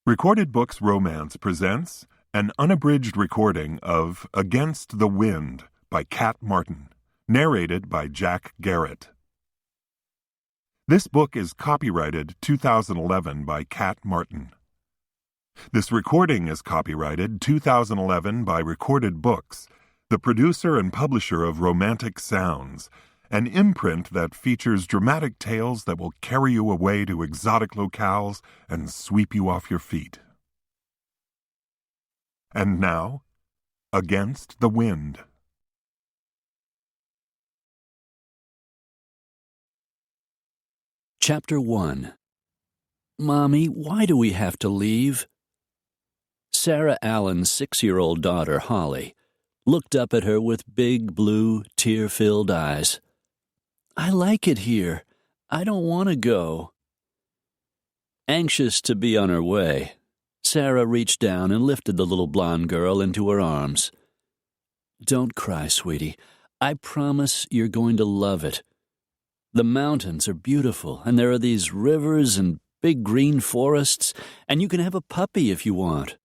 Recorded Books Romance presents an unabridged recording of Against the Wind by Kat Martin, narrated by Jack Garrett. This book is copyrighted 2011 by Kat Martin. This recording is copyrighted 2011 by Recorded Books, the producer and publisher of Romantic Sounds, an imprint that features dramatic tales that will carry you away to exotic locales and sweep you off your feet. And now, Against the Wind. Chapter 1. Mommy, why do we have to leave? Sarah Allen's 6-year-old daughter, Holly, looked up at her with big, blue, tear-filled eyes. I like it here. I don't want to go. Anxious to be on her way, Sarah reached down and lifted the little blonde girl into her arms. Don't cry, sweetie. I promise you're going to love it. The mountains are beautiful, and there are these rivers and big green forests, and you can have a puppy if you want.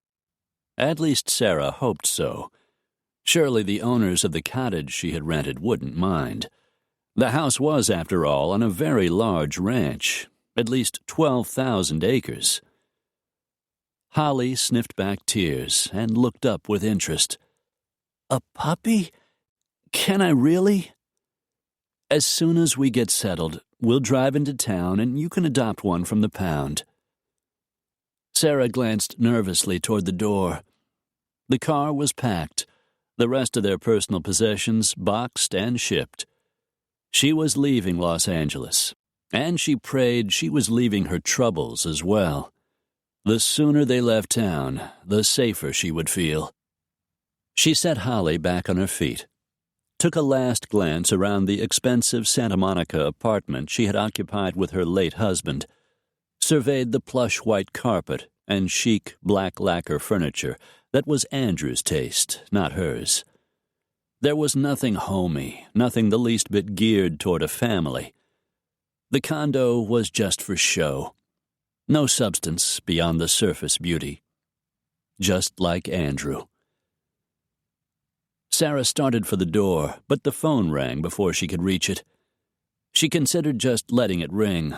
At least Sarah hoped so. Surely the owners of the cottage she had rented wouldn't mind. The house was, after all, on a very large ranch, at least 12,000 acres. Holly sniffed back tears and looked up with interest. A puppy? Can I really? As soon as we get settled, we'll drive into town and you can adopt one from the pound. Sarah glanced nervously toward the door. The car was packed, the rest of their personal possessions boxed and shipped. She was leaving Los Angeles, and she prayed she was leaving her troubles as well. The sooner they left town, the safer she would feel. She set Holly back on her feet, took a last glance around the expensive Santa Monica apartment she had occupied with her late husband, surveyed the plush white carpet and chic black lacquer furniture that was Andrew's taste, not hers. There was nothing homey, nothing the least bit geared toward a family. The condo was just for show. No substance beyond the surface beauty. Just like Andrew. Sarah started for the door, but the phone rang before she could reach it. She considered just letting it ring,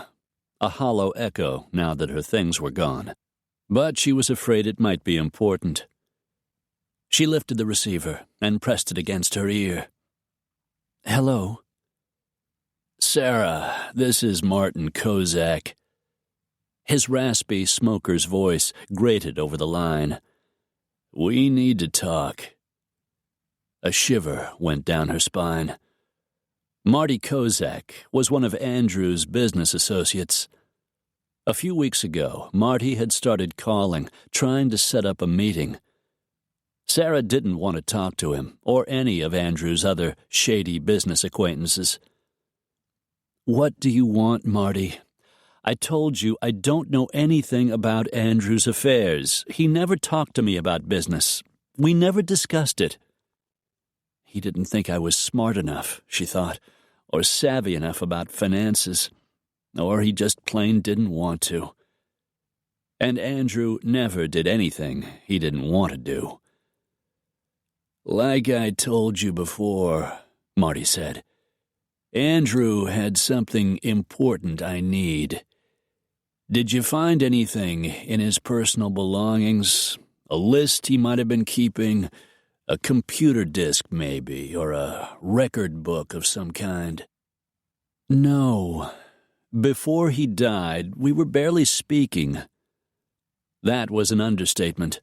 a hollow echo now that her things were gone. But she was afraid it might be important. She lifted the receiver and pressed it against her ear. Hello? Sarah, this is Martin Kozak. His raspy smoker's voice grated over the line. We need to talk. A shiver went down her spine. Marty Kozak was one of Andrew's business associates. A few weeks ago, Marty had started calling, trying to set up a meeting. Sarah didn't want to talk to him or any of Andrew's other shady business acquaintances. What do you want, Marty? I told you I don't know anything about Andrew's affairs. He never talked to me about business. We never discussed it. He didn't think I was smart enough, she thought, or savvy enough about finances, or he just plain didn't want to. And Andrew never did anything he didn't want to do. Like I told you before, Marty said, Andrew had something important I need. Did you find anything in his personal belongings? A list he might have been keeping? A computer disk, maybe, or a record book of some kind? No. Before he died, we were barely speaking. That was an understatement.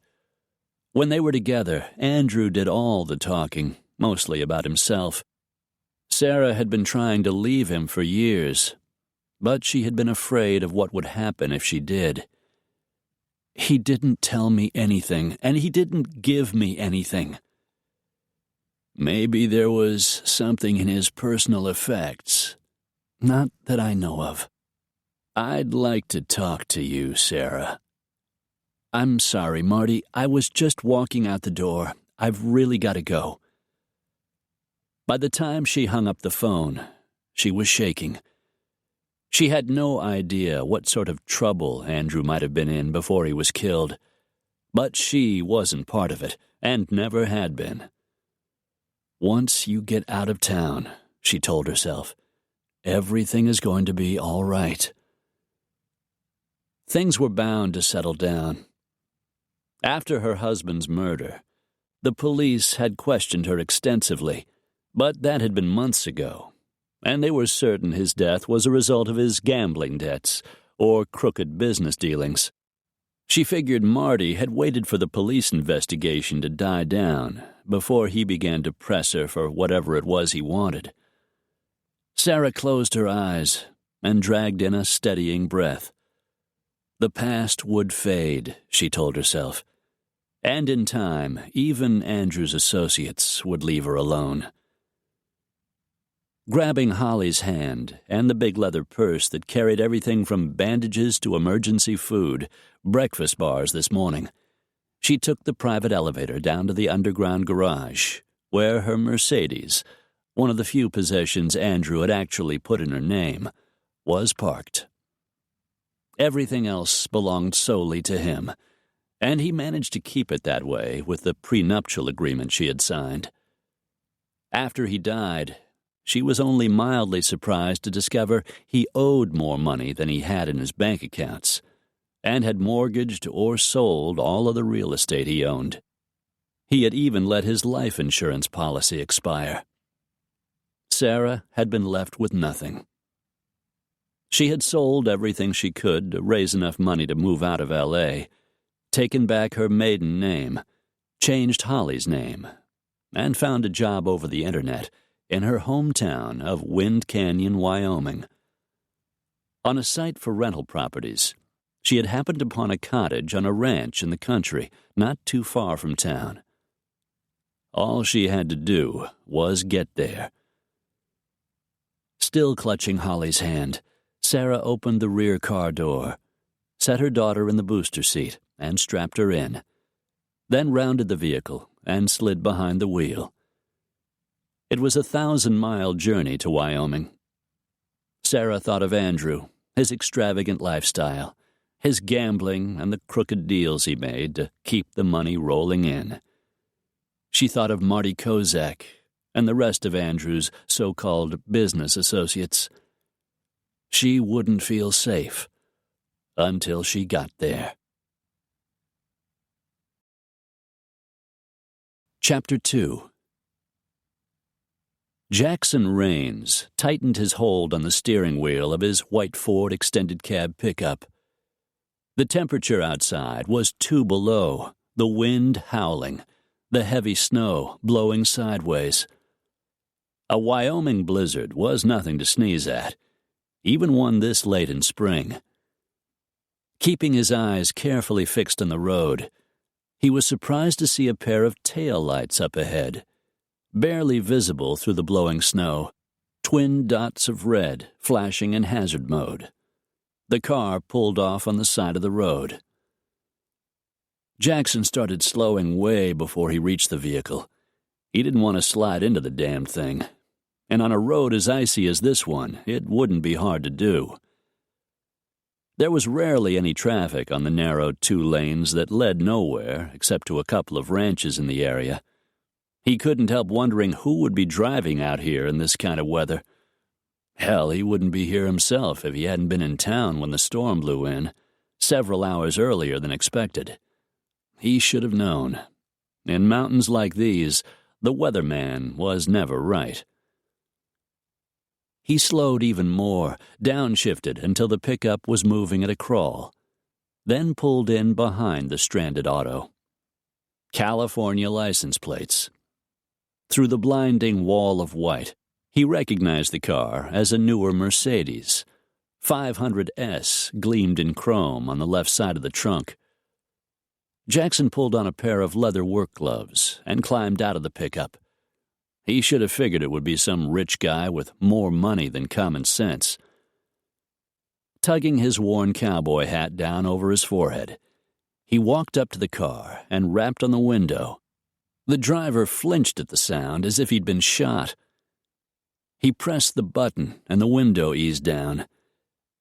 When they were together, Andrew did all the talking, mostly about himself. Sarah had been trying to leave him for years, but she had been afraid of what would happen if she did. He didn't tell me anything, and he didn't give me anything. Maybe there was something in his personal effects. Not that I know of. I'd like to talk to you, Sarah. I'm sorry, Marty. I was just walking out the door. I've really got to go. By the time she hung up the phone, she was shaking. She had no idea what sort of trouble Andrew might have been in before he was killed, but she wasn't part of it, and never had been. Once you get out of town, she told herself, everything is going to be all right. Things were bound to settle down. After her husband's murder, the police had questioned her extensively, but that had been months ago, and they were certain his death was a result of his gambling debts or crooked business dealings. She figured Marty had waited for the police investigation to die down before he began to press her for whatever it was he wanted. Sarah closed her eyes and dragged in a steadying breath. The past would fade, she told herself, and in time, even Andrew's associates would leave her alone. Grabbing Holly's hand and the big leather purse that carried everything from bandages to emergency food, breakfast bars this morning, she took the private elevator down to the underground garage, where her Mercedes, one of the few possessions Andrew had actually put in her name, was parked. Everything else belonged solely to him, and he managed to keep it that way with the prenuptial agreement she had signed. After he died, she was only mildly surprised to discover he owed more money than he had in his bank accounts, and had mortgaged or sold all of the real estate he owned. He had even let his life insurance policy expire. Sarah had been left with nothing. She had sold everything she could to raise enough money to move out of L.A., taken back her maiden name, changed Holly's name, and found a job over the internet in her hometown of Wind Canyon, Wyoming. On a site for rental properties, she had happened upon a cottage on a ranch in the country, not too far from town. All she had to do was get there. Still clutching Holly's hand, Sarah opened the rear car door, set her daughter in the booster seat, and strapped her in, then rounded the vehicle and slid behind the wheel. It was a 1,000-mile journey to Wyoming. Sarah thought of Andrew, his extravagant lifestyle, his gambling, and the crooked deals he made to keep the money rolling in. She thought of Marty Kozak and the rest of Andrew's so-called business associates. She wouldn't feel safe until she got there. Chapter 2. Jackson Raines tightened his hold on the steering wheel of his white Ford extended cab pickup. The temperature outside was 2 below, the wind howling, the heavy snow blowing sideways. A Wyoming blizzard was nothing to sneeze at, even one this late in spring. Keeping his eyes carefully fixed on the road, he was surprised to see a pair of taillights up ahead, barely visible through the blowing snow, twin dots of red flashing in hazard mode. The car pulled off on the side of the road. Jackson started slowing way before he reached the vehicle. He didn't want to slide into the damned thing, and on a road as icy as this one, it wouldn't be hard to do. There was rarely any traffic on the narrow 2 lanes that led nowhere except to a couple of ranches in the area. He couldn't help wondering who would be driving out here in this kind of weather. Hell, he wouldn't be here himself if he hadn't been in town when the storm blew in, several hours earlier than expected. He should have known. In mountains like these, the weatherman was never right. He slowed even more, downshifted until the pickup was moving at a crawl, then pulled in behind the stranded auto. California license plates. Through the blinding wall of white, he recognized the car as a newer Mercedes. 500S gleamed in chrome on the left side of the trunk. Jackson pulled on a pair of leather work gloves and climbed out of the pickup. He should have figured it would be some rich guy with more money than common sense. Tugging his worn cowboy hat down over his forehead, he walked up to the car and rapped on the window. The driver flinched at the sound as if he'd been shot. He pressed the button and the window eased down.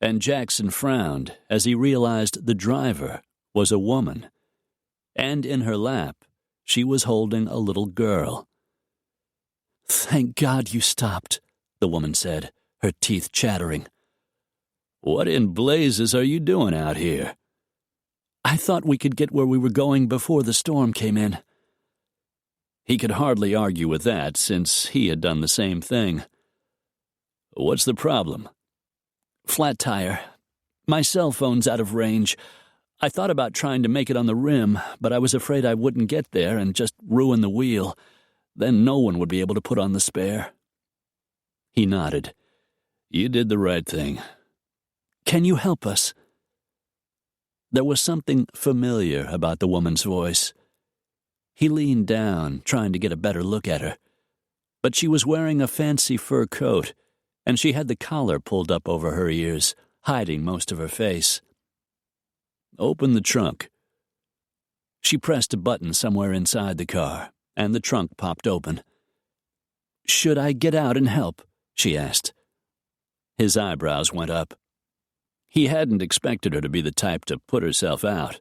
and Jackson frowned as he realized the driver was a woman, and in her lap she was holding a little girl. "Thank God you stopped," the woman said, her teeth chattering. "What in blazes are you doing out here?" "I thought we could get where we were going before the storm came in." He could hardly argue with that, since he had done the same thing. "What's the problem?" "Flat tire. My cell phone's out of range. I thought about trying to make it on the rim, but I was afraid I wouldn't get there and just ruin the wheel. Then no one would be able to put on the spare." He nodded. "You did the right thing." "Can you help us?" There was something familiar about the woman's voice. He leaned down, trying to get a better look at her. But she was wearing a fancy fur coat, and she had the collar pulled up over her ears, hiding most of her face. "Open the trunk." She pressed a button somewhere inside the car, and the trunk popped open. "Should I get out and help?" she asked. His eyebrows went up. He hadn't expected her to be the type to put herself out,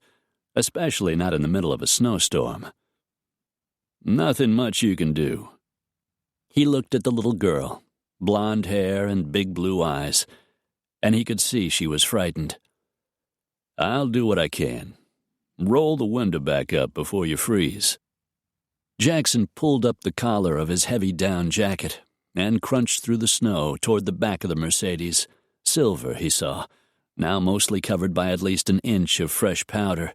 especially not in the middle of a snowstorm. "Nothing much you can do." He looked at the little girl, blonde hair and big blue eyes, and he could see she was frightened. "I'll do what I can. Roll the window back up before you freeze." Jackson pulled up the collar of his heavy down jacket and crunched through the snow toward the back of the Mercedes, silver, he saw, now mostly covered by at least an inch of fresh powder.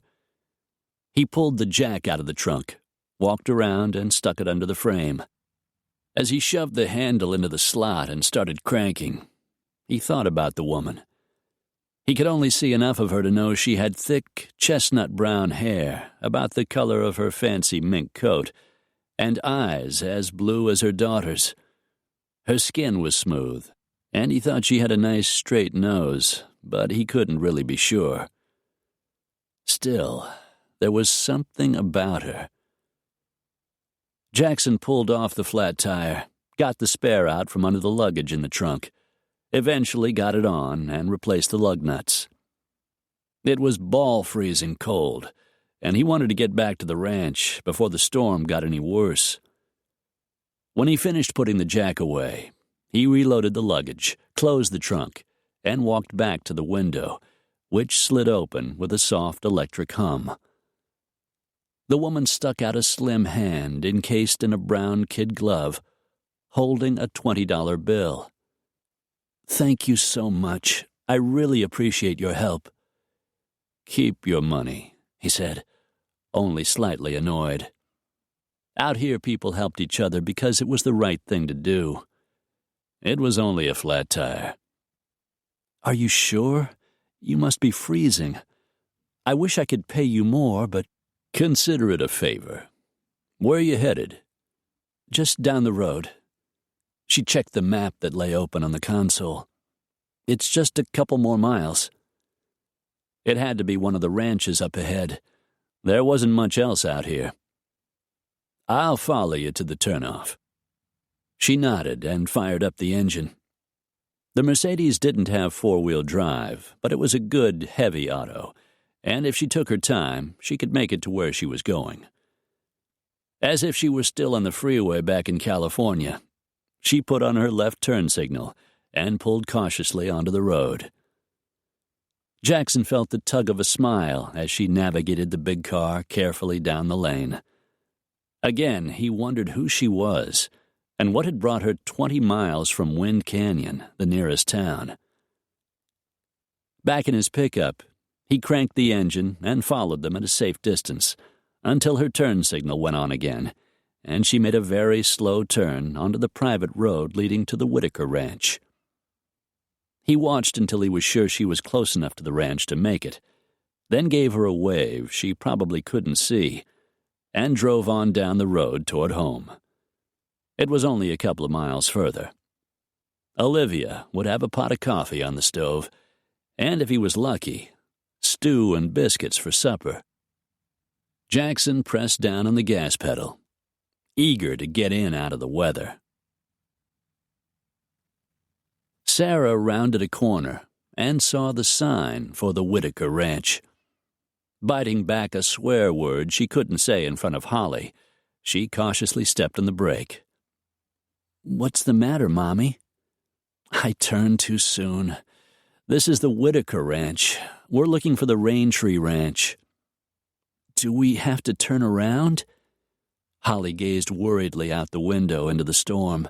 He pulled the jack out of the trunk, walked around, and stuck it under the frame. As he shoved the handle into the slot and started cranking, he thought about the woman. He could only see enough of her to know she had thick, chestnut-brown hair, about the color of her fancy mink coat, and eyes as blue as her daughter's. Her skin was smooth, and he thought she had a nice straight nose, but he couldn't really be sure. Still, there was something about her. Jackson pulled off the flat tire, got the spare out from under the luggage in the trunk, eventually got it on and replaced the lug nuts. It was ball-freezing cold, and he wanted to get back to the ranch before the storm got any worse. When he finished putting the jack away, he reloaded the luggage, closed the trunk, and walked back to the window, which slid open with a soft electric hum. The woman stuck out a slim hand encased in a brown kid glove, holding a $20 bill. "Thank you so much. I really appreciate your help." "Keep your money," he said, only slightly annoyed. Out here people helped each other because it was the right thing to do. It was only a flat tire. "Are you sure? You must be freezing. I wish I could pay you more, but—" "Consider it a favor. Where are you headed?" "Just down the road." She checked the map that lay open on the console. "It's just a couple more miles." It had to be one of the ranches up ahead. There wasn't much else out here. "I'll follow you to the turnoff." She nodded and fired up the engine. The Mercedes didn't have four-wheel drive, but it was a good, heavy auto, and if she took her time, she could make it to where she was going. As if she were still on the freeway back in California, she put on her left turn signal and pulled cautiously onto the road. Jackson felt the tug of a smile as she navigated the big car carefully down the lane. Again, he wondered who she was and what had brought her 20 miles from Wind Canyon, the nearest town. Back in his pickup, he cranked the engine and followed them at a safe distance until her turn signal went on again, and she made a very slow turn onto the private road leading to the Whitaker Ranch. He watched until he was sure she was close enough to the ranch to make it, then gave her a wave she probably couldn't see, and drove on down the road toward home. It was only a couple of miles further. Olivia would have a pot of coffee on the stove, and if he was lucky, stew and biscuits for supper. Jackson pressed down on the gas pedal, eager to get in out of the weather. Sarah rounded a corner and saw the sign for the Whitaker Ranch. Biting back a swear word she couldn't say in front of Holly, she cautiously stepped on the brake. "What's the matter, Mommy?" "I turned too soon. This is the Whitaker Ranch. We're looking for the Raintree Ranch." "Do we have to turn around?" Holly gazed worriedly out the window into the storm.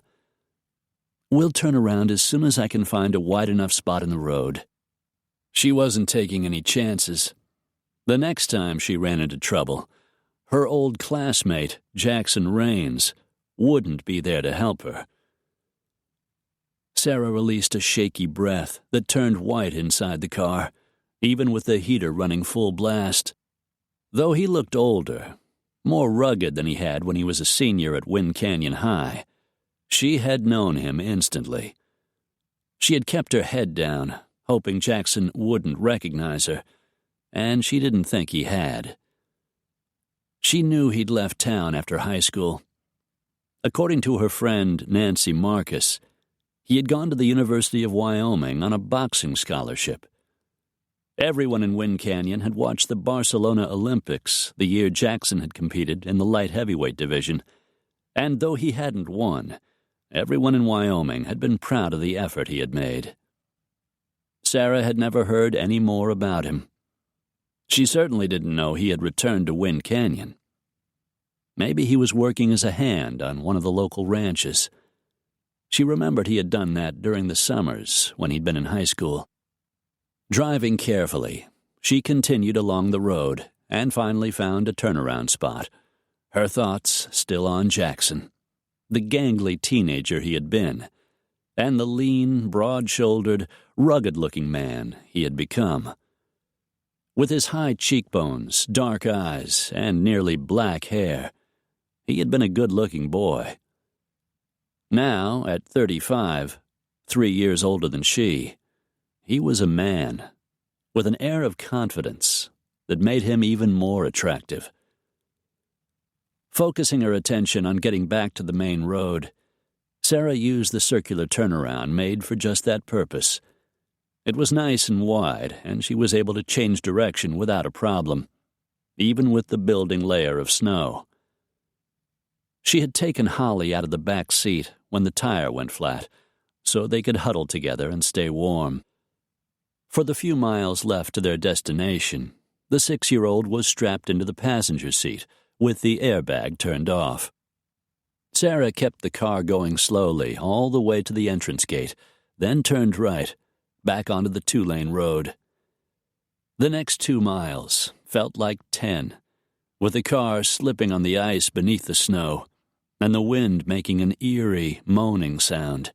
"We'll turn around as soon as I can find a wide enough spot in the road." She wasn't taking any chances. The next time she ran into trouble, her old classmate, Jackson Raines, wouldn't be there to help her. Sarah released a shaky breath that turned white inside the car, even with the heater running full blast. Though he looked older, more rugged than he had when he was a senior at Wind Canyon High, she had known him instantly. She had kept her head down, hoping Jackson wouldn't recognize her, and she didn't think he had. She knew he'd left town after high school. According to her friend Nancy Marcus, he had gone to the University of Wyoming on a boxing scholarship. Everyone in Wind Canyon had watched the Barcelona Olympics the year Jackson had competed in the light heavyweight division, and though he hadn't won, everyone in Wyoming had been proud of the effort he had made. Sarah had never heard any more about him. She certainly didn't know he had returned to Wind Canyon. Maybe he was working as a hand on one of the local ranches. She remembered he had done that during the summers when he'd been in high school. Driving carefully, she continued along the road and finally found a turnaround spot, her thoughts still on Jackson, the gangly teenager he had been, and the lean, broad-shouldered, rugged-looking man he had become. With his high cheekbones, dark eyes, and nearly black hair, he had been a good-looking boy. Now, at 35, 3 years older than she, he was a man, with an air of confidence that made him even more attractive. Focusing her attention on getting back to the main road, Sarah used the circular turnaround made for just that purpose. It was nice and wide, and she was able to change direction without a problem, even with the building layer of snow. She had taken Holly out of the back seat when the tire went flat, so they could huddle together and stay warm. For the few miles left to their destination, the 6-year-old was strapped into the passenger seat, with the airbag turned off. Sarah kept the car going slowly all the way to the entrance gate, then turned right, back onto the 2-lane road. The next 2 miles felt like 10, with the car slipping on the ice beneath the snow, and the wind making an eerie, moaning sound.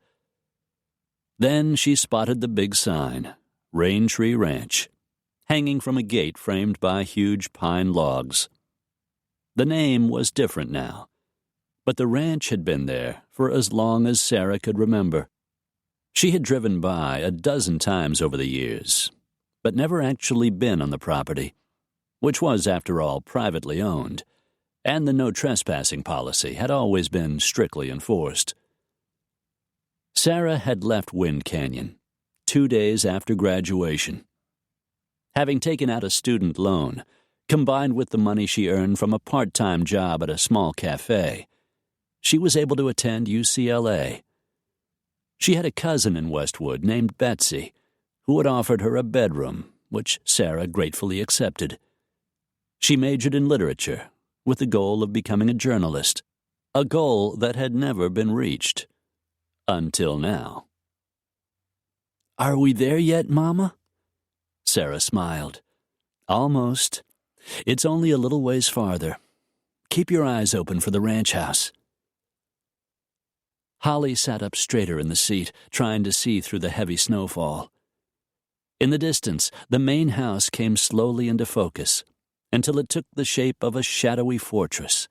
Then she spotted the big sign, Raintree Ranch, hanging from a gate framed by huge pine logs. The name was different now, but the ranch had been there for as long as Sarah could remember. She had driven by a dozen times over the years, but never actually been on the property, which was, after all, privately owned, and the no trespassing policy had always been strictly enforced. Sarah had left Wind Canyon 2 days after graduation. Having taken out a student loan, combined with the money she earned from a part-time job at a small cafe, she was able to attend UCLA. She had a cousin in Westwood named Betsy, who had offered her a bedroom, which Sarah gratefully accepted. She majored in literature, with the goal of becoming a journalist, a goal that had never been reached. Until now. "Are we there yet, Mama?" Sarah smiled. "Almost. It's only a little ways farther. Keep your eyes open for the ranch house." Holly sat up straighter in the seat, trying to see through the heavy snowfall. In the distance, the main house came slowly into focus, until it took the shape of a shadowy fortress,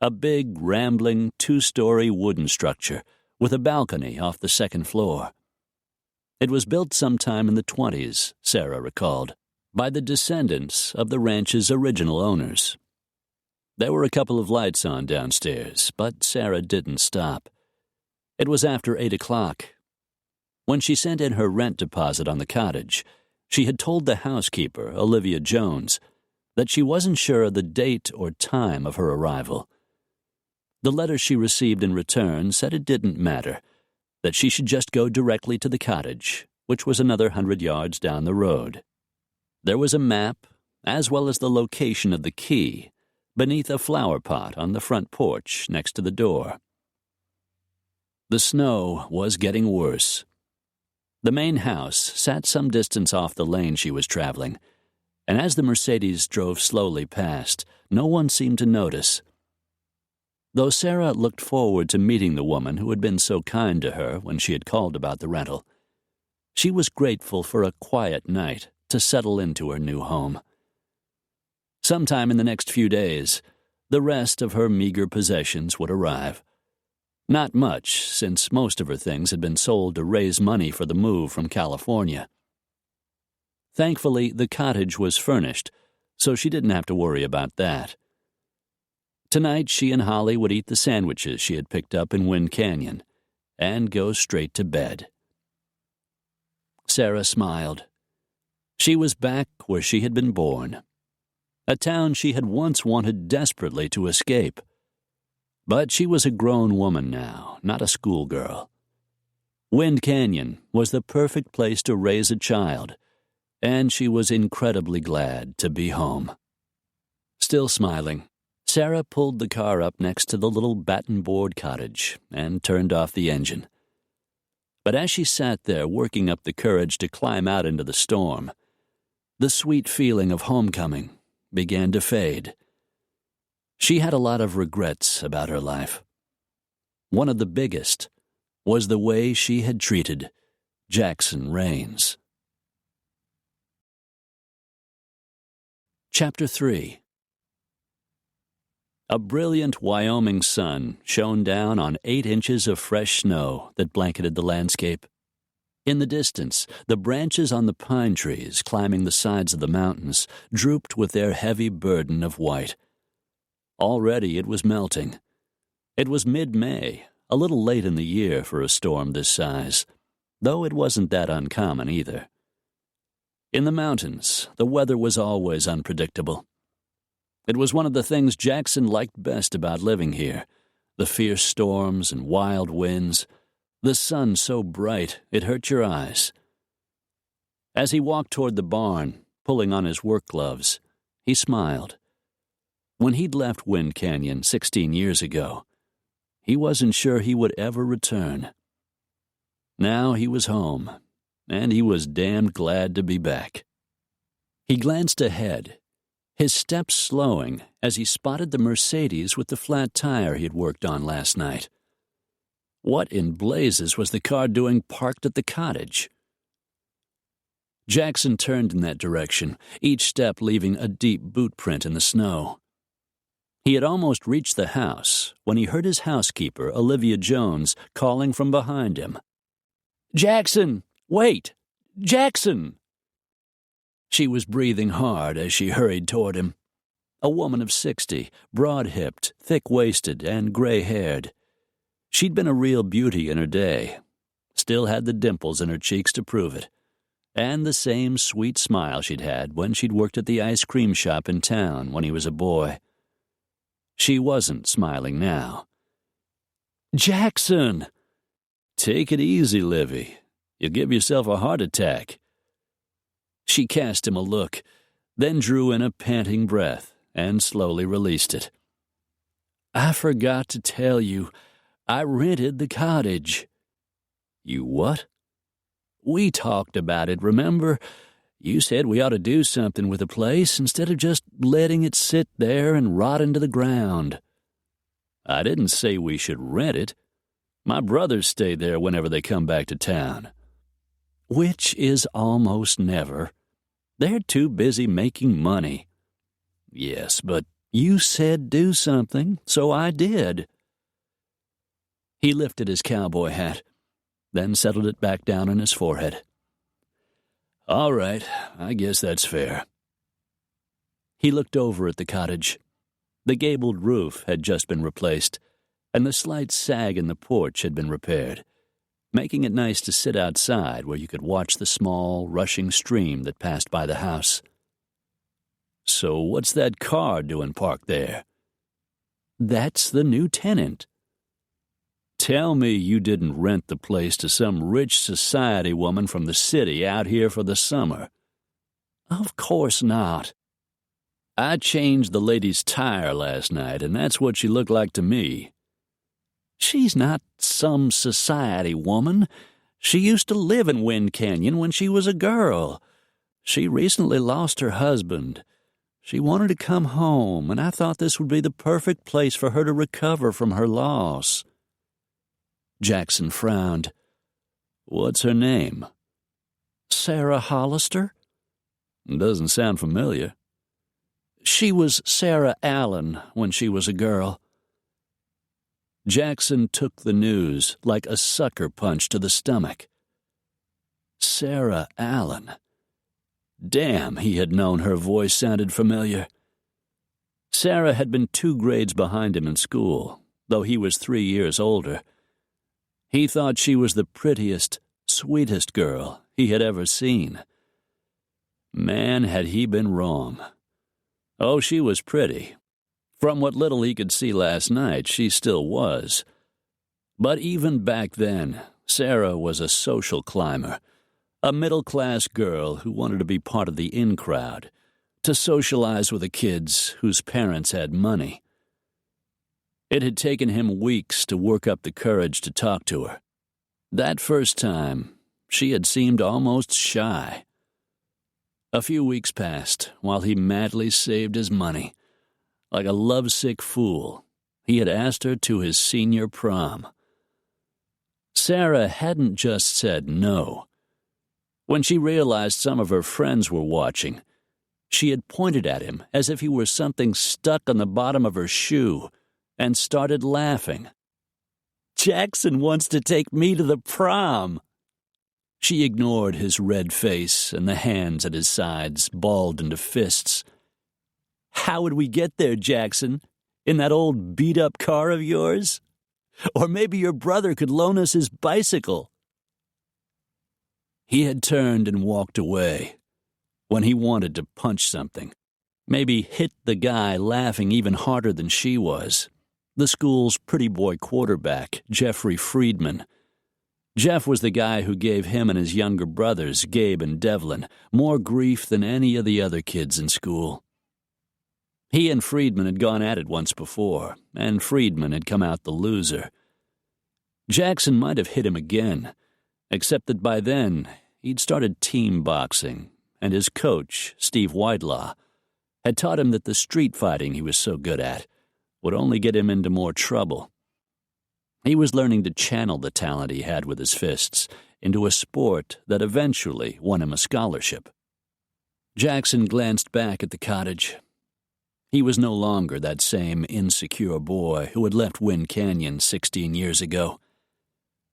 a big, rambling, 2-story wooden structure with a balcony off the 2nd floor. It was built sometime in the 20s, Sarah recalled, by the descendants of the ranch's original owners. There were a couple of lights on downstairs, but Sarah didn't stop. It was after 8 o'clock. When she sent in her rent deposit on the cottage, she had told the housekeeper, Olivia Jones, that she wasn't sure of the date or time of her arrival. The letter she received in return said it didn't matter, that she should just go directly to the cottage, which was another 100 yards down the road. There was a map, as well as the location of the key, beneath a flower pot on the front porch next to the door. The snow was getting worse. The main house sat some distance off the lane she was traveling, and as the Mercedes drove slowly past, no one seemed to notice. Though Sarah looked forward to meeting the woman who had been so kind to her when she had called about the rental, she was grateful for a quiet night to settle into her new home. Sometime in the next few days, the rest of her meager possessions would arrive. Not much, since most of her things had been sold to raise money for the move from California. Thankfully, the cottage was furnished, so she didn't have to worry about that. Tonight, she and Holly would eat the sandwiches she had picked up in Wind Canyon and go straight to bed. Sarah smiled. She was back where she had been born, a town she had once wanted desperately to escape. But she was a grown woman now, not a schoolgirl. Wind Canyon was the perfect place to raise a child, and she was incredibly glad to be home. Still smiling, Sarah pulled the car up next to the little batten-board cottage and turned off the engine. But as she sat there working up the courage to climb out into the storm, the sweet feeling of homecoming began to fade. She had a lot of regrets about her life. One of the biggest was the way she had treated Jackson Rains. Chapter 3. A brilliant Wyoming sun shone down on 8 inches of fresh snow that blanketed the landscape. In the distance, the branches on the pine trees climbing the sides of the mountains drooped with their heavy burden of white. Already it was melting. It was mid-May, a little late in the year for a storm this size, though it wasn't that uncommon either. In the mountains, the weather was always unpredictable. It was one of the things Jackson liked best about living here, the fierce storms and wild winds, the sun so bright it hurt your eyes. As he walked toward the barn, pulling on his work gloves, he smiled. When he'd left Wind Canyon 16 years ago, he wasn't sure he would ever return. Now he was home, and he was damned glad to be back. He glanced ahead, his steps slowing as he spotted the Mercedes with the flat tire he had worked on last night. What in blazes was the car doing parked at the cottage? Jackson turned in that direction, each step leaving a deep boot print in the snow. He had almost reached the house when he heard his housekeeper, Olivia Jones, calling from behind him. "Jackson! Wait! Jackson!" She was breathing hard as she hurried toward him. A woman of 60, broad-hipped, thick-waisted, and gray-haired. She'd been a real beauty in her day, still had the dimples in her cheeks to prove it, and the same sweet smile she'd had when she'd worked at the ice cream shop in town when he was a boy. She wasn't smiling now. "Jackson!" "Take it easy, Livy. You'll give yourself a heart attack." She cast him a look, then drew in a panting breath and slowly released it. "I forgot to tell you, I rented the cottage." "You what?" "We talked about it, remember? You said we ought to do something with the place instead of just letting it sit there and rot into the ground." "I didn't say we should rent it. My brothers stay there whenever they come back to town." "Which is almost never. They're too busy making money." "Yes, but you said do something, so I did." He lifted his cowboy hat, then settled it back down on his forehead. "All right, I guess that's fair." He looked over at the cottage. The gabled roof had just been replaced, and the slight sag in the porch had been repaired, making it nice to sit outside where you could watch the small, rushing stream that passed by the house. "So what's that car doing parked there?" "That's the new tenant." "Tell me you didn't rent the place to some rich society woman from the city out here for the summer." "Of course not." "I changed the lady's tire last night, and that's what she looked like to me." "She's not some society woman. She used to live in Wind Canyon when she was a girl. She recently lost her husband. She wanted to come home, and I thought this would be the perfect place for her to recover from her loss." Jackson frowned. "What's her name?" "Sarah Hollister." "Doesn't sound familiar." "She was Sarah Allen when she was a girl." Jackson took the news like a sucker punch to the stomach. Sarah Allen. Damn, he had known her voice sounded familiar. Sarah had been 2 grades behind him in school, though he was 3 years older. He thought she was the prettiest, sweetest girl he had ever seen. Man, had he been wrong. Oh, she was pretty. From what little he could see last night, she still was. But even back then, Sarah was a social climber, a middle-class girl who wanted to be part of the in crowd, to socialize with the kids whose parents had money. It had taken him weeks to work up the courage to talk to her. That first time, she had seemed almost shy. A few weeks passed while he madly saved his money. Like a lovesick fool, he had asked her to his senior prom. Sarah hadn't just said no. When she realized some of her friends were watching, she had pointed at him as if he were something stuck on the bottom of her shoe and started laughing. "Jackson wants to take me to the prom." She ignored his red face and the hands at his sides balled into fists. "How would we get there, Jackson? In that old beat-up car of yours? Or maybe your brother could loan us his bicycle." He had turned and walked away when he wanted to punch something, maybe hit the guy laughing even harder than she was, the school's pretty boy quarterback, Jeffrey Friedman. Jeff was the guy who gave him and his younger brothers, Gabe and Devlin, more grief than any of the other kids in school. He and Friedman had gone at it once before, and Friedman had come out the loser. Jackson might have hit him again, except that by then he'd started team boxing, and his coach, Steve Whitelaw, had taught him that the street fighting he was so good at would only get him into more trouble. He was learning to channel the talent he had with his fists into a sport that eventually won him a scholarship. Jackson glanced back at the cottage. He was no longer that same insecure boy who had left Wind Canyon 16 years ago.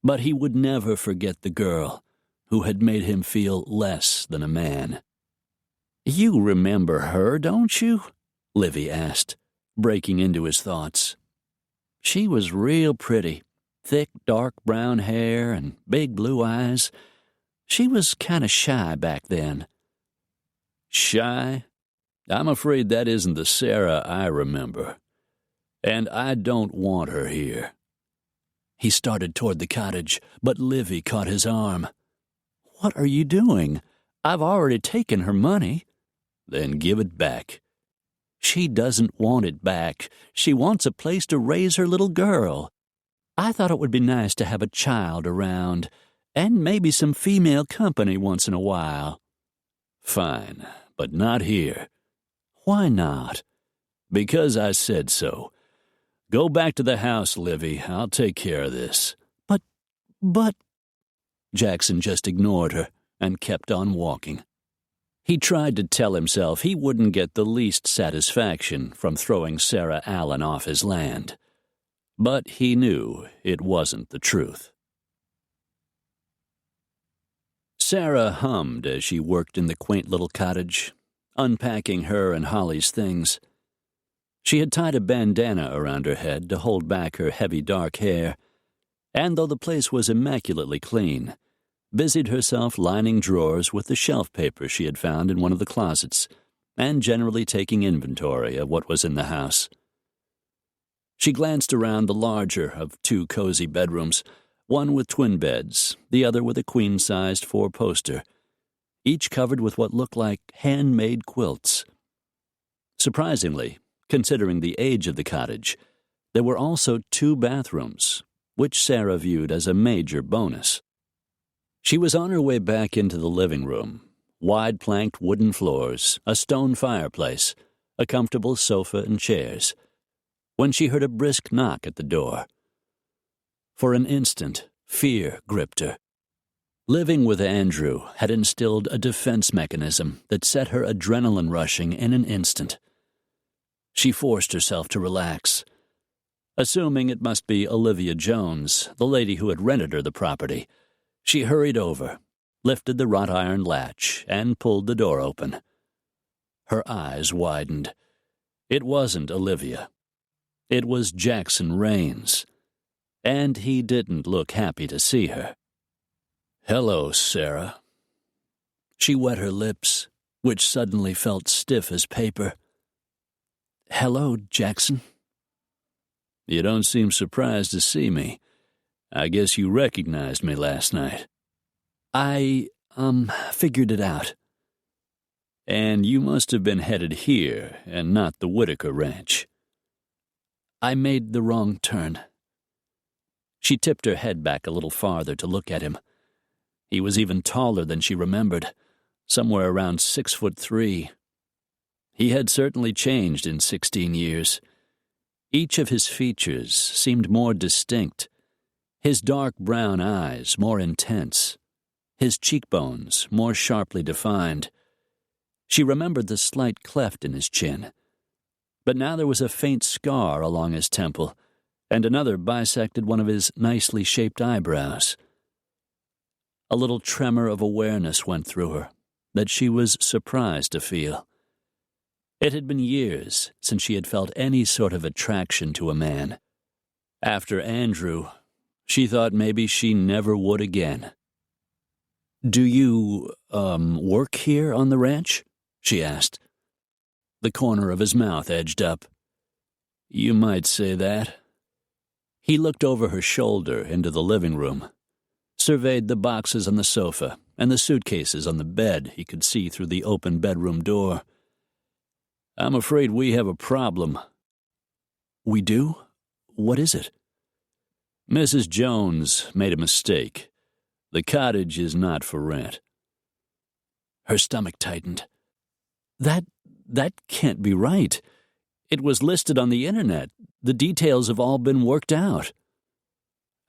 But he would never forget the girl who had made him feel less than a man. "You remember her, don't you?" Livy asked, breaking into his thoughts. "She was real pretty, thick, dark brown hair and big blue eyes. She was kind of shy back then." "Shy? I'm afraid that isn't the Sarah I remember. And I don't want her here." He started toward the cottage, but Livy caught his arm. "What are you doing? I've already taken her money." "Then give it back." "She doesn't want it back. She wants a place to raise her little girl. I thought it would be nice to have a child around, and maybe some female company once in a while." "Fine, but not here." "Why not?" "Because I said so. Go back to the house, Livy. I'll take care of this." But... Jackson just ignored her and kept on walking. He tried to tell himself he wouldn't get the least satisfaction from throwing Sarah Allen off his land. But he knew it wasn't the truth. Sarah hummed as she worked in the quaint little cottage, unpacking her and Holly's things. She had tied a bandana around her head to hold back her heavy dark hair. and though the place was immaculately clean, busied herself lining drawers with the shelf paper she had found in one of the closets, and generally taking inventory of what was in the house. She glanced around the larger of two cozy bedrooms, one with twin beds, the other with a queen-sized four-poster, each covered with what looked like handmade quilts. Surprisingly, considering the age of the cottage, there were also two bathrooms, which Sarah viewed as a major bonus. She was on her way back into the living room, wide-planked wooden floors, a stone fireplace, a comfortable sofa and chairs, when she heard a brisk knock at the door. For an instant, fear gripped her. Living with Andrew had instilled a defense mechanism that set her adrenaline rushing in an instant. She forced herself to relax. Assuming it must be Olivia Jones, the lady who had rented her the property, she hurried over, lifted the wrought iron latch, and pulled the door open. Her eyes widened. It wasn't Olivia. It was Jackson Raines, and he didn't look happy to see her. "Hello, Sarah." She wet her lips, which suddenly felt stiff as paper. "Hello, Jackson." "You don't seem surprised to see me. I guess you recognized me last night." I figured it out." "And you must have been headed here and not the Whitaker Ranch." "I made the wrong turn." She tipped her head back a little farther to look at him. He was even taller than she remembered, somewhere around 6'3". He had certainly changed in 16 years. Each of his features seemed more distinct, his dark brown eyes more intense, his cheekbones more sharply defined. She remembered the slight cleft in his chin, but now there was a faint scar along his temple, and another bisected one of his nicely shaped eyebrows. A little tremor of awareness went through her that she was surprised to feel. It had been years since she had felt any sort of attraction to a man. After Andrew, she thought maybe she never would again. "Do you, work here on the ranch?" she asked. The corner of his mouth edged up. "You might say that." He looked over her shoulder into the living room, surveyed the boxes on the sofa and the suitcases on the bed he could see through the open bedroom door. "I'm afraid we have a problem." "We do? What is it?" "Mrs. Jones made a mistake. The cottage is not for rent." Her stomach tightened. That can't be right. It was listed on the internet. The details have all been worked out."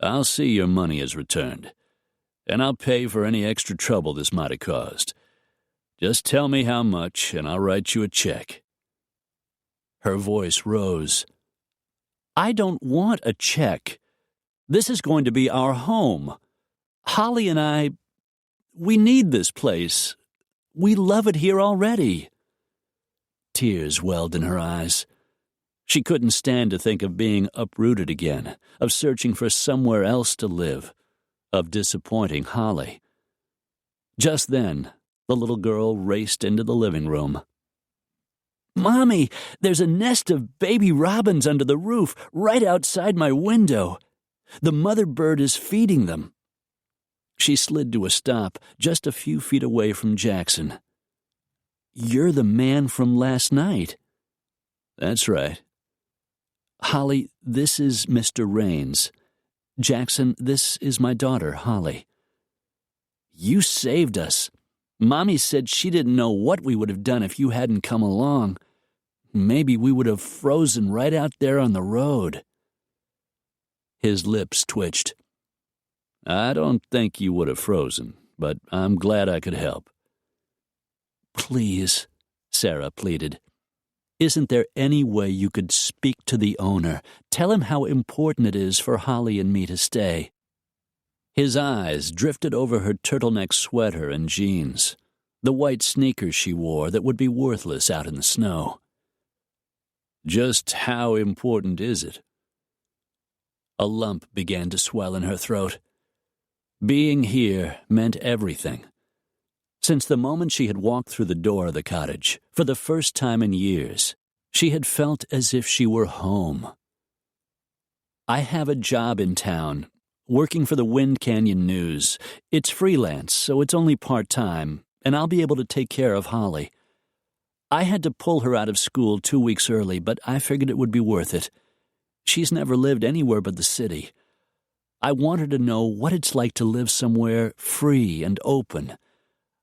"I'll see your money is returned, and I'll pay for any extra trouble this might have caused. Just tell me how much, and I'll write you a check." Her voice rose. "I don't want a check. This is going to be our home. Holly and we need this place. We love it here already." Tears welled in her eyes. She couldn't stand to think of being uprooted again, of searching for somewhere else to live, of disappointing Holly. Just then, the little girl raced into the living room. "Mommy, there's a nest of baby robins under the roof right outside my window. The mother bird is feeding them." She slid to a stop just a few feet away from Jackson. "You're the man from last night." "That's right." "Holly, this is Mr. Raines. Jackson, this is my daughter, Holly." "You saved us. Mommy said she didn't know what we would have done if you hadn't come along. Maybe we would have frozen right out there on the road." His lips twitched. "I don't think you would have frozen, but I'm glad I could help." "Please," Sarah pleaded. "Isn't there any way you could speak to the owner? Tell him how important it is for Holly and me to stay." His eyes drifted over her turtleneck sweater and jeans, the white sneakers she wore that would be worthless out in the snow. "Just how important is it?" A lump began to swell in her throat. Being here meant everything. Since the moment she had walked through the door of the cottage, for the first time in years, she had felt as if she were home. I have a job in town, working for the Wind Canyon News. It's freelance, so it's only part-time, and I'll be able to take care of Holly. I had to pull her out of school 2 weeks early, but I figured it would be worth it. She's never lived anywhere but the city. I want her to know what it's like to live somewhere free and open.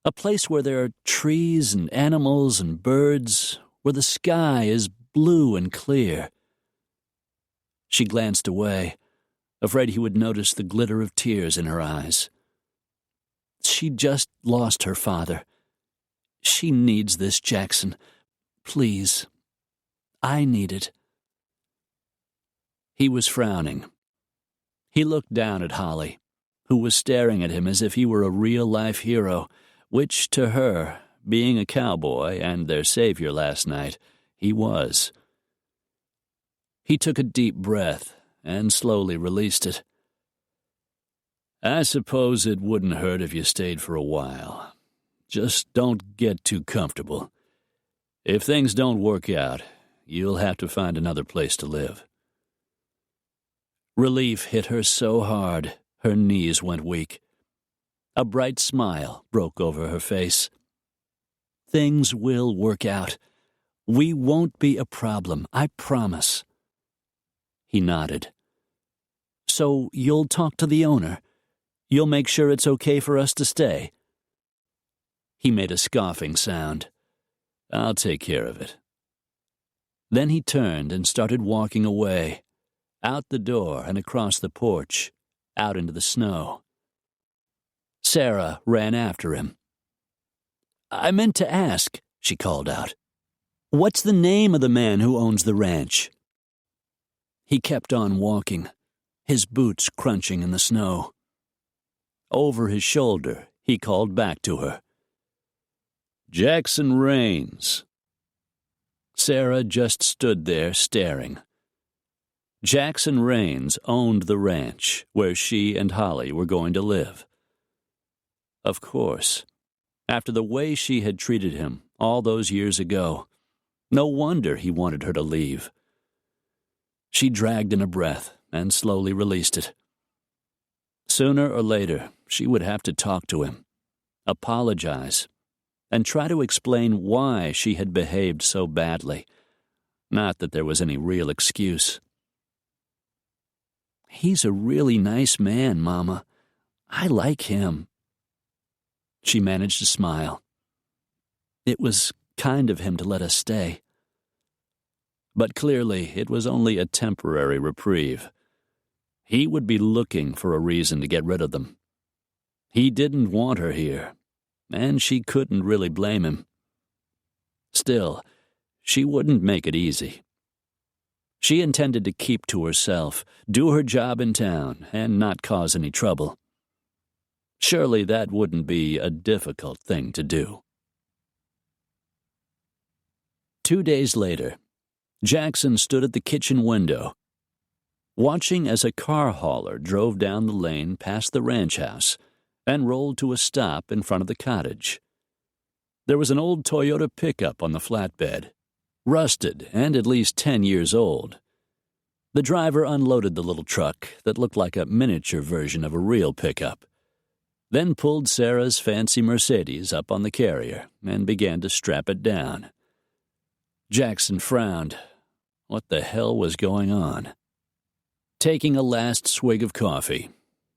A place where there are trees and animals and birds, where the sky is blue and clear. She glanced away, afraid he would notice the glitter of tears in her eyes. She just lost her father. She needs this, Jackson. Please. I need it. He was frowning. He looked down at Holly, who was staring at him as if he were a real-life hero, which, to her, being a cowboy and their savior last night, he was. He took a deep breath and slowly released it. I suppose it wouldn't hurt if you stayed for a while. Just don't get too comfortable. If things don't work out, you'll have to find another place to live. Relief hit her so hard, her knees went weak. A bright smile broke over her face. Things will work out. We won't be a problem, I promise. He nodded. So you'll talk to the owner? You'll make sure it's okay for us to stay? He made a scoffing sound. I'll take care of it. Then he turned and started walking away, out the door and across the porch, out into the snow. Sarah ran after him. I meant to ask, she called out. What's the name of the man who owns the ranch? He kept on walking, his boots crunching in the snow. Over his shoulder, he called back to her. Jackson Raines. Sarah just stood there staring. Jackson Raines owned the ranch where she and Holly were going to live. Of course, after the way she had treated him all those years ago, no wonder he wanted her to leave. She dragged in a breath and slowly released it. Sooner or later, she would have to talk to him, apologize, and try to explain why she had behaved so badly. Not that there was any real excuse. He's a really nice man, Mama. I like him. She managed to smile. It was kind of him to let us stay. But clearly it was only a temporary reprieve. He would be looking for a reason to get rid of them. He didn't want her here, and she couldn't really blame him. Still, she wouldn't make it easy. She intended to keep to herself, do her job in town, and not cause any trouble. Surely that wouldn't be a difficult thing to do. 2 days later, Jackson stood at the kitchen window, watching as a car hauler drove down the lane past the ranch house and rolled to a stop in front of the cottage. There was an old Toyota pickup on the flatbed, rusted and at least 10 years old. The driver unloaded the little truck that looked like a miniature version of a real pickup, then pulled Sarah's fancy Mercedes up on the carrier and began to strap it down. Jackson frowned. What the hell was going on? Taking a last swig of coffee,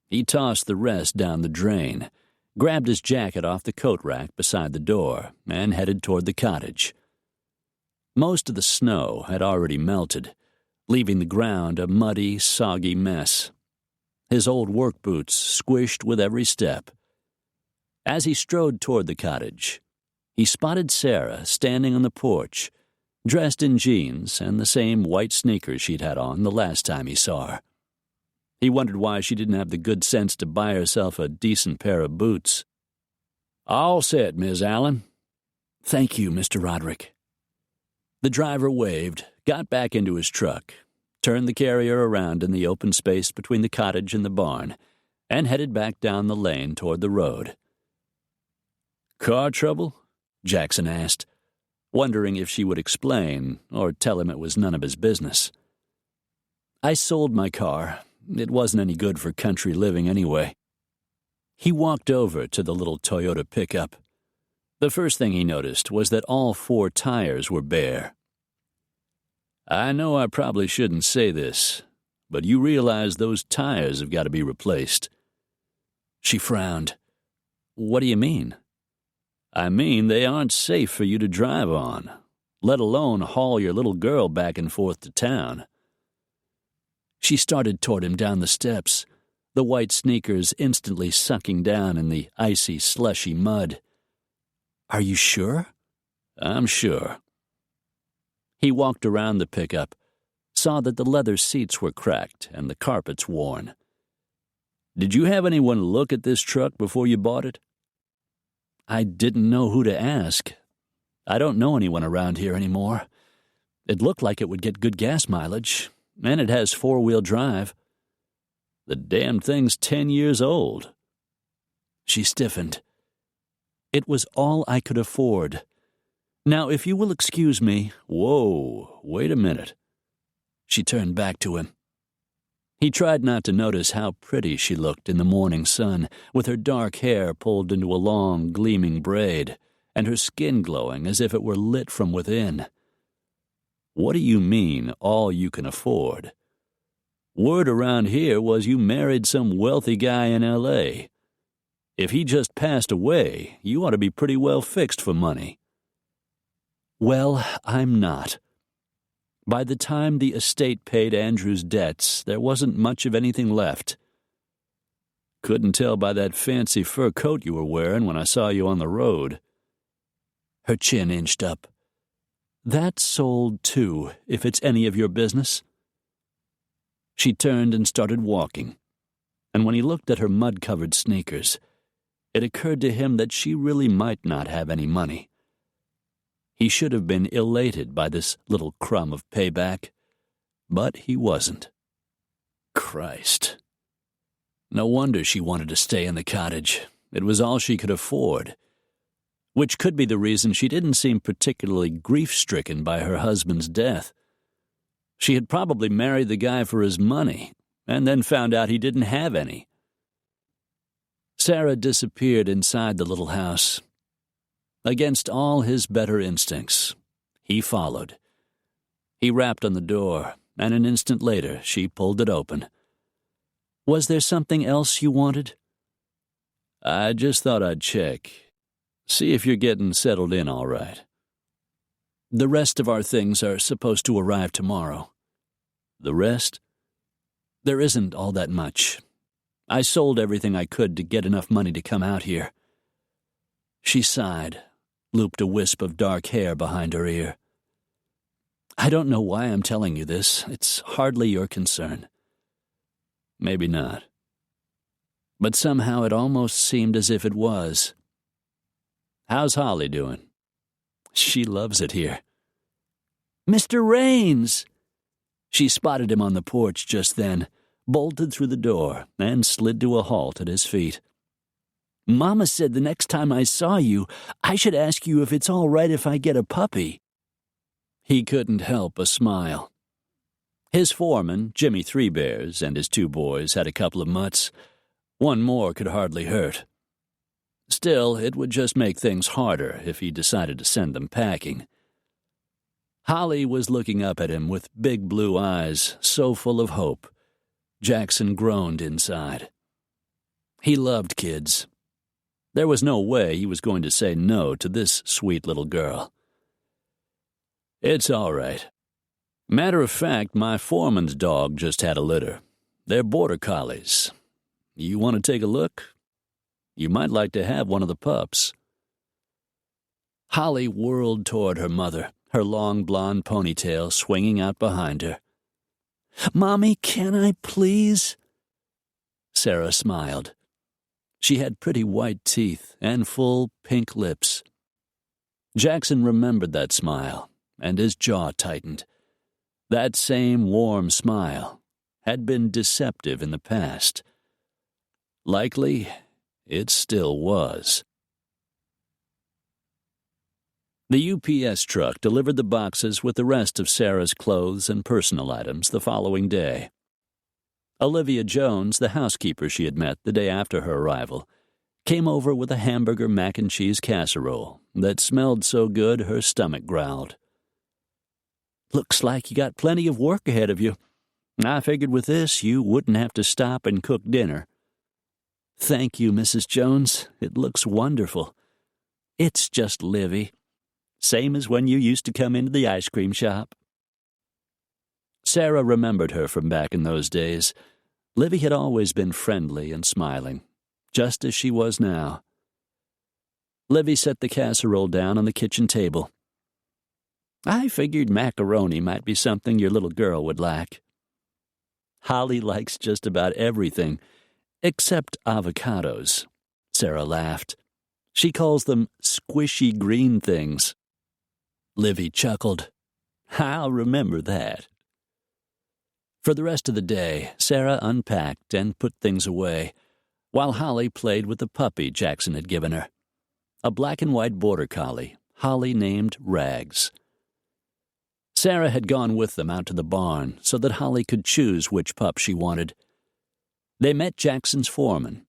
he tossed the rest down the drain, grabbed his jacket off the coat rack beside the door, and headed toward the cottage. Most of the snow had already melted, leaving the ground a muddy, soggy mess. His old work boots squished with every step. As he strode toward the cottage, he spotted Sarah standing on the porch, dressed in jeans and the same white sneakers she'd had on the last time he saw her. He wondered why she didn't have the good sense to buy herself a decent pair of boots. All set, Miss Allen. Thank you, Mr. Roderick. The driver waved, got back into his truck, turned the carrier around in the open space between the cottage and the barn, and headed back down the lane toward the road. "Car trouble?" Jackson asked, wondering if she would explain or tell him it was none of his business. "I sold my car. It wasn't any good for country living anyway." He walked over to the little Toyota pickup. The first thing he noticed was that all 4 tires were bare. "I know I probably shouldn't say this, but you realize those tires have got to be replaced." She frowned. "What do you mean?" "I mean they aren't safe for you to drive on, let alone haul your little girl back and forth to town." She started toward him down the steps, the white sneakers instantly sucking down in the icy, slushy mud. "Are you sure?" "I'm sure." He walked around the pickup, saw that the leather seats were cracked and the carpets worn. "Did you have anyone look at this truck before you bought it?" "I didn't know who to ask. I don't know anyone around here anymore. It looked like it would get good gas mileage, and it has 4-wheel drive." "The damn thing's 10 years old." She stiffened. "It was all I could afford. Now, if you will excuse me—" "Whoa, wait a minute." She turned back to him. He tried not to notice how pretty she looked in the morning sun, with her dark hair pulled into a long, gleaming braid, and her skin glowing as if it were lit from within. "What do you mean, all you can afford? Word around here was you married some wealthy guy in L.A. If he just passed away, you ought to be pretty well fixed for money." "Well, I'm not. By the time the estate paid Andrew's debts, there wasn't much of anything left." "Couldn't tell by that fancy fur coat you were wearing when I saw you on the road." Her chin inched up. "That sold, too, if it's any of your business." She turned and started walking, and when he looked at her mud-covered sneakers, it occurred to him that she really might not have any money. He should have been elated by this little crumb of payback, but he wasn't. Christ. No wonder she wanted to stay in the cottage. It was all she could afford, which could be the reason she didn't seem particularly grief-stricken by her husband's death. She had probably married the guy for his money, and then found out he didn't have any. Sarah disappeared inside the little house. Against all his better instincts, he followed. He rapped on the door, and an instant later she pulled it open. "Was there something else you wanted?" "I just thought I'd check. See if you're getting settled in all right." "The rest of our things are supposed to arrive tomorrow." "The rest?" "There isn't all that much. I sold everything I could to get enough money to come out here." She sighed, looped a wisp of dark hair behind her ear. "I don't know why I'm telling you this. It's hardly your concern." "Maybe not." But somehow it almost seemed as if it was. "How's Holly doing?" "She loves it here." "Mr. Raines!" She spotted him on the porch just then, bolted through the door, and slid to a halt at his feet. "Mama said the next time I saw you, I should ask you if it's all right if I get a puppy." He couldn't help a smile. His foreman, Jimmy Three Bears, and his 2 boys had a couple of mutts. One more could hardly hurt. Still, it would just make things harder if he decided to send them packing. Holly was looking up at him with big blue eyes so full of hope. Jackson groaned inside. He loved kids. There was no way he was going to say no to this sweet little girl. "It's all right. Matter of fact, my foreman's dog just had a litter. They're border collies. You want to take a look? You might like to have one of the pups." Holly whirled toward her mother, her long blonde ponytail swinging out behind her. "Mommy, can I please?" Sarah smiled. She had pretty white teeth and full pink lips. Jackson remembered that smile, and his jaw tightened. That same warm smile had been deceptive in the past. Likely, it still was. The UPS truck delivered the boxes with the rest of Sarah's clothes and personal items the following day. Olivia Jones, the housekeeper she had met the day after her arrival, came over with a hamburger mac and cheese casserole that smelled so good her stomach growled. "Looks like you got plenty of work ahead of you. I figured with this you wouldn't have to stop and cook dinner." "Thank you, Mrs. Jones. It looks wonderful. It's just Livy. Same as when you used to come into the ice cream shop." Sarah remembered her from back in those days. Livy had always been friendly and smiling, just as she was now. Livy set the casserole down on the kitchen table. "I figured macaroni might be something your little girl would like." "Holly likes just about everything, except avocados," Sarah laughed. "She calls them squishy green things." Livy chuckled. "I'll remember that." For the rest of the day, Sarah unpacked and put things away, while Holly played with the puppy Jackson had given her, a black and white border collie Holly named Rags. Sarah had gone with them out to the barn so that Holly could choose which pup she wanted. They met Jackson's foreman,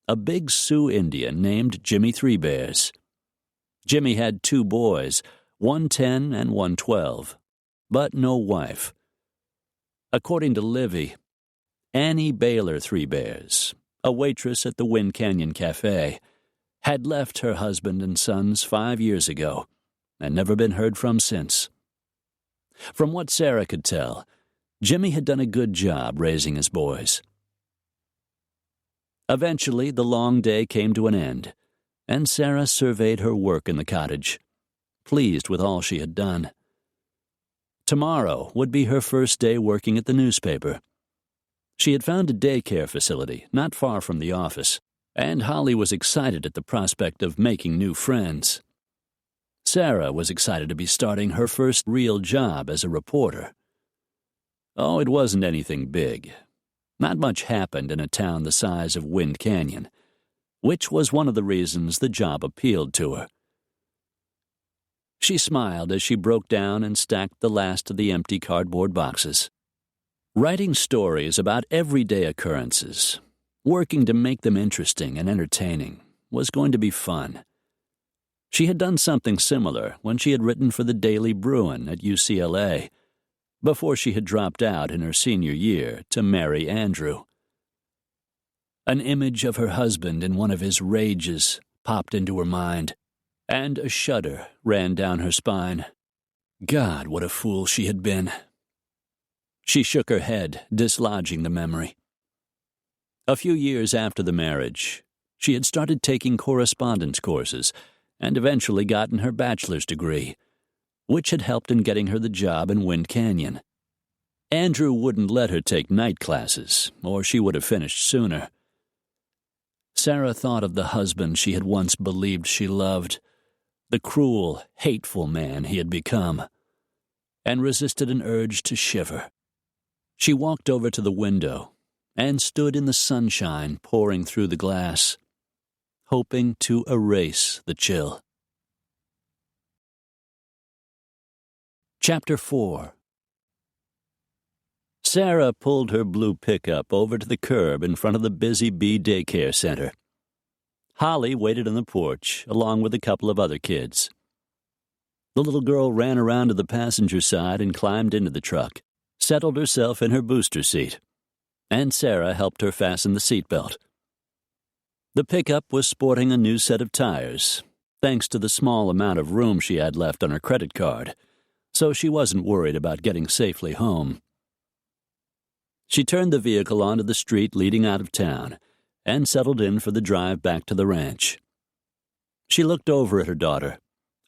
a big Sioux Indian named Jimmy Three Bears. Jimmy had 2 boys, one 10 and one 12, but no wife. According to Livy, Annie Baylor Three Bears, a waitress at the Wind Canyon Cafe, had left her husband and sons 5 years ago and never been heard from since. From what Sarah could tell, Jimmy had done a good job raising his boys. Eventually, the long day came to an end, and Sarah surveyed her work in the cottage, pleased with all she had done. Tomorrow would be her first day working at the newspaper. She had found a daycare facility not far from the office, and Holly was excited at the prospect of making new friends. Sarah was excited to be starting her first real job as a reporter. Oh, it wasn't anything big. Not much happened in a town the size of Wind Canyon, which was one of the reasons the job appealed to her. She smiled as she broke down and stacked the last of the empty cardboard boxes. Writing stories about everyday occurrences, working to make them interesting and entertaining, was going to be fun. She had done something similar when she had written for the Daily Bruin at UCLA, before she had dropped out in her senior year to marry Andrew. An image of her husband in one of his rages popped into her mind, and a shudder ran down her spine. God, what a fool she had been. She shook her head, dislodging the memory. A few years after the marriage, she had started taking correspondence courses and eventually gotten her bachelor's degree, which had helped in getting her the job in Wind Canyon. Andrew wouldn't let her take night classes, or she would have finished sooner. Sarah thought of the husband she had once believed she loved, the cruel, hateful man he had become, and resisted an urge to shiver. She walked over to the window and stood in the sunshine pouring through the glass, hoping to erase the chill. Chapter 4. Sarah pulled her blue pickup over to the curb in front of the Busy Bee Daycare Center. Holly waited on the porch, along with a couple of other kids. The little girl ran around to the passenger side and climbed into the truck, settled herself in her booster seat, and Sarah helped her fasten the seatbelt. The pickup was sporting a new set of tires, thanks to the small amount of room she had left on her credit card, so she wasn't worried about getting safely home. She turned the vehicle onto the street leading out of town and settled in for the drive back to the ranch. She looked over at her daughter,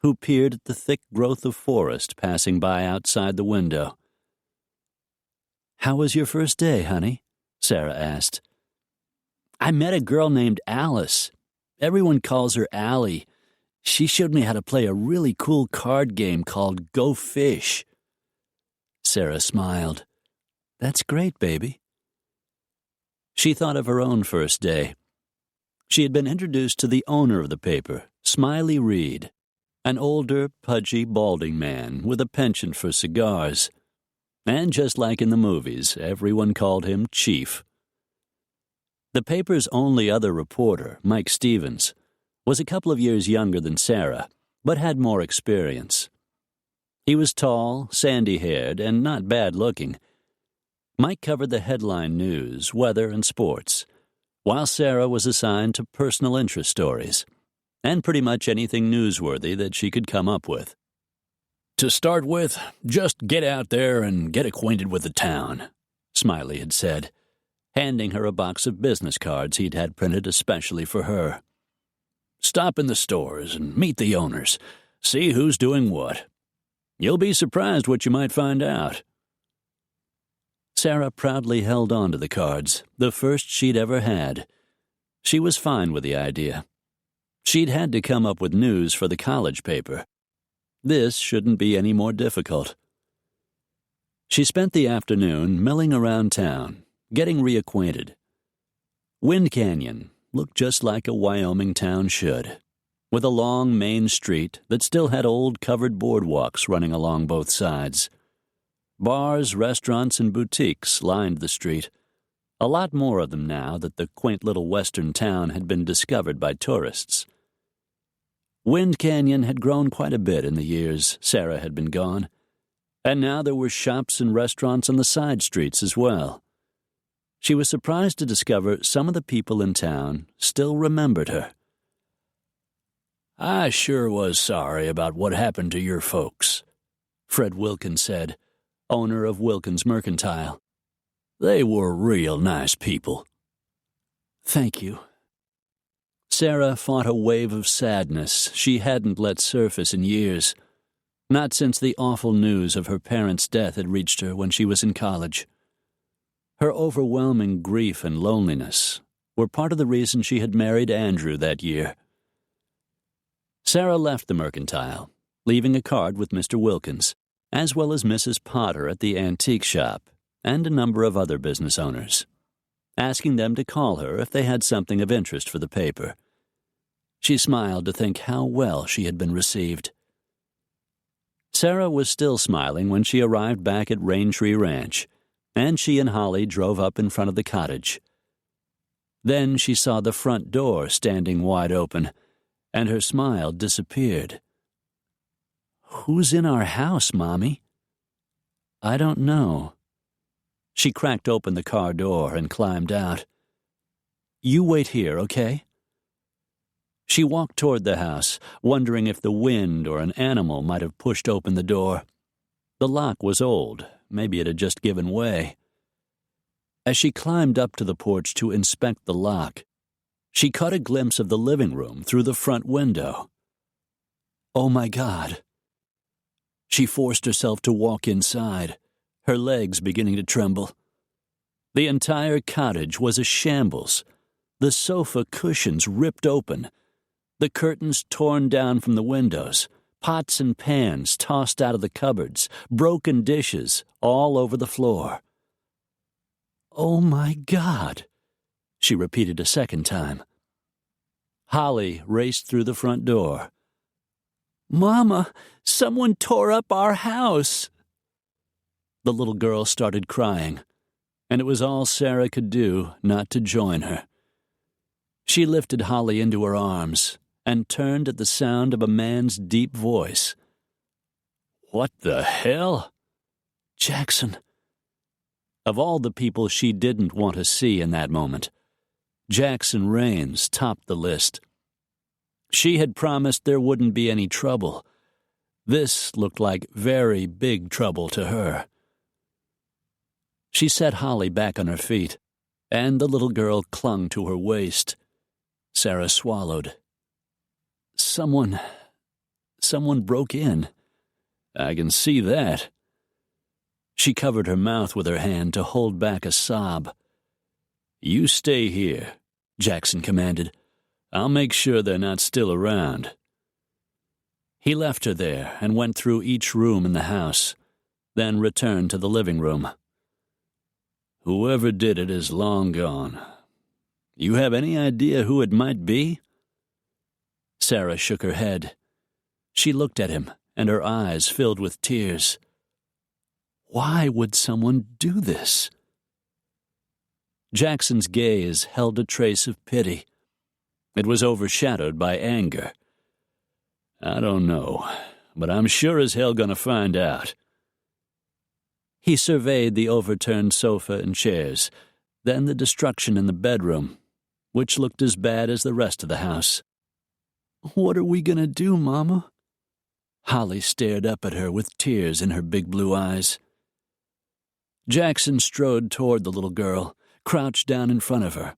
who peered at the thick growth of forest passing by outside the window. "How was your first day, honey?" Sarah asked. "I met a girl named Alice. Everyone calls her Allie. She showed me how to play a really cool card game called Go Fish." Sarah smiled. "That's great, baby." She thought of her own first day. She had been introduced to the owner of the paper, Smiley Reed, an older, pudgy, balding man with a penchant for cigars. And just like in the movies, everyone called him Chief. The paper's only other reporter, Mike Stevens, was a couple of years younger than Sarah, but had more experience. He was tall, sandy-haired, and not bad-looking. Mike covered the headline news, weather, and sports, while Sarah was assigned to personal interest stories, and pretty much anything newsworthy that she could come up with. "To start with, just get out there and get acquainted with the town," Smiley had said, handing her a box of business cards he'd had printed especially for her. "Stop in the stores and meet the owners. See who's doing what. You'll be surprised what you might find out." Sarah proudly held on to the cards, the first she'd ever had. She was fine with the idea. She'd had to come up with news for the college paper. This shouldn't be any more difficult. She spent the afternoon milling around town, getting reacquainted. Wind Canyon looked just like a Wyoming town should, with a long main street that still had old covered boardwalks running along both sides. Bars, restaurants, and boutiques lined the street, a lot more of them now that the quaint little western town had been discovered by tourists. Wind Canyon had grown quite a bit in the years Sarah had been gone, and now there were shops and restaurants on the side streets as well. She was surprised to discover some of the people in town still remembered her. "I sure was sorry about what happened to your folks," Fred Wilkins said, owner of Wilkins Mercantile. "They were real nice people." "Thank you." Sarah fought a wave of sadness she hadn't let surface in years, not since the awful news of her parents' death had reached her when she was in college. Her overwhelming grief and loneliness were part of the reason she had married Andrew that year. Sarah left the Mercantile, leaving a card with Mr. Wilkins, as well as Mrs. Potter at the antique shop, and a number of other business owners, asking them to call her if they had something of interest for the paper. She smiled to think how well she had been received. Sarah was still smiling when she arrived back at Raintree Ranch, and she and Holly drove up in front of the cottage. Then she saw the front door standing wide open, and her smile disappeared. "Who's in our house, Mommy?" "I don't know." She cracked open the car door and climbed out. "You wait here, okay?" She walked toward the house, wondering if the wind or an animal might have pushed open the door. The lock was old. Maybe it had just given way. As she climbed up to the porch to inspect the lock, she caught a glimpse of the living room through the front window. Oh my God! She forced herself to walk inside, her legs beginning to tremble. The entire cottage was a shambles, the sofa cushions ripped open, the curtains torn down from the windows, pots and pans tossed out of the cupboards, broken dishes all over the floor. "Oh, my God," she repeated a second time. Holly raced through the front door. "Mama, someone tore up our house." The little girl started crying, and it was all Sarah could do not to join her. She lifted Holly into her arms and turned at the sound of a man's deep voice. "What the hell?" "Jackson." Of all the people she didn't want to see in that moment, Jackson Raines topped the list. She had promised there wouldn't be any trouble. This looked like very big trouble to her. She set Holly back on her feet, and the little girl clung to her waist. Sarah swallowed. Someone broke in. I can see that." She covered her mouth with her hand to hold back a sob. "You stay here," Jackson commanded. "I'll make sure they're not still around." He left her there and went through each room in the house. then returned to the living room. "Whoever did it is long gone. You have any idea who it might be?" Sarah shook her head. She looked at him, and her eyes filled with tears. Why would someone do this? Jackson's gaze held a trace of pity. It was overshadowed by anger. "I don't know, but I'm sure as hell gonna find out." He surveyed the overturned sofa and chairs, then the destruction in the bedroom, which looked as bad as the rest of the house. "What are we gonna do, Mama?" Holly stared up at her with tears in her big blue eyes. Jackson strode toward the little girl, crouched down in front of her,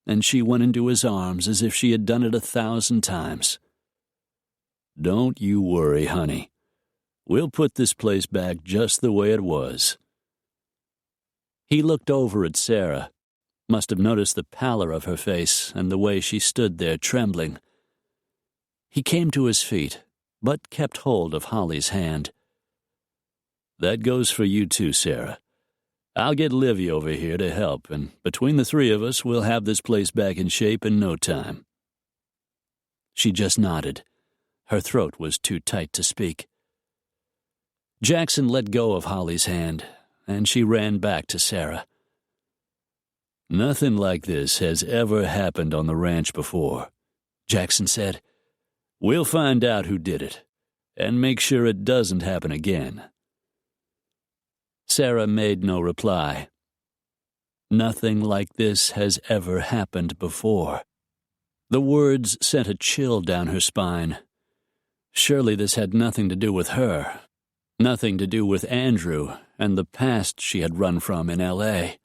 and she went into his arms as if she had done it 1,000 times. "Don't you worry, honey. We'll put this place back just the way it was." He looked over at Sarah, must have noticed the pallor of her face and the way she stood there trembling. He came to his feet, but kept hold of Holly's hand. "That goes for you too, Sarah. I'll get Livy over here to help, and between the three of us, we'll have this place back in shape in no time." She just nodded. Her throat was too tight to speak. Jackson let go of Holly's hand, and she ran back to Sarah. "Nothing like this has ever happened on the ranch before," Jackson said. "We'll find out who did it, and make sure it doesn't happen again." Sarah made no reply. "Nothing like this has ever happened before." The words sent a chill down her spine. Surely this had nothing to do with her, nothing to do with Andrew and the past she had run from in L.A.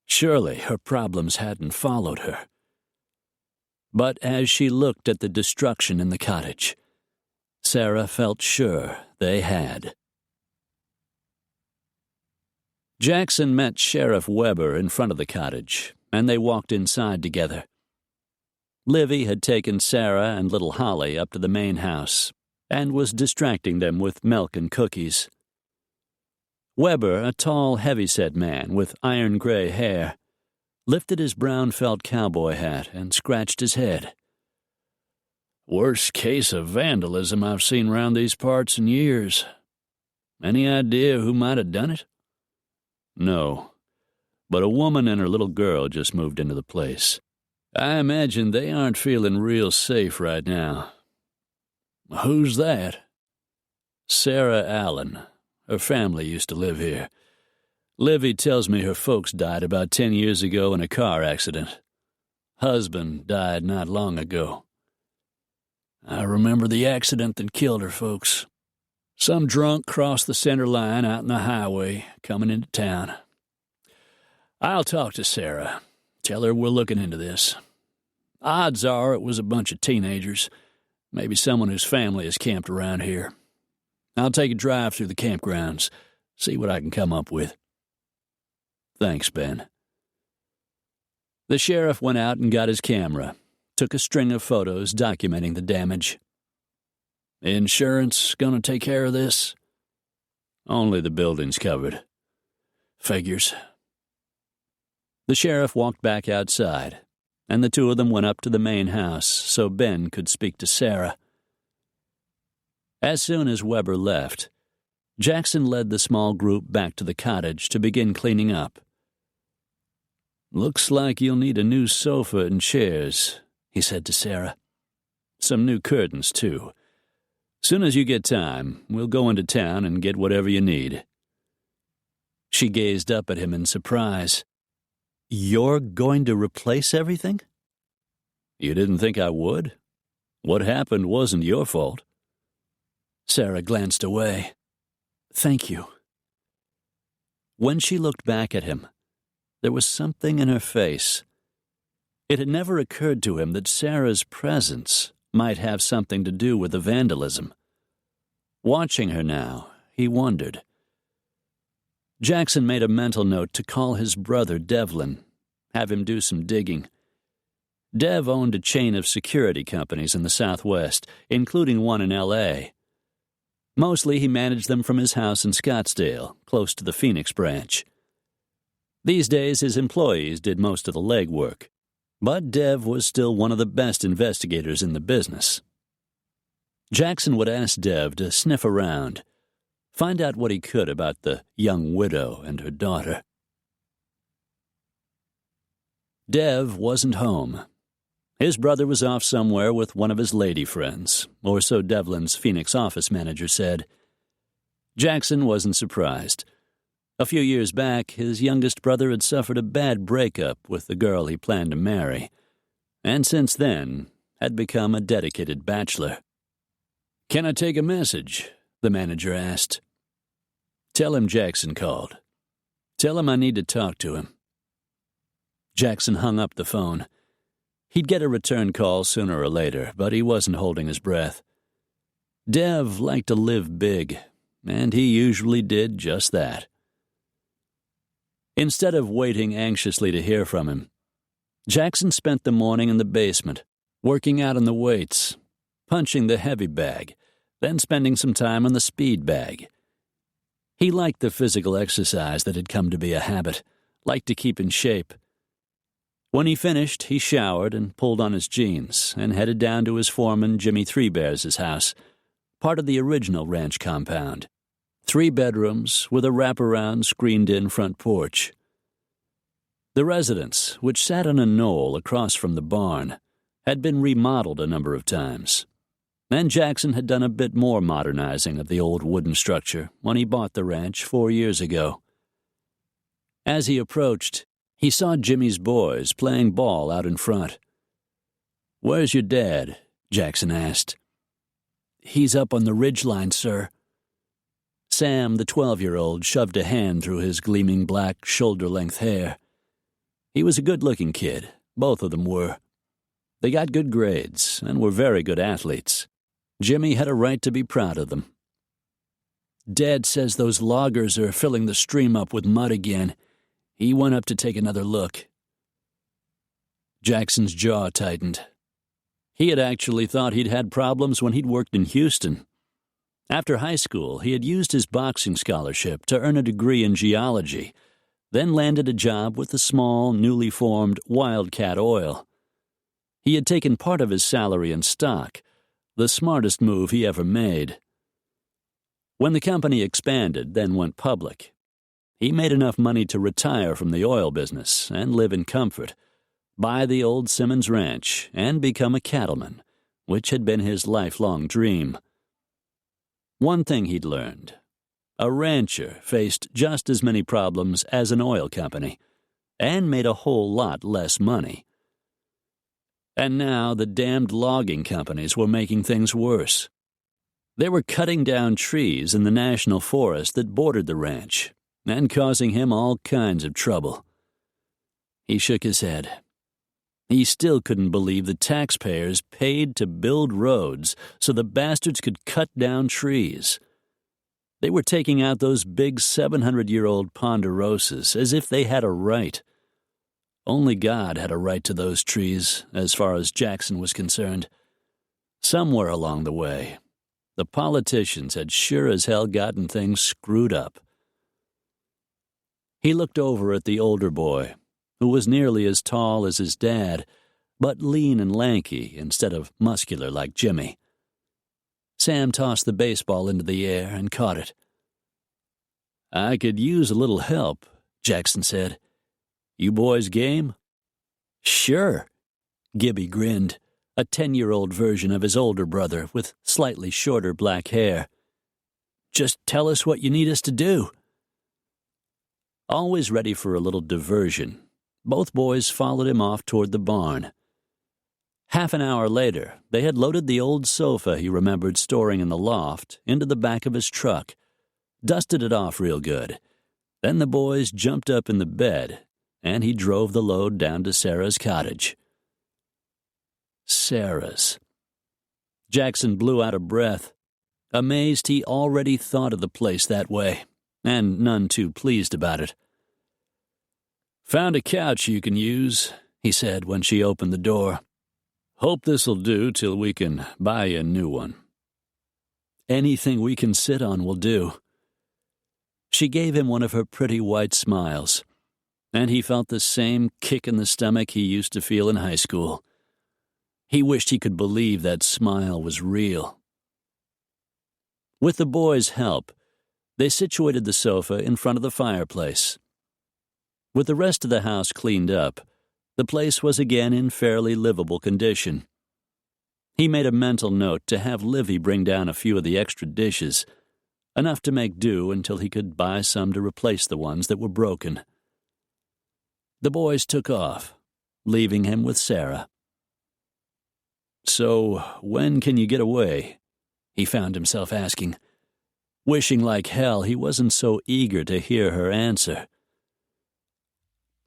Surely her problems hadn't followed her. But as she looked at the destruction in the cottage, Sarah felt sure they had. Jackson met Sheriff Weber in front of the cottage, and they walked inside together. Livy had taken Sarah and little Holly up to the main house and was distracting them with milk and cookies. Weber, a tall, heavy-set man with iron-gray hair, lifted his brown felt cowboy hat and scratched his head. "Worst case of vandalism I've seen round these parts in years. Any idea who might have done it?" "No, but a woman and her little girl just moved into the place. I imagine they aren't feeling real safe right now." "Who's that?" "Sarah Allen. Her family used to live here. Livy tells me her folks died about 10 years ago in a car accident. Husband died not long ago." "I remember the accident that killed her folks. Some drunk crossed the center line out in the highway coming into town. I'll talk to Sarah. Tell her we're looking into this. Odds are it was a bunch of teenagers, maybe someone whose family is camped around here. I'll take a drive through the campgrounds, see what I can come up with." "Thanks, Ben." The sheriff went out and got his camera, took a string of photos documenting the damage. "Insurance gonna take care of this?" "Only the building's covered." "Figures." The sheriff walked back outside, and the two of them went up to the main house so Ben could speak to Sarah. As soon as Weber left, Jackson led the small group back to the cottage to begin cleaning up. "Looks like you'll need a new sofa and chairs," he said to Sarah. "Some new curtains, too. Soon as you get time, we'll go into town and get whatever you need." She gazed up at him in surprise. "You're going to replace everything?" "You didn't think I would? What happened wasn't your fault." Sarah glanced away. "Thank you." When she looked back at him, there was something in her face. It had never occurred to him that Sarah's presence might have something to do with the vandalism. Watching her now, he wondered. Jackson made a mental note to call his brother Devlin, have him do some digging. Dev owned a chain of security companies in the Southwest, including one in L.A. Mostly he managed them from his house in Scottsdale, close to the Phoenix branch. These days his employees did most of the legwork, but Dev was still one of the best investigators in the business. Jackson would ask Dev to sniff around, find out what he could about the young widow and her daughter. Dev wasn't home. His brother was off somewhere with one of his lady friends, or so Devlin's Phoenix office manager said. Jackson wasn't surprised. A few years back, his youngest brother had suffered a bad breakup with the girl he planned to marry, and since then had become a dedicated bachelor. "Can I take a message?" the manager asked. "Tell him Jackson called. Tell him I need to talk to him." Jackson hung up the phone. He'd get a return call sooner or later, but he wasn't holding his breath. Dev liked to live big, and he usually did just that. Instead of waiting anxiously to hear from him, Jackson spent the morning in the basement, working out on the weights, punching the heavy bag, then spending some time on the speed bag. He liked the physical exercise that had come to be a habit, liked to keep in shape. When he finished, he showered and pulled on his jeans and headed down to his foreman Jimmy Three Bears' house, part of the original ranch compound. 3 bedrooms with a wraparound screened-in front porch. The residence, which sat on a knoll across from the barn, had been remodeled a number of times, and Jackson had done a bit more modernizing of the old wooden structure when he bought the ranch 4 years ago. As he approached, he saw Jimmy's boys playing ball out in front. "Where's your dad?" Jackson asked. "He's up on the ridgeline, sir." Sam, the 12-year-old, shoved a hand through his gleaming black, shoulder-length hair. He was a good-looking kid, both of them were. They got good grades and were very good athletes. Jimmy had a right to be proud of them. "Dad says those loggers are filling the stream up with mud again. He went up to take another look." Jackson's jaw tightened. He had actually thought he'd had problems when he'd worked in Houston. After high school, he had used his boxing scholarship to earn a degree in geology, then landed a job with the small, newly formed Wildcat Oil. He had taken part of his salary in stock, the smartest move he ever made. When the company expanded, then went public, he made enough money to retire from the oil business and live in comfort, buy the old Simmons Ranch, and become a cattleman, which had been his lifelong dream. One thing he'd learned: a rancher faced just as many problems as an oil company, and made a whole lot less money. And now the damned logging companies were making things worse. They were cutting down trees in the national forest that bordered the ranch, and causing him all kinds of trouble. He shook his head. He still couldn't believe the taxpayers paid to build roads so the bastards could cut down trees. They were taking out those big 700-year-old ponderosas as if they had a right. Only God had a right to those trees, as far as Jackson was concerned. Somewhere along the way, the politicians had sure as hell gotten things screwed up. He looked over at the older boy, who was nearly as tall as his dad, but lean and lanky instead of muscular like Jimmy. Sam tossed the baseball into the air and caught it. "I could use a little help," Jackson said. "You boys game?" "Sure." Gibby grinned, a 10-year-old version of his older brother with slightly shorter black hair. "Just tell us what you need us to do." Always ready for a little diversion, both boys followed him off toward the barn. Half an hour later, they had loaded the old sofa he remembered storing in the loft into the back of his truck, dusted it off real good. Then the boys jumped up in the bed, and he drove the load down to Sarah's cottage. Sarah's. Jackson blew out a breath, amazed he already thought of the place that way, and none too pleased about it. "Found a couch you can use," he said when she opened the door. "Hope this'll do till we can buy you a new one." Anything we can sit on will do." She gave him one of her pretty white smiles, and he felt the same kick in the stomach he used to feel in high school. He wished he could believe that smile was real. With the boys' help, they situated the sofa in front of the fireplace. With the rest of the house cleaned up, the place was again in fairly livable condition. He made a mental note to have Livy bring down a few of the extra dishes, enough to make do until he could buy some to replace the ones that were broken. The boys took off, leaving him with Sarah. "So, when can you get away?" he found himself asking, wishing like hell he wasn't so eager to hear her answer.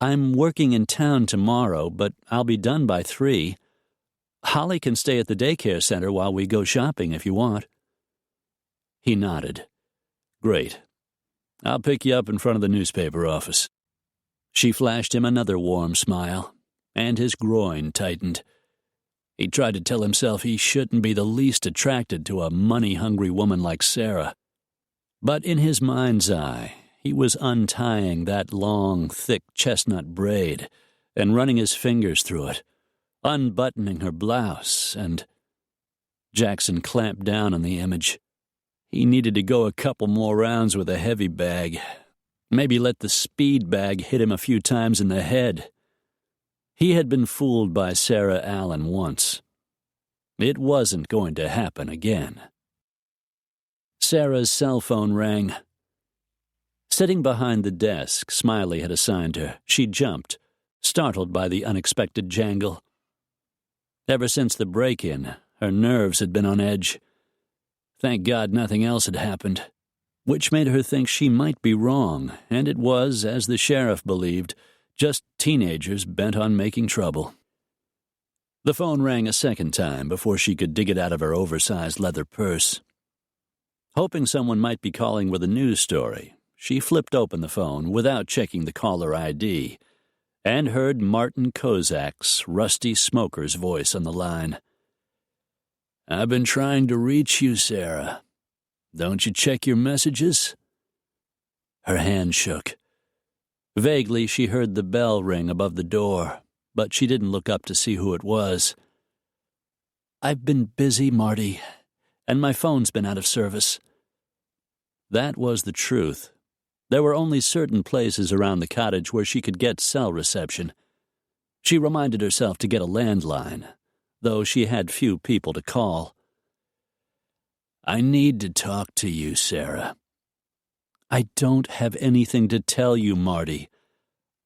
"I'm working in town tomorrow, but I'll be done by 3. Holly can stay at the daycare center while we go shopping if you want." He nodded. "Great. I'll pick you up in front of the newspaper office." She flashed him another warm smile, and his groin tightened. He tried to tell himself he shouldn't be the least attracted to a money-hungry woman like Sarah. But in his mind's eye, he was untying that long, thick chestnut braid and running his fingers through it, unbuttoning her blouse, and Jackson clamped down on the image. He needed to go a couple more rounds with a heavy bag. Maybe let the speed bag hit him a few times in the head. He had been fooled by Sarah Allen once. It wasn't going to happen again. Sarah's cell phone rang. Sitting behind the desk Smiley had assigned her, she jumped, startled by the unexpected jangle. Ever since the break-in, her nerves had been on edge. Thank God nothing else had happened, which made her think she might be wrong, and it was, as the sheriff believed, just teenagers bent on making trouble. The phone rang a second time before she could dig it out of her oversized leather purse. Hoping someone might be calling with a news story, she flipped open the phone without checking the caller ID and heard Martin Kozak's rusty smoker's voice on the line. "I've been trying to reach you, Sarah. Don't you check your messages?" Her hand shook. Vaguely, she heard the bell ring above the door, but she didn't look up to see who it was. "I've been busy, Marty, and my phone's been out of service." That was the truth. There were only certain places around the cottage where she could get cell reception. She reminded herself to get a landline, though she had few people to call. "I need to talk to you, Sarah." "I don't have anything to tell you, Marty.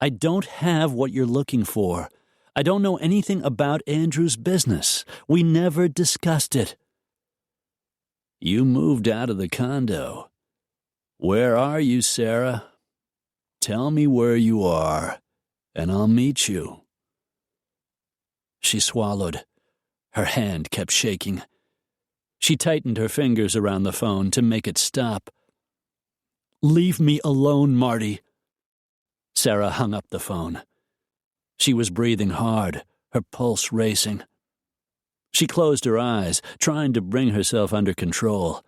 I don't have what you're looking for. I don't know anything about Andrew's business. We never discussed it." "You moved out of the condo. Where are you, Sarah? Tell me where you are, and I'll meet you." She swallowed. Her hand kept shaking. She tightened her fingers around the phone to make it stop. "Leave me alone, Marty." Sarah hung up the phone. She was breathing hard, her pulse racing. She closed her eyes, trying to bring herself under control.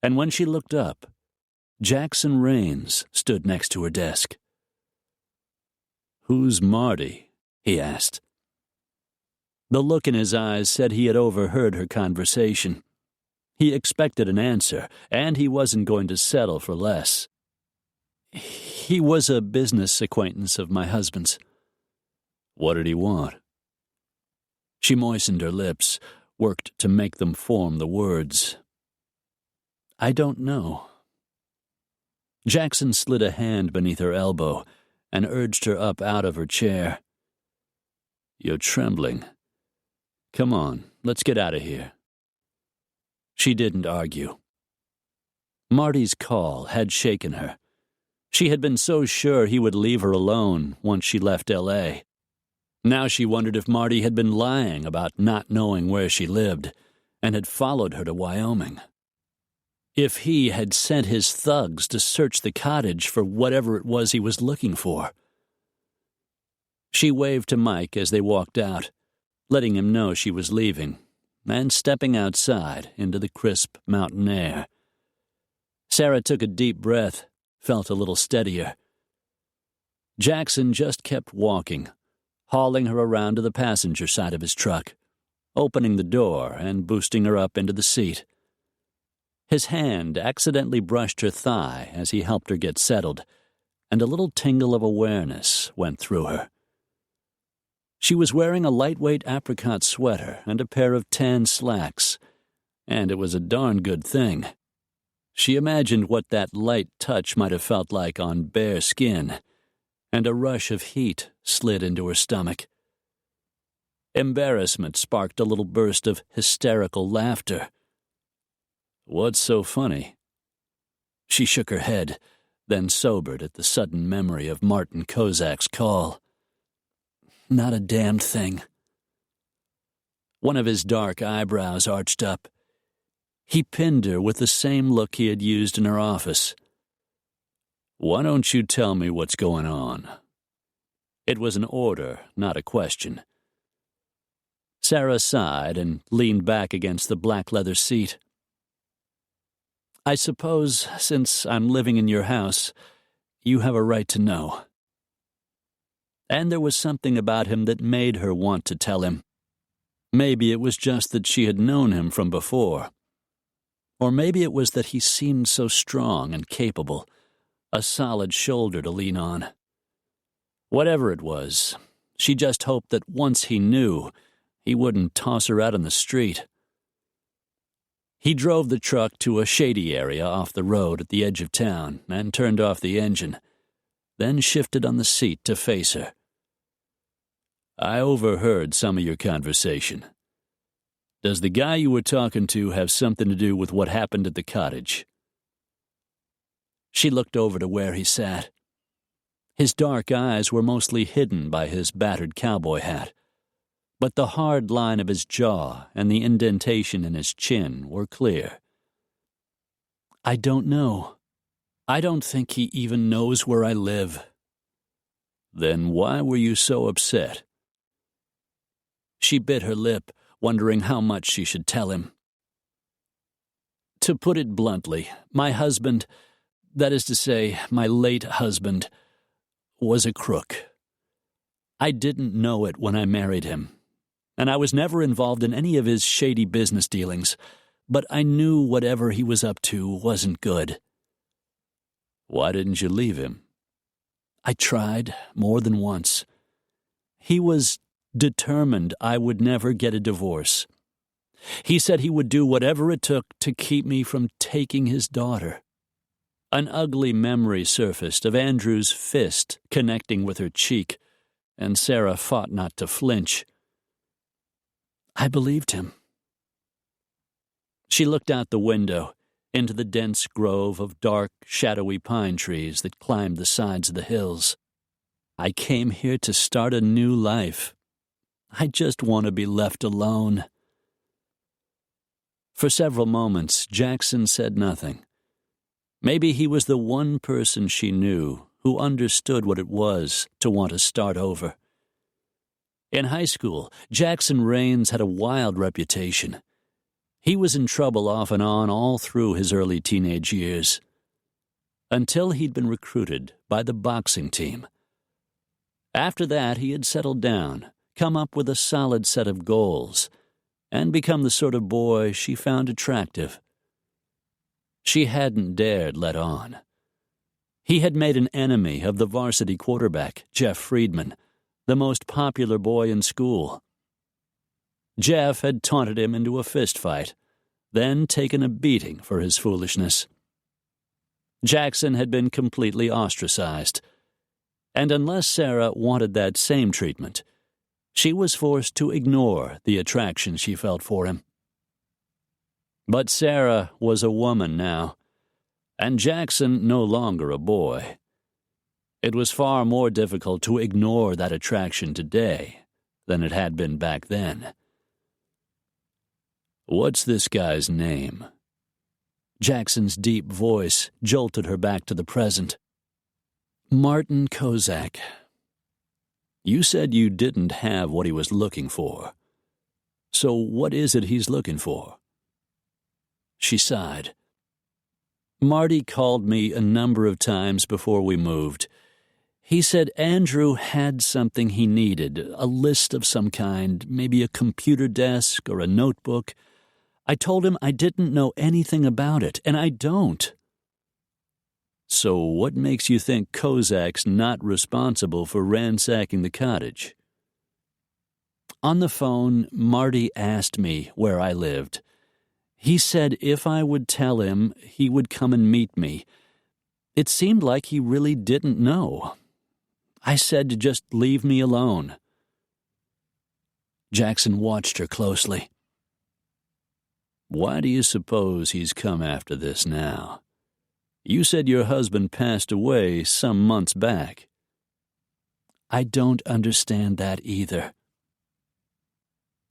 And when she looked up, Jackson Raines stood next to her desk. "Who's Marty?" he asked. The look in his eyes said he had overheard her conversation. He expected an answer, and he wasn't going to settle for less. "He was a business acquaintance of my husband's." "What did he want?" She moistened her lips, worked to make them form the words. "I don't know." Jackson slid a hand beneath her elbow and urged her up out of her chair. "You're trembling. Come on, let's get out of here." She didn't argue. Marty's call had shaken her. She had been so sure he would leave her alone once she left L.A. Now she wondered if Marty had been lying about not knowing where she lived and had followed her to Wyoming. If he had sent his thugs to search the cottage for whatever it was he was looking for. She waved to Mike as they walked out, letting him know she was leaving, and stepping outside into the crisp mountain air. Sarah took a deep breath, felt a little steadier. Jackson just kept walking, hauling her around to the passenger side of his truck, opening the door and boosting her up into the seat. His hand accidentally brushed her thigh as he helped her get settled, and a little tingle of awareness went through her. She was wearing a lightweight apricot sweater and a pair of tan slacks, and it was a darn good thing. She imagined what that light touch might have felt like on bare skin, and a rush of heat slid into her stomach. Embarrassment sparked a little burst of hysterical laughter. "What's so funny?" She shook her head, then sobered at the sudden memory of Martin Kozak's call. "Not a damned thing." One of his dark eyebrows arched up. He pinned her with the same look he had used in her office. "Why don't you tell me what's going on?" It was an order, not a question. Sarah sighed and leaned back against the black leather seat. "I suppose, since I'm living in your house, you have a right to know." And there was something about him that made her want to tell him. Maybe it was just that she had known him from before. Or maybe it was that he seemed so strong and capable, a solid shoulder to lean on. Whatever it was, she just hoped that once he knew, he wouldn't toss her out on the street. He drove the truck to a shady area off the road at the edge of town and turned off the engine, then shifted on the seat to face her. "I overheard some of your conversation. Does the guy you were talking to have something to do with what happened at the cottage?" She looked over to where he sat. His dark eyes were mostly hidden by his battered cowboy hat, but the hard line of his jaw and the indentation in his chin were clear. "I don't know. I don't think he even knows where I live." "Then why were you so upset?" She bit her lip, wondering how much she should tell him. "To put it bluntly, my husband, that is to say, my late husband, was a crook. I didn't know it when I married him, and I was never involved in any of his shady business dealings, but I knew whatever he was up to wasn't good." "Why didn't you leave him?" "I tried more than once. He was determined I would never get a divorce. He said he would do whatever it took to keep me from taking his daughter." An ugly memory surfaced of Andrew's fist connecting with her cheek, and Sarah fought not to flinch. "I believed him." She looked out the window into the dense grove of dark, shadowy pine trees that climbed the sides of the hills. "I came here to start a new life. I just want to be left alone." For several moments, Jackson said nothing. Maybe he was the one person she knew who understood what it was to want to start over. In high school, Jackson Raines had a wild reputation. He was in trouble off and on all through his early teenage years, until he'd been recruited by the boxing team. After that, he had settled down, come up with a solid set of goals, and become the sort of boy she found attractive. She hadn't dared let on. He had made an enemy of the varsity quarterback, Jeff Friedman, the most popular boy in school. Jeff had taunted him into a fistfight, then taken a beating for his foolishness. Jackson had been completely ostracized, and unless Sarah wanted that same treatment, she was forced to ignore the attraction she felt for him. But Sarah was a woman now, and Jackson no longer a boy. It was far more difficult to ignore that attraction today than it had been back then. "What's this guy's name?" Jackson's deep voice jolted her back to the present. "Martin Kozak. You said you didn't have what he was looking for. So what is it he's looking for? She sighed. Marty called me a number of times before we moved. He said Andrew had something he needed, a list of some kind, maybe a computer desk or a notebook. I told him I didn't know anything about it, and I don't. So what makes you think Kozak's not responsible for ransacking the cottage? On the phone, Marty asked me where I lived. He said if I would tell him, he would come and meet me. It seemed like he really didn't know. I said to just leave me alone. Jackson watched her closely. Why do you suppose he's come after this now? You said your husband passed away some months back. I don't understand that either.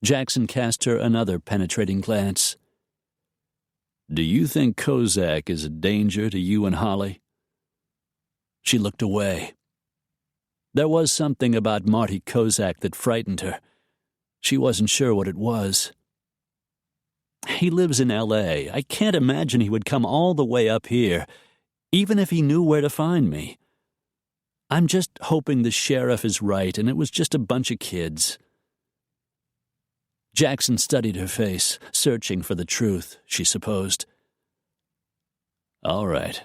Jackson cast her another penetrating glance. Do you think Kozak is a danger to you and Holly? She looked away. There was something about Marty Kozak that frightened her. She wasn't sure what it was. He lives in L.A. I can't imagine he would come all the way up here, even if he knew where to find me. I'm just hoping the sheriff is right and it was just a bunch of kids. Jackson studied her face, searching for the truth, she supposed. All right.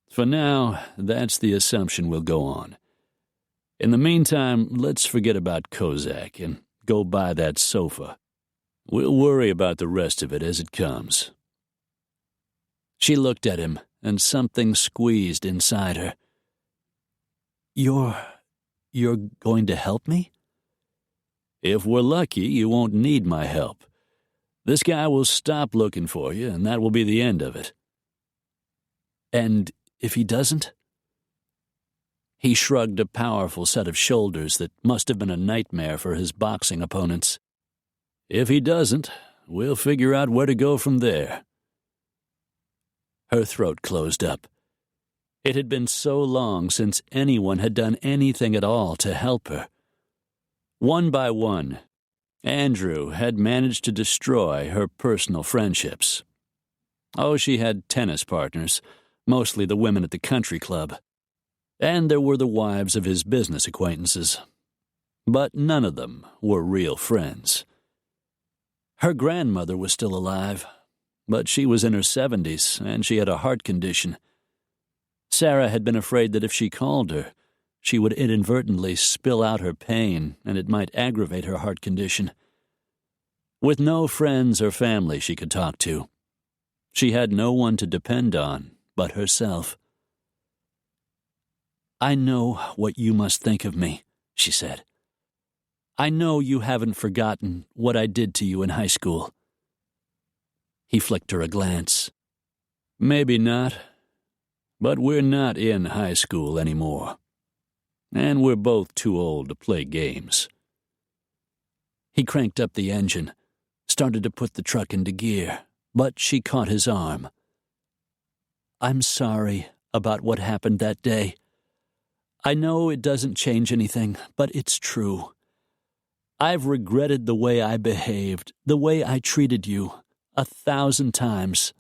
For now, that's the assumption we'll go on. In the meantime, let's forget about Kozak and go buy that sofa. We'll worry about the rest of it as it comes. She looked at him, and something squeezed inside her. You're going to help me? If we're lucky, you won't need my help. This guy will stop looking for you, and that will be the end of it. And if he doesn't? He shrugged a powerful set of shoulders that must have been a nightmare for his boxing opponents. If he doesn't, we'll figure out where to go from there. Her throat closed up. It had been so long since anyone had done anything at all to help her. One by one, Andrew had managed to destroy her personal friendships. Oh, she had tennis partners, mostly the women at the country club. And there were the wives of his business acquaintances. But none of them were real friends. Her grandmother was still alive, but she was in her 70s, and she had a heart condition. Sarah had been afraid that if she called her, she would inadvertently spill out her pain, and it might aggravate her heart condition. With no friends or family she could talk to, she had no one to depend on but herself. I know what you must think of me, she said. I know you haven't forgotten what I did to you in high school. He flicked her a glance. Maybe not, but we're not in high school anymore. And we're both too old to play games. He cranked up the engine, started to put the truck into gear, but she caught his arm. I'm sorry about what happened that day. I know it doesn't change anything, but it's true. I've regretted the way I behaved, the way I treated you, 1,000 times.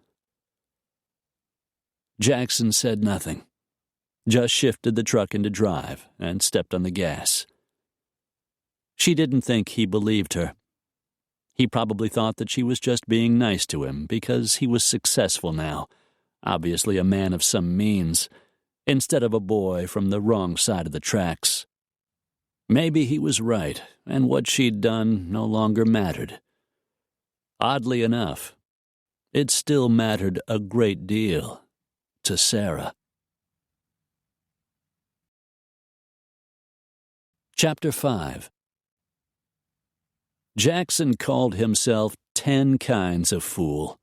Jackson said nothing, just shifted the truck into drive and stepped on the gas. She didn't think he believed her. He probably thought that she was just being nice to him because he was successful now, obviously a man of some means, instead of a boy from the wrong side of the tracks. Maybe he was right, and what she'd done no longer mattered. Oddly enough, it still mattered a great deal to Sarah. Chapter 5. Jackson called himself 10 kinds of fool.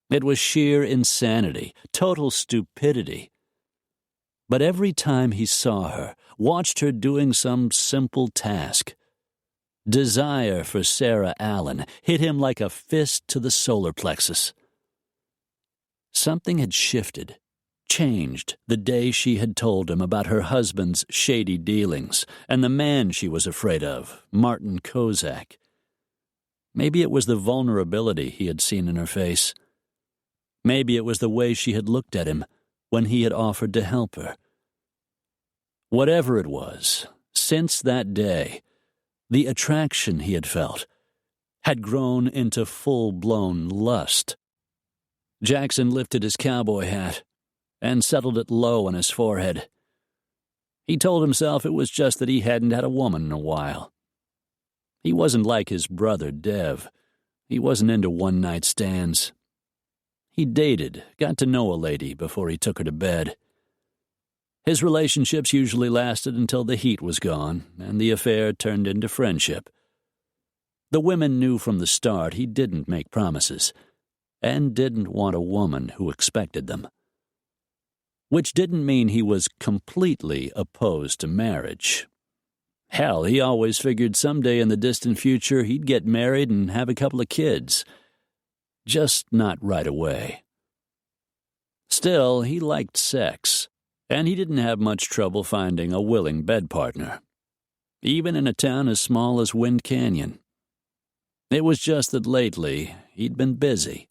It was sheer insanity, total stupidity. But every time he saw her, watched her doing some simple task, desire for Sarah Allen hit him like a fist to the solar plexus. Something had shifted, changed the day she had told him about her husband's shady dealings and the man she was afraid of, Martin Kozak. Maybe it was the vulnerability he had seen in her face. Maybe it was the way she had looked at him when he had offered to help her. Whatever it was, since that day, the attraction he had felt had grown into full-blown lust. Jackson lifted his cowboy hat and settled it low on his forehead. He told himself it was just that he hadn't had a woman in a while. He wasn't like his brother, Dev. He wasn't into one-night stands. He dated, got to know a lady before he took her to bed. His relationships usually lasted until the heat was gone, and the affair turned into friendship. The women knew from the start he didn't make promises, and didn't want a woman who expected them. Which didn't mean he was completely opposed to marriage. Hell, he always figured someday in the distant future he'd get married and have a couple of kids. Just not right away. Still, he liked sex, and he didn't have much trouble finding a willing bed partner, even in a town as small as Wind Canyon. It was just that lately he'd been busy.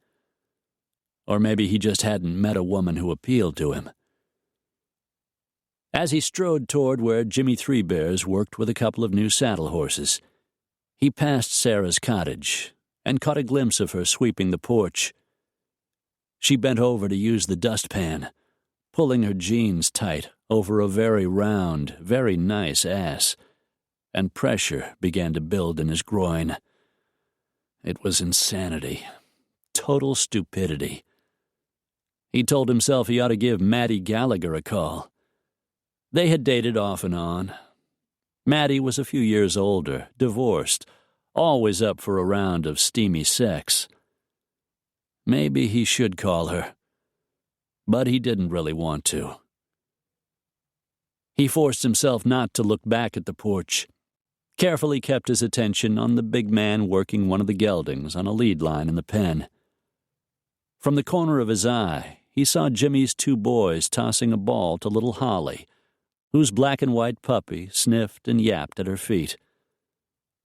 Or maybe he just hadn't met a woman who appealed to him. As he strode toward where Jimmy Three Bears worked with a couple of new saddle horses, he passed Sarah's cottage and caught a glimpse of her sweeping the porch. She bent over to use the dustpan, pulling her jeans tight over a very round, very nice ass, and pressure began to build in his groin. It was insanity. Total stupidity. He told himself he ought to give Maddie Gallagher a call. They had dated off and on. Maddie was a few years older, divorced, always up for a round of steamy sex. Maybe he should call her. But he didn't really want to. He forced himself not to look back at the porch, carefully kept his attention on the big man working one of the geldings on a lead line in the pen. From the corner of his eye, he saw Jimmy's two boys tossing a ball to little Holly, whose black and white puppy sniffed and yapped at her feet.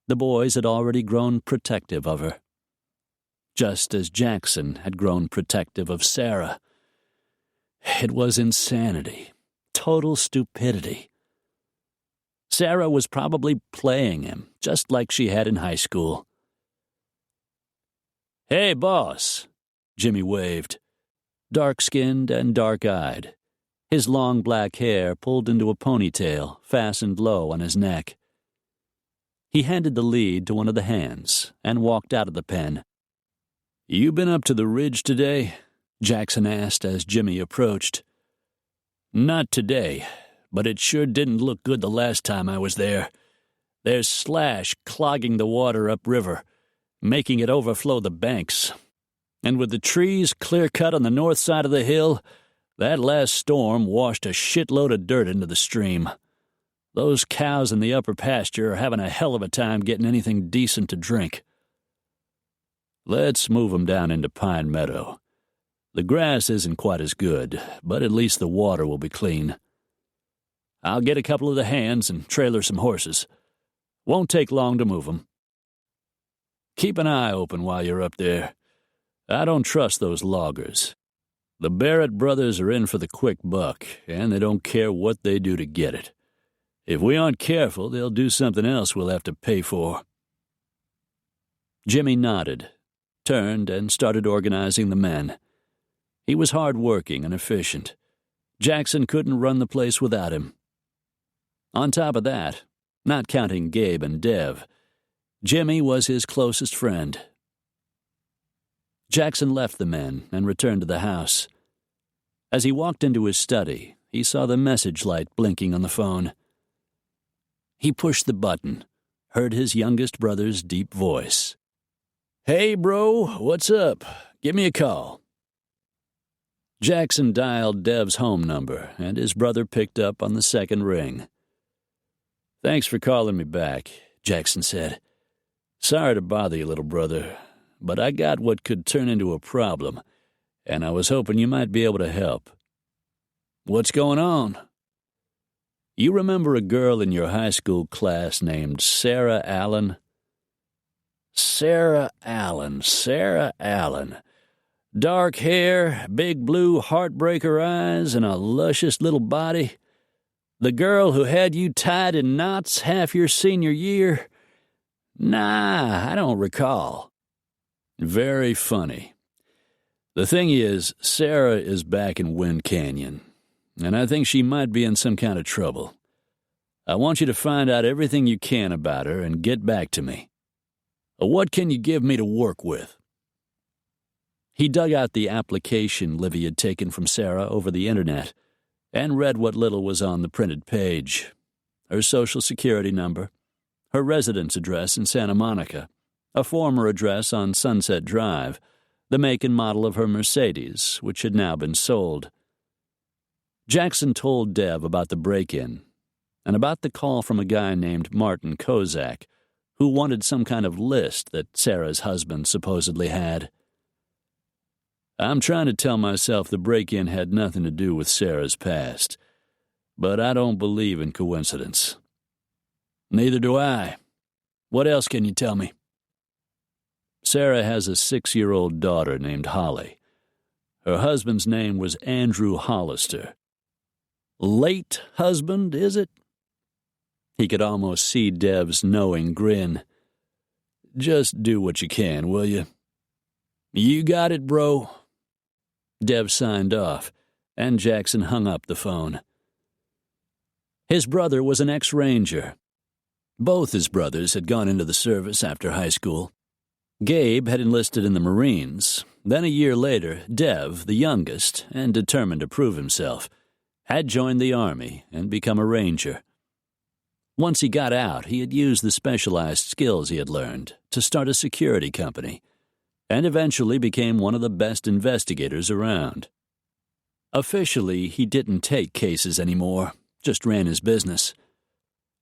The boys had already grown protective of her, just as Jackson had grown protective of Sarah. It was insanity, total stupidity. Sarah was probably playing him, just like she had in high school. "Hey, boss," Jimmy waved, dark-skinned and dark-eyed, his long black hair pulled into a ponytail fastened low on his neck. He handed the lead to one of the hands and walked out of the pen. "You been up to the ridge today?" Jackson asked as Jimmy approached. "Not today, but it sure didn't look good the last time I was there. There's slash clogging the water upriver, making it overflow the banks. And with the trees clear-cut on the north side of the hill, that last storm washed a shitload of dirt into the stream. Those cows in the upper pasture are having a hell of a time getting anything decent to drink. Let's move 'em down into Pine Meadow. The grass isn't quite as good, but at least the water will be clean. I'll get a couple of the hands and trailer some horses. Won't take long to move 'em. Keep an eye open while you're up there. I don't trust those loggers. The Barrett brothers are in for the quick buck, and they don't care what they do to get it. If we aren't careful, they'll do something else we'll have to pay for." Jimmy nodded, turned, and started organizing the men. He was hard-working and efficient. Jackson couldn't run the place without him. On top of that, not counting Gabe and Dev, Jimmy was his closest friend. Jackson left the men and returned to the house. As he walked into his study, he saw the message light blinking on the phone. He pushed the button, heard his youngest brother's deep voice. "Hey, bro, what's up? Give me a call." Jackson dialed Dev's home number, and his brother picked up on the second ring. "Thanks for calling me back," Jackson said. "Sorry to bother you, little brother, but I got what could turn into a problem, and I was hoping you might be able to help." "What's going on?" "You remember a girl in your high school class named Sarah Allen?" Sarah Allen, Sarah Allen. Dark hair, big blue heartbreaker eyes, and a luscious little body. The girl who had you tied in knots half your senior year? Nah, I don't recall. Very funny. The thing is, Sarah is back in Wind Canyon, and I think she might be in some kind of trouble. I want you to find out everything you can about her and get back to me. What can you give me to work with? He dug out the application Livy had taken from Sarah over the internet and read what little was on the printed page. Her social security number, her residence address in Santa Monica, a former address on Sunset Drive, the make and model of her Mercedes, which had now been sold. Jackson told Dev about the break-in and about the call from a guy named Martin Kozak, who wanted some kind of list that Sarah's husband supposedly had. I'm trying to tell myself the break-in had nothing to do with Sarah's past, but I don't believe in coincidence. Neither do I. What else can you tell me? Sarah has a 6-year-old daughter named Holly. Her husband's name was Andrew Hollister. Late husband, is it? He could almost see Dev's knowing grin. Just do what you can, will you? You got it, bro. Dev signed off, and Jackson hung up the phone. His brother was an ex-Ranger. Both his brothers had gone into the service after high school. Gabe had enlisted in the Marines. Then a year later, Dev, the youngest, and determined to prove himself, had joined the Army and become a Ranger. Once he got out, he had used the specialized skills he had learned to start a security company, and eventually became one of the best investigators around. Officially, he didn't take cases anymore, just ran his business.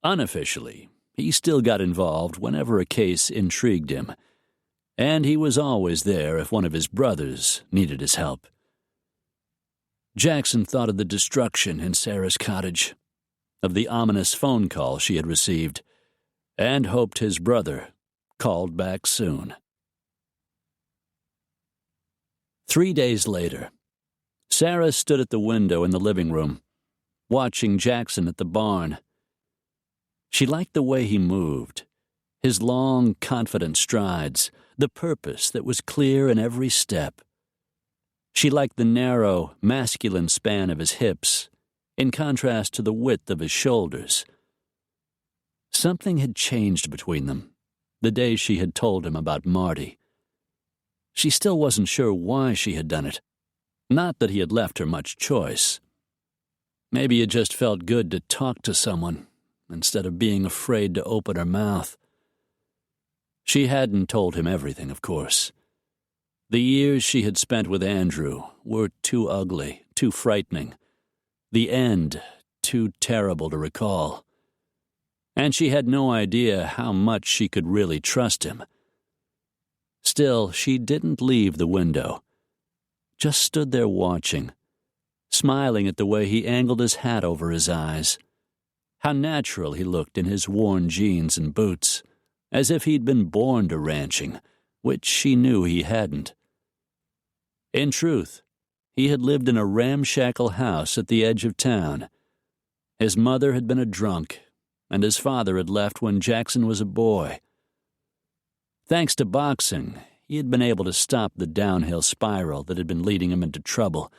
Unofficially, he still got involved whenever a case intrigued him, and he was always there if one of his brothers needed his help. Jackson thought of the destruction in Sarah's cottage, of the ominous phone call she had received, and hoped his brother called back soon. 3 days later, Sarah stood at the window in the living room, watching Jackson at the barn. She liked the way he moved, his long, confident strides, the purpose that was clear in every step. She liked the narrow, masculine span of his hips, in contrast to the width of his shoulders. Something had changed between them the day she had told him about Marty. She still wasn't sure why she had done it. Not that he had left her much choice. Maybe it just felt good to talk to someone instead of being afraid to open her mouth. She hadn't told him everything, of course. The years she had spent with Andrew were too ugly, too frightening. The end too terrible to recall. And she had no idea how much she could really trust him. Still, she didn't leave the window. Just stood there watching, smiling at the way he angled his hat over his eyes. How natural he looked in his worn jeans and boots, as if he'd been born to ranching, which she knew he hadn't. In truth, he had lived in a ramshackle house at the edge of town. His mother had been a drunk, and his father had left when Jackson was a boy. Thanks to boxing, he had been able to stop the downhill spiral that had been leading him into trouble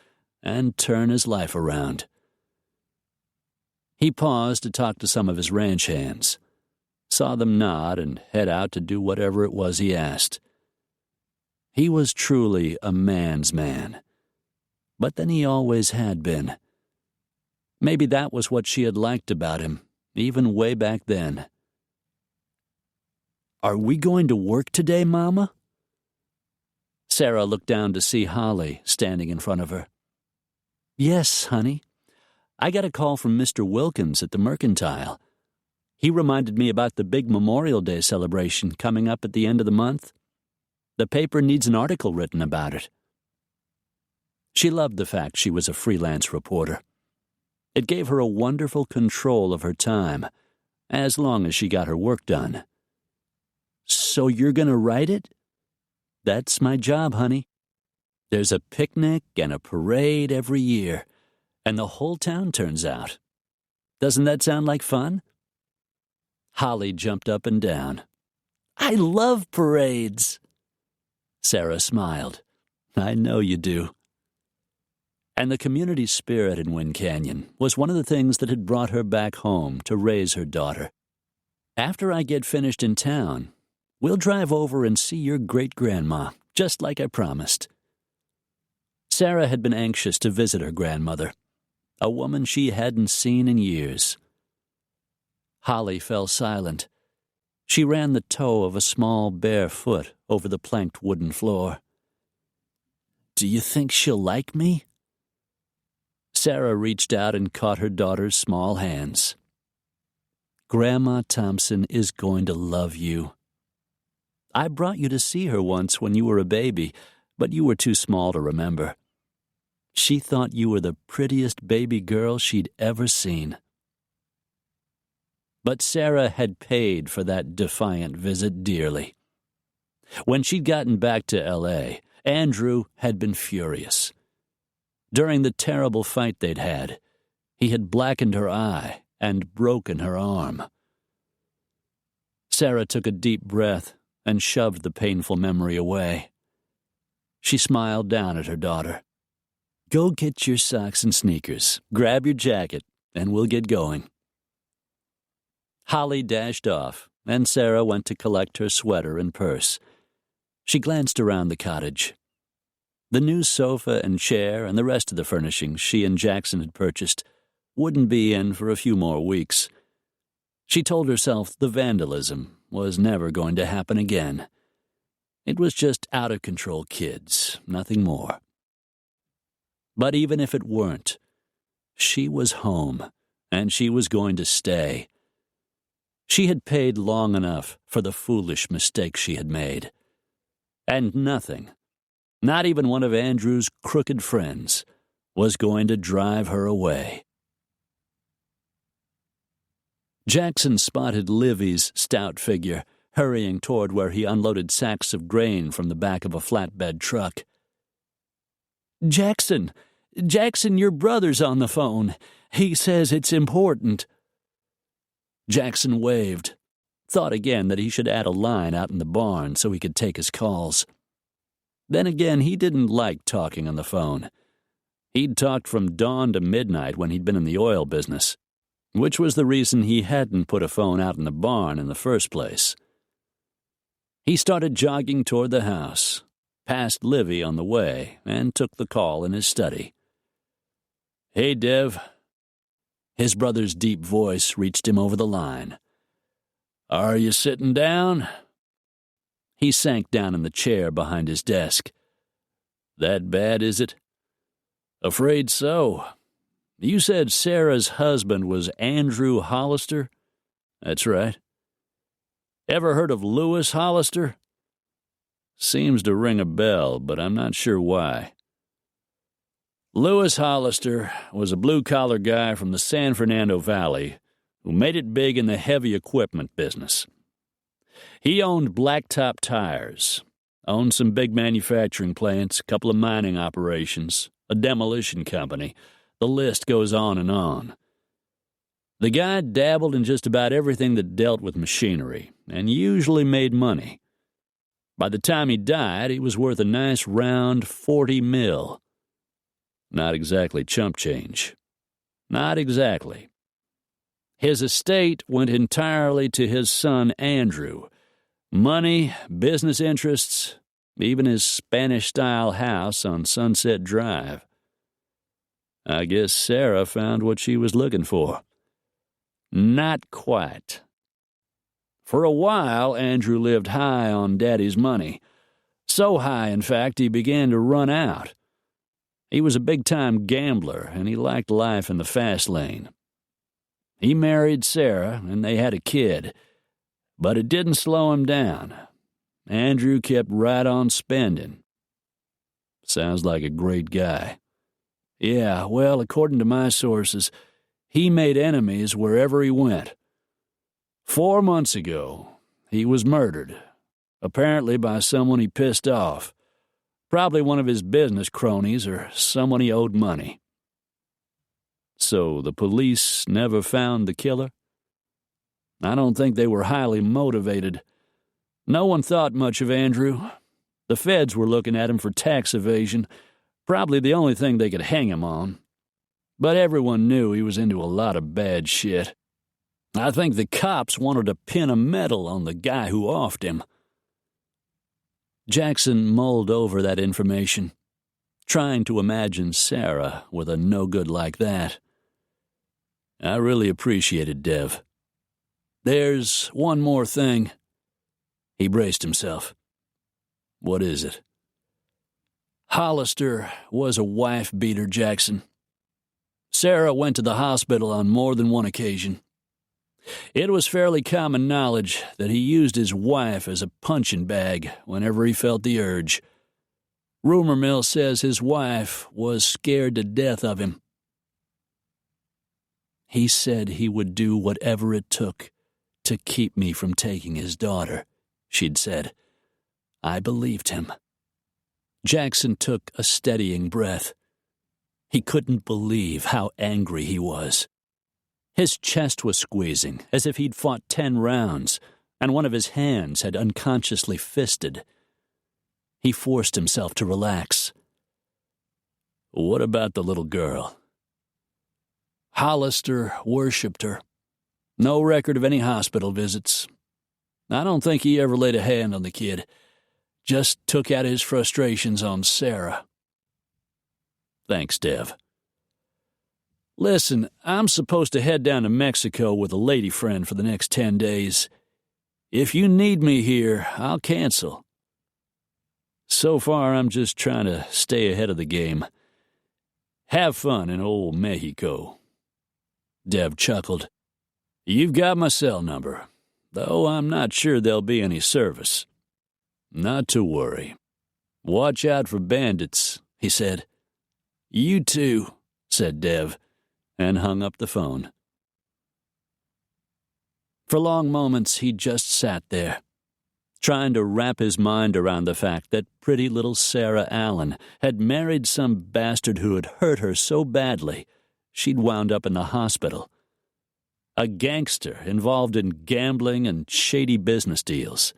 and turn his life around. He paused to talk to some of his ranch hands, saw them nod and head out to do whatever it was he asked. He was truly a man's man. But then he always had been. Maybe that was what she had liked about him, even way back then. Are we going to work today, Mama? Sarah looked down to see Holly standing in front of her. Yes, honey. I got a call from Mr. Wilkins at the Mercantile. He reminded me about the big Memorial Day celebration coming up at the end of the month. The paper needs an article written about it. She loved the fact she was a freelance reporter. It gave her a wonderful control of her time, as long as she got her work done. So you're going to write it? That's my job, honey. There's a picnic and a parade every year, and the whole town turns out. Doesn't that sound like fun? Holly jumped up and down. I love parades. Sarah smiled. I know you do. And the community spirit in Wind Canyon was one of the things that had brought her back home to raise her daughter. After I get finished in town, we'll drive over and see your great-grandma, just like I promised. Sarah had been anxious to visit her grandmother, a woman she hadn't seen in years. Holly fell silent. She ran the toe of a small bare foot over the planked wooden floor. Do you think she'll like me? Sarah reached out and caught her daughter's small hands. Grandma Thompson is going to love you. I brought you to see her once when you were a baby, but you were too small to remember. She thought you were the prettiest baby girl she'd ever seen. But Sarah had paid for that defiant visit dearly. When she'd gotten back to L.A., Andrew had been furious. During the terrible fight they'd had, he had blackened her eye and broken her arm. Sarah took a deep breath and shoved the painful memory away. She smiled down at her daughter. Go get your socks and sneakers, grab your jacket, and we'll get going. Holly dashed off, and Sarah went to collect her sweater and purse. She glanced around the cottage. The new sofa and chair and the rest of the furnishings she and Jackson had purchased wouldn't be in for a few more weeks. She told herself the vandalism was never going to happen again. It was just out-of-control kids, nothing more. But even if it weren't, she was home, and she was going to stay. She had paid long enough for the foolish mistake she had made. And nothing, not even one of Andrew's crooked friends, was going to drive her away. Jackson spotted Livy's stout figure hurrying toward where he unloaded sacks of grain from the back of a flatbed truck. Jackson, your brother's on the phone. He says it's important. Jackson waved, thought again that he should add a line out in the barn so he could take his calls. Then again, he didn't like talking on the phone. He'd talked from dawn to midnight when he'd been in the oil business, which was the reason he hadn't put a phone out in the barn in the first place. He started jogging toward the house, passed Livy on the way, and took the call in his study. Hey, Dev. His brother's deep voice reached him over the line. Are you sitting down? He sank down in the chair behind his desk. That bad, is it? Afraid so. You said Sarah's husband was Andrew Hollister? That's right. Ever heard of Lewis Hollister? Seems to ring a bell, but I'm not sure why. Lewis Hollister was a blue-collar guy from the San Fernando Valley who made it big in the heavy equipment business. He owned Blacktop Tires, owned some big manufacturing plants, a couple of mining operations, a demolition company. The list goes on and on. The guy dabbled in just about everything that dealt with machinery and usually made money. By the time he died, he was worth a nice round $40 million. Not exactly chump change. Not exactly. His estate went entirely to his son Andrew. Money, business interests, even his Spanish-style house on Sunset Drive. I guess Sarah found what she was looking for. Not quite. For a while, Andrew lived high on Daddy's money. So high, in fact, he began to run out. He was a big-time gambler, and he liked life in the fast lane. He married Sarah, and they had a kid. But it didn't slow him down. Andrew kept right on spending. Sounds like a great guy. Yeah, well, according to my sources, he made enemies wherever he went. 4 months ago, he was murdered, apparently by someone he pissed off. Probably one of his business cronies or someone he owed money. So the police never found the killer? I don't think they were highly motivated. No one thought much of Andrew. The feds were looking at him for tax evasion, probably the only thing they could hang him on. But everyone knew he was into a lot of bad shit. I think the cops wanted to pin a medal on the guy who offed him. Jackson mulled over that information, trying to imagine Sarah with a no-good like that. I really appreciated Dev. There's one more thing. He braced himself. What is it? Hollister was a wife-beater, Jackson. Sarah went to the hospital on more than one occasion. It was fairly common knowledge that he used his wife as a punching bag whenever he felt the urge. Rumor mill says his wife was scared to death of him. He said he would do whatever it took to keep me from taking his daughter, she'd said. I believed him. Jackson took a steadying breath. He couldn't believe how angry he was. His chest was squeezing, as if he'd fought 10 rounds, and one of his hands had unconsciously fisted. He forced himself to relax. What about the little girl? Hollister worshipped her. No record of any hospital visits. I don't think he ever laid a hand on the kid. Just took out his frustrations on Sarah. Thanks, Dev. Listen, I'm supposed to head down to Mexico with a lady friend for the next 10 days. If you need me here, I'll cancel. So far, I'm just trying to stay ahead of the game. Have fun in old Mexico. Dev chuckled. You've got my cell number, though I'm not sure there'll be any service. Not to worry. Watch out for bandits, he said. You too, said Dev, and hung up the phone. For long moments, he just sat there, trying to wrap his mind around the fact that pretty little Sarah Allen had married some bastard who had hurt her so badly she'd wound up in the hospital. A gangster involved in gambling and shady business deals.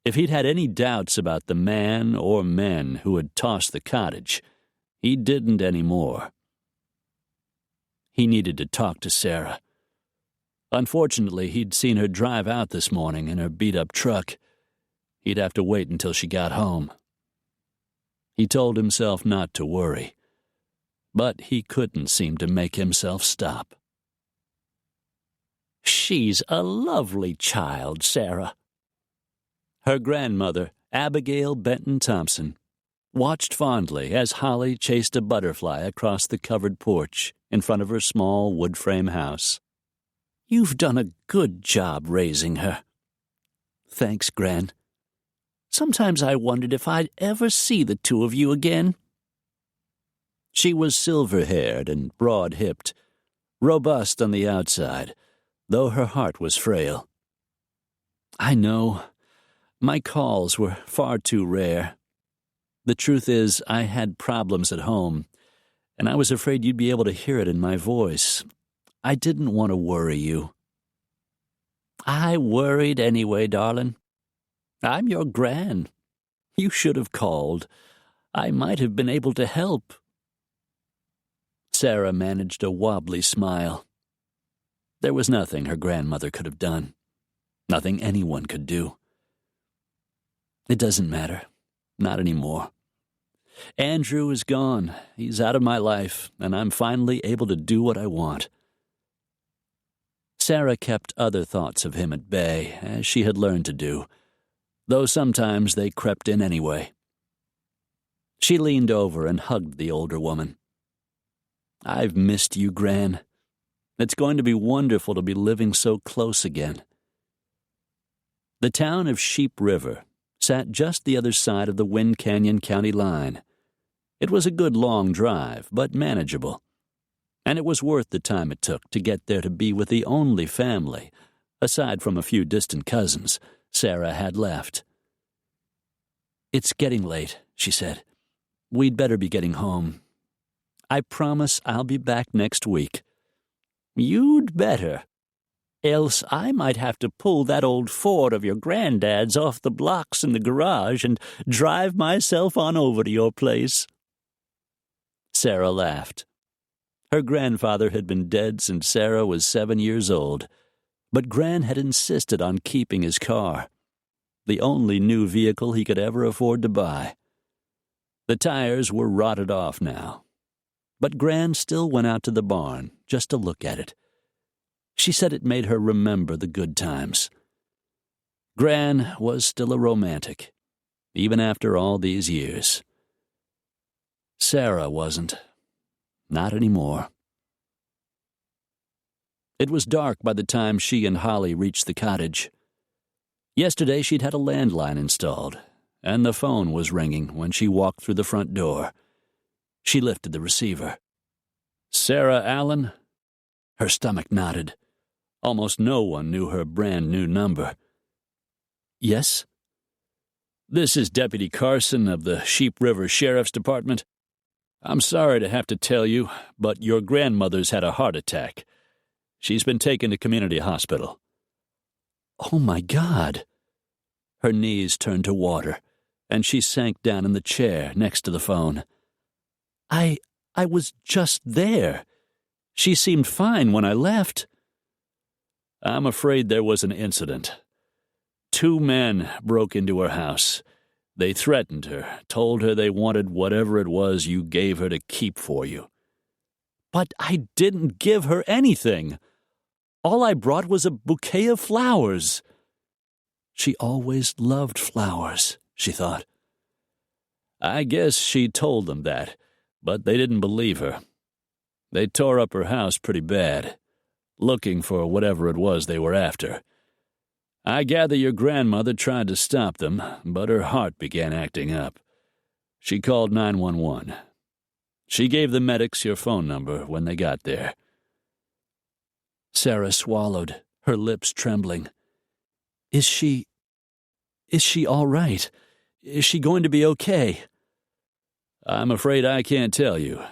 If he'd had any doubts about the man or men who had tossed the cottage, he didn't anymore. He needed to talk to Sarah. Unfortunately, he'd seen her drive out this morning in her beat-up truck. He'd have to wait until she got home. He told himself not to worry, but he couldn't seem to make himself stop. She's a lovely child, Sarah. Her grandmother, Abigail Benton Thompson, watched fondly as Holly chased a butterfly across the covered porch in front of her small wood-frame house. You've done a good job raising her. Thanks, Gran. Sometimes I wondered if I'd ever see the two of you again. She was silver-haired and broad-hipped, robust on the outside, though her heart was frail. I know. My calls were far too rare. The truth is, I had problems at home, and I was afraid you'd be able to hear it in my voice. I didn't want to worry you. I worried anyway, darling. I'm your Gran. You should have called. I might have been able to help. Sarah managed a wobbly smile. There was nothing her grandmother could have done. Nothing anyone could do. It doesn't matter. Not anymore. Andrew is gone. He's out of my life, and I'm finally able to do what I want. Sarah kept other thoughts of him at bay, as she had learned to do, though sometimes they crept in anyway. She leaned over and hugged the older woman. I've missed you, Gran. It's going to be wonderful to be living so close again. The town of Sheep River sat just the other side of the Wind Canyon County line. It was a good long drive, but manageable, and it was worth the time it took to get there to be with the only family, aside from a few distant cousins, Sarah had left. "It's getting late," she said. "We'd better be getting home. I promise I'll be back next week." "You'd better. Else I might have to pull that old Ford of your granddad's off the blocks in the garage and drive myself on over to your place." Sarah laughed. Her grandfather had been dead since Sarah was 7 years old, but Gran had insisted on keeping his car, the only new vehicle he could ever afford to buy. The tires were rotted off now, but Gran still went out to the barn just to look at it. She said it made her remember the good times. Gran was still a romantic, even after all these years. Sarah wasn't. Not anymore. It was dark by the time she and Holly reached the cottage. Yesterday she'd had a landline installed, and the phone was ringing when she walked through the front door. She lifted the receiver. "Sarah Allen?" Her stomach knotted. Almost no one knew her brand-new number. "Yes?" "This is Deputy Carson of the Sheep River Sheriff's Department. I'm sorry to have to tell you, but your grandmother's had a heart attack. She's been taken to community hospital." "Oh, my God." Her knees turned to water, and she sank down in the chair next to the phone. I was just there. She seemed fine when I left." "I'm afraid there was an incident. 2 men broke into her house. They threatened her, told her they wanted whatever it was you gave her to keep for you." "But I didn't give her anything. All I brought was a bouquet of flowers." She always loved flowers, she thought. I guess she told them that, but they didn't believe her. They tore up her house pretty bad, looking for whatever it was they were after. I gather your grandmother tried to stop them, but her heart began acting up. She called 911. She gave the medics your phone number when they got there." Sarah swallowed, her lips trembling. Is she all right? Is she going to be okay?" "I'm afraid I can't tell you.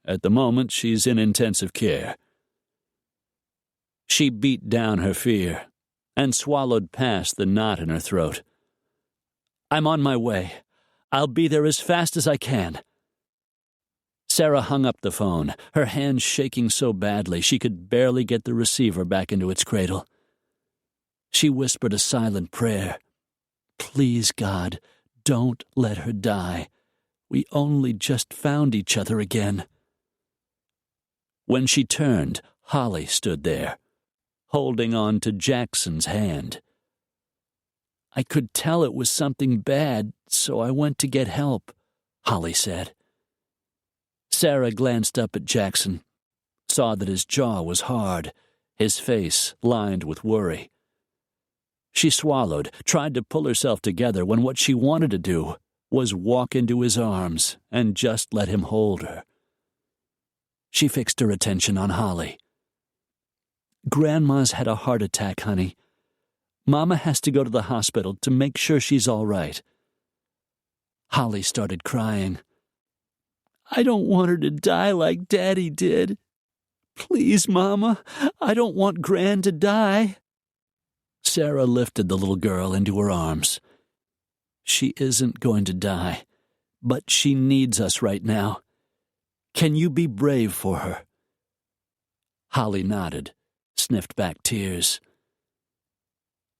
At the moment, she's in intensive care." She beat down her fear and swallowed past the knot in her throat. "I'm on my way. I'll be there as fast as I can." Sarah hung up the phone, her hands shaking so badly she could barely get the receiver back into its cradle. She whispered a silent prayer. "Please, God, don't let her die. We only just found each other again." When she turned, Holly stood there, holding on to Jackson's hand. "I could tell it was something bad, so I went to get help," Holly said. Sarah glanced up at Jackson, saw that his jaw was hard, his face lined with worry. She swallowed, tried to pull herself together when what she wanted to do was walk into his arms and just let him hold her. She fixed her attention on Holly. "Grandma's had a heart attack, honey. Mama has to go to the hospital to make sure she's all right." Holly started crying. "I don't want her to die like Daddy did. Please, Mama, I don't want Gran to die." Sarah lifted the little girl into her arms. "She isn't going to die, but she needs us right now. Can you be brave for her?" Holly nodded, sniffed back tears.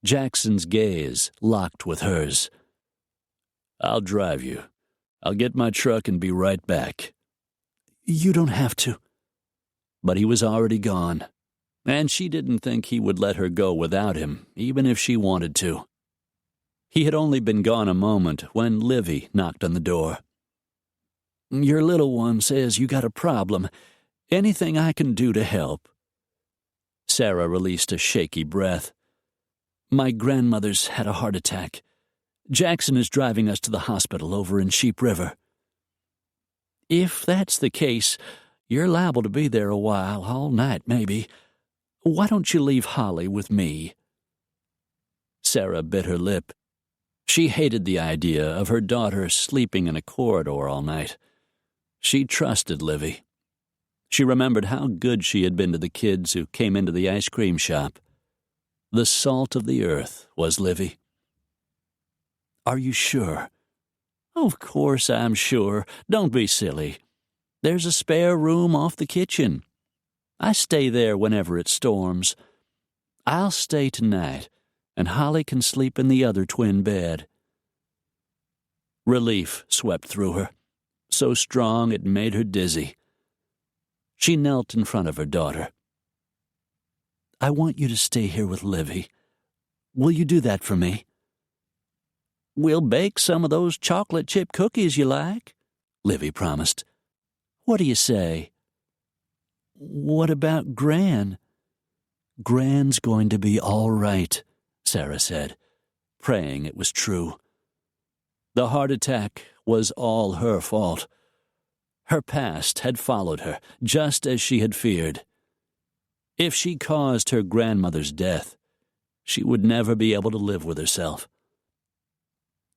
Jackson's gaze locked with hers. "I'll drive you. I'll get my truck and be right back." "You don't have to." But he was already gone, and she didn't think he would let her go without him, even if she wanted to. He had only been gone a moment when Livy knocked on the door. "Your little one says you got a problem. Anything I can do to help?" Sarah released a shaky breath. "My grandmother's had a heart attack. Jackson is driving us to the hospital over in Sheep River." "If that's the case, you're liable to be there a while, all night maybe. Why don't you leave Holly with me?" Sarah bit her lip. She hated the idea of her daughter sleeping in a corridor all night. She trusted Livy. She remembered how good she had been to the kids who came into the ice cream shop. The salt of the earth was Livy. "Are you sure?" "Of course I'm sure. Don't be silly. There's a spare room off the kitchen. I stay there whenever it storms. I'll stay tonight, and Holly can sleep in the other twin bed." Relief swept through her, so strong it made her dizzy. She knelt in front of her daughter. "I want you to stay here with Livy. Will you do that for me?" "We'll bake some of those chocolate chip cookies you like," Livy promised. "What do you say?" "What about Gran?" "Gran's going to be all right," Sarah said, praying it was true. The heart attack was all her fault. Her past had followed her, just as she had feared. If she caused her grandmother's death, she would never be able to live with herself.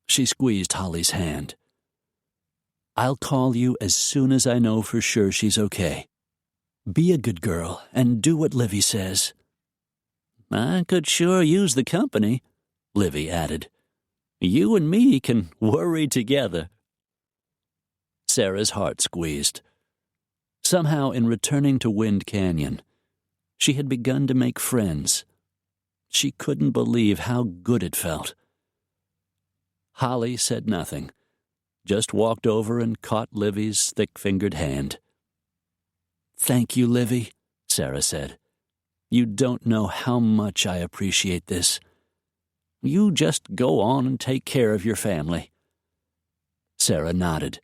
She squeezed Holly's hand. "I'll call you as soon as I know for sure she's okay. Be a good girl and do what Livy says." "I could sure use the company," Livy added. "You and me can worry together." Sarah's heart squeezed. Somehow, in returning to Wind Canyon, she had begun to make friends. She couldn't believe how good it felt. Holly said nothing, just walked over and caught Livy's thick-fingered hand. "Thank you, Livy," Sarah said. "You don't know how much I appreciate this. You just go on and take care of your family." Sarah nodded.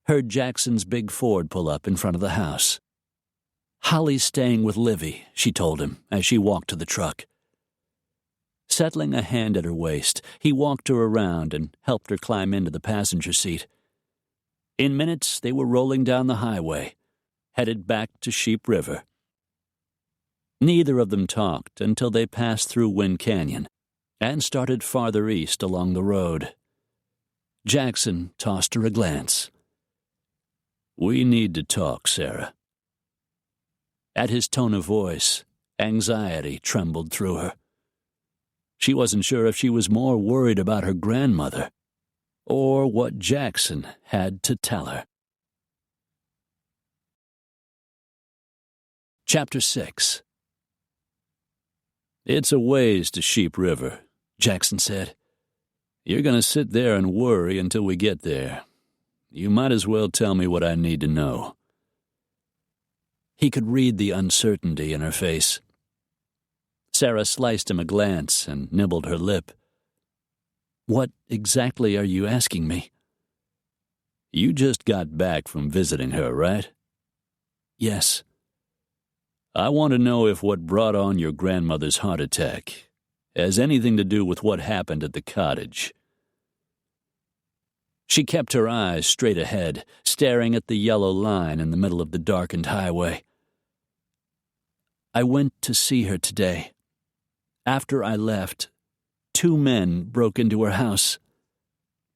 Heard Jackson's big Ford pull up in front of the house. "Holly's staying with Livy," she told him as she walked to the truck. Settling a hand at her waist, he walked her around and helped her climb into the passenger seat. In minutes, they were rolling down the highway, headed back to Sheep River. Neither of them talked until they passed through Wind Canyon and started farther east along the road. Jackson tossed her a glance. "We need to talk, Sarah." At his tone of voice, anxiety trembled through her. She wasn't sure if she was more worried about her grandmother or what Jackson had to tell her. Chapter 6. "It's a ways to Sheep River," Jackson said. "You're going to sit there and worry until we get there. You might as well tell me what I need to know." He could read the uncertainty in her face. Sarah sliced him a glance and nibbled her lip. "What exactly are you asking me?" "You just got back from visiting her, right?" "Yes." "I want to know if what brought on your grandmother's heart attack has anything to do with what happened at the cottage." She kept her eyes straight ahead, staring at the yellow line in the middle of the darkened highway. "I went to see her today. After I left, 2 men broke into her house.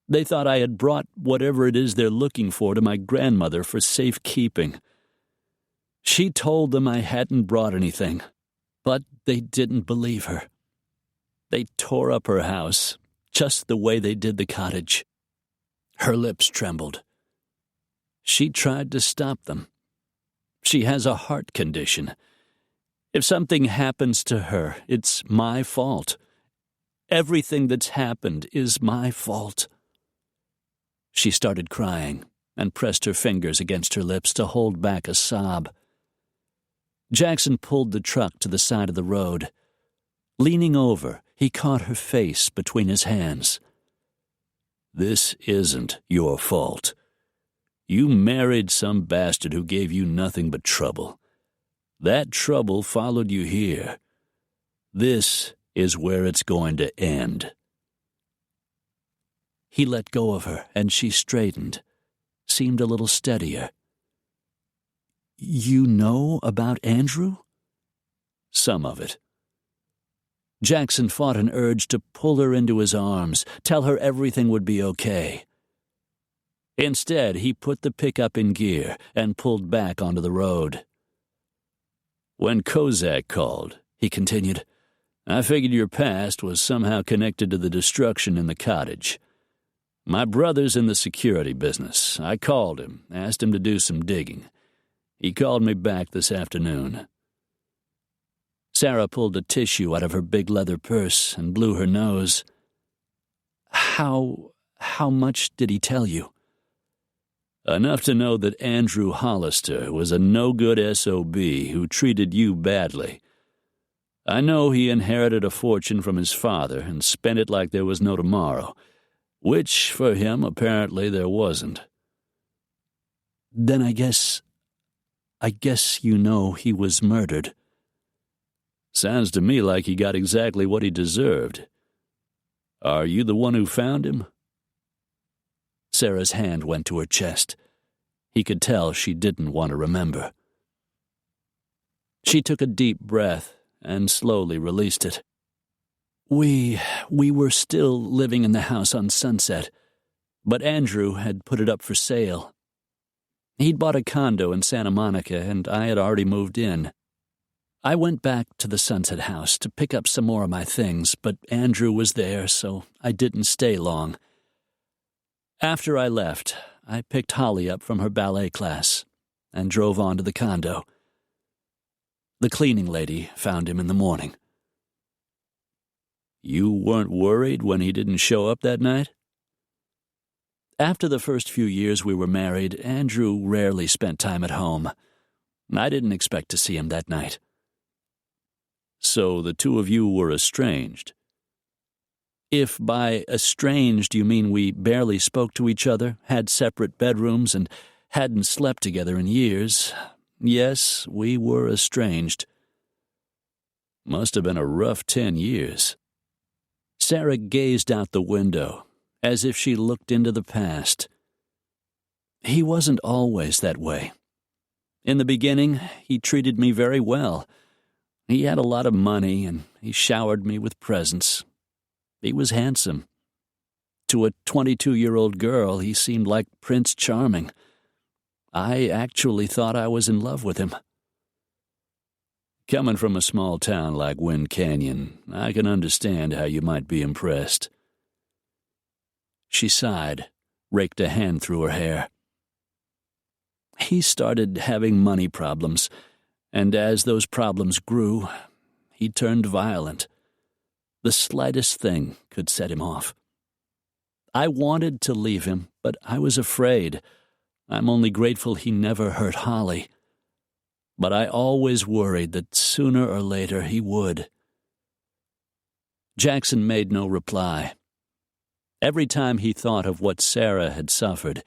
They thought I had brought whatever it is they're looking for to my grandmother for safekeeping. She told them I hadn't brought anything, but they didn't believe her. They tore up her house, just the way they did the cottage." Her lips trembled. "She tried to stop them. She has a heart condition. If something happens to her, it's my fault. Everything that's happened is my fault." She started crying and pressed her fingers against her lips to hold back a sob. Jackson pulled the truck to the side of the road. Leaning over, he caught her face between his hands. "This isn't your fault. You married some bastard who gave you nothing but trouble. That trouble followed you here. This is where it's going to end." He let go of her, and she straightened, seemed a little steadier. "You know about Andrew?" "Some of it." Jackson fought an urge to pull her into his arms, tell her everything would be okay. Instead, he put the pickup in gear and pulled back onto the road. When Kozak called, he continued, I figured your past was somehow connected to the destruction in the cottage. My brother's in the security business. I called him, asked him to do some digging. He called me back this afternoon. Sarah pulled a tissue out of her big leather purse and blew her nose. How much did he tell you? Enough to know that Andrew Hollister was a no-good SOB who treated you badly. I know he inherited a fortune from his father and spent it like there was no tomorrow, which, for him, apparently there wasn't. Then I guess you know he was murdered. Sounds to me like he got exactly what he deserved. Are you the one who found him? Sarah's hand went to her chest. He could tell she didn't want to remember. She took a deep breath and slowly released it. We were still living in the house on Sunset, but Andrew had put it up for sale. He'd bought a condo in Santa Monica, and I had already moved in. I went back to the Sunset house to pick up some more of my things, but Andrew was there, so I didn't stay long. After I left, I picked Holly up from her ballet class and drove on to the condo. The cleaning lady found him in the morning. You weren't worried when he didn't show up that night? After the first few years we were married, Andrew rarely spent time at home. I didn't expect to see him that night. So the two of you were estranged. If by estranged you mean we barely spoke to each other, had separate bedrooms, and hadn't slept together in years, yes, we were estranged. Must have been a rough 10 years. Sarah gazed out the window, as if she looked into the past. He wasn't always that way. In the beginning, he treated me very well. He had a lot of money, and he showered me with presents. He was handsome. To a 22-year-old girl, he seemed like Prince Charming. I actually thought I was in love with him. Coming from a small town like Wind Canyon, I can understand how you might be impressed. She sighed, raked a hand through her hair. He started having money problems, and as those problems grew, he turned violent. The slightest thing could set him off. I wanted to leave him, but I was afraid. I'm only grateful he never hurt Holly. But I always worried that sooner or later he would. Jackson made no reply. Every time he thought of what Sarah had suffered,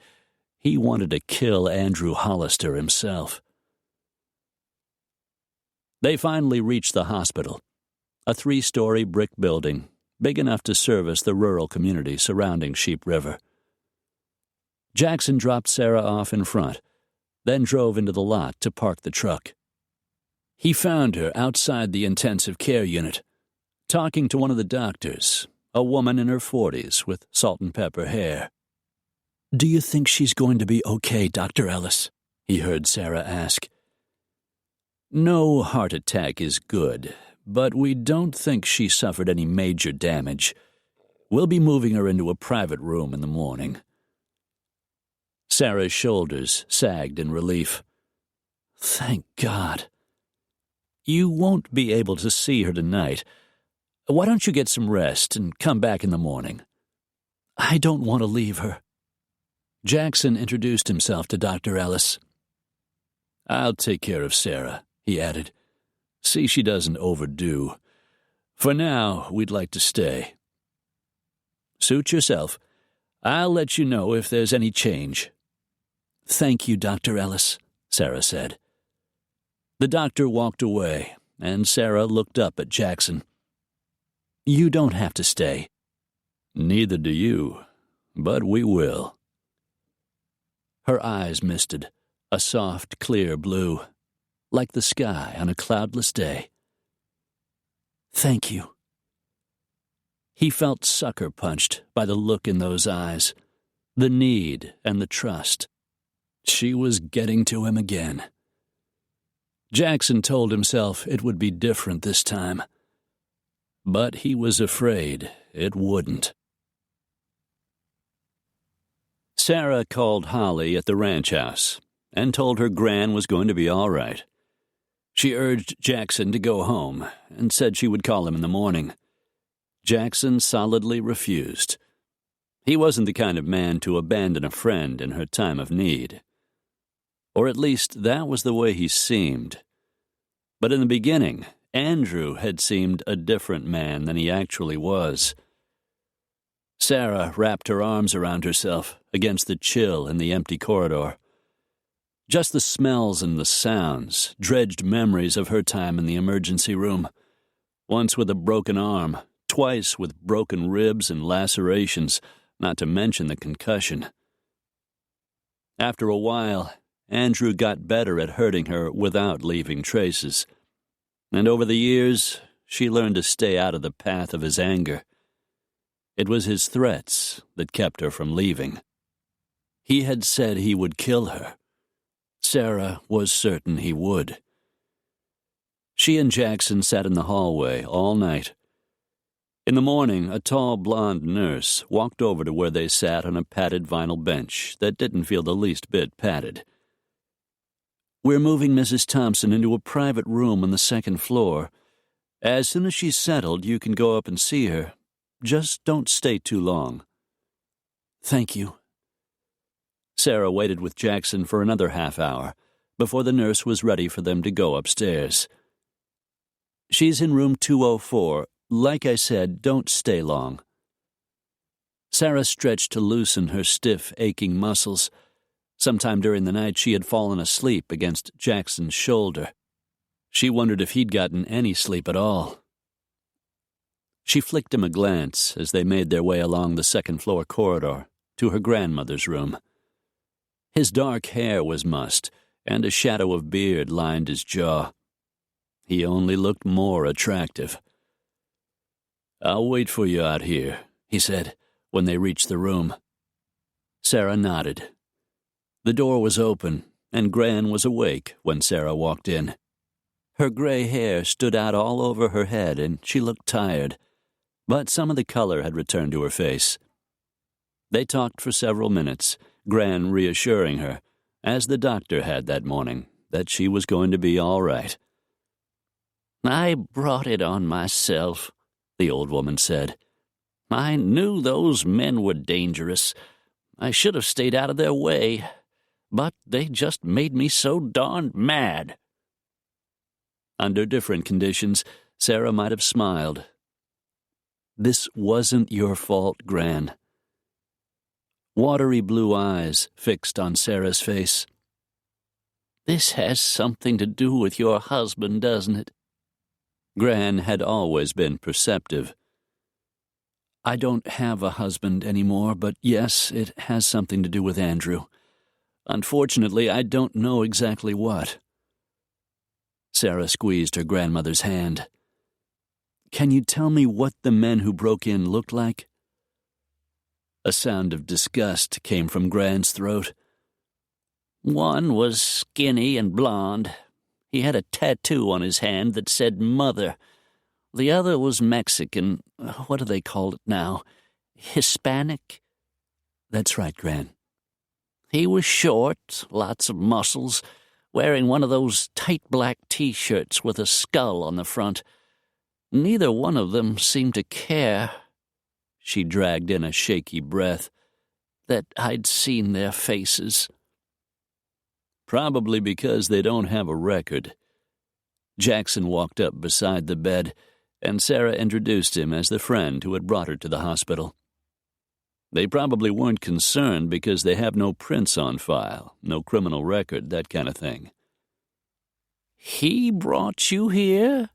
he wanted to kill Andrew Hollister himself. They finally reached the hospital, a 3-story brick building, big enough to service the rural community surrounding Sheep River. Jackson dropped Sarah off in front, then drove into the lot to park the truck. He found her outside the intensive care unit, talking to one of the doctors, a woman in her 40s with salt and pepper hair. "Do you think she's going to be okay, Dr. Ellis?" he heard Sarah ask. "No heart attack is good, but we don't think she suffered any major damage. We'll be moving her into a private room in the morning." Sarah's shoulders sagged in relief. "Thank God. You won't be able to see her tonight. Why don't you get some rest and come back in the morning?" "I don't want to leave her." Jackson introduced himself to Dr. Ellis. "I'll take care of Sarah," he added. "See she doesn't overdo. For now, we'd like to stay." "Suit yourself. I'll let you know if there's any change." "Thank you, Dr. Ellis," Sarah said. The doctor walked away, and Sarah looked up at Jackson. "You don't have to stay." "Neither do you, but we will." Her eyes misted, a soft, clear blue, like the sky on a cloudless day. "Thank you," He felt sucker-punched by the look in those eyes, the need and the trust. She was getting to him again. Jackson told himself it would be different this time, but he was afraid it wouldn't. Sarah called Holly at the ranch house and told her Gran was going to be all right. She urged Jackson to go home and said she would call him in the morning. Jackson solidly refused. He wasn't the kind of man to abandon a friend in her time of need. Or at least that was the way he seemed. But in the beginning, Andrew had seemed a different man than he actually was. Sarah wrapped her arms around herself against the chill in the empty corridor. Just the smells and the sounds dredged memories of her time in the emergency room, once with a broken arm, twice with broken ribs and lacerations, not to mention the concussion. After a while, Andrew got better at hurting her without leaving traces, and over the years, she learned to stay out of the path of his anger. It was his threats that kept her from leaving. He had said he would kill her. Sarah was certain he would. She and Jackson sat in the hallway all night. In the morning, a tall blonde nurse walked over to where they sat on a padded vinyl bench that didn't feel the least bit padded. "We're moving Mrs. Thompson into a private room on the second floor. As soon as she's settled, you can go up and see her. Just don't stay too long." "Thank you." Sarah waited with Jackson for another half hour before the nurse was ready for them to go upstairs. "She's in room 204. Like I said, don't stay long." Sarah stretched to loosen her stiff, aching muscles. Sometime during the night, she had fallen asleep against Jackson's shoulder. She wondered if he'd gotten any sleep at all. She flicked him a glance as they made their way along the second-floor corridor to her grandmother's room. His dark hair was mussed, and a shadow of beard lined his jaw. He only looked more attractive. "I'll wait for you out here," he said, when they reached the room. Sarah nodded. The door was open, and Gran was awake when Sarah walked in. Her gray hair stood out all over her head, and she looked tired, but some of the color had returned to her face. They talked for several minutes, Gran reassuring her, as the doctor had that morning, that she was going to be all right. "I brought it on myself," the old woman said. "I knew those men were dangerous. I should have stayed out of their way, but they just made me so darned mad." Under different conditions, Sarah might have smiled. "This wasn't your fault, Gran." Watery blue eyes fixed on Sarah's face. "This has something to do with your husband, doesn't it?" Gran had always been perceptive. "I don't have a husband anymore, but yes, it has something to do with Andrew. Unfortunately, I don't know exactly what." Sarah squeezed her grandmother's hand. "Can you tell me what the men who broke in looked like?" A sound of disgust came from Gran's throat. "One was skinny and blonde. He had a tattoo on his hand that said Mother. The other was Mexican. What do they call it now? Hispanic?" "That's right, Gran." "He was short, lots of muscles, wearing one of those tight black T-shirts with a skull on the front. Neither one of them seemed to care." She dragged in a shaky breath. "That I'd seen their faces." "Probably because they don't have a record." Jackson walked up beside the bed, and Sarah introduced him as the friend who had brought her to the hospital. "They probably weren't concerned because they have no prints on file, no criminal record, that kind of thing." "He brought you here?"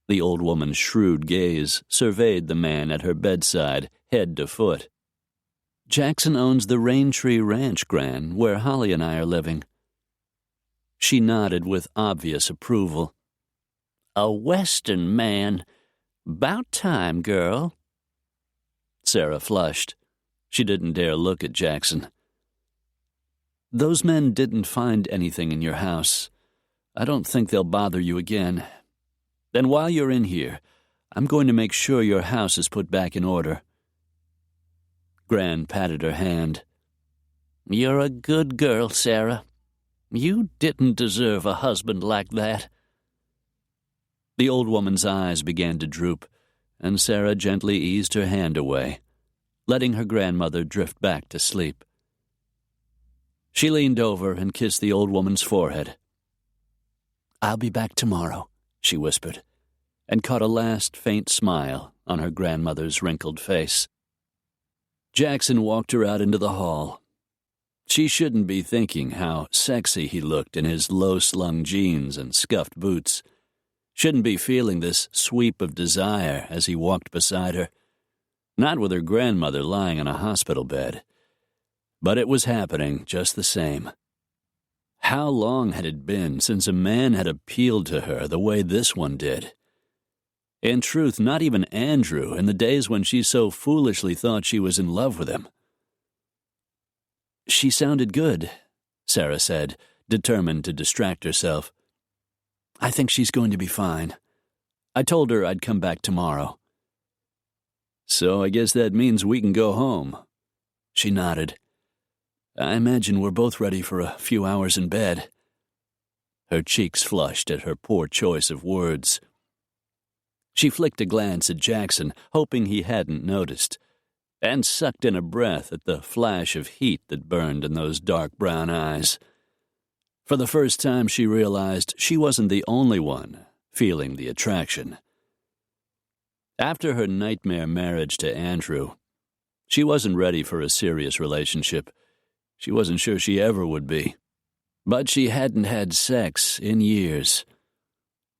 The old woman's shrewd gaze surveyed the man at her bedside, head to foot. "Jackson owns the Raintree Ranch, Gran, where Holly and I are living." She nodded with obvious approval. "A Western man. 'Bout time, girl." Sarah flushed. She didn't dare look at Jackson. "Those men didn't find anything in your house. I don't think they'll bother you again. And while you're in here, I'm going to make sure your house is put back in order." Gran patted her hand. "You're a good girl, Sarah. You didn't deserve a husband like that." The old woman's eyes began to droop, and Sarah gently eased her hand away, letting her grandmother drift back to sleep. She leaned over and kissed the old woman's forehead. "I'll be back tomorrow," she whispered, and caught a last faint smile on her grandmother's wrinkled face. Jackson walked her out into the hall. She shouldn't be thinking how sexy he looked in his low-slung jeans and scuffed boots. Shouldn't be feeling this sweep of desire as he walked beside her. Not with her grandmother lying on a hospital bed. But it was happening just the same. How long had it been since a man had appealed to her the way this one did? In truth, not even Andrew, in the days when she so foolishly thought she was in love with him. "She sounded good," Sarah said, determined to distract herself. "I think she's going to be fine. I told her I'd come back tomorrow." "So I guess that means we can go home." She nodded. "I imagine we're both ready for a few hours in bed." Her cheeks flushed at her poor choice of words. She flicked a glance at Jackson, hoping he hadn't noticed, and sucked in a breath at the flash of heat that burned in those dark brown eyes. For the first time, she realized she wasn't the only one feeling the attraction. After her nightmare marriage to Andrew, she wasn't ready for a serious relationship. She wasn't sure she ever would be. But she hadn't had sex in years.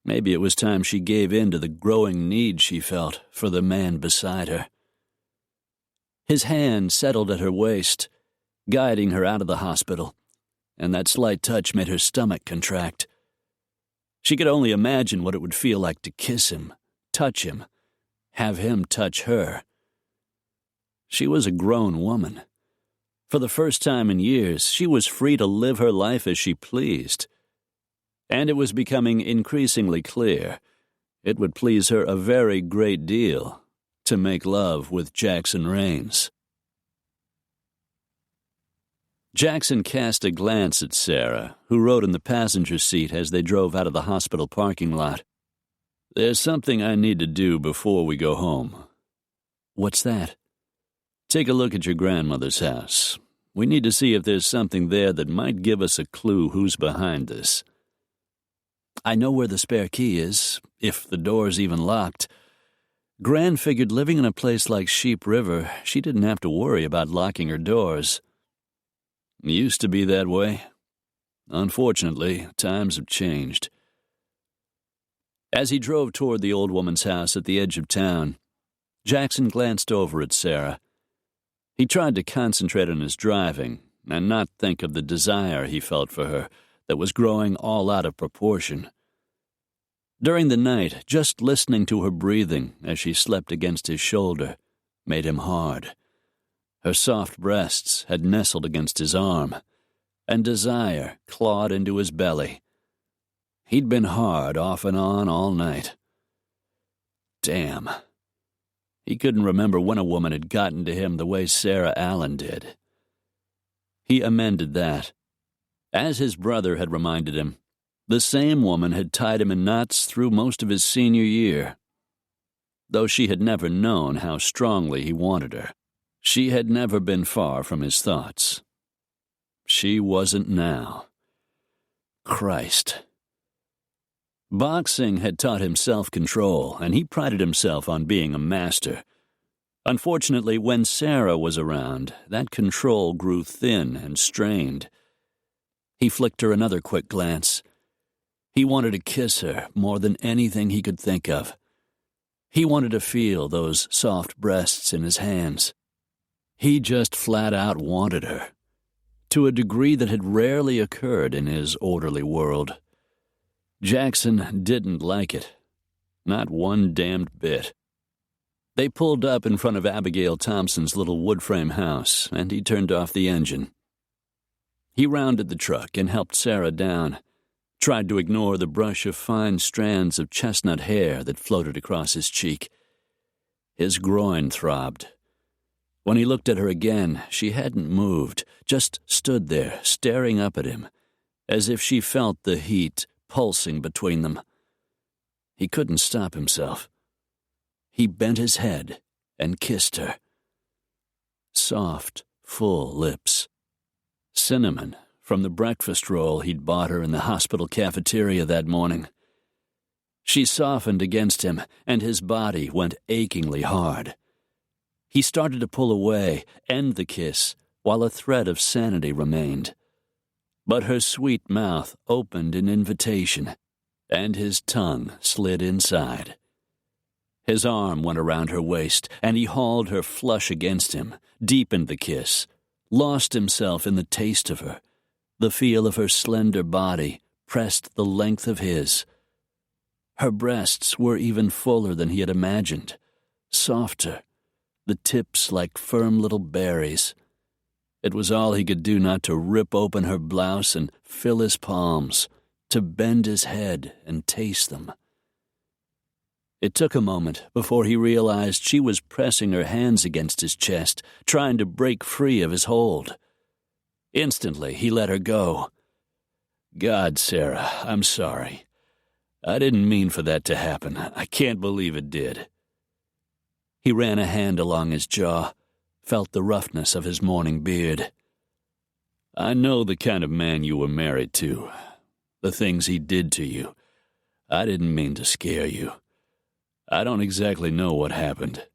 Maybe it was time she gave in to the growing need she felt for the man beside her. His hand settled at her waist, guiding her out of the hospital, and that slight touch made her stomach contract. She could only imagine what it would feel like to kiss him, touch him, have him touch her. She was a grown woman. For the first time in years, she was free to live her life as she pleased. And it was becoming increasingly clear it would please her a very great deal to make love with Jackson Rains. Jackson cast a glance at Sarah, who rode in the passenger seat as they drove out of the hospital parking lot. "There's something I need to do before we go home." "What's that?" "Take a look at your grandmother's house. We need to see if there's something there that might give us a clue who's behind this." "I know where the spare key is, if the door's even locked." Gran figured living in a place like Sheep River, she didn't have to worry about locking her doors. "Used to be that way. Unfortunately, times have changed." As he drove toward the old woman's house at the edge of town, Jackson glanced over at Sarah. He tried to concentrate on his driving and not think of the desire he felt for her that was growing all out of proportion. During the night, just listening to her breathing as she slept against his shoulder made him hard. Her soft breasts had nestled against his arm, and desire clawed into his belly. He'd been hard off and on all night. Damn. He couldn't remember when a woman had gotten to him the way Sarah Allen did. He amended that. As his brother had reminded him, the same woman had tied him in knots through most of his senior year. Though she had never known how strongly he wanted her, she had never been far from his thoughts. She wasn't now. Christ. Boxing had taught him self-control, and he prided himself on being a master. Unfortunately, when Sarah was around, that control grew thin and strained. He flicked her another quick glance. He wanted to kiss her more than anything he could think of. He wanted to feel those soft breasts in his hands. He just flat out wanted her, to a degree that had rarely occurred in his orderly world. Jackson didn't like it. Not one damned bit. They pulled up in front of Abigail Thompson's little wood-frame house, and he turned off the engine. He rounded the truck and helped Sarah down, tried to ignore the brush of fine strands of chestnut hair that floated across his cheek. His groin throbbed. When he looked at her again, she hadn't moved, just stood there, staring up at him, as if she felt the heat pulsing between them. He couldn't stop himself. He bent his head and kissed her. Soft, full lips. Cinnamon from the breakfast roll he'd bought her in the hospital cafeteria that morning. She softened against him, and his body went achingly hard. He started to pull away, end the kiss, while a thread of sanity remained. But her sweet mouth opened in invitation, and his tongue slid inside. His arm went around her waist, and he hauled her flush against him, deepened the kiss, lost himself in the taste of her. The feel of her slender body pressed the length of his. Her breasts were even fuller than he had imagined, softer, the tips like firm little berries. It was all he could do not to rip open her blouse and fill his palms, to bend his head and taste them. It took a moment before he realized she was pressing her hands against his chest, trying to break free of his hold. Instantly, he let her go. "God, Sarah, I'm sorry. I didn't mean for that to happen. I can't believe it did." He ran a hand along his jaw, felt the roughness of his morning beard. "I know the kind of man you were married to, the things he did to you. I didn't mean to scare you. I don't exactly know what happened."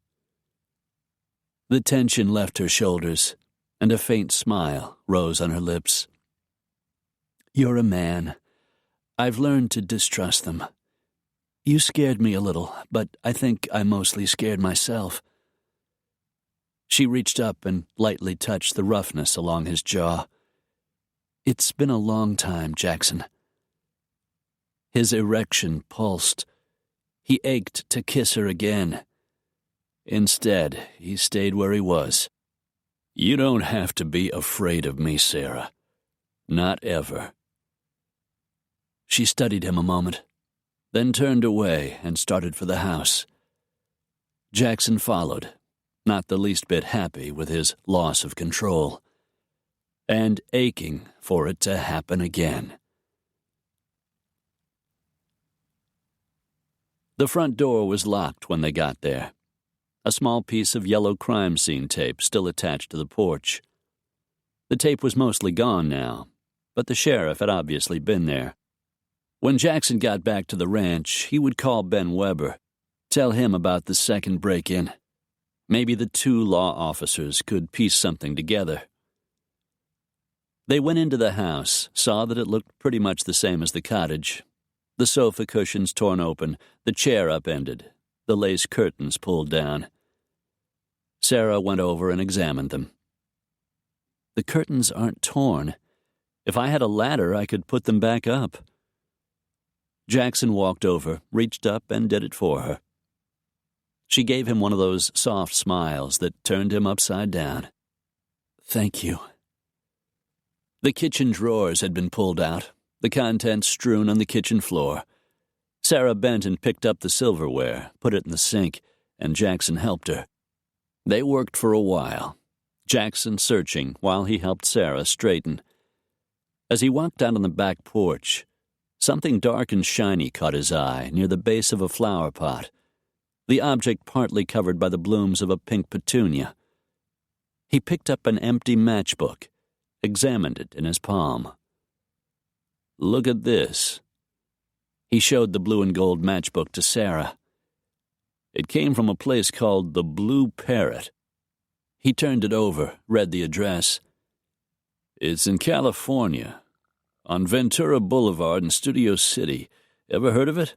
The tension left her shoulders, and a faint smile rose on her lips. "You're a man. I've learned to distrust them. You scared me a little, but I think I mostly scared myself." She reached up and lightly touched the roughness along his jaw. "It's been a long time, Jackson." His erection pulsed. He ached to kiss her again. Instead, he stayed where he was. "You don't have to be afraid of me, Sarah. Not ever." She studied him a moment, then turned away and started for the house. Jackson followed, not the least bit happy with his loss of control, and aching for it to happen again. The front door was locked when they got there. A small piece of yellow crime scene tape still attached to the porch. The tape was mostly gone now, but the sheriff had obviously been there. When Jackson got back to the ranch, he would call Ben Weber, tell him about the second break-in. Maybe the two law officers could piece something together. They went into the house, saw that it looked pretty much the same as the cottage. The sofa cushions torn open, the chair upended, the lace curtains pulled down. Sarah went over and examined them. "The curtains aren't torn. If I had a ladder, I could put them back up." Jackson walked over, reached up, and did it for her. She gave him one of those soft smiles that turned him upside down. "Thank you." The kitchen drawers had been pulled out, the contents strewn on the kitchen floor. Sarah bent and picked up the silverware, put it in the sink, and Jackson helped her. They worked for a while, Jackson searching while he helped Sarah straighten. As he walked out on the back porch, something dark and shiny caught his eye near the base of a flower pot, the object partly covered by the blooms of a pink petunia. He picked up an empty matchbook, examined it in his palm. "Look at this." He showed the blue and gold matchbook to Sarah. "It came from a place called the Blue Parrot." He turned it over, read the address. "It's in California, on Ventura Boulevard in Studio City. Ever heard of it?"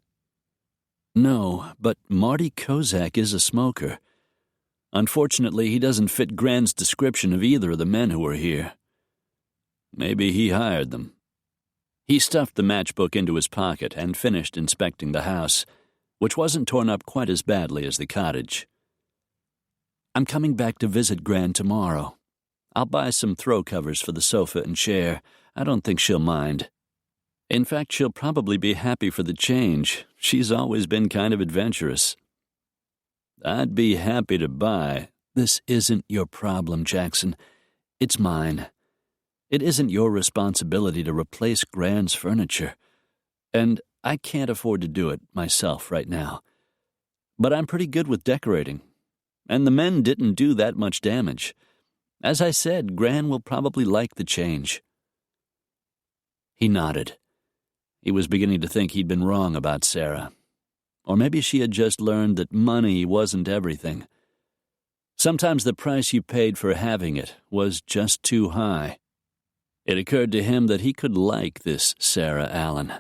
"No, but Marty Kozak is a smoker. Unfortunately, he doesn't fit Grant's description of either of the men who were here." "Maybe he hired them." He stuffed the matchbook into his pocket and finished inspecting the house, which wasn't torn up quite as badly as the cottage. I'm coming back to visit Gran tomorrow. I'll buy some throw covers for the sofa and chair. I don't think she'll mind. In fact, she'll probably be happy for the change. She's always been kind of adventurous. I'd be happy to buy. This isn't your problem, Jackson. It's mine. It isn't your responsibility to replace Gran's furniture. And I can't afford to do it myself right now. But I'm pretty good with decorating. And the men didn't do that much damage. As I said, Gran will probably like the change. He nodded. He was beginning to think he'd been wrong about Sarah. Or maybe she had just learned that money wasn't everything. Sometimes the price you paid for having it was just too high. It occurred to him that he could like this Sarah Allen.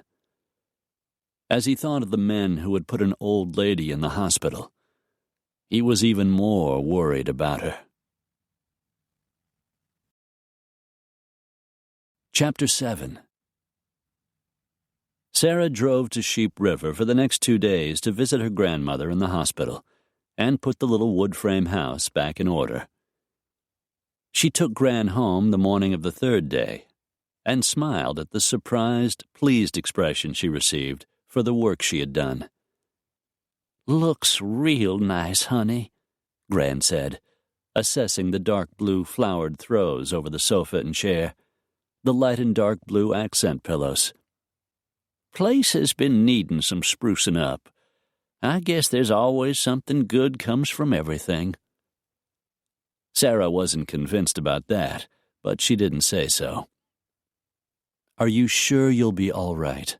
As he thought of the men who had put an old lady in the hospital, he was even more worried about her. Chapter 7. Sarah drove to Sheep River for the next 2 days to visit her grandmother in the hospital and put the little wood frame house back in order. She took Gran home the morning of the 3rd day and smiled at the surprised, pleased expression she received for the work she had done. "Looks real nice, honey," Gran said, assessing the dark blue flowered throws over the sofa and chair, the light and dark blue accent pillows. "Place has been needin' some sprucing up. I guess there's always something good comes from everything." Sarah wasn't convinced about that, but she didn't say so. "Are you sure you'll be all right?"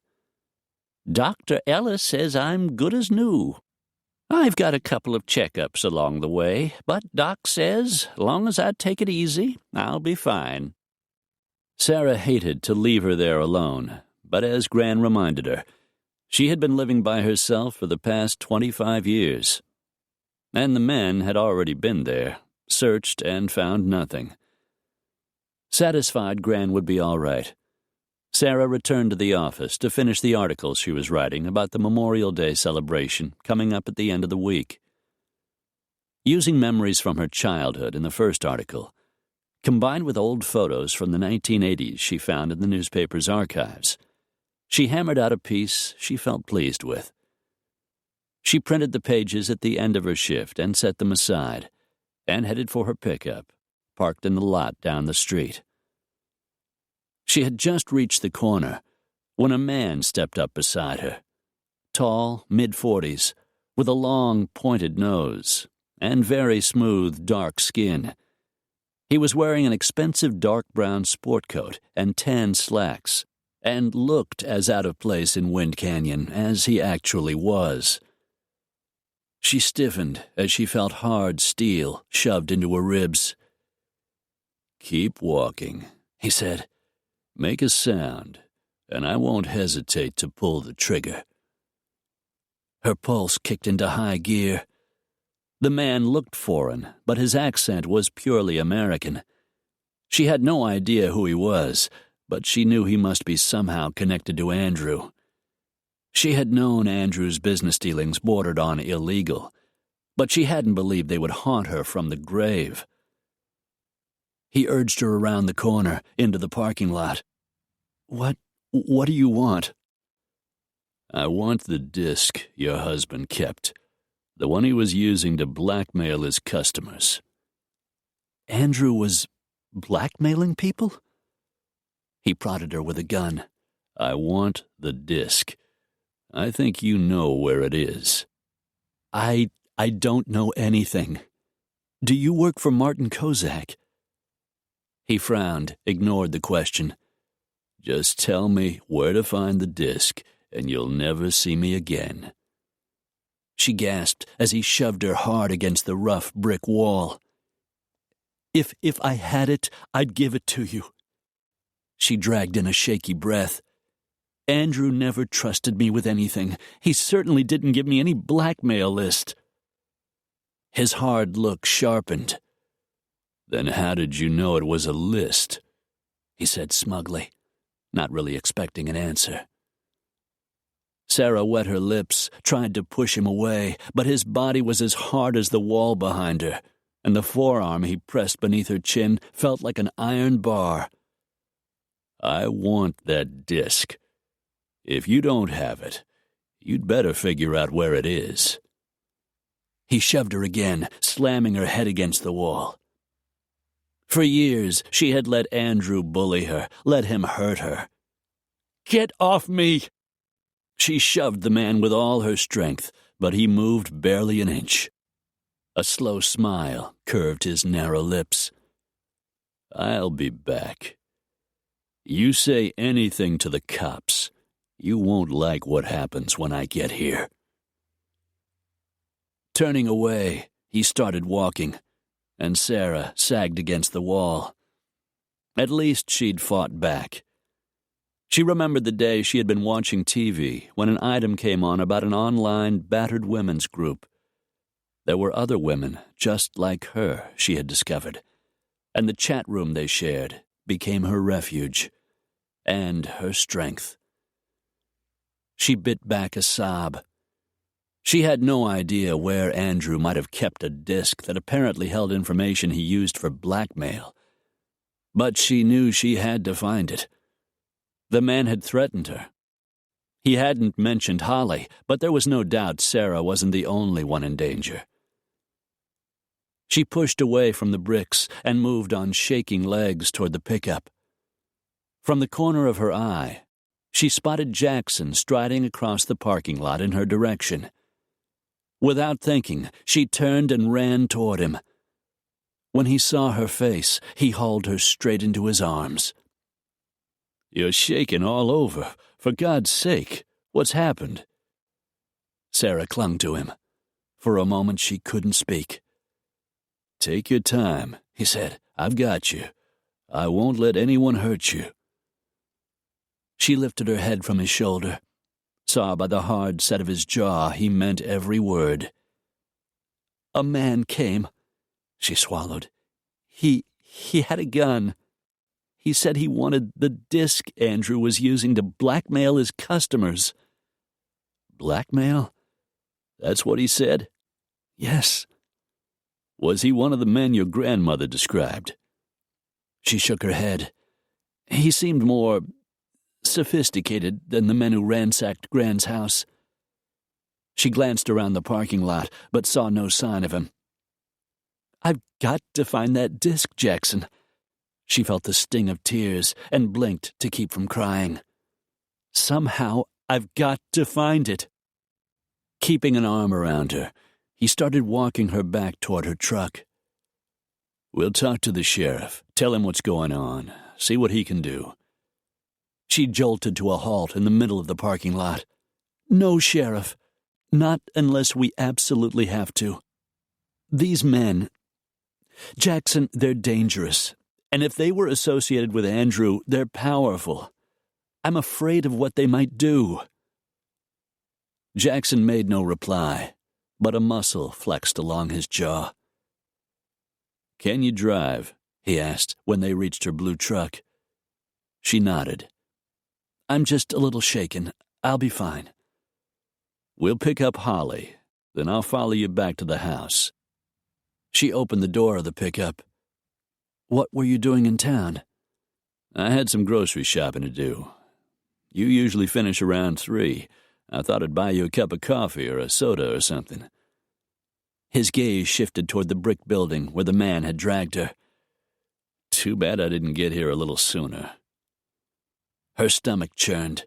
"Dr. Ellis says I'm good as new. I've got a couple of checkups along the way, but Doc says, long as I take it easy, I'll be fine." Sarah hated to leave her there alone, but as Gran reminded her, she had been living by herself for the past 25 years. And the men had already been there, searched and found nothing. Satisfied Gran would be all right, Sarah returned to the office to finish the article she was writing about the Memorial Day celebration coming up at the end of the week. Using memories from her childhood in the first article, combined with old photos from the 1980s she found in the newspaper's archives, she hammered out a piece she felt pleased with. She printed the pages at the end of her shift and set them aside, and headed for her pickup, parked in the lot down the street. She had just reached the corner when a man stepped up beside her, tall, mid-40s, with a long, pointed nose and very smooth, dark skin. He was wearing an expensive dark brown sport coat and tan slacks, and looked as out of place in Wind Canyon as he actually was. She stiffened as she felt hard steel shoved into her ribs. "Keep walking," he said. "Make a sound, and I won't hesitate to pull the trigger." Her pulse kicked into high gear. The man looked foreign, but his accent was purely American. She had no idea who he was, but she knew he must be somehow connected to Andrew. She had known Andrew's business dealings bordered on illegal, but she hadn't believed they would haunt her from the grave. He urged her around the corner, into the parking lot. What do you want?" "I want the disc your husband kept, the one he was using to blackmail his customers." Andrew was blackmailing people? He prodded her with a gun. "I want the disc. I think you know where it is." I don't know anything. Do you work for Martin Kozak?" He frowned, ignored the question. "Just tell me where to find the disc, and you'll never see me again." She gasped as he shoved her hard against the rough brick wall. If I had it, I'd give it to you." She dragged in a shaky breath. "Andrew never trusted me with anything. He certainly didn't give me any blackmail list." His hard look sharpened. "Then how did you know it was a list?" he said smugly, not really expecting an answer. Sarah wet her lips, tried to push him away, but his body was as hard as the wall behind her. and the forearm he pressed beneath her chin felt like an iron bar. "I want that disc. If you don't have it, you'd better figure out where it is." He shoved her again, slamming her head against the wall. For years, she had let Andrew bully her, let him hurt her. "Get off me!" She shoved the man with all her strength, but he moved barely an inch. A slow smile curved his narrow lips. "I'll be back. You say anything to the cops, you won't like what happens when I get here." Turning away, he started walking, and Sarah sagged against the wall. At least she'd fought back. She remembered the day she had been watching TV when an item came on about an online battered women's group. There were other women just like her, she had discovered, and the chat room they shared became her refuge and her strength. She bit back a sob. She had no idea where Andrew might have kept a disk that apparently held information he used for blackmail, but she knew she had to find it. The man had threatened her. He hadn't mentioned Holly, but there was no doubt Sarah wasn't the only one in danger. She pushed away from the bricks and moved on shaking legs toward the pickup. From the corner of her eye, she spotted Jackson striding across the parking lot in her direction. Without thinking, she turned and ran toward him. When he saw her face, he hauled her straight into his arms. "You're shaking all over. For God's sake, what's happened?" Sarah clung to him. For a moment she couldn't speak. "Take your time," he said. "I've got you. I won't let anyone hurt you." She lifted her head from his shoulder, saw by the hard set of his jaw he meant every word. "A man came," she swallowed. He had a gun. He said he wanted the disc Andrew was using to blackmail his customers." "Blackmail? That's what he said?" "Yes." "Was he one of the men your grandmother described?" She shook her head. "He seemed more sophisticated than the men who ransacked Gran's house." She glanced around the parking lot, but saw no sign of him. "I've got to find that disc, Jackson." She felt the sting of tears and blinked to keep from crying. "Somehow, I've got to find it." Keeping an arm around her, he started walking her back toward her truck. "We'll talk to the sheriff, tell him what's going on, see what he can do." She jolted to a halt in the middle of the parking lot. "No, Sheriff. Not unless we absolutely have to. These men, Jackson, they're dangerous. And if they were associated with Andrew, they're powerful. I'm afraid of what they might do." Jackson made no reply, but a muscle flexed along his jaw. "Can you drive?" he asked when they reached her blue truck. She nodded. "I'm just a little shaken. I'll be fine." "We'll pick up Holly, then I'll follow you back to the house." She opened the door of the pickup. "What were you doing in town?" "I had some grocery shopping to do. You usually finish around 3. I thought I'd buy you a cup of coffee or a soda or something." His gaze shifted toward the brick building where the man had dragged her. "Too bad I didn't get here a little sooner." Her stomach churned.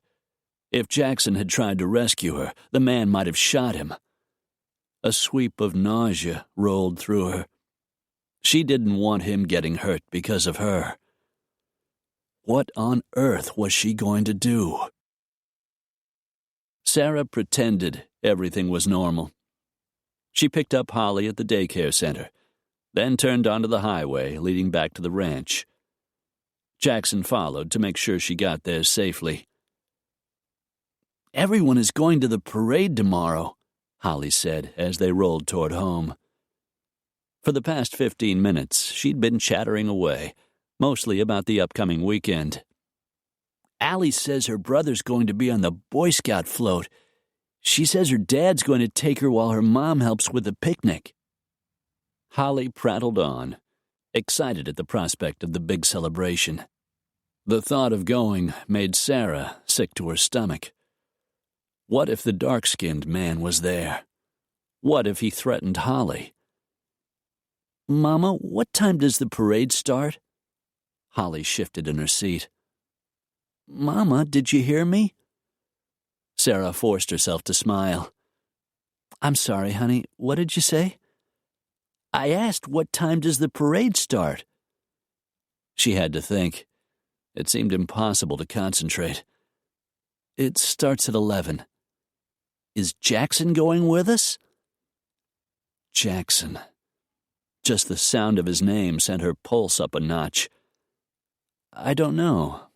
If Jackson had tried to rescue her, the man might have shot him. A sweep of nausea rolled through her. She didn't want him getting hurt because of her. What on earth was she going to do? Sarah pretended everything was normal. She picked up Holly at the daycare center, then turned onto the highway leading back to the ranch. Jackson followed to make sure she got there safely. "Everyone is going to the parade tomorrow," Holly said as they rolled toward home. For the past 15 minutes, she'd been chattering away, mostly about the upcoming weekend. "Allie says her brother's going to be on the Boy Scout float. She says her dad's going to take her while her mom helps with the picnic." Holly prattled on, excited at the prospect of the big celebration. The thought of going made Sarah sick to her stomach. What if the dark-skinned man was there? What if he threatened Holly? "Mama, what time does the parade start?" Holly shifted in her seat. "Mama, did you hear me?" Sarah forced herself to smile. "I'm sorry, honey. What did you say?" "I asked, what time does the parade start?" She had to think. It seemed impossible to concentrate. "It starts at 11. Is Jackson going with us?" Jackson. Just the sound of his name sent her pulse up a notch. I don't know.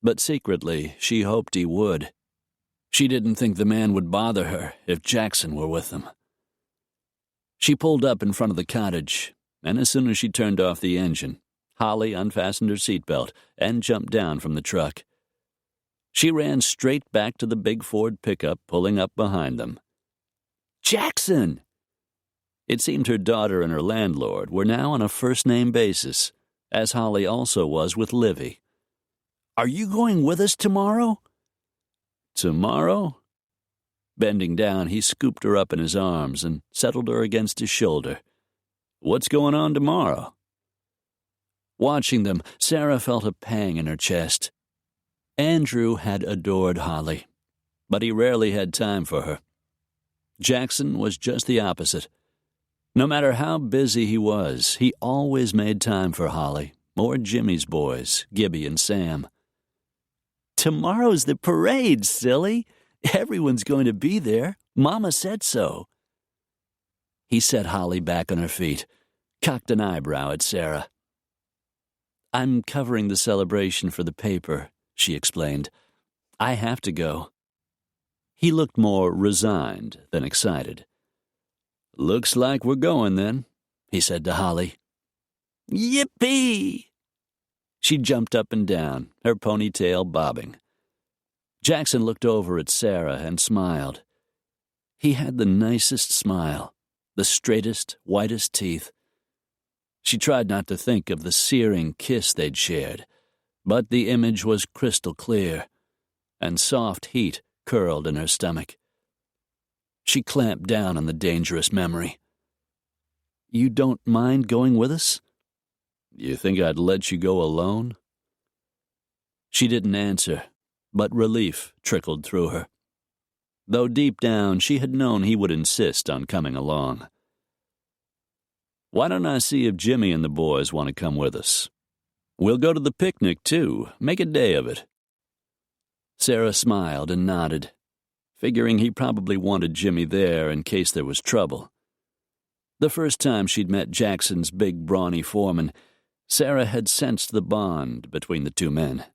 But secretly, she hoped he would. She didn't think the man would bother her if Jackson were with them. She pulled up in front of the cottage, and as soon as she turned off the engine, Holly unfastened her seatbelt and jumped down from the truck. She ran straight back to the big Ford pickup pulling up behind them. "Jackson!" It seemed her daughter and her landlord were now on a first-name basis, as Holly also was with Livy. "Are you going with us tomorrow?" "Tomorrow?" Bending down, he scooped her up in his arms and settled her against his shoulder. "What's going on tomorrow?" Watching them, Sarah felt a pang in her chest. Andrew had adored Holly, but he rarely had time for her. Jackson was just the opposite. No matter how busy he was, he always made time for Holly, or Jimmy's boys, Gibby and Sam. "Tomorrow's the parade, silly. Everyone's going to be there. Mama said so." He set Holly back on her feet, cocked an eyebrow at Sarah. "I'm covering the celebration for the paper," she explained. "I have to go." He looked more resigned than excited. "Looks like we're going, then," he said to Holly. "Yippee!" She jumped up and down, her ponytail bobbing. Jackson looked over at Sarah and smiled. He had the nicest smile, the straightest, whitest teeth. She tried not to think of the searing kiss they'd shared, but the image was crystal clear, and soft heat curled in her stomach. She clamped down on the dangerous memory. "You don't mind going with us?" "You think I'd let you go alone?" She didn't answer, but relief trickled through her. Though deep down she had known he would insist on coming along. "Why don't I see if Jimmy and the boys want to come with us? We'll go to the picnic, too. Make a day of it." Sarah smiled and nodded, figuring he probably wanted Jimmy there in case there was trouble. The first time she'd met Jackson's big, brawny foreman, Sarah had sensed the bond between the two men.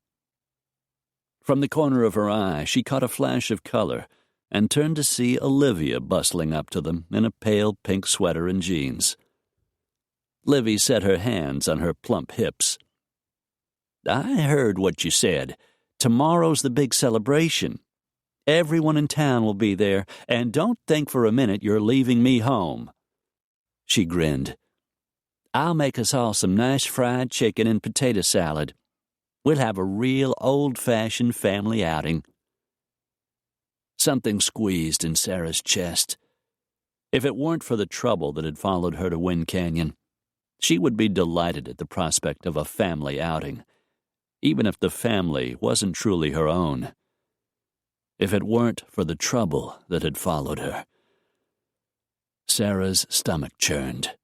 From the corner of her eye, she caught a flash of color and turned to see Olivia bustling up to them in a pale pink sweater and jeans. Livy set her hands on her plump hips. "I heard what you said. Tomorrow's the big celebration. Everyone in town will be there, and don't think for a minute you're leaving me home." She grinned. "I'll make us all some nice fried chicken and potato salad. We'll have a real old-fashioned family outing." Something squeezed in Sarah's chest. If it weren't for the trouble that had followed her to Wind Canyon, she would be delighted at the prospect of a family outing, even if the family wasn't truly her own. If it weren't for the trouble that had followed her. Sarah's stomach churned.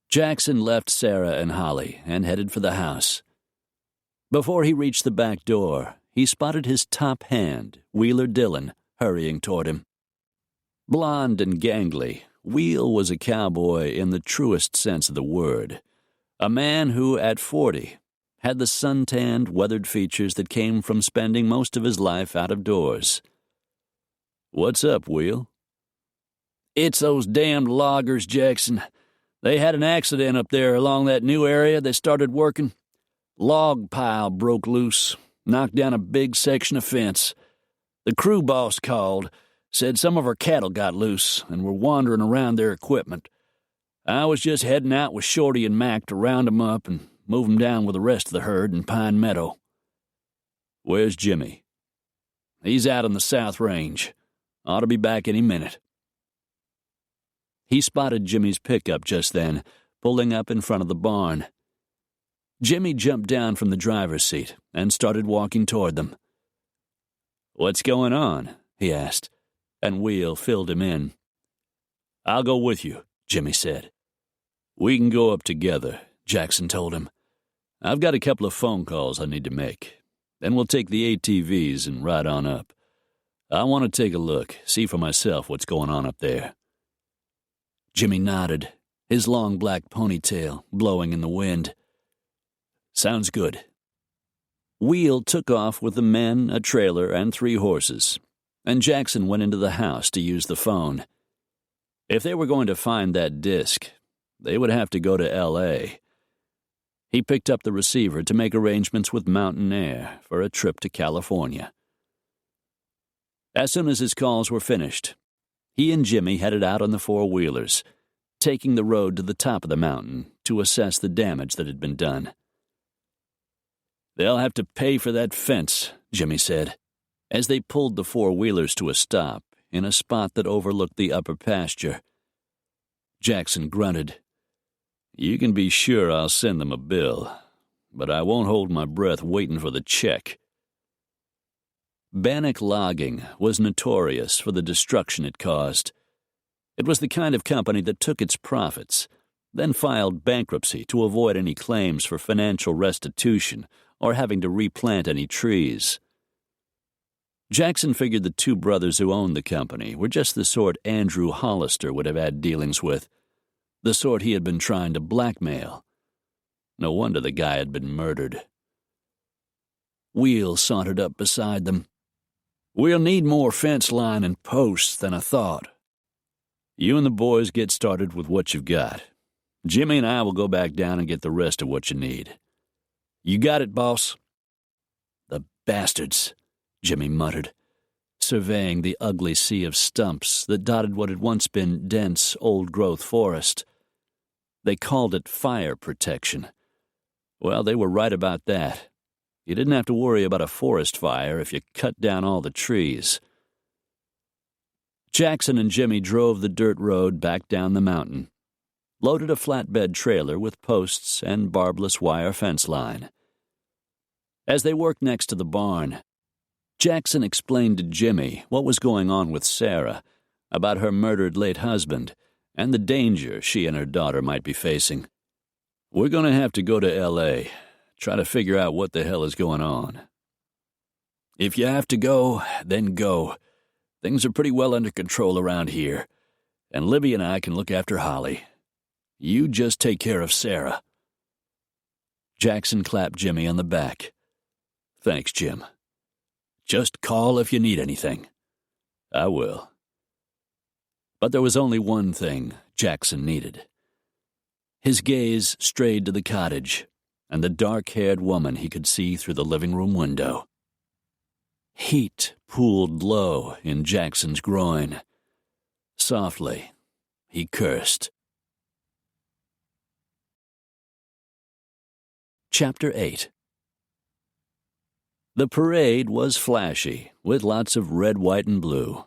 Jackson left Sarah and Holly and headed for the house. Before he reached the back door, he spotted his top hand, Wheeler Dillon, hurrying toward him. Blond and gangly, Wheel was a cowboy in the truest sense of the word, a man who, at 40, had the sun-tanned, weathered features that came from spending most of his life out of doors. "What's up, Wheel?" "It's those damned loggers, Jackson. They had an accident up there along that new area they started working. Log pile broke loose, knocked down a big section of fence. The crew boss called. Said some of our cattle got loose and were wandering around their equipment. I was just heading out with Shorty and Mac to round 'em up and move 'em down with the rest of the herd in Pine Meadow. Where's Jimmy? He's out on the South Range. Ought to be back any minute. He spotted Jimmy's pickup just then, pulling up in front of the barn. Jimmy jumped down from the driver's seat and started walking toward them. "What's going on?" he asked, and Wheel filled him in. "I'll go with you," Jimmy said. "We can go up together," Jackson told him. "I've got a couple of phone calls I need to make. Then we'll take the ATVs and ride on up. I want to take a look, see for myself what's going on up there." Jimmy nodded, his long black ponytail blowing in the wind. "Sounds good." Wheel took off with the men, a trailer, and 3 horses, and Jackson went into the house to use the phone. If they were going to find that disc, they would have to go to L.A. He picked up the receiver to make arrangements with Mountain Air for a trip to California. As soon as his calls were finished, he and Jimmy headed out on the 4-wheelers, taking the road to the top of the mountain to assess the damage that had been done. "They'll have to pay for that fence," Jimmy said, as they pulled the 4-wheelers to a stop in a spot that overlooked the upper pasture. Jackson grunted. "You can be sure I'll send them a bill, but I won't hold my breath waiting for the check." Bannock Logging was notorious for the destruction it caused. It was the kind of company that took its profits, then filed bankruptcy to avoid any claims for financial restitution or having to replant any trees. Jackson figured the 2 brothers who owned the company were just the sort Andrew Hollister would have had dealings with, the sort he had been trying to blackmail. No wonder the guy had been murdered. Wheel sauntered up beside them. "We'll need more fence line and posts than I thought. You and the boys get started with what you've got. Jimmy and I will go back down and get the rest of what you need. You got it, boss?" "The bastards," Jimmy muttered, surveying the ugly sea of stumps that dotted what had once been dense, old-growth forest. They called it fire protection. Well, they were right about that. You didn't have to worry about a forest fire if you cut down all the trees. Jackson and Jimmy drove the dirt road back down the mountain, loaded a flatbed trailer with posts and barbless wire fence line. As they worked next to the barn, Jackson explained to Jimmy what was going on with Sarah, about her murdered late husband, and the danger she and her daughter might be facing. "We're going to have to go to L.A., try to figure out what the hell is going on." "If you have to go, then go. Things are pretty well under control around here, and Libby and I can look after Holly. You just take care of Sarah." Jackson clapped Jimmy on the back. "Thanks, Jim. Just call if you need anything." "I will." But there was only one thing Jackson needed. His gaze strayed to the cottage and the dark-haired woman he could see through the living room window. Heat pooled low in Jackson's groin. Softly, he cursed. Chapter 8. The parade was flashy, with lots of red, white, and blue.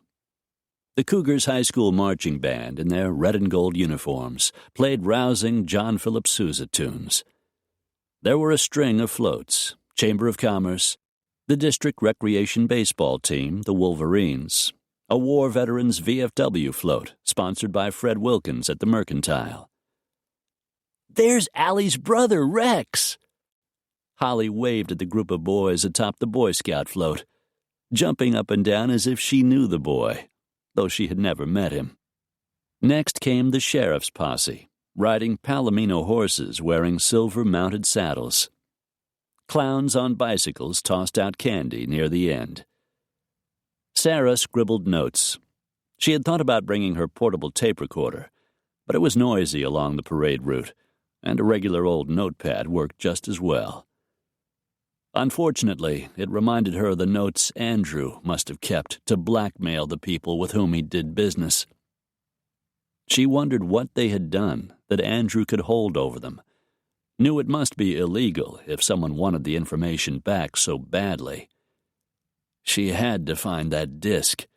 The Cougars High School marching band, in their red and gold uniforms, played rousing John Philip Sousa tunes. There were a string of floats, Chamber of Commerce, the district recreation baseball team, the Wolverines, a war veterans VFW float sponsored by Fred Wilkins at the Mercantile. "There's Allie's brother, Rex!" Holly waved at the group of boys atop the Boy Scout float, jumping up and down as if she knew the boy, though she had never met him. Next came the sheriff's posse, riding Palomino horses wearing silver-mounted saddles. Clowns on bicycles tossed out candy near the end. Sarah scribbled notes. She had thought about bringing her portable tape recorder, but it was noisy along the parade route, and a regular old notepad worked just as well. Unfortunately, it reminded her of the notes Andrew must have kept to blackmail the people with whom he did business. She wondered what they had done that Andrew could hold over them. Knew it must be illegal if someone wanted the information back so badly. She had to find that disc.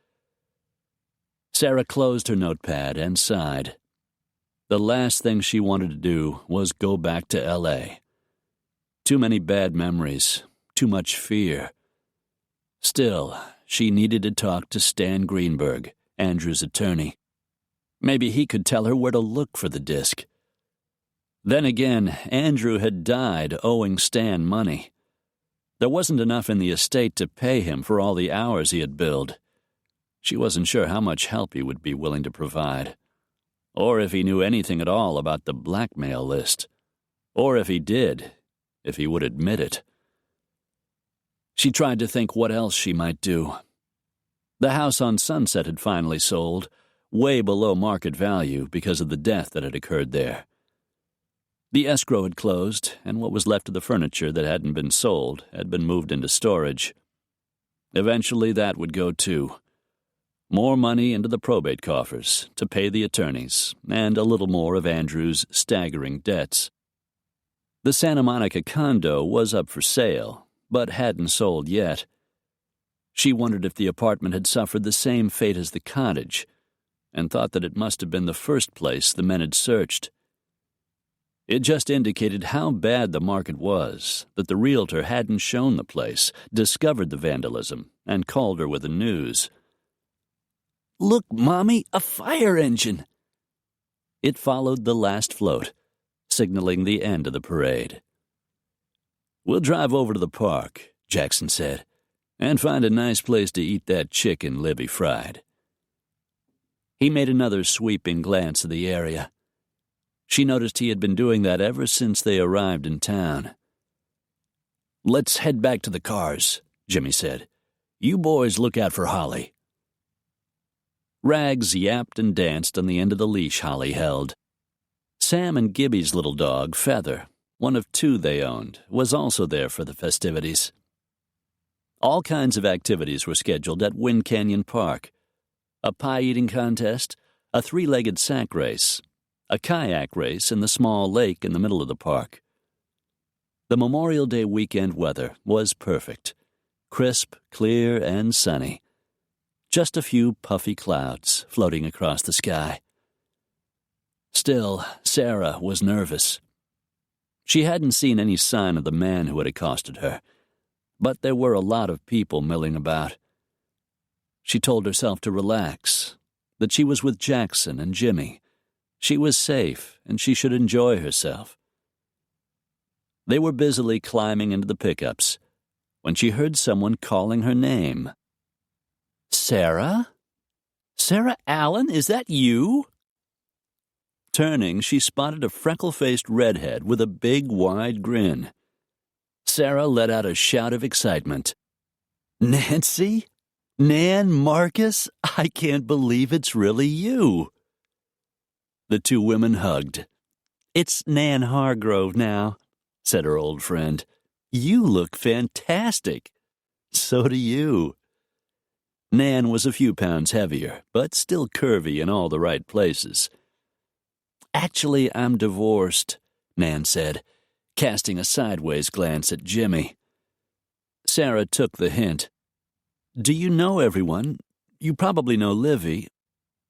Sarah closed her notepad and sighed. The last thing she wanted to do was go back to L.A. Too many bad memories, too much fear. Still, she needed to talk to Stan Greenberg, Andrew's attorney. Maybe he could tell her where to look for the disc. Then again, Andrew had died owing Stan money. There wasn't enough in the estate to pay him for all the hours he had billed. She wasn't sure how much help he would be willing to provide, or if he knew anything at all about the blackmail list, or if he did, if he would admit it. She tried to think what else she might do. The house on Sunset had finally sold, way below market value because of the death that had occurred there. The escrow had closed, and what was left of the furniture that hadn't been sold had been moved into storage. Eventually that would go too. More money into the probate coffers to pay the attorneys, and a little more of Andrew's staggering debts. The Santa Monica condo was up for sale, but hadn't sold yet. She wondered if the apartment had suffered the same fate as the cottage, and thought that it must have been the first place the men had searched. It just indicated how bad the market was that the realtor hadn't shown the place, discovered the vandalism, and called her with the news. "Look, Mommy, a fire engine!" It followed the last float, signaling the end of the parade. "We'll drive over to the park," Jackson said, "and find a nice place to eat that chicken Libby fried." He made another sweeping glance at the area. She noticed he had been doing that ever since they arrived in town. "Let's head back to the cars," Jimmy said. "You boys look out for Holly." Rags yapped and danced on the end of the leash Holly held. Sam and Gibby's little dog, Feather, one of two they owned, was also there for the festivities. All kinds of activities were scheduled at Wind Canyon Park. A pie-eating contest, a three-legged sack race, a kayak race in the small lake in the middle of the park. The Memorial Day weekend weather was perfect, crisp, clear, and sunny. Just a few puffy clouds floating across the sky. Still, Sarah was nervous. She hadn't seen any sign of the man who had accosted her, but there were a lot of people milling about. She told herself to relax, that she was with Jackson and Jimmy. She was safe, and she should enjoy herself. They were busily climbing into the pickups when she heard someone calling her name. "Sarah? Sarah Allen, is that you?" Turning, she spotted a freckle-faced redhead with a big, wide grin. Sarah let out a shout of excitement. "Nancy? Nan Marcus? I can't believe it's really you." The two women hugged. "It's Nan Hargrove now," said her old friend. "You look fantastic." "So do you." Nan was a few pounds heavier, but still curvy in all the right places. "Actually, I'm divorced," Nan said, casting a sideways glance at Jimmy. Sarah took the hint. "Do you know everyone? You probably know Livy.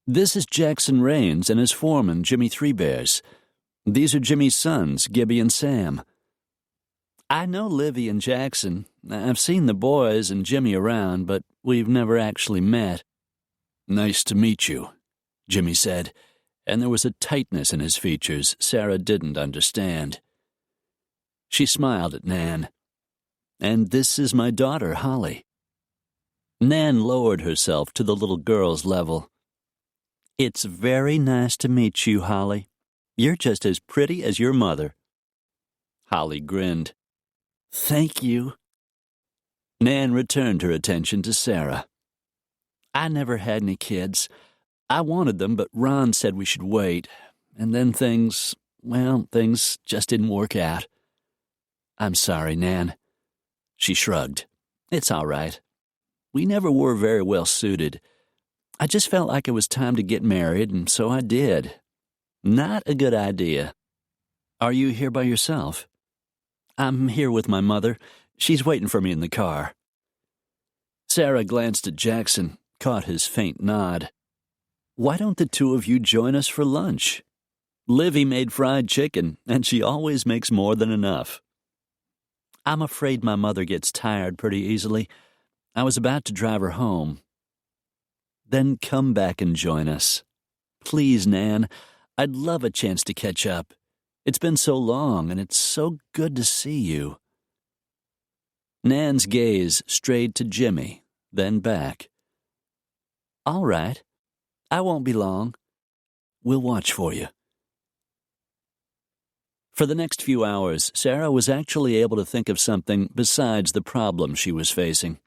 This is Jackson Raines and his foreman, Jimmy Three Bears. These are Jimmy's sons, Gibby and Sam." "I know Livy and Jackson. I've seen the boys and Jimmy around, but we've never actually met." "Nice to meet you," Jimmy said, and there was a tightness in his features Sarah didn't understand. She smiled at Nan. "And this is my daughter, Holly." Nan lowered herself to the little girl's level. "It's very nice to meet you, Holly. You're just as pretty as your mother." Holly grinned. "Thank you." Nan returned her attention to Sarah. "I never had any kids. I wanted them, but Ron said we should wait. And then things just didn't work out. I'm sorry, Nan. She shrugged. It's all right. We never were very well suited. I just felt like it was time to get married, and so I did. Not a good idea. Are you here by yourself? I'm here with my mother. She's waiting for me in the car. Sarah glanced at Jackson, caught his faint nod. Why don't the two of you join us for lunch? Livy made fried chicken, and she always makes more than enough. I'm afraid my mother gets tired pretty easily. I was about to drive her home. Then come back and join us. Please, Nan, I'd love a chance to catch up. It's been so long, and it's so good to see you. Nan's gaze strayed to Jimmy, then back. All right. I won't be long. We'll watch for you. For the next few hours, Sarah was actually able to think of something besides the problem she was facing.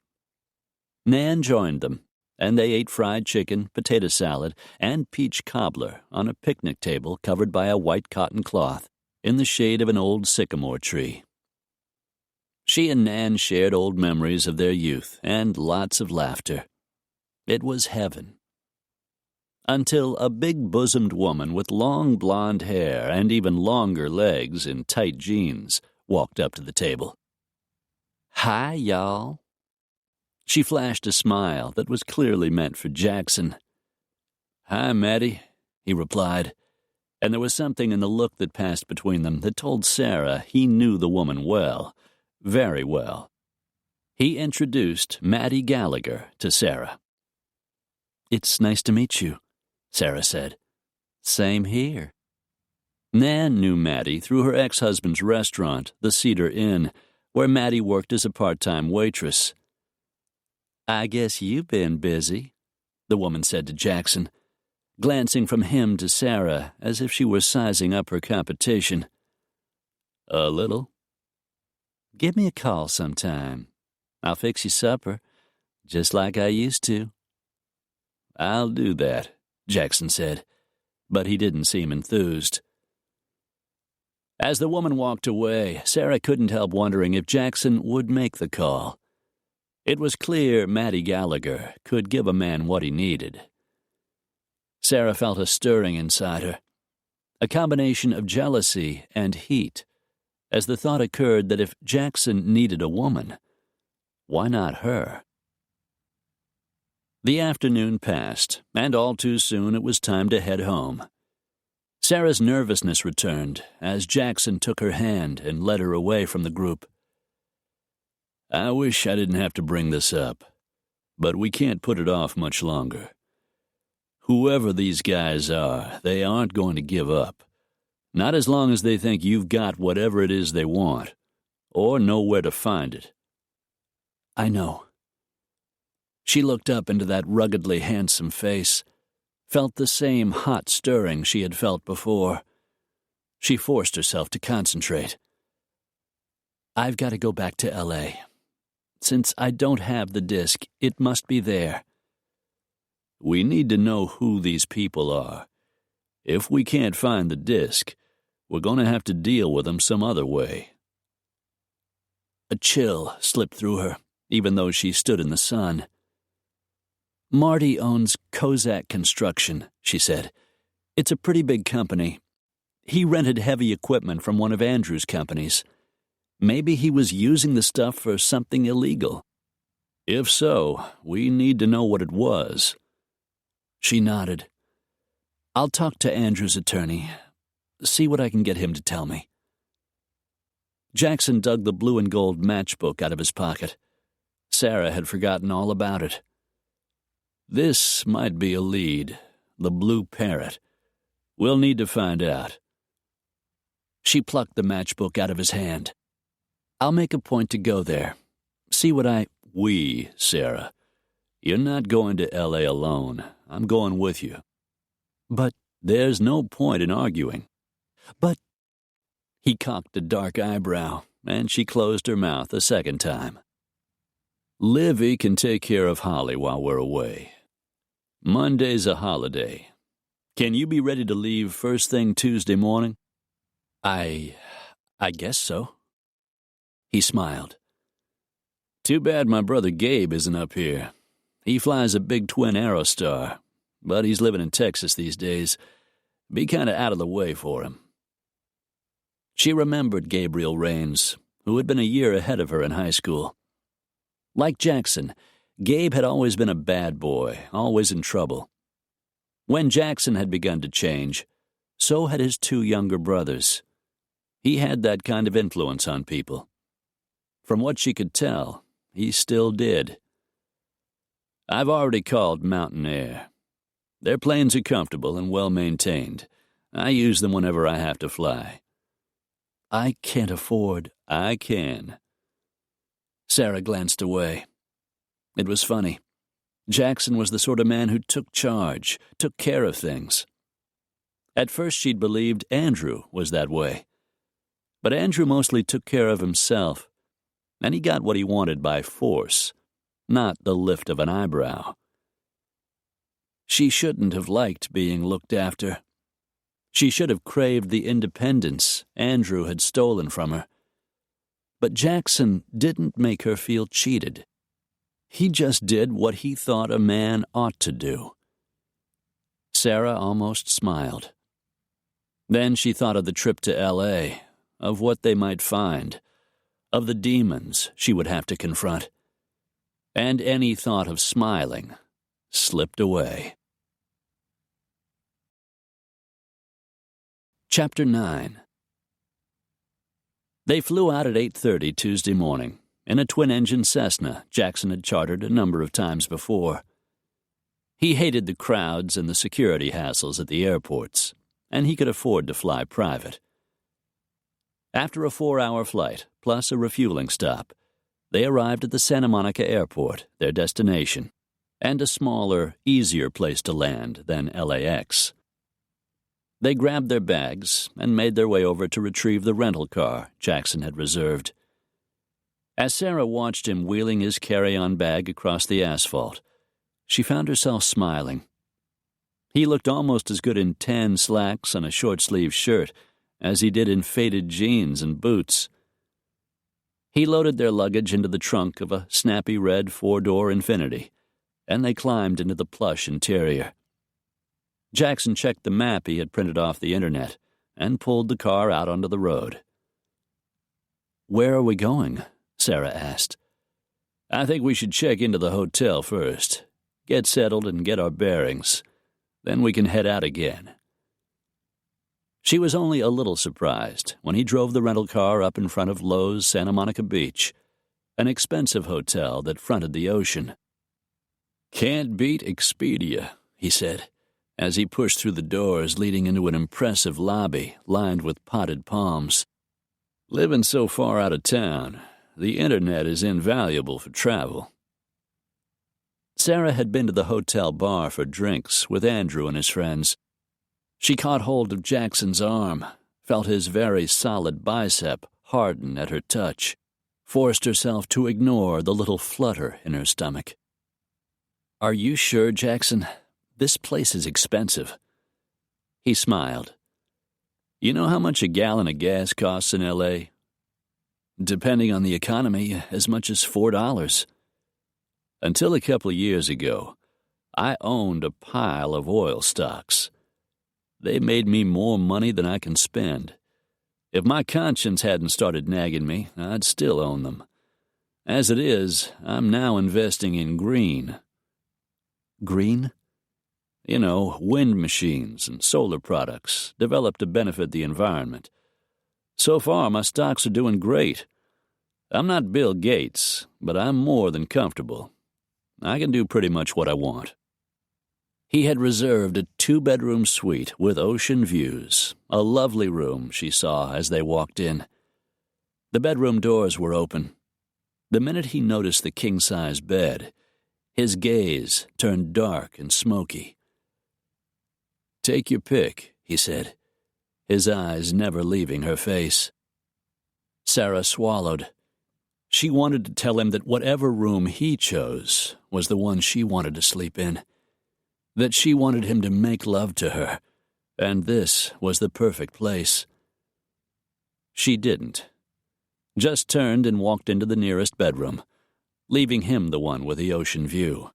Nan joined them, and they ate fried chicken, potato salad, and peach cobbler on a picnic table covered by a white cotton cloth in the shade of an old sycamore tree. She and Nan shared old memories of their youth and lots of laughter. It was heaven. Until a big-bosomed woman with long blonde hair and even longer legs in tight jeans walked up to the table. Hi, y'all. She flashed a smile that was clearly meant for Jackson. Hi, Maddie, he replied, and there was something in the look that passed between them that told Sarah he knew the woman well, very well. He introduced Maddie Gallagher to Sarah. It's nice to meet you, Sarah said. Same here. Nan knew Maddie through her ex-husband's restaurant, the Cedar Inn, where Maddie worked as a part-time waitress. I guess you've been busy, the woman said to Jackson, glancing from him to Sarah as if she were sizing up her competition. A little. Give me a call sometime. I'll fix you supper, just like I used to. I'll do that, Jackson said, but he didn't seem enthused. As the woman walked away, Sarah couldn't help wondering if Jackson would make the call. It was clear Maddie Gallagher could give a man what he needed. Sarah felt a stirring inside her, a combination of jealousy and heat, as the thought occurred that if Jackson needed a woman, why not her? The afternoon passed, and all too soon it was time to head home. Sarah's nervousness returned as Jackson took her hand and led her away from the group. I wish I didn't have to bring this up, but we can't put it off much longer. Whoever these guys are, they aren't going to give up. Not as long as they think you've got whatever it is they want, or know where to find it. I know. She looked up into that ruggedly handsome face, felt the same hot stirring she had felt before. She forced herself to concentrate. I've got to go back to L.A. Since I don't have the disc, it must be there. We need to know who these people are. If we can't find the disc, we're going to have to deal with them some other way. A chill slipped through her, even though she stood in the sun. Marty owns Kozak Construction, she said. It's a pretty big company. He rented heavy equipment from one of Andrew's companies. Maybe he was using the stuff for something illegal. If so, we need to know what it was. She nodded. I'll talk to Andrew's attorney, see what I can get him to tell me. Jackson dug the blue and gold matchbook out of his pocket. Sarah had forgotten all about it. This might be a lead, the blue parrot. We'll need to find out. She plucked the matchbook out of his hand. I'll make a point to go there. See what We, Sarah. You're not going to L.A. alone. I'm going with you. But there's no point in arguing. But... He cocked a dark eyebrow, and she closed her mouth a second time. Livy can take care of Holly while we're away. Monday's a holiday. Can you be ready to leave first thing Tuesday morning? I guess so. He smiled. Too bad my brother Gabe isn't up here. He flies a big twin Aerostar, but he's living in Texas these days. Be kind of out of the way for him." She remembered Gabriel Rains, who had been a year ahead of her in high school. Like Jackson, Gabe had always been a bad boy, always in trouble. When Jackson had begun to change, so had his two younger brothers. He had that kind of influence on people. From what she could tell, he still did. "I've already called Mountain Air. Their planes are comfortable and well-maintained. I use them whenever I have to fly." "I can't afford." "I can." Sarah glanced away. It was funny. Jackson was the sort of man who took charge, took care of things. At first she'd believed Andrew was that way. But Andrew mostly took care of himself, and he got what he wanted by force, not the lift of an eyebrow. She shouldn't have liked being looked after. She should have craved the independence Andrew had stolen from her. But Jackson didn't make her feel cheated. He just did what he thought a man ought to do. Sarah almost smiled. Then she thought of the trip to L.A., of what they might find, of the demons she would have to confront. And any thought of smiling slipped away. Chapter 9. They flew out at 8:30 Tuesday morning in a twin-engine Cessna Jackson had chartered a number of times before. He hated the crowds and the security hassles at the airports, and he could afford to fly private. After a 4-hour flight, plus a refueling stop, they arrived at the Santa Monica Airport, their destination, and a smaller, easier place to land than LAX. They grabbed their bags and made their way over to retrieve the rental car Jackson had reserved. As Sarah watched him wheeling his carry-on bag across the asphalt, she found herself smiling. He looked almost as good in tan slacks and a short-sleeved shirt as he did in faded jeans and boots. He loaded their luggage into the trunk of a snappy red 4-door Infiniti, and they climbed into the plush interior. Jackson checked the map he had printed off the internet and pulled the car out onto the road. "Where are we going?" Sarah asked. "I think we should check into the hotel first, get settled and get our bearings. Then we can head out again." She was only a little surprised when he drove the rental car up in front of Lowe's Santa Monica Beach, an expensive hotel that fronted the ocean. "Can't beat Expedia," he said, as he pushed through the doors leading into an impressive lobby lined with potted palms. "Living so far out of town, the internet is invaluable for travel." Sarah had been to the hotel bar for drinks with Andrew and his friends. She caught hold of Jackson's arm, felt his very solid bicep harden at her touch, forced herself to ignore the little flutter in her stomach. "Are you sure, Jackson? This place is expensive." He smiled. "You know how much a gallon of gas costs in L.A.? Depending on the economy, as much as $4. Until a couple of years ago, I owned a pile of oil stocks. They made me more money than I can spend. If my conscience hadn't started nagging me, I'd still own them. As it is, I'm now investing in green." "Green?" "You know, wind machines and solar products developed to benefit the environment. So far, my stocks are doing great. I'm not Bill Gates, but I'm more than comfortable. I can do pretty much what I want." He had reserved a 2-bedroom suite with ocean views, a lovely room she saw as they walked in. The bedroom doors were open. The minute he noticed the king-size bed, his gaze turned dark and smoky. "Take your pick," he said, his eyes never leaving her face. Sarah swallowed. She wanted to tell him that whatever room he chose was the one she wanted to sleep in, that she wanted him to make love to her, and this was the perfect place. She didn't. Just turned and walked into the nearest bedroom, leaving him the one with the ocean view.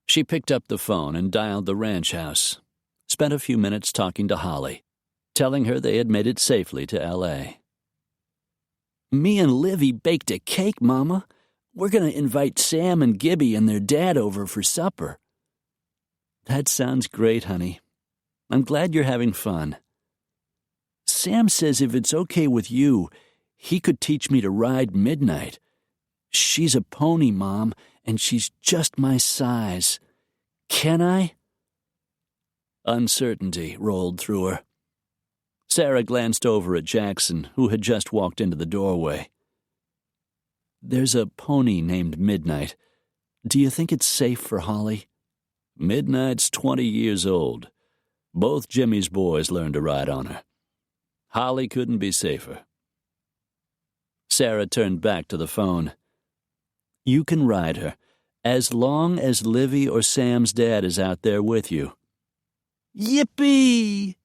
She picked up the phone and dialed the ranch house, spent a few minutes talking to Holly, telling her they had made it safely to L.A. "Me and Livy baked a cake, Mama. We're going to invite Sam and Gibby and their dad over for supper." "That sounds great, honey. I'm glad you're having fun. Sam says if it's okay with you, he could teach me to ride Midnight. She's a pony, Mom, and she's just my size. Can I?" Uncertainty rolled through her. Sarah glanced over at Jackson, who had just walked into the doorway. "There's a pony named Midnight. Do you think it's safe for Holly?" "Midnight's 20 years old. Both Jimmy's boys learned to ride on her. Holly couldn't be safer." Sarah turned back to the phone. "You can ride her, as long as Livy or Sam's dad is out there with you." "Yippee!"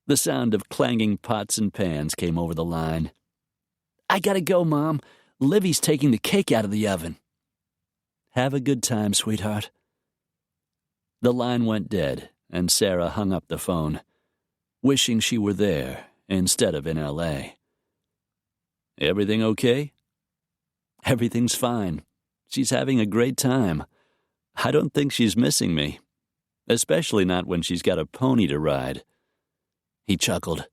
The sound of clanging pots and pans came over the line. "I gotta go, Mom. Livy's taking the cake out of the oven." "Have a good time, sweetheart." The line went dead, and Sarah hung up the phone, wishing she were there instead of in L.A. "Everything okay?" "Everything's fine. She's having a great time. I don't think she's missing me, especially not when she's got a pony to ride." He chuckled.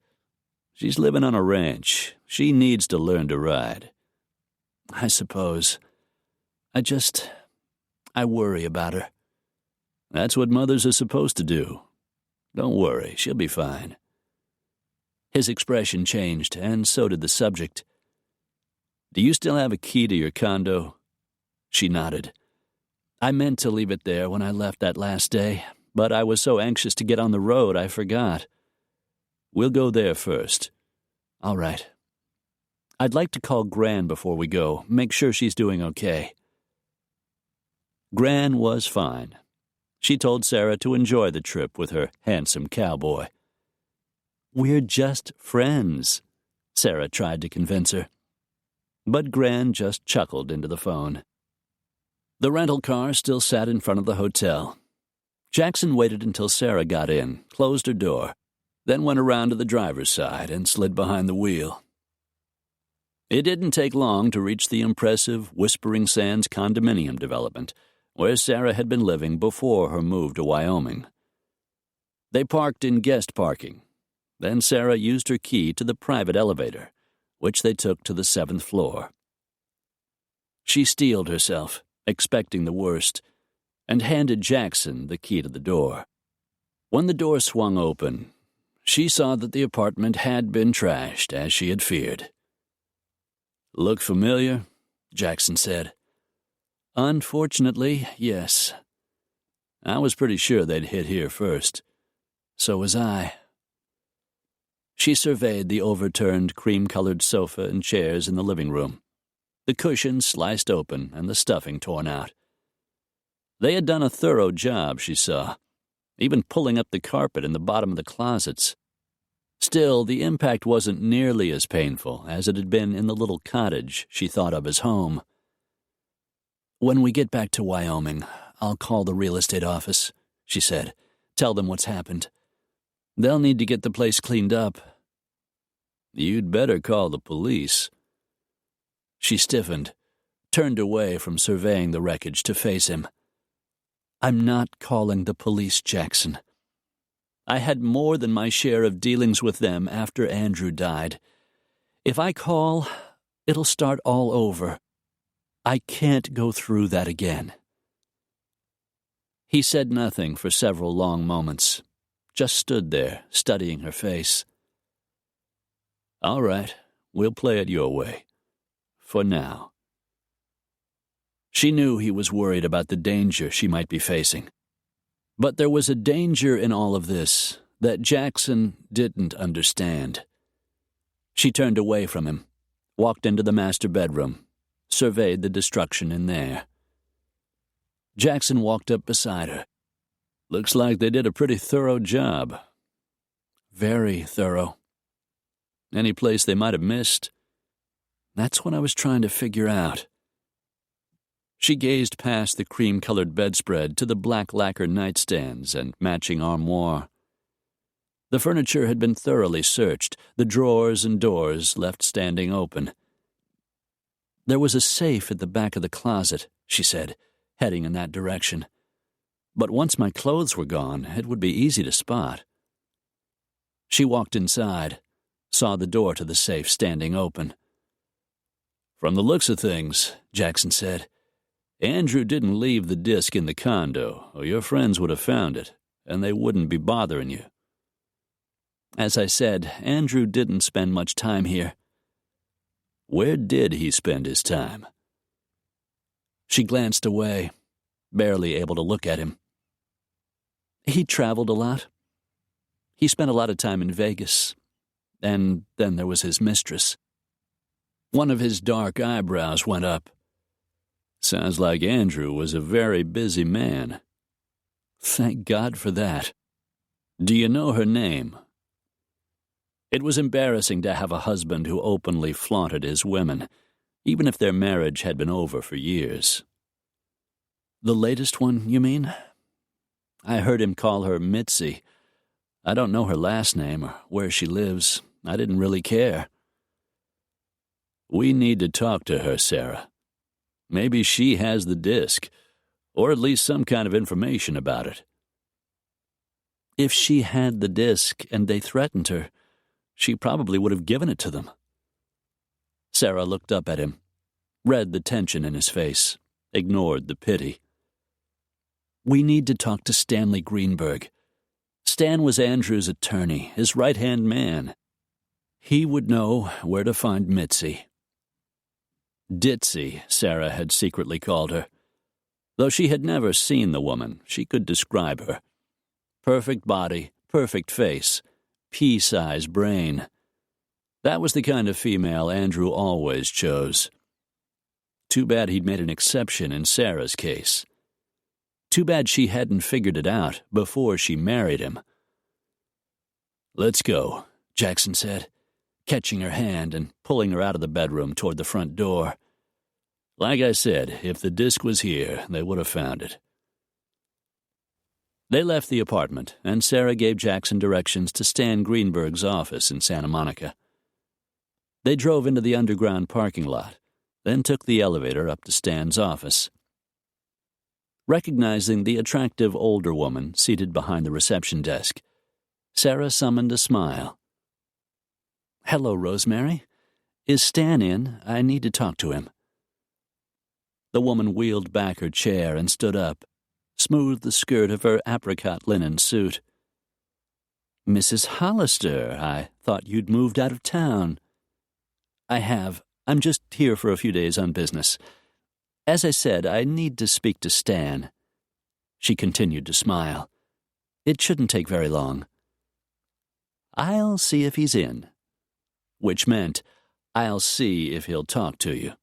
"She's living on a ranch. She needs to learn to ride." "I suppose. I worry about her." "That's what mothers are supposed to do. Don't worry, she'll be fine." His expression changed, and so did the subject. "Do you still have a key to your condo?" She nodded. "I meant to leave it there when I left that last day, but I was so anxious to get on the road I forgot." "We'll go there first." "All right. I'd like to call Gran before we go, make sure she's doing okay." Gran was fine. She told Sarah to enjoy the trip with her handsome cowboy. "We're just friends," Sarah tried to convince her. But Gran just chuckled into the phone. The rental car still sat in front of the hotel. Jackson waited until Sarah got in, closed her door, then went around to the driver's side and slid behind the wheel. It didn't take long to reach the impressive Whispering Sands condominium development, where Sarah had been living before her move to Wyoming. They parked in guest parking. Then Sarah used her key to the private elevator, which they took to the 7th floor. She steeled herself, expecting the worst, and handed Jackson the key to the door. When the door swung open, she saw that the apartment had been trashed, as she had feared. "Look familiar?" Jackson said. "Unfortunately, yes. I was pretty sure they'd hit here first. So was I." She surveyed the overturned cream-colored sofa and chairs in the living room, the cushions sliced open and the stuffing torn out. They had done a thorough job, she saw, even pulling up the carpet in the bottom of the closets. Still, the impact wasn't nearly as painful as it had been in the little cottage she thought of as home. "When we get back to Wyoming, I'll call the real estate office," she said. "Tell them what's happened. They'll need to get the place cleaned up." "You'd better call the police." She stiffened, turned away from surveying the wreckage to face him. "I'm not calling the police, Jackson. I had more than my share of dealings with them after Andrew died. If I call, it'll start all over. I can't go through that again." He said nothing for several long moments, just stood there, studying her face. "All right, we'll play it your way. For now." She knew he was worried about the danger she might be facing. But there was a danger in all of this that Jackson didn't understand. She turned away from him, walked into the master bedroom, surveyed the destruction in there. Jackson walked up beside her. "Looks like they did a pretty thorough job." "Very thorough." "Any place they might have missed?" "That's what I was trying to figure out." She gazed past the cream-colored bedspread to the black lacquer nightstands and matching armoire. The furniture had been thoroughly searched, the drawers and doors left standing open. There was a safe at the back of the closet, she said, heading in that direction. But once my clothes were gone, it would be easy to spot. She walked inside, saw the door to the safe standing open. "From the looks of things," Jackson said, "Andrew didn't leave the disc in the condo, or your friends would have found it, and they wouldn't be bothering you." As I said, Andrew didn't spend much time here. Where did he spend his time? She glanced away, barely able to look at him. He traveled a lot. He spent a lot of time in Vegas. And then there was his mistress. One of his dark eyebrows went up. Sounds like Andrew was a very busy man. Thank God for that. Do you know her name? It was embarrassing to have a husband who openly flaunted his women, even if their marriage had been over for years. The latest one, you mean? I heard him call her Mitzi. I don't know her last name or where she lives. I didn't really care. We need to talk to her, Sarah. Maybe she has the disc, or at least some kind of information about it. If she had the disc and they threatened her, she probably would have given it to them. Sarah looked up at him, read the tension in his face, ignored the pity. We need to talk to Stanley Greenberg. Stan was Andrew's attorney, his right-hand man. He would know where to find Mitzi. Ditzy, Sarah had secretly called her. Though she had never seen the woman, she could describe her. Perfect body, perfect face, pea-sized brain. That was the kind of female Andrew always chose. Too bad he'd made an exception in Sarah's case. Too bad she hadn't figured it out before she married him. "Let's go," Jackson said, catching her hand and pulling her out of the bedroom toward the front door. Like I said, if the disc was here, they would have found it. They left the apartment, and Sarah gave Jackson directions to Stan Greenberg's office in Santa Monica. They drove into the underground parking lot, then took the elevator up to Stan's office. Recognizing the attractive older woman seated behind the reception desk, Sarah summoned a smile. "Hello, Rosemary. Is Stan in? I need to talk to him." The woman wheeled back her chair and stood up, smoothed the skirt of her apricot linen suit. "Mrs. Hollister, I thought you'd moved out of town." "I have. I'm just here for a few days on business. As I said, I need to speak to Stan." She continued to smile. "It shouldn't take very long." "I'll see if he's in." Which meant, "I'll see if he'll talk to you."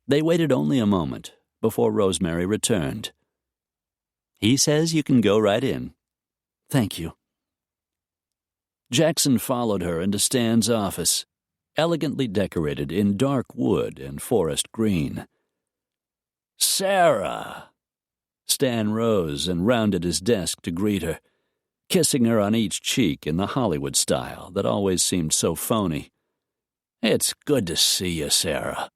They waited only a moment before Rosemary returned. "He says you can go right in." "Thank you." Jackson followed her into Stan's office, elegantly decorated in dark wood and forest green. "Sarah!" Stan rose and rounded his desk to greet her, kissing her on each cheek in the Hollywood style that always seemed so phony. "It's good to see you, Sarah."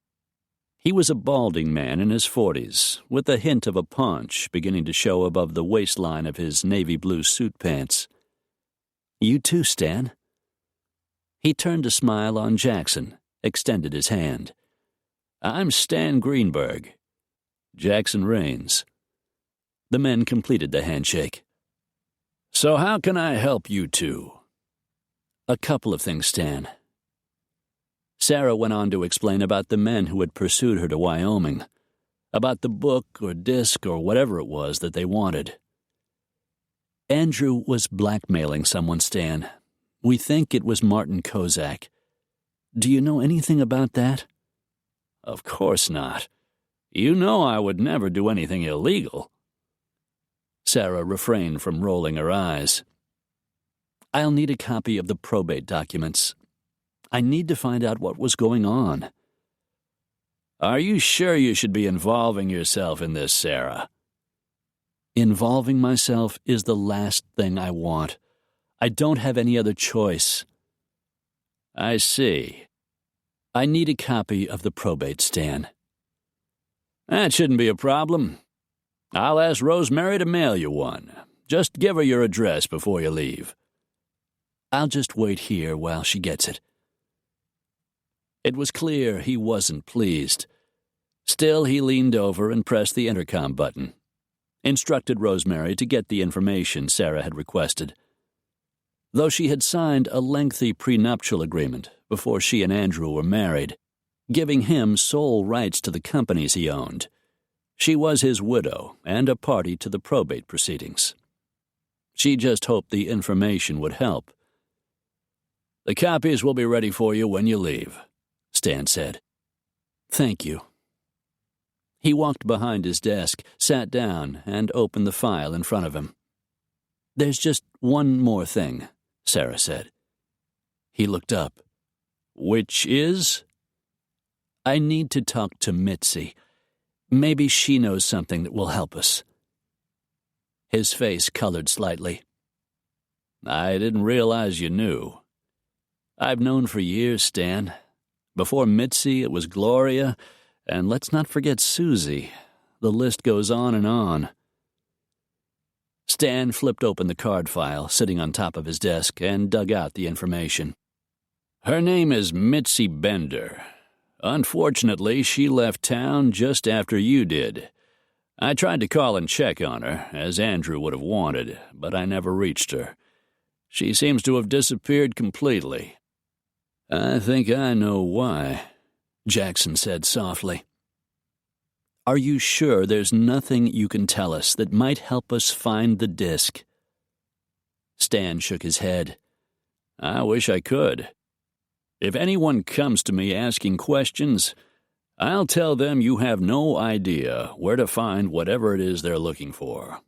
He was a balding man in his 40s, with a hint of a paunch beginning to show above the waistline of his navy blue suit pants. "You too, Stan." He turned to smile on Jackson, extended his hand. "I'm Stan Greenberg." "Jackson Raines." The men completed the handshake. "So how can I help you two?" "A couple of things, Stan." Sarah went on to explain about the men who had pursued her to Wyoming, about the book or disc or whatever it was that they wanted. "Andrew was blackmailing someone, Stan. We think it was Martin Kozak. Do you know anything about that?" "Of course not. You know I would never do anything illegal." Sarah refrained from rolling her eyes. "I'll need a copy of the probate documents. I need to find out what was going on." Are you sure you should be involving yourself in this, Sarah? Involving myself is the last thing I want. I don't have any other choice. I see. I need a copy of the probate, Stan. That shouldn't be a problem. I'll ask Rosemary to mail you one. Just give her your address before you leave. I'll just wait here while she gets it. It was clear he wasn't pleased. Still, he leaned over and pressed the intercom button, instructed Rosemary to get the information Sarah had requested. Though she had signed a lengthy prenuptial agreement before she and Andrew were married, giving him sole rights to the companies he owned, she was his widow and a party to the probate proceedings. She just hoped the information would help. The copies will be ready for you when you leave, Stan said. Thank you. He walked behind his desk, sat down, and opened the file in front of him. There's just one more thing, Sarah said. He looked up. Which is? I need to talk to Mitzi. Maybe she knows something that will help us. His face colored slightly. I didn't realize you knew. I've known for years, Stan. Before Mitzi, it was Gloria, and let's not forget Susie. The list goes on and on. Stan flipped open the card file sitting on top of his desk and dug out the information. Her name is Mitzi Bender. Unfortunately, she left town just after you did. I tried to call and check on her, as Andrew would have wanted, but I never reached her. She seems to have disappeared completely. I think I know why, Jackson said softly. Are you sure there's nothing you can tell us that might help us find the disc? Stan shook his head. I wish I could. If anyone comes to me asking questions, I'll tell them you have no idea where to find whatever it is they're looking for.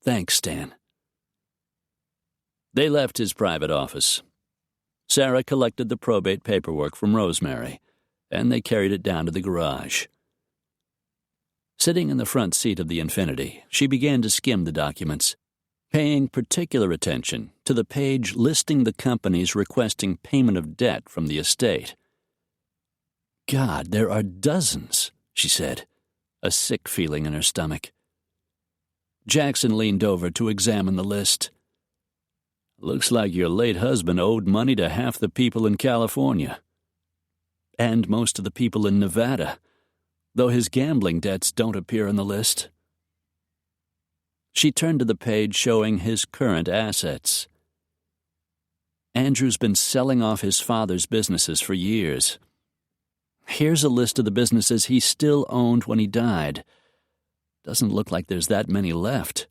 Thanks, Stan. They left his private office. Sarah collected the probate paperwork from Rosemary, and they carried it down to the garage. Sitting in the front seat of the Infinity, she began to skim the documents, paying particular attention to the page listing the companies requesting payment of debt from the estate. God, there are dozens, she said, a sick feeling in her stomach. Jackson leaned over to examine the list. Looks like your late husband owed money to half the people in California. And most of the people in Nevada, though his gambling debts don't appear on the list. She turned to the page showing his current assets. Andrew's been selling off his father's businesses for years. Here's a list of the businesses he still owned when he died. Doesn't look like there's that many left.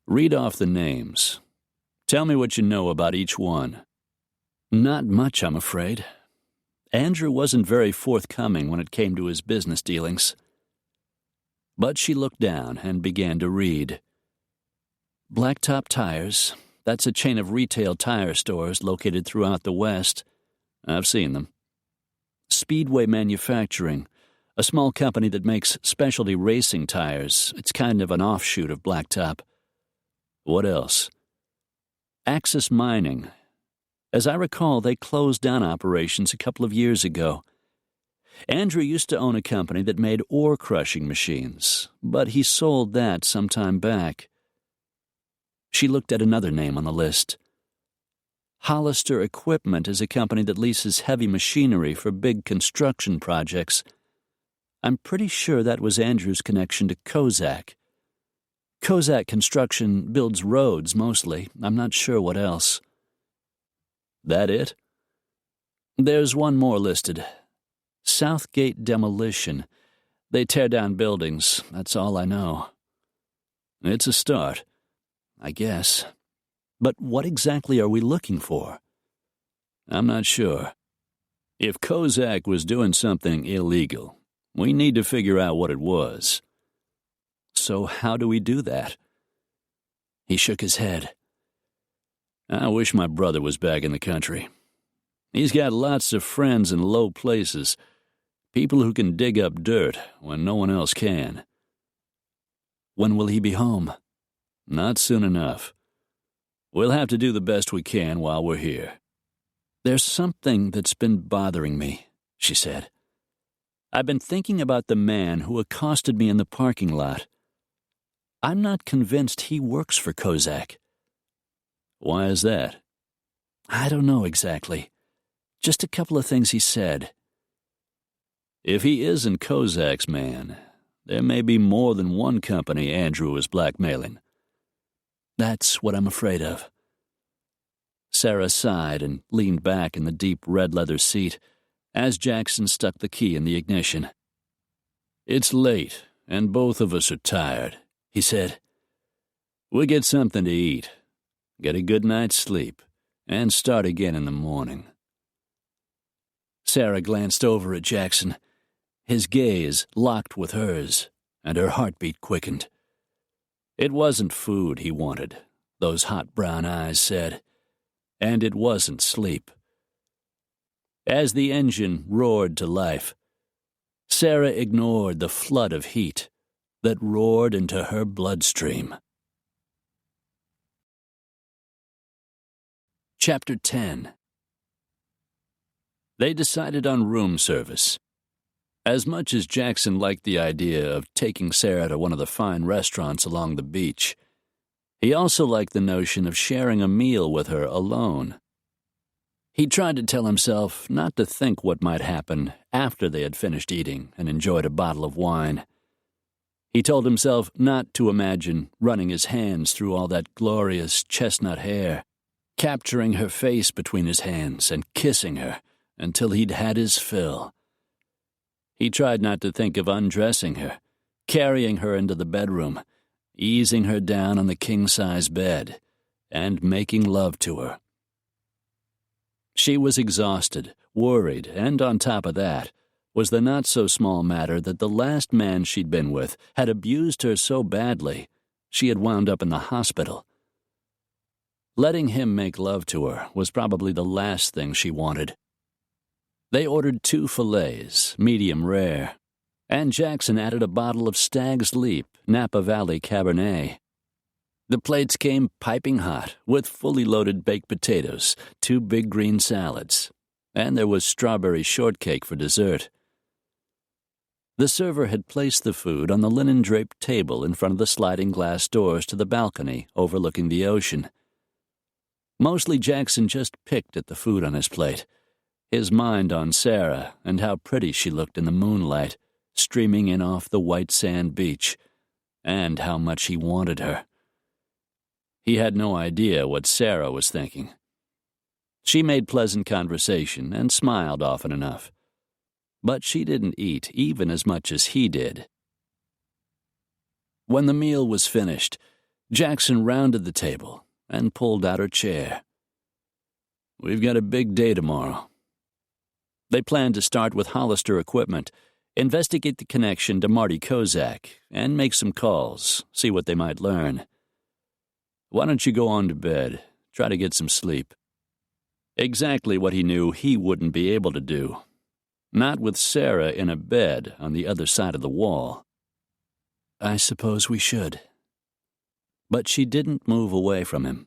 Read off the names. Tell me what you know about each one. Not much, I'm afraid. Andrew wasn't very forthcoming when it came to his business dealings. But she looked down and began to read. Blacktop Tires, that's a chain of retail tire stores located throughout the West. I've seen them. Speedway Manufacturing, a small company that makes specialty racing tires. It's kind of an offshoot of Blacktop. What else? Axis Mining. As I recall, they closed down operations a couple of years ago. Andrew used to own a company that made ore-crushing machines, but he sold that some time back. She looked at another name on the list. Hollister Equipment is a company that leases heavy machinery for big construction projects. I'm pretty sure that was Andrew's connection to Kozak. Kozak Construction builds roads mostly. I'm not sure what else. That it? There's one more listed. Southgate Demolition. They tear down buildings. That's all I know. It's a start, I guess. But what exactly are we looking for? I'm not sure. If Kozak was doing something illegal, we need to figure out what it was. So how do we do that? He shook his head. I wish my brother was back in the country. He's got lots of friends in low places, People who can dig up dirt when no one else can. When will he be home? Not soon enough. We'll have to do the best we can while we're here. There's something that's been bothering me, she said. I've been thinking about the man who accosted me in the parking lot. I'm not convinced he works for Kozak. Why is that? I don't know exactly. Just a couple of things he said. If he isn't Kozak's man, there may be more than one company Andrew is blackmailing. That's what I'm afraid of. Sarah sighed and leaned back in the deep red leather seat as Jackson stuck the key in the ignition. It's late, and both of us are tired, he said. We'll get something to eat, get a good night's sleep, and start again in the morning. Sarah glanced over at Jackson. His gaze locked with hers, and her heartbeat quickened. It wasn't food he wanted, those hot brown eyes said, and it wasn't sleep. As the engine roared to life, Sarah ignored the flood of heat that roared into her bloodstream. Chapter 10. They decided on room service. As much as Jackson liked the idea of taking Sarah to one of the fine restaurants along the beach, he also liked the notion of sharing a meal with her alone. He tried to tell himself not to think what might happen after they had finished eating and enjoyed a bottle of wine. He told himself not to imagine running his hands through all that glorious chestnut hair, capturing her face between his hands and kissing her until he'd had his fill. He tried not to think of undressing her, carrying her into the bedroom, easing her down on the king-size bed, and making love to her. She was exhausted, worried, and on top of that was the not-so-small matter that the last man she'd been with had abused her so badly she had wound up in the hospital. Letting him make love to her was probably the last thing she wanted. They ordered 2 fillets, medium rare, and Jackson added a bottle of Stag's Leap Napa Valley Cabernet. The plates came piping hot with fully loaded baked potatoes, 2 big green salads, and there was strawberry shortcake for dessert. The server had placed the food on the linen-draped table in front of the sliding glass doors to the balcony overlooking the ocean. Mostly Jackson just picked at the food on his plate, his mind on Sarah and how pretty she looked in the moonlight, streaming in off the white sand beach, and how much he wanted her. He had no idea what Sarah was thinking. She made pleasant conversation and smiled often enough, but she didn't eat even as much as he did. When the meal was finished, Jackson rounded the table and pulled out her chair. We've got a big day tomorrow. They planned to start with Hollister equipment, investigate the connection to Marty Kozak, and make some calls, see what they might learn. Why don't you go on to bed, try to get some sleep? Exactly what he knew he wouldn't be able to do. Not with Sarah in a bed on the other side of the wall. I suppose we should. But she didn't move away from him.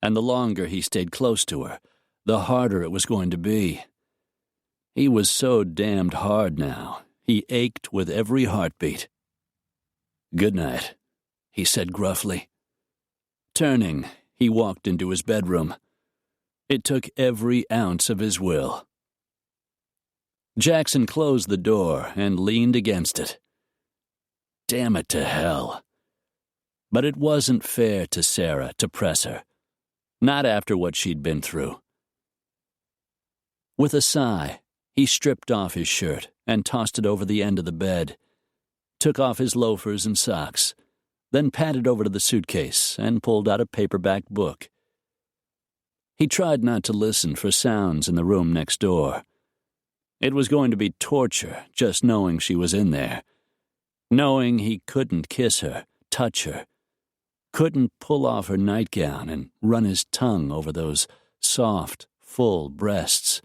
And the longer he stayed close to her, the harder it was going to be. He was so damned hard now, he ached with every heartbeat. Good night, he said gruffly. Turning, he walked into his bedroom. It took every ounce of his will. Jackson closed the door and leaned against it. Damn it to hell. But it wasn't fair to Sarah to press her, not after what she'd been through. With a sigh, he stripped off his shirt and tossed it over the end of the bed, took off his loafers and socks, then padded over to the suitcase and pulled out a paperback book. He tried not to listen for sounds in the room next door. It was going to be torture just knowing she was in there, knowing he couldn't kiss her, touch her, couldn't pull off her nightgown and run his tongue over those soft, full breasts.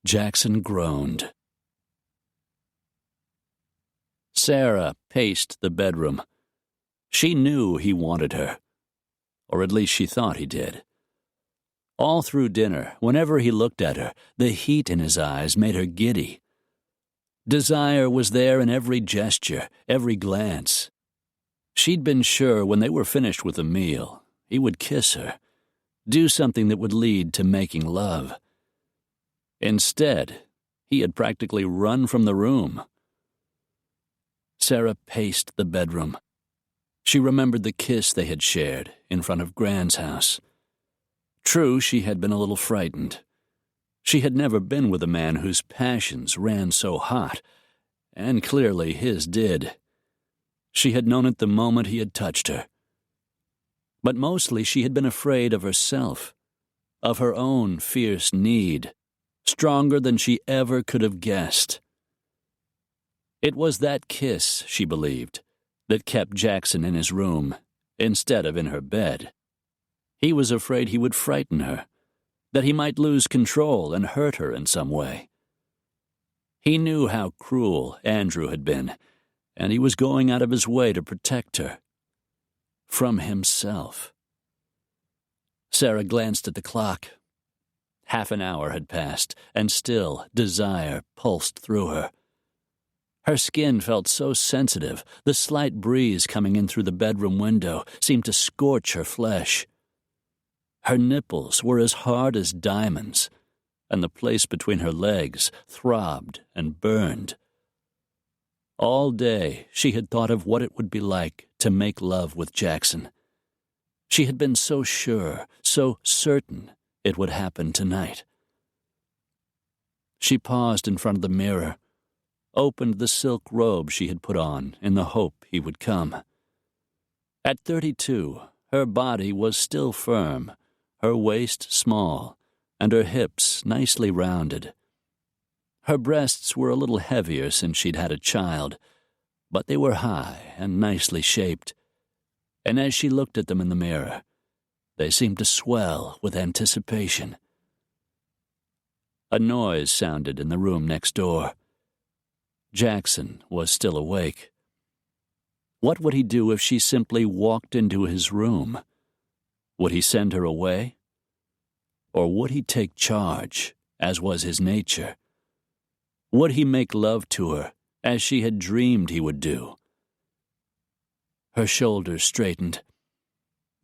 Jackson groaned. Sarah paced the bedroom. She knew he wanted her, or at least she thought he did. All through dinner, whenever he looked at her, the heat in his eyes made her giddy. Desire was there in every gesture, every glance. She'd been sure when they were finished with the meal, he would kiss her, do something that would lead to making love. Instead, he had practically run from the room. Sarah paced the bedroom. She remembered the kiss they had shared in front of Gran's house. True, she had been a little frightened. She had never been with a man whose passions ran so hot, and clearly his did. She had known it the moment he had touched her. But mostly she had been afraid of herself, of her own fierce need, stronger than she ever could have guessed. It was that kiss, she believed, that kept Jackson in his room instead of in her bed. He was afraid he would frighten her, that he might lose control and hurt her in some way. He knew how cruel Andrew had been, and he was going out of his way to protect her. From himself. Sarah glanced at the clock. Half an hour had passed, and still desire pulsed through her. Her skin felt so sensitive, the slight breeze coming in through the bedroom window seemed to scorch her flesh. Her nipples were as hard as diamonds, and the place between her legs throbbed and burned. All day she had thought of what it would be like to make love with Jackson. She had been so sure, so certain it would happen tonight. She paused in front of the mirror, opened the silk robe she had put on in the hope he would come. At 32, her body was still firm, her waist small, and her hips nicely rounded. Her breasts were a little heavier since she'd had a child, but they were high and nicely shaped, and as she looked at them in the mirror, they seemed to swell with anticipation. A noise sounded in the room next door. Jackson was still awake. What would he do if she simply walked into his room? Would he send her away? Or would he take charge, as was his nature? Would he make love to her, as she had dreamed he would do? Her shoulders straightened.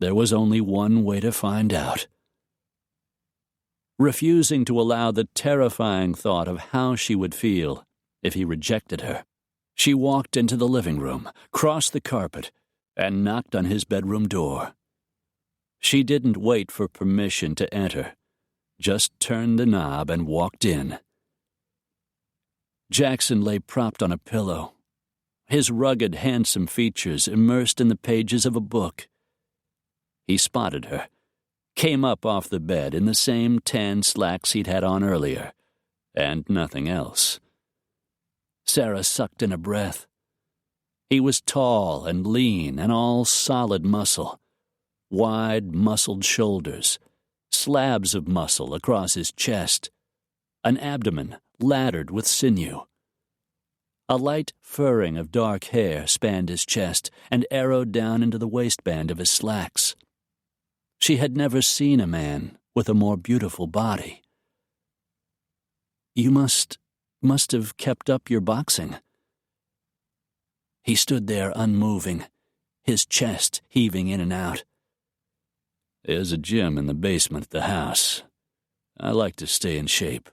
There was only one way to find out. Refusing to allow the terrifying thought of how she would feel if he rejected her, she walked into the living room, crossed the carpet, and knocked on his bedroom door. She didn't wait for permission to enter, just turned the knob and walked in. Jackson lay propped on a pillow, his rugged, handsome features immersed in the pages of a book. He spotted her, came up off the bed in the same tan slacks he'd had on earlier, and nothing else. Sarah sucked in a breath. He was tall and lean and all solid muscle, wide, muscled shoulders, slabs of muscle across his chest, an abdomen laddered with sinew. A light furring of dark hair spanned his chest and arrowed down into the waistband of his slacks. She had never seen a man with a more beautiful body. "You must have kept up your boxing." He stood there unmoving, his chest heaving in and out. "There's a gym in the basement of the house. I like to stay in shape."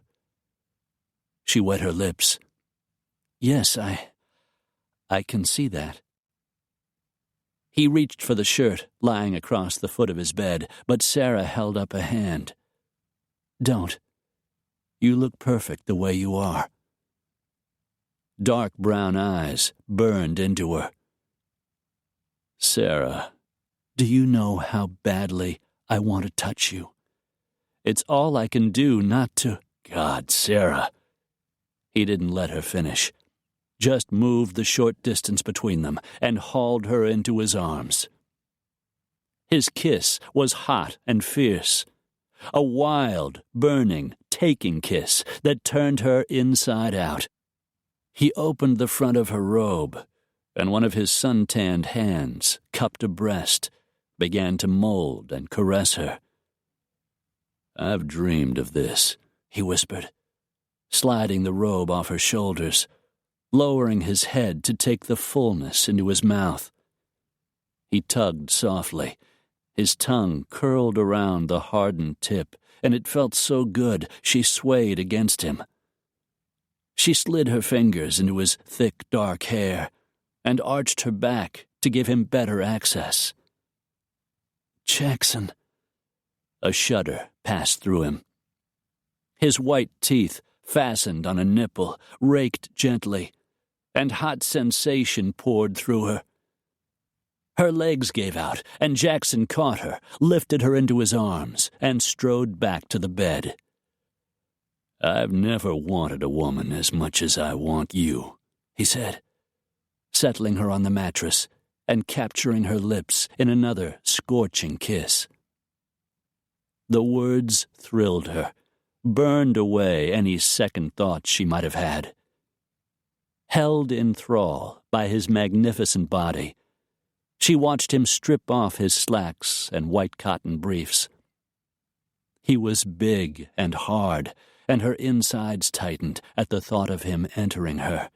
She wet her lips. "Yes, I can see that." He reached for the shirt lying across the foot of his bed, but Sarah held up a hand. "Don't. You look perfect the way you are." Dark brown eyes burned into her. "Sarah, do you know how badly I want to touch you? It's all I can do not to—" "God, Sarah." He didn't let her finish, just moved the short distance between them and hauled her into his arms. His kiss was hot and fierce, a wild, burning, taking kiss that turned her inside out. He opened the front of her robe, and one of his sun-tanned hands, cupped a breast, began to mold and caress her. "I've dreamed of this," he whispered, sliding the robe off her shoulders, lowering his head to take the fullness into his mouth. He tugged softly, his tongue curled around the hardened tip, and it felt so good she swayed against him. She slid her fingers into his thick, dark hair and arched her back to give him better access. "Jackson." A shudder passed through him. His white teeth fastened on a nipple, raked gently, and hot sensation poured through her. Her legs gave out, and Jackson caught her, lifted her into his arms, and strode back to the bed. "I've never wanted a woman as much as I want you," he said, settling her on the mattress and capturing her lips in another scorching kiss. The words thrilled her, burned away any second thoughts she might have had. Held in thrall by his magnificent body, she watched him strip off his slacks and white cotton briefs. He was big and hard, and her insides tightened at the thought of him entering her.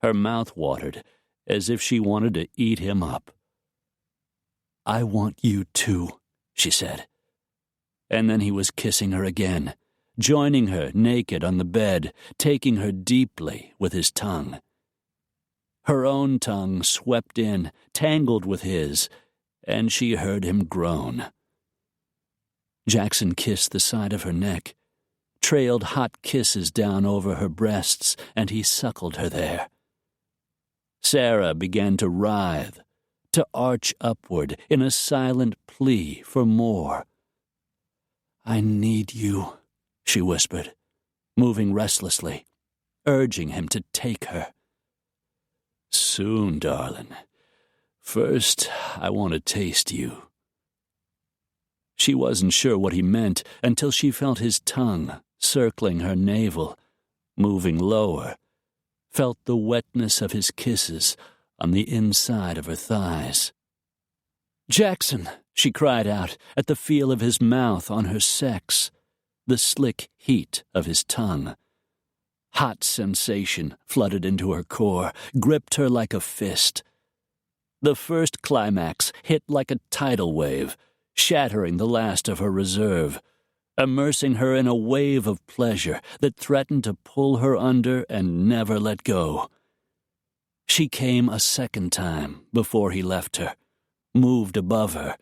Her mouth watered, as if she wanted to eat him up. "I want you too," she said. And then he was kissing her again, joining her naked on the bed, taking her deeply with his tongue. Her own tongue swept in, tangled with his, and she heard him groan. Jackson kissed the side of her neck, trailed hot kisses down over her breasts, and he suckled her there. Sarah began to writhe, to arch upward in a silent plea for more. "I need you," she whispered, moving restlessly, urging him to take her. "Soon, darling. First, I want to taste you." She wasn't sure what he meant until she felt his tongue circling her navel, moving lower, felt the wetness of his kisses on the inside of her thighs. "Jackson," she cried out at the feel of his mouth on her sex, the slick heat of his tongue. Hot sensation flooded into her core, gripped her like a fist. The first climax hit like a tidal wave, shattering the last of her reserve, immersing her in a wave of pleasure that threatened to pull her under and never let go. She came a second time before he left her, moved above her,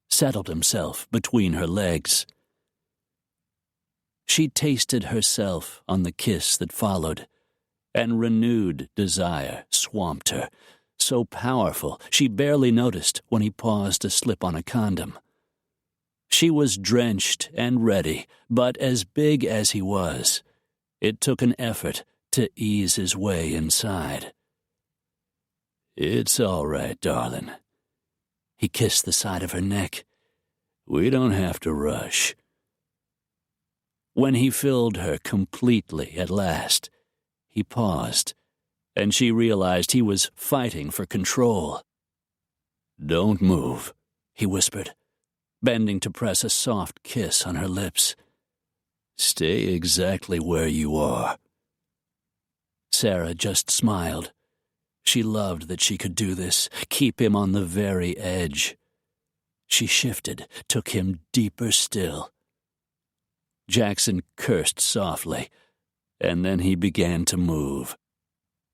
settled himself between her legs. She tasted herself on the kiss that followed, and renewed desire swamped her, so powerful she barely noticed when he paused to slip on a condom. She was drenched and ready, but as big as he was, it took an effort to ease his way inside. "It's all right, darling." He kissed the side of her neck. "We don't have to rush." When he filled her completely at last, he paused, and she realized he was fighting for control. "Don't move," he whispered, bending to press a soft kiss on her lips. "Stay exactly where you are." Sarah just smiled. She loved that she could do this, keep him on the very edge. She shifted, took him deeper still. Jackson cursed softly, and then he began to move.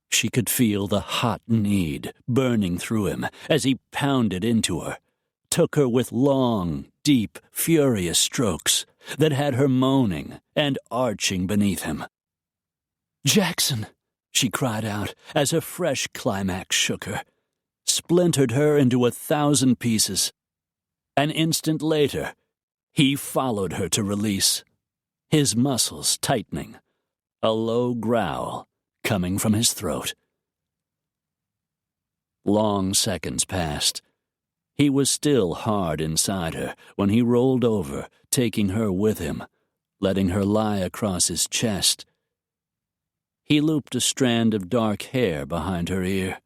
She could feel the hot need burning through him as he pounded into her, took her with long, deep, furious strokes that had her moaning and arching beneath him. "Jackson!" she cried out as a fresh climax shook her, splintered her into 1,000 pieces. An instant later, he followed her to release, his muscles tightening, a low growl coming from his throat. Long seconds passed. He was still hard inside her when he rolled over, taking her with him, letting her lie across his chest. He looped a strand of dark hair behind her ear,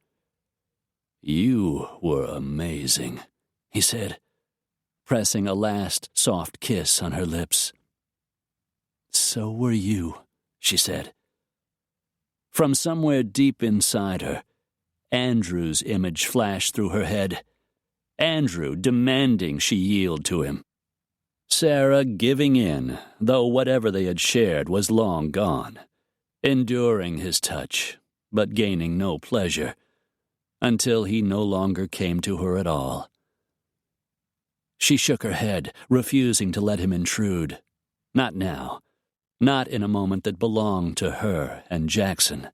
"You were amazing," he said, pressing a last soft kiss on her lips. "So were you," she said. From somewhere deep inside her, Andrew's image flashed through her head. Andrew demanding she yield to him. Sarah giving in, though whatever they had shared was long gone. Enduring his touch, but gaining no pleasure, until he no longer came to her at all. She shook her head, refusing to let him intrude. Not now. Not in a moment that belonged to her and Jackson.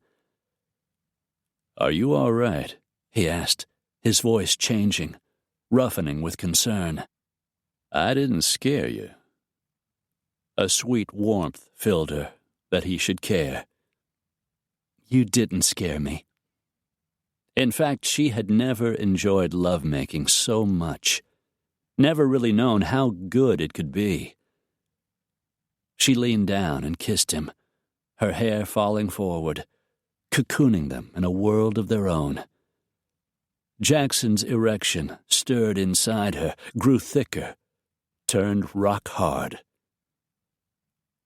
"Are you all right?" he asked, his voice changing, roughening with concern. "I didn't scare you." A sweet warmth filled her, that he should care. "You didn't scare me." In fact, she had never enjoyed lovemaking so much, never really known how good it could be. She leaned down and kissed him, her hair falling forward, cocooning them in a world of their own. Jackson's erection stirred inside her, grew thicker, turned rock hard.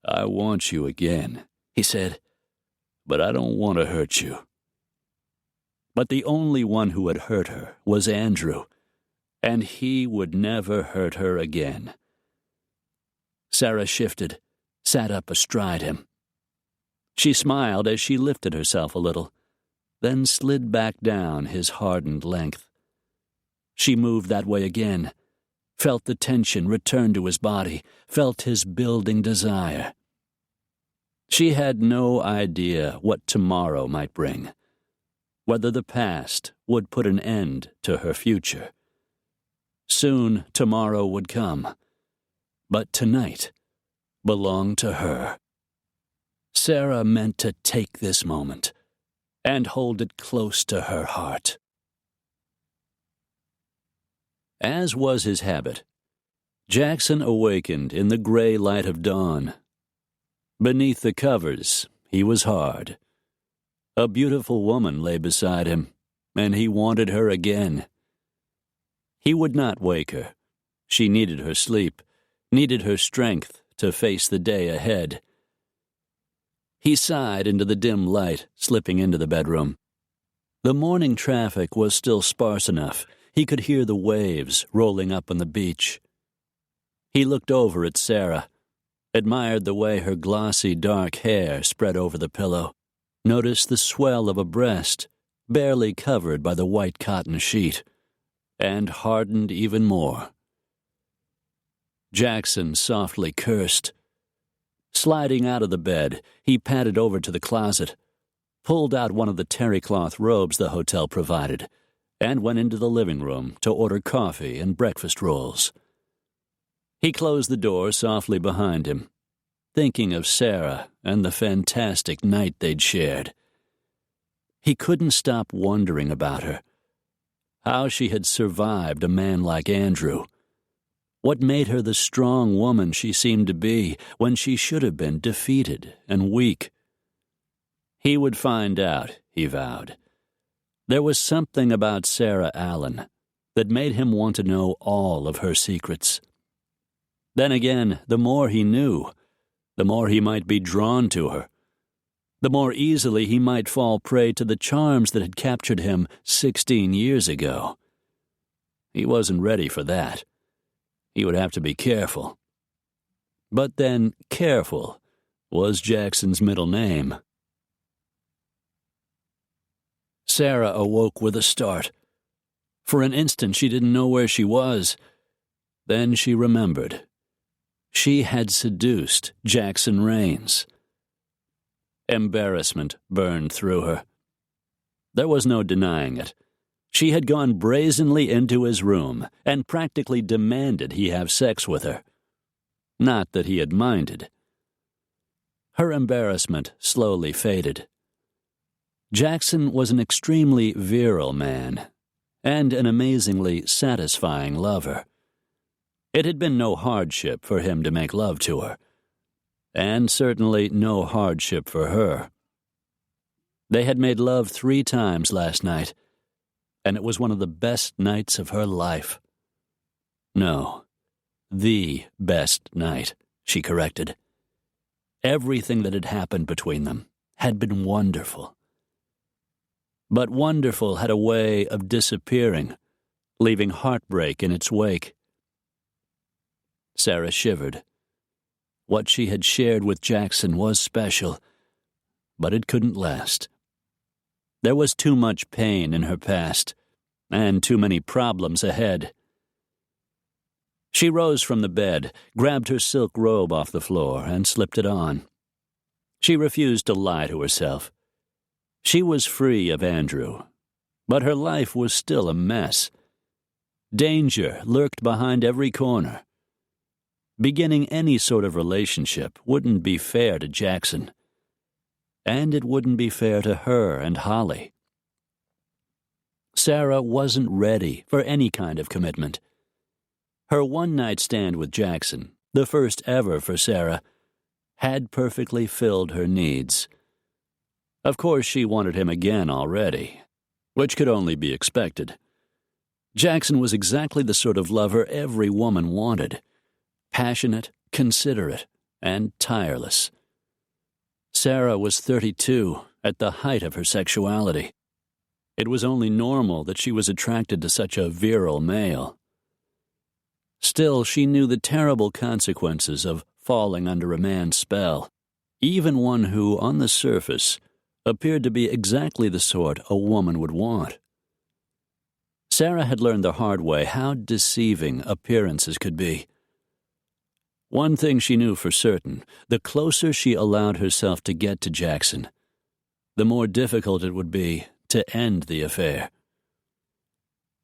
"I want you again," he said, "but I don't want to hurt you." But the only one who had hurt her was Andrew, and he would never hurt her again. Sarah shifted, sat up astride him. She smiled as she lifted herself a little, then slid back down his hardened length. She moved that way again, felt the tension return to his body, felt his building desire. She had no idea what tomorrow might bring, whether the past would put an end to her future. Soon tomorrow would come, but tonight belonged to her. Sarah meant to take this moment and hold it close to her heart. As was his habit, Jackson awakened in the gray light of dawn. Beneath the covers, he was hard. A beautiful woman lay beside him, and he wanted her again. He would not wake her. She needed her sleep, needed her strength to face the day ahead. He sighed into the dim light, slipping into the bedroom. The morning traffic was still sparse enough. He could hear the waves rolling up on the beach. He looked over at Sarah, admired the way her glossy dark hair spread over the pillow, noticed the swell of a breast, barely covered by the white cotton sheet, and hardened even more. Jackson softly cursed. Sliding out of the bed, he padded over to the closet, pulled out one of the terry-cloth robes the hotel provided, and went into the living room to order coffee and breakfast rolls. He closed the door softly behind him, thinking of Sarah and the fantastic night they'd shared. He couldn't stop wondering about her, how she had survived a man like Andrew. What made her the strong woman she seemed to be when she should have been defeated and weak? He would find out, he vowed. There was something about Sarah Allen that made him want to know all of her secrets. Then again, the more he knew, the more he might be drawn to her, the more easily he might fall prey to the charms that had captured him 16 years ago. He wasn't ready for that. He would have to be careful. But then, Careful was Jackson's middle name. Sarah awoke with a start. For an instant, she didn't know where she was. Then she remembered. She had seduced Jackson Raines. Embarrassment burned through her. There was no denying it. She had gone brazenly into his room and practically demanded he have sex with her. Not that he had minded. Her embarrassment slowly faded. Jackson was an extremely virile man and an amazingly satisfying lover. It had been no hardship for him to make love to her, and certainly no hardship for her. They had made love 3 times last night. and it was one of the best nights of her life. No, the best night, she corrected. Everything that had happened between them had been wonderful. But wonderful had a way of disappearing, leaving heartbreak in its wake. Sarah shivered. What she had shared with Jackson was special, but it couldn't last. There was too much pain in her past, and too many problems ahead. She rose from the bed, grabbed her silk robe off the floor, and slipped it on. She refused to lie to herself. She was free of Andrew, but her life was still a mess. Danger lurked behind every corner. Beginning any sort of relationship wouldn't be fair to Jackson, and it wouldn't be fair to her and Holly. Sarah wasn't ready for any kind of commitment. Her one-night stand with Jackson, the first ever for Sarah, had perfectly filled her needs. Of course, she wanted him again already, which could only be expected. Jackson was exactly the sort of lover every woman wanted. Passionate, considerate, and tireless. Sarah was 32, at the height of her sexuality. It was only normal that she was attracted to such a virile male. Still, she knew the terrible consequences of falling under a man's spell, even one who, on the surface, appeared to be exactly the sort a woman would want. Sarah had learned the hard way how deceiving appearances could be. One thing she knew for certain: the closer she allowed herself to get to Jackson, the more difficult it would be to end the affair.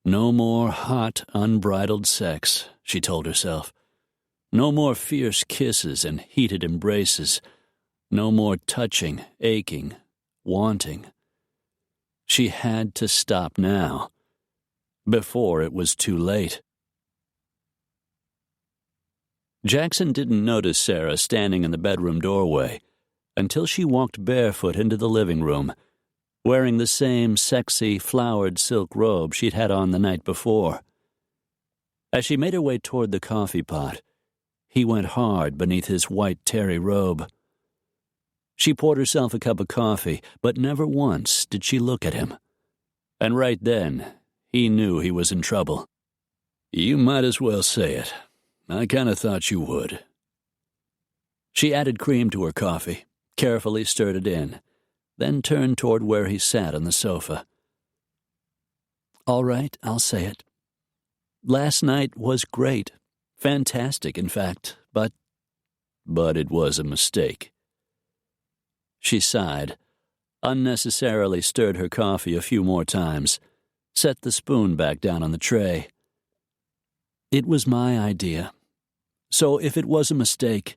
No more hot, unbridled sex, she told herself. No more fierce kisses and heated embraces. No more touching, aching, wanting. She had to stop now, before it was too late. Jackson didn't notice Sarah standing in the bedroom doorway until she walked barefoot into the living room, wearing the same sexy, flowered silk robe she'd had on the night before. As she made her way toward the coffee pot, he went hard beneath his white terry robe. She poured herself a cup of coffee, but never once did she look at him. And right then, he knew he was in trouble. "You might as well say it. I kind of thought you would." She added cream to her coffee, carefully stirred it in, then turned toward where he sat on the sofa. "All right, I'll say it. Last night was great. Fantastic, in fact, but it was a mistake." She sighed, unnecessarily stirred her coffee a few more times, set the spoon back down on the tray. "It was my idea. So if it was a mistake,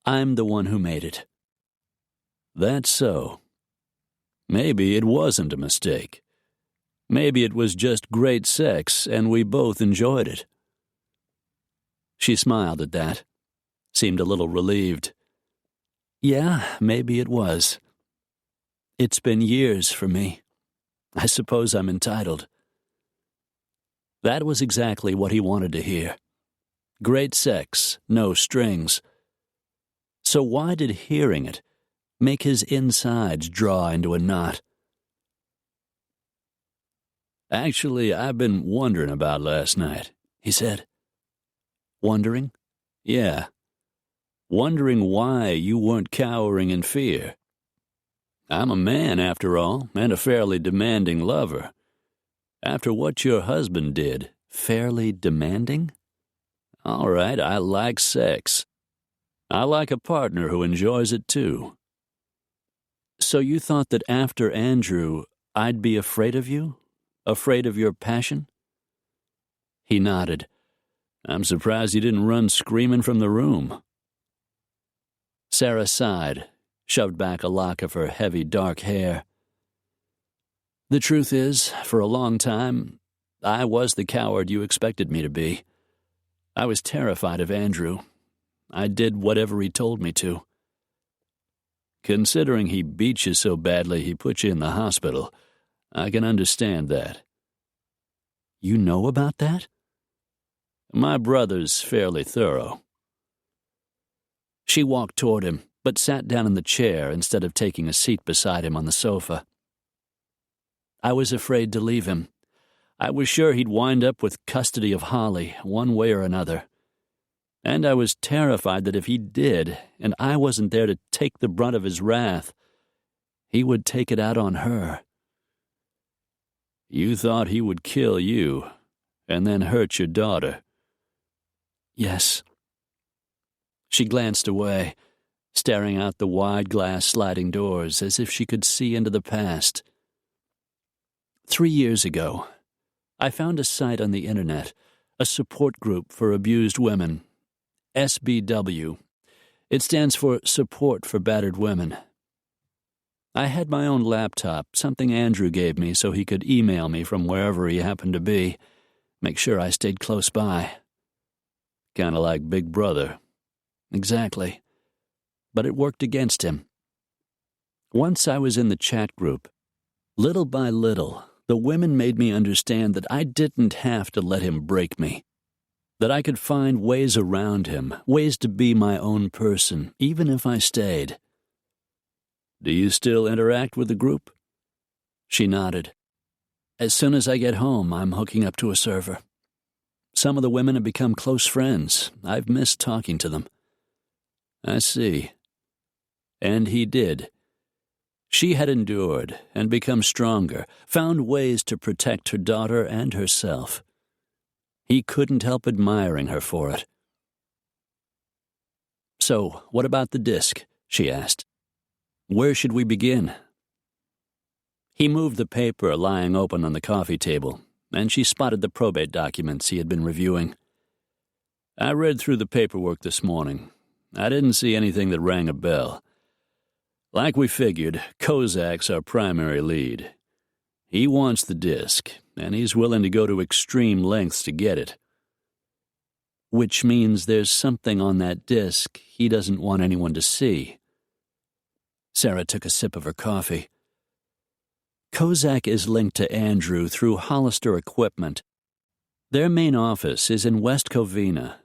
I'm the one who made it." "That's so. Maybe it wasn't a mistake. Maybe it was just great sex and we both enjoyed it." She smiled at that, seemed a little relieved. "Yeah, maybe it was. It's been years for me. I suppose I'm entitled." That was exactly what he wanted to hear. Great sex, no strings. So why did hearing it make his insides draw into a knot? "Actually, I've been wondering about last night," he said. "Wondering?" "Yeah. Wondering why you weren't cowering in fear. I'm a man, after all, and a fairly demanding lover. After what your husband did." "Fairly demanding?" "All right, I like sex. I like a partner who enjoys it too." "So you thought that after Andrew, I'd be afraid of you? Afraid of your passion?" He nodded. "I'm surprised you didn't run screaming from the room." Sarah sighed, shoved back a lock of her heavy dark hair. "The truth is, for a long time, I was the coward you expected me to be. I was terrified of Andrew. I did whatever he told me to." "Considering he beat you so badly he put you in the hospital, I can understand that. You know about that? My brother's fairly thorough. She walked toward him, but sat down in the chair instead of taking a seat beside him on the sofa. I was afraid to leave him. I was sure he'd wind up with custody of Holly, one way or another. And I was terrified that if he did, and I wasn't there to take the brunt of his wrath, he would take it out on her. You thought he would kill you, and then hurt your daughter. Yes. She glanced away, staring out the wide glass sliding doors as if she could see into the past. 3 years ago, I found a site on the internet, a support group for abused women, SBW. It stands for Support for Battered Women. I had my own laptop, something Andrew gave me so he could email me from wherever he happened to be, make sure I stayed close by. Kind of like Big Brother. Exactly. But it worked against him. Once I was in the chat group, little by little, the women made me understand that I didn't have to let him break me, that I could find ways around him, ways to be my own person, even if I stayed. Do you still interact with the group? She nodded. As soon as I get home, I'm hooking up to a server. Some of the women have become close friends. I've missed talking to them. I see. And he did. She had endured and become stronger, found ways to protect her daughter and herself. He couldn't help admiring her for it. So, what about the disc? She asked. Where should we begin? He moved the paper lying open on the coffee table, and she spotted the probate documents he had been reviewing. I read through the paperwork this morning. I didn't see anything that rang a bell. Like we figured, Kozak's our primary lead. He wants the disc, and he's willing to go to extreme lengths to get it. Which means there's something on that disc he doesn't want anyone to see. Sarah took a sip of her coffee. Kozak is linked to Andrew through Hollister Equipment. Their main office is in West Covina.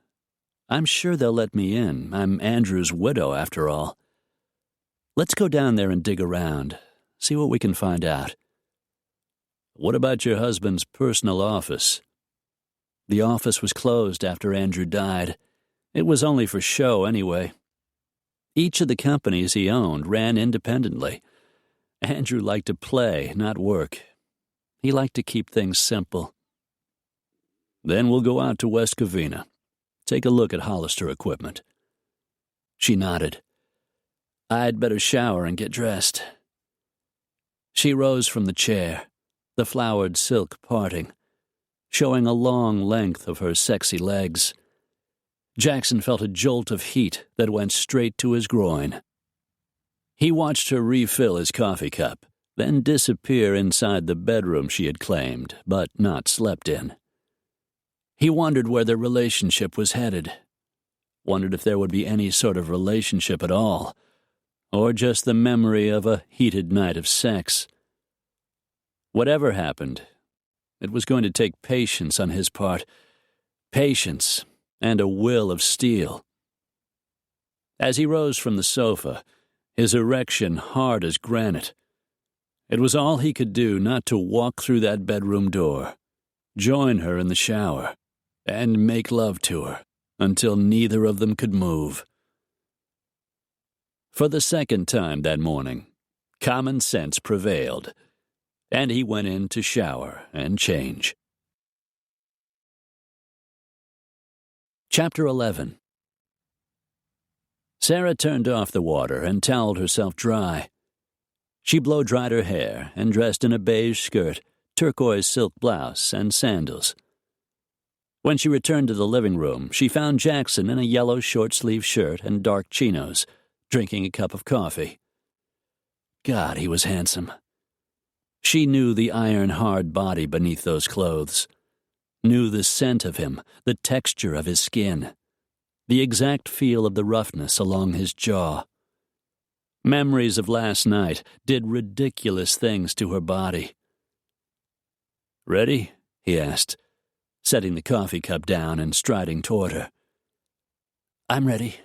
I'm sure they'll let me in. I'm Andrew's widow, after all. Let's go down there and dig around, see what we can find out. What about your husband's personal office? The office was closed after Andrew died. It was only for show anyway. Each of the companies he owned ran independently. Andrew liked to play, not work. He liked to keep things simple. Then we'll go out to West Covina. Take a look at Hollister Equipment. She nodded. I'd better shower and get dressed. She rose from the chair, the flowered silk parting, showing a long length of her sexy legs. Jackson felt a jolt of heat that went straight to his groin. He watched her refill his coffee cup, then disappear inside the bedroom she had claimed, but not slept in. He wondered where their relationship was headed, wondered if there would be any sort of relationship at all, or just the memory of a heated night of sex. Whatever happened, it was going to take patience on his part, patience and a will of steel. As he rose from the sofa, his erection hard as granite, it was all he could do not to walk through that bedroom door, join her in the shower, and make love to her until neither of them could move. For the second time that morning, common sense prevailed, and he went in to shower and change. Chapter 11. Sarah turned off the water and toweled herself dry. She blow-dried her hair and dressed in a beige skirt, turquoise silk blouse, and sandals. When she returned to the living room, she found Jackson in a yellow short-sleeved shirt and dark chinos, drinking a cup of coffee. God, he was handsome. She knew the iron-hard body beneath those clothes, knew the scent of him, the texture of his skin, the exact feel of the roughness along his jaw. Memories of last night did ridiculous things to her body. "Ready?" he asked, setting the coffee cup down and striding toward her. "I'm ready."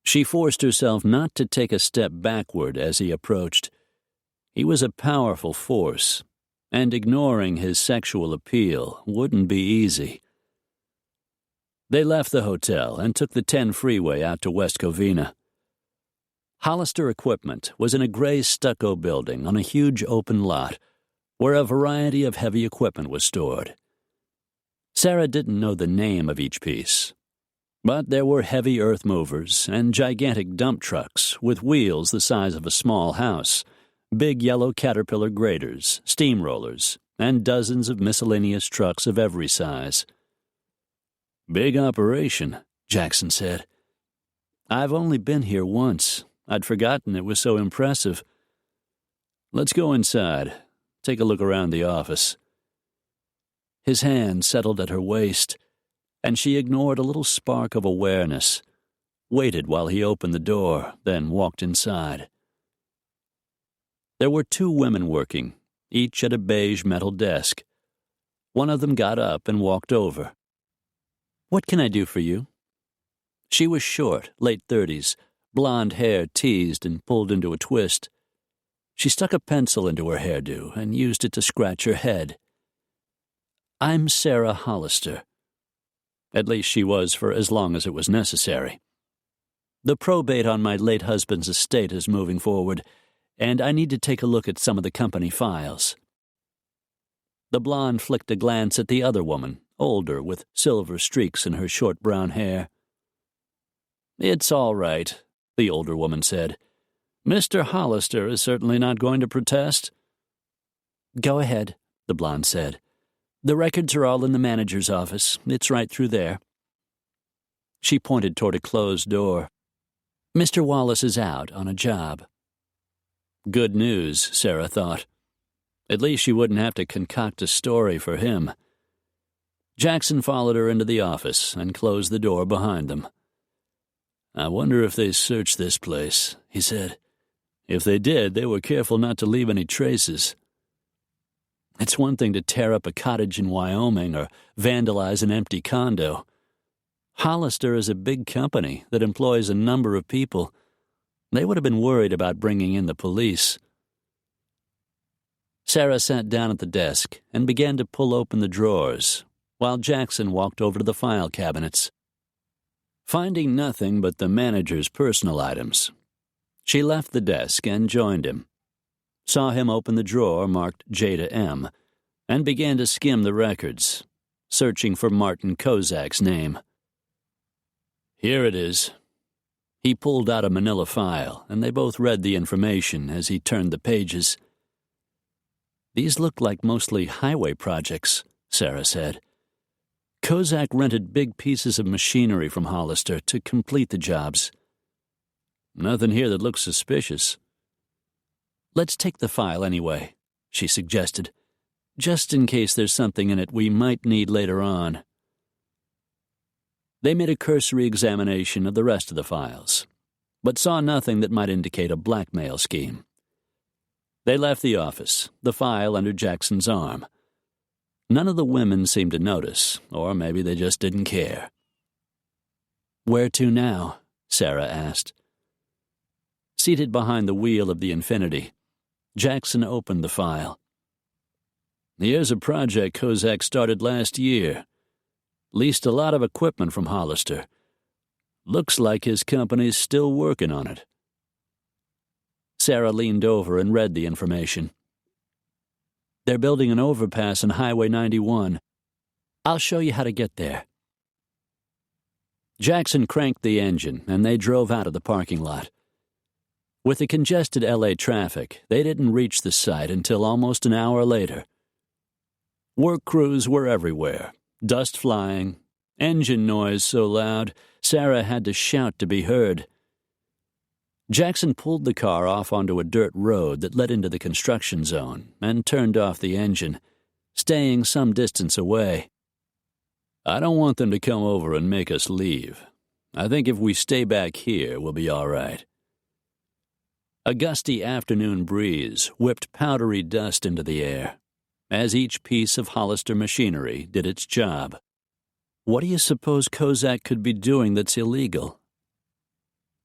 She forced herself not to take a step backward as he approached. He was a powerful force, and ignoring his sexual appeal wouldn't be easy. They left the hotel and took the 10 freeway out to West Covina. Hollister Equipment was in a gray stucco building on a huge open lot where a variety of heavy equipment was stored. Sarah didn't know the name of each piece, but there were heavy earth movers and gigantic dump trucks with wheels the size of a small house, big yellow Caterpillar graders, steamrollers, and dozens of miscellaneous trucks of every size. "Big operation," Jackson said. "I've only been here once. I'd forgotten it was so impressive. Let's go inside, take a look around the office." His hand settled at her waist, and she ignored a little spark of awareness, waited while he opened the door, then walked inside. There were 2 women working, each at a beige metal desk. One of them got up and walked over. "What can I do for you?" She was short, late 30s, blonde hair teased and pulled into a twist. She stuck a pencil into her hairdo and used it to scratch her head. "I'm Sarah Hollister." At least she was for as long as it was necessary. "The probate on my late husband's estate is moving forward, and I need to take a look at some of the company files." The blonde flicked a glance at the other woman, older, with silver streaks in her short brown hair. "It's all right," the older woman said. "Mr. Hollister is certainly not going to protest." "Go ahead," the blonde said. "The records are all in the manager's office. It's right through there." She pointed toward a closed door. "Mr. Wallace is out on a job." Good news, Sarah thought. At least she wouldn't have to concoct a story for him. Jackson followed her into the office and closed the door behind them. "I wonder if they searched this place," he said. "If they did, they were careful not to leave any traces. It's one thing to tear up a cottage in Wyoming or vandalize an empty condo. Hollister is a big company that employs a number of people. They would have been worried about bringing in the police." Sarah sat down at the desk and began to pull open the drawers, while Jackson walked over to the file cabinets. Finding nothing but the manager's personal items, she left the desk and joined him, saw him open the drawer marked Jada M., and began to skim the records, searching for Martin Kozak's name. "Here it is." He pulled out a manila file, and they both read the information as he turned the pages. "These look like mostly highway projects," Sarah said. "Kozak rented big pieces of machinery from Hollister to complete the jobs. Nothing here that looks suspicious." "Let's take the file anyway," she suggested, "just in case there's something in it we might need later on." They made a cursory examination of the rest of the files, but saw nothing that might indicate a blackmail scheme. They left the office, the file under Jackson's arm. None of the women seemed to notice, or maybe they just didn't care. "Where to now?" Sarah asked. Seated behind the wheel of the Infinity, Jackson opened the file. "Here's a project Kozak started last year. Leased a lot of equipment from Hollister. Looks like his company's still working on it." Sarah leaned over and read the information. "They're building an overpass on Highway 91. I'll show you how to get there." Jackson cranked the engine, and they drove out of the parking lot. With the congested L.A. traffic, they didn't reach the site until almost an hour later. Work crews were everywhere, dust flying, engine noise so loud Sarah had to shout to be heard. Jackson pulled the car off onto a dirt road that led into the construction zone and turned off the engine, staying some distance away. "I don't want them to come over and make us leave. I think if we stay back here, we'll be all right." A gusty afternoon breeze whipped powdery dust into the air. as each piece of Hollister machinery did its job. What do you suppose Kozak could be doing that's illegal?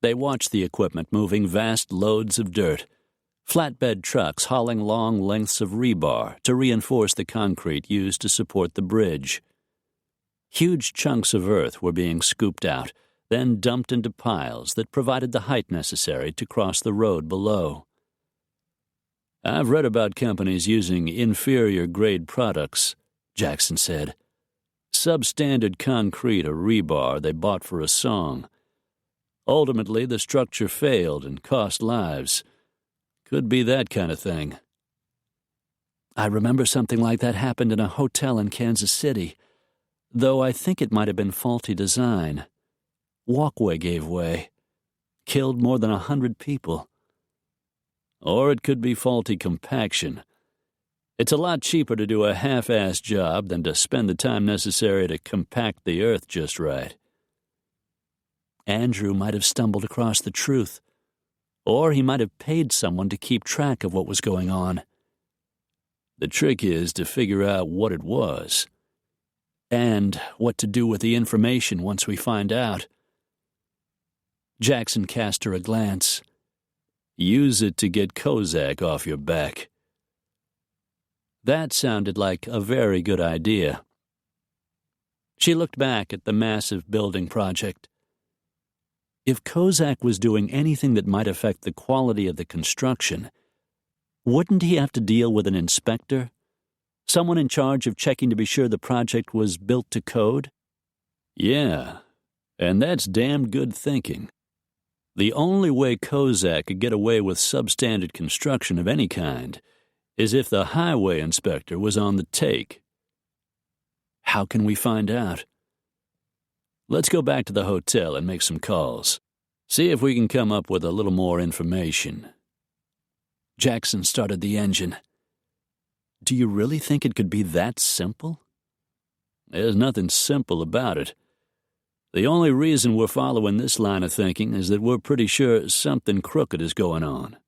They watched the equipment moving vast loads of dirt, flatbed trucks hauling long lengths of rebar to reinforce the concrete used to support the bridge. Huge chunks of earth were being scooped out, then dumped into piles that provided the height necessary to cross the road below. "I've read about companies using inferior-grade products," Jackson said. "Substandard concrete or rebar they bought for a song. Ultimately, the structure failed and cost lives. Could be that kind of thing." "I remember something like that happened in a hotel in Kansas City, though I think it might have been faulty design. Walkway gave way. Killed more than 100 people. Or it could be faulty compaction. It's a lot cheaper to do a half-assed job than to spend the time necessary to compact the earth just right." Andrew might have stumbled across the truth, or he might have paid someone to keep track of what was going on. The trick is to figure out what it was, and what to do with the information once we find out. Jackson cast her a glance. "Use it to get Kozak off your back." That sounded like a very good idea. She looked back at the massive building project. If Kozak was doing anything that might affect the quality of the construction, wouldn't he have to deal with an inspector? Someone in charge of checking to be sure the project was built to code? Yeah, and that's damned good thinking. The only way Kozak could get away with substandard construction of any kind is if the highway inspector was on the take. How can we find out? Let's go back to the hotel and make some calls. See if we can come up with a little more information. Jackson started the engine. Do you really think it could be that simple? There's nothing simple about it. The only reason we're following this line of thinking is that we're pretty sure something crooked is going on.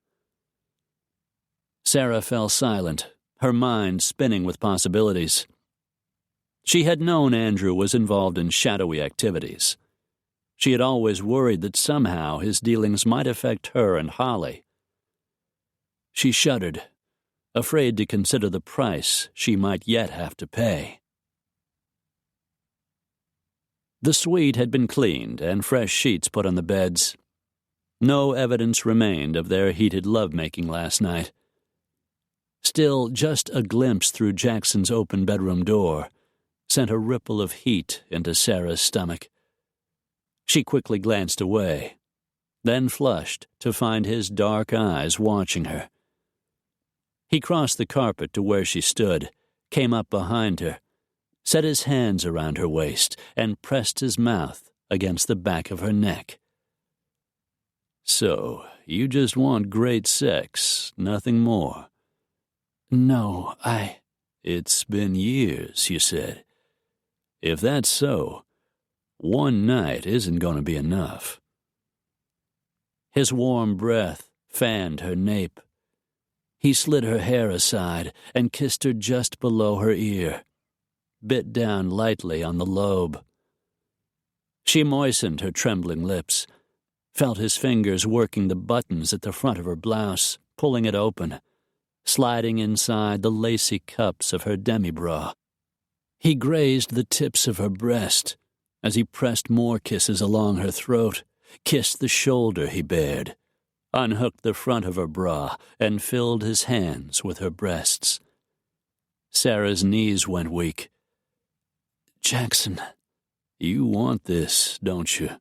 Sarah fell silent, her mind spinning with possibilities. She had known Andrew was involved in shadowy activities. She had always worried that somehow his dealings might affect her and Holly. She shuddered, afraid to consider the price she might yet have to pay. The suite had been cleaned and fresh sheets put on the beds. No evidence remained of their heated lovemaking last night. Still, just a glimpse through Jackson's open bedroom door sent a ripple of heat into Sarah's stomach. She quickly glanced away, then flushed to find his dark eyes watching her. He crossed the carpet to where she stood, came up behind her, set his hands around her waist, and pressed his mouth against the back of her neck. "So, you just want great sex, nothing more?" "No, It's been years," you said. "If that's so, one night isn't going to be enough." His warm breath fanned her nape. He slid her hair aside and kissed her just below her ear, bit down lightly on the lobe. She moistened her trembling lips, felt his fingers working the buttons at the front of her blouse, pulling it open, sliding inside the lacy cups of her demi-bra. He grazed the tips of her breast as he pressed more kisses along her throat, kissed the shoulder he bared, unhooked the front of her bra, and filled his hands with her breasts. Sarah's knees went weak. "Jackson, you want this, don't you?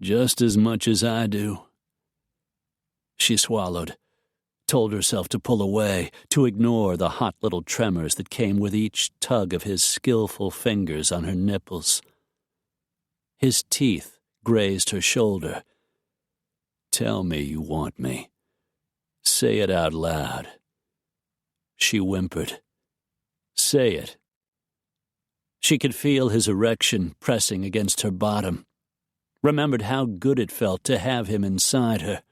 Just as much as I do." She swallowed, told herself to pull away, to ignore the hot little tremors that came with each tug of his skillful fingers on her nipples. His teeth grazed her shoulder. "Tell me you want me. Say it out loud." She whimpered. "Say it." She could feel his erection pressing against her bottom, remembered how good it felt to have him inside her.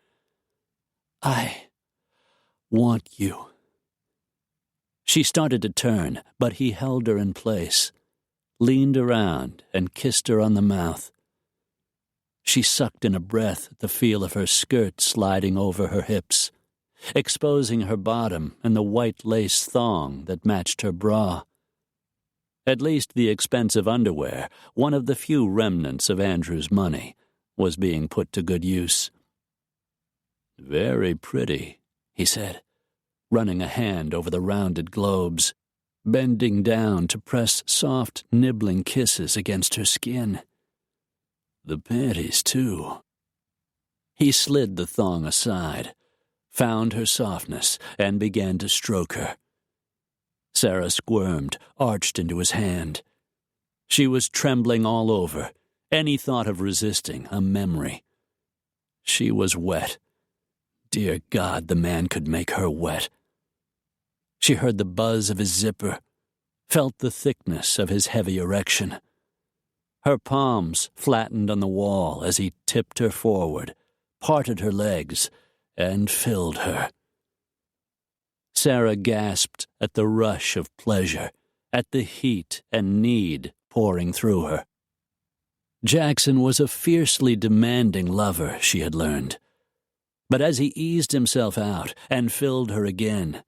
"I want you." She started to turn, but he held her in place, leaned around, and kissed her on the mouth. She sucked in a breath at the feel of her skirt sliding over her hips, exposing her bottom and the white lace thong that matched her bra. At least the expensive underwear, one of the few remnants of Andrew's money, was being put to good use. "Very pretty," he said, running a hand over the rounded globes, bending down to press soft, nibbling kisses against her skin. "The panties, too." He slid the thong aside, found her softness, and began to stroke her. Sarah squirmed, arched into his hand. She was trembling all over, any thought of resisting a memory. She was wet. Dear God, the man could make her wet. She heard the buzz of his zipper, felt the thickness of his heavy erection. Her palms flattened on the wall as he tipped her forward, parted her legs, and filled her. Sarah gasped at the rush of pleasure, at the heat and need pouring through her. Jackson was a fiercely demanding lover, she had learned. But as he eased himself out and filled her again,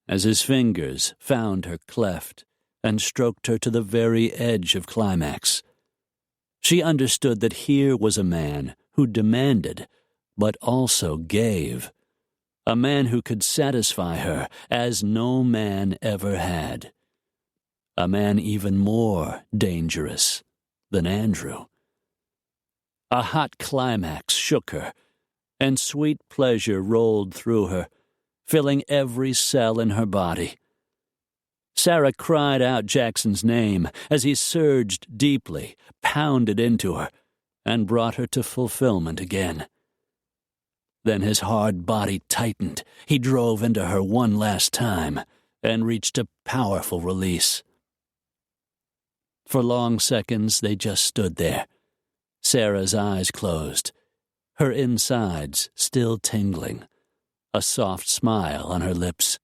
as his fingers found her cleft and stroked her to the very edge of climax, she understood that here was a man who demanded, but also gave. A man who could satisfy her as no man ever had. A man even more dangerous than Andrew. A hot climax shook her, and sweet pleasure rolled through her, filling every cell in her body. Sarah cried out Jackson's name as he surged deeply, pounded into her, and brought her to fulfillment again. Then his hard body tightened. He drove into her one last time and reached a powerful release. For long seconds they just stood there, Sarah's eyes closed, her insides still tingling, a soft smile on her lips.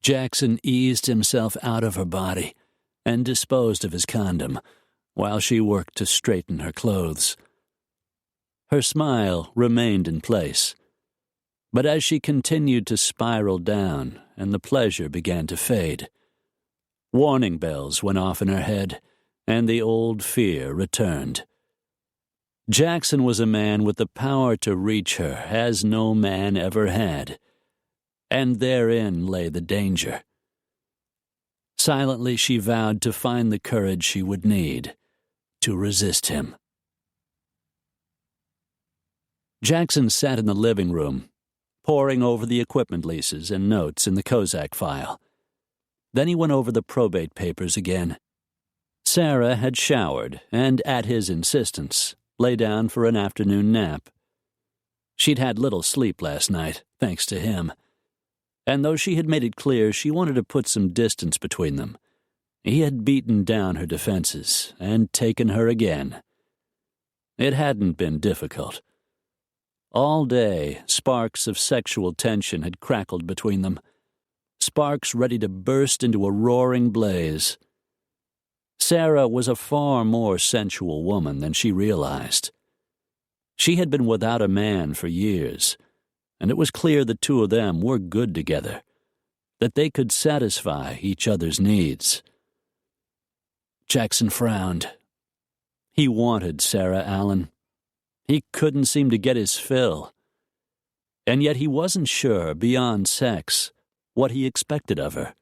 Jackson eased himself out of her body and disposed of his condom while she worked to straighten her clothes. Her smile remained in place, but as she continued to spiral down and the pleasure began to fade, warning bells went off in her head and the old fear returned. Jackson was a man with the power to reach her as no man ever had, and therein lay the danger. Silently she vowed to find the courage she would need to resist him. Jackson sat in the living room, poring over the equipment leases and notes in the Kozak file. Then he went over the probate papers again. Sarah had showered and, at his insistence, lay down for an afternoon nap. She'd had little sleep last night, thanks to him. And though she had made it clear she wanted to put some distance between them, he had beaten down her defenses and taken her again. It hadn't been difficult. All day, sparks of sexual tension had crackled between them, sparks ready to burst into a roaring blaze. Sarah was a far more sensual woman than she realized. She had been without a man for years, and it was clear the two of them were good together, that they could satisfy each other's needs. Jackson frowned. He wanted Sarah Allen. He couldn't seem to get his fill. And yet he wasn't sure, beyond sex, what he expected of her,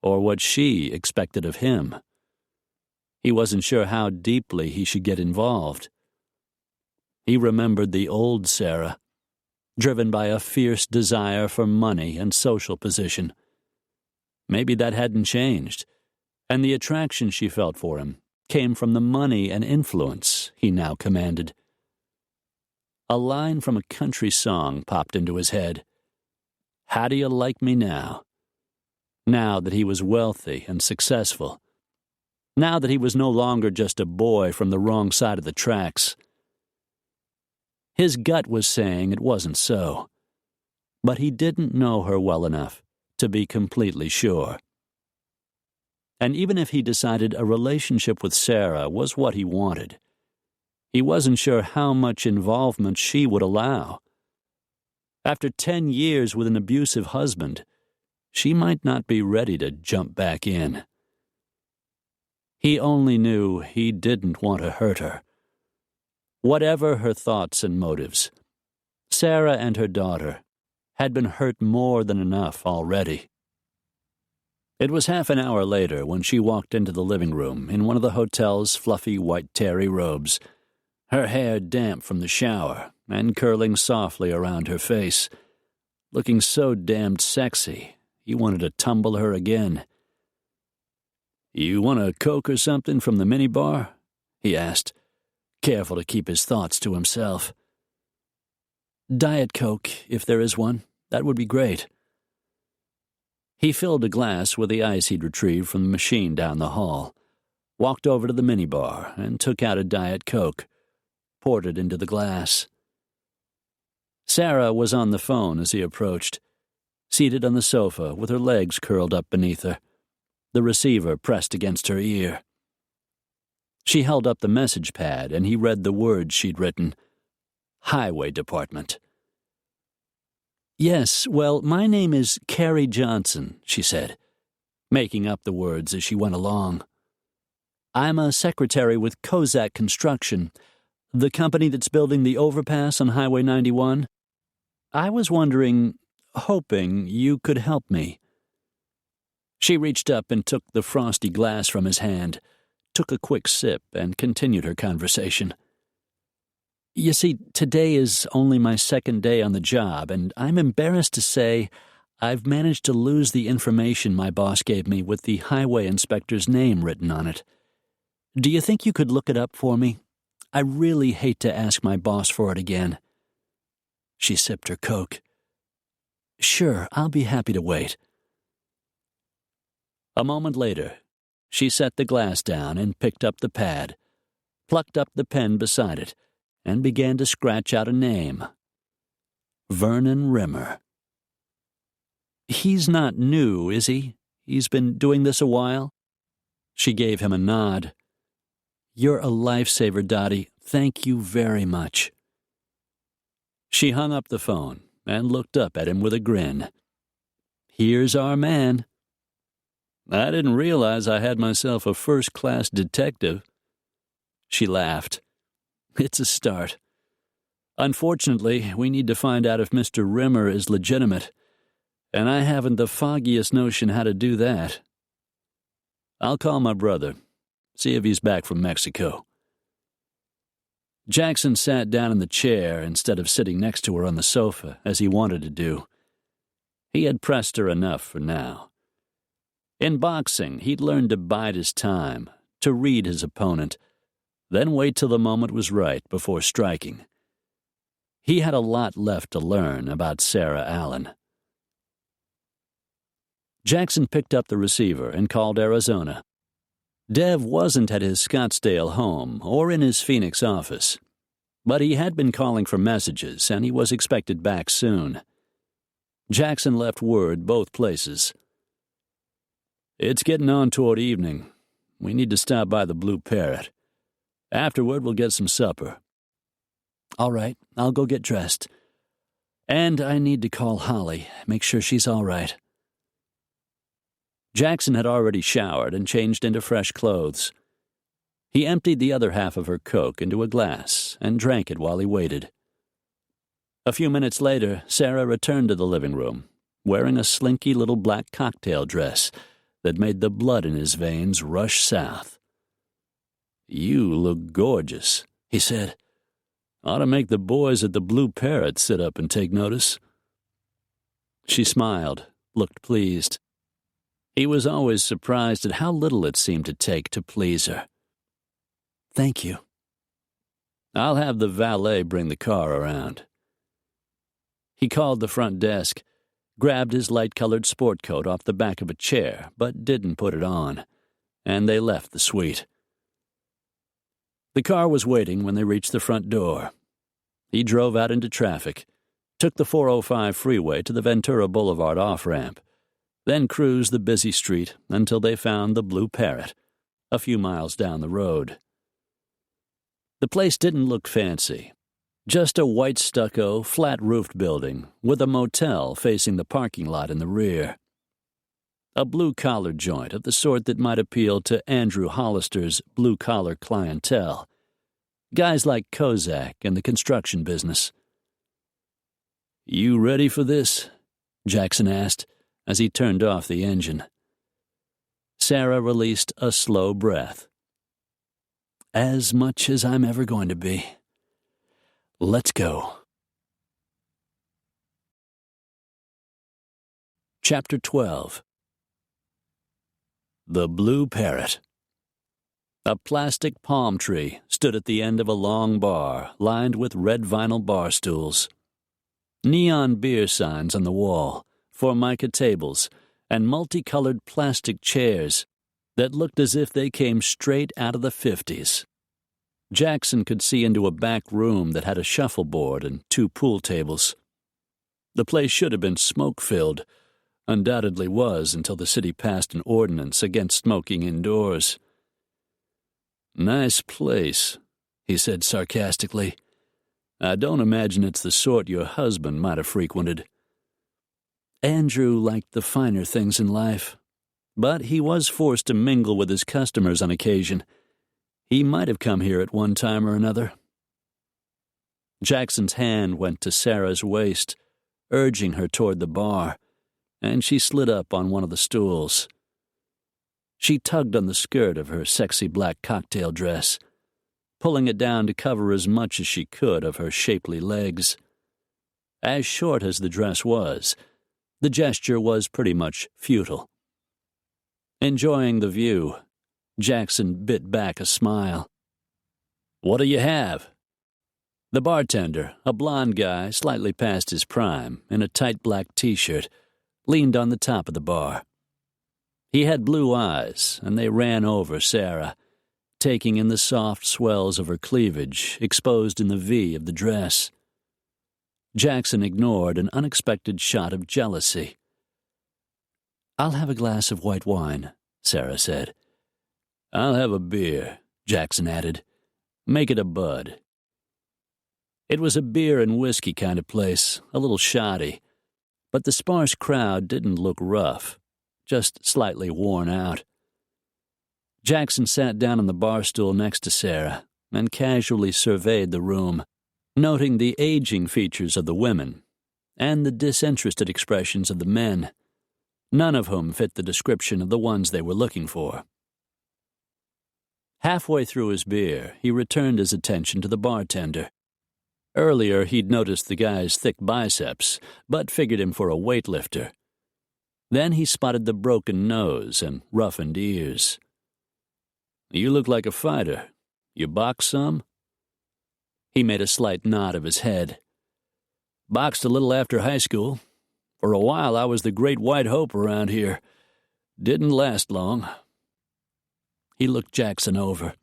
or what she expected of him. He wasn't sure how deeply he should get involved. He remembered the old Sarah, driven by a fierce desire for money and social position. Maybe that hadn't changed, and the attraction she felt for him came from the money and influence he now commanded. A line from a country song popped into his head. How do you like me now? Now that he was wealthy and successful. Now that he was no longer just a boy from the wrong side of the tracks. His gut was saying it wasn't so, but he didn't know her well enough to be completely sure. And even if he decided a relationship with Sarah was what he wanted, he wasn't sure how much involvement she would allow. After 10 years with an abusive husband, she might not be ready to jump back in. He only knew he didn't want to hurt her. Whatever her thoughts and motives, Sarah and her daughter had been hurt more than enough already. It was half an hour later when she walked into the living room in one of the hotel's fluffy white terry robes, her hair damp from the shower and curling softly around her face, looking so damned sexy he wanted to tumble her again. "You want a Coke or something from the minibar?" he asked, careful to keep his thoughts to himself. "Diet Coke, if there is one. That would be great." He filled a glass with the ice he'd retrieved from the machine down the hall, walked over to the minibar and took out a Diet Coke, poured it into the glass. Sarah was on the phone as he approached, seated on the sofa with her legs curled up beneath her, the receiver pressed against her ear. She held up the message pad and he read the words she'd written. Highway Department. "Yes, well, my name is Carrie Johnson," she said, making up the words as she went along. "I'm a secretary with Kozak Construction, the company that's building the overpass on Highway 91. I was hoping you could help me." She reached up and took the frosty glass from his hand, took a quick sip, and continued her conversation. "You see, today is only my second day on the job, and I'm embarrassed to say I've managed to lose the information my boss gave me with the highway inspector's name written on it. Do you think you could look it up for me? I really hate to ask my boss for it again." She sipped her Coke. "Sure, I'll be happy to wait." A moment later, she set the glass down and picked up the pad, plucked up the pen beside it, and began to scratch out a name. Vernon Rimmer. "He's not new, is he? He's been doing this a while?" She gave him a nod. "You're a lifesaver, Dottie. Thank you very much." She hung up the phone and looked up at him with a grin. "Here's our man." "I didn't realize I had myself a first-class detective." She laughed. "It's a start. Unfortunately, we need to find out if Mr. Rimmer is legitimate, and I haven't the foggiest notion how to do that. I'll call my brother, see if he's back from Mexico." Jackson sat down in the chair instead of sitting next to her on the sofa, as he wanted to do. He had pressed her enough for now. In boxing, he'd learned to bide his time, to read his opponent, then wait till the moment was right before striking. He had a lot left to learn about Sarah Allen. Jackson picked up the receiver and called Arizona. Dev wasn't at his Scottsdale home or in his Phoenix office, but he had been calling for messages and he was expected back soon. Jackson left word both places. "It's getting on toward evening. We need to stop by the Blue Parrot. Afterward, we'll get some supper." "All right, I'll go get dressed. And I need to call Holly, make sure she's all right." Jackson had already showered and changed into fresh clothes. He emptied the other half of her Coke into a glass and drank it while he waited. A few minutes later, Sarah returned to the living room, wearing a slinky little black cocktail dress that made the blood in his veins rush south. "You look gorgeous," he said. "Ought to make the boys at the Blue Parrot sit up and take notice." She smiled, looked pleased. He was always surprised at how little it seemed to take to please her. "Thank you." "I'll have the valet bring the car around." He called the front desk, grabbed his light-colored sport coat off the back of a chair, but didn't put it on, and they left the suite. The car was waiting when they reached the front door. He drove out into traffic, took the 405 freeway to the Ventura Boulevard off-ramp, then cruised the busy street until they found the Blue Parrot, a few miles down the road. The place didn't look fancy. Just a white stucco, flat-roofed building with a motel facing the parking lot in the rear. A blue-collar joint of the sort that might appeal to Andrew Hollister's blue-collar clientele. Guys like Kozak in the construction business. "You ready for this?" Jackson asked as he turned off the engine. Sarah released a slow breath. "As much as I'm ever going to be. Let's go." Chapter 12. The Blue Parrot. A plastic palm tree stood at the end of a long bar lined with red vinyl bar stools. Neon beer signs on the wall, formica tables, and multicolored plastic chairs that looked as if they came straight out of the 50s. Jackson could see into a back room that had a shuffleboard and 2 pool tables. The place should have been smoke-filled, undoubtedly was until the city passed an ordinance against smoking indoors. "Nice place," he said sarcastically. "I don't imagine it's the sort your husband might have frequented." Andrew liked the finer things in life, but he was forced to mingle with his customers on occasion. He might have come here at one time or another. Jackson's hand went to Sarah's waist, urging her toward the bar, and she slid up on one of the stools. She tugged on the skirt of her sexy black cocktail dress, pulling it down to cover as much as she could of her shapely legs. As short as the dress was, the gesture was pretty much futile. Enjoying the view, Jackson bit back a smile. "What'll you have?" The bartender, a blond guy slightly past his prime, in a tight black T-shirt, leaned on the top of the bar. He had blue eyes, and they ran over Sarah, taking in the soft swells of her cleavage exposed in the V of the dress. Jackson ignored an unexpected shot of jealousy. "I'll have a glass of white wine," Sarah said. "I'll have a beer," Jackson added. "Make it a Bud." It was a beer and whiskey kind of place, a little shoddy, but the sparse crowd didn't look rough, just slightly worn out. Jackson sat down on the bar stool next to Sarah and casually surveyed the room, noting the aging features of the women and the disinterested expressions of the men, none of whom fit the description of the ones they were looking for. Halfway through his beer, he returned his attention to the bartender. Earlier, he'd noticed the guy's thick biceps, but figured him for a weightlifter. Then he spotted the broken nose and roughened ears. "You look like a fighter. You box some?" He made a slight nod of his head. "Boxed a little after high school. For a while, I was the great white hope around here. Didn't last long." He looked Jackson over,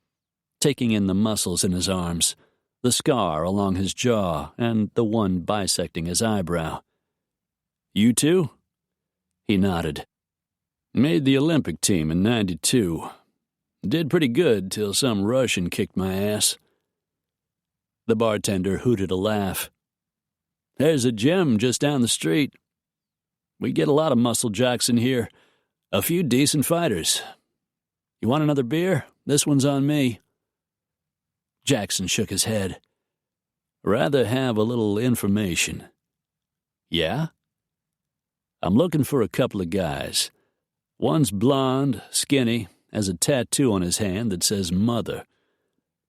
taking in the muscles in his arms, the scar along his jaw, and the one bisecting his eyebrow. "You too?" He nodded. "Made the Olympic team in '92. Did pretty good till some Russian kicked my ass." The bartender hooted a laugh. "There's a gym just down the street. We get a lot of muscle jocks in here, a few decent fighters. You want another beer? This one's on me." Jackson shook his head. "Rather have a little information." "Yeah?" "I'm looking for a couple of guys. One's blonde, skinny, has a tattoo on his hand that says Mother.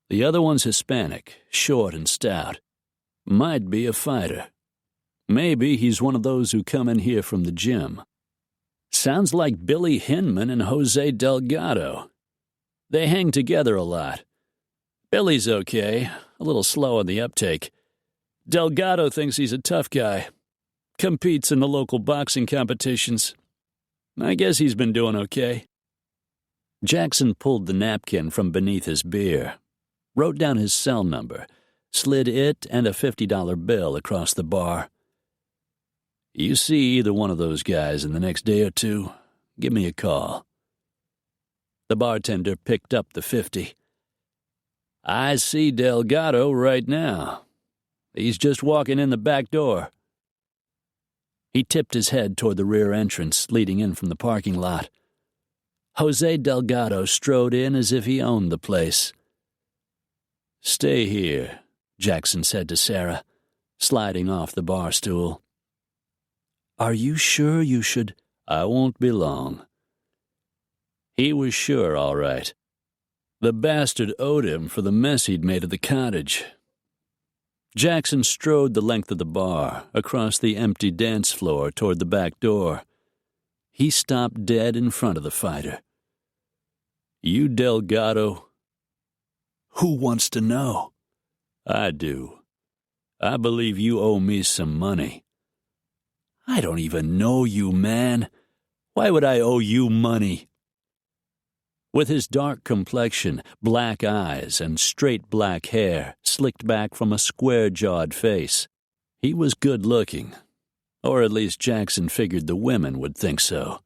The other one's Hispanic, short and stout. Might be a fighter. Maybe he's one of those who come in here from the gym. Sounds like Billy Hinman and Jose Delgado. They hang together a lot. Billy's okay, a little slow on the uptake. Delgado thinks he's a tough guy. Competes in the local boxing competitions. I guess he's been doing okay." Jackson pulled the napkin from beneath his beer, wrote down his cell number, slid it and a $50 bill across the bar. You see either one of those guys in the next day or two, give me a call. The bartender picked up the 50. I see Delgado right now. He's just walking in the back door. He tipped his head toward the rear entrance leading in from the parking lot. Jose Delgado strode in as if he owned the place. Stay here, Jackson said to Sarah, sliding off the bar stool. Are you sure you should? I won't be long. He was sure, all right. The bastard owed him for the mess he'd made at the cottage. Jackson strode the length of the bar, across the empty dance floor toward the back door. He stopped dead in front of the fighter. You Delgado? Who wants to know? I do. I believe you owe me some money. I don't even know you, man. Why would I owe you money? With his dark complexion, black eyes, and straight black hair slicked back from a square-jawed face, he was good-looking, or at least Jackson figured the women would think so.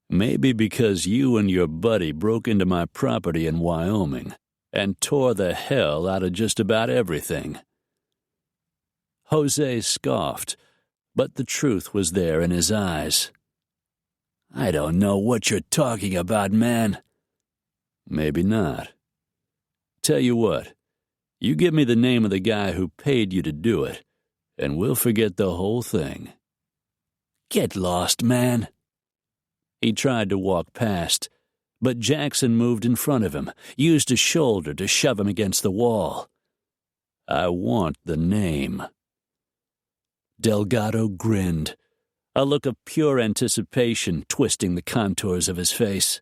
Maybe because you and your buddy broke into my property in Wyoming and tore the hell out of just about everything. Jose scoffed, but the truth was there in his eyes. I don't know what you're talking about, man. Maybe not. Tell you what, you give me the name of the guy who paid you to do it, and we'll forget the whole thing. Get lost, man. He tried to walk past, but Jackson moved in front of him, used his shoulder to shove him against the wall. I want the name. Delgado grinned, a look of pure anticipation twisting the contours of his face.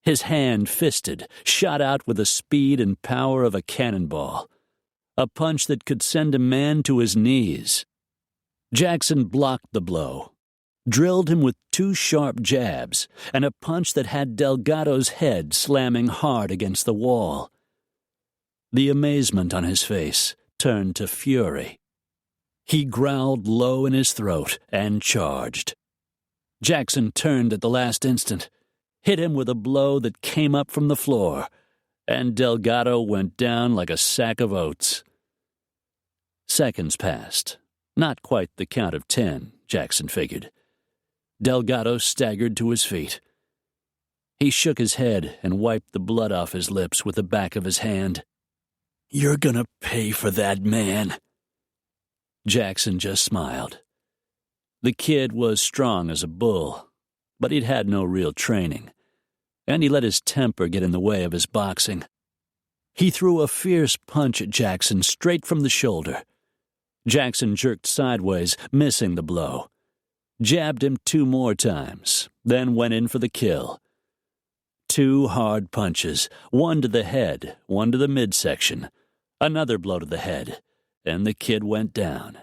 His hand, fisted, shot out with the speed and power of a cannonball, a punch that could send a man to his knees. Jackson blocked the blow, drilled him with two sharp jabs, and a punch that had Delgado's head slamming hard against the wall. The amazement on his face turned to fury. He growled low in his throat and charged. Jackson turned at the last instant, hit him with a blow that came up from the floor, and Delgado went down like a sack of oats. Seconds passed. Not quite the count of 10, Jackson figured. Delgado staggered to his feet. He shook his head and wiped the blood off his lips with the back of his hand. You're gonna pay for that, man. Jackson just smiled. The kid was strong as a bull, but he'd had no real training, and he let his temper get in the way of his boxing. He threw a fierce punch at Jackson straight from the shoulder. Jackson jerked sideways, missing the blow. Jabbed him 2 more times, then went in for the kill. 2 hard punches, one to the head, one to the midsection, another blow to the head, and the kid went down.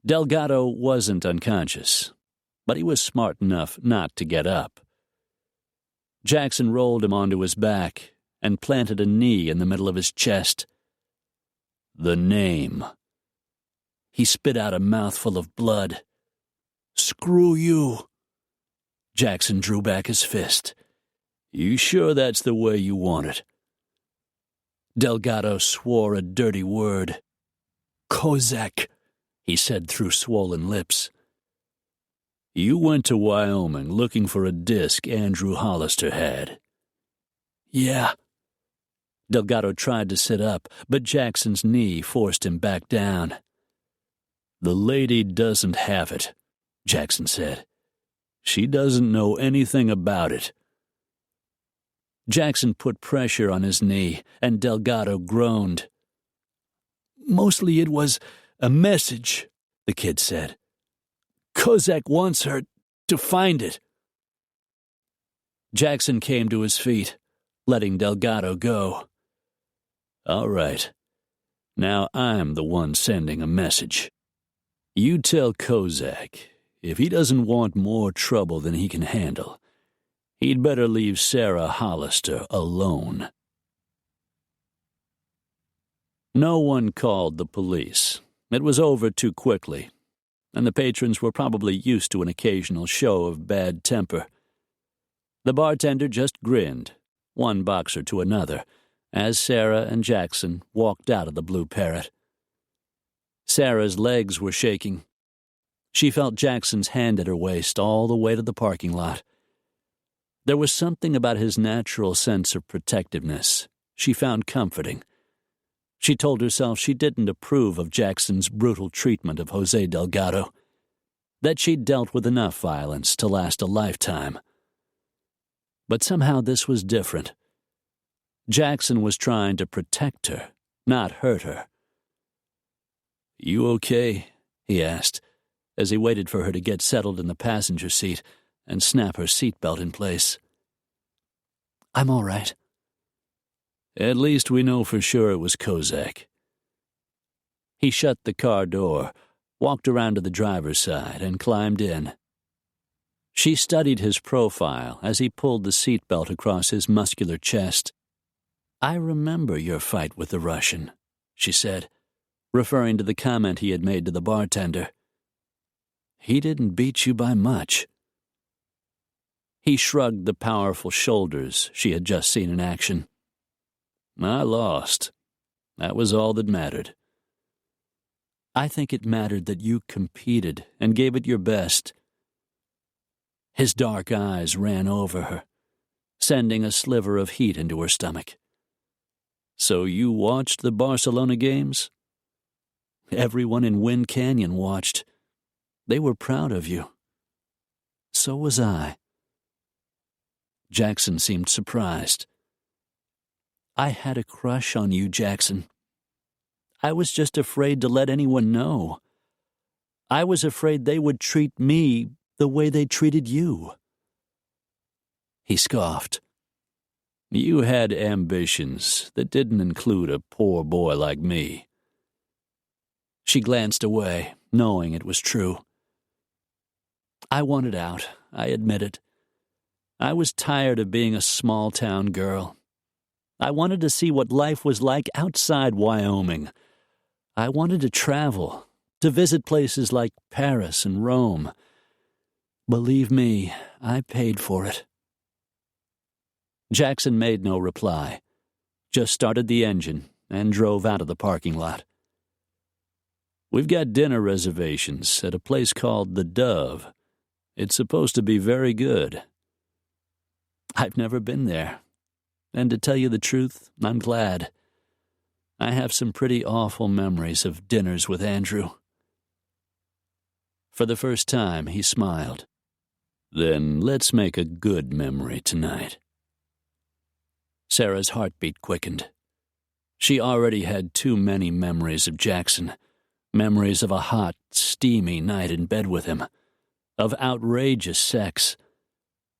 Delgado wasn't unconscious, but he was smart enough not to get up. Jackson rolled him onto his back and planted a knee in the middle of his chest. The name. He spit out a mouthful of blood. Screw you. Jackson drew back his fist. You sure that's the way you want it? Delgado swore a dirty word. Kozak, he said through swollen lips. You went to Wyoming looking for a disc Andrew Hollister had. Yeah. Delgado tried to sit up, but Jackson's knee forced him back down. The lady doesn't have it, Jackson said. She doesn't know anything about it. Jackson put pressure on his knee, and Delgado groaned. Mostly it was a message, the kid said. Kozak wants her to find it. Jackson came to his feet, letting Delgado go. All right. Now I'm the one sending a message. You tell Kozak, if he doesn't want more trouble than he can handle, he'd better leave Sarah Hollister alone. No one called the police, It was over too quickly, and the patrons were probably used to an occasional show of bad temper. The bartender just grinned, one boxer to another, as Sarah and Jackson walked out of the Blue Parrot. Sarah's legs were shaking. She felt Jackson's hand at her waist all the way to the parking lot. There was something about his natural sense of protectiveness she found comforting. She told herself she didn't approve of Jackson's brutal treatment of Jose Delgado, that she'd dealt with enough violence to last a lifetime. But somehow this was different. Jackson was trying to protect her, not hurt her. "You okay?" he asked, as he waited for her to get settled in the passenger seat and snap her seatbelt in place. "I'm all right." "At least we know for sure it was Kozak." He shut the car door, walked around to the driver's side, and climbed in. She studied his profile as he pulled the seatbelt across his muscular chest. "I remember your fight with the Russian," she said, referring to the comment he had made to the bartender. "He didn't beat you by much." He shrugged the powerful shoulders she had just seen in action. "I lost. That was all that mattered." "I think it mattered that you competed and gave it your best." His dark eyes ran over her, sending a sliver of heat into her stomach. "So you watched the Barcelona games?" "Everyone in Wind Canyon watched. They were proud of you." "So was I." Jackson seemed surprised. "I had a crush on you, Jackson. I was just afraid to let anyone know. I was afraid they would treat me the way they treated you." He scoffed. "You had ambitions that didn't include a poor boy like me." She glanced away, knowing it was true. "I wanted out, I admit it. I was tired of being a small-town girl. I wanted to see what life was like outside Wyoming. I wanted to travel, to visit places like Paris and Rome. Believe me, I paid for it." Jackson made no reply, just started the engine and drove out of the parking lot. "We've got dinner reservations at a place called The Dove. It's supposed to be very good." "I've never been there. And to tell you the truth, I'm glad. I have some pretty awful memories of dinners with Andrew." For the first time, he smiled. "Then let's make a good memory tonight." Sarah's heartbeat quickened. She already had too many memories of Jackson, memories of a hot, steamy night in bed with him, of outrageous sex,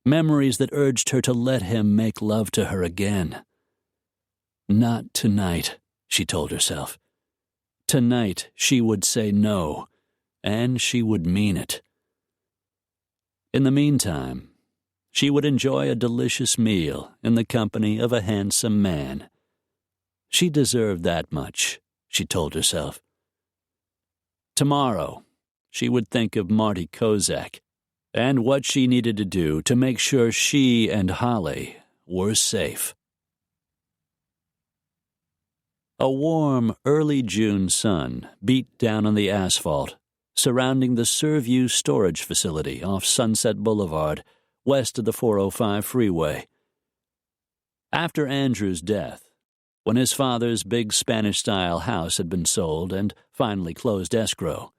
memories that urged her to let him make love to her again. Not tonight, she told herself. Tonight she would say no, and she would mean it. In the meantime, she would enjoy a delicious meal in the company of a handsome man. She deserved that much, she told herself. Tomorrow, she would think of Marty Kozak and what she needed to do to make sure she and Holly were safe. A warm, early June sun beat down on the asphalt surrounding the Surview storage facility off Sunset Boulevard, west of the 405 freeway. After Andrew's death, when his father's big Spanish-style house had been sold and finally closed escrow,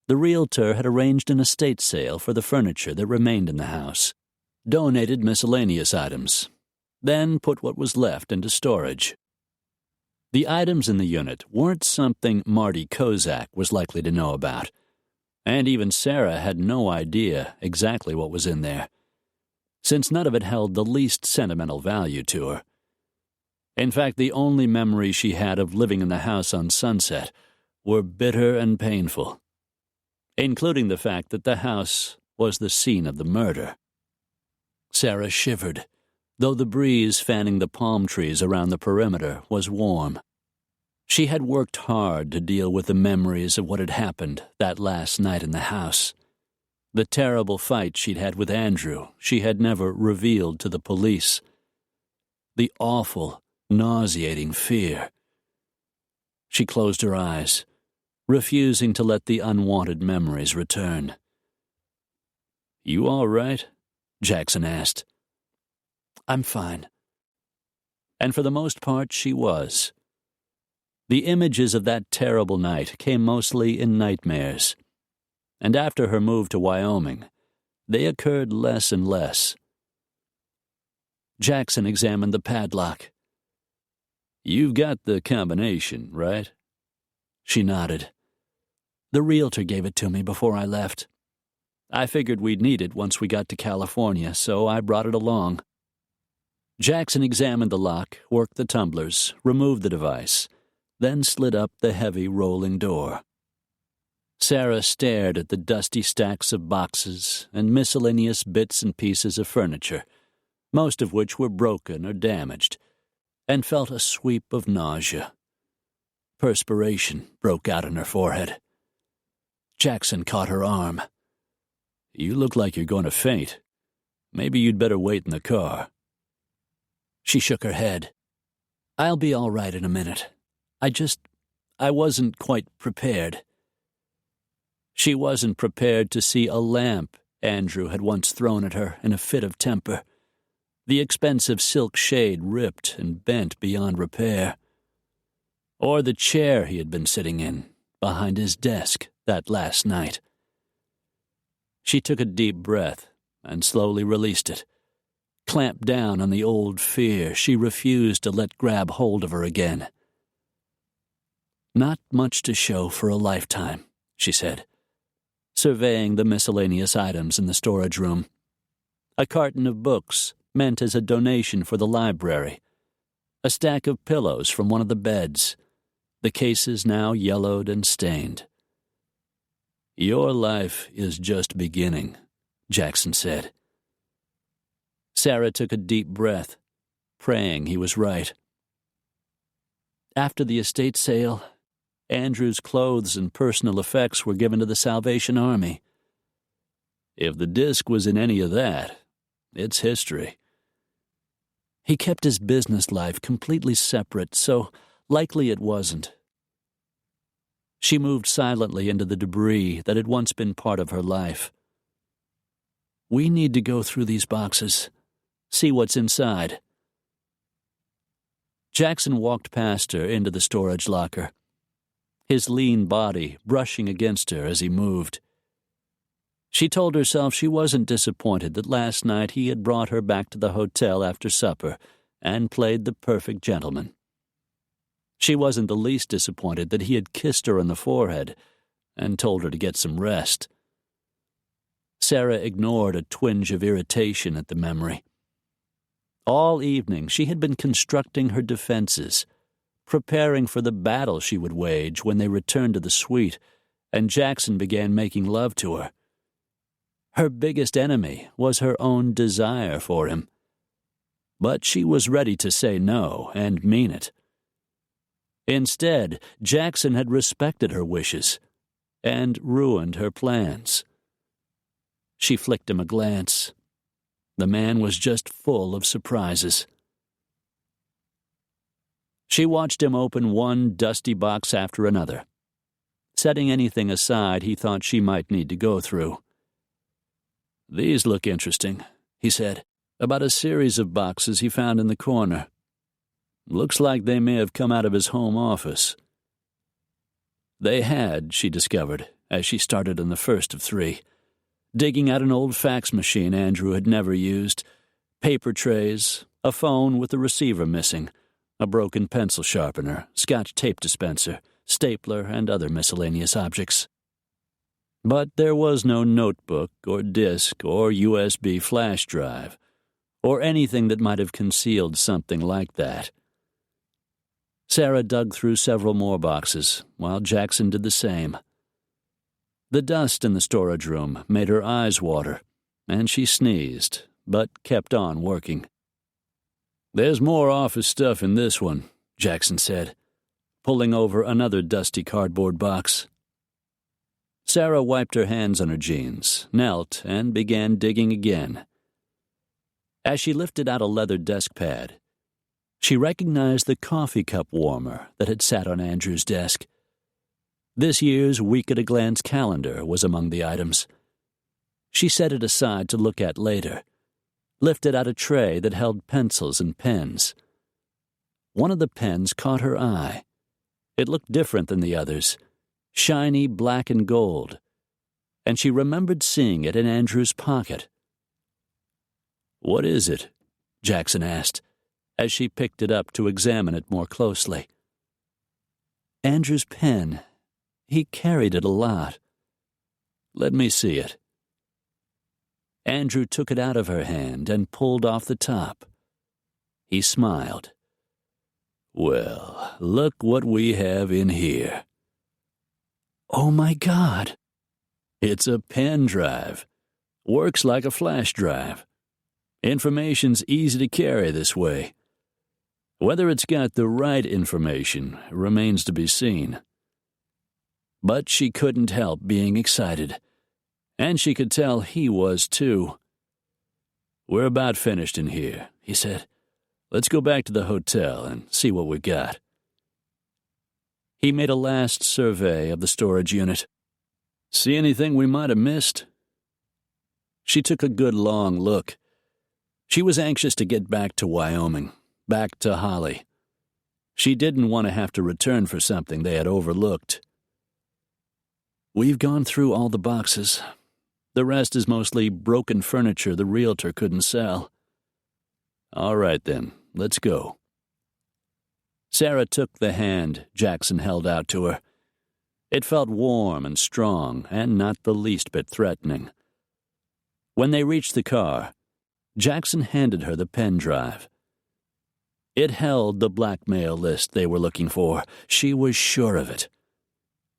the realtor had arranged an estate sale for the furniture that remained in the house, donated miscellaneous items, then put what was left into storage. The items in the unit weren't something Marty Kozak was likely to know about, and even Sarah had no idea exactly what was in there, since none of it held the least sentimental value to her. In fact, the only memories she had of living in the house on Sunset were bitter and painful, including the fact that the house was the scene of the murder. Sarah shivered, though the breeze fanning the palm trees around the perimeter was warm. She had worked hard to deal with the memories of what had happened that last night in the house. The terrible fight she'd had with Andrew she had never revealed to the police. The awful, nauseating fear. She closed her eyes, refusing to let the unwanted memories return. "You all right?" Jackson asked. "I'm fine." And for the most part, she was. The images of that terrible night came mostly in nightmares, and after her move to Wyoming, they occurred less and less. Jackson examined the padlock. "You've got the combination, right?" She nodded. "The realtor gave it to me before I left. I figured we'd need it once we got to California, so I brought it along." Jackson examined the lock, worked the tumblers, removed the device, then slid up the heavy rolling door. Sarah stared at the dusty stacks of boxes and miscellaneous bits and pieces of furniture, most of which were broken or damaged, and felt a sweep of nausea. Perspiration broke out on her forehead. Jackson caught her arm. "You look like you're going to faint. Maybe you'd better wait in the car." She shook her head. "I'll be all right in a minute. I wasn't quite prepared." She wasn't prepared to see a lamp Andrew had once thrown at her in a fit of temper. The expensive silk shade ripped and bent beyond repair. Or the chair he had been sitting in, behind his desk, that last night. She took a deep breath and slowly released it, clamped down on the old fear she refused to let grab hold of her again. "Not much to show for a lifetime," she said, surveying the miscellaneous items in the storage room. A carton of books meant as a donation for the library, a stack of pillows from one of the beds, the cases now yellowed and stained. "Your life is just beginning," Jackson said. Sarah took a deep breath, praying he was right. After the estate sale, Andrew's clothes and personal effects were given to the Salvation Army. If the disc was in any of that, it's history. He kept his business life completely separate, so likely it wasn't. She moved silently into the debris that had once been part of her life. "We need to go through these boxes, see what's inside." Jackson walked past her into the storage locker, his lean body brushing against her as he moved. She told herself she wasn't disappointed that last night he had brought her back to the hotel after supper and played the perfect gentleman. She wasn't the least disappointed that he had kissed her on the forehead and told her to get some rest. Sarah ignored a twinge of irritation at the memory. All evening she had been constructing her defenses, preparing for the battle she would wage when they returned to the suite and Jackson began making love to her. Her biggest enemy was her own desire for him. But she was ready to say no and mean it. Instead, Jackson had respected her wishes and ruined her plans. She flicked him a glance. The man was just full of surprises. She watched him open one dusty box after another, setting anything aside he thought she might need to go through. "These look interesting," he said, about a series of boxes he found in the corner. "Looks like they may have come out of his home office." They had, she discovered, as she started on the first of three, digging out an old fax machine Andrew had never used, paper trays, a phone with the receiver missing, a broken pencil sharpener, Scotch tape dispenser, stapler, and other miscellaneous objects. But there was no notebook or disk or USB flash drive, or anything that might have concealed something like that. Sarah dug through several more boxes, while Jackson did the same. The dust in the storage room made her eyes water, and she sneezed, but kept on working. "There's more office stuff in this one," Jackson said, pulling over another dusty cardboard box. Sarah wiped her hands on her jeans, knelt, and began digging again. As she lifted out a leather desk pad, she recognized the coffee cup warmer that had sat on Andrew's desk. This year's week-at-a-glance calendar was among the items. She set it aside to look at later, lifted out a tray that held pencils and pens. One of the pens caught her eye. It looked different than the others, shiny black and gold, and she remembered seeing it in Andrew's pocket. "What is it?" Jackson asked, as she picked it up to examine it more closely. Andrew's pen. He carried it a lot. "Let me see it." Andrew took it out of her hand and pulled off the top. He smiled. "Well, look what we have in here." "Oh, my God." "It's a pen drive. Works like a flash drive. Information's easy to carry this way. Whether it's got the right information remains to be seen." But she couldn't help being excited, and she could tell he was too. "We're about finished in here," he said. "Let's go back to the hotel and see what we got." He made a last survey of the storage unit. "See anything we might have missed?" She took a good long look. She was anxious to get back to Wyoming, back to Holly. She didn't want to have to return for something they had overlooked. "We've gone through all the boxes. The rest is mostly broken furniture the realtor couldn't sell." "All right, then. Let's go." Sarah took the hand Jackson held out to her. It felt warm and strong and not the least bit threatening. When they reached the car, Jackson handed her the pen drive. It held the blackmail list they were looking for. She was sure of it.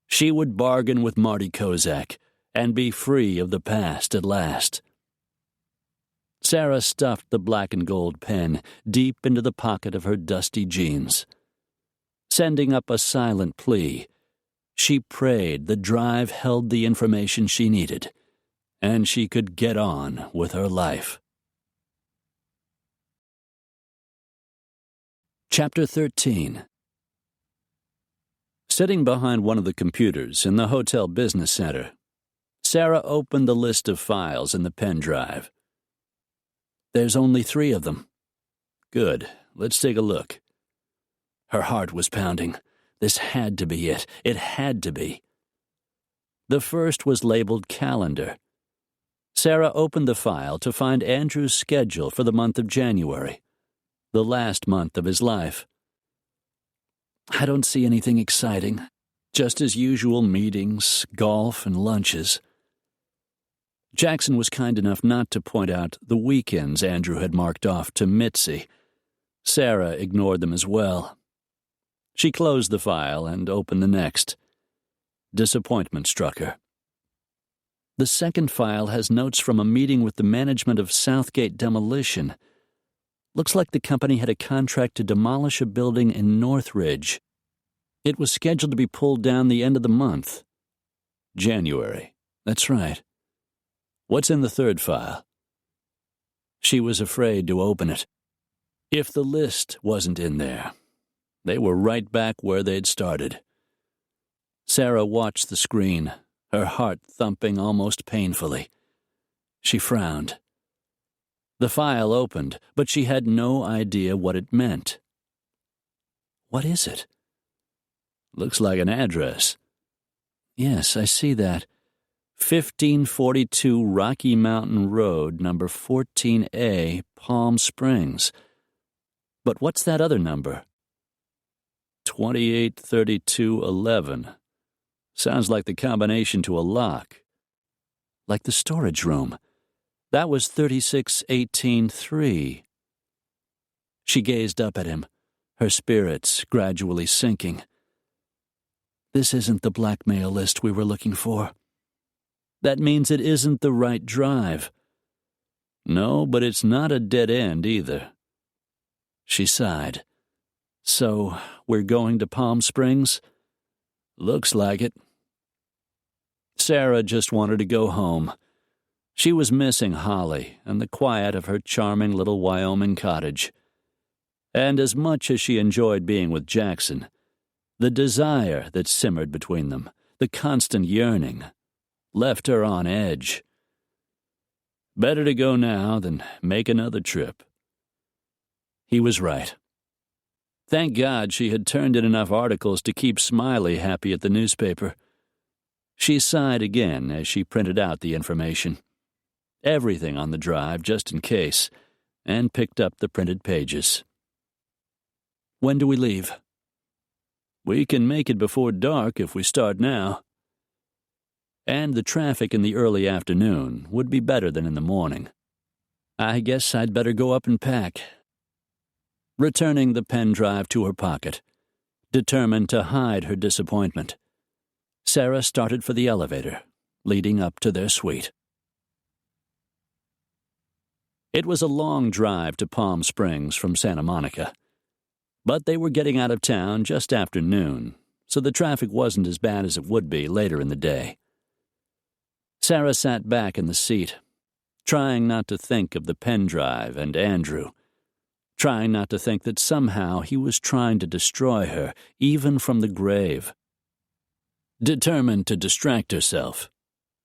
She would bargain with Marty Kozak and be free of the past at last. Sarah stuffed the black and gold pen deep into the pocket of her dusty jeans. Sending up a silent plea, she prayed the drive held the information she needed, and she could get on with her life. Chapter 13. Sitting behind one of the computers in the hotel business center, Sarah opened the list of files in the pen drive. "There's only 3 of them." "Good. Let's take a look." Her heart was pounding. This had to be it. It had to be. The first was labeled Calendar. Sarah opened the file to find Andrew's schedule for the month of January, the last month of his life. "I don't see anything exciting. Just his usual meetings, golf, and lunches." Jackson was kind enough not to point out the weekends Andrew had marked off to Mitzi. Sarah ignored them as well. She closed the file and opened the next. Disappointment struck her. The second file has notes from a meeting with the management of Southgate Demolition. Looks like the company had a contract to demolish a building in Northridge. It was scheduled to be pulled down the end of the month. January. That's right. What's in the third file? She was afraid to open it. If the list wasn't in there, they were right back where they'd started. Sarah watched the screen, her heart thumping almost painfully. She frowned. The file opened, but she had no idea what it meant. What is it? Looks like an address. Yes, I see that. 1542 Rocky Mountain Road, number 14A, Palm Springs. But what's that other number? 283211. Sounds like the combination to a lock. Like the storage room. That was 36183. She gazed up at him, her spirits gradually sinking. This isn't the blackmail list we were looking for. That means it isn't the right drive. No, but it's not a dead end either. She sighed. So, we're going to Palm Springs? Looks like it. Sarah just wanted to go home. She was missing Holly and the quiet of her charming little Wyoming cottage. And as much as she enjoyed being with Jackson, the desire that simmered between them, the constant yearning, left her on edge. Better to go now than make another trip. He was right. Thank God she had turned in enough articles to keep Smiley happy at the newspaper. She sighed again as she printed out the information. Everything on the drive, just in case, and picked up the printed pages. When do we leave? We can make it before dark if we start now. And the traffic in the early afternoon would be better than in the morning. I guess I'd better go up and pack. Returning the pen drive to her pocket, determined to hide her disappointment, Sarah started for the elevator, leading up to their suite. It was a long drive to Palm Springs from Santa Monica, but they were getting out of town just after noon, so the traffic wasn't as bad as it would be later in the day. Sarah sat back in the seat, trying not to think of the pen drive and Andrew, trying not to think that somehow he was trying to destroy her, even from the grave. Determined to distract herself,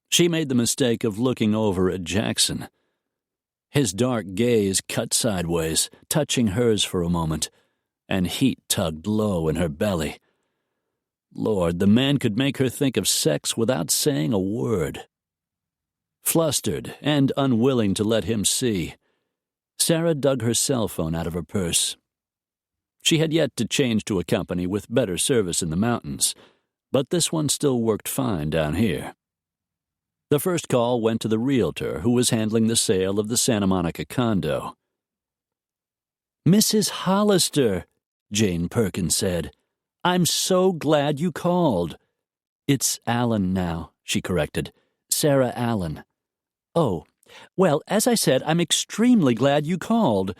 she made the mistake of looking over at Jackson. His dark gaze cut sideways, touching hers for a moment, and heat tugged low in her belly. Lord, the man could make her think of sex without saying a word. Flustered and unwilling to let him see, Sarah dug her cell phone out of her purse. She had yet to change to a company with better service in the mountains, but this one still worked fine down here. The first call went to the realtor who was handling the sale of the Santa Monica condo. "Mrs. Hollister," Jane Perkins said, "I'm so glad you called." "It's Allen now," she corrected. "Sarah Allen." "Oh, well, as I said, I'm extremely glad you called.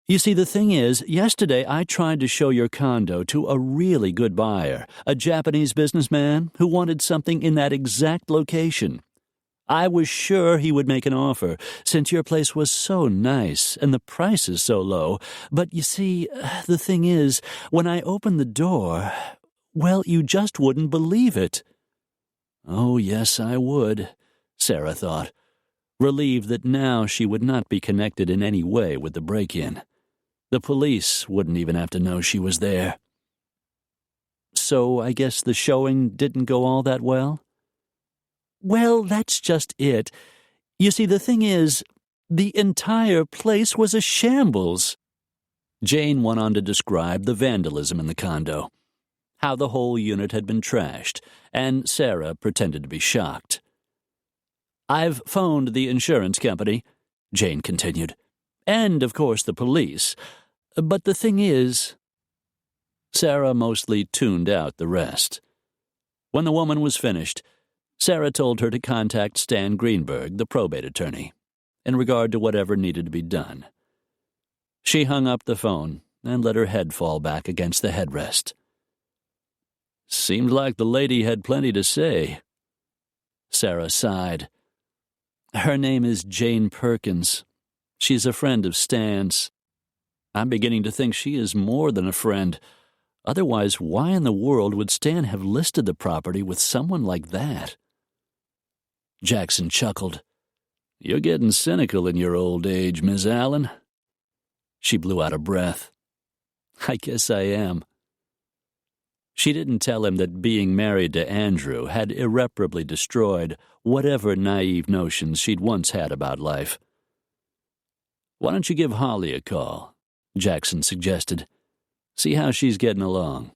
You see, the thing is, yesterday I tried to show your condo to a really good buyer, a Japanese businessman who wanted something in that exact location. I was sure he would make an offer, since your place was so nice and the prices so low. But you see, the thing is, when I opened the door, well, you just wouldn't believe it." Oh, yes, I would, Sarah thought, relieved that now she would not be connected in any way with the break-in. The police wouldn't even have to know she was there. "So I guess the showing didn't go all that well?" "Well, that's just it. You see, the thing is, the entire place was a shambles." Jane went on to describe the vandalism in the condo, how the whole unit had been trashed, and Sarah pretended to be shocked. "I've phoned the insurance company," Jane continued, "and, of course, the police. But the thing is—" Sarah mostly tuned out the rest. When the woman was finished, Sarah told her to contact Stan Greenberg, the probate attorney, in regard to whatever needed to be done. She hung up the phone and let her head fall back against the headrest. "Seemed like the lady had plenty to say." Sarah sighed. "Her name is Jane Perkins. She's a friend of Stan's. I'm beginning to think she is more than a friend. Otherwise, why in the world would Stan have listed the property with someone like that?" Jackson chuckled. "You're getting cynical in your old age, Miss Allen." She blew out a breath. "I guess I am." She didn't tell him that being married to Andrew had irreparably destroyed whatever naive notions she'd once had about life. "Why don't you give Holly a call?" Jackson suggested. "See how she's getting along."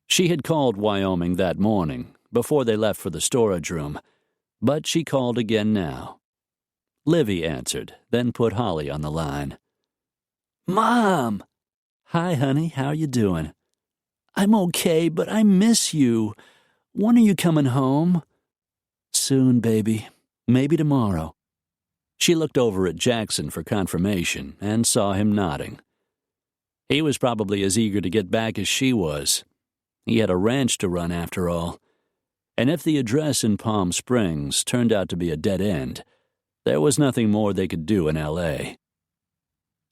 She had called Wyoming that morning, before they left for the storage room, but she called again now. Livy answered, then put Holly on the line. "Mom!" "Hi, honey, how you doing?" "I'm okay, but I miss you. When are you coming home?" "Soon, baby. Maybe tomorrow." She looked over at Jackson for confirmation and saw him nodding. He was probably as eager to get back as she was. He had a ranch to run after all. And if the address in Palm Springs turned out to be a dead end, there was nothing more they could do in L.A.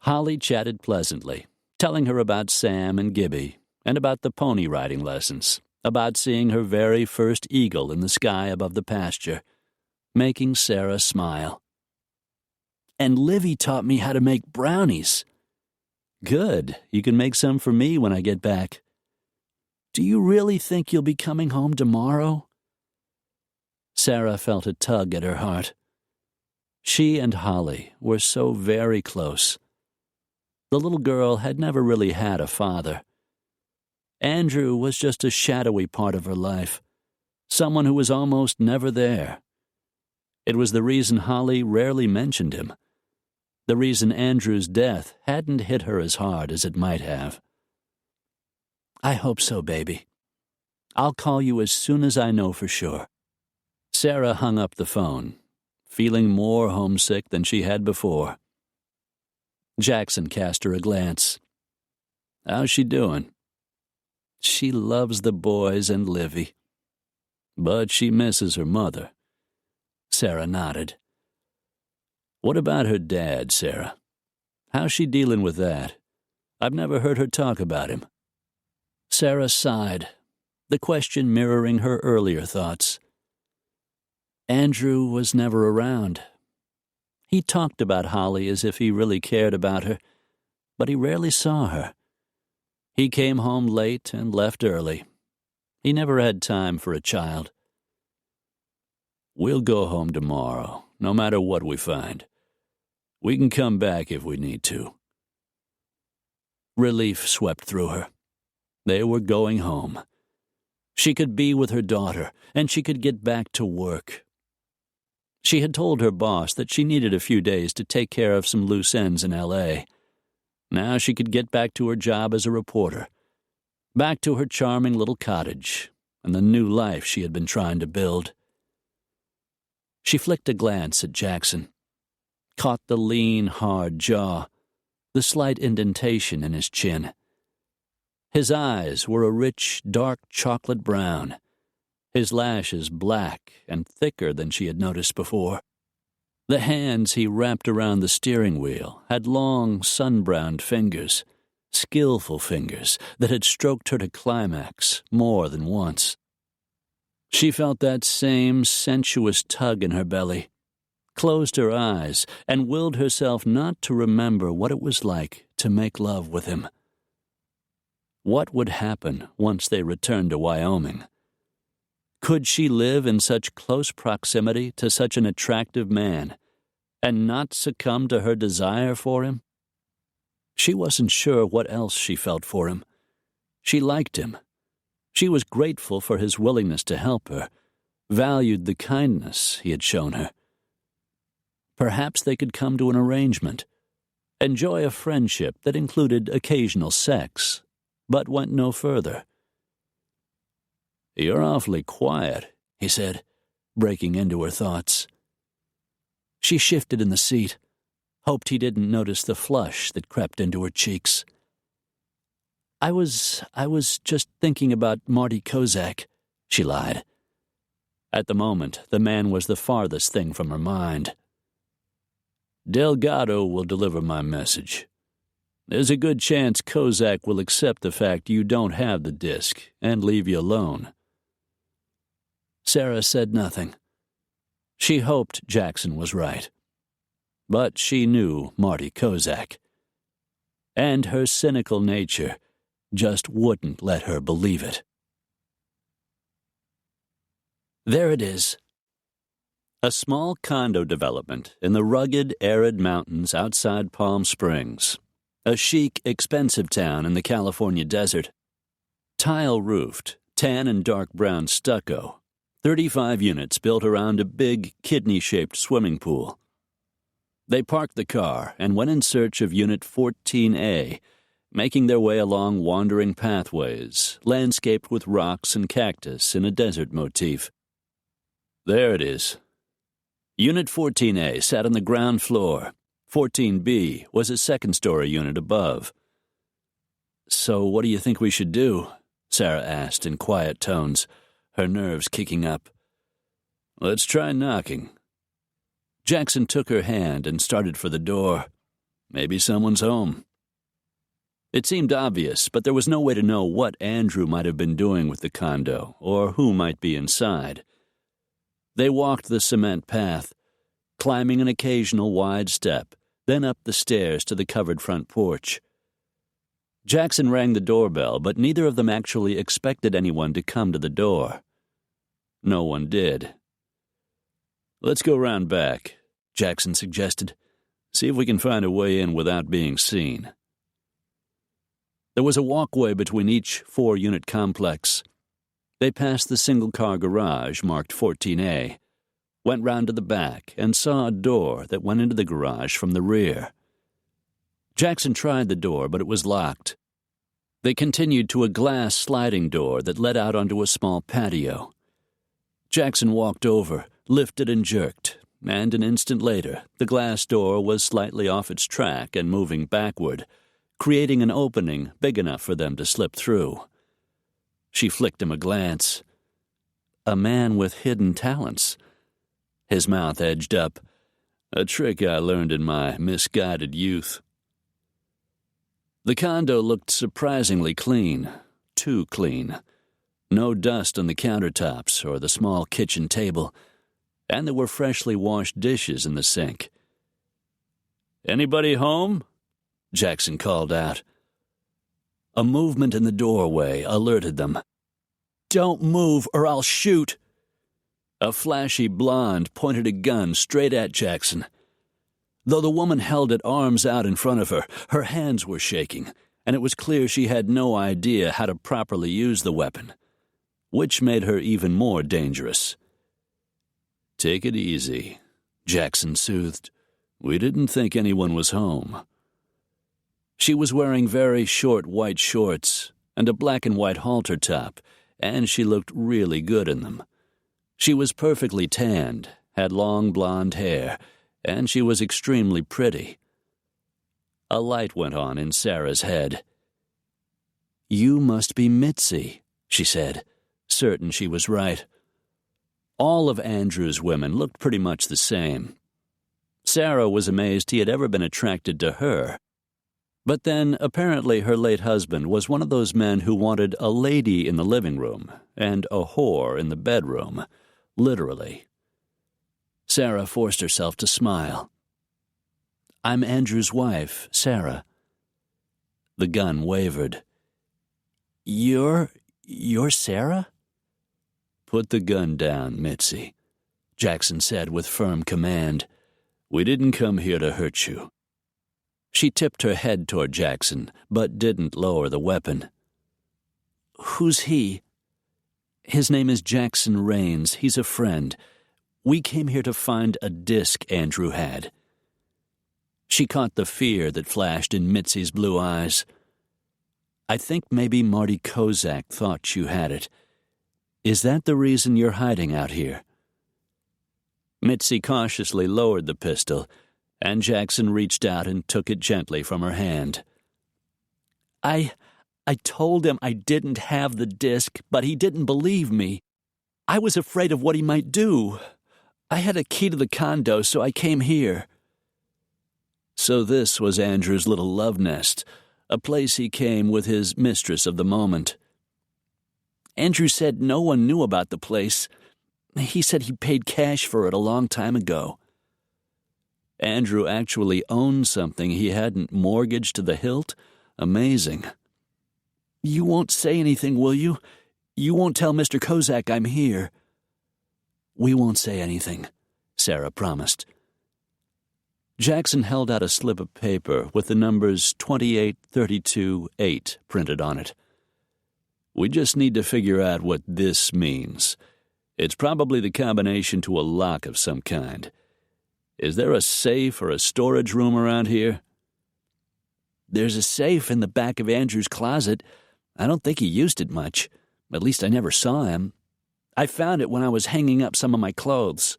Holly chatted pleasantly, telling her about Sam and Gibby, and about the pony riding lessons, about seeing her very first eagle in the sky above the pasture, making Sarah smile. "And Livy taught me how to make brownies." "Good. You can make some for me when I get back." "Do you really think you'll be coming home tomorrow?" Sarah felt a tug at her heart. She and Holly were so very close. The little girl had never really had a father. Andrew was just a shadowy part of her life, someone who was almost never there. It was the reason Holly rarely mentioned him, the reason Andrew's death hadn't hit her as hard as it might have. "I hope so, baby. I'll call you as soon as I know for sure." Sarah hung up the phone, feeling more homesick than she had before. Jackson cast her a glance. "How's she doing?" "She loves the boys and Livy." "But she misses her mother." Sarah nodded. "What about her dad, Sarah? How's she dealing with that? I've never heard her talk about him." Sarah sighed, the question mirroring her earlier thoughts. Andrew was never around. He talked about Holly as if he really cared about her, but he rarely saw her. He came home late and left early. He never had time for a child. "We'll go home tomorrow, no matter what we find. We can come back if we need to." Relief swept through her. They were going home. She could be with her daughter, and she could get back to work. She had told her boss that she needed a few days to take care of some loose ends in L.A. Now she could get back to her job as a reporter, back to her charming little cottage, and the new life she had been trying to build. She flicked a glance at Jackson, caught the lean, hard jaw, the slight indentation in his chin. His eyes were a rich, dark chocolate brown, his lashes black and thicker than she had noticed before. The hands he wrapped around the steering wheel had long, sun-browned fingers, skillful fingers that had stroked her to climax more than once. She felt that same sensuous tug in her belly, closed her eyes, and willed herself not to remember what it was like to make love with him. What would happen once they returned to Wyoming? Could she live in such close proximity to such an attractive man and not succumb to her desire for him? She wasn't sure what else she felt for him. She liked him. She was grateful for his willingness to help her, valued the kindness he had shown her. Perhaps they could come to an arrangement, enjoy a friendship that included occasional sex, but went no further. "You're awfully quiet," he said, breaking into her thoughts. She shifted in the seat, hoped he didn't notice the flush that crept into her cheeks. I was just thinking about Marty Kozak," she lied. At the moment, the man was the farthest thing from her mind. "Delgado will deliver my message. There's a good chance Kozak will accept the fact you don't have the disc and leave you alone." Sarah said nothing. She hoped Jackson was right. But she knew Marty Kozak. And her cynical nature just wouldn't let her believe it. There it is. A small condo development in the rugged, arid mountains outside Palm Springs. A chic, expensive town in the California desert. Tile-roofed, tan and dark brown stucco. 35 units built around a big, kidney-shaped swimming pool. They parked the car and went in search of Unit 14A, making their way along wandering pathways, landscaped with rocks and cactus in a desert motif. There it is. Unit 14A sat on the ground floor. 14B was a second-story unit above. So what do you think we should do? Sarah asked in quiet tones, her nerves kicking up. Let's try knocking. Jackson took her hand and started for the door. Maybe someone's home. It seemed obvious, but there was no way to know what Andrew might have been doing with the condo or who might be inside. They walked the cement path, climbing an occasional wide step, then up the stairs to the covered front porch. Jackson rang the doorbell, but neither of them actually expected anyone to come to the door. No one did. Let's go round back, Jackson suggested. See if we can find a way in without being seen. There was a walkway between each 4-unit complex. They passed the single-car garage marked 14A, went round to the back, and saw a door that went into the garage from the rear. Jackson tried the door, but it was locked. They continued to a glass sliding door that led out onto a small patio. Jackson walked over, lifted and jerked, and an instant later, the glass door was slightly off its track and moving backward, creating an opening big enough for them to slip through. She flicked him a glance. A man with hidden talents. His mouth edged up. A trick I learned in my misguided youth. The condo looked surprisingly clean. Too clean. No dust on the countertops or the small kitchen table, and there were freshly washed dishes in the sink. "Anybody home?" Jackson called out. A movement in the doorway alerted them. "Don't move or I'll shoot." A flashy blonde pointed a gun straight at Jackson. Though the woman held it arms out in front of her, her hands were shaking, and it was clear she had no idea how to properly use the weapon, which made her even more dangerous. "Take it easy," Jackson soothed. "We didn't think anyone was home." She was wearing very short white shorts and a black and white halter top, and she looked really good in them. She was perfectly tanned, had long blonde hair, and she was extremely pretty. A light went on in Sarah's head. "You must be Mitzi," she said, certain she was right. All of Andrew's women looked pretty much the same. Sarah was amazed he had ever been attracted to her. But then, apparently, her late husband was one of those men who wanted a lady in the living room and a whore in the bedroom, literally. Sarah forced herself to smile. "I'm Andrew's wife, Sarah." The gun wavered. You're Sarah?" "Put the gun down, Mitzi," Jackson said with firm command. "We didn't come here to hurt you." She tipped her head toward Jackson, but didn't lower the weapon. "Who's he?" "His name is Jackson Rains. He's a friend. We came here to find a disc Andrew had." She caught the fear that flashed in Mitzi's blue eyes. "I think maybe Marty Kozak thought you had it. Is that the reason you're hiding out here?" Mitzi cautiously lowered the pistol, and Jackson reached out and took it gently from her hand. I told him I didn't have the disc, but he didn't believe me. I was afraid of what he might do. I had a key to the condo, so I came here." So this was Andrew's little love nest, a place he came with his mistress of the moment. "Andrew said no one knew about the place. He said he paid cash for it a long time ago." Andrew actually owned something he hadn't mortgaged to the hilt? Amazing. "You won't say anything, will you? You won't tell Mr. Kozak I'm here?" "We won't say anything," Sarah promised. Jackson held out a slip of paper with the numbers 28328 printed on it. "We just need to figure out what this means. It's probably the combination to a lock of some kind. Is there a safe or a storage room around here?" "There's a safe in the back of Andrew's closet. I don't think he used it much. At least I never saw him. I found it when I was hanging up some of my clothes."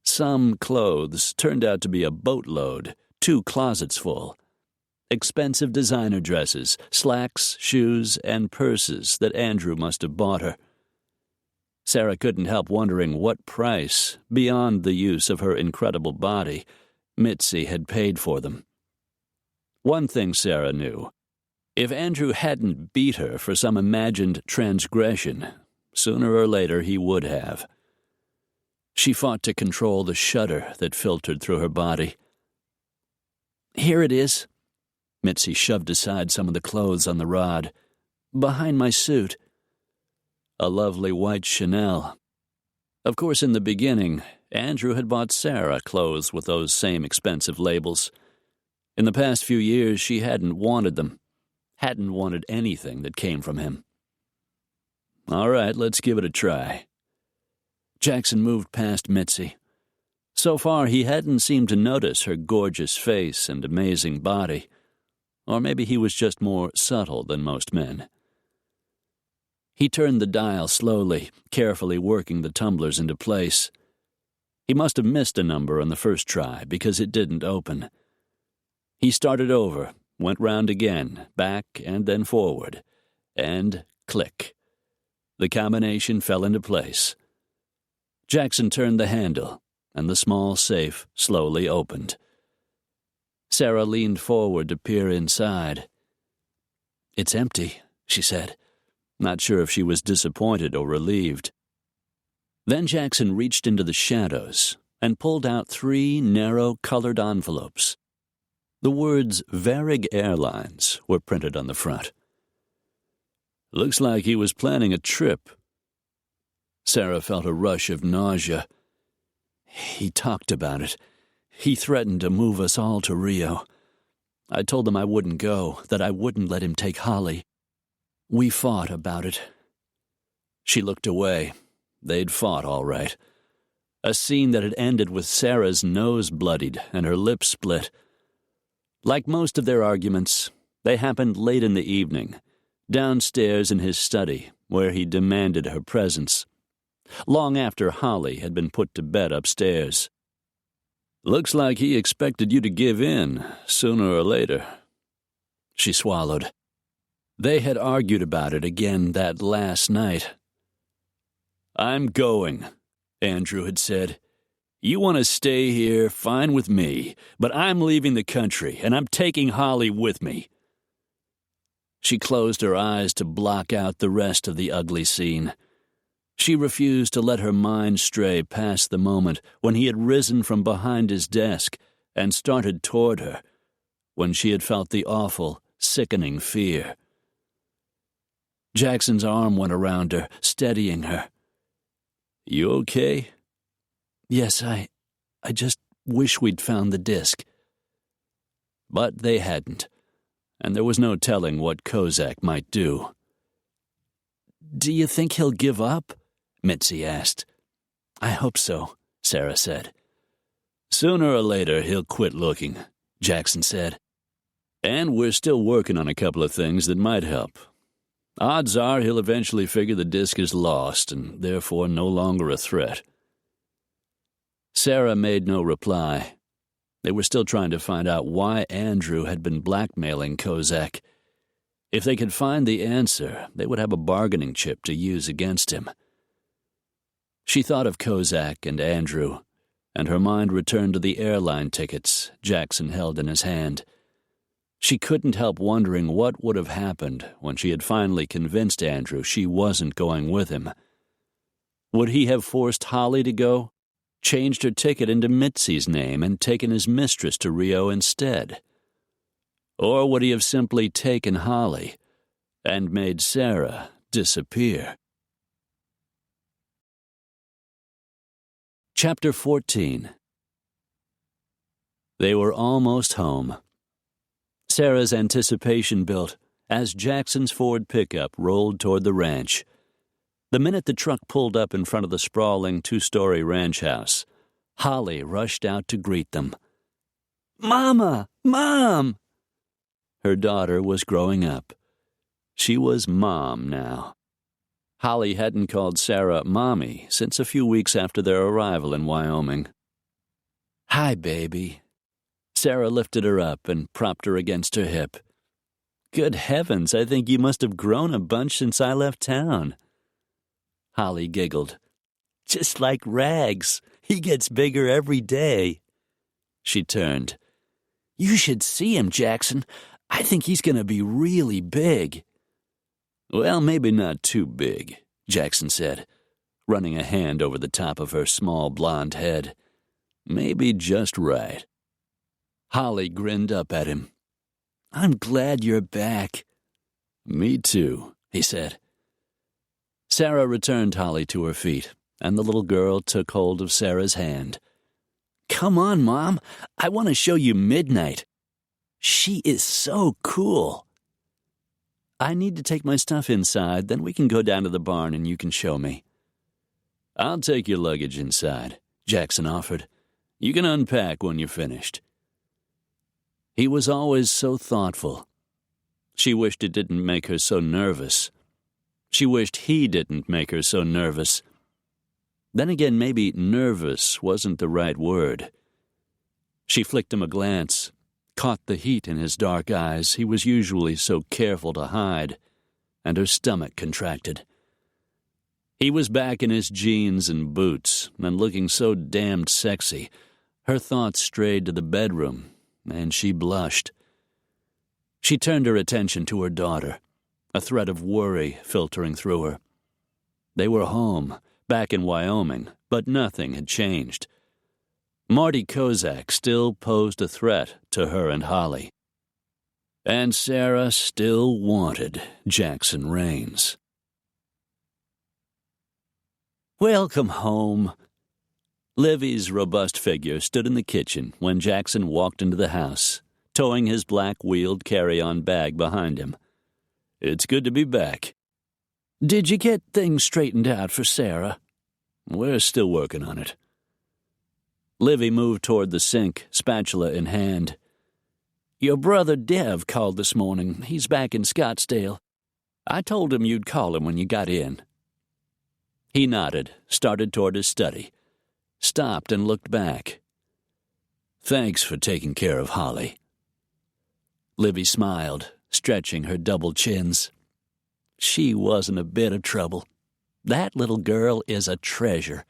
Some clothes turned out to be a boatload, 2 closets full. expensive designer dresses, slacks, shoes, and purses that Andrew must have bought her. Sarah couldn't help wondering what price, beyond the use of her incredible body, Mitzi had paid for them. One thing Sarah knew. If Andrew hadn't beat her for some imagined transgression, sooner or later he would have. She fought to control the shudder that filtered through her body. "Here it is." Mitzi shoved aside some of the clothes on the rod. "Behind my suit." A lovely white Chanel. Of course, in the beginning, Andrew had bought Sarah clothes with those same expensive labels. In the past few years, she hadn't wanted them. Hadn't wanted anything that came from him. "All right, let's give it a try." Jackson moved past Mitzi. So far, he hadn't seemed to notice her gorgeous face and amazing body. Or maybe he was just more subtle than most men. He turned the dial slowly, carefully working the tumblers into place. He must have missed a number on the first try because it didn't open. He started over, went round again, back and then forward, and click. The combination fell into place. Jackson turned the handle, and the small safe slowly opened. Sarah leaned forward to peer inside. "It's empty," she said, not sure if she was disappointed or relieved. Then Jackson reached into the shadows and pulled out 3 narrow colored envelopes. The words Varig Airlines were printed on the front. "Looks like he was planning a trip." Sarah felt a rush of nausea. "He talked about it. He threatened to move us all to Rio. I told him I wouldn't go, that I wouldn't let him take Holly. We fought about it." She looked away. They'd fought all right. A scene that had ended with Sarah's nose bloodied and her lips split. Like most of their arguments, they happened late in the evening, downstairs in his study, where he demanded her presence. Long after Holly had been put to bed upstairs. "Looks like he expected you to give in, sooner or later." She swallowed. They had argued about it again that last night. "I'm going," Andrew had said. "You want to stay here, fine with me, but I'm leaving the country, and I'm taking Holly with me." She closed her eyes to block out the rest of the ugly scene. She refused to let her mind stray past the moment when he had risen from behind his desk and started toward her, when she had felt the awful, sickening fear. Jackson's arm went around her, steadying her. "You okay?" "Yes, I just wish we'd found the disc." But they hadn't, and there was no telling what Kozak might do. "Do you think he'll give up?" Mitzi asked. "I hope so," Sarah said. "Sooner or later he'll quit looking," Jackson said. "And we're still working on a couple of things that might help. Odds are he'll eventually figure the disc is lost and therefore no longer a threat." Sarah made no reply. They were still trying to find out why Andrew had been blackmailing Kozak. If they could find the answer, they would have a bargaining chip to use against him. She thought of Kozak and Andrew, and her mind returned to the airline tickets Jackson held in his hand. She couldn't help wondering what would have happened when she had finally convinced Andrew she wasn't going with him. Would he have forced Holly to go, changed her ticket into Mitzi's name, and taken his mistress to Rio instead? Or would he have simply taken Holly and made Sarah disappear? Chapter 14. They were almost home. Sarah's anticipation built as Jackson's Ford pickup rolled toward the ranch. The minute the truck pulled up in front of the sprawling 2-story ranch house, Holly rushed out to greet them. "Mama! Mom!" Her daughter was growing up. She was Mom now. Holly hadn't called Sarah Mommy since a few weeks after their arrival in Wyoming. "Hi, baby." Sarah lifted her up and propped her against her hip. Good heavens, I think you must have grown a bunch since I left town. Holly giggled. Just like Rags. He gets bigger every day. She turned. You should see him, Jackson. I think he's going to be really big. Well, maybe not too big, Jackson said, running a hand over the top of her small blonde head. Maybe just right. Holly grinned up at him. I'm glad you're back. Me too, he said. Sarah returned Holly to her feet, and the little girl took hold of Sarah's hand. Come on, Mom. I want to show you Midnight. She is so cool. I need to take my stuff inside, then we can go down to the barn and you can show me. I'll take your luggage inside, Jackson offered. You can unpack when you're finished. He was always so thoughtful. She wished it didn't make her so nervous. She wished he didn't make her so nervous. Then again, maybe nervous wasn't the right word. She flicked him a glance, caught the heat in his dark eyes he was usually so careful to hide, and her stomach contracted. He was back in his jeans and boots, and looking so damned sexy, her thoughts strayed to the bedroom, and she blushed. She turned her attention to her daughter, a thread of worry filtering through her. They were home, back in Wyoming, but nothing had changed. Marty Kozak still posed a threat to her and Holly. And Sarah still wanted Jackson Raines. Welcome home. Livy's robust figure stood in the kitchen when Jackson walked into the house, towing his black-wheeled carry-on bag behind him. It's good to be back. Did you get things straightened out for Sarah? We're still working on it. Livy moved toward the sink, spatula in hand. Your brother Dev called this morning. He's back in Scottsdale. I told him you'd call him when you got in. He nodded, started toward his study, stopped and looked back. Thanks for taking care of Holly. Livy smiled, stretching her double chins. She wasn't a bit of trouble. That little girl is a treasure.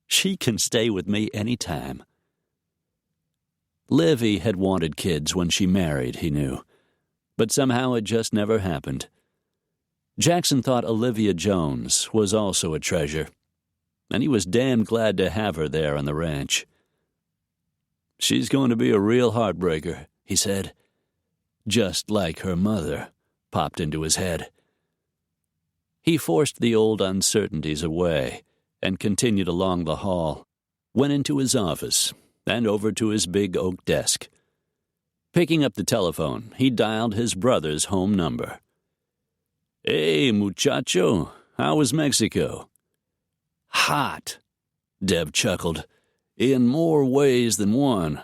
She can stay with me any time. Livy had wanted kids when she married, he knew, but somehow it just never happened. Jackson thought Olivia Jones was also a treasure, and he was damn glad to have her there on the ranch. She's going to be a real heartbreaker, he said. Just like her mother, popped into his head. He forced the old uncertainties away and continued along the hall, went into his office, and over to his big oak desk. Picking up the telephone, he dialed his brother's home number. Hey, muchacho, how was Mexico? Hot, Dev chuckled, in more ways than one.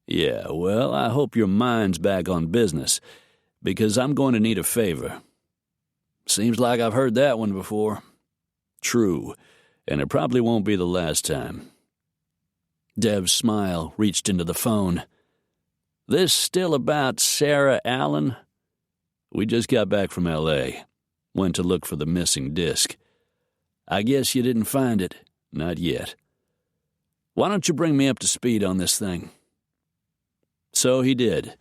Yeah, well, I hope your mind's back on business, because I'm going to need a favor. Seems like I've heard that one before. True, and it probably won't be the last time. Dev's smile reached into the phone. This still about Sarah Allen? We just got back from L.A. Went to look for the missing disc. I guess you didn't find it. Not yet. Why don't you bring me up to speed on this thing? So he did,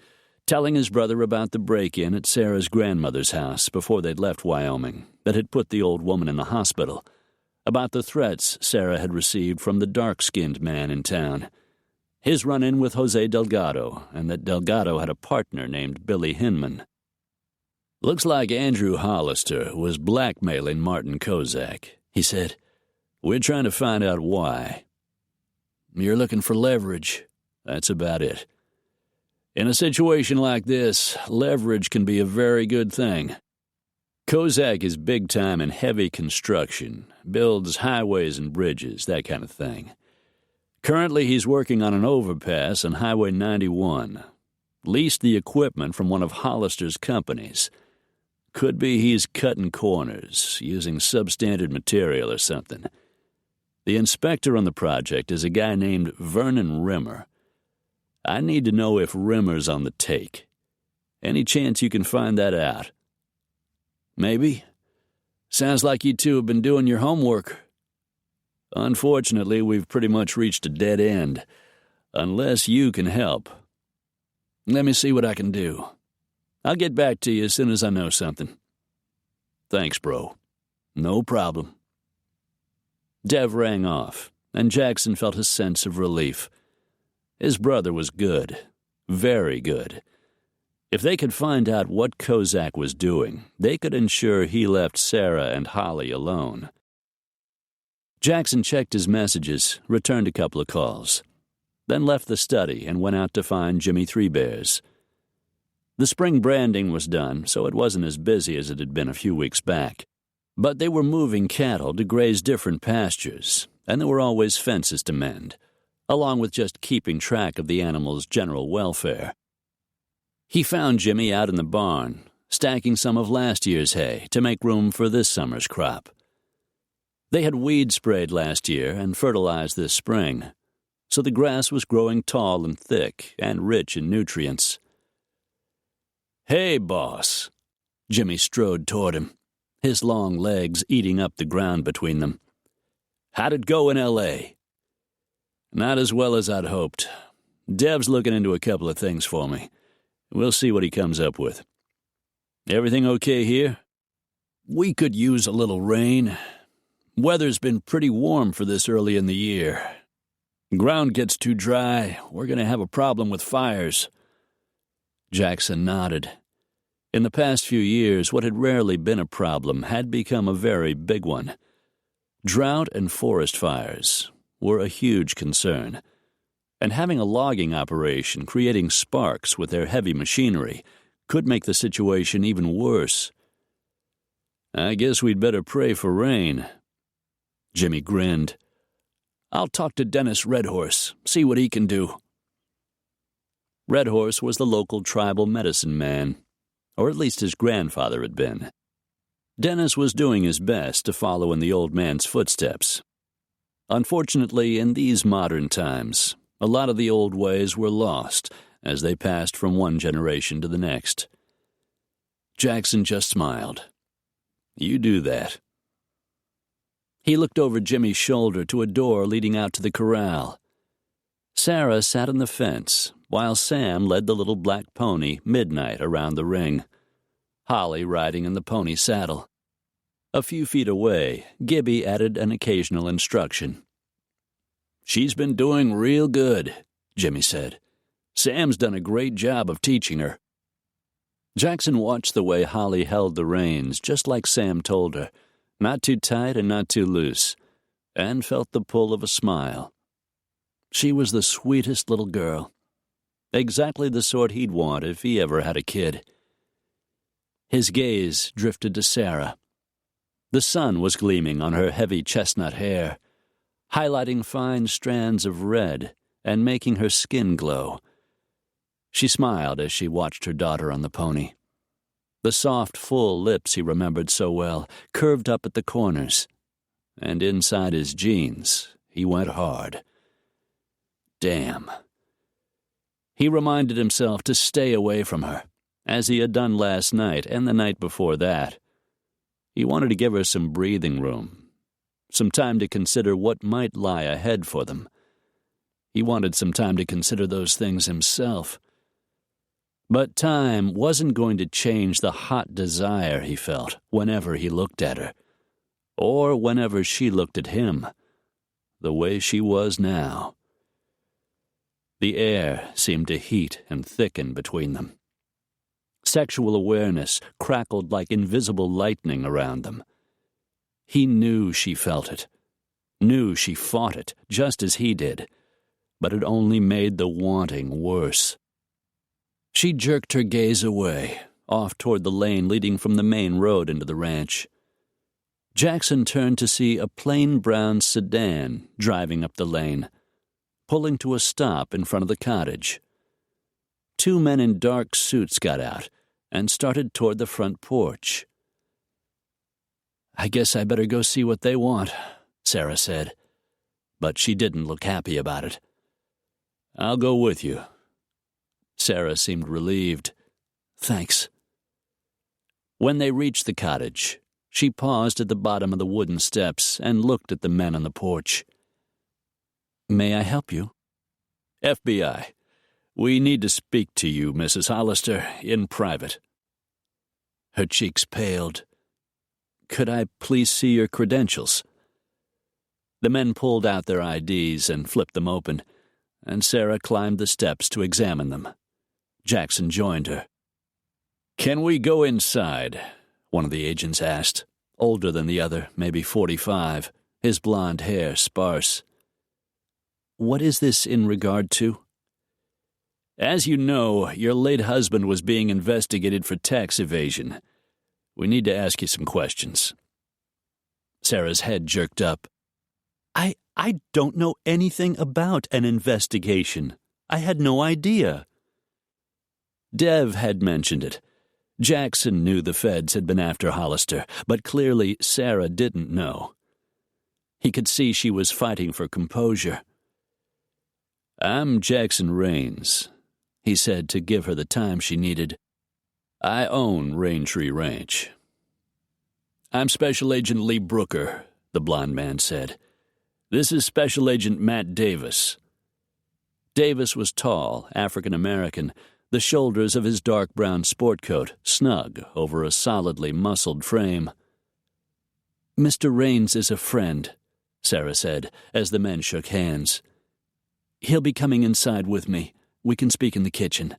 telling his brother about the break-in at Sarah's grandmother's house before they'd left Wyoming that had put the old woman in the hospital, about the threats Sarah had received from the dark-skinned man in town, his run-in with Jose Delgado, and that Delgado had a partner named Billy Hinman. Looks like Andrew Hollister was blackmailing Martin Kozak, he said. We're trying to find out why. You're looking for leverage. That's about it. In a situation like this, leverage can be a very good thing. Kozak is big time in heavy construction, builds highways and bridges, that kind of thing. Currently, he's working on an overpass on Highway 91. Leased the equipment from one of Hollister's companies. Could be he's cutting corners, using substandard material or something. The inspector on the project is a guy named Vernon Rimmer. I need to know if Rimmer's on the take. Any chance you can find that out?" "Maybe. Sounds like you two have been doing your homework." "Unfortunately, we've pretty much reached a dead end. Unless you can help." "Let me see what I can do. I'll get back to you as soon as I know something." "Thanks, bro." "No problem." Dev rang off, and Jackson felt a sense of relief. His brother was good. Very good. If they could find out what Kozak was doing, they could ensure he left Sarah and Holly alone. Jackson checked his messages, returned a couple of calls, then left the study and went out to find Jimmy Three Bears. The spring branding was done, so it wasn't as busy as it had been a few weeks back. But they were moving cattle to graze different pastures, and there were always fences to mend, along with just keeping track of the animals' general welfare. He found Jimmy out in the barn, stacking some of last year's hay to make room for this summer's crop. They had weed sprayed last year and fertilized this spring, so the grass was growing tall and thick and rich in nutrients. "Hey, boss." Jimmy strode toward him, his long legs eating up the ground between them. "How'd it go in L.A.? "Not as well as I'd hoped. Dev's looking into a couple of things for me. We'll see what he comes up with." "Everything okay here?" "We could use a little rain. Weather's been pretty warm for this early in the year. Ground gets too dry, we're going to have a problem with fires." Jackson nodded. In the past few years, what had rarely been a problem had become a very big one. Drought and forest fires were a huge concern, and having a logging operation creating sparks with their heavy machinery could make the situation even worse. "I guess we'd better pray for rain." Jimmy grinned. "I'll talk to Dennis Redhorse, see what he can do." Redhorse was the local tribal medicine man, or at least his grandfather had been. Dennis was doing his best to follow in the old man's footsteps. Unfortunately, in these modern times, a lot of the old ways were lost as they passed from one generation to the next. Jackson just smiled. "You do that." He looked over Jimmy's shoulder to a door leading out to the corral. Sarah sat on the fence, while Sam led the little black pony Midnight around the ring, Holly riding in the pony saddle. A few feet away, Gibby added an occasional instruction. "She's been doing real good," Jimmy said. "Sam's done a great job of teaching her." Jackson watched the way Holly held the reins, just like Sam told her, not too tight and not too loose, and felt the pull of a smile. She was the sweetest little girl, exactly the sort he'd want if he ever had a kid. His gaze drifted to Sarah. The sun was gleaming on her heavy chestnut hair, highlighting fine strands of red and making her skin glow. She smiled as she watched her daughter on the pony. The soft, full lips he remembered so well curved up at the corners, and inside his jeans he went hard. Damn. He reminded himself to stay away from her, as he had done last night and the night before that. He wanted to give her some breathing room, some time to consider what might lie ahead for them. He wanted some time to consider those things himself. But time wasn't going to change the hot desire he felt whenever he looked at her, or whenever she looked at him, the way she was now. The air seemed to heat and thicken between them. Sexual awareness crackled like invisible lightning around them. He knew she felt it, knew she fought it just as he did, but it only made the wanting worse. She jerked her gaze away, off toward the lane leading from the main road into the ranch. Jackson turned to see a plain brown sedan driving up the lane, pulling to a stop in front of the cottage. Two men in dark suits got out and started toward the front porch. "I guess I better go see what they want," Sarah said, but she didn't look happy about it. "I'll go with you. Sarah seemed relieved. Thanks. When they reached the cottage, she paused at the bottom of the wooden steps and looked at the men on the porch. May I help you? FBI. We need to speak to you, Mrs. Hollister, in private. Her cheeks paled. Could I please see your credentials? The men pulled out their IDs and flipped them open, and Sarah climbed the steps to examine them. Jackson joined her. Can we go inside? One of the agents asked, older than the other, maybe 45, his blonde hair sparse. What is this in regard to? As you know, your late husband was being investigated for tax evasion. We need to ask you some questions. Sarah's head jerked up. I don't know anything about an investigation. I had no idea. Dev had mentioned it. Jackson knew the feds had been after Hollister, but clearly Sarah didn't know. He could see she was fighting for composure. I'm Jackson Raines, he said to give her the time she needed. I own Raintree Ranch. I'm Special Agent Lee Brooker, the blond man said. This is Special Agent Matt Davis. Davis was tall, African-American, the shoulders of his dark brown sport coat snug over a solidly muscled frame. Mr. Raines is a friend, Sarah said, as the men shook hands. He'll be coming inside with me. We can speak in the kitchen.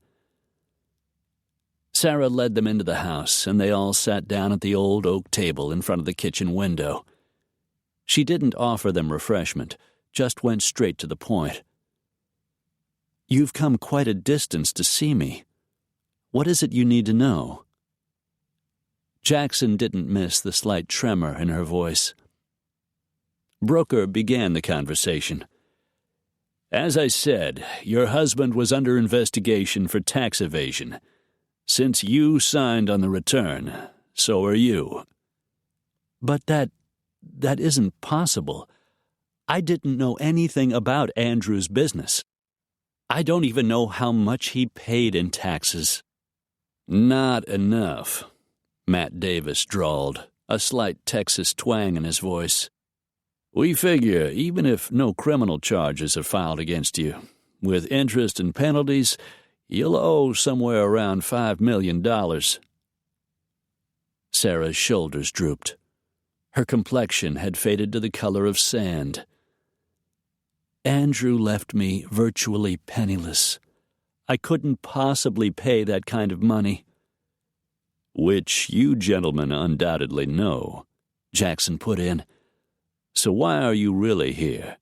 Sarah led them into the house, and they all sat down at the old oak table in front of the kitchen window. She didn't offer them refreshment, just went straight to the point. You've come quite a distance to see me. What is it you need to know? Jackson didn't miss the slight tremor in her voice. Brooker began the conversation. As I said, your husband was under investigation for tax evasion. Since you signed on the return, so are you. But that isn't possible. I didn't know anything about Andrew's business. I don't even know how much he paid in taxes. Not enough, Matt Davis drawled, a slight Texas twang in his voice. We figure even if no criminal charges are filed against you, with interest and penalties, you'll owe somewhere around $5 million. Sarah's shoulders drooped. Her complexion had faded to the color of sand. Andrew left me virtually penniless. I couldn't possibly pay that kind of money. Which you gentlemen undoubtedly know, Jackson put in. So why are you really here?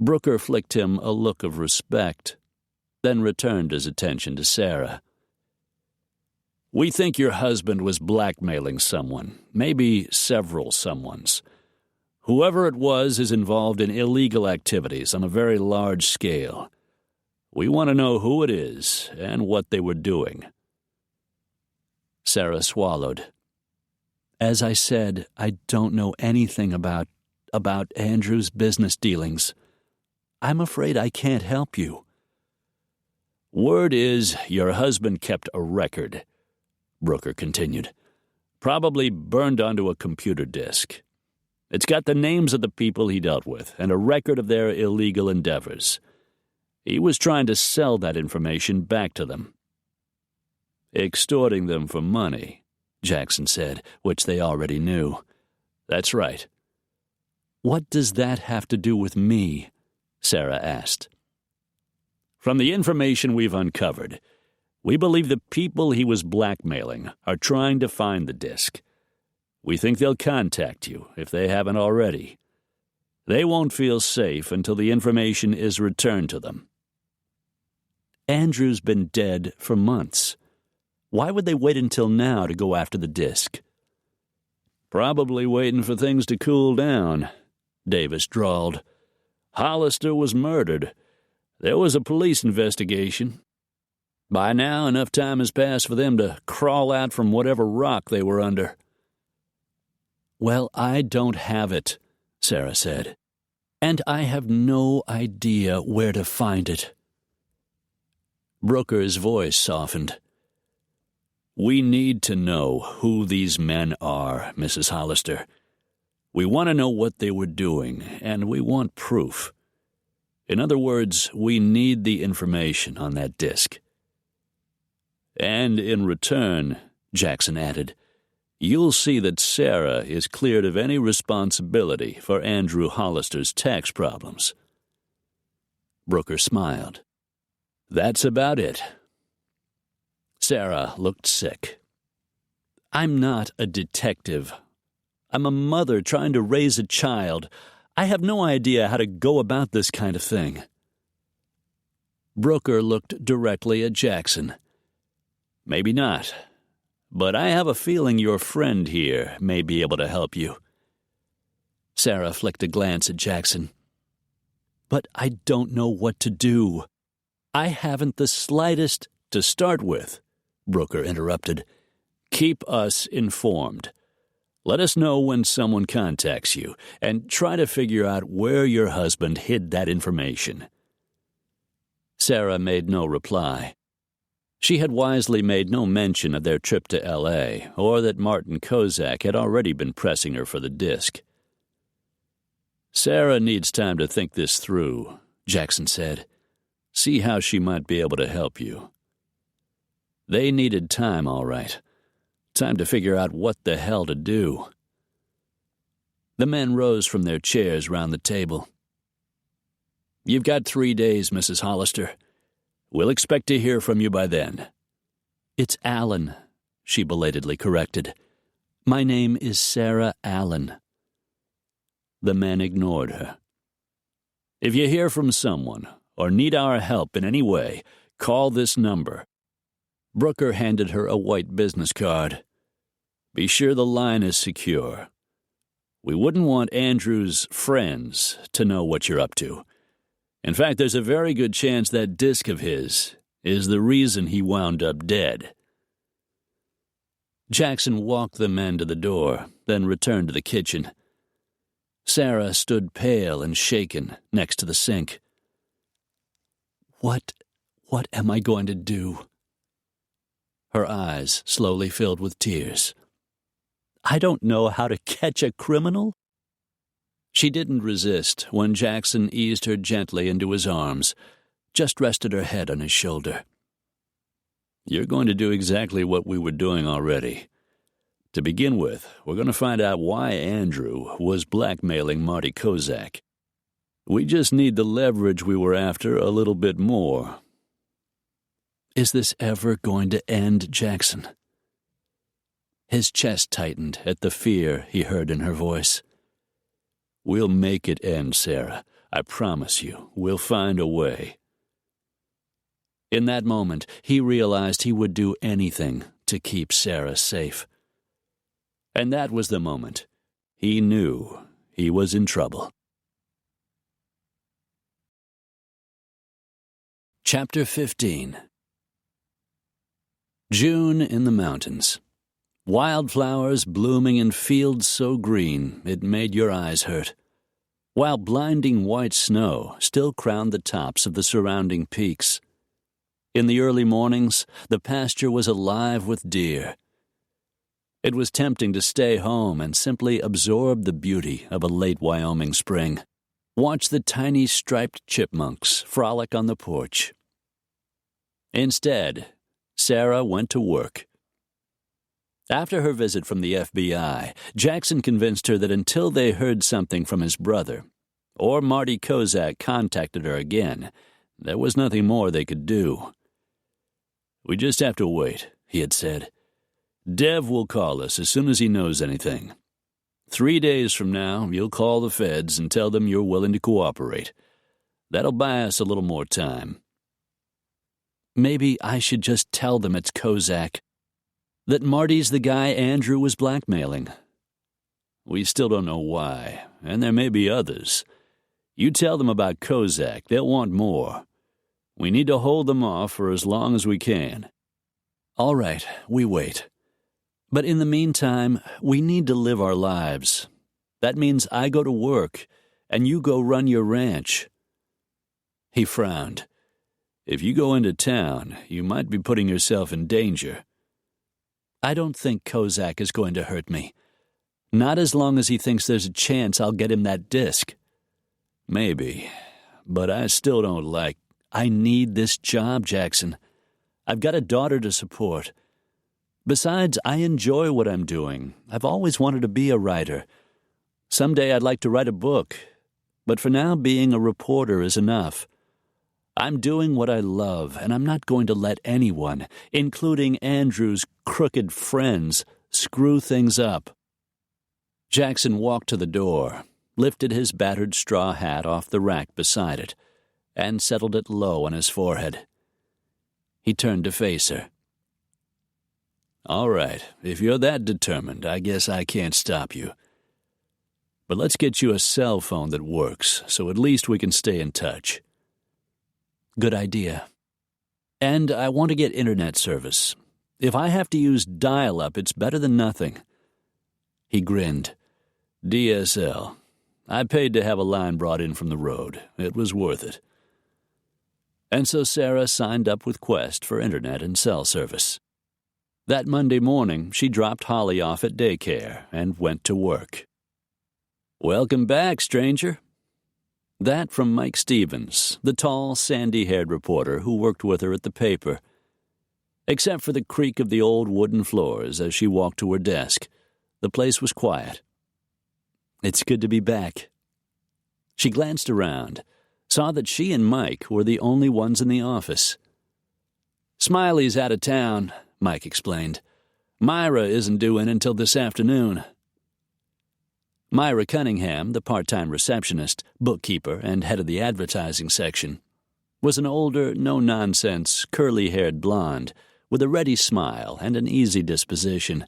Brooker flicked him a look of respect, then returned his attention to Sarah. We think your husband was blackmailing someone, maybe several someones. Whoever it was is involved in illegal activities on a very large scale. We want to know who it is and what they were doing. Sarah swallowed. As I said, I don't know anything about Andrew's business dealings. I'm afraid I can't help you. Word is your husband kept a record, Brooker continued. Probably burned onto a computer disk. It's got the names of the people he dealt with and a record of their illegal endeavors. He was trying to sell that information back to them. Extorting them for money, Jackson said, which they already knew. That's right. What does that have to do with me? Sarah asked. From the information we've uncovered, we believe the people he was blackmailing are trying to find the disk. We think they'll contact you if they haven't already. They won't feel safe until the information is returned to them. Andrew's been dead for months. Why would they wait until now to go after the disk? Probably waiting for things to cool down, Davis drawled. Hollister was murdered. There was a police investigation. By now, enough time has passed for them to crawl out from whatever rock they were under. Well, I don't have it, Sarah said, and I have no idea where to find it. Brooker's voice softened. "We need to know who these men are, Mrs. Hollister. We want to know what they were doing, and we want proof. In other words, we need the information on that disc. And in return," Jackson added, "you'll see that Sarah is cleared of any responsibility for Andrew Hollister's tax problems." Brooker smiled. "That's about it." Sarah looked sick. "I'm not a detective. I'm a mother trying to raise a child. I have no idea how to go about this kind of thing." Brooker looked directly at Jackson. "Maybe not, but I have a feeling your friend here may be able to help you." Sarah flicked a glance at Jackson. "But I don't know what to do. I haven't the slightest—" "To start with," Brooker interrupted, "keep us informed. Let us know when someone contacts you, and try to figure out where your husband hid that information." Sarah made no reply. She had wisely made no mention of their trip to L.A., or that Martin Kozak had already been pressing her for the disc. "Sarah needs time to think this through," Jackson said. "See how she might be able to help you." They needed time, all right. Time to figure out what the hell to do. The men rose from their chairs round the table. "You've got 3 days, Mrs. Hollister. We'll expect to hear from you by then." "It's Allen," she belatedly corrected. "My name is Sarah Allen." The men ignored her. "If you hear from someone or need our help in any way, call this number." Brooker handed her a white business card. "Be sure the line is secure. We wouldn't want Andrew's friends to know what you're up to. In fact, there's a very good chance that disc of his is the reason he wound up dead." Jackson walked the men to the door, then returned to the kitchen. Sarah stood pale and shaken next to the sink. What am I going to do?" Her eyes slowly filled with tears. "I don't know how to catch a criminal." She didn't resist when Jackson eased her gently into his arms, just rested her head on his shoulder. "You're going to do exactly what we were doing already. To begin with, we're going to find out why Andrew was blackmailing Marty Kozak. We just need the leverage we were after a little bit more." "Is this ever going to end, Jackson?" His chest tightened at the fear he heard in her voice. "We'll make it end, Sarah. I promise you, we'll find a way." In that moment, he realized he would do anything to keep Sarah safe. And that was the moment he knew he was in trouble. Chapter 15. June in the mountains. Wildflowers blooming in fields so green it made your eyes hurt, while blinding white snow still crowned the tops of the surrounding peaks. In the early mornings, the pasture was alive with deer. It was tempting to stay home and simply absorb the beauty of a late Wyoming spring. Watch the tiny striped chipmunks frolic on the porch. Instead, Sarah went to work. After her visit from the FBI, Jackson convinced her that until they heard something from his brother, or Marty Kozak contacted her again, there was nothing more they could do. "We just have to wait," he had said. "Dev will call us as soon as he knows anything. 3 days from now, you'll call the feds and tell them you're willing to cooperate. That'll buy us a little more time." Maybe I should just tell them it's Kozak. That Marty's the guy Andrew was blackmailing. We still don't know why, and there may be others. You tell them about Kozak, they'll want more. We need to hold them off for as long as we can. All right, we wait. But in the meantime, we need to live our lives. That means I go to work, and you go run your ranch. He frowned. If you go into town, you might be putting yourself in danger. I don't think Kozak is going to hurt me. Not as long as he thinks there's a chance I'll get him that disc. Maybe, but I still don't like. I need this job, Jackson. I've got a daughter to support. Besides, I enjoy what I'm doing. I've always wanted to be a writer. Someday I'd like to write a book, but for now being a reporter is enough. I'm doing what I love, and I'm not going to let anyone, including Andrew's crooked friends, screw things up. Jackson walked to the door, lifted his battered straw hat off the rack beside it, and settled it low on his forehead. He turned to face her. All right, if you're that determined, I guess I can't stop you. But let's get you a cell phone that works, so at least we can stay in touch. Good idea. And I want to get internet service. If I have to use dial-up, it's better than nothing. He grinned. DSL. I paid to have a line brought in from the road. It was worth it. And so Sarah signed up with Quest for internet and cell service. That Monday morning, she dropped Holly off at daycare and went to work. Welcome back, stranger. That from Mike Stevens, the tall, sandy-haired reporter who worked with her at the paper. Except for the creak of the old wooden floors as she walked to her desk, the place was quiet. It's good to be back. She glanced around, saw that she and Mike were the only ones in the office. Smiley's out of town, Mike explained. Myra isn't due in until this afternoon. Myra Cunningham, the part-time receptionist, bookkeeper, and head of the advertising section, was an older, no-nonsense, curly-haired blonde with a ready smile and an easy disposition.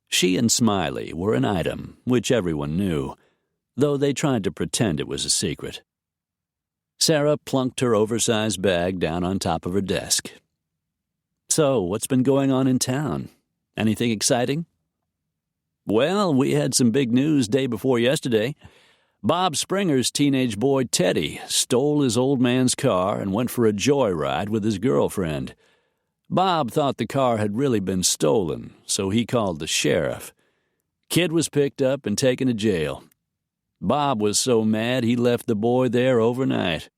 She and Smiley were an item, which everyone knew, though they tried to pretend it was a secret. Sarah plunked her oversized bag down on top of her desk. So, what's been going on in town? Anything exciting? Well, we had some big news day before yesterday. Bob Springer's teenage boy Teddy stole his old man's car and went for a joyride with his girlfriend. Bob thought the car had really been stolen, so he called the sheriff. Kid was picked up and taken to jail. Bob was so mad he left the boy there overnight.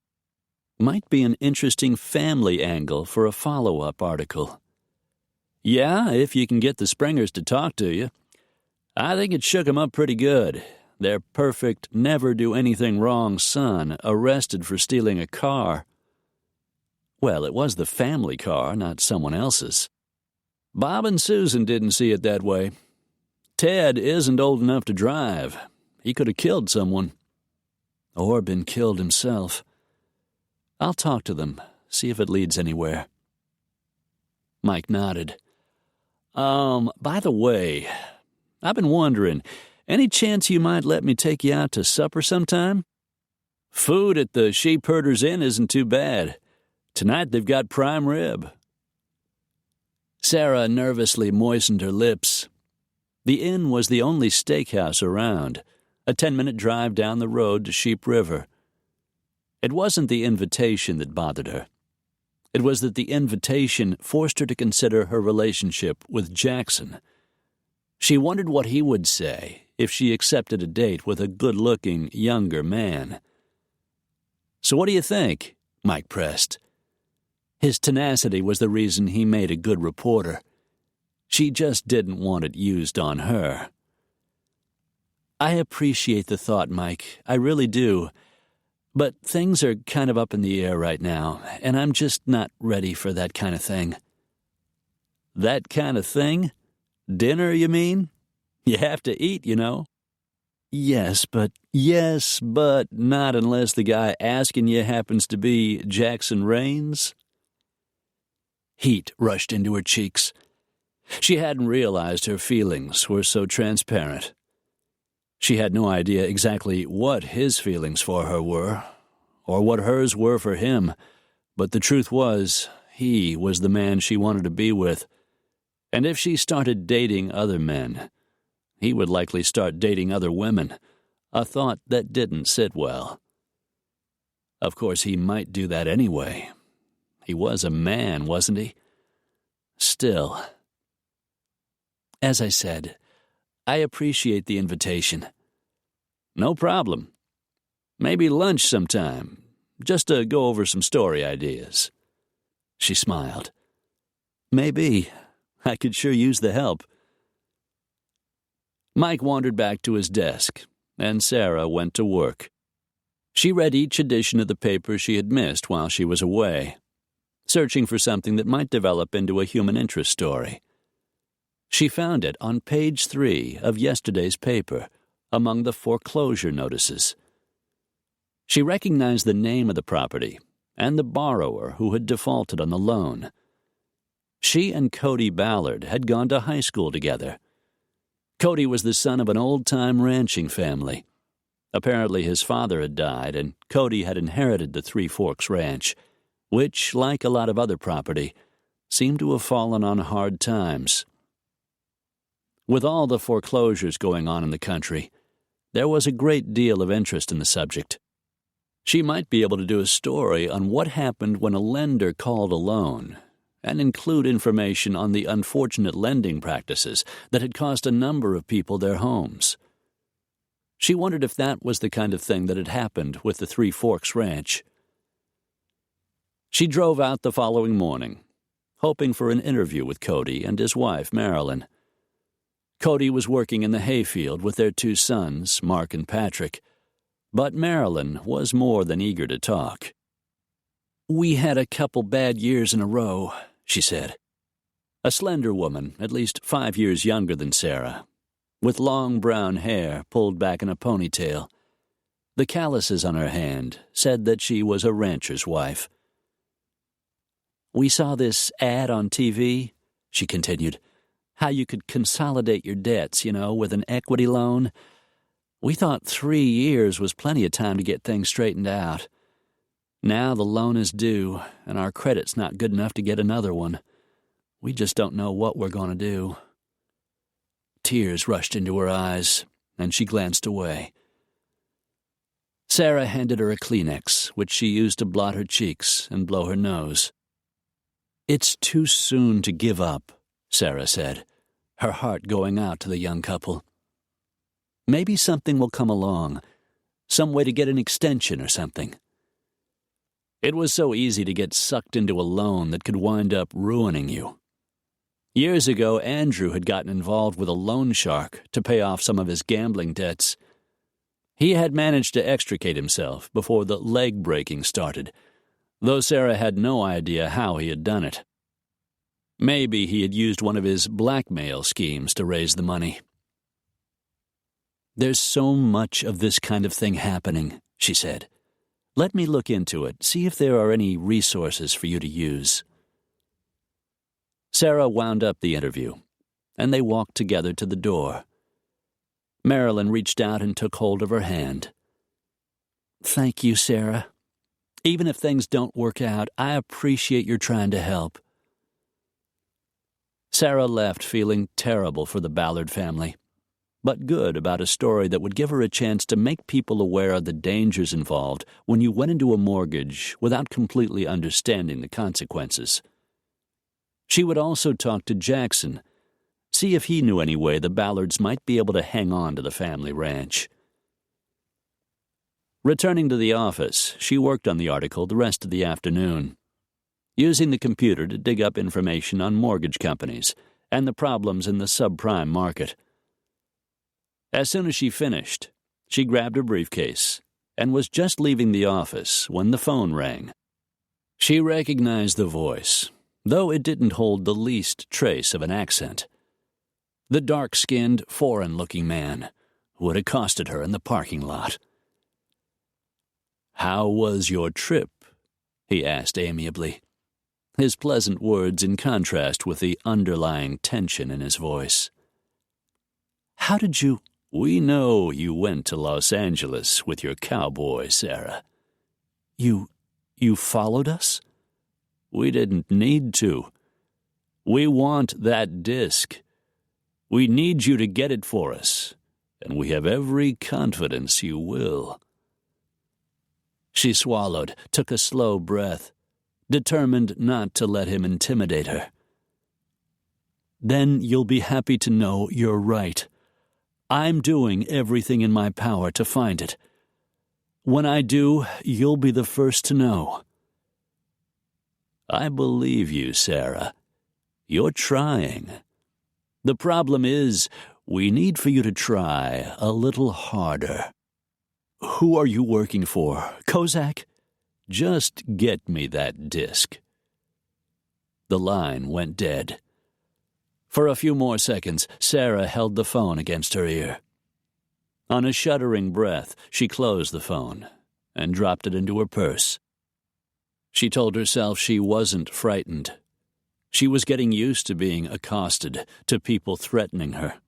Might be an interesting family angle for a follow-up article. Yeah, if you can get the Springers to talk to you. I think it shook 'em up pretty good. Their perfect, never-do-anything-wrong son arrested for stealing a car. Well, it was the family car, not someone else's. Bob and Susan didn't see it that way. Ted isn't old enough to drive. He could have killed someone. Or been killed himself. I'll talk to them, see if it leads anywhere. Mike nodded. By the way, I've been wondering, any chance you might let me take you out to supper sometime? Food at the Sheepherder's Inn isn't too bad. Tonight they've got prime rib. Sarah nervously moistened her lips. The inn was the only steakhouse around, a 10-minute drive down the road to Sheep River. It wasn't the invitation that bothered her. It was that the invitation forced her to consider her relationship with Jackson. She wondered what he would say if she accepted a date with a good-looking, younger man. So what do you think? Mike pressed. His tenacity was the reason he made a good reporter. She just didn't want it used on her. I appreciate the thought, Mike. I really do. But things are kind of up in the air right now, and I'm just not ready for that kind of thing. That kind of thing? Dinner, you mean? You have to eat, you know. Yes, but not unless the guy asking you happens to be Jackson Raines. Heat rushed into her cheeks. She hadn't realized her feelings were so transparent. She had no idea exactly what his feelings for her were, or what hers were for him, but the truth was, he was the man she wanted to be with. And if she started dating other men, he would likely start dating other women, a thought that didn't sit well. Of course, he might do that anyway. He was a man, wasn't he? Still. As I said, I appreciate the invitation. No problem. Maybe lunch sometime, just to go over some story ideas. She smiled. Maybe. I could sure use the help. Mike wandered back to his desk, and Sarah went to work. She read each edition of the paper she had missed while she was away, searching for something that might develop into a human interest story. She found it on page 3 of yesterday's paper, among the foreclosure notices. She recognized the name of the property and the borrower who had defaulted on the loan. She and Cody Ballard had gone to high school together. Cody was the son of an old-time ranching family. Apparently his father had died, and Cody had inherited the Three Forks Ranch, which, like a lot of other property, seemed to have fallen on hard times. With all the foreclosures going on in the country, there was a great deal of interest in the subject. She might be able to do a story on what happened when a lender called a loan, and include information on the unfortunate lending practices that had cost a number of people their homes. She wondered if that was the kind of thing that had happened with the Three Forks Ranch. She drove out the following morning, hoping for an interview with Cody and his wife, Marilyn. Cody was working in the hayfield with their 2 sons, Mark and Patrick, but Marilyn was more than eager to talk. "We had a couple bad years in a row," she said. A slender woman, at least 5 years younger than Sarah, with long brown hair pulled back in a ponytail. The calluses on her hand said that she was a rancher's wife. "We saw this ad on TV," she continued, "how you could consolidate your debts, with an equity loan. We thought 3 years was plenty of time to get things straightened out. Now the loan is due, and our credit's not good enough to get another one. We just don't know what we're going to do." Tears rushed into her eyes, and she glanced away. Sarah handed her a Kleenex, which she used to blot her cheeks and blow her nose. "It's too soon to give up," Sarah said, her heart going out to the young couple. "Maybe something will come along, some way to get an extension or something." It was so easy to get sucked into a loan that could wind up ruining you. Years ago, Andrew had gotten involved with a loan shark to pay off some of his gambling debts. He had managed to extricate himself before the leg breaking started, though Sarah had no idea how he had done it. Maybe he had used one of his blackmail schemes to raise the money. "There's so much of this kind of thing happening," she said. "Let me look into it, see if there are any resources for you to use." Sarah wound up the interview, and they walked together to the door. Marilyn reached out and took hold of her hand. "Thank you, Sarah. Even if things don't work out, I appreciate your trying to help." Sarah left feeling terrible for the Ballard family, but good about a story that would give her a chance to make people aware of the dangers involved when you went into a mortgage without completely understanding the consequences. She would also talk to Jackson, see if he knew any way the Ballards might be able to hang on to the family ranch. Returning to the office, she worked on the article the rest of the afternoon, using the computer to dig up information on mortgage companies and the problems in the subprime market. As soon as she finished, she grabbed her briefcase and was just leaving the office when the phone rang. She recognized the voice, though it didn't hold the least trace of an accent. The dark-skinned, foreign-looking man who had accosted her in the parking lot. "How was your trip?" he asked amiably, his pleasant words in contrast with the underlying tension in his voice. "How did you—" "We know you went to Los Angeles with your cowboy, Sarah." You followed us?" "We didn't need to. We want that disc. We need you to get it for us, and we have every confidence you will." She swallowed, took a slow breath, determined not to let him intimidate her. "Then you'll be happy to know you're right. I'm doing everything in my power to find it. When I do, you'll be the first to know." "I believe you, Sarah. You're trying. The problem is, we need for you to try a little harder." "Who are you working for? Kozak?" "Just get me that disc." The line went dead. For a few more seconds, Sarah held the phone against her ear. On a shuddering breath, she closed the phone and dropped it into her purse. She told herself she wasn't frightened. She was getting used to being accosted, to people threatening her.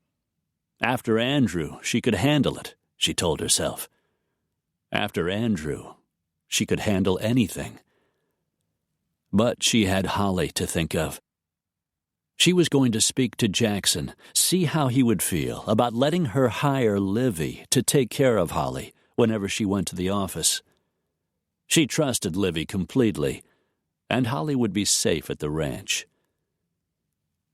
After Andrew, she could handle it, she told herself. After Andrew, she could handle anything. But she had Holly to think of. She was going to speak to Jackson, see how he would feel about letting her hire Livy to take care of Holly whenever she went to the office. She trusted Livy completely, and Holly would be safe at the ranch.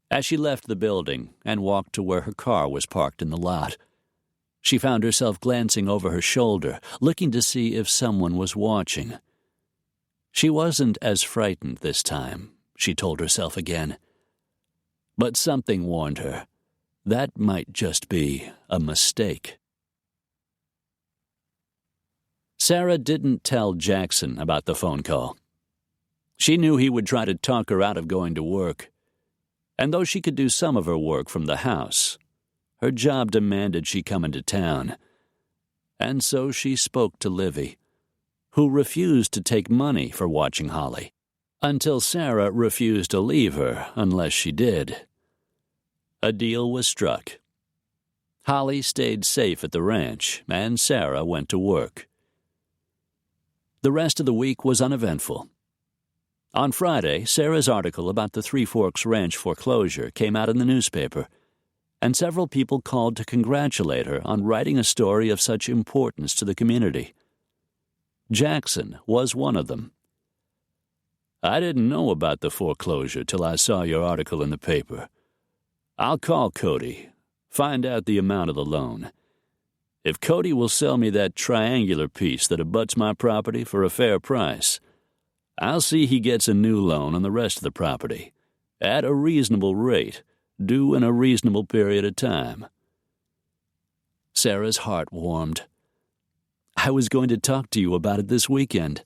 As she left the building and walked to where her car was parked in the lot, she found herself glancing over her shoulder, looking to see if someone was watching. She wasn't as frightened this time, she told herself again. But something warned her. That might just be a mistake. Sarah didn't tell Jackson about the phone call. She knew he would try to talk her out of going to work. And though she could do some of her work from the house, her job demanded she come into town. And so she spoke to Livy, who refused to take money for watching Holly, until Sarah refused to leave her unless she did. A deal was struck. Holly stayed safe at the ranch, and Sarah went to work. The rest of the week was uneventful. On Friday, Sarah's article about the Three Forks Ranch foreclosure came out in the newspaper, and several people called to congratulate her on writing a story of such importance to the community. Jackson was one of them. "I didn't know about the foreclosure till I saw your article in the paper. I'll call Cody, find out the amount of the loan. If Cody will sell me that triangular piece that abuts my property for a fair price, I'll see he gets a new loan on the rest of the property, at a reasonable rate, due in a reasonable period of time." Sarah's heart warmed. "I was going to talk to you about it this weekend.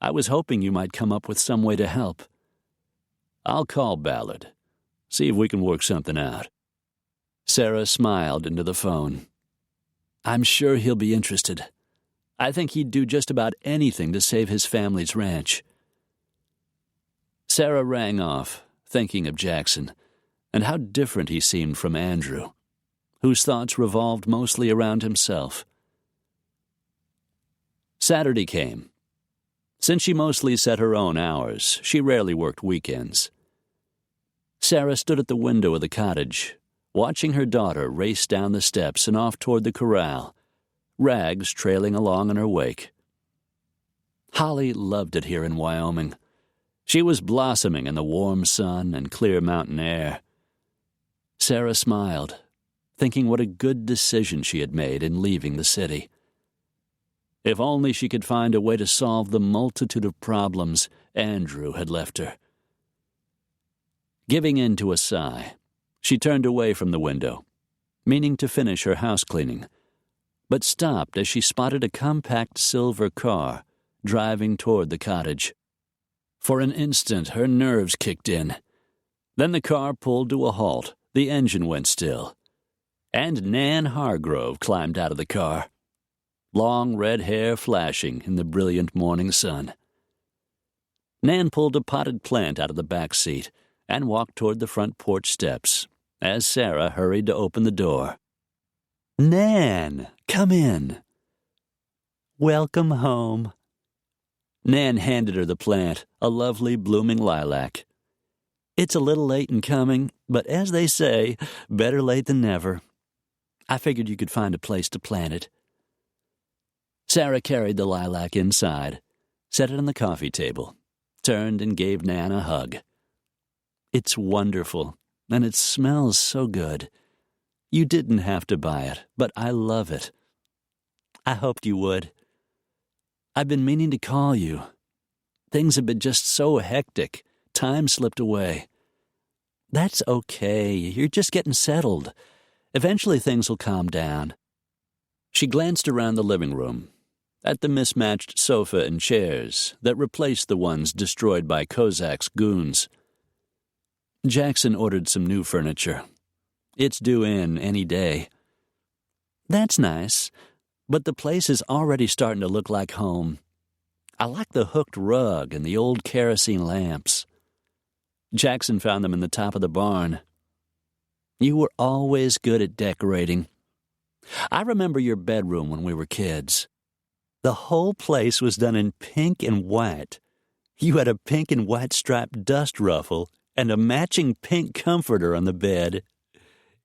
I was hoping you might come up with some way to help." "I'll call Ballard. See if we can work something out." Sarah smiled into the phone. "I'm sure he'll be interested. I think he'd do just about anything to save his family's ranch." Sarah rang off, thinking of Jackson, and how different he seemed from Andrew, whose thoughts revolved mostly around himself. Saturday came. Since she mostly set her own hours, she rarely worked weekends. Sarah stood at the window of the cottage, watching her daughter race down the steps and off toward the corral, Rags trailing along in her wake. Holly loved it here in Wyoming. She was blossoming in the warm sun and clear mountain air. Sarah smiled, thinking what a good decision she had made in leaving the city. If only she could find a way to solve the multitude of problems Andrew had left her. Giving in to a sigh, she turned away from the window, meaning to finish her house cleaning, but stopped as she spotted a compact silver car driving toward the cottage. For an instant, her nerves kicked in. Then the car pulled to a halt, the engine went still, and Nan Hargrove climbed out of the car, long red hair flashing in the brilliant morning sun. Nan pulled a potted plant out of the back seat and walked toward the front porch steps as Sarah hurried to open the door. "Nan, come in." "Welcome home." Nan handed her the plant, a lovely blooming lilac. "It's a little late in coming, but as they say, better late than never. I figured you could find a place to plant it." Sarah carried the lilac inside, set it on the coffee table, turned and gave Nan a hug. "It's wonderful, and it smells so good. You didn't have to buy it, but I love it. I hoped you would. I've been meaning to call you. Things have been just so hectic. Time slipped away. That's okay. You're just getting settled. Eventually things will calm down." She glanced around the living room, at the mismatched sofa and chairs that replaced the ones destroyed by Kozak's goons. Jackson ordered some new furniture. It's due in any day. "That's nice, but the place is already starting to look like home. I like the hooked rug and the old kerosene lamps. Jackson found them in the top of the barn. You were always good at decorating. I remember your bedroom when we were kids. The whole place was done in pink and white. You had a pink and white striped dust ruffle and a matching pink comforter on the bed.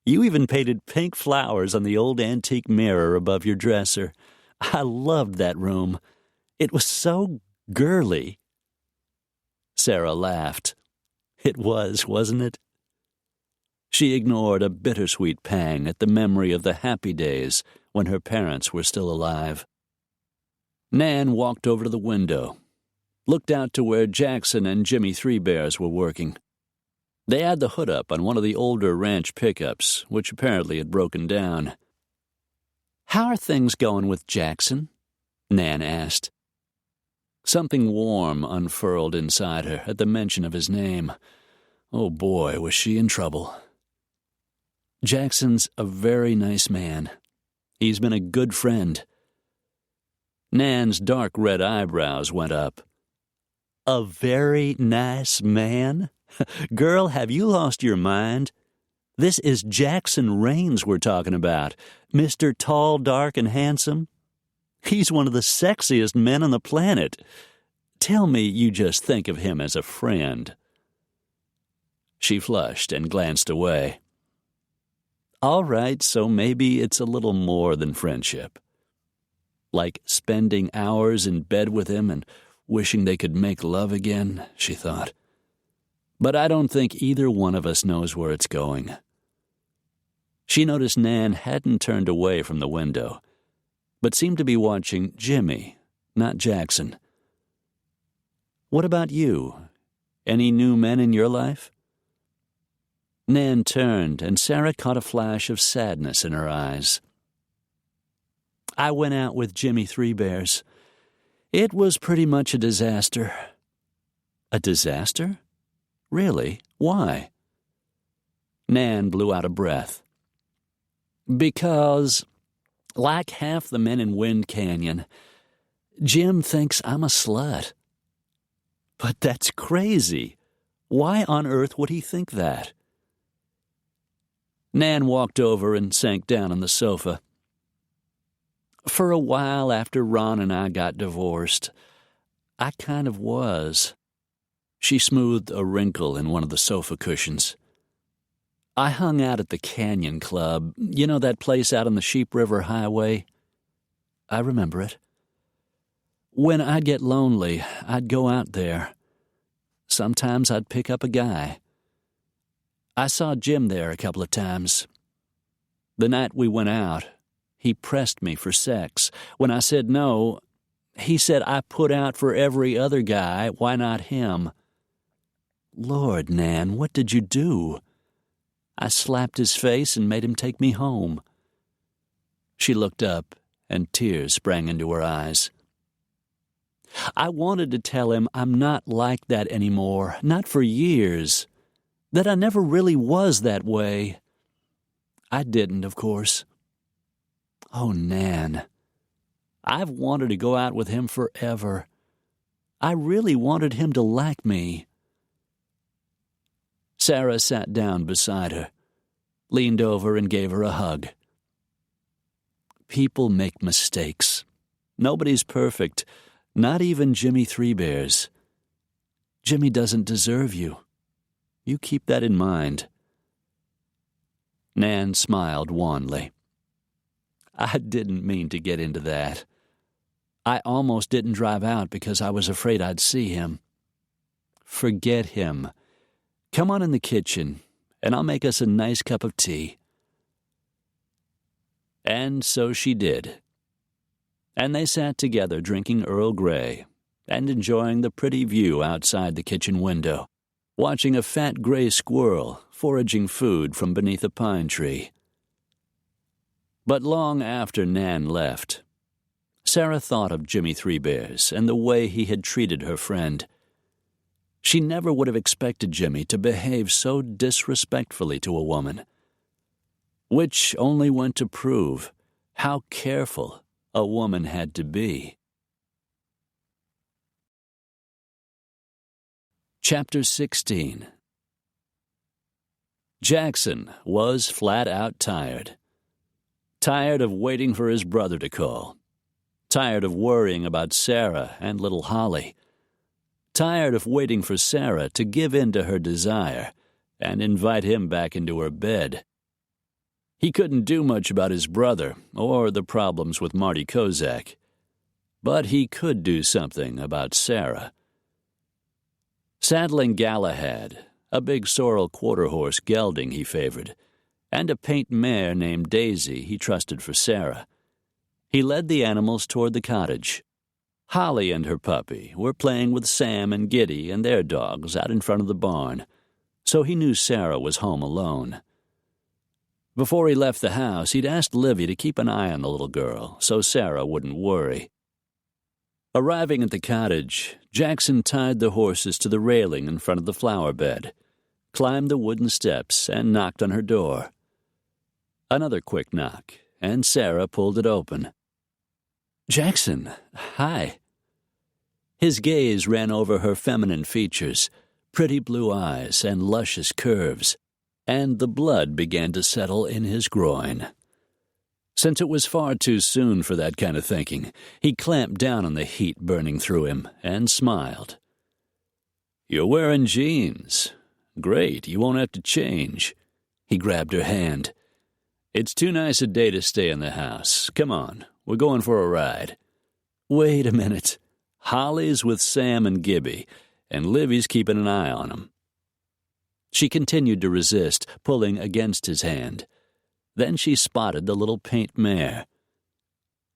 You even painted pink flowers on the old antique mirror above your dresser. I loved that room. It was so girly." Sarah laughed. It was, wasn't it? She ignored a bittersweet pang at the memory of the happy days when her parents were still alive. Nan walked over to the window, looked out to where Jackson and Jimmy Three Bears were working. They had the hood up on one of the older ranch pickups, which apparently had broken down. "How are things going with Jackson?" Nan asked. Something warm unfurled inside her at the mention of his name. Oh boy, was she in trouble. "Jackson's a very nice man. He's been a good friend." Nan's dark red eyebrows went up. "A very nice man? Girl, have you lost your mind? This is Jackson Raines we're talking about, Mr. Tall, Dark, and Handsome. He's one of the sexiest men on the planet. Tell me you just think of him as a friend." She flushed and glanced away. "All right, so maybe it's a little more than friendship. Like spending hours in bed with him and wishing they could make love again," she thought. "But I don't think either one of us knows where it's going." She noticed Nan hadn't turned away from the window, but seemed to be watching Jimmy, not Jackson. "What about you? Any new men in your life?" Nan turned, and Sarah caught a flash of sadness in her eyes. "I went out with Jimmy Three Bears. It was pretty much a disaster." "A disaster? Really? Why?" Nan blew out a breath. "Because, like half the men in Wind Canyon, Jim thinks I'm a slut." "But that's crazy. Why on earth would he think that?" Nan walked over and sank down on the sofa. "For a while after Ron and I got divorced, I kind of was." She smoothed a wrinkle in one of the sofa cushions. "I hung out at the Canyon Club. You know that place out on the Sheep River Highway?" "I remember it." "When I'd get lonely, I'd go out there. Sometimes I'd pick up a guy. I saw Jim there a couple of times. The night we went out, he pressed me for sex. When I said no, he said I put out for every other guy, why not him?" "Lord, Nan, what did you do?" "I slapped his face and made him take me home." She looked up, and tears sprang into her eyes. "I wanted to tell him I'm not like that anymore, not for years. That I never really was that way. I didn't, of course. Oh, Nan, I've wanted to go out with him forever. I really wanted him to like me." Sarah sat down beside her, leaned over and gave her a hug. "People make mistakes. Nobody's perfect, not even Jimmy Three Bears. Jimmy doesn't deserve you. You keep that in mind." Nan smiled wanly. "I didn't mean to get into that. I almost didn't drive out because I was afraid I'd see him. Forget him. Come on in the kitchen, and I'll make us a nice cup of tea." And so she did. And they sat together drinking Earl Grey and enjoying the pretty view outside the kitchen window, watching a fat gray squirrel foraging food from beneath a pine tree. But long after Nan left, Sarah thought of Jimmy Three Bears and the way he had treated her friend. She never would have expected Jimmy to behave so disrespectfully to a woman, which only went to prove how careful a woman had to be. Chapter 16. Jackson was flat out tired. Tired of waiting for his brother to call. Tired of worrying about Sarah and little Holly. Tired of waiting for Sarah to give in to her desire and invite him back into her bed. He couldn't do much about his brother or the problems with Marty Kozak, but he could do something about Sarah. Saddling Galahad, a big sorrel quarter-horse gelding he favored, and a paint mare named Daisy he trusted for Sarah, he led the animals toward the cottage. Holly and her puppy were playing with Sam and Giddy and their dogs out in front of the barn, so he knew Sarah was home alone. Before he left the house, he'd asked Livy to keep an eye on the little girl so Sarah wouldn't worry. Arriving at the cottage, Jackson tied the horses to the railing in front of the flower bed, climbed the wooden steps, and knocked on her door. Another quick knock, and Sarah pulled it open. "Jackson, hi." His gaze ran over her feminine features, pretty blue eyes and luscious curves, and the blood began to settle in his groin. Since it was far too soon for that kind of thinking, he clamped down on the heat burning through him and smiled. "You're wearing jeans. Great, you won't have to change." He grabbed her hand. "It's too nice a day to stay in the house. Come on, we're going for a ride." "Wait a minute. Holly's with Sam and Gibby, and Livy's keeping an eye on 'em." She continued to resist, pulling against his hand. Then she spotted the little paint mare.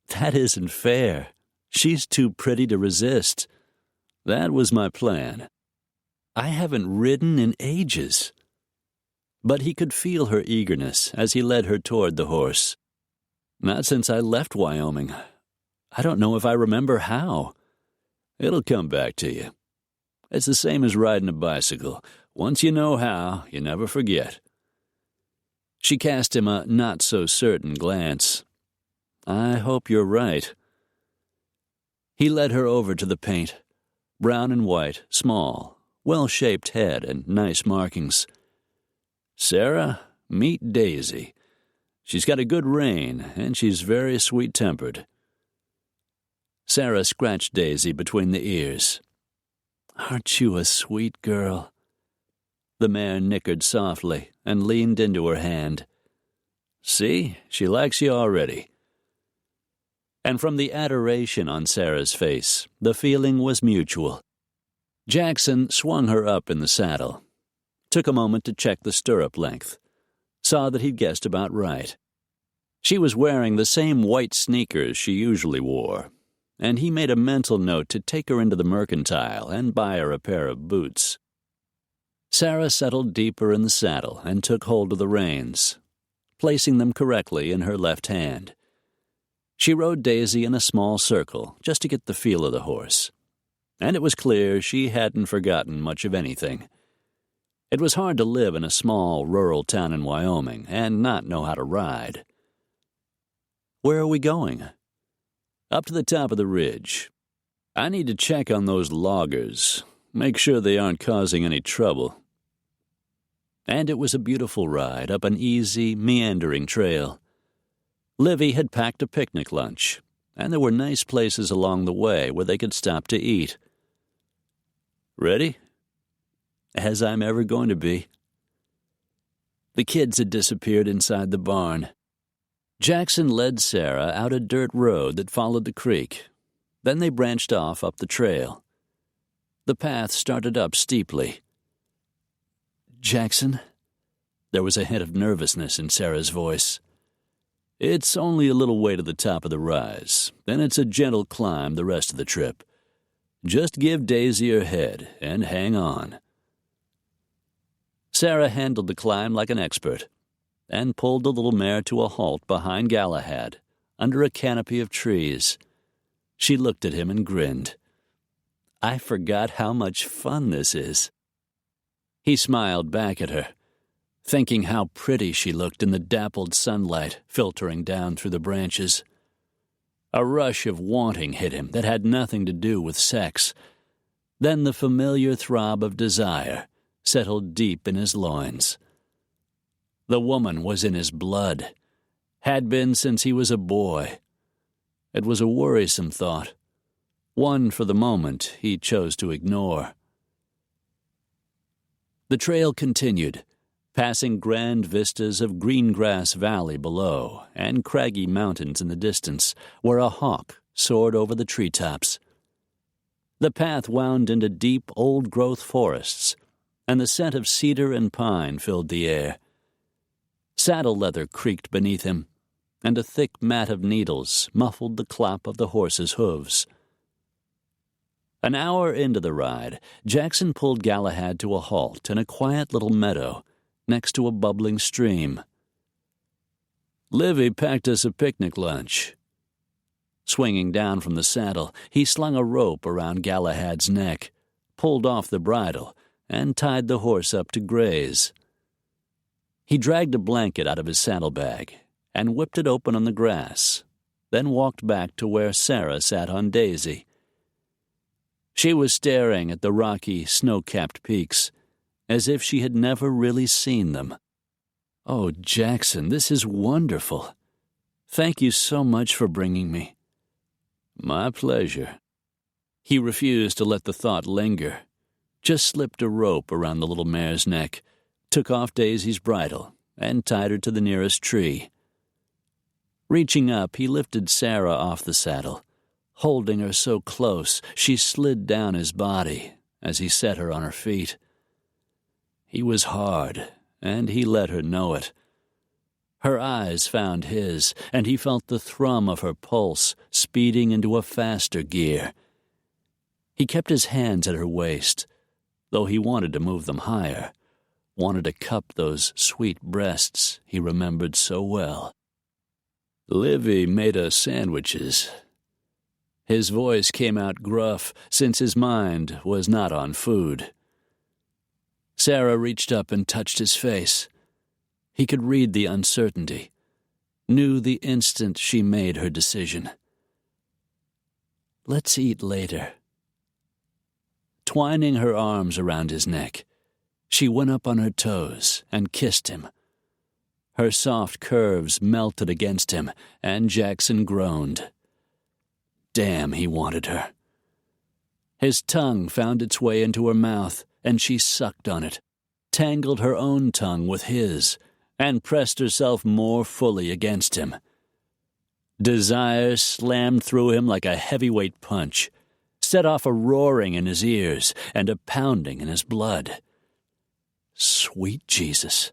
"That isn't fair. She's too pretty to resist. That was my plan. I haven't ridden in ages." But he could feel her eagerness as he led her toward the horse. "Not since I left Wyoming. I don't know if I remember how. It'll come back to you. It's the same as riding a bicycle. Once you know how, you never forget." She cast him a not-so-certain glance. "I hope you're right." He led her over to the paint. Brown and white, small, well-shaped head and nice markings. "Sarah, meet Daisy. She's got a good rein, and she's very sweet-tempered." Sarah scratched Daisy between the ears. "Aren't you a sweet girl?" The mare nickered softly and leaned into her hand. "See, she likes you already." And from the adoration on Sarah's face, the feeling was mutual. Jackson swung her up in the saddle, took a moment to check the stirrup length, saw that he'd guessed about right. She was wearing the same white sneakers she usually wore, and he made a mental note to take her into the mercantile and buy her a pair of boots. Sarah settled deeper in the saddle and took hold of the reins, placing them correctly in her left hand. She rode Daisy in a small circle just to get the feel of the horse, and it was clear she hadn't forgotten much of anything. It was hard to live in a small rural town in Wyoming and not know how to ride. "Where are we going?" "Up to the top of the ridge. I need to check on those loggers, make sure they aren't causing any trouble." And it was a beautiful ride up an easy, meandering trail. Livy had packed a picnic lunch, and there were nice places along the way where they could stop to eat. "Ready?" "As I'm ever going to be." The kids had disappeared inside the barn. Jackson led Sarah out a dirt road that followed the creek. Then they branched off up the trail. The path started up steeply. "Jackson?" There was a hint of nervousness in Sarah's voice. "It's only a little way to the top of the rise. Then it's a gentle climb the rest of the trip. Just give Daisy her head and hang on." Sarah handled the climb like an expert and pulled the little mare to a halt behind Galahad, under a canopy of trees. She looked at him and grinned. "I forgot how much fun this is." He smiled back at her, thinking how pretty she looked in the dappled sunlight filtering down through the branches. A rush of wanting hit him that had nothing to do with sex. Then the familiar throb of desire settled deep in his loins. The woman was in his blood, had been since he was a boy. It was a worrisome thought, one for the moment he chose to ignore. The trail continued, passing grand vistas of green grass valley below and craggy mountains in the distance, where a hawk soared over the treetops. The path wound into deep old-growth forests, and the scent of cedar and pine filled the air. Saddle leather creaked beneath him, and a thick mat of needles muffled the clop of the horse's hooves. An hour into the ride, Jackson pulled Galahad to a halt in a quiet little meadow next to a bubbling stream. "Livy packed us a picnic lunch." Swinging down from the saddle, he slung a rope around Galahad's neck, pulled off the bridle, and tied the horse up to graze. He dragged a blanket out of his saddlebag and whipped it open on the grass, then walked back to where Sarah sat on Daisy. She was staring at the rocky, snow-capped peaks, as if she had never really seen them. "Oh, Jackson, this is wonderful. Thank you so much for bringing me." "My pleasure." He refused to let the thought linger, just slipped a rope around the little mare's neck, took off Daisy's bridle, and tied her to the nearest tree. Reaching up, he lifted Sarah off the saddle, holding her so close she slid down his body as he set her on her feet. He was hard, and he let her know it. Her eyes found his, and he felt the thrum of her pulse speeding into a faster gear. He kept his hands at her waist, though he wanted to move them higher, wanted to cup those sweet breasts he remembered so well. "Livy made us sandwiches." His voice came out gruff, since his mind was not on food. Sarah reached up and touched his face. He could read the uncertainty, knew the instant she made her decision. "Let's eat later." Twining her arms around his neck, she went up on her toes and kissed him. Her soft curves melted against him, and Jackson groaned. Damn, he wanted her. His tongue found its way into her mouth, and she sucked on it, tangled her own tongue with his, and pressed herself more fully against him. Desire slammed through him like a heavyweight punch, set off a roaring in his ears and a pounding in his blood. Sweet Jesus.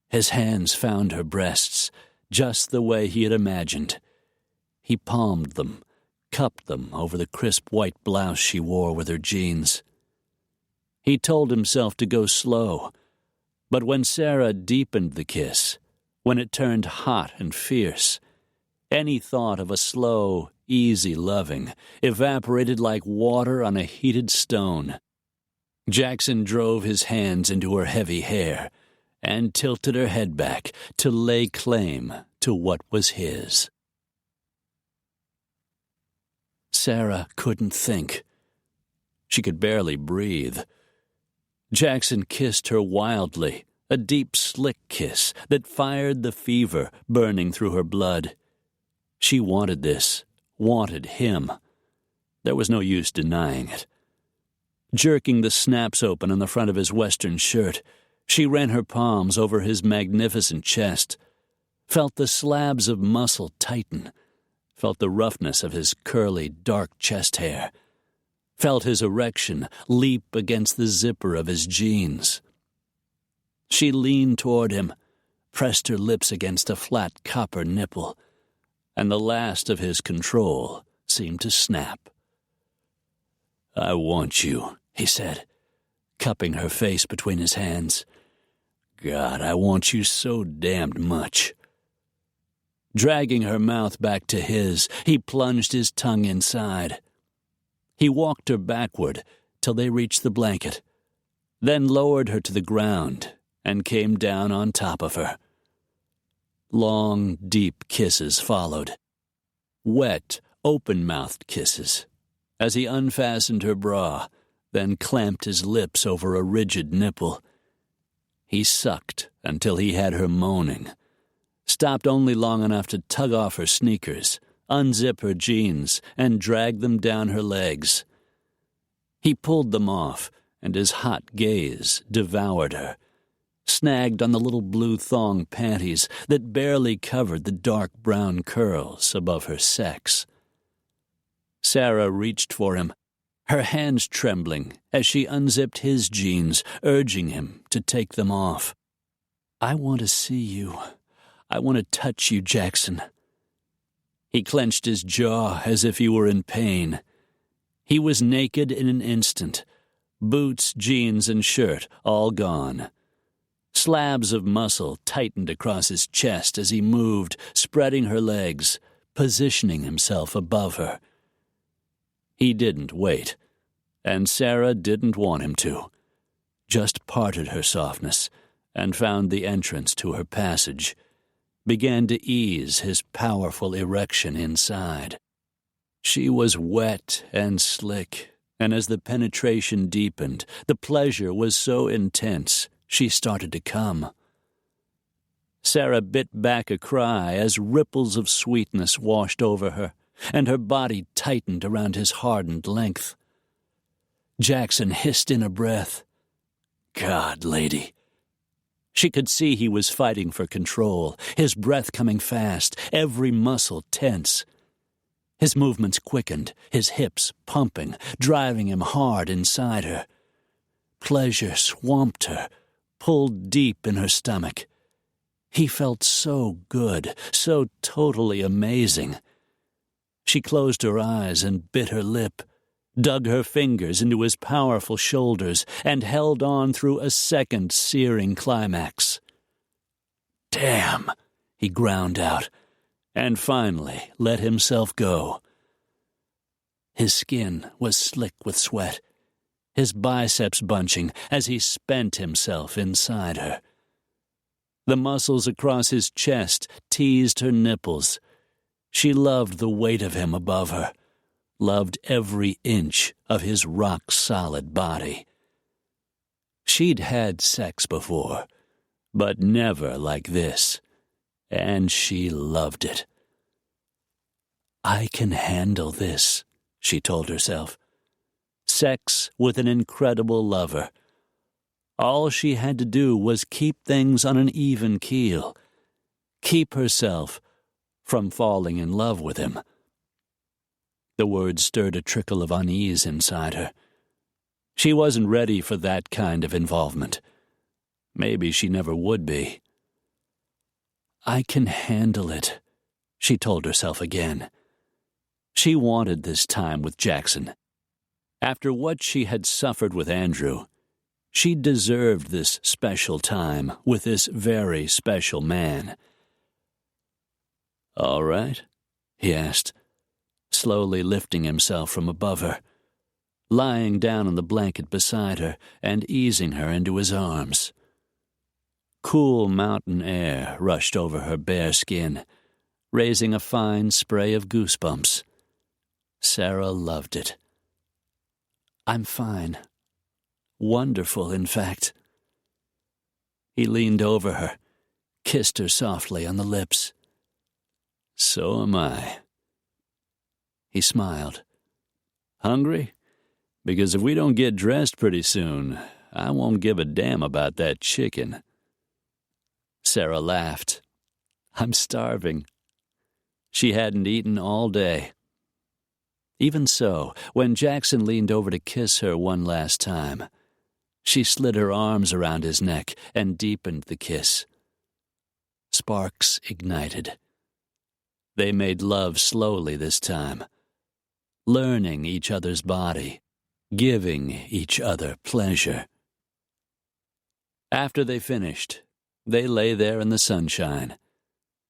His hands found her breasts, just the way he had imagined. He palmed them, cupped them over the crisp white blouse she wore with her jeans. He told himself to go slow, but when Sarah deepened the kiss, when it turned hot and fierce, any thought of a slow, easy loving evaporated like water on a heated stone. Jackson drove his hands into her heavy hair and tilted her head back to lay claim to what was his. Sarah couldn't think. She could barely breathe. Jackson kissed her wildly, a deep, slick kiss that fired the fever burning through her blood. She wanted this, wanted him. There was no use denying it. Jerking the snaps open on the front of his western shirt, she ran her palms over his magnificent chest, felt the slabs of muscle tighten, felt the roughness of his curly, dark chest hair, felt his erection leap against the zipper of his jeans. She leaned toward him, pressed her lips against a flat copper nipple, and the last of his control seemed to snap. "I want you," he said, cupping her face between his hands. "God, I want you so damned much." Dragging her mouth back to his, he plunged his tongue inside. He walked her backward till they reached the blanket, then lowered her to the ground and came down on top of her. Long, deep kisses followed. Wet, open-mouthed kisses, as he unfastened her bra, then clamped his lips over a rigid nipple. He sucked until he had her moaning, stopped only long enough to tug off her sneakers, unzip her jeans, and drag them down her legs. He pulled them off, and his hot gaze devoured her, snagged on the little blue thong panties that barely covered the dark brown curls above her sex. Sarah reached for him, her hands trembling as she unzipped his jeans, urging him to take them off. "I want to see you. I want to touch you, Jackson." He clenched his jaw as if he were in pain. He was naked in an instant, boots, jeans, and shirt all gone. Slabs of muscle tightened across his chest as he moved, spreading her legs, positioning himself above her. He didn't wait, and Sarah didn't want him to, just parted her softness and found the entrance to her passage, began to ease his powerful erection inside. She was wet and slick, and as the penetration deepened, the pleasure was so intense she started to come. Sarah bit back a cry as ripples of sweetness washed over her, and her body tightened around his hardened length. Jackson hissed in a breath. "God, lady." She could see he was fighting for control, his breath coming fast, every muscle tense. His movements quickened, his hips pumping, driving him hard inside her. Pleasure swamped her, pulled deep in her stomach. He felt so good, so totally amazing. She closed her eyes and bit her lip, dug her fingers into his powerful shoulders, and held on through a second searing climax. "Damn," he ground out, and finally let himself go. His skin was slick with sweat, his biceps bunching as he spent himself inside her. The muscles across his chest teased her nipples. She loved the weight of him above her, loved every inch of his rock-solid body. She'd had sex before, but never like this, and she loved it. "I can handle this," she told herself. Sex with an incredible lover. All she had to do was keep things on an even keel, keep herself from falling in love with him. The words stirred a trickle of unease inside her. She wasn't ready for that kind of involvement. Maybe she never would be. "I can handle it," she told herself again. She wanted this time with Jackson. After what she had suffered with Andrew, she deserved this special time with this very special man. "All right?" he asked, slowly lifting himself from above her, lying down on the blanket beside her and easing her into his arms. Cool mountain air rushed over her bare skin, raising a fine spray of goosebumps. Sarah loved it. "I'm fine. Wonderful, in fact." He leaned over her, kissed her softly on the lips. "So am I." He smiled. "Hungry? Because if we don't get dressed pretty soon, I won't give a damn about that chicken." Sarah laughed. "I'm starving." She hadn't eaten all day. Even so, when Jackson leaned over to kiss her one last time, she slid her arms around his neck and deepened the kiss. Sparks ignited. They made love slowly this time, learning each other's body, giving each other pleasure. After they finished, they lay there in the sunshine,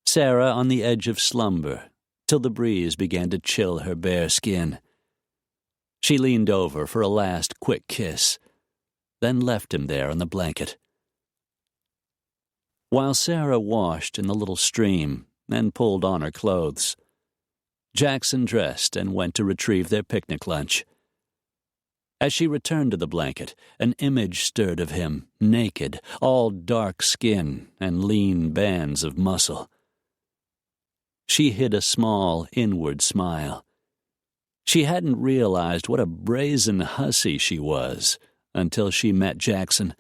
Sarah on the edge of slumber, till the breeze began to chill her bare skin. She leaned over for a last quick kiss, then left him there on the blanket. While Sarah washed in the little stream and pulled on her clothes, Jackson dressed and went to retrieve their picnic lunch. As she returned to the blanket, an image stirred of him, naked, all dark skin and lean bands of muscle. She hid a small, inward smile. She hadn't realized what a brazen hussy she was until she met Jackson.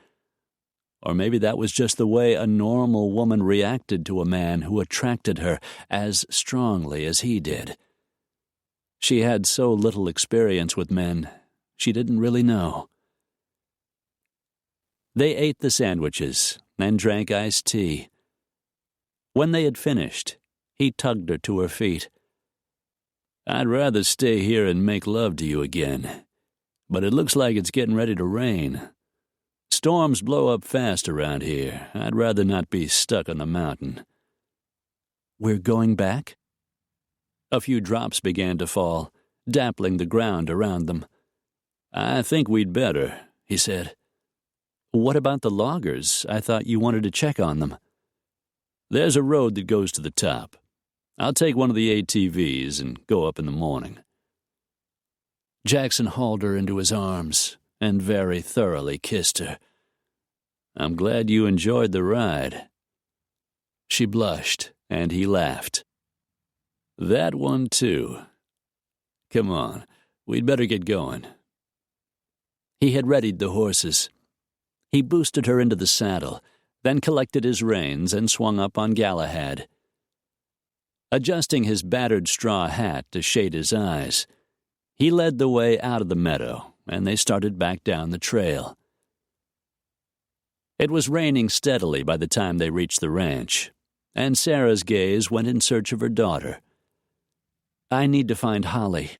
Or maybe that was just the way a normal woman reacted to a man who attracted her as strongly as he did. She had so little experience with men, she didn't really know. They ate the sandwiches and drank iced tea. When they had finished, he tugged her to her feet. "I'd rather stay here and make love to you again, but it looks like it's getting ready to rain. Storms blow up fast around here. I'd rather not be stuck on the mountain." "We're going back?" A few drops began to fall, dappling the ground around them. "I think we'd better," he said. "What about the loggers? I thought you wanted to check on them." "There's a road that goes to the top. I'll take one of the ATVs and go up in the morning." Jackson hauled her into his arms and very thoroughly kissed her. "I'm glad you enjoyed the ride." She blushed, and he laughed. "That one, too. Come on, we'd better get going." He had readied the horses. He boosted her into the saddle, then collected his reins and swung up on Galahad. Adjusting his battered straw hat to shade his eyes, he led the way out of the meadow, and they started back down the trail. It was raining steadily by the time they reached the ranch, and Sarah's gaze went in search of her daughter. "I need to find Holly."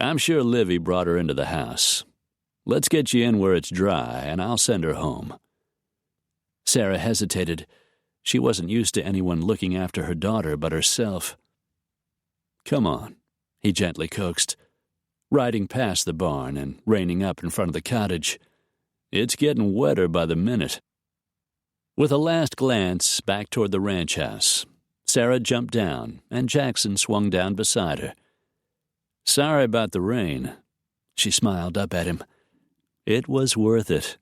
"I'm sure Livy brought her into the house. Let's get you in where it's dry, and I'll send her home." Sarah hesitated. She wasn't used to anyone looking after her daughter but herself. "Come on," he gently coaxed, riding past the barn and reining up in front of the cottage. "It's getting wetter by the minute." With a last glance back toward the ranch house, Sarah jumped down, and Jackson swung down beside her. "Sorry about the rain." She smiled up at him. "It was worth it."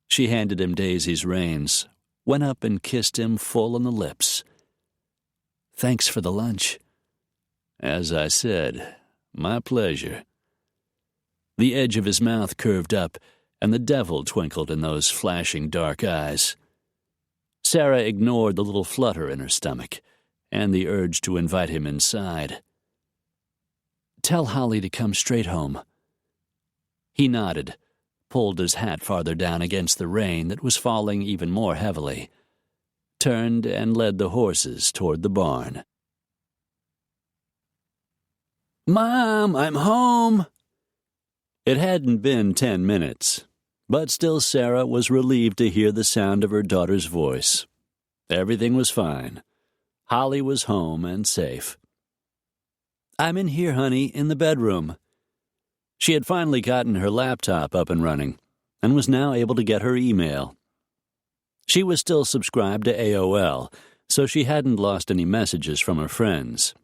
She handed him Daisy's reins, went up and kissed him full on the lips. "Thanks for the lunch." "As I said, my pleasure." The edge of his mouth curved up, and the devil twinkled in those flashing dark eyes. Sarah ignored the little flutter in her stomach and the urge to invite him inside. "Tell Holly to come straight home." He nodded, pulled his hat farther down against the rain that was falling even more heavily, turned and led the horses toward the barn. "Mom, I'm home!" It hadn't been 10 minutes, but still Sarah was relieved to hear the sound of her daughter's voice. Everything was fine. Holly was home and safe. "I'm in here, honey, in the bedroom." She had finally gotten her laptop up and running, and was now able to get her email. She was still subscribed to AOL, so she hadn't lost any messages from her friends.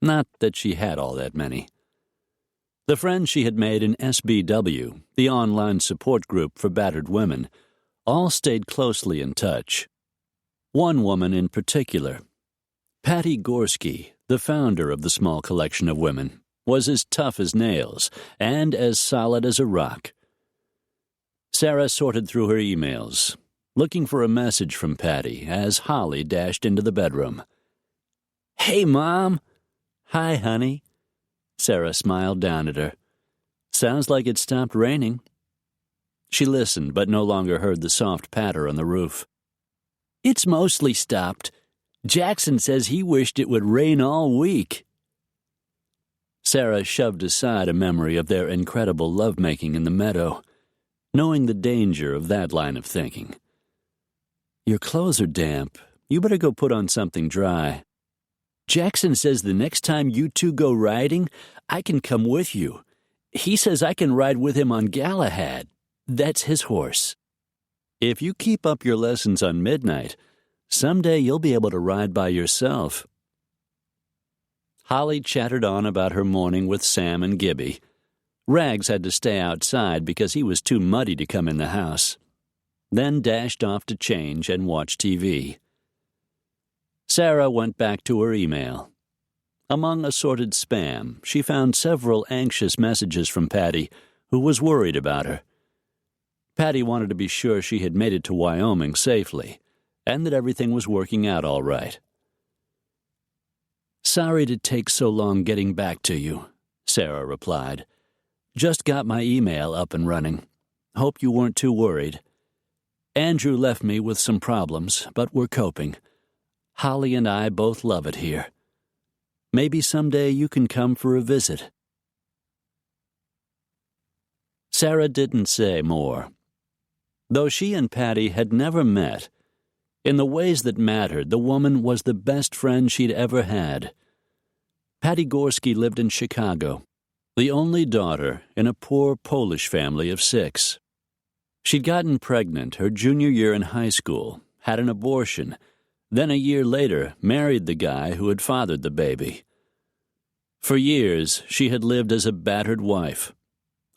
Not that she had all that many. The friends she had made in SBW, the online support group for battered women, all stayed closely in touch. One woman in particular, Patty Gorski, the founder of the small collection of women, was as tough as nails and as solid as a rock. Sarah sorted through her emails, looking for a message from Patty as Holly dashed into the bedroom. "Hey, Mom." "Hi, honey." Sarah smiled down at her. "Sounds like it stopped raining." She listened, but no longer heard the soft patter on the roof. "It's mostly stopped. Jackson says he wished it would rain all week." Sarah shoved aside a memory of their incredible lovemaking in the meadow, knowing the danger of that line of thinking. "Your clothes are damp. You better go put on something dry. Jackson says the next time you two go riding, I can come with you. He says I can ride with him on Galahad. That's his horse. If you keep up your lessons on midnight, someday you'll be able to ride by yourself." Holly chattered on about her morning with Sam and Gibby. Rags had to stay outside because he was too muddy to come in the house, then dashed off to change and watch TV. Sarah went back to her email. Among assorted spam, she found several anxious messages from Patty, who was worried about her. Patty wanted to be sure she had made it to Wyoming safely, and that everything was working out all right. "Sorry to take so long getting back to you," Sarah replied. "Just got my email up and running. Hope you weren't too worried. Andrew left me with some problems, but we're coping. Holly and I both love it here. Maybe someday you can come for a visit." Sarah didn't say more. Though she and Patty had never met, in the ways that mattered, the woman was the best friend she'd ever had. Patty Gorski lived in Chicago, the only daughter in a poor Polish family of 6. She'd gotten pregnant her junior year in high school, had an abortion, then a year later married the guy who had fathered the baby. For years, she had lived as a battered wife,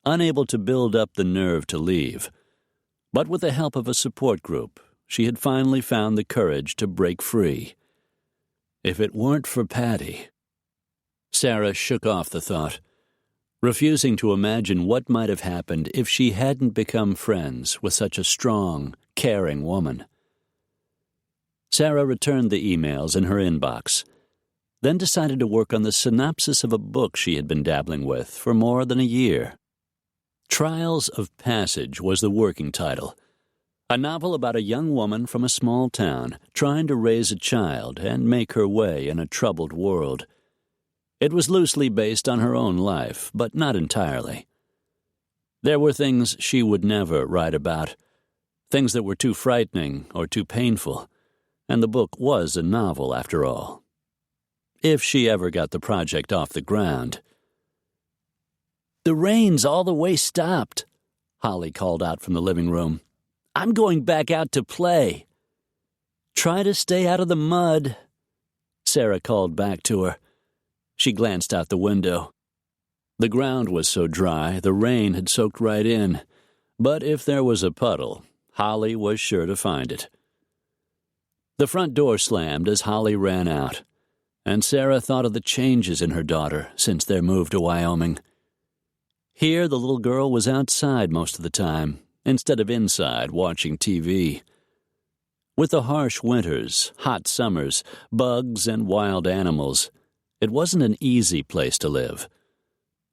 unable to build up the nerve to leave. But with the help of a support group, she had finally found the courage to break free. If it weren't for Patty... Sarah shook off the thought, refusing to imagine what might have happened if she hadn't become friends with such a strong, caring woman. Sarah returned the emails in her inbox, then decided to work on the synopsis of a book she had been dabbling with for more than a year. Trials of Passage was the working title, a novel about a young woman from a small town trying to raise a child and make her way in a troubled world. It was loosely based on her own life, but not entirely. There were things she would never write about, things that were too frightening or too painful, and the book was a novel after all. If she ever got the project off the ground. "The rain's all the way stopped," Holly called out from the living room. "I'm going back out to play." "Try to stay out of the mud," Sarah called back to her. She glanced out the window. The ground was so dry, the rain had soaked right in, but if there was a puddle, Holly was sure to find it. The front door slammed as Holly ran out, and Sarah thought of the changes in her daughter since their move to Wyoming. Here, the little girl was outside most of the time, instead of inside watching TV. With the harsh winters, hot summers, bugs, and wild animals, it wasn't an easy place to live.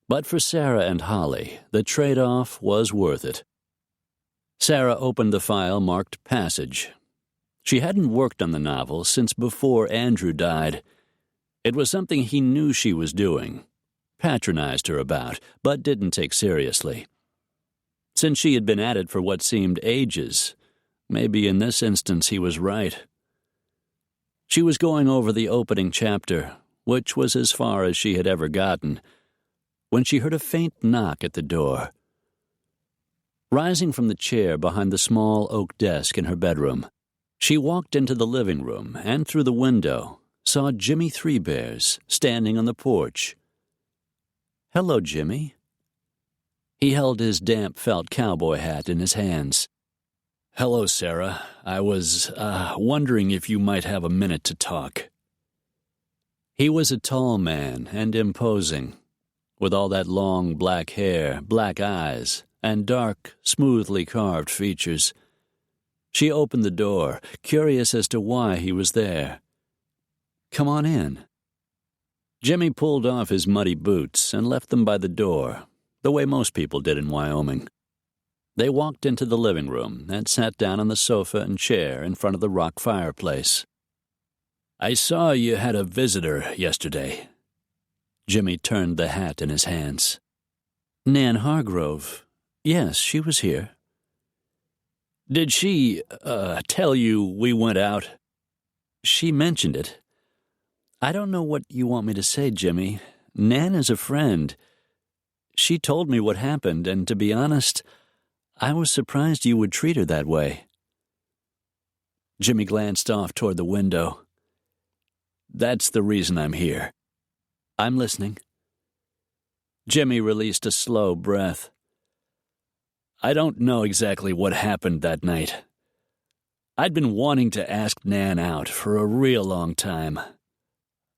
But for Sarah and Holly, the trade-off was worth it. Sarah opened the file marked Passage. She hadn't worked on the novel since before Andrew died. It was something he knew she was doing, patronized her about, but didn't take seriously. Since she had been at it for what seemed ages, maybe in this instance he was right. She was going over the opening chapter, which was as far as she had ever gotten, when she heard a faint knock at the door. Rising from the chair behind the small oak desk in her bedroom, she walked into the living room and through the window saw Jimmy Three Bears standing on the porch. "Hello, Jimmy." He held his damp felt cowboy hat in his hands. "Hello, Sarah. I was, wondering if you might have a minute to talk." He was a tall man and imposing, with all that long black hair, black eyes, and dark, smoothly carved features. She opened the door, curious as to why he was there. "Come on in." Jimmy pulled off his muddy boots and left them by the door, the way most people did in Wyoming. They walked into the living room and sat down on the sofa and chair in front of the rock fireplace. "I saw you had a visitor yesterday." Jimmy turned the hat in his hands. "Nan Hargrove. Yes, she was here." "Did she, tell you we went out?" "She mentioned it. I don't know what you want me to say, Jimmy. Nan is a friend. She told me what happened, and to be honest, I was surprised you would treat her that way." Jimmy glanced off toward the window. "That's the reason I'm here." "I'm listening." Jimmy released a slow breath. "I don't know exactly what happened that night. I'd been wanting to ask Nan out for a real long time.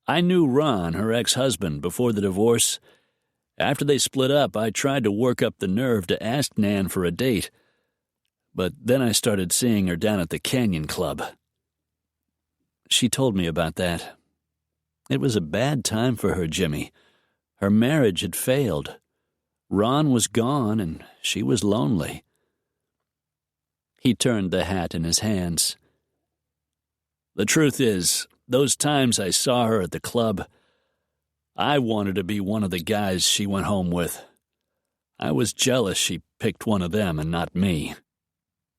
I knew Ron, her ex-husband, before the divorce. After they split up, I tried to work up the nerve to ask Nan for a date. But then I started seeing her down at the Canyon Club. She told me about that. It was a bad time for her, Jimmy. Her marriage had failed. Ron was gone, and she was lonely." He turned the hat in his hands. "The truth is, those times I saw her at the club, I wanted to be one of the guys she went home with. I was jealous she picked one of them and not me."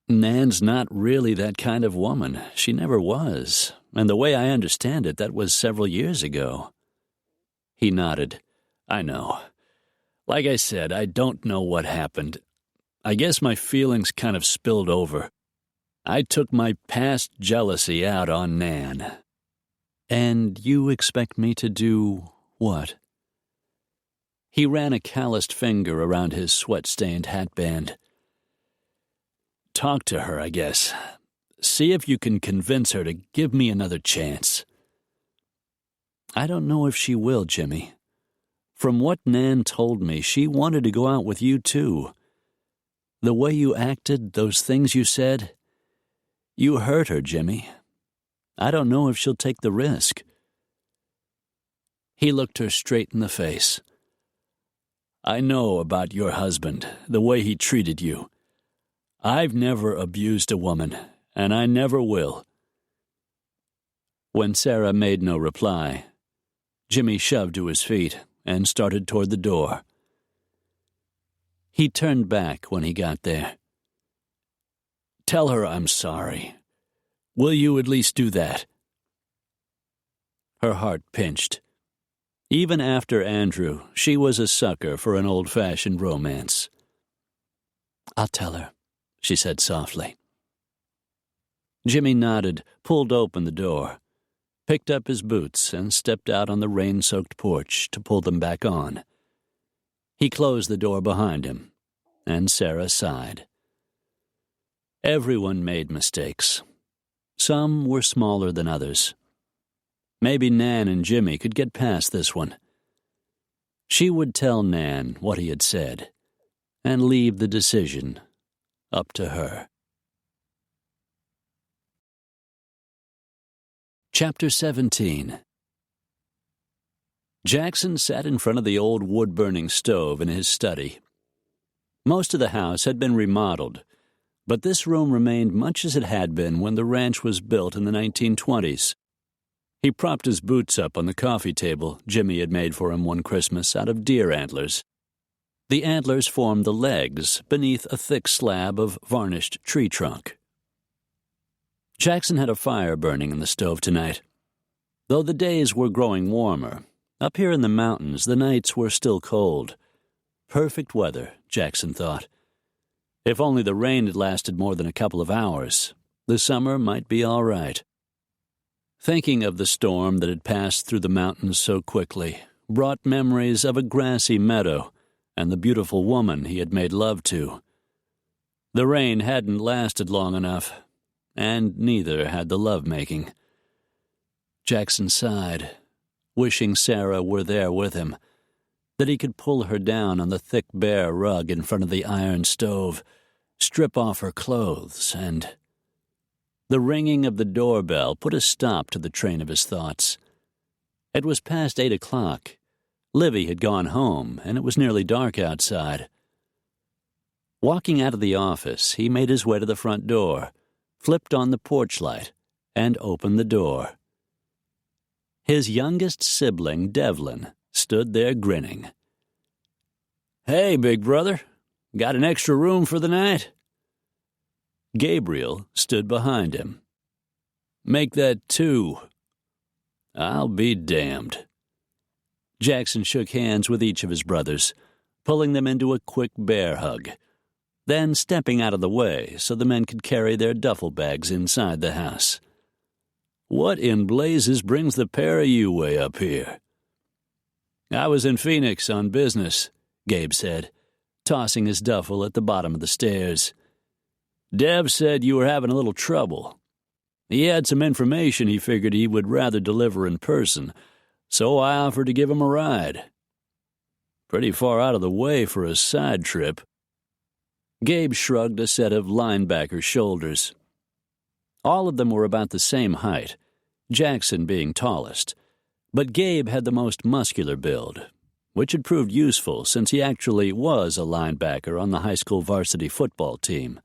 "Nan's not really that kind of woman. She never was. And the way I understand it, that was several years ago." He nodded. "I know. Like I said, I don't know what happened. I guess my feelings kind of spilled over. I took my past jealousy out on Nan." "And you expect me to do what?" He ran a calloused finger around his sweat-stained hatband. "Talk to her, I guess. See if you can convince her to give me another chance." "I don't know if she will, Jimmy. From what Nan told me, she wanted to go out with you, too. The way you acted, those things you said, you hurt her, Jimmy. I don't know if she'll take the risk." He looked her straight in the face. "I know about your husband, the way he treated you. I've never abused a woman, and I never will." When Sarah made no reply, Jimmy shoved to his feet and started toward the door. He turned back when he got there. "Tell her I'm sorry. Will you at least do that?" Her heart pinched. Even after Andrew, she was a sucker for an old-fashioned romance. "I'll tell her," she said softly. Jimmy nodded, pulled open the door, picked up his boots, and stepped out on the rain-soaked porch to pull them back on. He closed the door behind him, and Sarah sighed. Everyone made mistakes. Some were smaller than others. Maybe Nan and Jimmy could get past this one. She would tell Nan what he had said, and leave the decision up to her. Chapter 17. Jackson sat in front of the old wood-burning stove in his study. Most of the house had been remodeled, but this room remained much as it had been when the ranch was built in the 1920s. He propped his boots up on the coffee table Jimmy had made for him one Christmas out of deer antlers. The antlers formed the legs beneath a thick slab of varnished tree trunk. Jackson had a fire burning in the stove tonight. Though the days were growing warmer, up here in the mountains the nights were still cold. Perfect weather, Jackson thought. If only the rain had lasted more than a couple of hours, the summer might be all right. Thinking of the storm that had passed through the mountains so quickly brought memories of a grassy meadow and the beautiful woman he had made love to. The rain hadn't lasted long enough, and neither had the love-making. Jackson sighed, wishing Sarah were there with him, that he could pull her down on the thick bare rug in front of the iron stove, strip off her clothes, and... The ringing of the doorbell put a stop to the train of his thoughts. It was past 8 o'clock. Livy had gone home, and it was nearly dark outside. Walking out of the office, he made his way to the front door, flipped on the porch light, and opened the door. His youngest sibling, Devlin, stood there grinning. "Hey, big brother, got an extra room for the night?" Gabriel stood behind him. "Make that 2. "I'll be damned." Jackson shook hands with each of his brothers, pulling them into a quick bear hug, then stepping out of the way so the men could carry their duffel bags inside the house. "What in blazes brings the pair of you way up here?" "I was in Phoenix on business," Gabe said, tossing his duffel at the bottom of the stairs. "Dev said you were having a little trouble. He had some information he figured he would rather deliver in person, so I offered to give him a ride. Pretty far out of the way for a side trip." Gabe shrugged a set of linebacker shoulders. All of them were about the same height, Jackson being tallest, but Gabe had the most muscular build, which had proved useful since he actually was a linebacker on the high school varsity football team.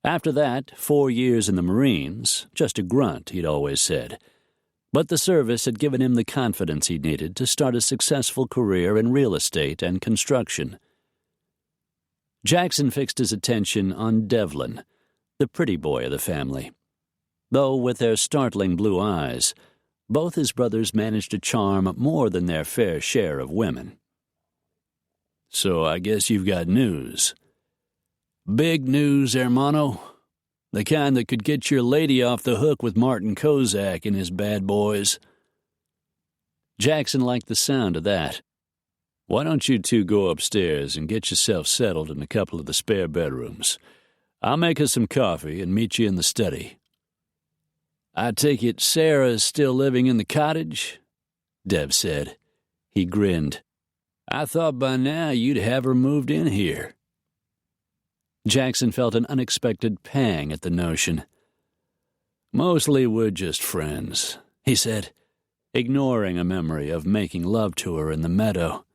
After that, 4 years in the Marines, just a grunt, he'd always said, but the service had given him the confidence he needed to start a successful career in real estate and construction. Jackson fixed his attention on Devlin, the pretty boy of the family. Though with their startling blue eyes, both his brothers managed to charm more than their fair share of women. "So I guess you've got news." "Big news, hermano. The kind that could get your lady off the hook with Martin Kozak and his bad boys." Jackson liked the sound of that. "Why don't you two go upstairs and get yourself settled in a couple of the spare bedrooms? I'll make us some coffee and meet you in the study." "I take it Sarah is still living in the cottage?" Dev said. He grinned. "I thought by now you'd have her moved in here." Jackson felt an unexpected pang at the notion. "Mostly we're just friends," he said, ignoring a memory of making love to her in the meadow.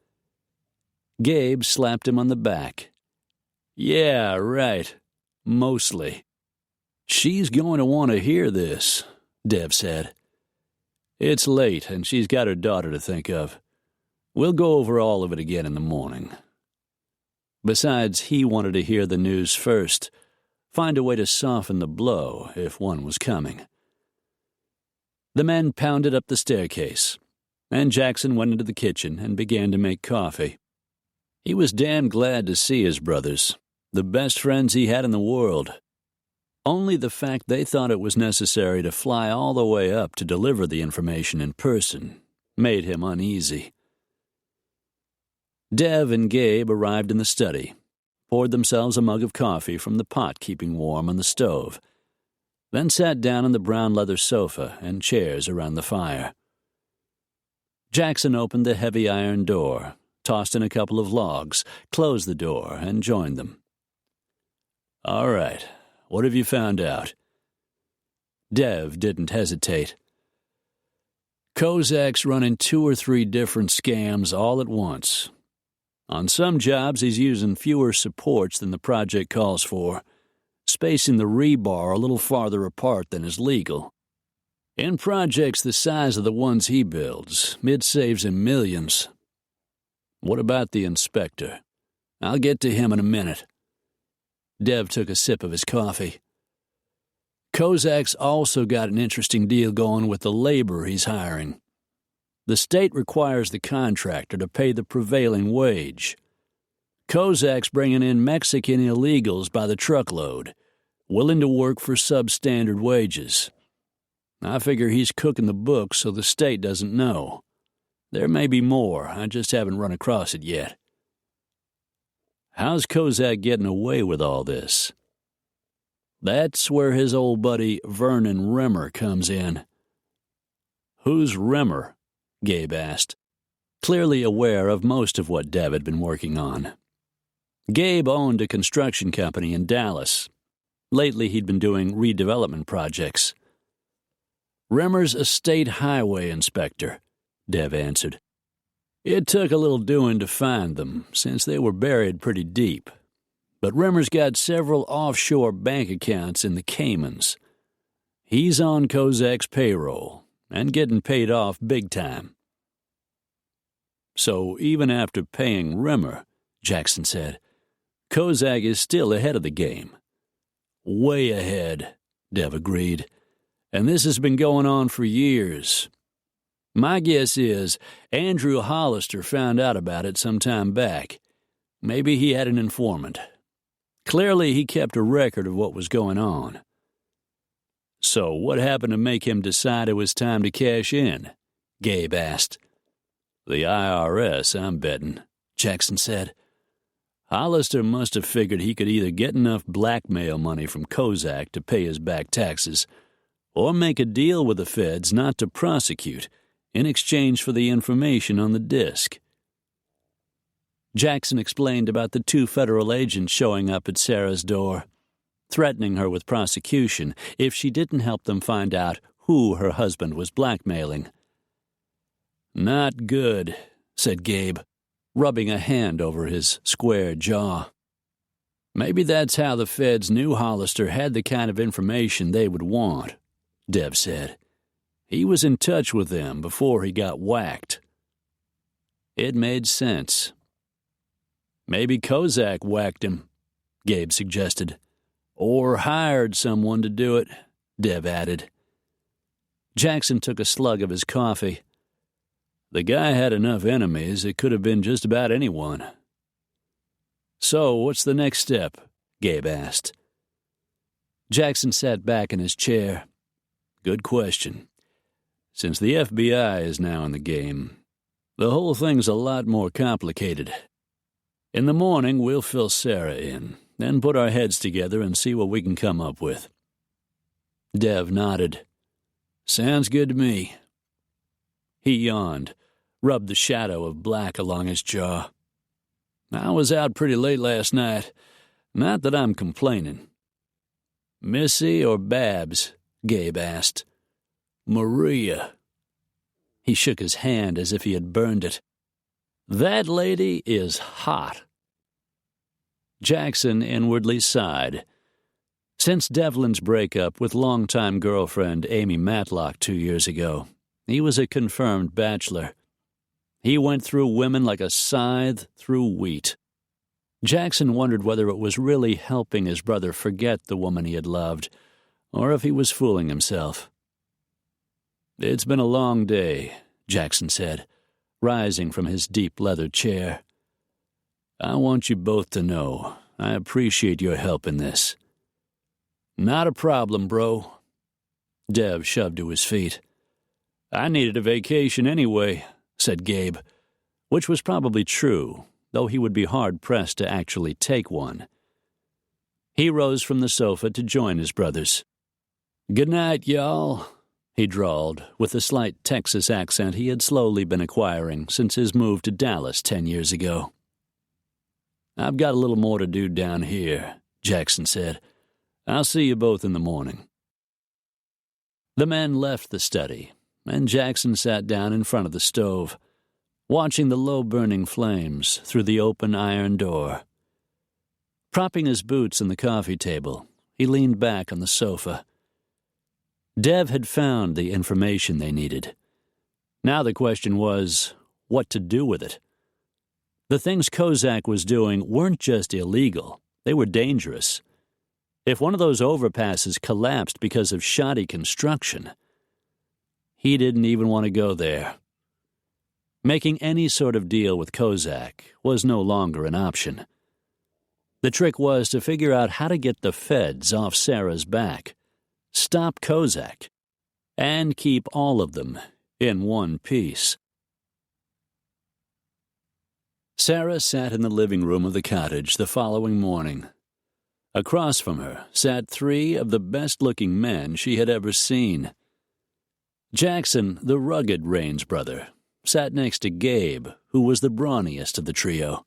Gabe slapped him on the back. "Yeah, right. Mostly." "She's going to want to hear this," Dev said. "It's late, and she's got her daughter to think of. We'll go over all of it again in the morning." Besides, he wanted to hear the news first, find a way to soften the blow if one was coming. The men pounded up the staircase, and Jackson went into the kitchen and began to make coffee. He was damn glad to see his brothers, the best friends he had in the world. Only the fact they thought it was necessary to fly all the way up to deliver the information in person made him uneasy. Dev and Gabe arrived in the study, poured themselves a mug of coffee from the pot keeping warm on the stove, then sat down on the brown leather sofa and chairs around the fire. Jackson opened the heavy iron door, tossed in a couple of logs, closed the door, and joined them. "All right, what have you found out?" Dev didn't hesitate. "Kozak's running 2 or 3 different scams all at once. On some jobs, he's using fewer supports than the project calls for, spacing the rebar a little farther apart than is legal. In projects the size of the ones he builds, it saves him millions. What about the inspector? I'll get to him in a minute." Dev took a sip of his coffee. "Kozak's also got an interesting deal going with the labor he's hiring. The state requires the contractor to pay the prevailing wage. Kozak's bringing in Mexican illegals by the truckload, willing to work for substandard wages. I figure he's cooking the books so the state doesn't know. There may be more, I just haven't run across it yet." "How's Kozak getting away with all this?" "That's where his old buddy Vernon Rimmer comes in." "Who's Rimmer?" Gabe asked, clearly aware of most of what Dev had been working on. Gabe owned a construction company in Dallas. Lately he'd been doing redevelopment projects. "Rimmer's a state highway inspector. Dev answered. "It took a little doing to find them, since they were buried pretty deep. But Rimmer's got several offshore bank accounts in the Caymans. He's on Kozak's payroll, and getting paid off big time." "So even after paying Rimmer," Jackson said, "Kozak is still ahead of the game." "Way ahead," Dev agreed. "And this has been going on for years. My guess is Andrew Hollister found out about it some time back. Maybe he had an informant. Clearly he kept a record of what was going on." "So what happened to make him decide it was time to cash in?" Gabe asked. "The IRS, I'm betting," Jackson said. "Hollister must have figured he could either get enough blackmail money from Kozak to pay his back taxes, or make a deal with the feds not to prosecute in exchange for the information on the disk." Jackson explained about the 2 federal agents showing up at Sarah's door, threatening her with prosecution if she didn't help them find out who her husband was blackmailing. "Not good," said Gabe, rubbing a hand over his square jaw. "Maybe that's how the feds knew Hollister had the kind of information they would want," Dev said. "He was in touch with them before he got whacked." It made sense. "Maybe Kozak whacked him," Gabe suggested. "Or hired someone to do it," Dev added. Jackson took a slug of his coffee. "The guy had enough enemies, it could have been just about anyone." "So, what's the next step?" Gabe asked. Jackson sat back in his chair. "Good question. Since the FBI is now in the game, the whole thing's a lot more complicated. In the morning, we'll fill Sarah in, then put our heads together and see what we can come up with." Dev nodded. "Sounds good to me." He yawned, rubbed the shadow of black along his jaw. "I was out pretty late last night. Not that I'm complaining." "Missy or Babs?" Gabe asked. "Maria." He shook his hand as if he had burned it. "That lady is hot." Jackson inwardly sighed. Since Devlin's breakup with longtime girlfriend Amy Matlock 2 years ago, he was a confirmed bachelor. He went through women like a scythe through wheat. Jackson wondered whether it was really helping his brother forget the woman he had loved, or if he was fooling himself. "It's been a long day," Jackson said, rising from his deep leather chair. "I want you both to know I appreciate your help in this." "Not a problem, bro." Dev shoved to his feet. "I needed a vacation anyway," said Gabe, which was probably true, though he would be hard-pressed to actually take one. He rose from the sofa to join his brothers. "Good night, y'all," he drawled, with the slight Texas accent he had slowly been acquiring since his move to Dallas 10 years ago. "I've got a little more to do down here," Jackson said. "I'll see you both in the morning." The men left the study, and Jackson sat down in front of the stove, watching the low-burning flames through the open iron door. Propping his boots on the coffee table, he leaned back on the sofa. Dev had found the information they needed. Now the question was, what to do with it? The things Kozak was doing weren't just illegal, they were dangerous. If one of those overpasses collapsed because of shoddy construction, he didn't even want to go there. Making any sort of deal with Kozak was no longer an option. The trick was to figure out how to get the feds off Sarah's back, stop Kozak, and keep all of them in one piece. Sarah sat in the living room of the cottage the following morning. Across from her sat 3 of the best-looking men she had ever seen. Jackson, the rugged Raines brother, sat next to Gabe, who was the brawniest of the trio.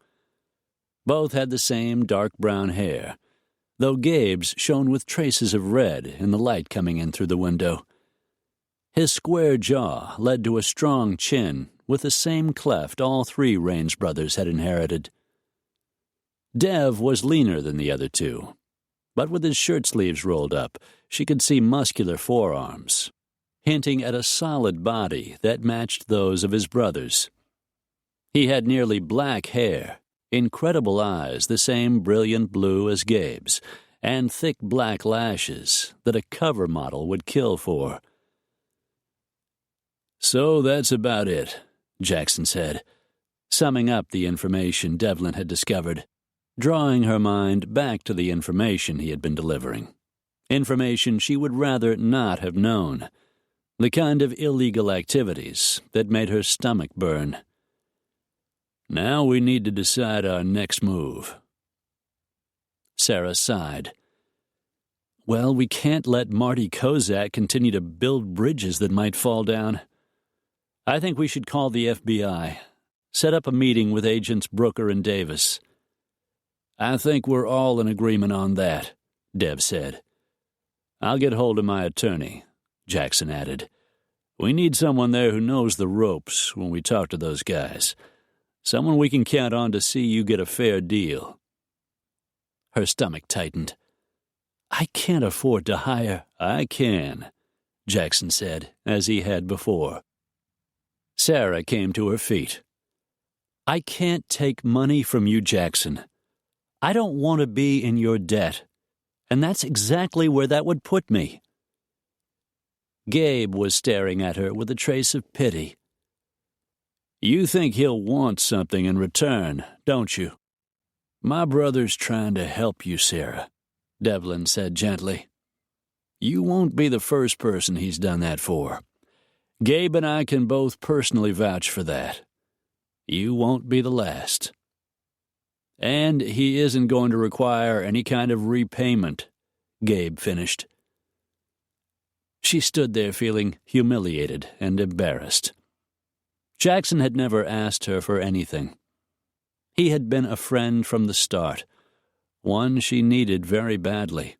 Both had the same dark brown hair, though Gabe's shone with traces of red in the light coming in through the window. His square jaw led to a strong chin with the same cleft all three Raines brothers had inherited. Dev was leaner than the other two, but with his shirt sleeves rolled up, she could see muscular forearms, hinting at a solid body that matched those of his brothers. He had nearly black hair, incredible eyes the same brilliant blue as Gabe's, and thick black lashes that a cover model would kill for. "So that's about it," Jackson said, summing up the information Devlin had discovered, drawing her mind back to the information he had been delivering. Information she would rather not have known, the kind of illegal activities that made her stomach burn. "Now we need to decide our next move." Sarah sighed. "Well, we can't let Marty Kozak continue to build bridges that might fall down. I think we should call the FBI, set up a meeting with Agents Brooker and Davis." "I think we're all in agreement on that," Dev said. "I'll get hold of my attorney," Jackson added. "We need someone there who knows the ropes when we talk to those guys. Someone we can count on to see you get a fair deal." Her stomach tightened. "I can't afford to hire—" "I can," Jackson said, as he had before. Sarah came to her feet. "I can't take money from you, Jackson. I don't want to be in your debt, and that's exactly where that would put me." Gabe was staring at her with a trace of pity. "You think he'll want something in return, don't you?" "My brother's trying to help you, Sarah," Devlin said gently. "You won't be the first person he's done that for. Gabe and I can both personally vouch for that. You won't be the last. And he isn't going to require any kind of repayment," Gabe finished. She stood there feeling humiliated and embarrassed. Jackson had never asked her for anything. He had been a friend from the start, one she needed very badly.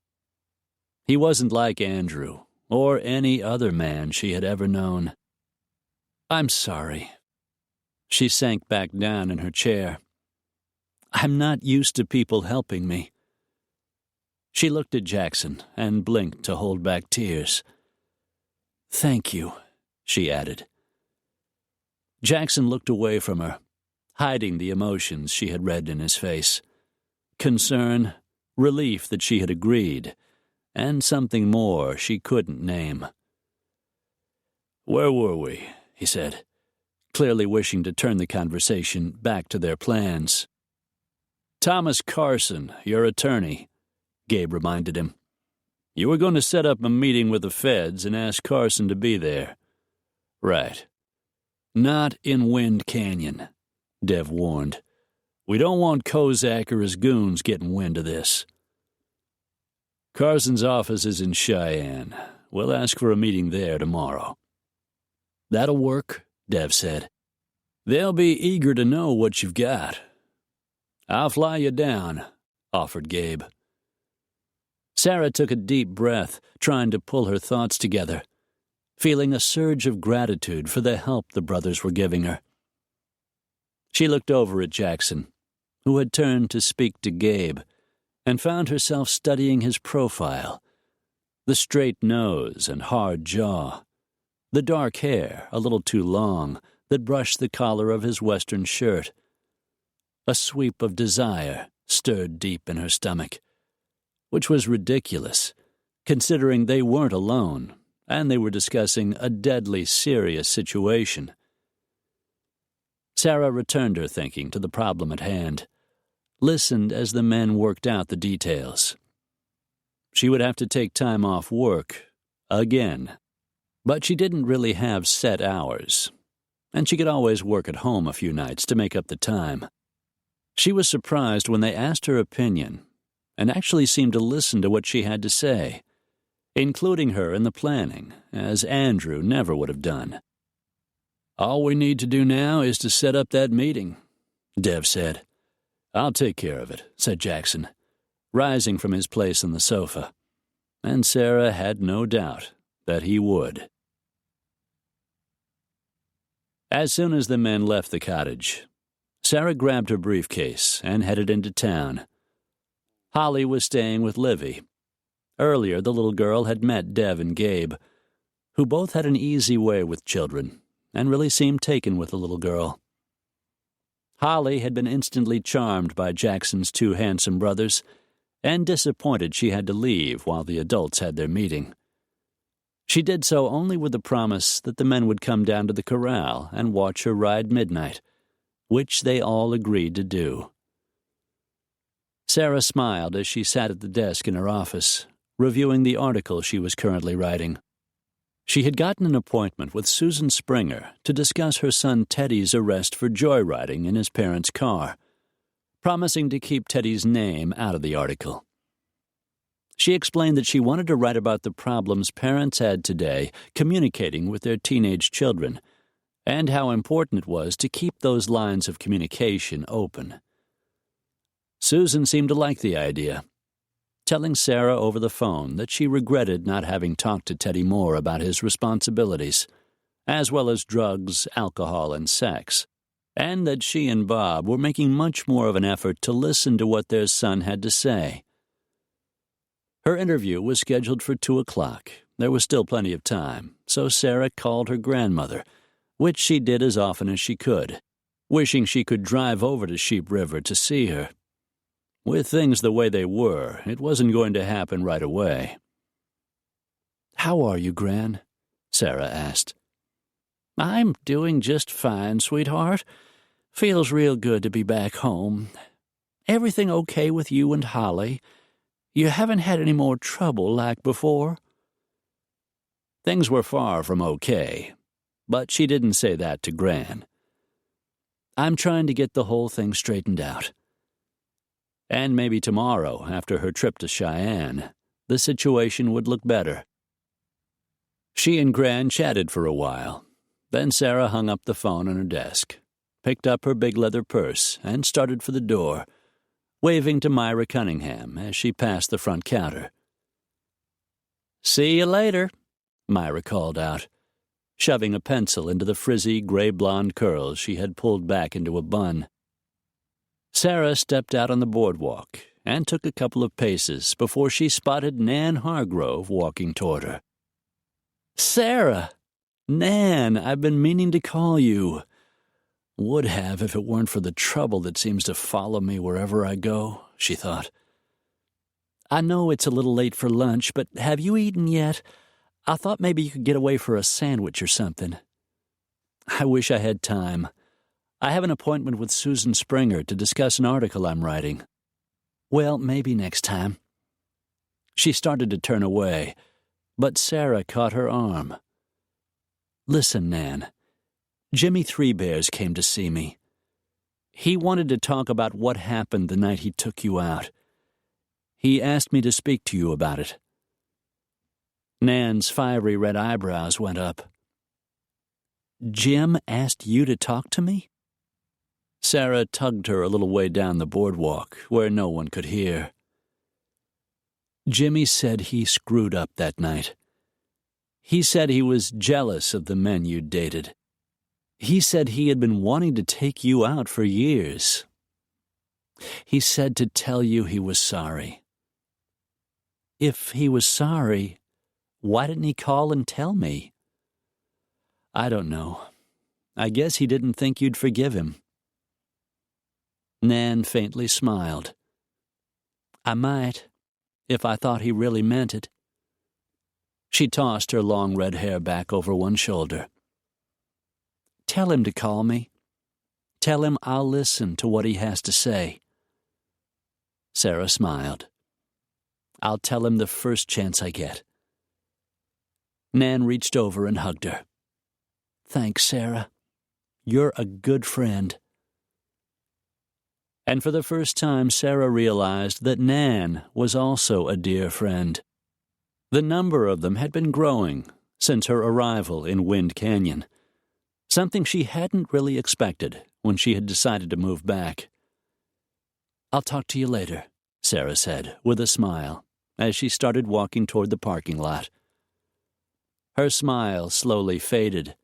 He wasn't like Andrew or any other man she had ever known. "I'm sorry." She sank back down in her chair. "I'm not used to people helping me." She looked at Jackson and blinked to hold back tears. "Thank you," she added. Jackson looked away from her, hiding the emotions she had read in his face. Concern, relief that she had agreed, and something more she couldn't name. "Where were we?" he said, clearly wishing to turn the conversation back to their plans. "Thomas Carson, your attorney," Gabe reminded him. "You were going to set up a meeting with the feds and ask Carson to be there." "Right. Not in Wind Canyon," Dev warned. "We don't want Kozak or his goons getting wind of this." "Carson's office is in Cheyenne. We'll ask for a meeting there tomorrow." "That'll work," Dev said. "They'll be eager to know what you've got." "I'll fly you down," offered Gabe. Sarah took a deep breath, trying to pull her thoughts together, feeling a surge of gratitude for the help the brothers were giving her. She looked over at Jackson, who had turned to speak to Gabe, and found herself studying his profile, the straight nose and hard jaw, the dark hair, a little too long, that brushed the collar of his western shirt. A sweep of desire stirred deep in her stomach, which was ridiculous, considering they weren't alone, and they were discussing a deadly serious situation. Sarah returned her thinking to the problem at hand, listened as the men worked out the details. She would have to take time off work, again, but she didn't really have set hours, and she could always work at home a few nights to make up the time. She was surprised when they asked her opinion, and actually seemed to listen to what she had to say, including her in the planning, as Andrew never would have done. "All we need to do now is to set up that meeting," Dev said. "I'll take care of it," said Jackson, rising from his place on the sofa, and Sarah had no doubt that he would. As soon as the men left the cottage, Sarah grabbed her briefcase and headed into town. Holly was staying with Livy. Earlier, the little girl had met Dev and Gabe, who both had an easy way with children and really seemed taken with the little girl. Holly had been instantly charmed by Jackson's two handsome brothers and disappointed she had to leave while the adults had their meeting. She did so only with the promise that the men would come down to the corral and watch her ride midnight, which they all agreed to do. Sarah smiled as she sat at the desk in her office, reviewing the article she was currently writing. She had gotten an appointment with Susan Springer to discuss her son Teddy's arrest for joyriding in his parents' car, promising to keep Teddy's name out of the article. She explained that she wanted to write about the problems parents had today communicating with their teenage children, and how important it was to keep those lines of communication open. Susan seemed to like the idea, telling Sarah over the phone that she regretted not having talked to Teddy more about his responsibilities, as well as drugs, alcohol, and sex, and that she and Bob were making much more of an effort to listen to what their son had to say. Her interview was scheduled for 2:00. There was still plenty of time, so Sarah called her grandmother, which she did as often as she could, wishing she could drive over to Sheep River to see her. With things the way they were, it wasn't going to happen right away. "How are you, Gran?" Sarah asked. "I'm doing just fine, sweetheart. Feels real good to be back home. Everything okay with you and Holly? You haven't had any more trouble like before?" Things were far from okay, but she didn't say that to Gran. "I'm trying to get the whole thing straightened out. And maybe tomorrow, after her trip to Cheyenne, the situation would look better." She and Gran chatted for a while. Then Sarah hung up the phone on her desk, picked up her big leather purse, and started for the door, waving to Myra Cunningham as she passed the front counter. "See you later," Myra called out, shoving a pencil into the frizzy gray-blonde curls she had pulled back into a bun. Sarah stepped out on the boardwalk and took a couple of paces before she spotted Nan Hargrove walking toward her. "Sarah! Nan, I've been meaning to call you. Would have if it weren't for the trouble that seems to follow me wherever I go," she thought. "I know it's a little late for lunch, but have you eaten yet? I thought maybe you could get away for a sandwich or something. I wish I had time. I have an appointment with Susan Springer to discuss an article I'm writing. Well, maybe next time." She started to turn away, but Sarah caught her arm. "Listen, Nan. Jimmy Three Bears came to see me. He wanted to talk about what happened the night he took you out. He asked me to speak to you about it." Nan's fiery red eyebrows went up. "Jim asked you to talk to me?" Sarah tugged her a little way down the boardwalk, where no one could hear. "Jimmy said he screwed up that night. He said he was jealous of the men you dated. He said he had been wanting to take you out for years. He said to tell you he was sorry." "If he was sorry, why didn't he call and tell me?" "I don't know. I guess he didn't think you'd forgive him." Nan faintly smiled. "I might, if I thought he really meant it." She tossed her long red hair back over one shoulder. "Tell him to call me. Tell him I'll listen to what he has to say." Sarah smiled. "I'll tell him the first chance I get." Nan reached over and hugged her. "Thanks, Sarah. You're a good friend." And for the first time, Sarah realized that Nan was also a dear friend. The number of them had been growing since her arrival in Wind Canyon, something she hadn't really expected when she had decided to move back. "I'll talk to you later," Sarah said, with a smile, as she started walking toward the parking lot. Her smile slowly faded.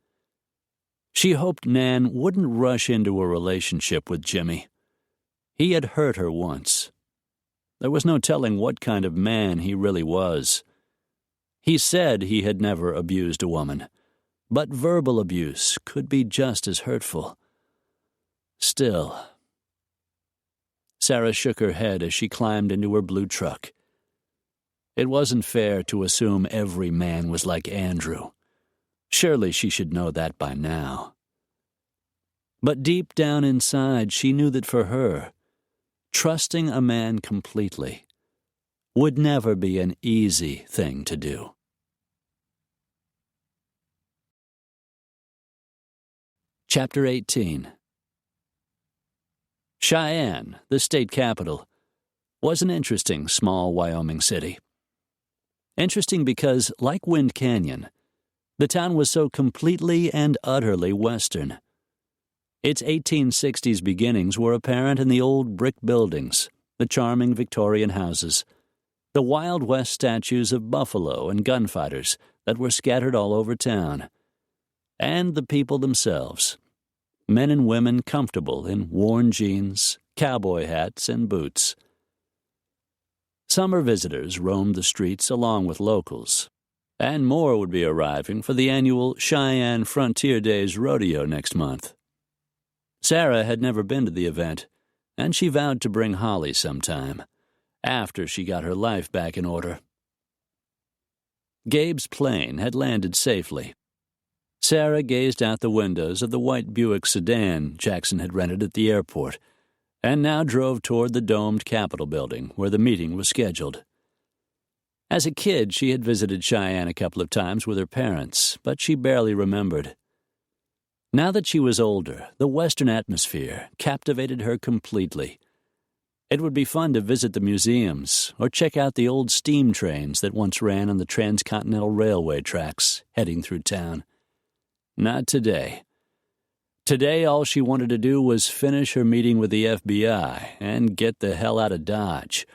She hoped Nan wouldn't rush into a relationship with Jimmy. He had hurt her once. There was no telling what kind of man he really was. He said he had never abused a woman, but verbal abuse could be just as hurtful. Still. Sarah shook her head as she climbed into her blue truck. It wasn't fair to assume every man was like Andrew. Surely she should know that by now. But deep down inside, she knew that for her, trusting a man completely would never be an easy thing to do. Chapter 18. Cheyenne, the state capital, was an interesting small Wyoming city. Interesting because, like Wind Canyon, the town was so completely and utterly Western. Its 1860s beginnings were apparent in the old brick buildings, the charming Victorian houses, the Wild West statues of buffalo and gunfighters that were scattered all over town, and the people themselves, men and women comfortable in worn jeans, cowboy hats, and boots. Summer visitors roamed the streets along with locals, and more would be arriving for the annual Cheyenne Frontier Days rodeo next month. Sarah had never been to the event, and she vowed to bring Holly sometime, after she got her life back in order. Gabe's plane had landed safely. Sarah gazed out the windows of the white Buick sedan Jackson had rented at the airport, and now drove toward the domed Capitol building where the meeting was scheduled. As a kid, she had visited Cheyenne a couple of times with her parents, but she barely remembered. Now that she was older, the Western atmosphere captivated her completely. It would be fun to visit the museums or check out the old steam trains that once ran on the Transcontinental Railway tracks heading through town. Not today. Today, all she wanted to do was finish her meeting with the FBI and get the hell out of Dodge,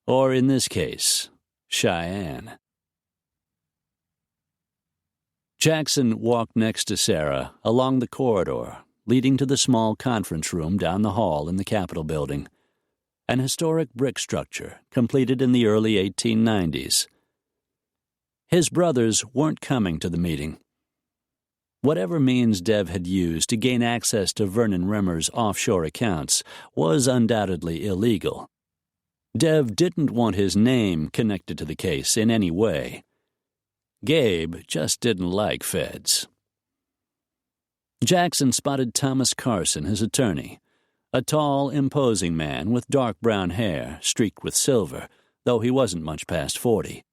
or in this case, Cheyenne. Jackson walked next to Sarah along the corridor leading to the small conference room down the hall in the Capitol building, an historic brick structure completed in the early 1890s. His brothers weren't coming to the meeting. Whatever means Dev had used to gain access to Vernon Rimmer's offshore accounts was undoubtedly illegal. Dev didn't want his name connected to the case in any way. Gabe just didn't like feds. Jackson spotted Thomas Carson, his attorney, a tall, imposing man with dark brown hair streaked with silver, though he wasn't much past 40.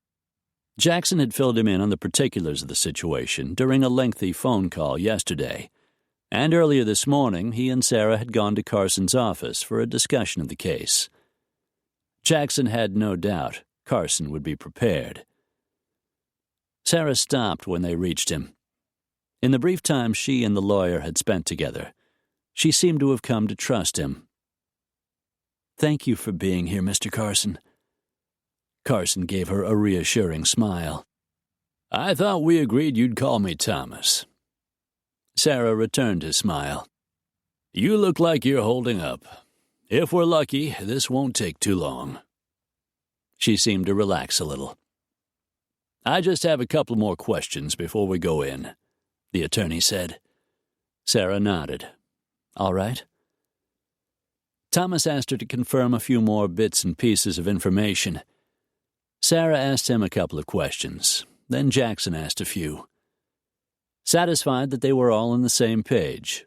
Jackson had filled him in on the particulars of the situation during a lengthy phone call yesterday, and earlier this morning he and Sarah had gone to Carson's office for a discussion of the case. Jackson had no doubt Carson would be prepared. Sarah stopped when they reached him. In the brief time she and the lawyer had spent together, she seemed to have come to trust him. "Thank you for being here, Mr. Carson." Carson gave her a reassuring smile. "I thought we agreed you'd call me Thomas." Sarah returned his smile. "You look like you're holding up. If we're lucky, this won't take too long." She seemed to relax a little. "I just have a couple more questions before we go in," the attorney said. Sarah nodded. "All right." Thomas asked her to confirm a few more bits and pieces of information. Sarah asked him a couple of questions. Then Jackson asked a few. Satisfied that they were all on the same page,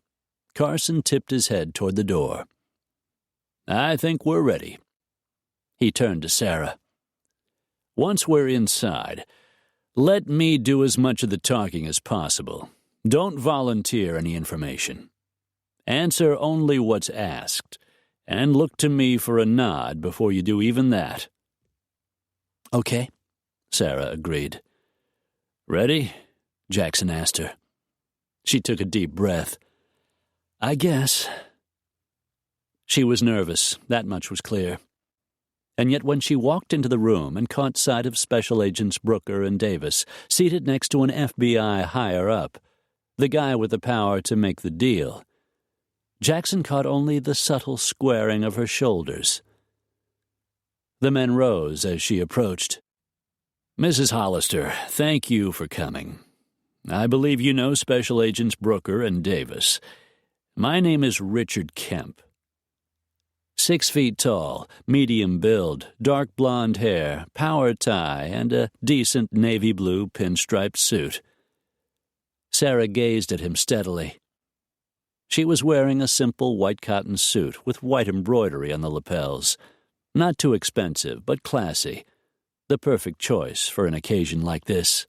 Carson tipped his head toward the door. "I think we're ready." He turned to Sarah. "Once we're inside, let me do as much of the talking as possible. Don't volunteer any information. Answer only what's asked, and look to me for a nod before you do even that." "Okay," Sarah agreed. "Ready?" Jackson asked her. She took a deep breath. "I guess." She was nervous, that much was clear. And yet when she walked into the room and caught sight of Special Agents Brooker and Davis seated next to an FBI higher-up, the guy with the power to make the deal. Jackson caught only the subtle squaring of her shoulders. The men rose as she approached. "Mrs. Hollister, thank you for coming. I believe you know Special Agents Brooker and Davis. My name is Richard Kemp." 6 feet tall, medium build, dark blonde hair, power tie, and a decent navy blue pinstriped suit. Sarah gazed at him steadily. She was wearing a simple white cotton suit with white embroidery on the lapels. Not too expensive, but classy. The perfect choice for an occasion like this.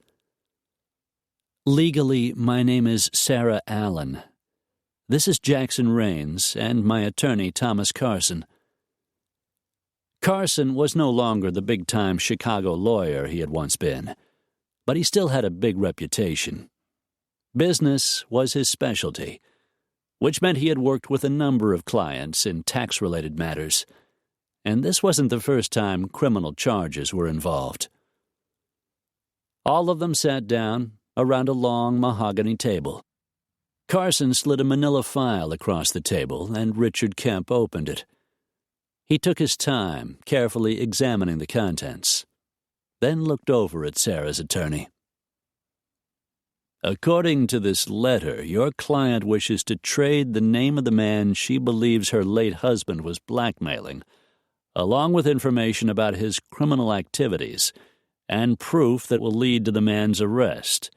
"Legally, my name is Sarah Allen. This is Jackson Raines and my attorney, Thomas Carson." Carson was no longer the big-time Chicago lawyer he had once been, but he still had a big reputation. Business was his specialty, which meant he had worked with a number of clients in tax-related matters, and this wasn't the first time criminal charges were involved. All of them sat down around a long mahogany table. Carson slid a manila file across the table, and Richard Kemp opened it. He took his time, carefully examining the contents, then looked over at Sarah's attorney. "According to this letter, your client wishes to trade the name of the man she believes her late husband was blackmailing, along with information about his criminal activities and proof that will lead to the man's arrest.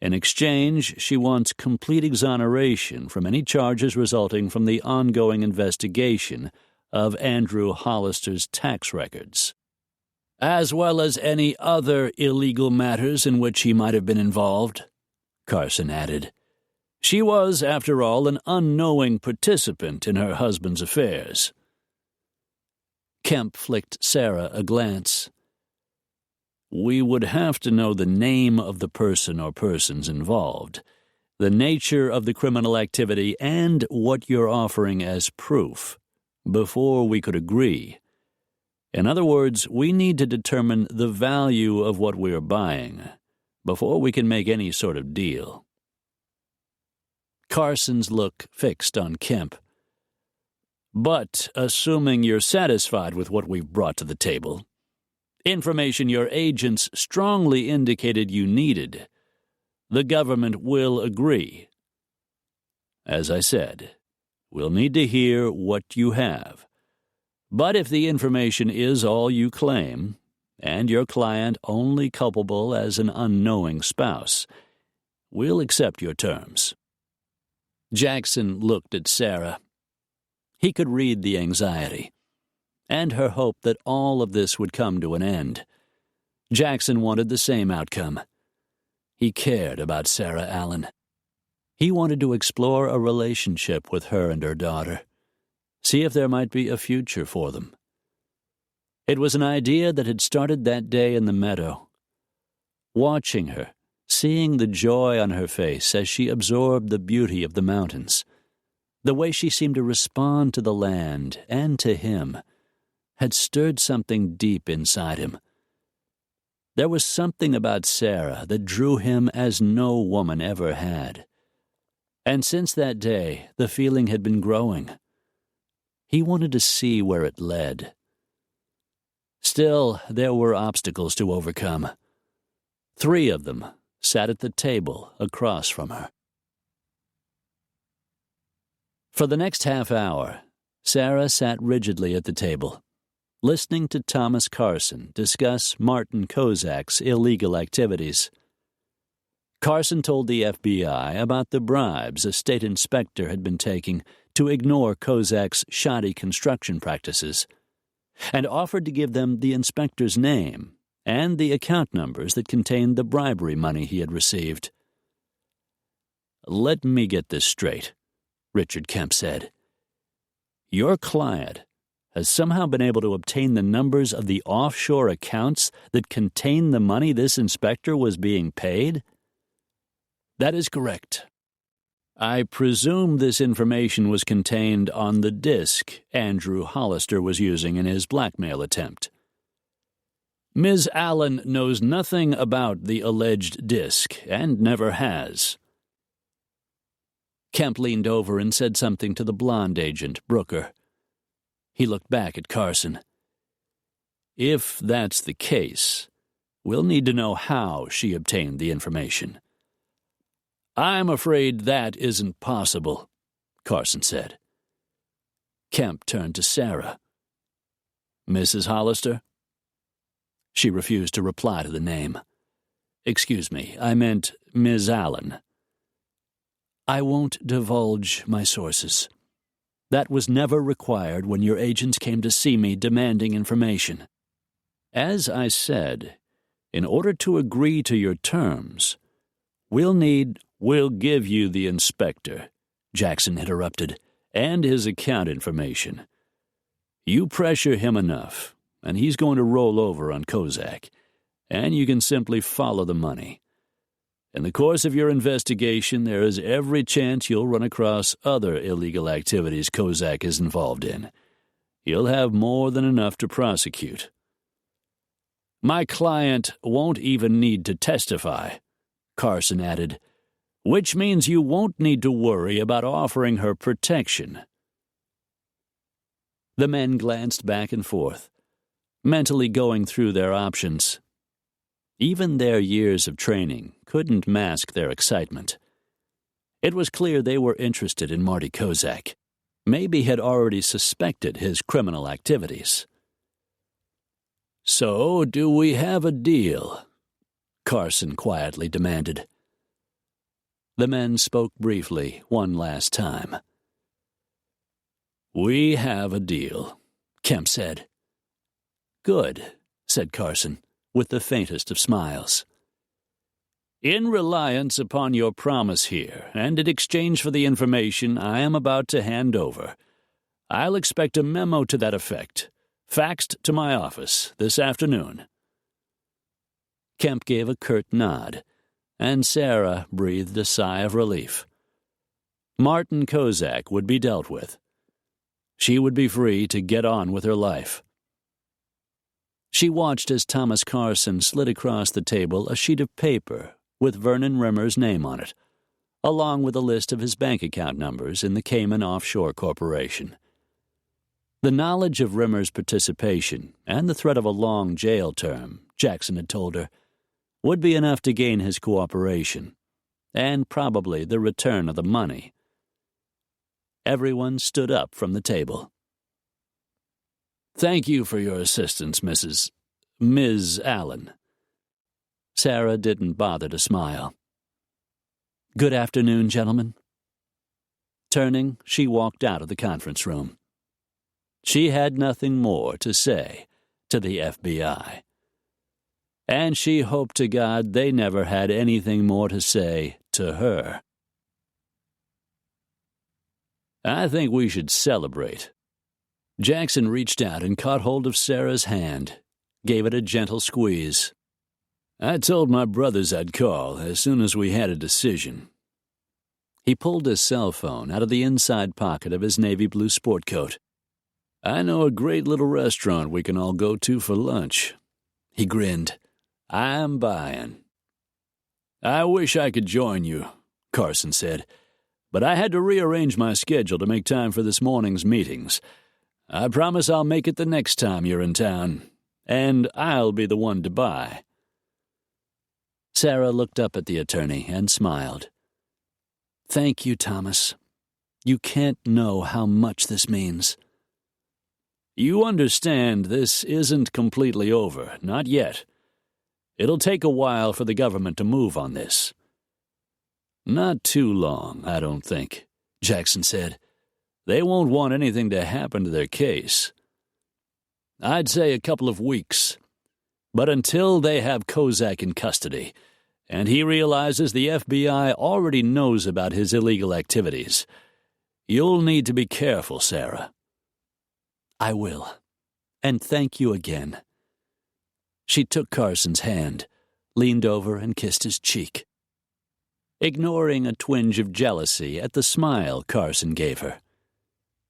In exchange, she wants complete exoneration from any charges resulting from the ongoing investigation of Andrew Hollister's tax records, as well as any other illegal matters in which he might have been involved," Carson added. "She was, after all, an unknowing participant in her husband's affairs." Kemp flicked Sarah a glance. "We would have to know the name of the person or persons involved, the nature of the criminal activity, and what you're offering as proof, before we could agree. In other words, we need to determine the value of what we are buying before we can make any sort of deal." Carson's look fixed on Kemp. "But assuming you're satisfied with what we've brought to the table, information your agents strongly indicated you needed, the government will agree. As I said, we'll need to hear what you have. But if the information is all you claim, and your client only culpable as an unknowing spouse, we'll accept your terms." Jackson looked at Sarah. He could read the anxiety, and her hope that all of this would come to an end. Jackson wanted the same outcome. He cared about Sarah Allen. He wanted to explore a relationship with her and her daughter, see if there might be a future for them. It was an idea that had started that day in the meadow. Watching her, seeing the joy on her face as she absorbed the beauty of the mountains, the way she seemed to respond to the land and to him, had stirred something deep inside him. There was something about Sarah that drew him as no woman ever had. And since that day, the feeling had been growing. He wanted to see where it led. Still, there were obstacles to overcome. 3 of them sat at the table across from her. For the next half hour, Sarah sat rigidly at the table, listening to Thomas Carson discuss Martin Kozak's illegal activities. Carson told the FBI about the bribes a state inspector had been taking to ignore Kozak's shoddy construction practices, and offered to give them the inspector's name and the account numbers that contained the bribery money he had received. "Let me get this straight," Richard Kemp said. "Your client has somehow been able to obtain the numbers of the offshore accounts that contain the money this inspector was being paid?" "That is correct. I presume this information was contained on the disk Andrew Hollister was using in his blackmail attempt." "Ms. Allen knows nothing about the alleged disk and never has. Kemp leaned over and said something to the blonde agent, Brooker. He looked back at Carson. If that's the case, we'll need to know how she obtained the information. I'm afraid that isn't possible, Carson said. Kemp turned to Sarah. Mrs. Hollister? She refused to reply to the name. Excuse me, I meant Ms. Allen. I won't divulge my sources. That was never required when your agents came to see me demanding information. As I said, in order to agree to your terms, we'll give you the inspector, Jackson interrupted, and his account information. You pressure him enough, and he's going to roll over on Kozak, and you can simply follow the money. In the course of your investigation, there is every chance you'll run across other illegal activities Kozak is involved in. You'll have more than enough to prosecute. My client won't even need to testify, Carson added, which means you won't need to worry about offering her protection. The men glanced back and forth, mentally going through their options. Even their years of training couldn't mask their excitement. It was clear they were interested in Marty Kozak, maybe had already suspected his criminal activities. So, do we have a deal? Carson quietly demanded. The men spoke briefly one last time. We have a deal, Kemp said. Good, said Carson, with the faintest of smiles. In reliance upon your promise here, and in exchange for the information I am about to hand over, I'll expect a memo to that effect, faxed to my office this afternoon. Kemp gave a curt nod, and Sarah breathed a sigh of relief. Martin Kozak would be dealt with. She would be free to get on with her life. She watched as Thomas Carson slid across the table a sheet of paper with Vernon Rimmer's name on it, along with a list of his bank account numbers in the Cayman Offshore Corporation. The knowledge of Rimmer's participation and the threat of a long jail term, Jackson had told her, would be enough to gain his cooperation, and probably the return of the money. Everyone stood up from the table. Thank you for your assistance, Ms. Allen. Sarah didn't bother to smile. Good afternoon, gentlemen. Turning, she walked out of the conference room. She had nothing more to say to the FBI. And she hoped to God they never had anything more to say to her. I think we should celebrate. Jackson reached out and caught hold of Sarah's hand, gave it a gentle squeeze. I told my brothers I'd call as soon as we had a decision. He pulled his cell phone out of the inside pocket of his navy blue sport coat. I know a great little restaurant we can all go to for lunch. He grinned. I'm buying. I wish I could join you, Carson said, but I had to rearrange my schedule to make time for this morning's meetings. I promise I'll make it the next time you're in town, and I'll be the one to buy. Sarah looked up at the attorney and smiled. Thank you, Thomas. You can't know how much this means. You understand this isn't completely over, not yet. It'll take a while for the government to move on this. Not too long, I don't think, Jackson said. They won't want anything to happen to their case. I'd say a couple of weeks. But until they have Kozak in custody, and he realizes the FBI already knows about his illegal activities, you'll need to be careful, Sarah. I will. And thank you again. She took Carson's hand, leaned over and kissed his cheek, ignoring a twinge of jealousy at the smile Carson gave her.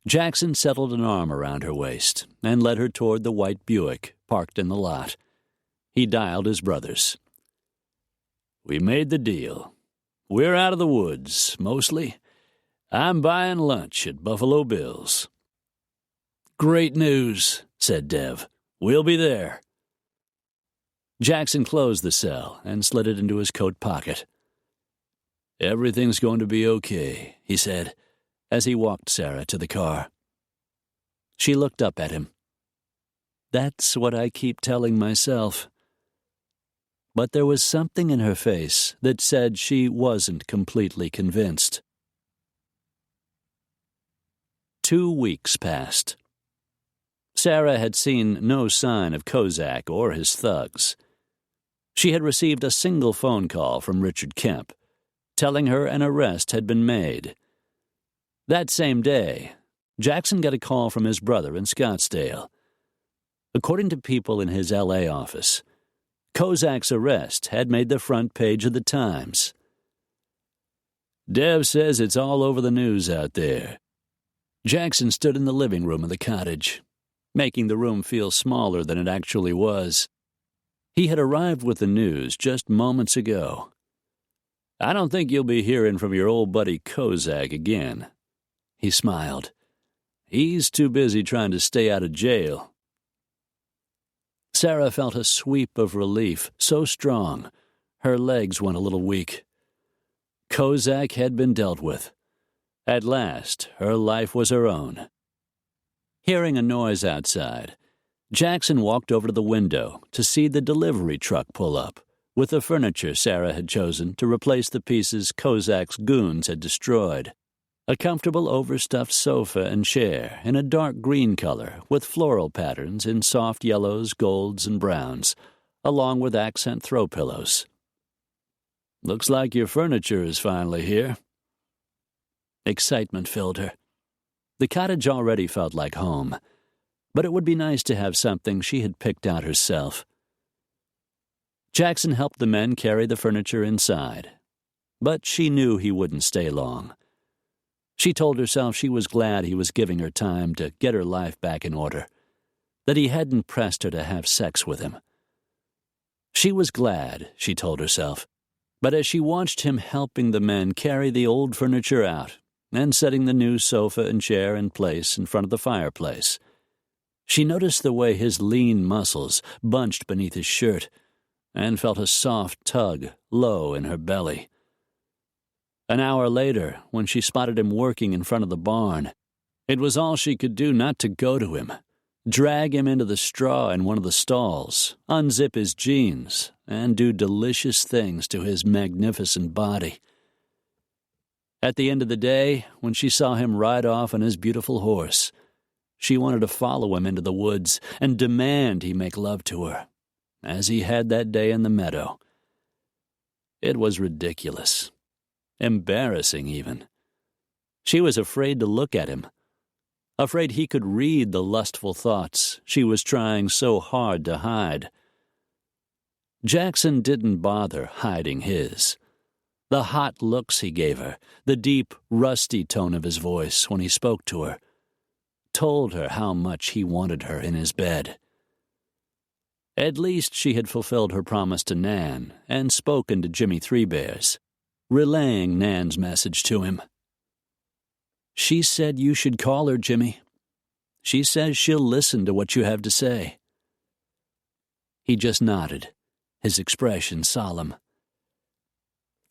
Jackson settled an arm around her waist and led her toward the white Buick parked in the lot. He dialed his brothers. We made the deal. We're out of the woods, mostly, I'm buying lunch at Buffalo Bill's." "Great news," said Dev. "We'll be there." Jackson closed the cell and slid it into his coat pocket. "Everything's going to be okay," he said, as he walked Sarah to the car. She looked up at him. "That's what I keep telling myself." But there was something in her face that said she wasn't completely convinced. 2 weeks passed. Sarah had seen no sign of Kozak or his thugs. She had received a single phone call from Richard Kemp, telling her an arrest had been made. That same day, Jackson got a call from his brother in Scottsdale. According to people in his L.A. office, Kozak's arrest had made the front page of the Times. "Dev says it's all over the news out there." Jackson stood in the living room of the cottage, making the room feel smaller than it actually was. He had arrived with the news just moments ago. "I don't think you'll be hearing from your old buddy Kozak again." He smiled. "He's too busy trying to stay out of jail." Sarah felt a sweep of relief so strong, her legs went a little weak. Kozak had been dealt with. At last, her life was her own. Hearing a noise outside, Jackson walked over to the window to see the delivery truck pull up, with the furniture Sarah had chosen to replace the pieces Kozak's goons had destroyed. A comfortable overstuffed sofa and chair in a dark green color with floral patterns in soft yellows, golds, and browns, along with accent throw pillows. "Looks like your furniture is finally here." Excitement filled her. The cottage already felt like home, but it would be nice to have something she had picked out herself. Jackson helped the men carry the furniture inside, but she knew he wouldn't stay long. She told herself she was glad he was giving her time to get her life back in order, that he hadn't pressed her to have sex with him. She was glad, she told herself, but as she watched him helping the men carry the old furniture out and setting the new sofa and chair in place in front of the fireplace, she noticed the way his lean muscles bunched beneath his shirt and felt a soft tug low in her belly. An hour later, when she spotted him working in front of the barn, it was all she could do not to go to him, drag him into the straw in one of the stalls, unzip his jeans, and do delicious things to his magnificent body. At the end of the day, when she saw him ride off on his beautiful horse, she wanted to follow him into the woods and demand he make love to her, as he had that day in the meadow. It was ridiculous. Embarrassing, even. She was afraid to look at him, afraid he could read the lustful thoughts she was trying so hard to hide. Jackson didn't bother hiding his. The hot looks he gave her, the deep, rusty tone of his voice when he spoke to her, told her how much he wanted her in his bed. At least she had fulfilled her promise to Nan and spoken to Jimmy Three Bears, relaying Nan's message to him. "She said you should call her, Jimmy. She says she'll listen to what you have to say." He just nodded, his expression solemn.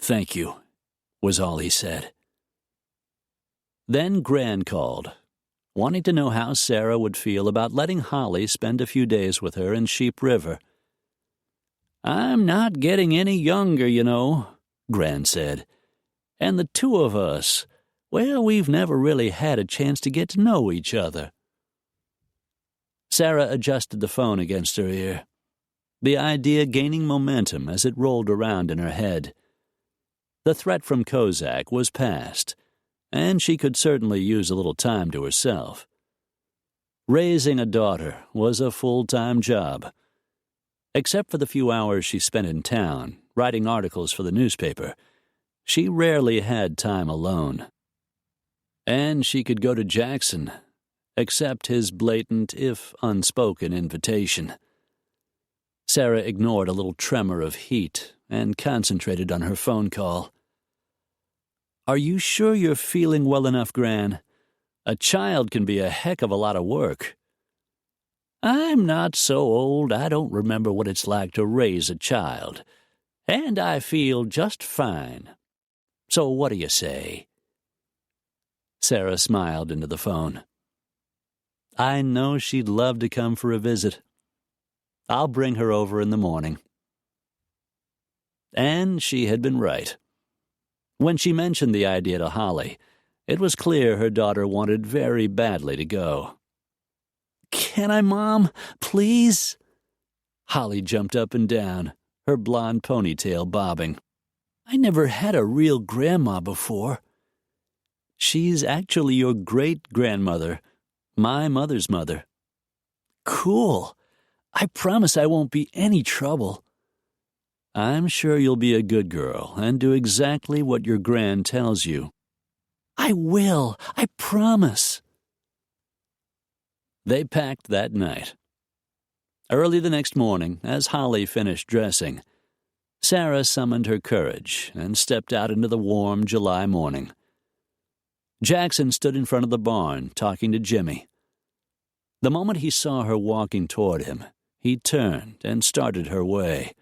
"Thank you," was all he said. Then Gran called, wanting to know how Sarah would feel about letting Holly spend a few days with her in Sheep River. "I'm not getting any younger, you know," Gran said. "And the two of us, well, we've never really had a chance to get to know each other." Sarah adjusted the phone against her ear, the idea gaining momentum as it rolled around in her head. The threat from Kozak was past, and she could certainly use a little time to herself. Raising a daughter was a full-time job. Except for the few hours she spent in town, writing articles for the newspaper, she rarely had time alone. And she could go to Jackson, accept his blatant, if unspoken, invitation. Sarah ignored a little tremor of heat and concentrated on her phone call. Are you sure you're feeling well enough, Gran? A child can be a heck of a lot of work. I'm not so old I don't remember what it's like to raise a child, and I feel just fine. So what do you say? Sarah smiled into the phone. I know she'd love to come for a visit. I'll bring her over in the morning. And she had been right. When she mentioned the idea to Holly, it was clear her daughter wanted very badly to go. Can I, Mom? Please? Holly jumped up and down, her blonde ponytail bobbing. I never had a real grandma before. She's actually your great-grandmother, my mother's mother. Cool. I promise I won't be any trouble. I'm sure you'll be a good girl and do exactly what your gran tells you. I will. I promise. They packed that night. Early the next morning, as Holly finished dressing, Sarah summoned her courage and stepped out into the warm July morning. Jackson stood in front of the barn talking to Jimmy. The moment he saw her walking toward him, he turned and started her way.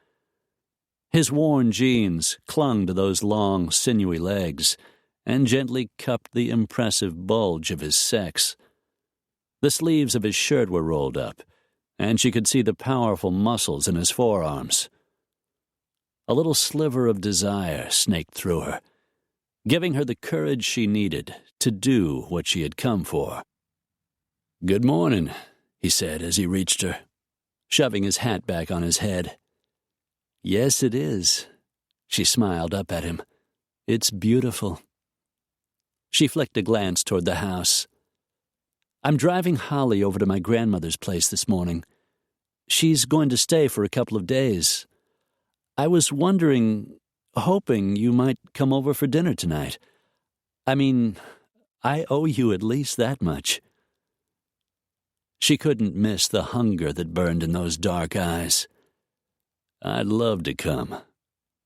His worn jeans clung to those long, sinewy legs and gently cupped the impressive bulge of his sex. The sleeves of his shirt were rolled up, and she could see the powerful muscles in his forearms. A little sliver of desire snaked through her, giving her the courage she needed to do what she had come for. Good morning, he said as he reached her, shoving his hat back on his head. Yes, it is. She smiled up at him. It's beautiful. She flicked a glance toward the house. I'm driving Holly over to my grandmother's place this morning. She's going to stay for a couple of days. I was hoping you might come over for dinner tonight. I mean, I owe you at least that much. She couldn't miss the hunger that burned in those dark eyes. I'd love to come.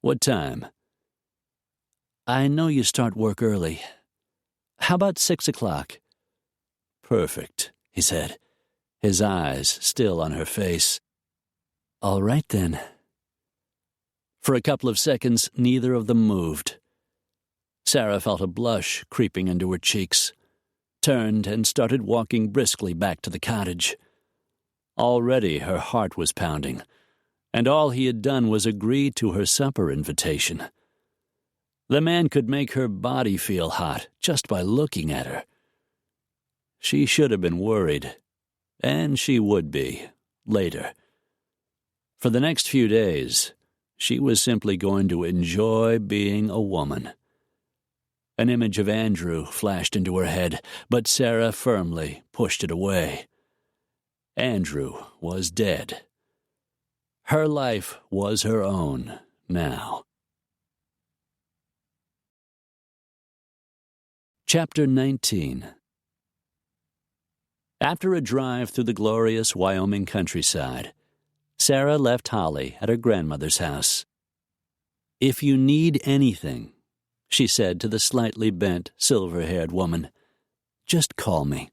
What time? I know you start work early. How about 6 o'clock? Perfect, he said, his eyes still on her face. All right, then. For a couple of seconds, neither of them moved. Sarah felt a blush creeping into her cheeks, turned and started walking briskly back to the cottage. Already her heart was pounding, and all he had done was agree to her supper invitation. The man could make her body feel hot just by looking at her. She should have been worried, and she would be, later. For the next few days, she was simply going to enjoy being a woman. An image of Andrew flashed into her head, but Sarah firmly pushed it away. Andrew was dead. Her life was her own now. Chapter 19. After a drive through the glorious Wyoming countryside, Sarah left Holly at her grandmother's house. If you need anything, she said to the slightly bent, silver-haired woman, just call me.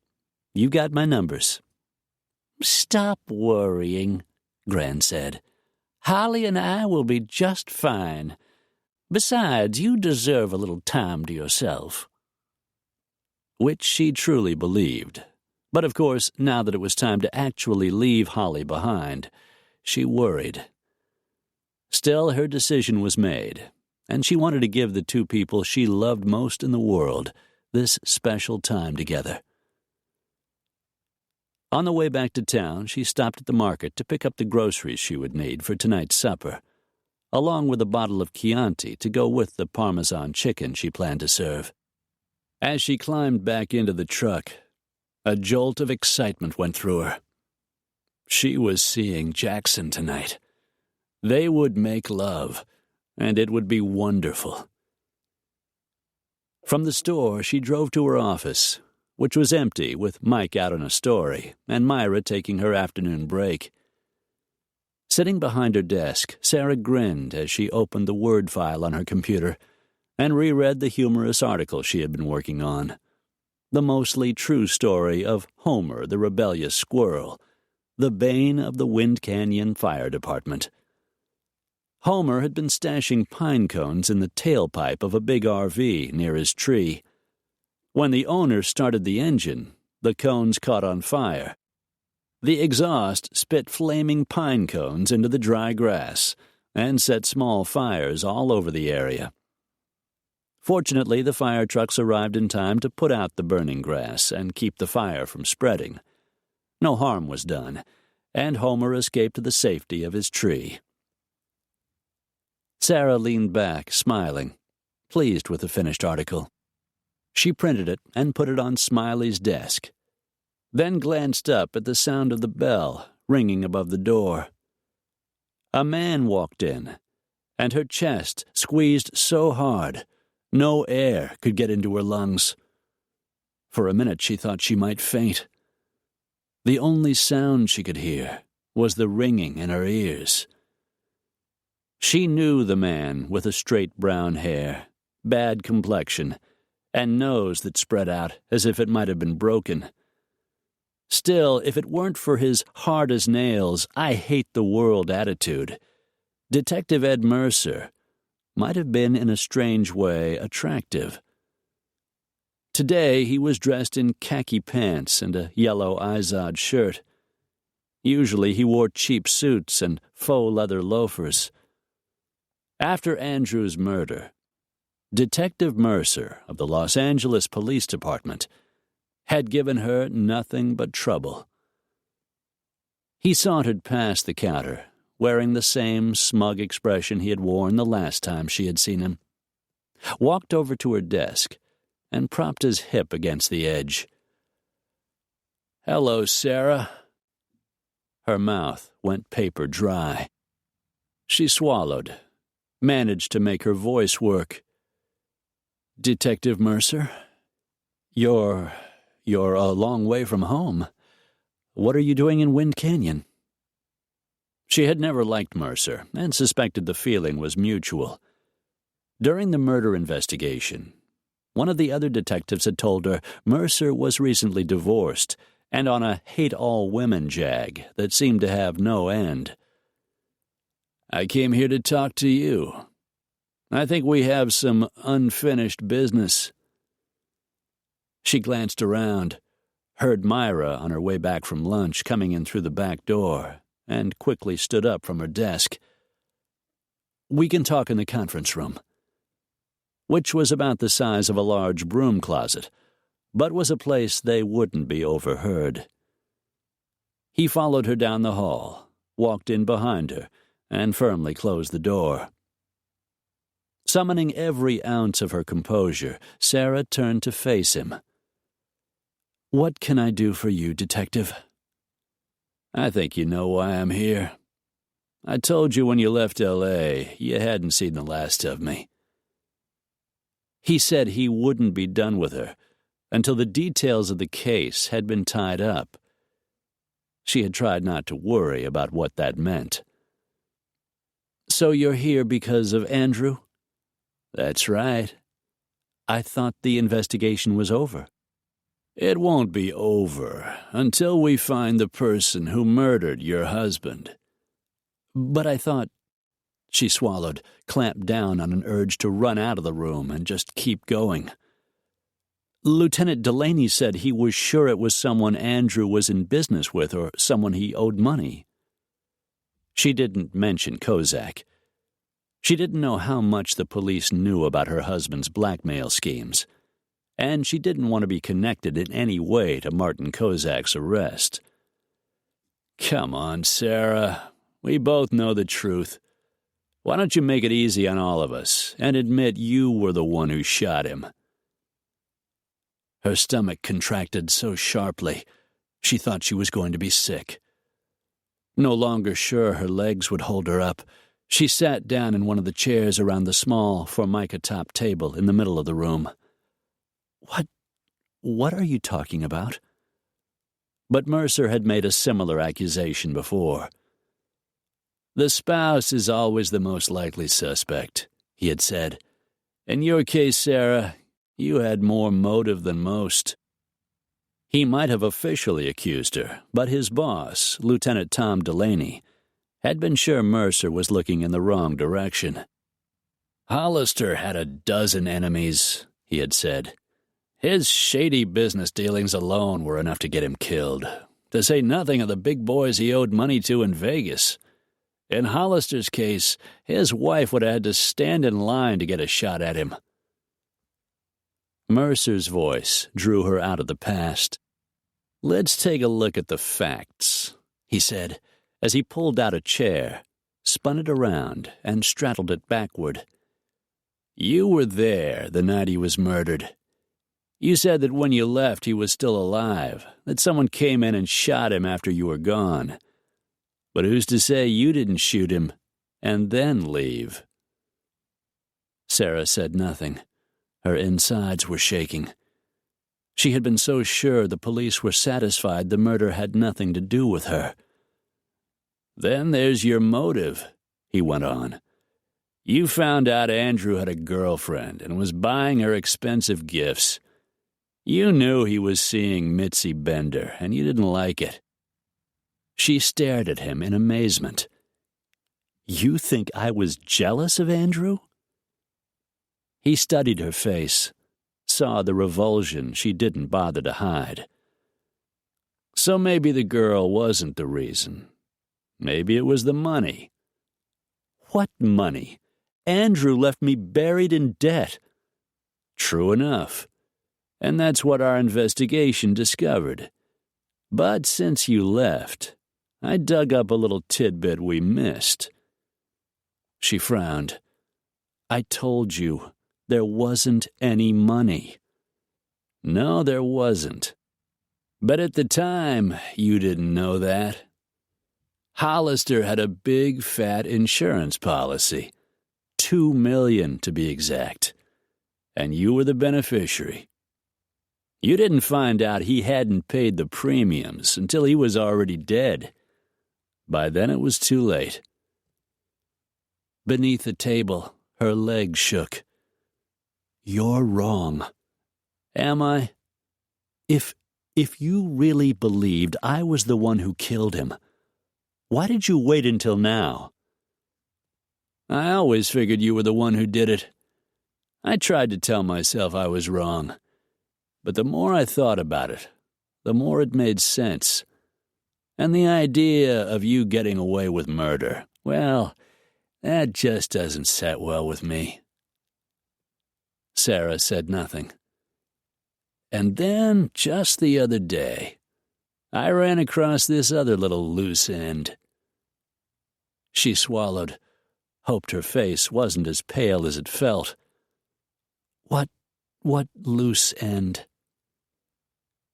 You got my numbers. Stop worrying, Gran said. Holly and I will be just fine. Besides, you deserve a little time to yourself. Which she truly believed. But of course, now that it was time to actually leave Holly behind, she worried. Still, her decision was made, and she wanted to give the two people she loved most in the world this special time together. On the way back to town, she stopped at the market to pick up the groceries she would need for tonight's supper, along with a bottle of Chianti to go with the Parmesan chicken she planned to serve. As she climbed back into the truck, a jolt of excitement went through her. She was seeing Jackson tonight. They would make love, and it would be wonderful. From the store, she drove to her office, which was empty with Mike out on a story and Myra taking her afternoon break. Sitting behind her desk, Sarah grinned as she opened the Word file on her computer, and reread the humorous article she had been working on. The mostly true story of Homer the rebellious squirrel, the bane of the Wind Canyon Fire Department. Homer had been stashing pine cones in the tailpipe of a big RV near his tree. When the owner started the engine, the cones caught on fire. The exhaust spit flaming pine cones into the dry grass and set small fires all over the area. Fortunately, the fire trucks arrived in time to put out the burning grass and keep the fire from spreading. No harm was done, and Homer escaped to the safety of his tree. Sarah leaned back, smiling, pleased with the finished article. She printed it and put it on Smiley's desk, then glanced up at the sound of the bell ringing above the door. A man walked in, and her chest squeezed so hard no air could get into her lungs. For a minute she thought she might faint. The only sound she could hear was the ringing in her ears. She knew the man with the straight brown hair, bad complexion, and nose that spread out as if it might have been broken. Still, if it weren't for his hard-as-nails, I-hate-the-world attitude, Detective Ed Mercer might have been in a strange way attractive. Today he was dressed in khaki pants and a yellow Izod shirt. Usually he wore cheap suits and faux leather loafers. After Andrew's murder, Detective Mercer of the Los Angeles Police Department had given her nothing but trouble. He sauntered past the counter, wearing the same smug expression he had worn the last time she had seen him, walked over to her desk, and propped his hip against the edge. "Hello, Sarah." Her mouth went paper dry. She swallowed, managed to make her voice work. "Detective Mercer? You're a long way from home. What are you doing in Wind Canyon?" She had never liked Mercer and suspected the feeling was mutual. During the murder investigation, one of the other detectives had told her Mercer was recently divorced and on a hate-all-women jag that seemed to have no end. "I came here to talk to you. I think we have some unfinished business." She glanced around, heard Myra on her way back from lunch coming in through the back door, and quickly stood up from her desk. "We can talk in the conference room," which was about the size of a large broom closet, but was a place they wouldn't be overheard. He followed her down the hall, walked in behind her, and firmly closed the door. Summoning every ounce of her composure, Sarah turned to face him. "What can I do for you, Detective?" "I think you know why I'm here. I told you when you left L.A. you hadn't seen the last of me." He said he wouldn't be done with her until the details of the case had been tied up. She had tried not to worry about what that meant. "So you're here because of Andrew?" "That's right." "I thought the investigation was over." "It won't be over until we find the person who murdered your husband." "But I thought—" She swallowed, clamped down on an urge to run out of the room and just keep going. "Lieutenant Delaney said he was sure it was someone Andrew was in business with or someone he owed money." She didn't mention Kozak. She didn't know how much the police knew about her husband's blackmail schemes, and she didn't want to be connected in any way to Martin Kozak's arrest. "Come on, Sarah. We both know the truth. Why don't you make it easy on all of us and admit you were the one who shot him?" Her stomach contracted so sharply, she thought she was going to be sick. No longer sure her legs would hold her up, she sat down in one of the chairs around the small formica-top table in the middle of the room. What are you talking about?" But Mercer had made a similar accusation before. "The spouse is always the most likely suspect," he had said. In your case, Sarah, you had more motive than most. He might have officially accused her, but his boss, Lieutenant Tom Delaney, had been sure Mercer was looking in the wrong direction. Hollister had a dozen enemies, he had said. His shady business dealings alone were enough to get him killed, to say nothing of the big boys he owed money to in Vegas. In Hollister's case, his wife would have had to stand in line to get a shot at him. Mercer's voice drew her out of the past. "Let's take a look at the facts," he said, as he pulled out a chair, spun it around, and straddled it backward. "You were there the night he was murdered. You said that when you left he was still alive, that someone came in and shot him after you were gone. But who's to say you didn't shoot him and then leave?" Sarah said nothing. Her insides were shaking. She had been so sure the police were satisfied the murder had nothing to do with her. "Then there's your motive," he went on. "You found out Andrew had a girlfriend and was buying her expensive gifts. You knew he was seeing Mitzi Bender, and you didn't like it." She stared at him in amazement. "You think I was jealous of Andrew?" He studied her face, saw the revulsion she didn't bother to hide. "So maybe the girl wasn't the reason. Maybe it was the money." "What money? Andrew left me buried in debt." "True enough. And that's what our investigation discovered. But since you left, I dug up a little tidbit we missed." She frowned. "I told you, there wasn't any money." "No, there wasn't. But at the time, you didn't know that. Hollister had a big, fat insurance policy, $2 million to be exact, and you were the beneficiary. You didn't find out he hadn't paid the premiums until he was already dead. By then it was too late." Beneath the table, her legs shook. "You're wrong." "Am I?" If you really believed I was the one who killed him, why did you wait until now?" "I always figured you were the one who did it. I tried to tell myself I was wrong. But the more I thought about it, the more it made sense. And the idea of you getting away with murder, well, that just doesn't set well with me." Sarah said nothing. "And then, just the other day, I ran across this other little loose end." She swallowed, hoped her face wasn't as pale as it felt. What loose end?"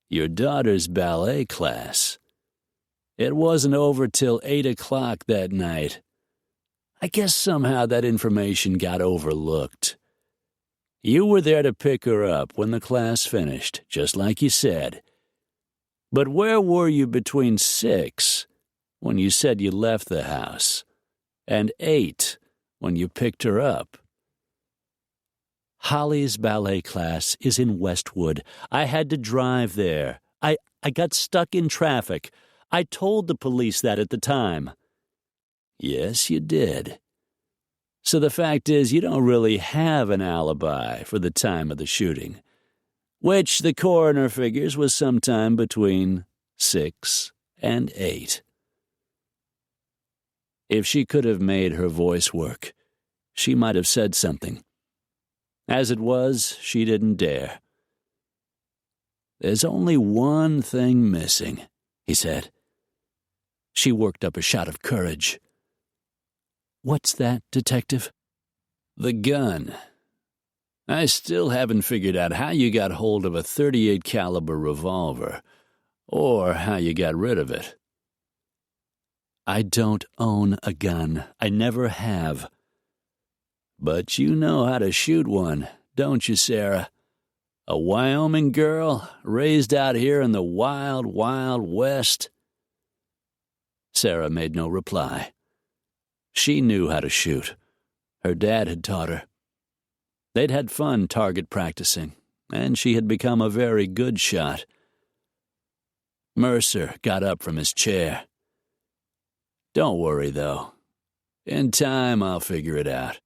"Your daughter's ballet class. It wasn't over till 8 o'clock that night. I guess somehow that information got overlooked. You were there to pick her up when the class finished, just like you said. But where were you between 6, when you said you left the house, and 8, when you picked her up?" "Holly's ballet class is in Westwood. I had to drive there. I got stuck in traffic. I told the police that at the time." "Yes, you did. So the fact is you don't really have an alibi for the time of the shooting, which the coroner figures was sometime between 6 and 8. If she could have made her voice work, she might have said something. As it was, she didn't dare. "There's only one thing missing," he said. She worked up a shot of courage. "What's that, Detective?" "The gun. I still haven't figured out how you got hold of a .38 caliber revolver, or how you got rid of it." "I don't own a gun. I never have." "But you know how to shoot one, don't you, Sarah? A Wyoming girl raised out here in the wild, wild West?" Sarah made no reply. She knew how to shoot. Her dad had taught her. They'd had fun target practicing, and she had become a very good shot. Mercer got up from his chair. "Don't worry, though. In time, I'll figure it out.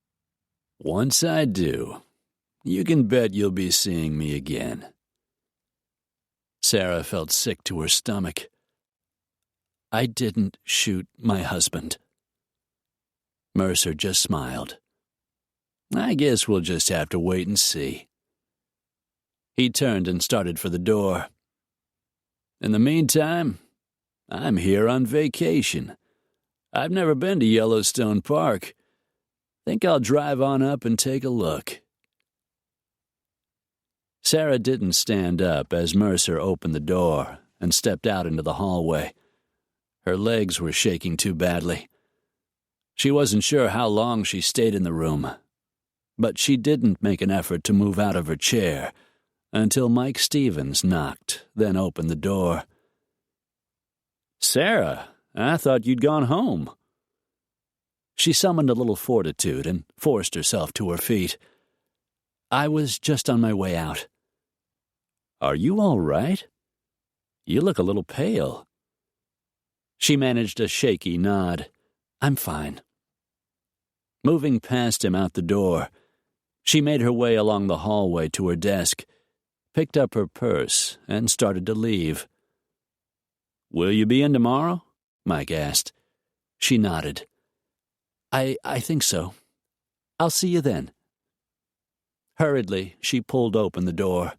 Once I do, you can bet you'll be seeing me again." Sarah felt sick to her stomach. "I didn't shoot my husband." Mercer just smiled. "I guess we'll just have to wait and see." He turned and started for the door. "In the meantime, I'm here on vacation. I've never been to Yellowstone Park. Think I'll drive on up and take a look." Sarah didn't stand up as Mercer opened the door and stepped out into the hallway. Her legs were shaking too badly. She wasn't sure how long she stayed in the room, but she didn't make an effort to move out of her chair until Mike Stevens knocked, then opened the door. "Sarah, I thought you'd gone home." She summoned a little fortitude and forced herself to her feet. "I was just on my way out." "Are you all right? You look a little pale." She managed a shaky nod. "I'm fine." Moving past him out the door, she made her way along the hallway to her desk, picked up her purse, and started to leave. "Will you be in tomorrow?" Mike asked. She nodded. I think so. I'll see you then." Hurriedly, she pulled open the door.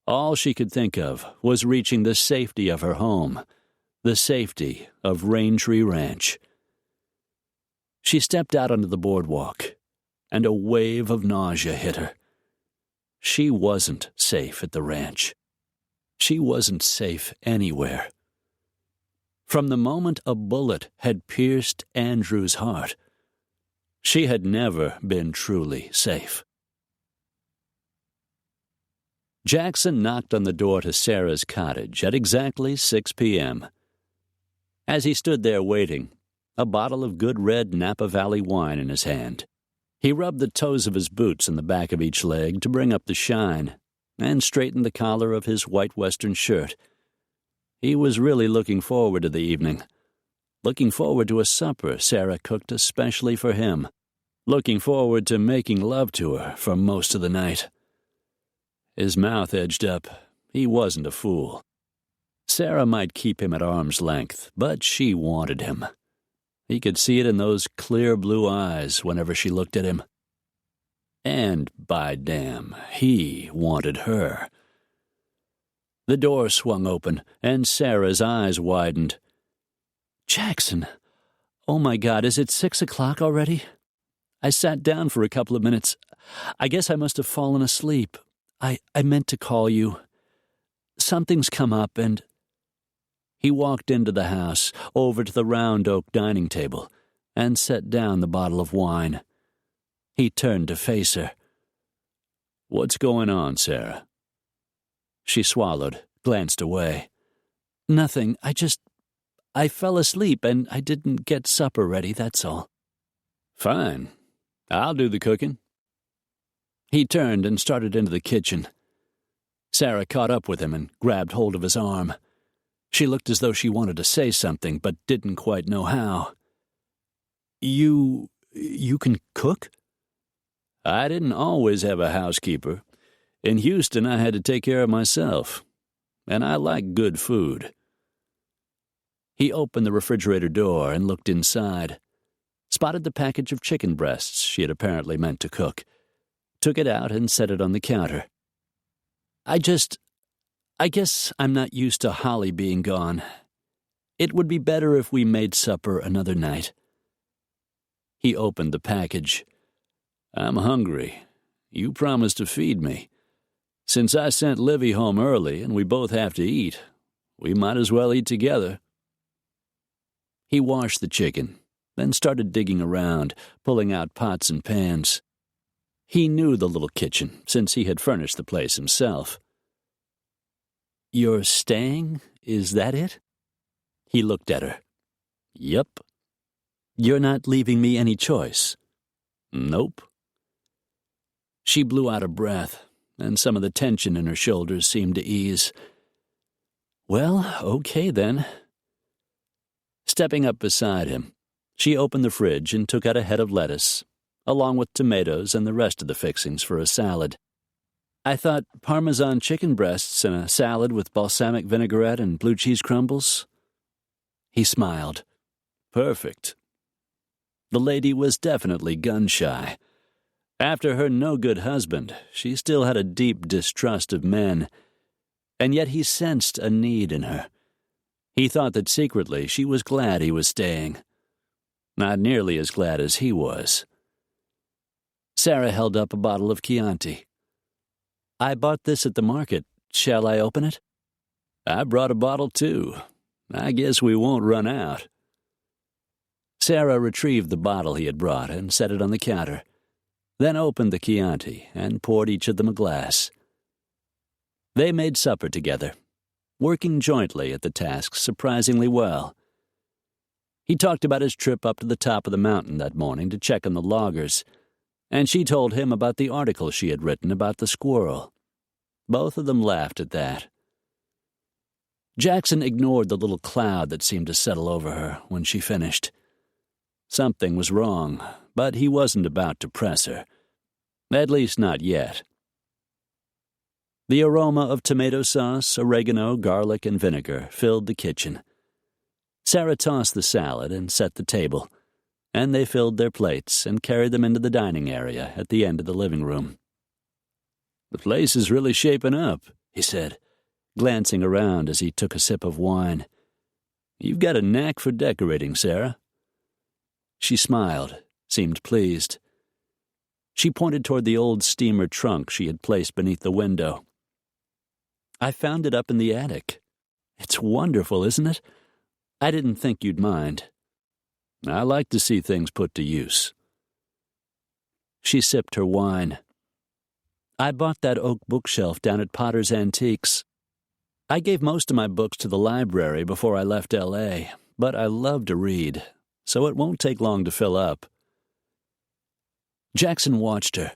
All she could think of was reaching the safety of her home, the safety of Raintree Ranch. She stepped out onto the boardwalk, and a wave of nausea hit her. She wasn't safe at the ranch. She wasn't safe anywhere. From the moment a bullet had pierced Andrew's heart, she had never been truly safe. Jackson knocked on the door to Sarah's cottage at exactly 6 p.m. As he stood there waiting, a bottle of good red Napa Valley wine in his hand, he rubbed the toes of his boots in the back of each leg to bring up the shine and straightened the collar of his white western shirt. He was really looking forward to the evening, looking forward to a supper Sarah cooked especially for him, looking forward to making love to her for most of the night. His mouth edged up. He wasn't a fool. Sarah might keep him at arm's length, but she wanted him. He could see it in those clear blue eyes whenever she looked at him. And, by damn, he wanted her. The door swung open, and Sarah's eyes widened. "Jackson! Oh my God, is it 6 o'clock already? I sat down for a couple of minutes. I guess I must have fallen asleep. I meant to call you. Something's come up, and—" He walked into the house, over to the round oak dining table, and set down the bottle of wine. He turned to face her. "What's going on, Sarah?" She swallowed, glanced away. "Nothing. I fell asleep, and I didn't get supper ready, that's all." "Fine. I'll do the cooking." He turned and started into the kitchen. Sarah caught up with him and grabbed hold of his arm. She looked as though she wanted to say something, but didn't quite know how. You can cook?" "I didn't always have a housekeeper. In Houston, I had to take care of myself. And I like good food." He opened the refrigerator door and looked inside, spotted the package of chicken breasts she had apparently meant to cook, took it out and set it on the counter. I guess I'm not used to Holly being gone. It would be better if we made supper another night." He opened the package. "I'm hungry. You promised to feed me. Since I sent Livy home early and we both have to eat, we might as well eat together." He washed the chicken, then started digging around, pulling out pots and pans. He knew the little kitchen, since he had furnished the place himself. "You're staying? Is that it?" He looked at her. "Yep." "You're not leaving me any choice?" "Nope." She blew out of breath, and some of the tension in her shoulders seemed to ease. "Well, okay then." Stepping up beside him, she opened the fridge and took out a head of lettuce, along with tomatoes and the rest of the fixings for a salad. "I thought Parmesan chicken breasts and a salad with balsamic vinaigrette and blue cheese crumbles." He smiled. Perfect. The lady was definitely gun-shy. After her no-good husband, she still had a deep distrust of men, and yet he sensed a need in her. He thought that secretly she was glad he was staying. Not nearly as glad as he was. Sarah held up a bottle of Chianti. "I bought this at the market. Shall I open it?" "I brought a bottle, too. I guess we won't run out." Sarah retrieved the bottle he had brought and set it on the counter, then opened the Chianti and poured each of them a glass. They made supper together, working jointly at the task surprisingly well. He talked about his trip up to the top of the mountain that morning to check on the loggers, and she told him about the article she had written about the squirrel. Both of them laughed at that. Jackson ignored the little cloud that seemed to settle over her when she finished. Something was wrong, but he wasn't about to press her. At least not yet. The aroma of tomato sauce, oregano, garlic, and vinegar filled the kitchen. Sarah tossed the salad and set the table, and they filled their plates and carried them into the dining area at the end of the living room. "The place is really shaping up," he said, glancing around as he took a sip of wine. "You've got a knack for decorating, Sarah." She smiled, seemed pleased. She pointed toward the old steamer trunk she had placed beneath the window. "I found it up in the attic. It's wonderful, isn't it? I didn't think you'd mind." "I like to see things put to use." She sipped her wine. "I bought that oak bookshelf down at Potter's Antiques. I gave most of my books to the library before I left L.A., but I love to read, so it won't take long to fill up." Jackson watched her,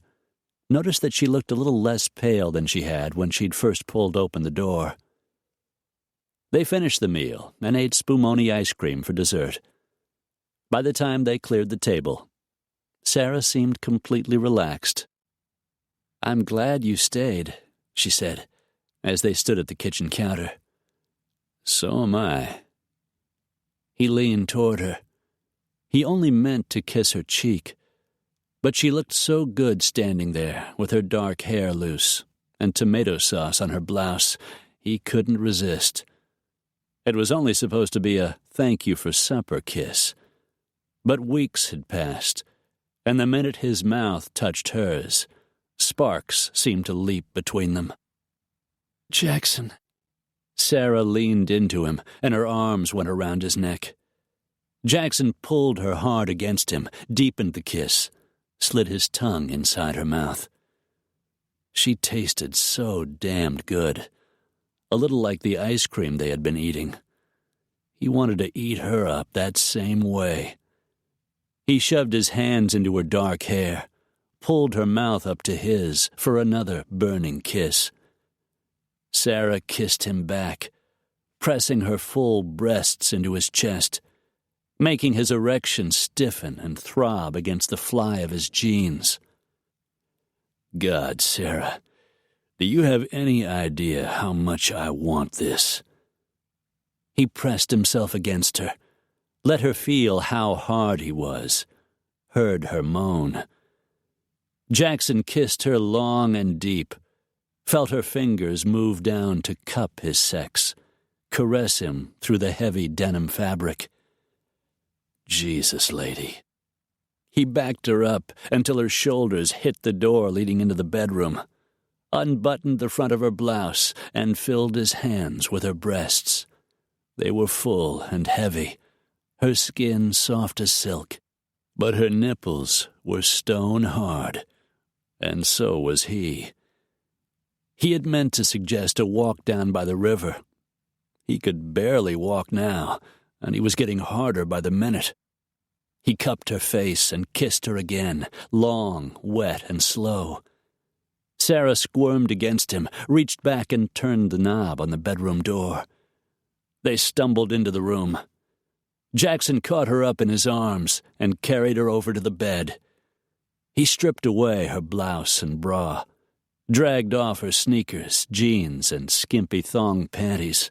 noticed that she looked a little less pale than she had when she'd first pulled open the door. They finished the meal and ate spumoni ice cream for dessert. By the time they cleared the table, Sarah seemed completely relaxed. "I'm glad you stayed," she said, as they stood at the kitchen counter. "So am I." He leaned toward her. He only meant to kiss her cheek, but she looked so good standing there with her dark hair loose and tomato sauce on her blouse, he couldn't resist. It was only supposed to be a thank-you-for-supper kiss. But weeks had passed, and the minute his mouth touched hers, sparks seemed to leap between them. "Jackson." Sarah leaned into him, and her arms went around his neck. Jackson pulled her hard against him, deepened the kiss, slid his tongue inside her mouth. She tasted so damned good, a little like the ice cream they had been eating. He wanted to eat her up that same way. He shoved his hands into her dark hair, pulled her mouth up to his for another burning kiss. Sarah kissed him back, pressing her full breasts into his chest, making his erection stiffen and throb against the fly of his jeans. "God, Sarah, do you have any idea how much I want this?" He pressed himself against her, let her feel how hard he was, heard her moan. Jackson kissed her long and deep, felt her fingers move down to cup his sex, caress him through the heavy denim fabric. Jesus, lady. He backed her up until her shoulders hit the door leading into the bedroom, unbuttoned the front of her blouse, and filled his hands with her breasts. They were full and heavy, her skin soft as silk, but her nipples were stone hard, and so was he. He had meant to suggest a walk down by the river. He could barely walk now, and he was getting harder by the minute. He cupped her face and kissed her again, long, wet, and slow. Sarah squirmed against him, reached back and turned the knob on the bedroom door. They stumbled into the room. Jackson caught her up in his arms and carried her over to the bed. He stripped away her blouse and bra, dragged off her sneakers, jeans, and skimpy thong panties,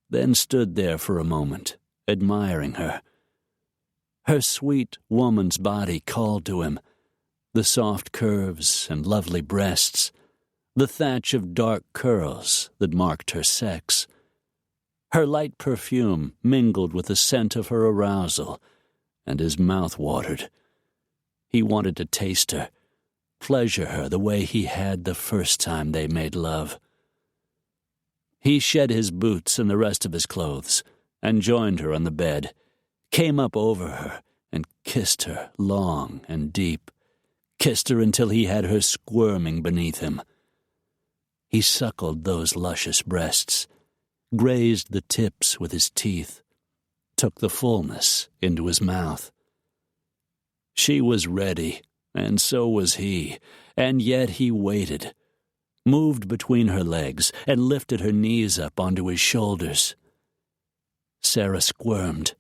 then stood there for a moment, admiring her. Her sweet woman's body called to him, the soft curves and lovely breasts, the thatch of dark curls that marked her sex. Her light perfume mingled with the scent of her arousal, and his mouth watered. He wanted to taste her, pleasure her the way he had the first time they made love. He shed his boots and the rest of his clothes, and joined her on the bed, came up over her, and kissed her long and deep, kissed her until he had her squirming beneath him. He suckled those luscious breasts, grazed the tips with his teeth, took the fullness into his mouth. She was ready, and so was he, and yet he waited, moved between her legs, and lifted her knees up onto his shoulders. Sarah squirmed.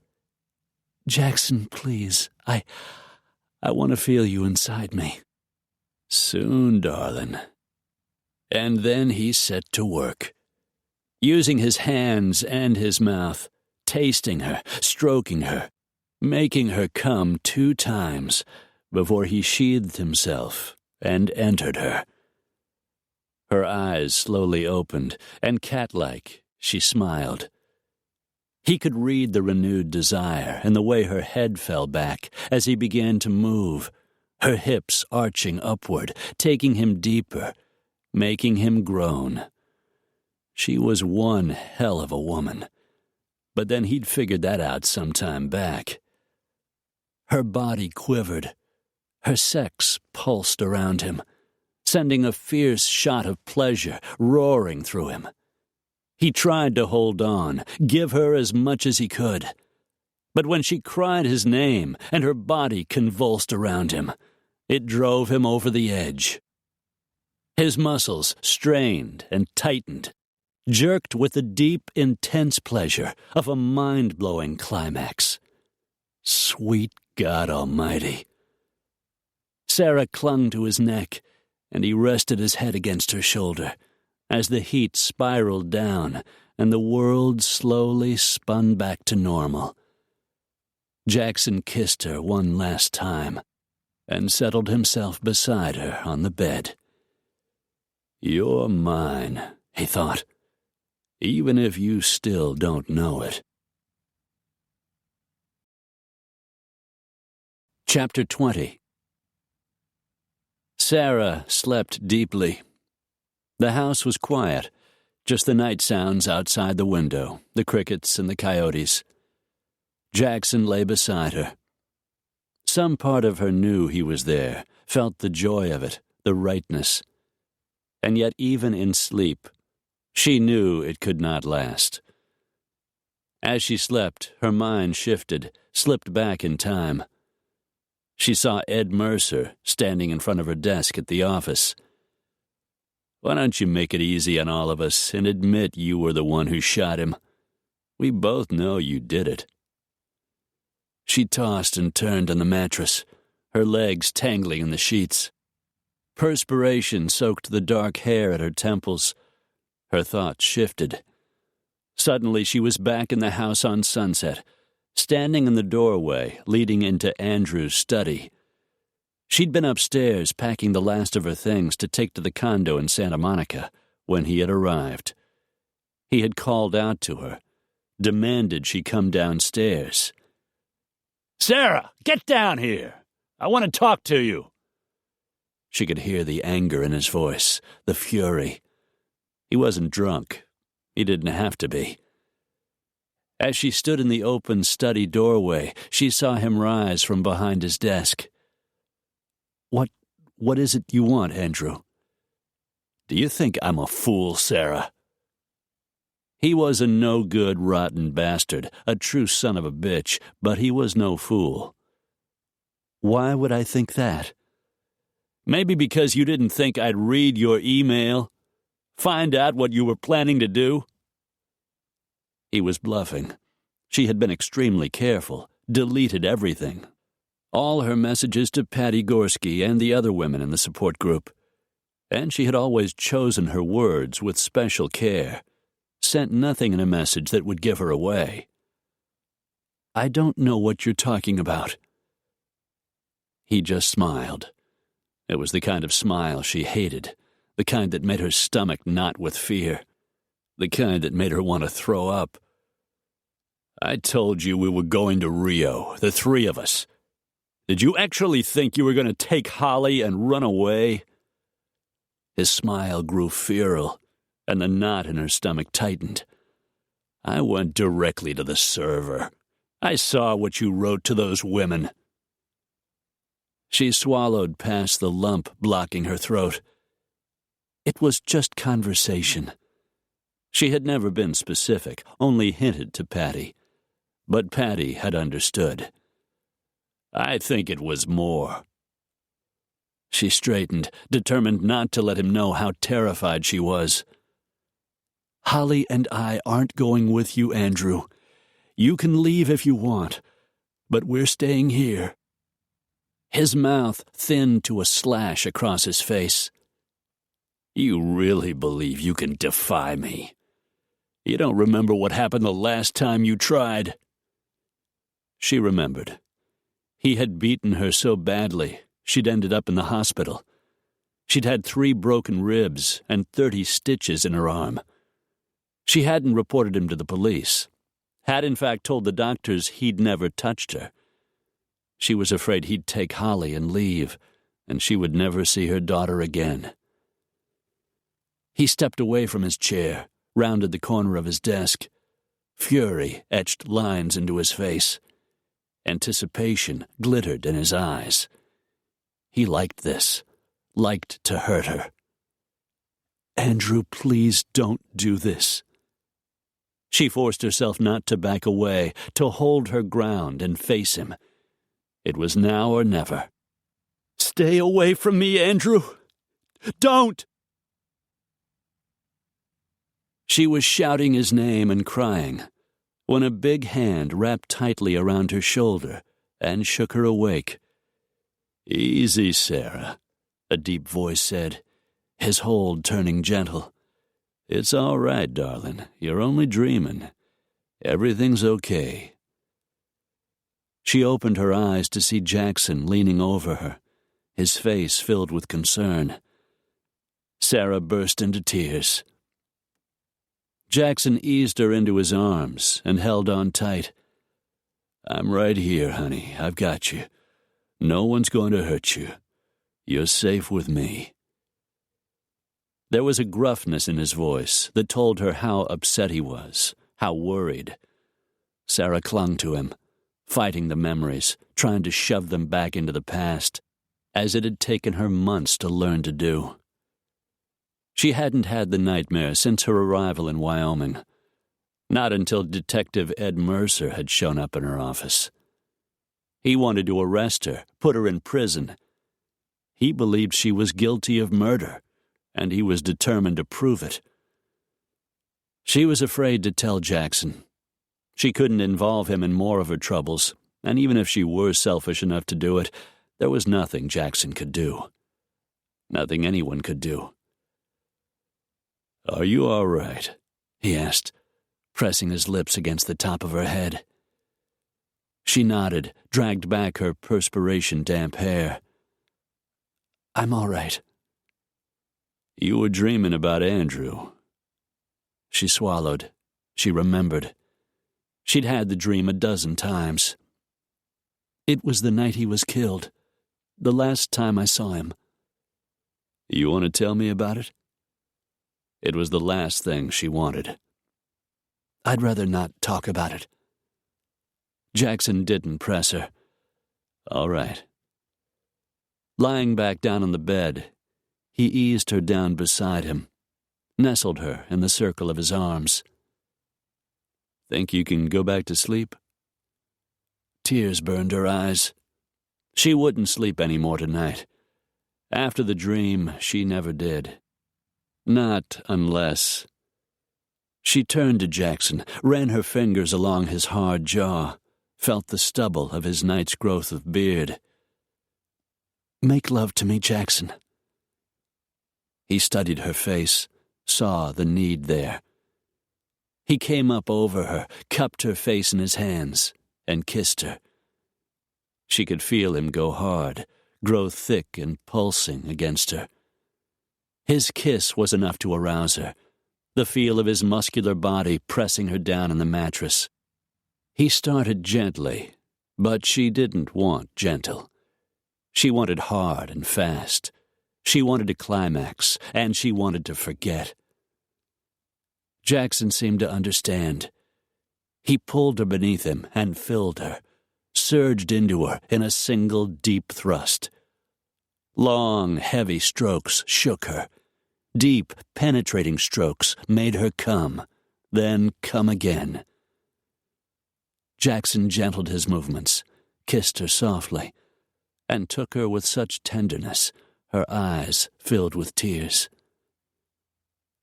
"Jackson, please, I want to feel you inside me." "Soon, darling." And then he set to work, using his hands and his mouth, tasting her, stroking her, making her come 2 times before he sheathed himself and entered her. Her eyes slowly opened, and cat-like she smiled. He could read the renewed desire in the way her head fell back as he began to move, her hips arching upward, taking him deeper, making him groan. She was one hell of a woman, but then he'd figured that out some time back. Her body quivered. Her sex pulsed around him, sending a fierce shot of pleasure roaring through him. He tried to hold on, give her as much as he could. But when she cried his name and her body convulsed around him, it drove him over the edge. His muscles strained and tightened, jerked with the deep, intense pleasure of a mind-blowing climax. Sweet God Almighty. Sarah clung to his neck, and he rested his head against her shoulder as the heat spiraled down and the world slowly spun back to normal. Jackson kissed her one last time and settled himself beside her on the bed. "You're mine," he thought, "even if you still don't know it." Chapter 20. Sarah slept deeply. The house was quiet, just the night sounds outside the window, the crickets and the coyotes. Jackson lay beside her. Some part of her knew he was there, felt the joy of it, the rightness. And yet even in sleep, she knew it could not last. As she slept, her mind shifted, slipped back in time. She saw Ed Mercer standing in front of her desk at the office. "Why don't you make it easy on all of us and admit you were the one who shot him? We both know you did it." She tossed and turned on the mattress, her legs tangling in the sheets. Perspiration soaked the dark hair at her temples. Her thoughts shifted. Suddenly she was back in the house on Sunset, standing in the doorway leading into Andrew's study. She'd been upstairs packing the last of her things to take to the condo in Santa Monica when he had arrived. He had called out to her, demanded she come downstairs. "Sarah, get down here! I want to talk to you!" She could hear the anger in his voice, the fury. He wasn't drunk. He didn't have to be. As she stood in the open study doorway, she saw him rise from behind his desk. What is it you want, Andrew?" "Do you think I'm a fool, Sarah?" He was a no-good, rotten bastard, a true son of a bitch, but he was no fool. "Why would I think that?" Maybe because you didn't think I'd read your email, find out what you were planning to do. He was bluffing. She had been extremely careful, deleted everything. All her messages to Patty Gorski and the other women in the support group. And she had always chosen her words with special care, sent nothing in a message that would give her away. I don't know what you're talking about. He just smiled. It was the kind of smile she hated, the kind that made her stomach knot with fear, the kind that made her want to throw up. I told you we were going to Rio, the three of us. Did you actually think you were going to take Holly and run away? His smile grew feral, and the knot in her stomach tightened. I went directly to the server. I saw what you wrote to those women. She swallowed past the lump blocking her throat. It was just conversation. She had never been specific, only hinted to Patty. But Patty had understood. I think it was more. She straightened, determined not to let him know how terrified she was. Holly and I aren't going with you, Andrew. You can leave if you want, but we're staying here. His mouth thinned to a slash across his face. You really believe you can defy me? You don't remember what happened the last time you tried? She remembered. He had beaten her so badly, she'd ended up in the hospital. She'd had 3 broken ribs and 30 stitches in her arm. She hadn't reported him to the police, had in fact told the doctors he'd never touched her. She was afraid he'd take Holly and leave, and she would never see her daughter again. He stepped away from his chair, rounded the corner of his desk. Fury etched lines into his face. Anticipation glittered in his eyes. He liked this, liked to hurt her. Andrew, please don't do this. She forced herself not to back away, to hold her ground and face him. It was now or never. Stay away from me, Andrew! Don't! She was shouting his name and crying, when a big hand wrapped tightly around her shoulder and shook her awake. Easy, Sarah, a deep voice said, his hold turning gentle. It's all right, darling. You're only dreaming. Everything's okay. She opened her eyes to see Jackson leaning over her, his face filled with concern. Sarah burst into tears. Jackson eased her into his arms and held on tight. I'm right here, honey. I've got you. No one's going to hurt you. You're safe with me. There was a gruffness in his voice that told her how upset he was, how worried. Sarah clung to him, fighting the memories, trying to shove them back into the past, as it had taken her months to learn to do. She hadn't had the nightmare since her arrival in Wyoming, not until Detective Ed Mercer had shown up in her office. He wanted to arrest her, put her in prison. He believed she was guilty of murder, and he was determined to prove it. She was afraid to tell Jackson. She couldn't involve him in more of her troubles, and even if she were selfish enough to do it, there was nothing Jackson could do. Nothing anyone could do. Are you all right? He asked, pressing his lips against the top of her head. She nodded, dragged back her perspiration-damp hair. I'm all right. You were dreaming about Andrew. She swallowed. She remembered. She'd had the dream a dozen times. It was the night he was killed, the last time I saw him. You want to tell me about it? It was the last thing she wanted. I'd rather not talk about it. Jackson didn't press her. All right. Lying back down on the bed, he eased her down beside him, nestled her in the circle of his arms. Think you can go back to sleep? Tears burned her eyes. She wouldn't sleep any more tonight. After the dream, she never did. Not unless... She turned to Jackson, ran her fingers along his hard jaw, felt the stubble of his night's growth of beard. "Make love to me, Jackson." He studied her face, saw the need there. He came up over her, cupped her face in his hands, and kissed her. She could feel him go hard, grow thick and pulsing against her. His kiss was enough to arouse her, the feel of his muscular body pressing her down on the mattress. He started gently, but she didn't want gentle. She wanted hard and fast. She wanted to climax, and she wanted to forget. Jackson seemed to understand. He pulled her beneath him and filled her, surged into her in a single deep thrust. Long, heavy strokes shook her. Deep, penetrating strokes made her come, then come again. Jackson gentled his movements, kissed her softly, and took her with such tenderness, her eyes filled with tears.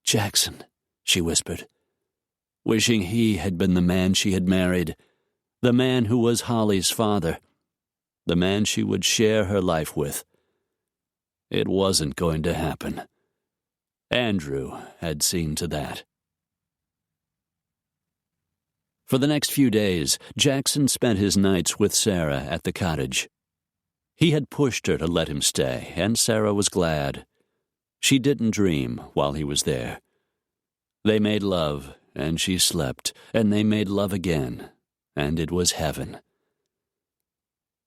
"Jackson," she whispered, wishing he had been the man she had married, the man who was Holly's father, the man she would share her life with. It wasn't going to happen. Andrew had seen to that. For the next few days, Jackson spent his nights with Sarah at the cottage. He had pushed her to let him stay, and Sarah was glad. She didn't dream while he was there. They made love, and she slept, and they made love again, and it was heaven.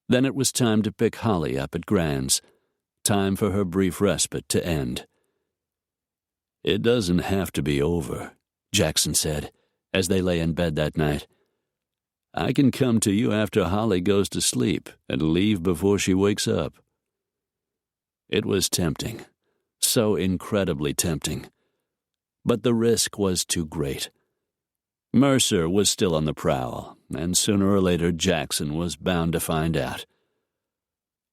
Then it was time to pick Holly up at Grand's, time for her brief respite to end. "It doesn't have to be over," Jackson said, as they lay in bed that night. "I can come to you after Holly goes to sleep and leave before she wakes up." It was tempting, so incredibly tempting. But the risk was too great. Mercer was still on the prowl, and sooner or later Jackson was bound to find out.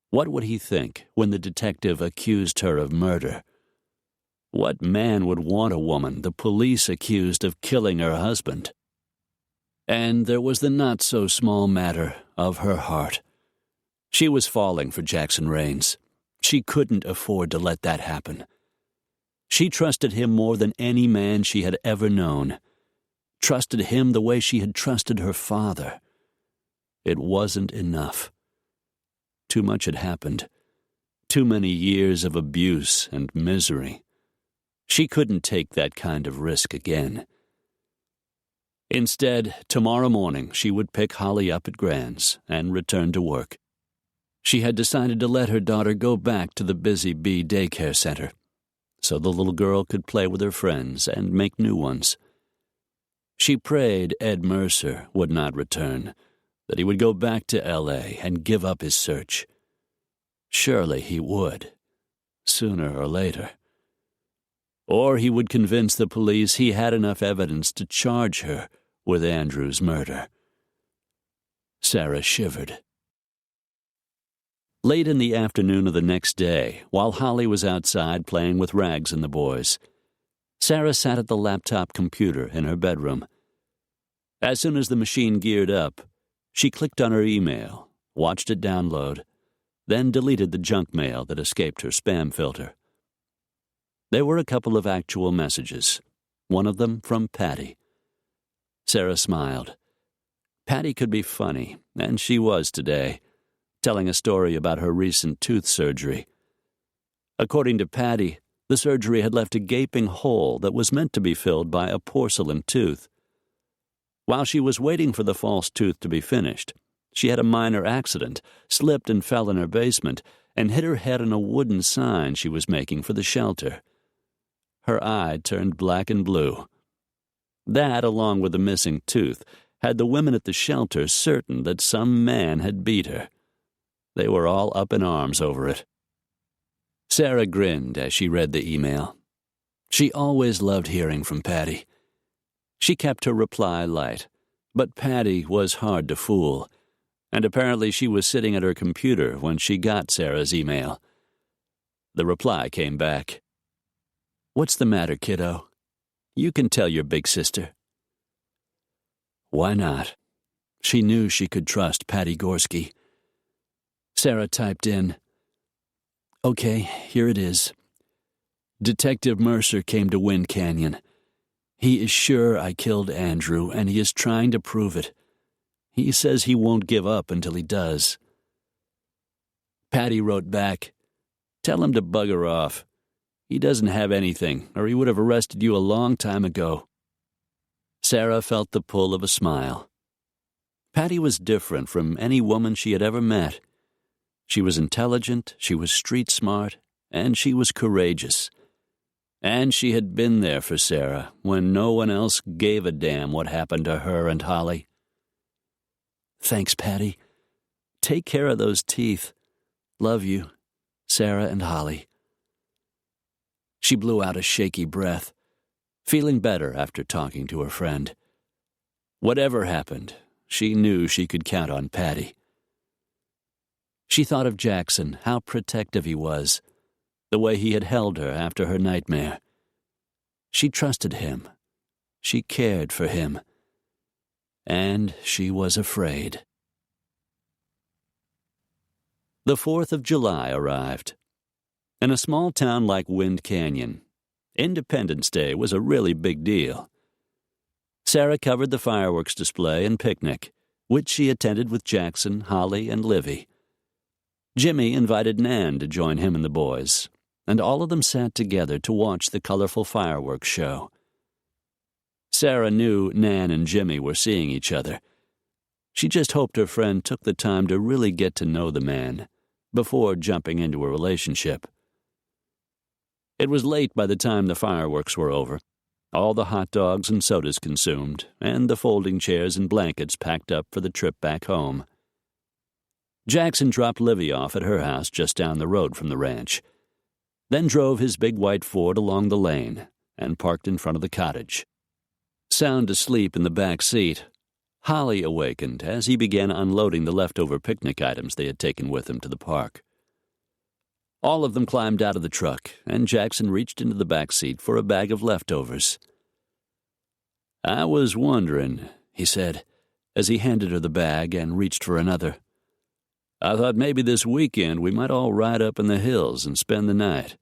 What would he think when the detective accused her of murder? What man would want a woman the police accused of killing her husband? And there was the not-so-small matter of her heart. She was falling for Jackson Raines. She couldn't afford to let that happen. She trusted him more than any man she had ever known. Trusted him the way she had trusted her father. It wasn't enough. Too much had happened. Too many years of abuse and misery. She couldn't take that kind of risk again. Instead, tomorrow morning she would pick Holly up at Grand's and return to work. She had decided to let her daughter go back to the Busy Bee daycare center, so the little girl could play with her friends and make new ones. She prayed Ed Mercer would not return, that he would go back to L.A. and give up his search. Surely he would, sooner or later. Or he would convince the police he had enough evidence to charge her with Andrew's murder. Sarah shivered. Late in the afternoon of the next day, while Holly was outside playing with Rags and the boys, Sarah sat at the laptop computer in her bedroom. As soon as the machine geared up, she clicked on her email, watched it download, then deleted the junk mail that escaped her spam filter. There were a couple of actual messages, one of them from Patty. Sarah smiled. Patty could be funny, and she was today, telling a story about her recent tooth surgery. According to Patty, the surgery had left a gaping hole that was meant to be filled by a porcelain tooth. While she was waiting for the false tooth to be finished, she had a minor accident, slipped and fell in her basement, and hit her head on a wooden sign she was making for the shelter. Her eye turned black and blue. That, along with the missing tooth, had the women at the shelter certain that some man had beat her. They were all up in arms over it. Sarah grinned as she read the email. She always loved hearing from Patty. She kept her reply light, but Patty was hard to fool, and apparently she was sitting at her computer when she got Sarah's email. The reply came back. "What's the matter, kiddo? You can tell your big sister." Why not? She knew she could trust Patty Gorski. Sarah typed in, "Okay, here it is. Detective Mercer came to Wind Canyon. He is sure I killed Andrew, and he is trying to prove it. He says he won't give up until he does." Patty wrote back, "Tell him to bugger off. He doesn't have anything, or he would have arrested you a long time ago." Sarah felt the pull of a smile. Patty was different from any woman she had ever met. She was intelligent, she was street smart, and she was courageous. And she had been there for Sarah when no one else gave a damn what happened to her and Holly. "Thanks, Patty. Take care of those teeth. Love you, Sarah and Holly." She blew out a shaky breath, feeling better after talking to her friend. Whatever happened, she knew she could count on Patty. She thought of Jackson, how protective he was, the way he had held her after her nightmare. She trusted him. She cared for him. And she was afraid. The 4th of July arrived. In a small town like Wind Canyon, Independence Day was a really big deal. Sarah covered the fireworks display and picnic, which she attended with Jackson, Holly, and Livy. Jimmy invited Nan to join him and the boys, and all of them sat together to watch the colorful fireworks show. Sarah knew Nan and Jimmy were seeing each other. She just hoped her friend took the time to really get to know the man before jumping into a relationship. It was late by the time the fireworks were over, all the hot dogs and sodas consumed, and the folding chairs and blankets packed up for the trip back home. Jackson dropped Livy off at her house just down the road from the ranch, then drove his big white Ford along the lane and parked in front of the cottage. Sound asleep in the back seat, Holly awakened as he began unloading the leftover picnic items they had taken with them to the park. All of them climbed out of the truck, and Jackson reached into the back seat for a bag of leftovers. "I was wondering," he said, as he handed her the bag and reached for another. "I thought maybe this weekend we might all ride up in the hills and spend the night.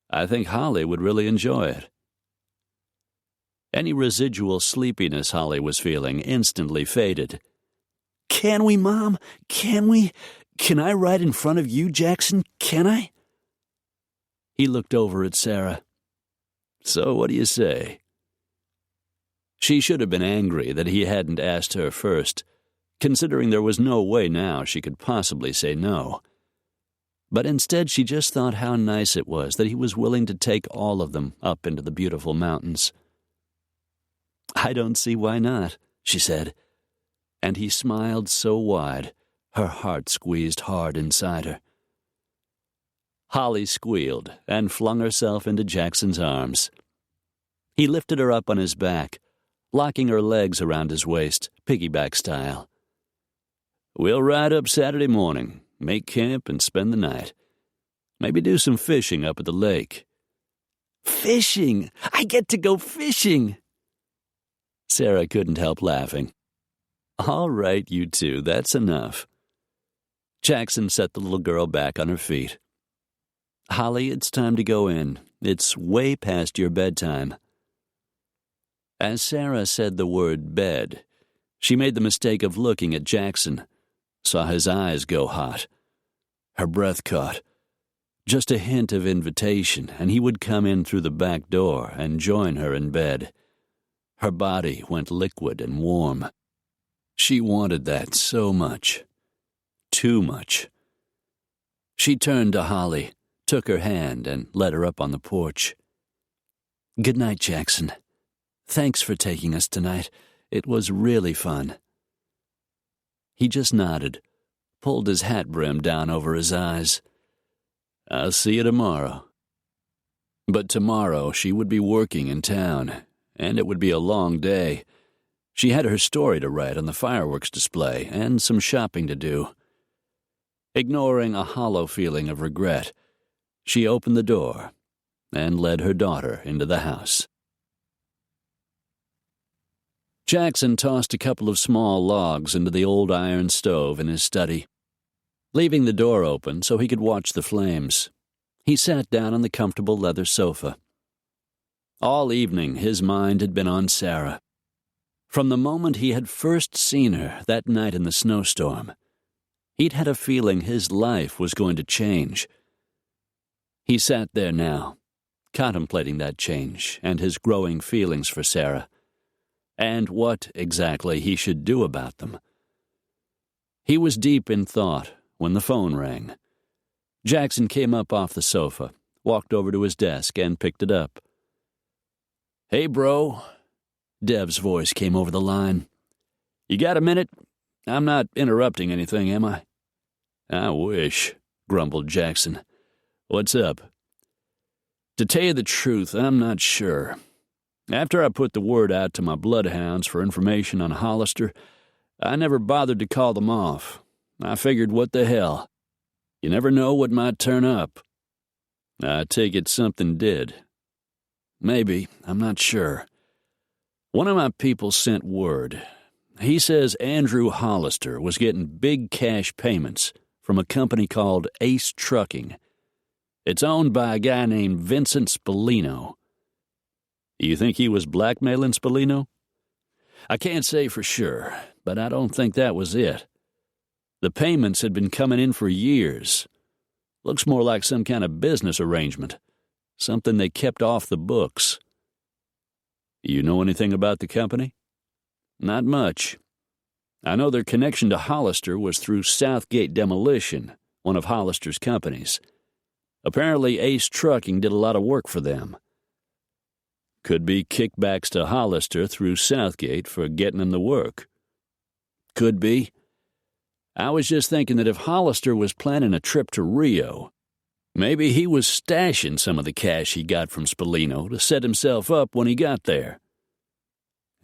I think Holly would really enjoy it." Any residual sleepiness Holly was feeling instantly faded. "Can we, Mom? Can we? Can I ride in front of you, Jackson? Can I?" He looked over at Sarah. "So what do you say?" She should have been angry that he hadn't asked her first, considering there was no way now she could possibly say no. But instead she just thought how nice it was that he was willing to take all of them up into the beautiful mountains. "I don't see why not," she said, and he smiled so wide, her heart squeezed hard inside her. Holly squealed and flung herself into Jackson's arms. He lifted her up on his back, locking her legs around his waist, piggyback style. "We'll ride up Saturday morning, make camp, and spend the night. Maybe do some fishing up at the lake." "Fishing! I get to go fishing!" Sarah couldn't help laughing. "All right, you two, that's enough." Jackson set the little girl back on her feet. "Holly, it's time to go in. It's way past your bedtime." As Sarah said the word bed, she made the mistake of looking at Jackson, saw his eyes go hot. Her breath caught. Just a hint of invitation, and he would come in through the back door and join her in bed. Her body went liquid and warm. She wanted that so much. Too much. She turned to Holly, took her hand, and led her up on the porch. "Good night, Jackson. Thanks for taking us tonight. It was really fun." He just nodded, pulled his hat brim down over his eyes. "I'll see you tomorrow." But tomorrow she would be working in town, and it would be a long day. She had her story to write on the fireworks display and some shopping to do. Ignoring a hollow feeling of regret, She opened the door and led her daughter into the house. Jackson tossed a couple of small logs into the old iron stove in his study, leaving the door open so he could watch the flames. He sat down on the comfortable leather sofa. All evening his mind had been on Sarah. From the moment he had first seen her that night in the snowstorm, he'd had a feeling his life was going to change. He sat there now, contemplating that change and his growing feelings for Sarah, and what exactly he should do about them. He was deep in thought when the phone rang. Jackson came up off the sofa, walked over to his desk, and picked it up. "Hey, bro," Dev's voice came over the line. "You got a minute? I'm not interrupting anything, am I?" "I wish," grumbled Jackson. "What's up?" "To tell you the truth, I'm not sure. After I put the word out to my bloodhounds for information on Hollister, I never bothered to call them off. I figured, what the hell? You never know what might turn up." "I take it something did." "Maybe. I'm not sure. One of my people sent word. He says Andrew Hollister was getting big cash payments from a company called Ace Trucking. It's owned by a guy named Vincent Spallino." "You think he was blackmailing Spallino?" "I can't say for sure, but I don't think that was it. The payments had been coming in for years. Looks more like some kind of business arrangement, something they kept off the books." "You know anything about the company?" "Not much. I know their connection to Hollister was through Southgate Demolition, one of Hollister's companies. Apparently Ace Trucking did a lot of work for them." "Could be kickbacks to Hollister through Southgate for getting him the work." "Could be. I was just thinking that if Hollister was planning a trip to Rio, maybe he was stashing some of the cash he got from Spallino to set himself up when he got there."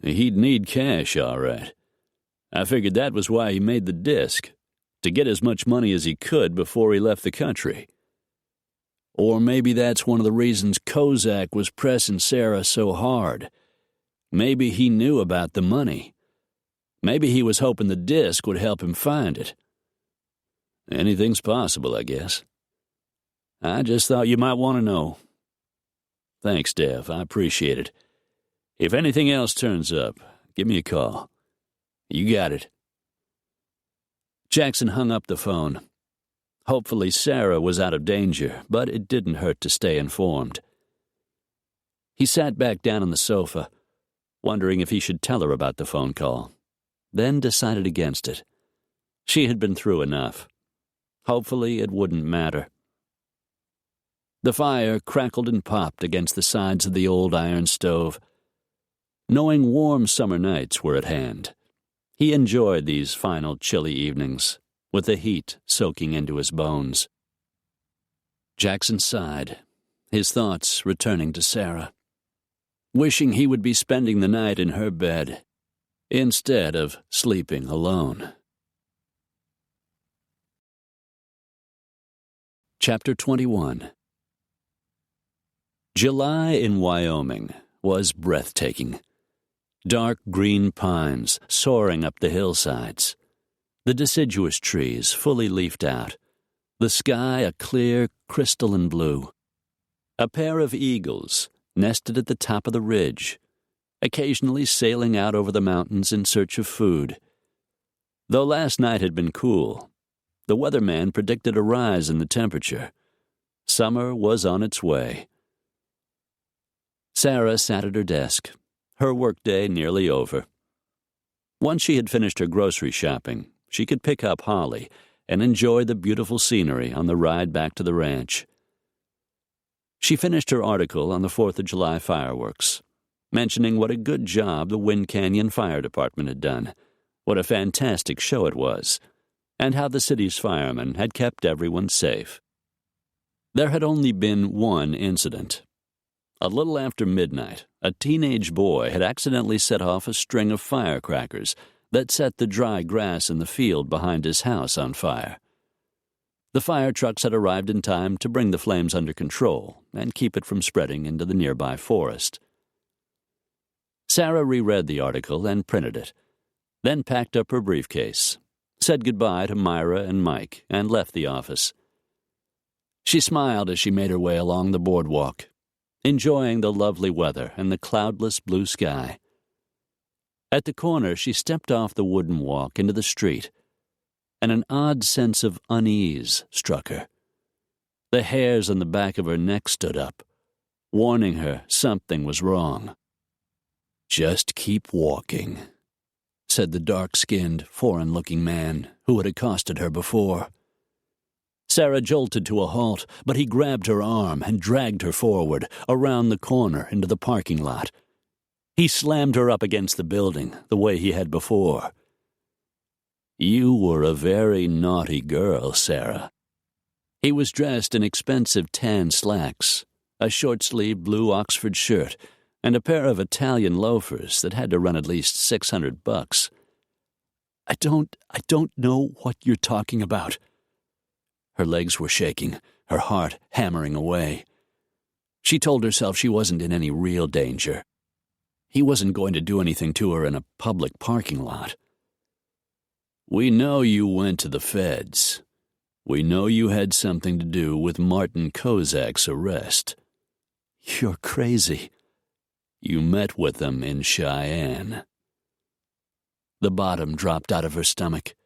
"He'd need cash, all right. I figured that was why he made the disc, to get as much money as he could before he left the country. Or maybe that's one of the reasons Kozak was pressing Sarah so hard. Maybe he knew about the money. Maybe he was hoping the disc would help him find it." "Anything's possible, I guess." "I just thought you might want to know." "Thanks, Dev. I appreciate it. If anything else turns up, give me a call." "You got it." Jackson hung up the phone. Hopefully Sarah was out of danger, but it didn't hurt to stay informed. He sat back down on the sofa, wondering if he should tell her about the phone call, then decided against it. She had been through enough. Hopefully it wouldn't matter. The fire crackled and popped against the sides of the old iron stove. Knowing warm summer nights were at hand, he enjoyed these final chilly evenings, with the heat soaking into his bones. Jackson sighed, his thoughts returning to Sarah, wishing he would be spending the night in her bed instead of sleeping alone. Chapter 21. July in Wyoming was breathtaking. Dark green pines soaring up the hillsides, the deciduous trees fully leafed out, the sky a clear crystalline blue. A pair of eagles nested at the top of the ridge, occasionally sailing out over the mountains in search of food. Though last night had been cool, the weatherman predicted a rise in the temperature. Summer was on its way. Sarah sat at her desk, her workday nearly over. Once she had finished her grocery shopping, she could pick up Holly and enjoy the beautiful scenery on the ride back to the ranch. She finished her article on the 4th of July fireworks, mentioning what a good job the Wind Canyon Fire Department had done, what a fantastic show it was, and how the city's firemen had kept everyone safe. There had only been one incident. A little after midnight, a teenage boy had accidentally set off a string of firecrackers that set the dry grass in the field behind his house on fire. The fire trucks had arrived in time to bring the flames under control and keep it from spreading into the nearby forest. Sarah reread the article and printed it, then packed up her briefcase, said goodbye to Myra and Mike, and left the office. She smiled as she made her way along the boardwalk, enjoying the lovely weather and the cloudless blue sky. At the corner, she stepped off the wooden walk into the street, and an odd sense of unease struck her. The hairs on the back of her neck stood up, warning her something was wrong. "Just keep walking," said the dark-skinned, foreign-looking man who had accosted her before. Sarah jolted to a halt, but he grabbed her arm and dragged her forward, around the corner into the parking lot. He slammed her up against the building, the way he had before. "You were a very naughty girl, Sarah." He was dressed in expensive tan slacks, a short-sleeved blue Oxford shirt, and a pair of Italian loafers that had to run at least $600. I don't know what you're talking about." Her legs were shaking, her heart hammering away. She told herself she wasn't in any real danger. He wasn't going to do anything to her in a public parking lot. "We know you went to the feds. We know you had something to do with Martin Kozak's arrest." "You're crazy." "You met with them in Cheyenne." The bottom dropped out of her stomach.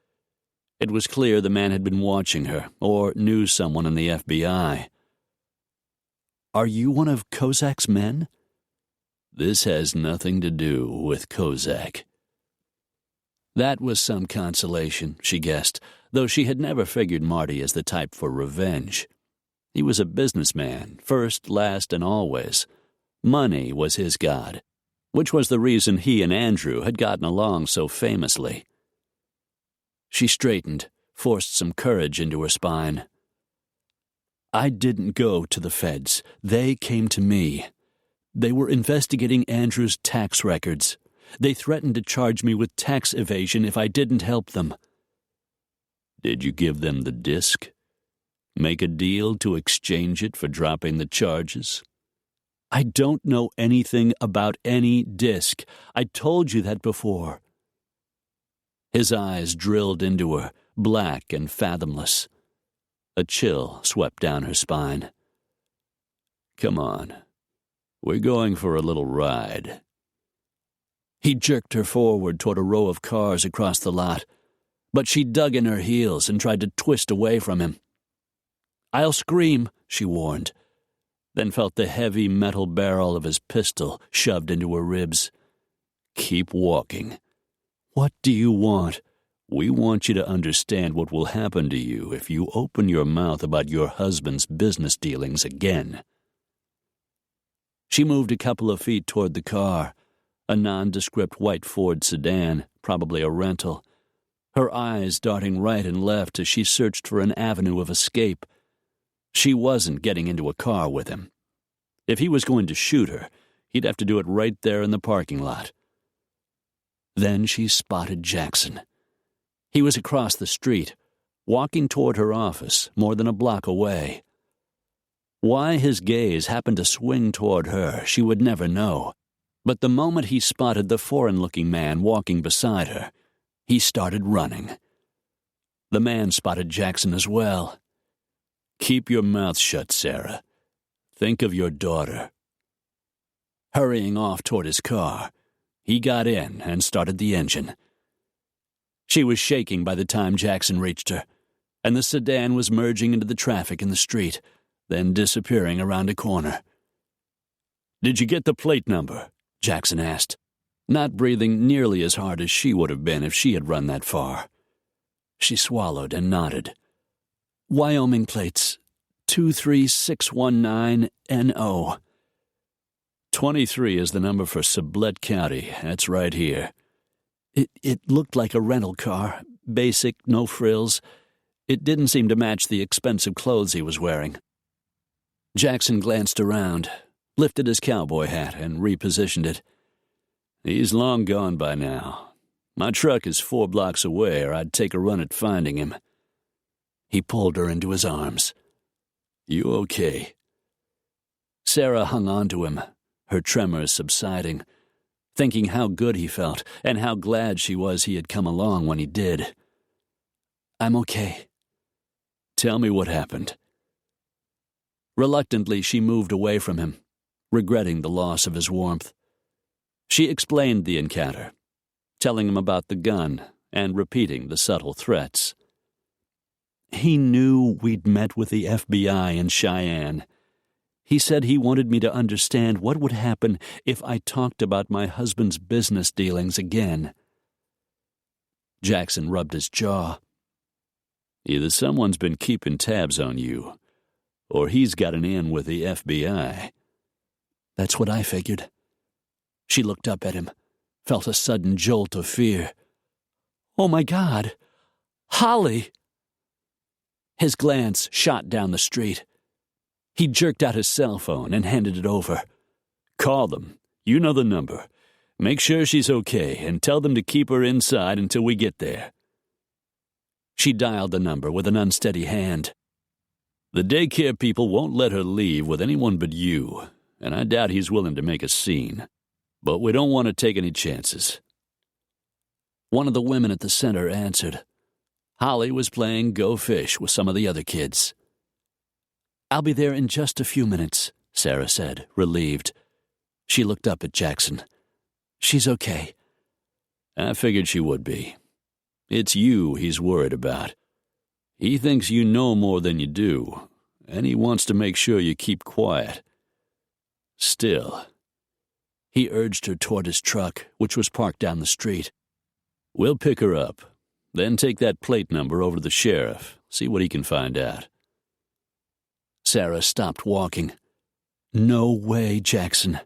It was clear the man had been watching her, or knew someone in the FBI. "Are you one of Kozak's men?" "This has nothing to do with Kozak." That was some consolation, she guessed, though she had never figured Marty as the type for revenge. He was a businessman, first, last, and always. Money was his god, which was the reason he and Andrew had gotten along so famously. She straightened, forced some courage into her spine. "I didn't go to the feds. They came to me. They were investigating Andrew's tax records. They threatened to charge me with tax evasion if I didn't help them." "Did you give them the disc? Make a deal to exchange it for dropping the charges?" "I don't know anything about any disc. I told you that before." His eyes drilled into her, black and fathomless. A chill swept down her spine. "Come on. We're going for a little ride." He jerked her forward toward a row of cars across the lot, but she dug in her heels and tried to twist away from him. "I'll scream," she warned, then felt the heavy metal barrel of his pistol shoved into her ribs. "Keep walking." "What do you want?" "We want you to understand what will happen to you if you open your mouth about your husband's business dealings again." She moved a couple of feet toward the car, a nondescript white Ford sedan, probably a rental, her eyes darting right and left as she searched for an avenue of escape. She wasn't getting into a car with him. If he was going to shoot her, he'd have to do it right there in the parking lot. Then she spotted Jackson. He was across the street, walking toward her office, more than a block away. Why his gaze happened to swing toward her, she would never know. But the moment he spotted the foreign-looking man walking beside her, he started running. The man spotted Jackson as well. "Keep your mouth shut, Sarah. Think of your daughter." Hurrying off toward his car, he got in and started the engine. She was shaking by the time Jackson reached her, and the sedan was merging into the traffic in the street, then disappearing around a corner. "Did you get the plate number?" Jackson asked, not breathing nearly as hard as she would have been if she had run that far. She swallowed and nodded. "Wyoming plates, 23619NO. 23 is the number for Sublette County. That's right here." It looked like a rental car, basic, no frills. It didn't seem to match the expensive clothes he was wearing. Jackson glanced around, lifted his cowboy hat, and repositioned it. "He's long gone by now. My truck is 4 blocks away, or I'd take a run at finding him." He pulled her into his arms. "You okay?" Sarah hung on to him, her tremors subsiding, thinking how good he felt and how glad she was he had come along when he did. "I'm okay." "Tell me what happened." Reluctantly, she moved away from him, regretting the loss of his warmth. She explained the encounter, telling him about the gun and repeating the subtle threats. "He knew we'd met with the FBI in Cheyenne. He said he wanted me to understand what would happen if I talked about my husband's business dealings again." Jackson rubbed his jaw. "Either someone's been keeping tabs on you, or he's got an in with the FBI. "That's what I figured." She looked up at him, felt a sudden jolt of fear. "Oh, my God! Holly!" His glance shot down the street. He jerked out his cell phone and handed it over. "Call them. You know the number. Make sure she's okay and tell them to keep her inside until we get there." She dialed the number with an unsteady hand. "The daycare people won't let her leave with anyone but you, and I doubt he's willing to make a scene. But we don't want to take any chances." One of the women at the center answered. Holly was playing Go Fish with some of the other kids. "I'll be there in just a few minutes," Sarah said, relieved. She looked up at Jackson. "She's okay." "I figured she would be. It's you he's worried about. He thinks you know more than you do, and he wants to make sure you keep quiet. Still," he urged her toward his truck, which was parked down the street. "We'll pick her up, then take that plate number over to the sheriff, see what he can find out." Sarah stopped walking. "No way, Jackson.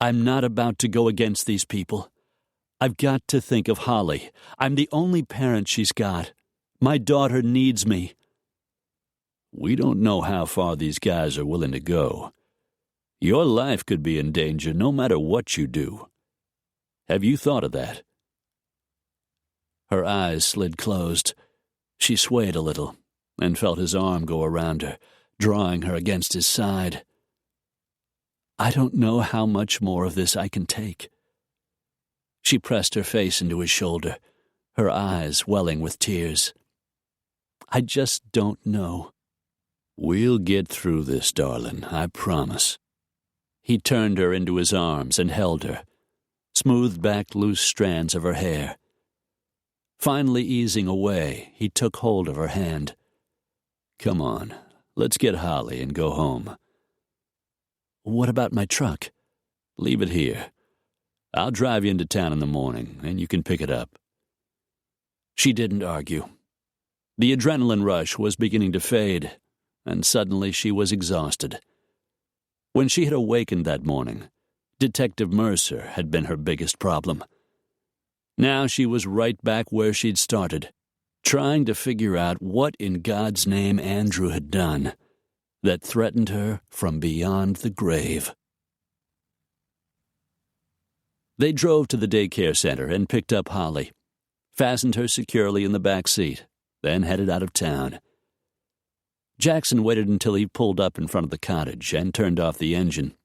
I'm not about to go against these people. I've got to think of Holly. I'm the only parent she's got. My daughter needs me." "We don't know how far these guys are willing to go. Your life could be in danger no matter what you do. Have you thought of that?" Her eyes slid closed. She swayed a little and felt his arm go around her, drawing her against his side. "I don't know how much more of this I can take." She pressed her face into his shoulder, her eyes welling with tears. "I just don't know." "We'll get through this, darling, I promise." He turned her into his arms and held her, smoothed back loose strands of her hair. Finally easing away, he took hold of her hand. "Come on, let's get Holly and go home." "What about my truck?" "Leave it here. I'll drive you into town in the morning, and you can pick it up." She didn't argue. The adrenaline rush was beginning to fade, and suddenly she was exhausted. When she had awakened that morning, Detective Mercer had been her biggest problem. Now she was right back where she'd started, trying to figure out what in God's name Andrew had done that threatened her from beyond the grave. They drove to the daycare center and picked up Holly, fastened her securely in the back seat, then headed out of town. Jackson waited until he pulled up in front of the cottage and turned off the engine,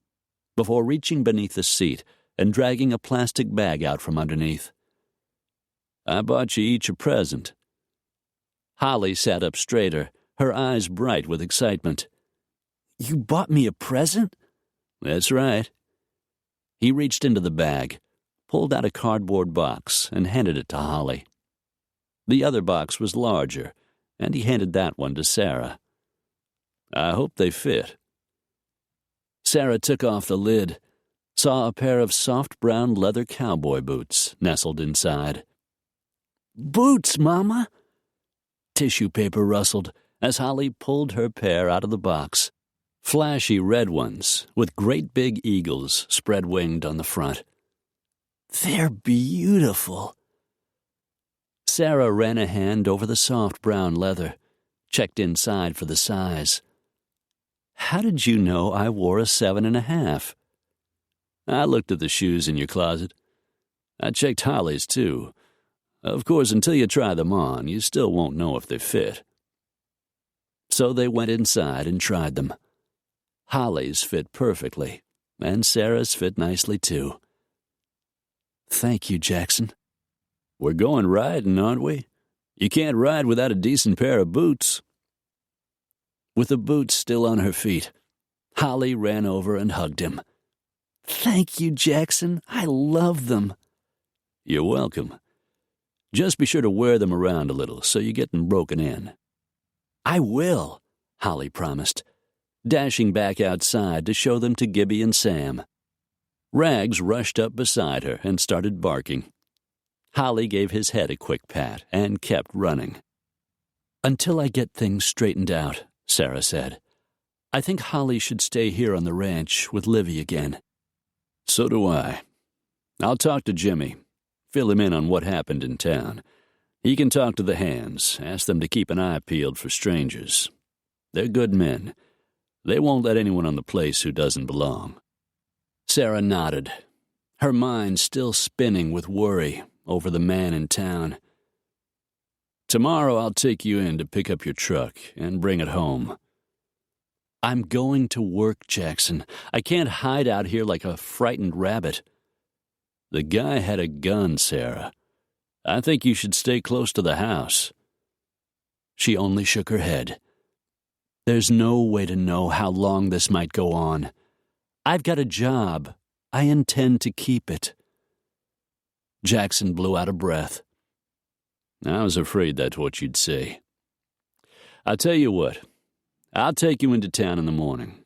before reaching beneath the seat and dragging a plastic bag out from underneath. "I bought you each a present." Holly sat up straighter, her eyes bright with excitement. "You bought me a present?" "That's right." He reached into the bag, pulled out a cardboard box, and handed it to Holly. The other box was larger, and he handed that one to Sarah. "I hope they fit." Sarah took off the lid, saw a pair of soft brown leather cowboy boots nestled inside. "Boots, Mama!" Tissue paper rustled as Holly pulled her pair out of the box. Flashy red ones with great big eagles spread-winged on the front. "They're beautiful." Sarah ran a hand over the soft brown leather, checked inside for the size. "How did you know I wore a 7.5? "I looked at the shoes in your closet. I checked Holly's, too. Of course, until you try them on, you still won't know if they fit." So they went inside and tried them. Holly's fit perfectly, and Sarah's fit nicely too. "Thank you, Jackson." "We're going riding, aren't we? You can't ride without a decent pair of boots." With the boots still on her feet, Holly ran over and hugged him. "Thank you, Jackson. I love them." "You're welcome. Just be sure to wear them around a little so you get them broken in." "I will," Holly promised, dashing back outside to show them to Gibby and Sam. Rags rushed up beside her and started barking. Holly gave his head a quick pat and kept running. "Until I get things straightened out," Sarah said, "I think Holly should stay here on the ranch with Livy again." "So do I. I'll talk to Jimmy, fill him in on what happened in town. He can talk to the hands, ask them to keep an eye peeled for strangers. They're good men. They won't let anyone on the place who doesn't belong." Sarah nodded, her mind still spinning with worry over the man in town. "Tomorrow I'll take you in to pick up your truck and bring it home." "I'm going to work, Jackson. I can't hide out here like a frightened rabbit." "The guy had a gun, Sarah. I think you should stay close to the house." She only shook her head. "There's no way to know how long this might go on. I've got a job. I intend to keep it." Jackson blew out a breath. "I was afraid that's what you'd say. I'll tell you what. I'll take you into town in the morning.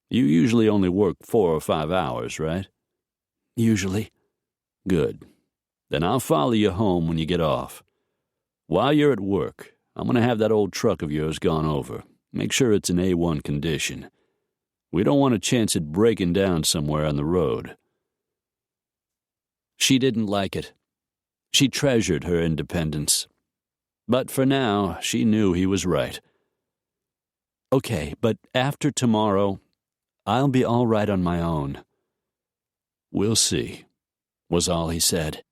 You usually only work 4 or 5 hours, right?" "Usually." "Good. Then I'll follow you home when you get off. While you're at work, I'm going to have that old truck of yours gone over. Make sure it's in A1 condition. We don't want a chance at breaking down somewhere on the road." She didn't like it. She treasured her independence. But for now, she knew he was right. "Okay, but after tomorrow, I'll be all right on my own." "We'll see," was all he said.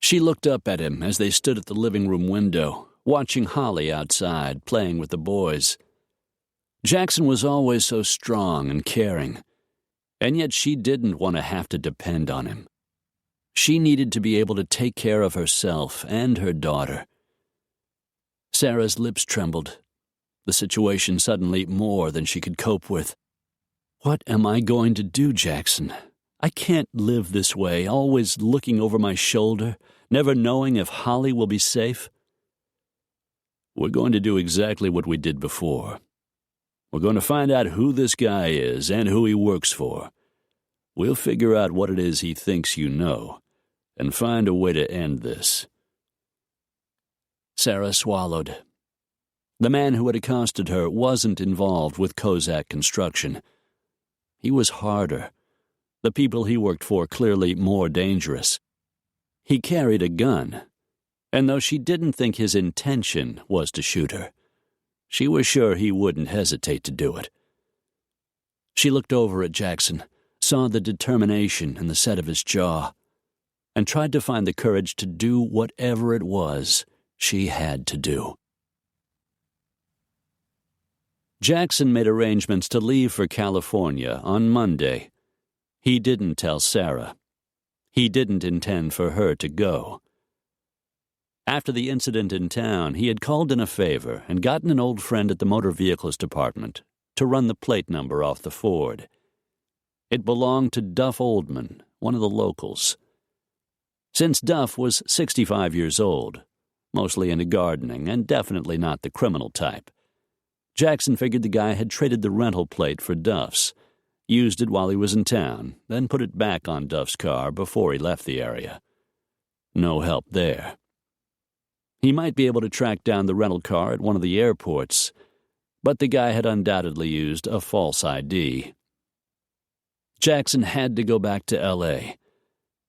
She looked up at him as they stood at the living room window, watching Holly outside, playing with the boys. Jackson was always so strong and caring, and yet she didn't want to have to depend on him. She needed to be able to take care of herself and her daughter. Sarah's lips trembled, the situation suddenly more than she could cope with. "What am I going to do, Jackson? I can't live this way, always looking over my shoulder, never knowing if Holly will be safe." "We're going to do exactly what we did before. We're going to find out who this guy is and who he works for. We'll figure out what it is he thinks you know, and find a way to end this." Sarah swallowed. The man who had accosted her wasn't involved with Kozak Construction. He was harder. The people he worked for clearly more dangerous. He carried a gun, and though she didn't think his intention was to shoot her, she was sure he wouldn't hesitate to do it. She looked over at Jackson, saw the determination in the set of his jaw, and tried to find the courage to do whatever it was she had to do. Jackson made arrangements to leave for California on Monday. He didn't tell Sarah. He didn't intend for her to go. After the incident in town, he had called in a favor and gotten an old friend at the motor vehicles department to run the plate number off the Ford. It belonged to Duff Oldman, one of the locals. Since Duff was 65 years old, mostly into gardening and definitely not the criminal type, Jackson figured the guy had traded the rental plate for Duff's, used it while he was in town, then put it back on Duff's car before he left the area. No help there. He might be able to track down the rental car at one of the airports, but the guy had undoubtedly used a false ID. Jackson had to go back to L.A.,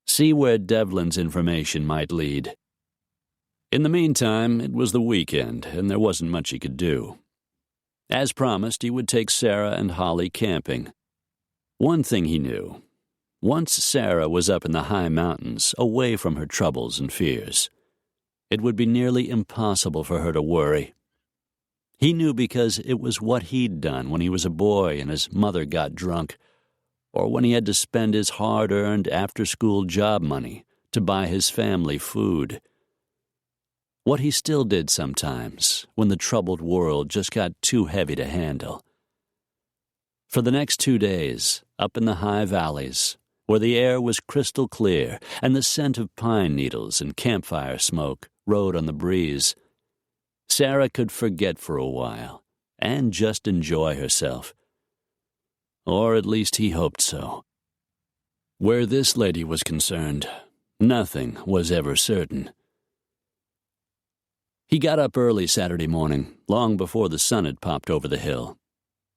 see where Devlin's information might lead. In the meantime, it was the weekend, and there wasn't much he could do. As promised, he would take Sarah and Holly camping. One thing he knew: once Sarah was up in the high mountains, away from her troubles and fears, it would be nearly impossible for her to worry. He knew because it was what he'd done when he was a boy and his mother got drunk, or when he had to spend his hard-earned after-school job money to buy his family food. What he still did sometimes when the troubled world just got too heavy to handle. For the next 2 days, up in the high valleys, where the air was crystal clear and the scent of pine needles and campfire smoke rode on the breeze, Sarah could forget for a while and just enjoy herself. Or at least he hoped so. Where this lady was concerned, nothing was ever certain. He got up early Saturday morning, long before the sun had popped over the hill,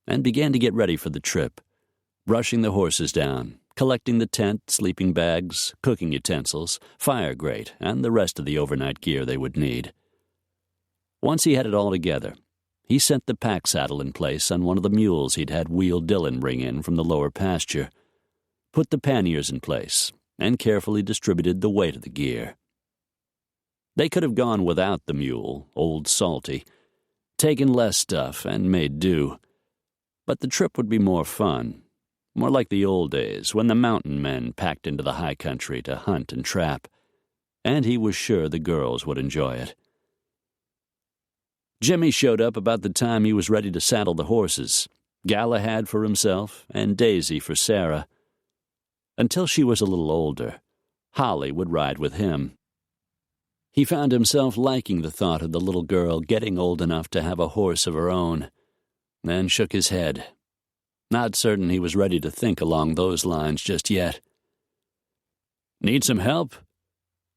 and began to get ready for the trip, brushing the horses down, collecting the tent, sleeping bags, cooking utensils, fire grate, and the rest of the overnight gear they would need. Once he had it all together, he set the pack saddle in place on one of the mules he'd had Wheel Dillon bring in from the lower pasture, put the panniers in place, and carefully distributed the weight of the gear. They could have gone without the mule, Old Salty, taken less stuff and made do, but the trip would be more fun, more like the old days when the mountain men packed into the high country to hunt and trap, and he was sure the girls would enjoy it. Jimmy showed up about the time he was ready to saddle the horses, Galahad for himself and Daisy for Sarah. Until she was a little older, Holly would ride with him. He found himself liking the thought of the little girl getting old enough to have a horse of her own, then shook his head, not certain he was ready to think along those lines just yet. "Need some help?"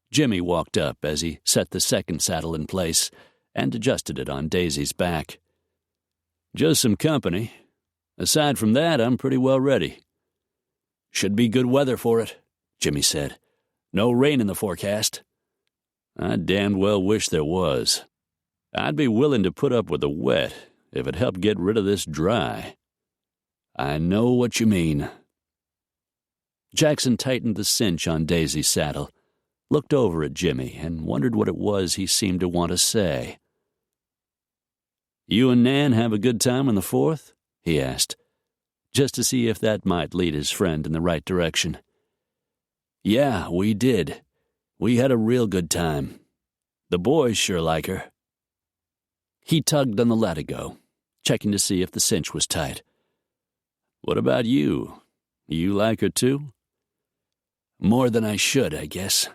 Jimmy walked up as he set the second saddle in place and adjusted it on Daisy's back. "Just some company. Aside from that, I'm pretty well ready." "Should be good weather for it," Jimmy said. "No rain in the forecast." "I damned well wish there was. I'd be willing to put up with the wet if it helped get rid of this dry." "I know what you mean." Jackson tightened the cinch on Daisy's saddle, looked over at Jimmy, and wondered what it was he seemed to want to say. "You and Nan have a good time on the 4th?" he asked, just to see if that might lead his friend in the right direction. "Yeah, we did. We had a real good time. The boys sure like her." He tugged on the latigo, checking to see if the cinch was tight. "What about you? You like her too?" "More than I should, I guess."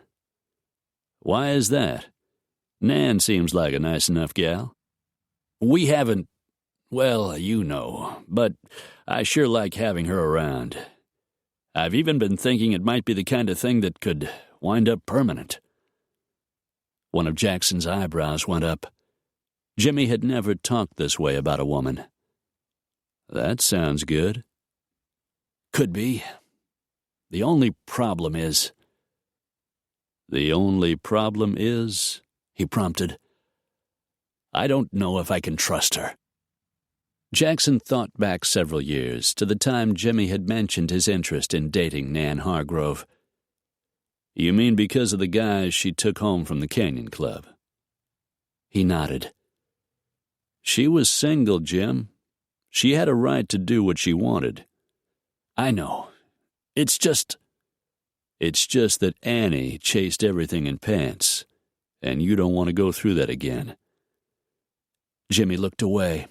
"Why is that? Nan seems like a nice enough gal." "We haven't, well, you know, but I sure like having her around. I've even been thinking it might be the kind of thing that could wind up permanent." One of Jackson's eyebrows went up. Jimmy had never talked this way about a woman. "That sounds good." "Could be. The only problem is—" "The only problem is," he prompted. "I don't know if I can trust her." Jackson thought back several years to the time Jimmy had mentioned his interest in dating Nan Hargrove. "You mean because of the guys she took home from the Canyon Club?" He nodded. "She was single, Jim. She had a right to do what she wanted." "I know. It's just that Annie chased everything in pants, and you don't want to go through that again." Jimmy looked away.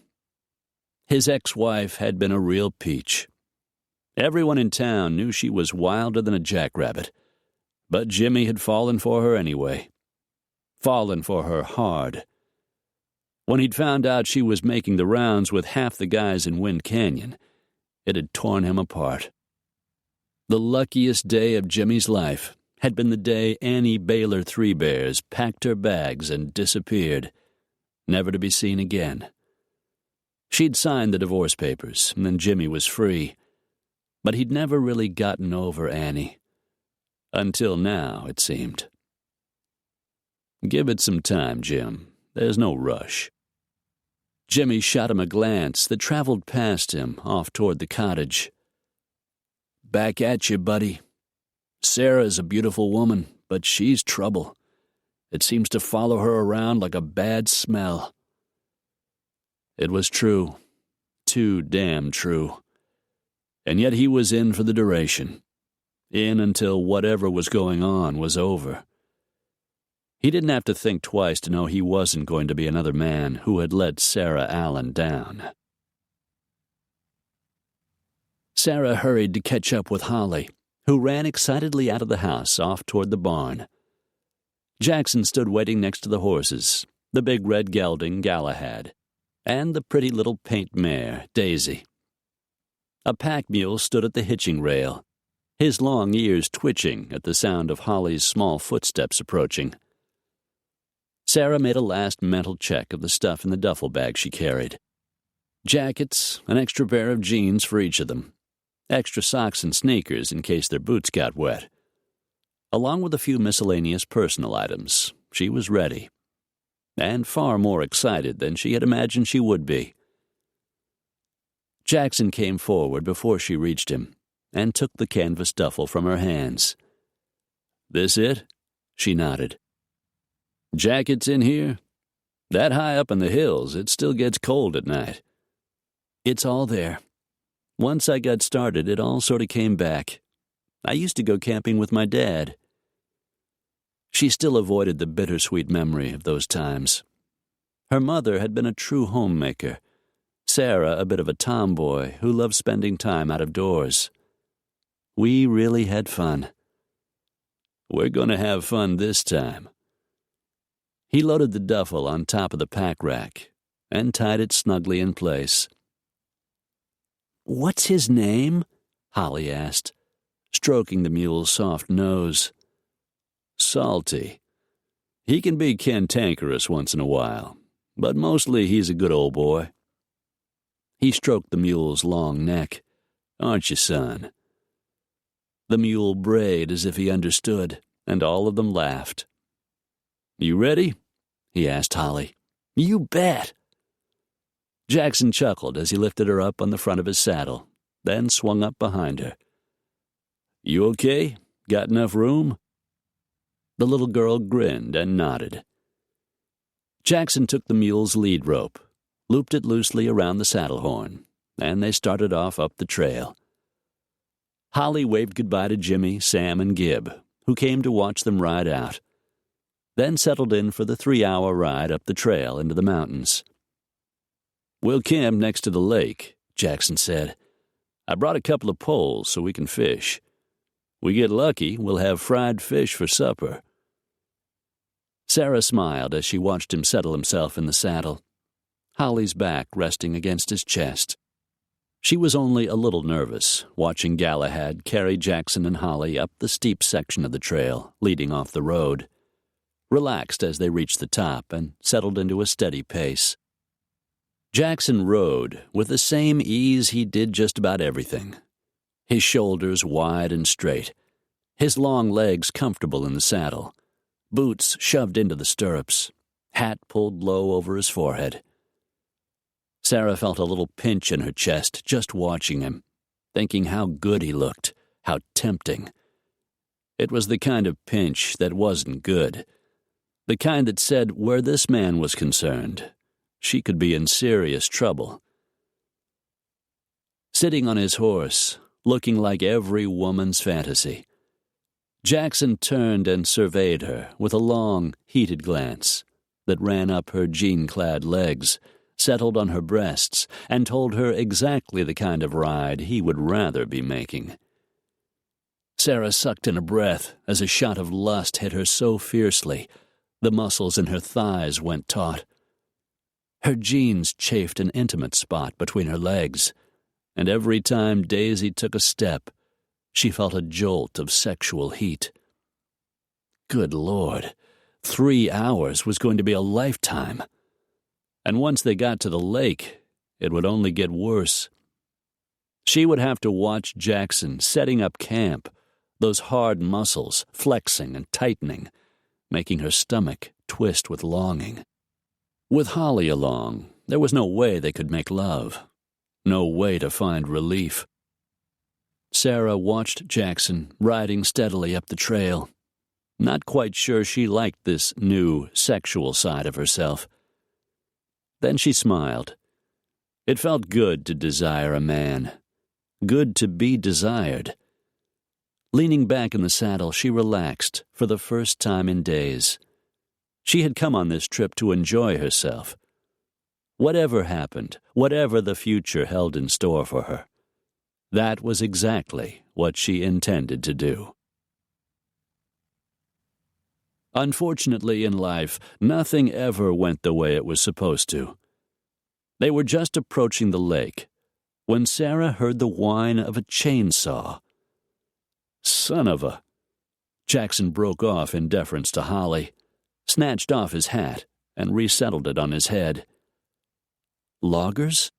His ex-wife had been a real peach. Everyone in town knew she was wilder than a jackrabbit, but Jimmy had fallen for her anyway. Fallen for her hard. When he'd found out she was making the rounds with half the guys in Wind Canyon, it had torn him apart. The luckiest day of Jimmy's life had been the day Annie Baylor Three Bears packed her bags and disappeared, never to be seen again. She'd signed the divorce papers, and then Jimmy was free. But he'd never really gotten over Annie. Until now, it seemed. "Give it some time, Jim. There's no rush." Jimmy shot him a glance that traveled past him off toward the cottage. "Back at you, buddy. Sarah's a beautiful woman, but she's trouble. It seems to follow her around like a bad smell." It was true. Too damn true. And yet he was in for the duration. In until whatever was going on was over. He didn't have to think twice to know he wasn't going to be another man who had let Sarah Allen down. Sarah hurried to catch up with Holly, who ran excitedly out of the house off toward the barn. Jackson stood waiting next to the horses, the big red gelding Galahad, and the pretty little paint mare, Daisy. A pack mule stood at the hitching rail, his long ears twitching at the sound of Holly's small footsteps approaching. Sarah made a last mental check of the stuff in the duffel bag she carried. Jackets, an extra pair of jeans for each of them, extra socks and sneakers in case their boots got wet. Along with a few miscellaneous personal items, she was ready, and far more excited than she had imagined she would be. Jackson came forward before she reached him and took the canvas duffel from her hands. "This it?" She nodded. "Jackets in here? That high up in the hills, it still gets cold at night." "It's all there. Once I got started, it all sort of came back. I used to go camping with my dad." She still avoided the bittersweet memory of those times. Her mother had been a true homemaker, Sarah a bit of a tomboy who loved spending time out of doors. We really had fun. "We're going to have fun this time." He loaded the duffel on top of the pack rack and tied it snugly in place. "What's his name?" Holly asked, stroking the mule's soft nose. "Salty. He can be cantankerous once in a while, but mostly he's a good old boy." He stroked the mule's long neck. "Aren't you, son?" The mule brayed as if he understood, and all of them laughed. "You ready?" he asked Holly. "You bet." Jackson chuckled as he lifted her up on the front of his saddle, then swung up behind her. "You okay? Got enough room?" The little girl grinned and nodded. Jackson took the mule's lead rope, looped it loosely around the saddle horn, and they started off up the trail. Holly waved goodbye to Jimmy, Sam, and Gib, who came to watch them ride out, then settled in for the 3-hour ride up the trail into the mountains. "We'll camp next to the lake," Jackson said. "I brought a couple of poles so we can fish. We get lucky, we'll have fried fish for supper." Sarah smiled as she watched him settle himself in the saddle, Holly's back resting against his chest. She was only a little nervous, watching Galahad carry Jackson and Holly up the steep section of the trail leading off the road, relaxed as they reached the top and settled into a steady pace. Jackson rode with the same ease he did just about everything, his shoulders wide and straight, his long legs comfortable in the saddle, boots shoved into the stirrups, hat pulled low over his forehead. Sarah felt a little pinch in her chest just watching him, thinking how good he looked, how tempting. It was the kind of pinch that wasn't good, the kind that said where this man was concerned, she could be in serious trouble. Sitting on his horse, looking like every woman's fantasy, Jackson turned and surveyed her with a long, heated glance that ran up her jean-clad legs, settled on her breasts, and told her exactly the kind of ride he would rather be making. Sarah sucked in a breath as a shot of lust hit her so fiercely, the muscles in her thighs went taut. Her jeans chafed an intimate spot between her legs, and every time Daisy took a step, she felt a jolt of sexual heat. Good Lord, 3 hours was going to be a lifetime. And once they got to the lake, it would only get worse. She would have to watch Jackson setting up camp, those hard muscles flexing and tightening, making her stomach twist with longing. With Holly along, there was no way they could make love, no way to find relief. Sarah watched Jackson riding steadily up the trail, not quite sure she liked this new sexual side of herself. Then she smiled, It felt good to desire a man, good to be desired. Leaning back in the saddle, she relaxed for the first time in days. She had come on this trip to enjoy herself. Whatever happened, whatever the future held in store for her, that was exactly what she intended to do. Unfortunately, in life, nothing ever went the way it was supposed to. They were just approaching the lake when Sarah heard the whine of a chainsaw. Son of a... Jackson broke off in deference to Holly, snatched off his hat, and resettled it on his head. Loggers?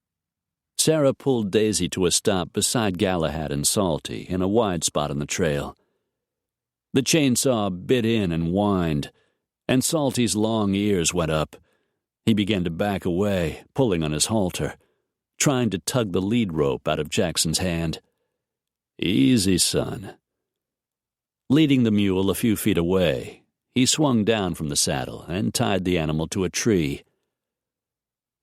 Sarah pulled Daisy to a stop beside Galahad and Salty in a wide spot on the trail. The chainsaw bit in and whined, and Salty's long ears went up. He began to back away, pulling on his halter, trying to tug the lead rope out of Jackson's hand. Easy, son. Leading the mule a few feet away, he swung down from the saddle and tied the animal to a tree.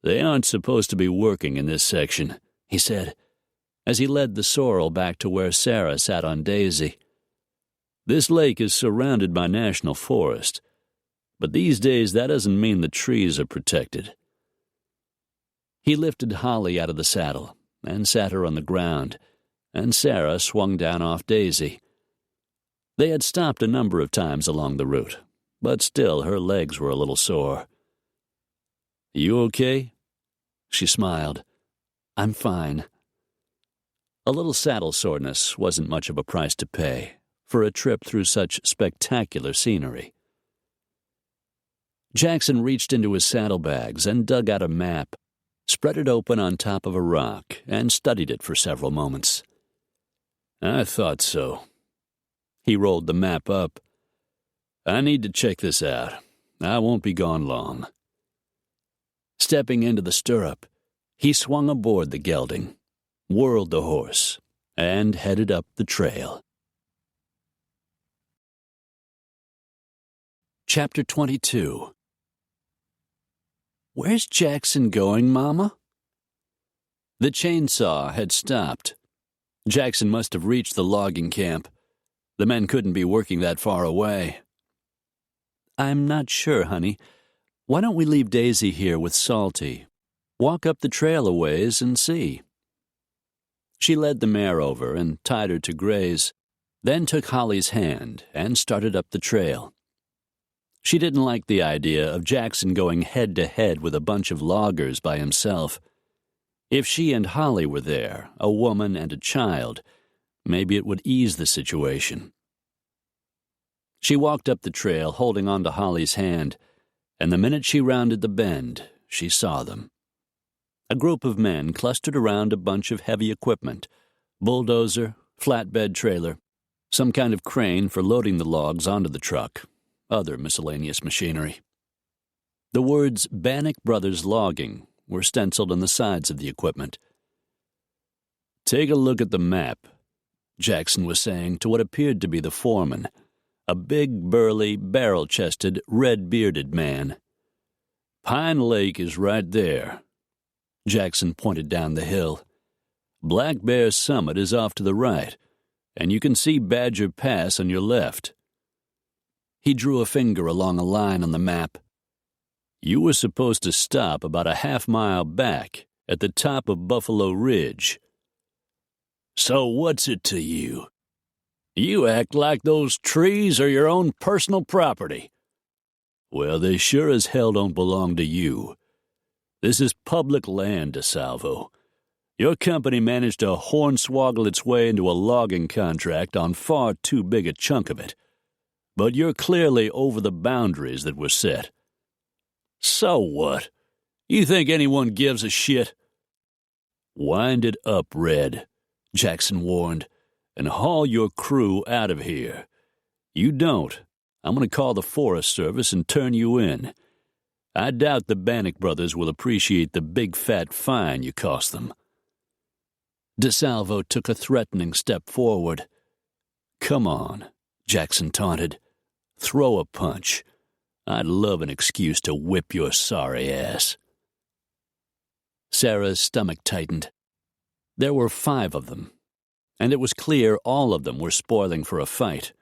They aren't supposed to be working in this section, he said, as he led the sorrel back to where Sarah sat on Daisy. This lake is surrounded by national forest, but these days that doesn't mean the trees are protected. He lifted Holly out of the saddle and sat her on the ground, and Sarah swung down off Daisy. They had stopped a number of times along the route, but still her legs were a little sore. You okay? She smiled. I'm fine. A little saddle soreness wasn't much of a price to pay for a trip through such spectacular scenery. Jackson reached into his saddlebags and dug out a map, spread it open on top of a rock, and studied it for several moments. I thought so. He rolled the map up. I need to check this out. I won't be gone long. Stepping into the stirrup, he swung aboard the gelding, whirled the horse, and headed up the trail. Chapter 22. Where's Jackson going, Mama? The chainsaw had stopped. Jackson must have reached the logging camp. The men couldn't be working that far away. I'm not sure, honey. Why don't we leave Daisy here with Salty? Walk up the trail a ways and see. She led the mare over and tied her to graze, then took Holly's hand and started up the trail. She didn't like the idea of Jackson going head-to-head with a bunch of loggers by himself. If she and Holly were there, a woman and a child, maybe it would ease the situation. She walked up the trail holding on to Holly's hand, and the minute she rounded the bend, she saw them. A group of men clustered around a bunch of heavy equipment, bulldozer, flatbed trailer, some kind of crane for loading the logs onto the truck, other miscellaneous machinery. The words Bannock Brothers Logging were stenciled on the sides of the equipment. Take a look at the map, Jackson was saying to what appeared to be the foreman, a big, burly, barrel-chested, red-bearded man. Pine Lake is right there. Jackson pointed down the hill. Black Bear Summit is off to the right, and you can see Badger Pass on your left. He drew a finger along a line on the map. You were supposed to stop about a half-mile back at the top of Buffalo Ridge. So what's it to you? You act like those trees are your own personal property. Well, they sure as hell don't belong to you. This is public land, DeSalvo. Your company managed to hornswoggle its way into a logging contract on far too big a chunk of it. But you're clearly over the boundaries that were set. So what? You think anyone gives a shit? Wind it up, Red, Jackson warned, and haul your crew out of here. You don't, I'm going to call the Forest Service and turn you in. I doubt the Bannock brothers will appreciate the big fat fine you cost them. DeSalvo took a threatening step forward. Come on, Jackson taunted. Throw a punch. I'd love an excuse to whip your sorry ass. Sarah's stomach tightened. There were 5 of them, and it was clear all of them were spoiling for a fight.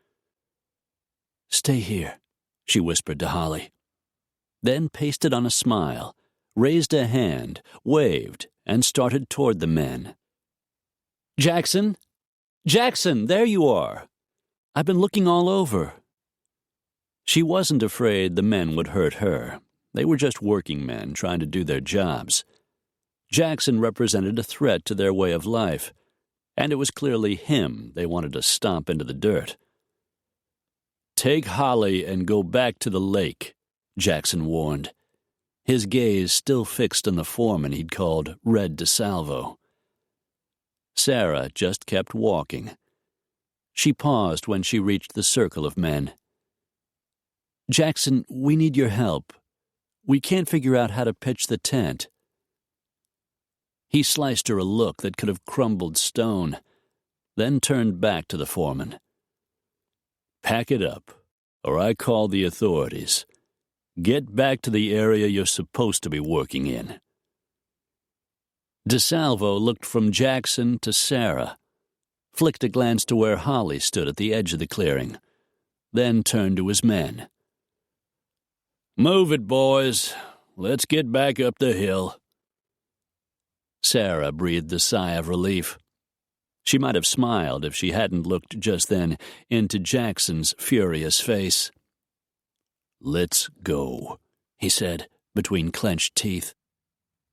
"Stay here," she whispered to Holly. Then pasted on a smile, raised a hand, waved, and started toward the men. "Jackson! Jackson, there you are! I've been looking all over." She wasn't afraid the men would hurt her. They were just working men trying to do their jobs. Jackson represented a threat to their way of life, and it was clearly him they wanted to stomp into the dirt. "Take Holly and go back to the lake," Jackson warned, his gaze still fixed on the foreman he'd called Red DeSalvo. Sarah just kept walking. She paused when she reached the circle of men. "Jackson, we need your help. We can't figure out how to pitch the tent." He sliced her a look that could have crumbled stone, then turned back to the foreman. "Pack it up, or I call the authorities. Get back to the area you're supposed to be working in." DeSalvo looked from Jackson to Sarah, flicked a glance to where Holly stood at the edge of the clearing, then turned to his men. "Move it, boys. Let's get back up the hill." Sarah breathed a sigh of relief. She might have smiled if she hadn't looked just then into Jackson's furious face. "Let's go," he said, between clenched teeth.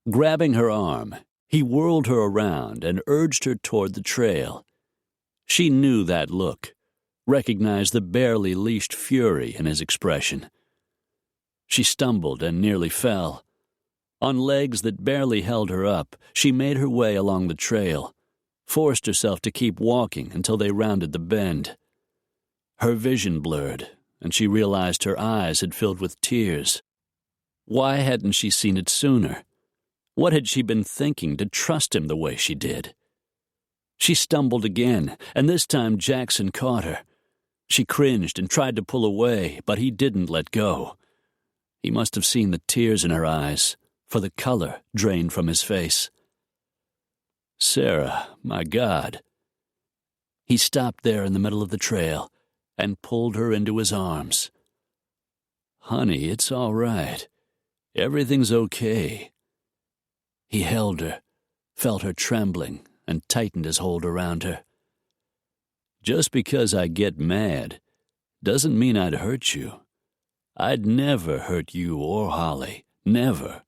Grabbing her arm, he whirled her around and urged her toward the trail. She knew that look, recognized the barely leashed fury in his expression. She stumbled and nearly fell. On legs that barely held her up, she made her way along the trail, forced herself to keep walking until they rounded the bend. Her vision blurred, and she realized her eyes had filled with tears. Why hadn't she seen it sooner? What had she been thinking to trust him the way she did? She stumbled again, and this time Jackson caught her. She cringed and tried to pull away, but he didn't let go. He must have seen the tears in her eyes, for the color drained from his face. "Sarah, my God." He stopped there in the middle of the trail and pulled her into his arms. "Honey, it's all right. Everything's okay." He held her, felt her trembling, and tightened his hold around her. "Just because I get mad doesn't mean I'd hurt you. I'd never hurt you or Holly. Never."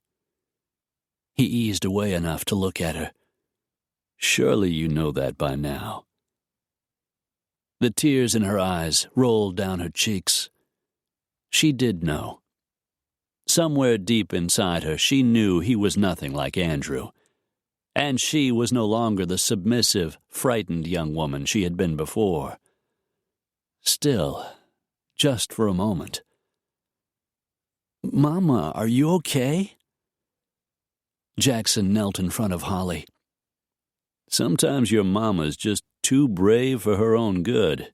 He eased away enough to look at her. "Surely you know that by now." The tears in her eyes rolled down her cheeks. She did know. Somewhere deep inside her, she knew he was nothing like Andrew. And she was no longer the submissive, frightened young woman she had been before. Still, just for a moment. "Mama, are you okay?" Jackson knelt in front of Holly. "Sometimes your mama's just too brave for her own good."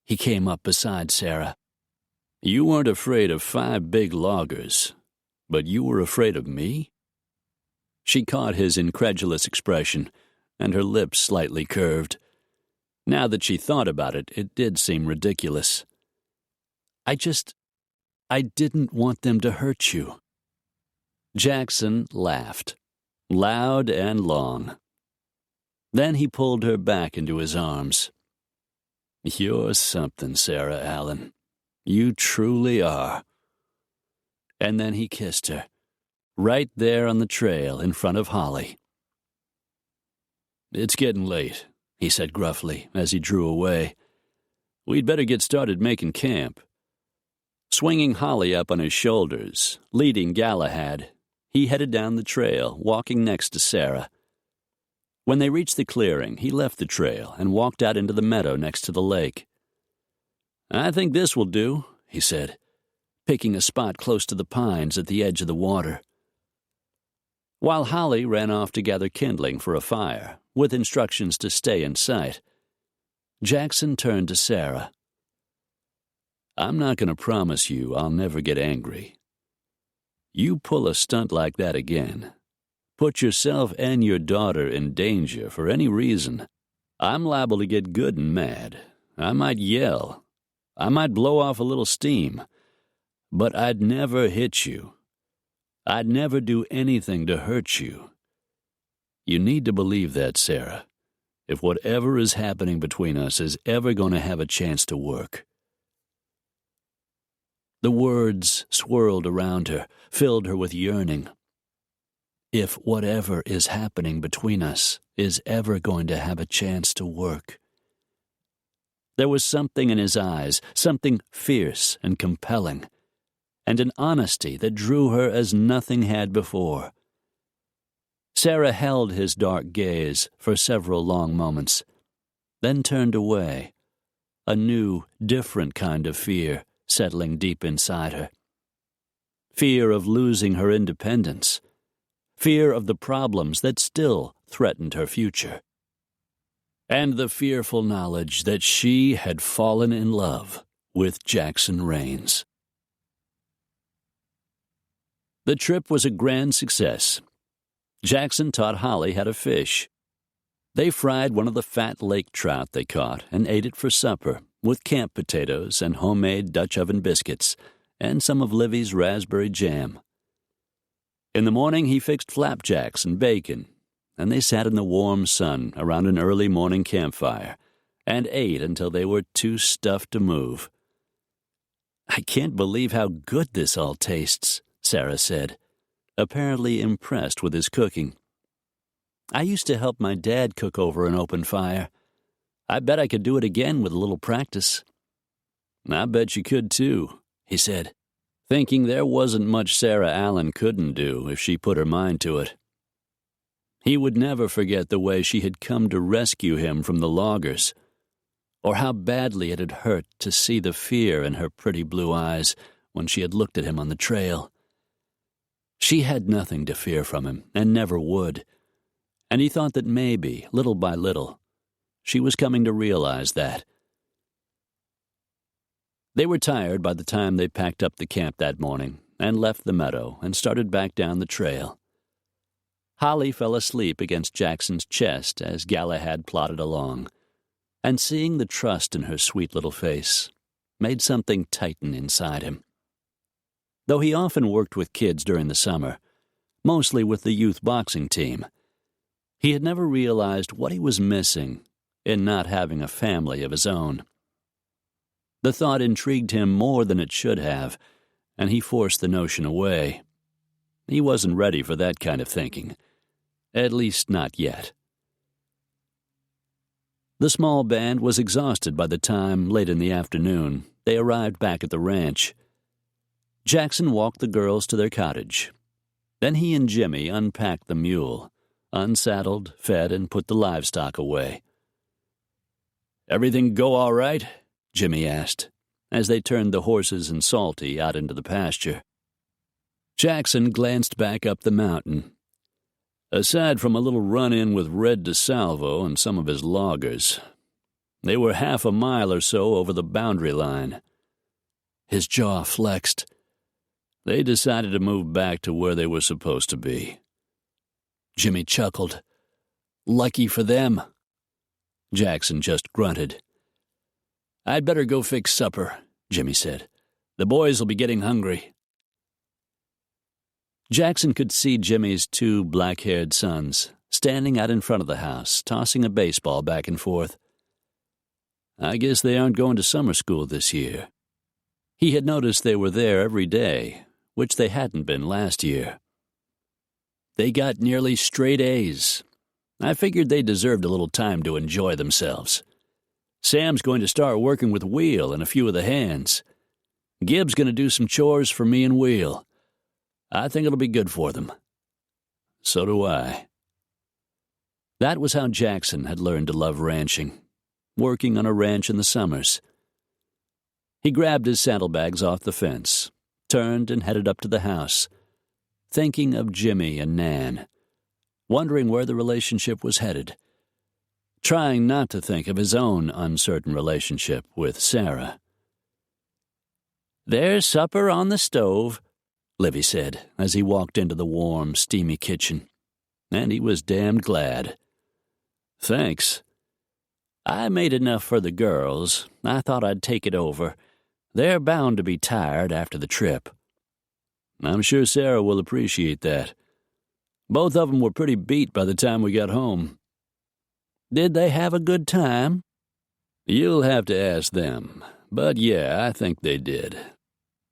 He came up beside Sarah. "You weren't afraid of 5 big loggers, but you were afraid of me?" She caught his incredulous expression, and her lips slightly curved. Now that she thought about it, it did seem ridiculous. I didn't want them to hurt you." Jackson laughed, loud and long. Then he pulled her back into his arms. "You're something, Sarah Allen. You truly are." And then he kissed her, right there on the trail in front of Holly. "It's getting late," he said gruffly as he drew away. "We'd better get started making camp." Swinging Holly up on his shoulders, leading Galahad, he headed down the trail, walking next to Sarah. When they reached the clearing, he left the trail and walked out into the meadow next to the lake. "I think this will do," he said, picking a spot close to the pines at the edge of the water. While Holly ran off to gather kindling for a fire, with instructions to stay in sight, Jackson turned to Sarah. "I'm not going to promise you I'll never get angry. You pull a stunt like that again, put yourself and your daughter in danger for any reason, I'm liable to get good and mad. I might yell. I might blow off a little steam. But I'd never hit you. I'd never do anything to hurt you. You need to believe that, Sarah, if whatever is happening between us is ever going to have a chance to work." The words swirled around her, filled her with yearning. If whatever is happening between us is ever going to have a chance to work. There was something in his eyes, something fierce and compelling, and an honesty that drew her as nothing had before. Sarah held his dark gaze for several long moments, then turned away, a new, different kind of fear settling deep inside her. Fear of losing her independence, fear of the problems that still threatened her future, and the fearful knowledge that she had fallen in love with Jackson Rains. The trip was a grand success. Jackson taught Holly how to fish. They fried one of the fat lake trout they caught and ate it for supper with camp potatoes and homemade Dutch oven biscuits and some of Livy's raspberry jam. In the morning he fixed flapjacks and bacon, and they sat in the warm sun around an early morning campfire and ate until they were too stuffed to move. "I can't believe how good this all tastes," Sarah said, apparently impressed with his cooking. "I used to help my dad cook over an open fire. I bet I could do it again with a little practice." "I bet you could too," he said, thinking there wasn't much Sarah Allen couldn't do if she put her mind to it. He would never forget the way she had come to rescue him from the loggers, or how badly it had hurt to see the fear in her pretty blue eyes when she had looked at him on the trail. She had nothing to fear from him, and never would, and he thought that maybe, little by little, she was coming to realize that. They were tired by the time they packed up the camp that morning and left the meadow and started back down the trail. Holly fell asleep against Jackson's chest as Galahad plodded along, and seeing the trust in her sweet little face made something tighten inside him. Though he often worked with kids during the summer, mostly with the youth boxing team, he had never realized what he was missing in not having a family of his own. The thought intrigued him more than it should have, and he forced the notion away. He wasn't ready for that kind of thinking, at least not yet. The small band was exhausted by the time, late in the afternoon, they arrived back at the ranch. Jackson walked the girls to their cottage. Then he and Jimmy unpacked the mule, unsaddled, fed, and put the livestock away. "Everything go all right?" Jimmy asked, as they turned the horses and Salty out into the pasture. Jackson glanced back up the mountain. Aside from a little run-in with Red DeSalvo and some of his loggers, they were half a mile or so over the boundary line. His jaw flexed. They decided to move back to where they were supposed to be. Jimmy chuckled. "Lucky for them." Jackson just grunted. "I'd better go fix supper," Jimmy said. "The boys will be getting hungry." Jackson could see Jimmy's two black-haired sons standing out in front of the house, tossing a baseball back and forth. I guess they aren't going to summer school this year. He had noticed they were there every day, which they hadn't been last year. They got nearly straight A's. I figured they deserved a little time to enjoy themselves. Sam's going to start working with Wheel and a few of the hands. Gibb's going to do some chores for me and Wheel. I think it'll be good for them. So do I. That was how Jackson had learned to love ranching, working on a ranch in the summers. He grabbed his saddlebags off the fence, turned and headed up to the house, thinking of Jimmy and Nan, wondering where the relationship was headed, trying not to think of his own uncertain relationship with Sarah. "There's supper on the stove," Livy said as he walked into the warm, steamy kitchen. and he was damned glad. "Thanks. I made enough for the girls. I thought I'd take it over. They're bound to be tired after the trip." "I'm sure Sarah will appreciate that. Both of them were pretty beat by the time we got home." "Did they have a good time?" "You'll have to ask them. But yeah, I think they did.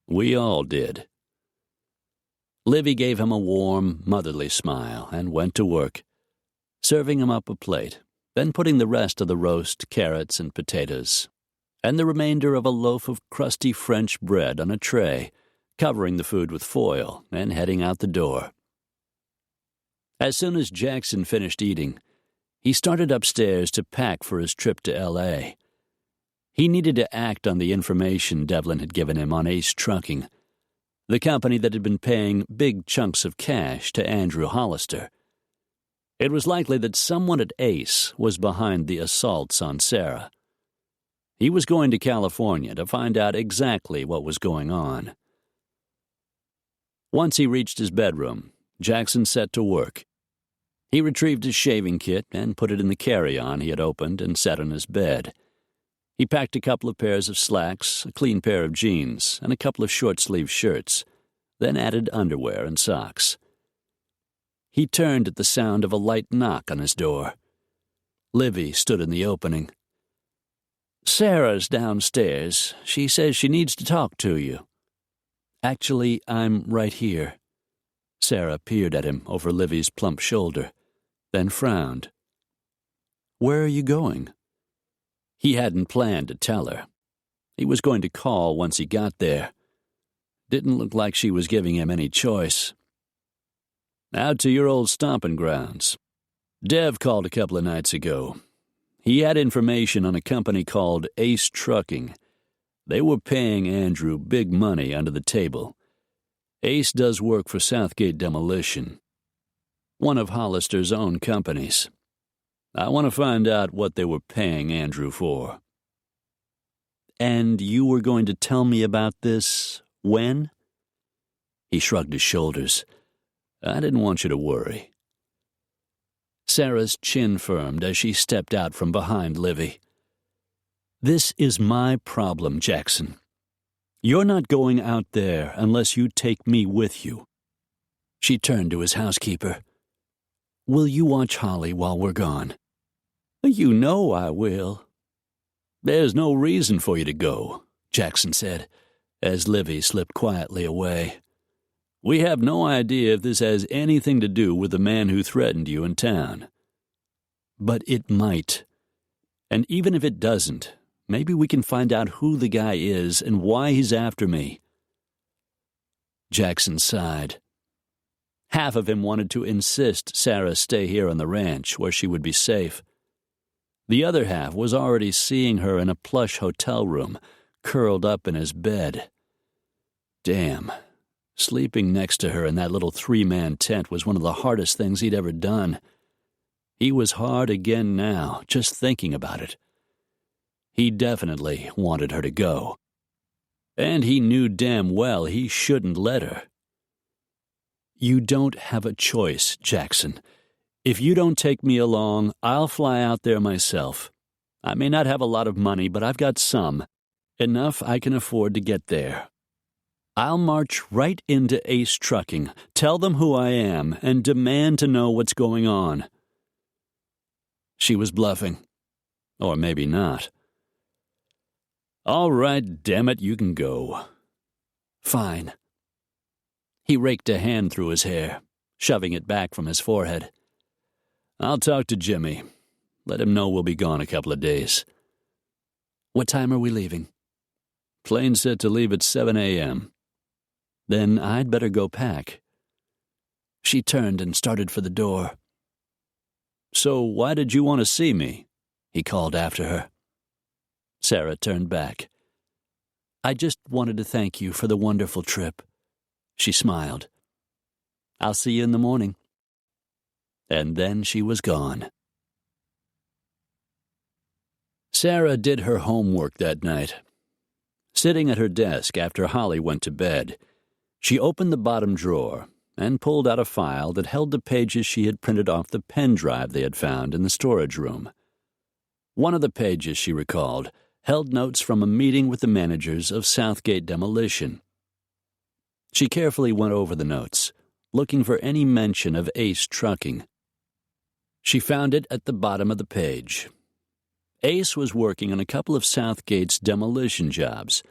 We all did." Livy gave him a warm, motherly smile and went to work, serving him up a plate, then putting the rest of the roast, carrots, and potatoes, and the remainder of a loaf of crusty French bread on a tray, covering the food with foil, and heading out the door. As soon as Jackson finished eating, he started upstairs to pack for his trip to L.A. He needed to act on the information Devlin had given him on Ace Trucking, the company that had been paying big chunks of cash to Andrew Hollister. It was likely that someone at Ace was behind the assaults on Sarah. He was going to California to find out exactly what was going on. Once he reached his bedroom, Jackson set to work. He retrieved his shaving kit and put it in the carry-on he had opened and set on his bed. He packed a couple of pairs of slacks, a clean pair of jeans, and a couple of short-sleeved shirts, then added underwear and socks. He turned at the sound of a light knock on his door. Livy stood in the opening. "Sarah's downstairs. She says she needs to talk to you." "Actually, I'm right here." Sarah peered at him over Livy's plump shoulder, then frowned. "Where are you going?" He hadn't planned to tell her. He was going to call once he got there. Didn't look like she was giving him any choice. "Out to your old stomping grounds. Dev called a couple of nights ago. He had information on a company called Ace Trucking. They were paying Andrew big money under the table. Ace does work for Southgate Demolition, one of Hollister's own companies. I want to find out what they were paying Andrew for." "And you were going to tell me about this when?" He shrugged his shoulders. "I didn't want you to worry." Sarah's chin firmed as she stepped out from behind Livy. "This is my problem, Jackson. You're not going out there unless you take me with you." She turned to his housekeeper. "Will you watch Holly while we're gone?" "You know I will." "There's no reason for you to go," Jackson said, as Livy slipped quietly away. "We have no idea if this has anything to do with the man who threatened you in town." "But it might. And even if it doesn't, maybe we can find out who the guy is and why he's after me." Jackson sighed. Half of him wanted to insist Sarah stay here on the ranch where she would be safe. The other half was already seeing her in a plush hotel room, curled up in his bed. Damn, sleeping next to her in that little three-man tent was one of the hardest things he'd ever done. He was hard again now, just thinking about it. He definitely wanted her to go. And he knew damn well he shouldn't let her. "You don't have a choice, Jackson. If you don't take me along, I'll fly out there myself. I may not have a lot of money, but I've got some. Enough I can afford to get there. I'll march right into Ace Trucking, tell them who I am, and demand to know what's going on." She was bluffing. Or maybe not. "All right, damn it, you can go." "Fine." He raked a hand through his hair, shoving it back from his forehead. "I'll talk to Jimmy. Let him know we'll be gone a couple of days." "What time are we leaving?" "Plane's set to leave at 7 a.m. "Then I'd better go pack." She turned and started for the door. "So why did you want to see me?" he called after her. Sarah turned back. "I just wanted to thank you for the wonderful trip." She smiled. "I'll see you in the morning." And then she was gone. Sarah did her homework that night. Sitting at her desk after Holly went to bed, she opened the bottom drawer and pulled out a file that held the pages she had printed off the pen drive they had found in the storage room. One of the pages, she recalled, held notes from a meeting with the managers of Southgate Demolition. She carefully went over the notes, looking for any mention of Ace Trucking. She found it at the bottom of the page. Ace was working on a couple of Southgate's demolition jobs,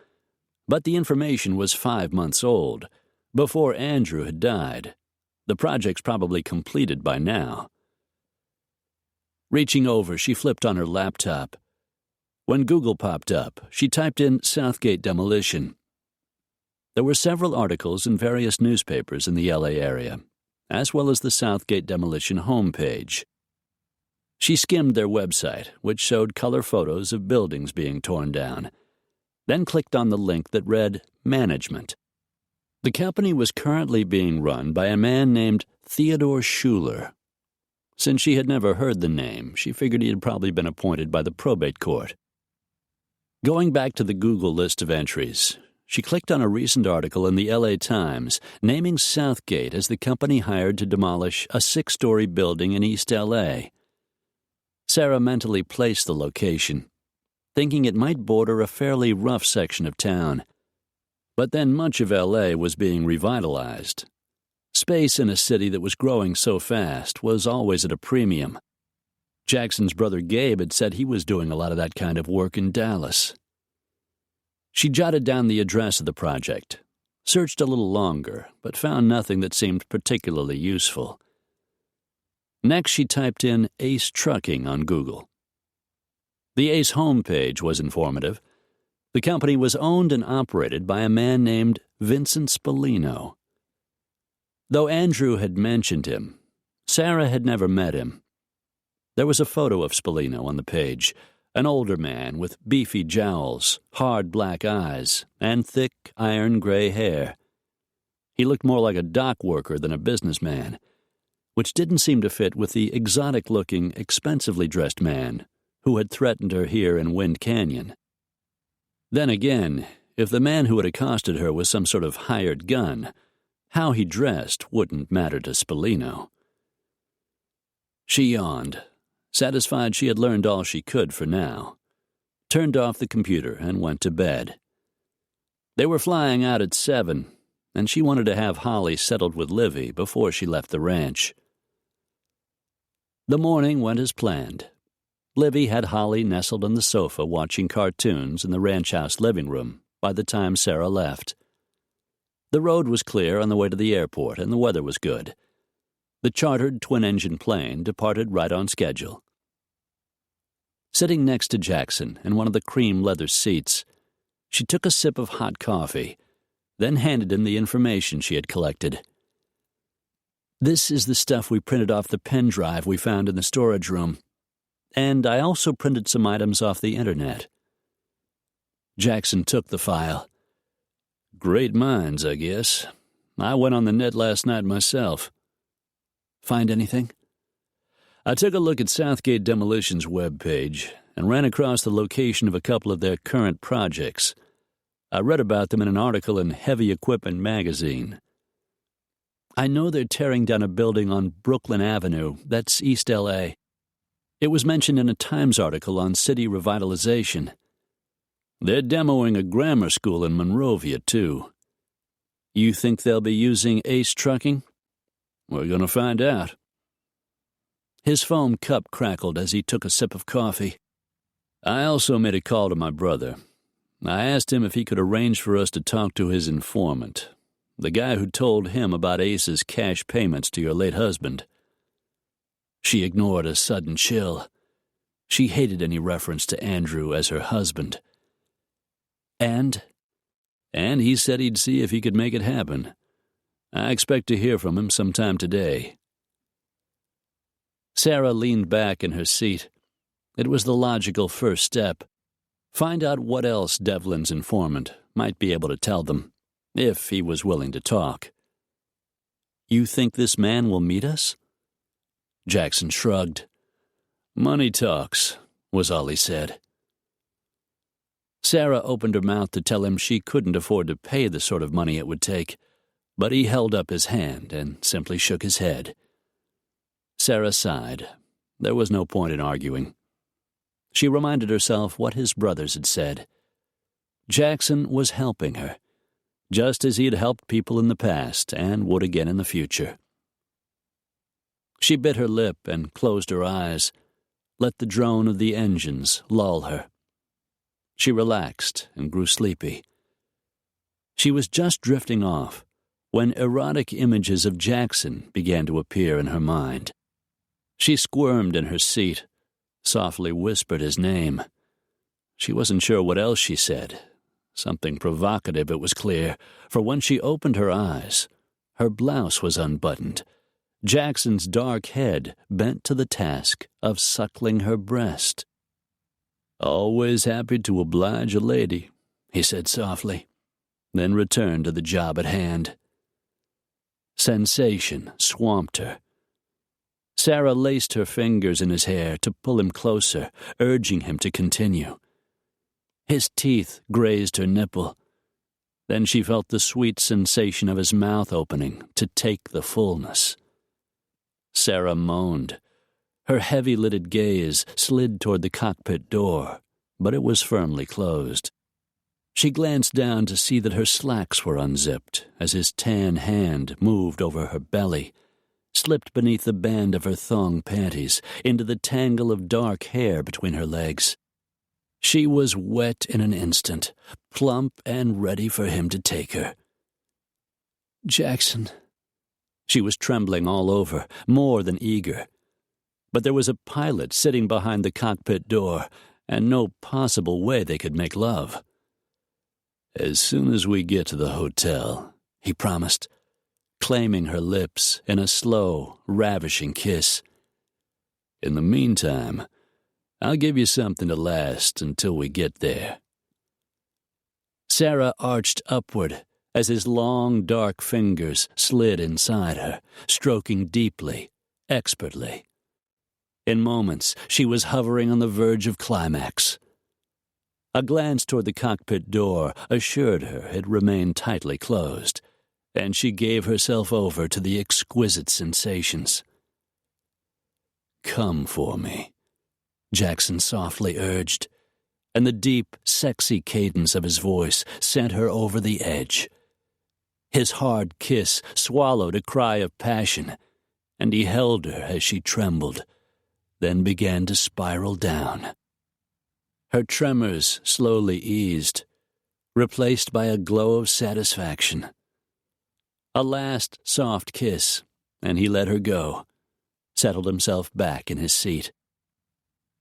but the information was 5 months old, before Andrew had died. The project's probably completed by now. Reaching over, she flipped on her laptop. When Google popped up, she typed in Southgate Demolition. There were several articles in various newspapers in the LA area, as well as the Southgate Demolition homepage. She skimmed their website, which showed color photos of buildings being torn down, then clicked on the link that read Management. The company was currently being run by a man named Theodore Schuler. Since she had never heard the name, she figured he had probably been appointed by the probate court. Going back to the Google list of entries, she clicked on a recent article in the LA Times naming Southgate as the company hired to demolish a 6-story building in East LA. Sarah mentally placed the location, thinking it might border a fairly rough section of town. But then much of LA was being revitalized. Space in a city that was growing so fast was always at a premium. Jackson's brother Gabe had said he was doing a lot of that kind of work in Dallas. She jotted down the address of the project, searched a little longer, but found nothing that seemed particularly useful. Next, she typed in Ace Trucking on Google. The Ace homepage was informative. The company was owned and operated by a man named Vincent Spallino. Though Andrew had mentioned him, Sarah had never met him. There was a photo of Spallino on the page, an older man with beefy jowls, hard black eyes, and thick iron-gray hair. He looked more like a dock worker than a businessman, which didn't seem to fit with the exotic-looking, expensively dressed man who had threatened her here in Wind Canyon. Then again, if the man who had accosted her was some sort of hired gun, how he dressed wouldn't matter to Spallino. She yawned, satisfied she had learned all she could for now, turned off the computer and went to bed. They were flying out at 7, and she wanted to have Holly settled with Livy before she left the ranch. The morning went as planned. Livy had Holly nestled on the sofa watching cartoons in the ranch house living room by the time Sarah left. The road was clear on the way to the airport, and the weather was good. The chartered twin-engine plane departed right on schedule. Sitting next to Jackson in one of the cream leather seats, she took a sip of hot coffee, then handed him the information she had collected. "This is the stuff we printed off the pen drive we found in the storage room. And I also printed some items off the internet." Jackson took the file. "Great minds, I guess. I went on the net last night myself." "Find anything?" "I took a look at Southgate Demolition's webpage and ran across the location of a couple of their current projects. I read about them in an article in Heavy Equipment magazine. I know they're tearing down a building on Brooklyn Avenue, that's East L.A. It was mentioned in a Times article on city revitalization. They're demoing a grammar school in Monrovia, too. You think they'll be using Ace Trucking? We're going to find out." His foam cup crackled as he took a sip of coffee. "I also made a call to my brother. I asked him if he could arrange for us to talk to his informant, the guy who told him about Ace's cash payments to your late husband." She ignored a sudden chill. She hated any reference to Andrew as her husband. And he said he'd see if he could make it happen. I expect to hear from him sometime today." Sarah leaned back in her seat. It was the logical first step. Find out what else Devlin's informant might be able to tell them, if he was willing to talk. "You think this man will meet us?" Jackson shrugged. "Money talks," was all he said. Sarah opened her mouth to tell him she couldn't afford to pay the sort of money it would take, but he held up his hand and simply shook his head. Sarah sighed. There was no point in arguing. She reminded herself what his brothers had said. Jackson was helping her, just as he had helped people in the past and would again in the future. She bit her lip and closed her eyes, let the drone of the engines lull her. She relaxed and grew sleepy. She was just drifting off when erotic images of Jackson began to appear in her mind. She squirmed in her seat, softly whispered his name. She wasn't sure what else she said. Something provocative, it was clear, for when she opened her eyes, her blouse was unbuttoned. Jackson's dark head bent to the task of suckling her breast. "Always happy to oblige a lady," he said softly, then returned to the job at hand. Sensation swamped her. Sarah laced her fingers in his hair to pull him closer, urging him to continue. His teeth grazed her nipple. Then she felt the sweet sensation of his mouth opening to take the fullness. Sarah moaned. Her heavy-lidded gaze slid toward the cockpit door, but it was firmly closed. She glanced down to see that her slacks were unzipped as his tan hand moved over her belly, slipped beneath the band of her thong panties into the tangle of dark hair between her legs. She was wet in an instant, plump and ready for him to take her. "Jackson." She was trembling all over, more than eager. But there was a pilot sitting behind the cockpit door, and no possible way they could make love. "As soon as we get to the hotel," he promised, claiming her lips in a slow, ravishing kiss. "In the meantime, I'll give you something to last until we get there." Sarah arched upward as his long, dark fingers slid inside her, stroking deeply, expertly. In moments, she was hovering on the verge of climax. A glance toward the cockpit door assured her it remained tightly closed, and she gave herself over to the exquisite sensations. "Come for me," Jackson softly urged, and the deep, sexy cadence of his voice sent her over the edge. His hard kiss swallowed a cry of passion, and he held her as she trembled, then began to spiral down. Her tremors slowly eased, replaced by a glow of satisfaction. A last soft kiss, and he let her go, settled himself back in his seat.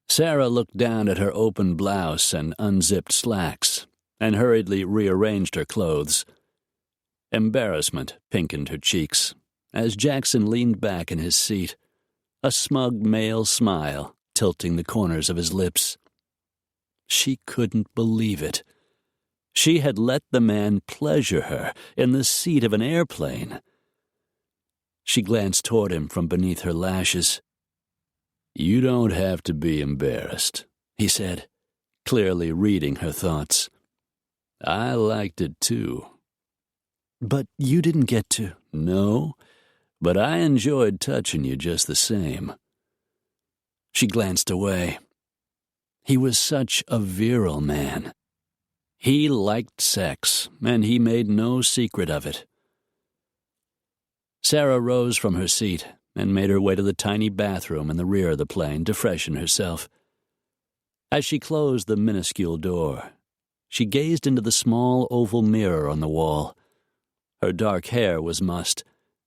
Sarah looked down at her open blouse and unzipped slacks, and hurriedly rearranged her clothes. Embarrassment pinkened her cheeks as Jackson leaned back in his seat, a smug male smile tilting the corners of his lips. She couldn't believe it. She had let the man pleasure her in the seat of an airplane. She glanced toward him from beneath her lashes. "You don't have to be embarrassed," he said, clearly reading her thoughts. "I liked it too." "But you didn't get to—" "No, but I enjoyed touching you just the same." She glanced away. He was such a virile man. He liked sex, and he made no secret of it. Sarah rose from her seat and made her way to the tiny bathroom in the rear of the plane to freshen herself. As she closed the minuscule door, she gazed into the small oval mirror on the wall. Her dark hair was mussed,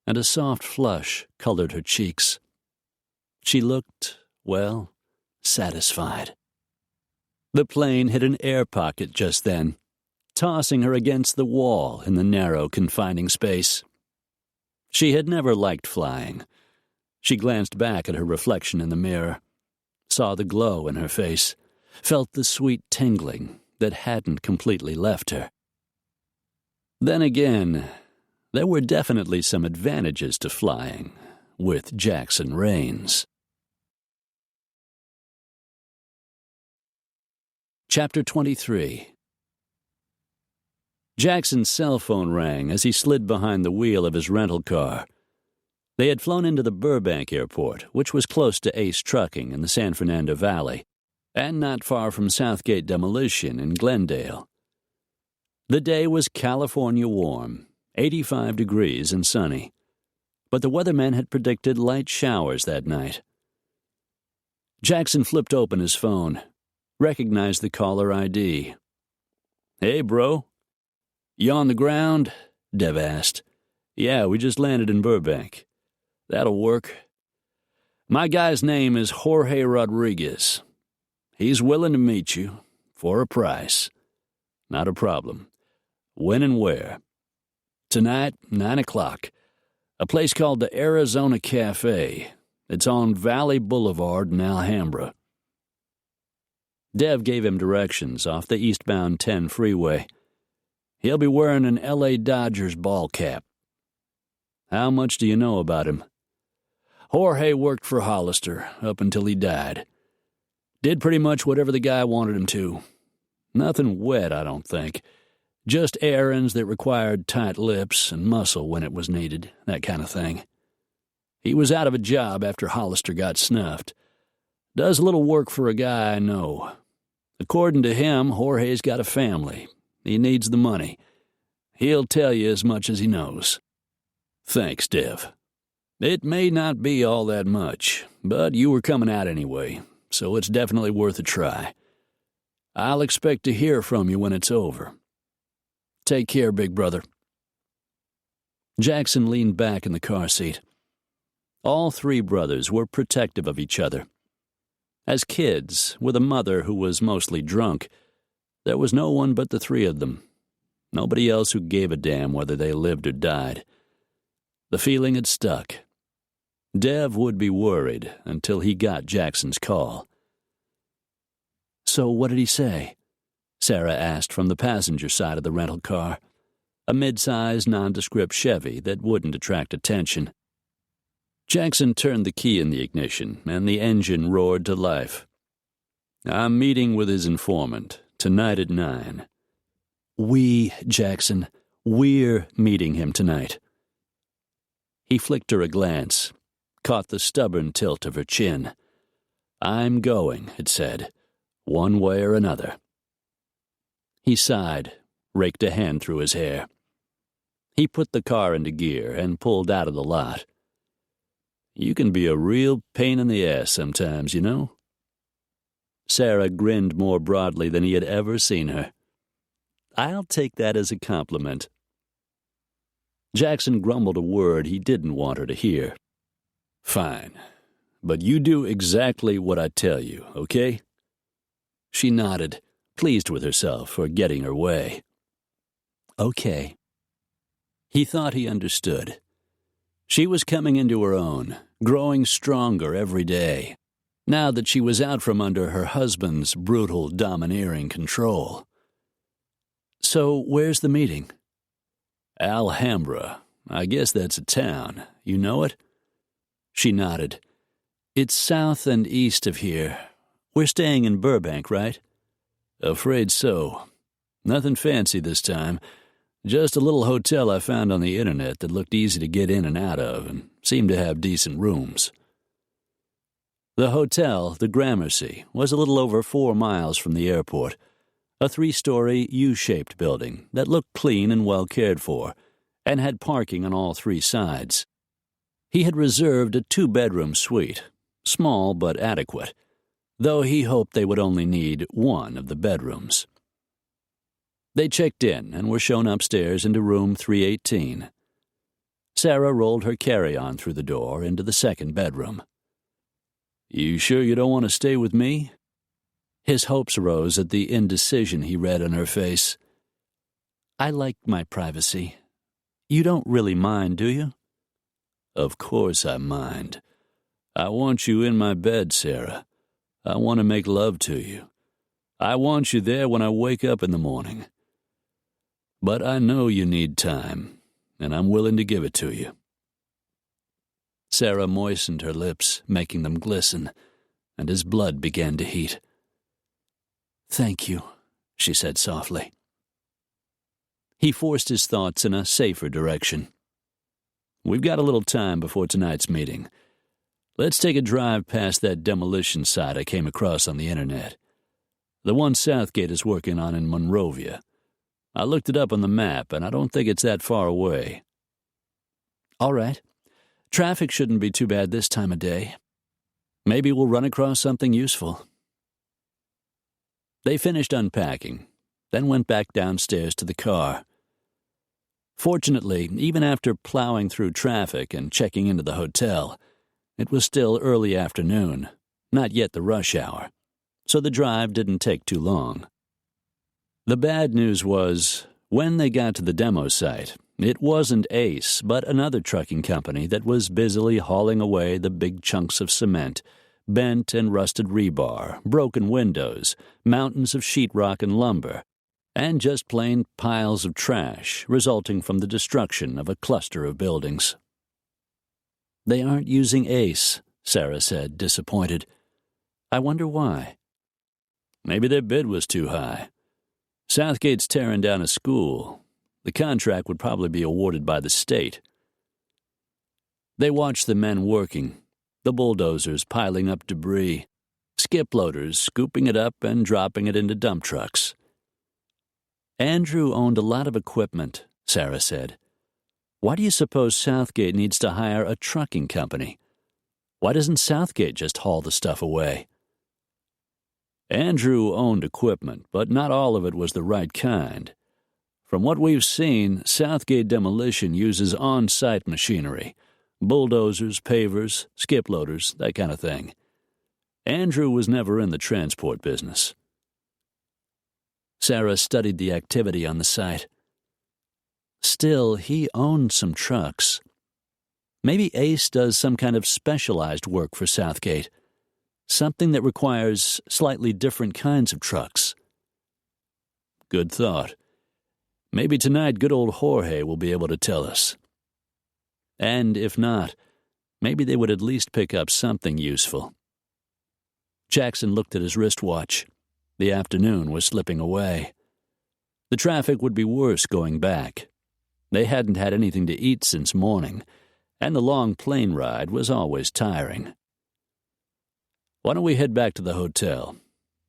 and a soft flush colored her cheeks. She looked, well, satisfied. The plane hit an air pocket just then, tossing her against the wall in the narrow, confining space. She had never liked flying. She glanced back at her reflection in the mirror, saw the glow in her face, felt the sweet tingling that hadn't completely left her. Then again, there were definitely some advantages to flying with Jackson Rains. Chapter 23. Jackson's cell phone rang as he slid behind the wheel of his rental car. They had flown into the Burbank airport, which was close to Ace Trucking in the San Fernando Valley, and not far from Southgate Demolition in Glendale. The day was California warm, 85 degrees and sunny, but the weathermen had predicted light showers that night. Jackson flipped open his phone, recognized the caller ID. "Hey, bro." "You on the ground?" Dev asked. "Yeah, we just landed in Burbank." "That'll work." "My guy's name is Jorge Rodriguez. He's willing to meet you, for a price." "Not a problem. When and where?" "Tonight, 9 o'clock. A place called the Arizona Cafe. It's on Valley Boulevard in Alhambra." Dev gave him directions off the eastbound 10 freeway. "He'll be wearing an L.A. Dodgers ball cap." "How much do you know about him?" "Jorge worked for Hollister up until he died. Did pretty much whatever the guy wanted him to. Nothing wet, I don't think. Just errands that required tight lips and muscle when it was needed, that kind of thing. He was out of a job after Hollister got snuffed. Does a little work for a guy I know. According to him, Jorge's got a family. He needs the money. He'll tell you as much as he knows." "Thanks, Dev. It may not be all that much, but you were coming out anyway, so it's definitely worth a try. I'll expect to hear from you when it's over. Take care, big brother." Jackson leaned back in the car seat. All three brothers were protective of each other. As kids, with a mother who was mostly drunk, there was no one but the three of them. Nobody else who gave a damn whether they lived or died. The feeling had stuck. Dev would be worried until he got Jackson's call. "So what did he say?" Sarah asked from the passenger side of the rental car, a mid-sized, nondescript Chevy that wouldn't attract attention. Jackson turned the key in the ignition, and the engine roared to life. "I'm meeting with his informant, tonight at 9. Jackson, we're meeting him tonight." He flicked her a glance, caught the stubborn tilt of her chin. "I'm going," it said, "one way or another." He sighed, raked a hand through his hair. He put the car into gear and pulled out of the lot. "You can be a real pain in the ass sometimes, you know." Sarah grinned more broadly than he had ever seen her. "I'll take that as a compliment." Jackson grumbled a word he didn't want her to hear. "Fine, but you do exactly what I tell you, okay?" She nodded, pleased with herself for getting her way. "Okay." He thought he understood. She was coming into her own, growing stronger every day, now that she was out from under her husband's brutal, domineering control. "So where's the meeting?" "Alhambra. I guess that's a town. You know it?" She nodded. "It's south and east of here. We're staying in Burbank, right?" "Afraid so. Nothing fancy this time. Just a little hotel I found on the internet that looked easy to get in and out of and seemed to have decent rooms." The hotel, the Gramercy, was a little over 4 miles from the airport, a 3-story U-shaped building that looked clean and well cared for, and had parking on all 3 sides. He had reserved a 2-bedroom suite, small but adequate, though he hoped they would only need one of the bedrooms. They checked in and were shown upstairs into room 318. Sarah rolled her carry-on through the door into the 2nd bedroom. "You sure you don't want to stay with me?" His hopes rose at the indecision he read on her face. "I like my privacy. You don't really mind, do you?" "Of course I mind. I want you in my bed, Sarah. I want to make love to you. I want you there when I wake up in the morning. But I know you need time, and I'm willing to give it to you." Sarah moistened her lips, making them glisten, and his blood began to heat. "Thank you," she said softly. He forced his thoughts in a safer direction. We've got a little time before tonight's meeting. Let's take a drive past that demolition site I came across on the internet. The one Southgate is working on in Monrovia. I looked it up on the map, and I don't think it's that far away. All right. Traffic shouldn't be too bad this time of day. Maybe we'll run across something useful. They finished unpacking, then went back downstairs to the car. Fortunately, even after plowing through traffic and checking into the hotel, it was still early afternoon, not yet the rush hour, so the drive didn't take too long. The bad news was, when they got to the demo site, it wasn't Ace, but another trucking company that was busily hauling away the big chunks of cement, bent and rusted rebar, broken windows, mountains of sheetrock and lumber, and just plain piles of trash resulting from the destruction of a cluster of buildings. They aren't using Ace, Sarah said, disappointed. I wonder why. Maybe their bid was too high. Southgate's tearing down a school. The contract would probably be awarded by the state. They watched the men working, the bulldozers piling up debris, skip loaders scooping it up and dropping it into dump trucks. Andrew owned a lot of equipment, Sarah said. Why do you suppose Southgate needs to hire a trucking company? Why doesn't Southgate just haul the stuff away? Andrew owned equipment, but not all of it was the right kind. From what we've seen, Southgate Demolition uses on-site machinery, bulldozers, pavers, skip loaders, that kind of thing. Andrew was never in the transport business. Sarah studied the activity on the site. Still, he owned some trucks. Maybe Ace does some kind of specialized work for Southgate, something that requires slightly different kinds of trucks. Good thought. Maybe tonight good old Jorge will be able to tell us. And if not, maybe they would at least pick up something useful. Jackson looked at his wristwatch. The afternoon was slipping away. The traffic would be worse going back. They hadn't had anything to eat since morning, and the long plane ride was always tiring. Why don't we head back to the hotel?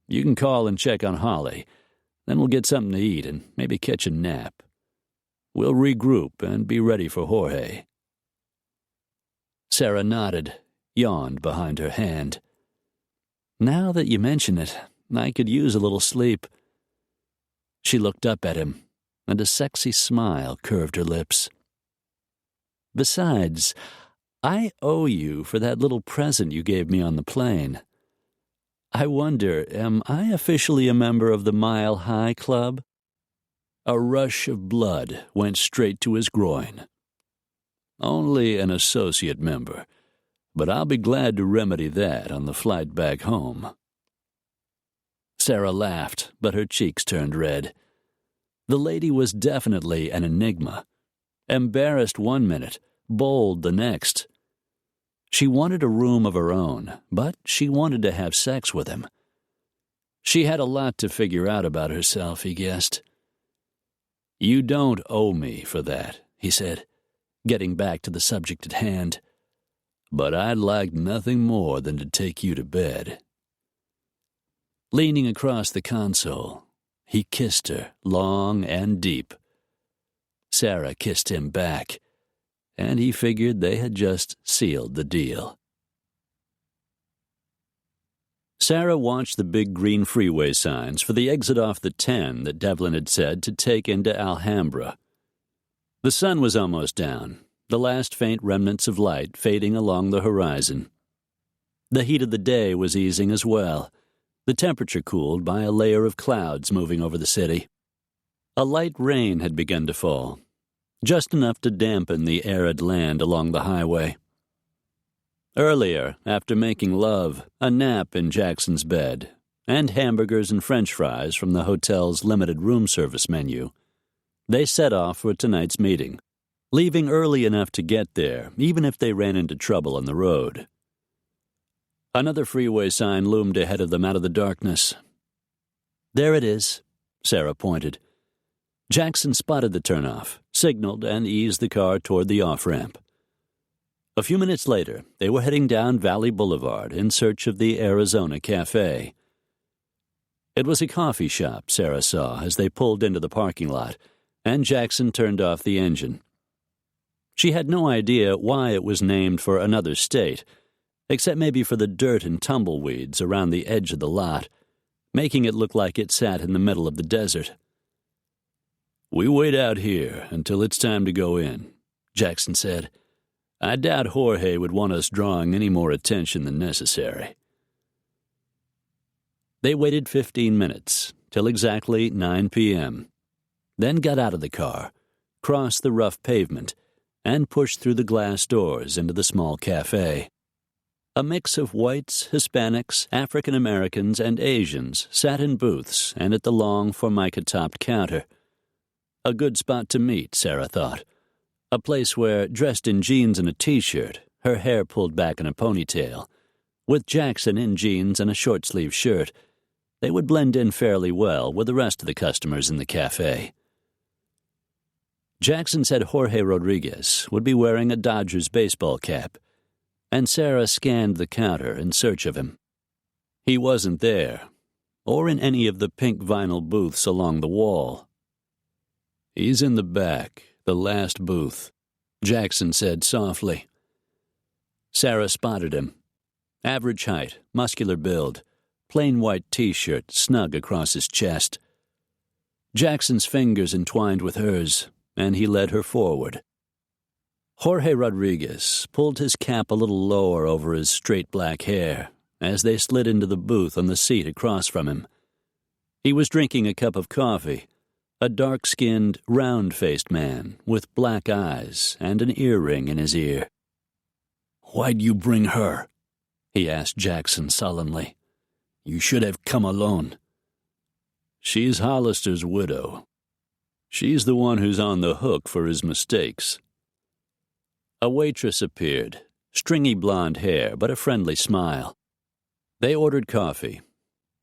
You can call and check on Holly. Then we'll get something to eat and maybe catch a nap. We'll regroup and be ready for Jorge. Sarah nodded, yawned behind her hand. Now that you mention it, I could use a little sleep. She looked up at him, and a sexy smile curved her lips. Besides, I owe you for that little present you gave me on the plane. I wonder, am I officially a member of the Mile High Club? A rush of blood went straight to his groin. Only an associate member, but I'll be glad to remedy that on the flight back home. Sarah laughed, but her cheeks turned red. The lady was definitely an enigma. Embarrassed one minute, bold the next. She wanted a room of her own, but she wanted to have sex with him. She had a lot to figure out about herself, he guessed. You don't owe me for that, he said, getting back to the subject at hand. But I'd like nothing more than to take you to bed. Leaning across the console, he kissed her long and deep. Sarah kissed him back, and he figured they had just sealed the deal. Sarah watched the big green freeway signs for the exit off the 10 that Devlin had said to take into Alhambra. The sun was almost down, the last faint remnants of light fading along the horizon. The heat of the day was easing as well, the temperature cooled by a layer of clouds moving over the city. A light rain had begun to fall, just enough to dampen the arid land along the highway. Earlier, after making love, a nap in Jackson's bed, and hamburgers and French fries from the hotel's limited room service menu, they set off for tonight's meeting, leaving early enough to get there, even if they ran into trouble on the road. Another freeway sign loomed ahead of them out of the darkness. There it is, Sarah pointed. Jackson spotted the turnoff, signaled, and eased the car toward the off-ramp. A few minutes later, they were heading down Valley Boulevard in search of the Arizona Cafe. It was a coffee shop, Sarah saw as they pulled into the parking lot, and Jackson turned off the engine. She had no idea why it was named for another state, except maybe for the dirt and tumbleweeds around the edge of the lot, making it look like it sat in the middle of the desert. "We wait out here until it's time to go in," Jackson said. "I doubt Jorge would want us drawing any more attention than necessary." They waited 15 minutes, till exactly 9 p.m., then got out of the car, crossed the rough pavement, and pushed through the glass doors into the small cafe. A mix of whites, Hispanics, African Americans, and Asians sat in booths and at the long formica-topped counter. A good spot to meet, Sarah thought. A place where, dressed in jeans and a T-shirt, her hair pulled back in a ponytail, with Jackson in jeans and a short-sleeved shirt, they would blend in fairly well with the rest of the customers in the cafe. Jackson said Jorge Rodriguez would be wearing a Dodgers baseball cap, and Sarah scanned the counter in search of him. He wasn't there, or in any of the pink vinyl booths along the wall. "He's in the back, the last booth," Jackson said softly. Sarah spotted him. Average height, muscular build, plain white T-shirt snug across his chest. Jackson's fingers entwined with hers, and he led her forward. Jorge Rodriguez pulled his cap a little lower over his straight black hair as they slid into the booth on the seat across from him. He was drinking a cup of coffee, a dark-skinned, round-faced man with black eyes and an earring in his ear. "Why'd you bring her?" he asked Jackson sullenly. "You should have come alone." "She's Hollister's widow. She's the one who's on the hook for his mistakes." A waitress appeared, stringy blonde hair but a friendly smile. They ordered coffee,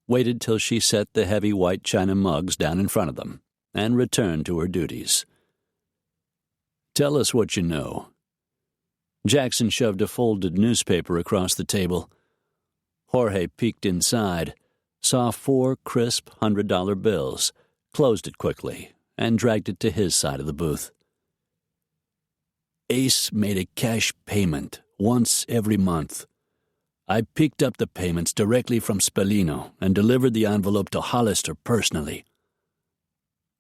waited till she set the heavy white china mugs down in front of them, and returned to her duties. "Tell us what you know." Jackson shoved a folded newspaper across the table. Jorge peeked inside, saw 4 crisp $100 bills, closed it quickly, and dragged it to his side of the booth. "Ace made a cash payment once every month. I picked up the payments directly from Spellino and delivered the envelope to Hollister personally."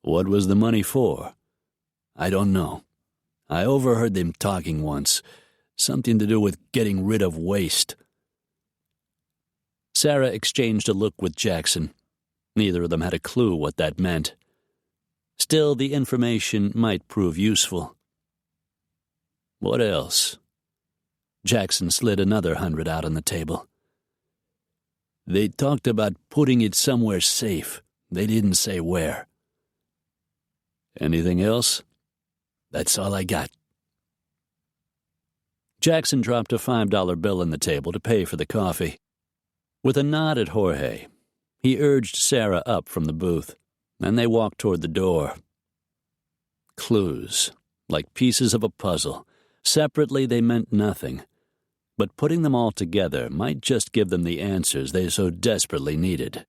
"What was the money for?" "I don't know. I overheard them talking once. Something to do with getting rid of waste." Sarah exchanged a look with Jackson. Neither of them had a clue what that meant. Still, the information might prove useful. "What else?" Jackson slid another 100 out on the table. "They talked about putting it somewhere safe. They didn't say where." "Anything else?" "That's all I got." Jackson dropped a $5 bill on the table to pay for the coffee. With a nod at Jorge, he urged Sarah up from the booth, and they walked toward the door. Clues, like pieces of a puzzle. Separately they meant nothing, but putting them all together might just give them the answers they so desperately needed.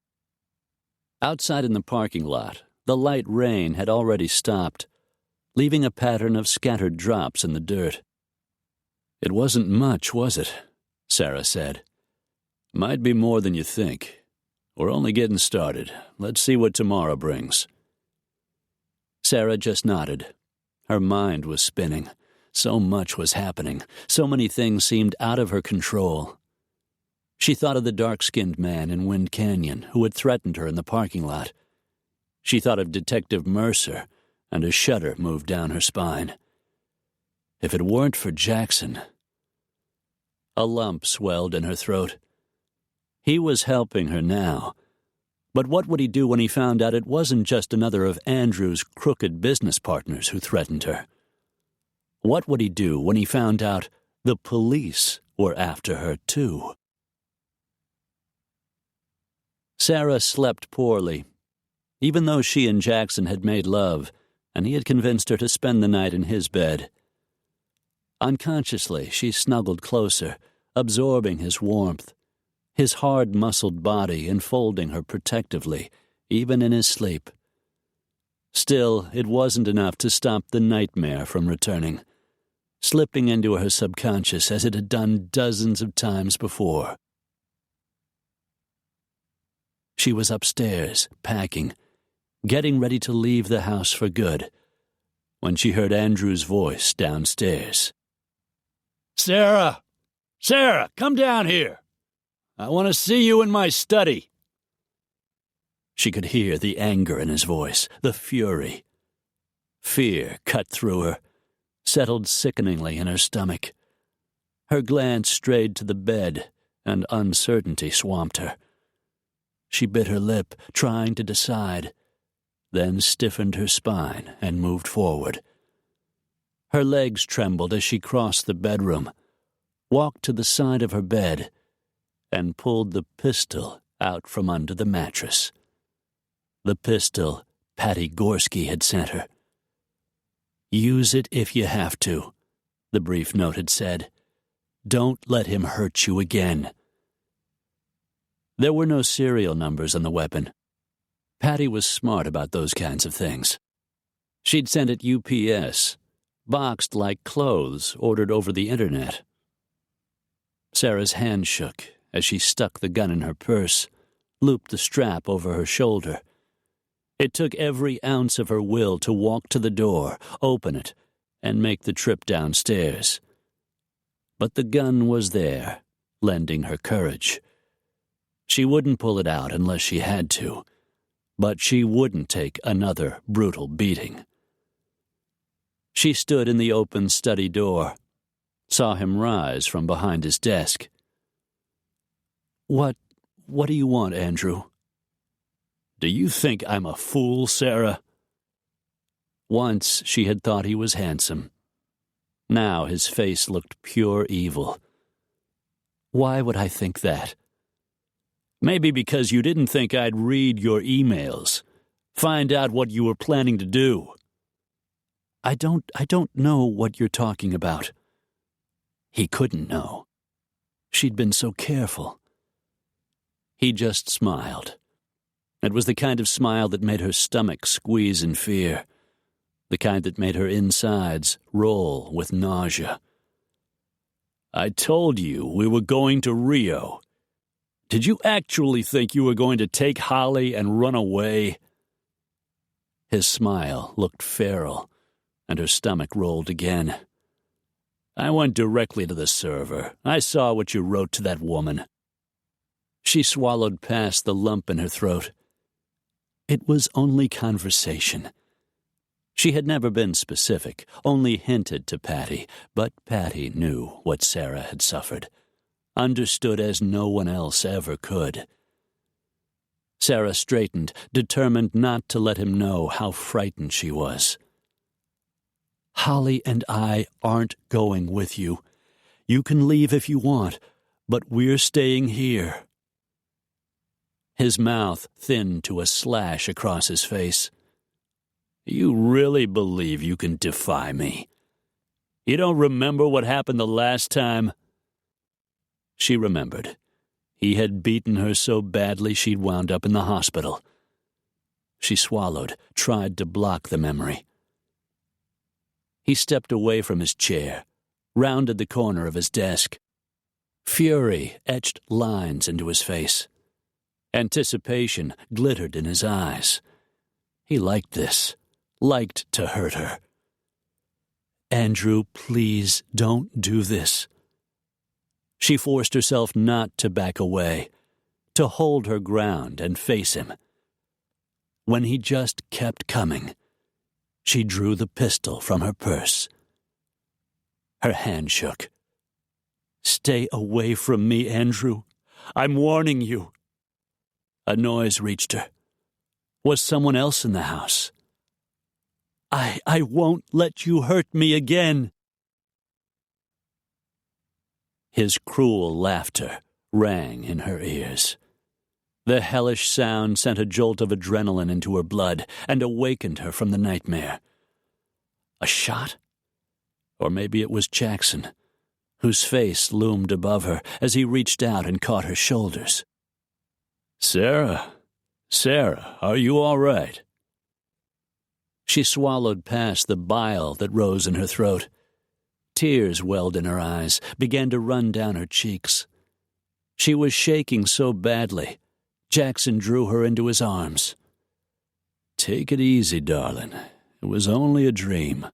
Outside in the parking lot, the light rain had already stopped, leaving a pattern of scattered drops in the dirt. "It wasn't much, was it?" Sarah said. "Might be more than you think. We're only getting started. Let's see what tomorrow brings." Sarah just nodded. Her mind was spinning. So much was happening. So many things seemed out of her control. She thought of the dark-skinned man in Wind Canyon who had threatened her in the parking lot. She thought of Detective Mercer, and a shudder moved down her spine. If it weren't for Jackson... A lump swelled in her throat. He was helping her now. But what would he do when he found out it wasn't just another of Andrew's crooked business partners who threatened her? What would he do when he found out the police were after her, too? Sarah slept poorly. Even though she and Jackson had made love, and he had convinced her to spend the night in his bed. Unconsciously, she snuggled closer, absorbing his warmth, his hard-muscled body enfolding her protectively, even in his sleep. Still, it wasn't enough to stop the nightmare from returning, slipping into her subconscious as it had done dozens of times before. She was upstairs, packing, getting ready to leave the house for good, when she heard Andrew's voice downstairs. "Sarah! Sarah, come down here! I want to see you in my study." She could hear the anger in his voice, the fury. Fear cut through her, settled sickeningly in her stomach. Her glance strayed to the bed, and uncertainty swamped her. She bit her lip, trying to decide, then stiffened her spine and moved forward. Her legs trembled as she crossed the bedroom, walked to the side of her bed, and pulled the pistol out from under the mattress. The pistol Patty Gorski had sent her. "Use it if you have to," the brief note had said. "Don't let him hurt you again." There were no serial numbers on the weapon. Patty was smart about those kinds of things. She'd sent it UPS, boxed like clothes ordered over the internet. Sarah's hand shook as she stuck the gun in her purse, looped the strap over her shoulder. It took every ounce of her will to walk to the door, open it, and make the trip downstairs. But the gun was there, lending her courage. She wouldn't pull it out unless she had to, but she wouldn't take another brutal beating. She stood in the open study door, saw him rise from behind his desk. What do you want, Andrew?" "Do you think I'm a fool, Sarah?" Once she had thought he was handsome. Now his face looked pure evil. "Why would I think that?" "Maybe because you didn't think I'd read your emails, find out what you were planning to do." I don't know what you're talking about." He couldn't know. She'd been so careful. He just smiled. It was the kind of smile that made her stomach squeeze in fear, the kind that made her insides roll with nausea. "I told you we were going to Rio. Did you actually think you were going to take Holly and run away?" His smile looked feral, and her stomach rolled again. "I went directly to the server. I saw what you wrote to that woman." She swallowed past the lump in her throat. It was only conversation. She had never been specific, only hinted to Patty, but Patty knew what Sarah had suffered, understood as no one else ever could. Sarah straightened, determined not to let him know how frightened she was. "Holly and I aren't going with you. You can leave if you want, but we're staying here." His mouth thinned to a slash across his face. "You really believe you can defy me? You don't remember what happened the last time?" She remembered. He had beaten her so badly she'd wound up in the hospital. She swallowed, tried to block the memory. He stepped away from his chair, rounded the corner of his desk. Fury etched lines into his face. Anticipation glittered in his eyes. He liked this, liked to hurt her. "Andrew, please don't do this." She forced herself not to back away, to hold her ground and face him. When he just kept coming, she drew the pistol from her purse. Her hand shook. "Stay away from me, Andrew. I'm warning you." A noise reached her. Was someone else in the house? I won't let you hurt me again." His cruel laughter rang in her ears. The hellish sound sent a jolt of adrenaline into her blood and awakened her from the nightmare. A shot? Or maybe it was Jackson, whose face loomed above her as he reached out and caught her shoulders. "Sarah, are you all right?" She swallowed past the bile that rose in her throat. Tears welled in her eyes, began to run down her cheeks. She was shaking so badly, Jackson drew her into his arms. "Take it easy, darling. It was only a dream."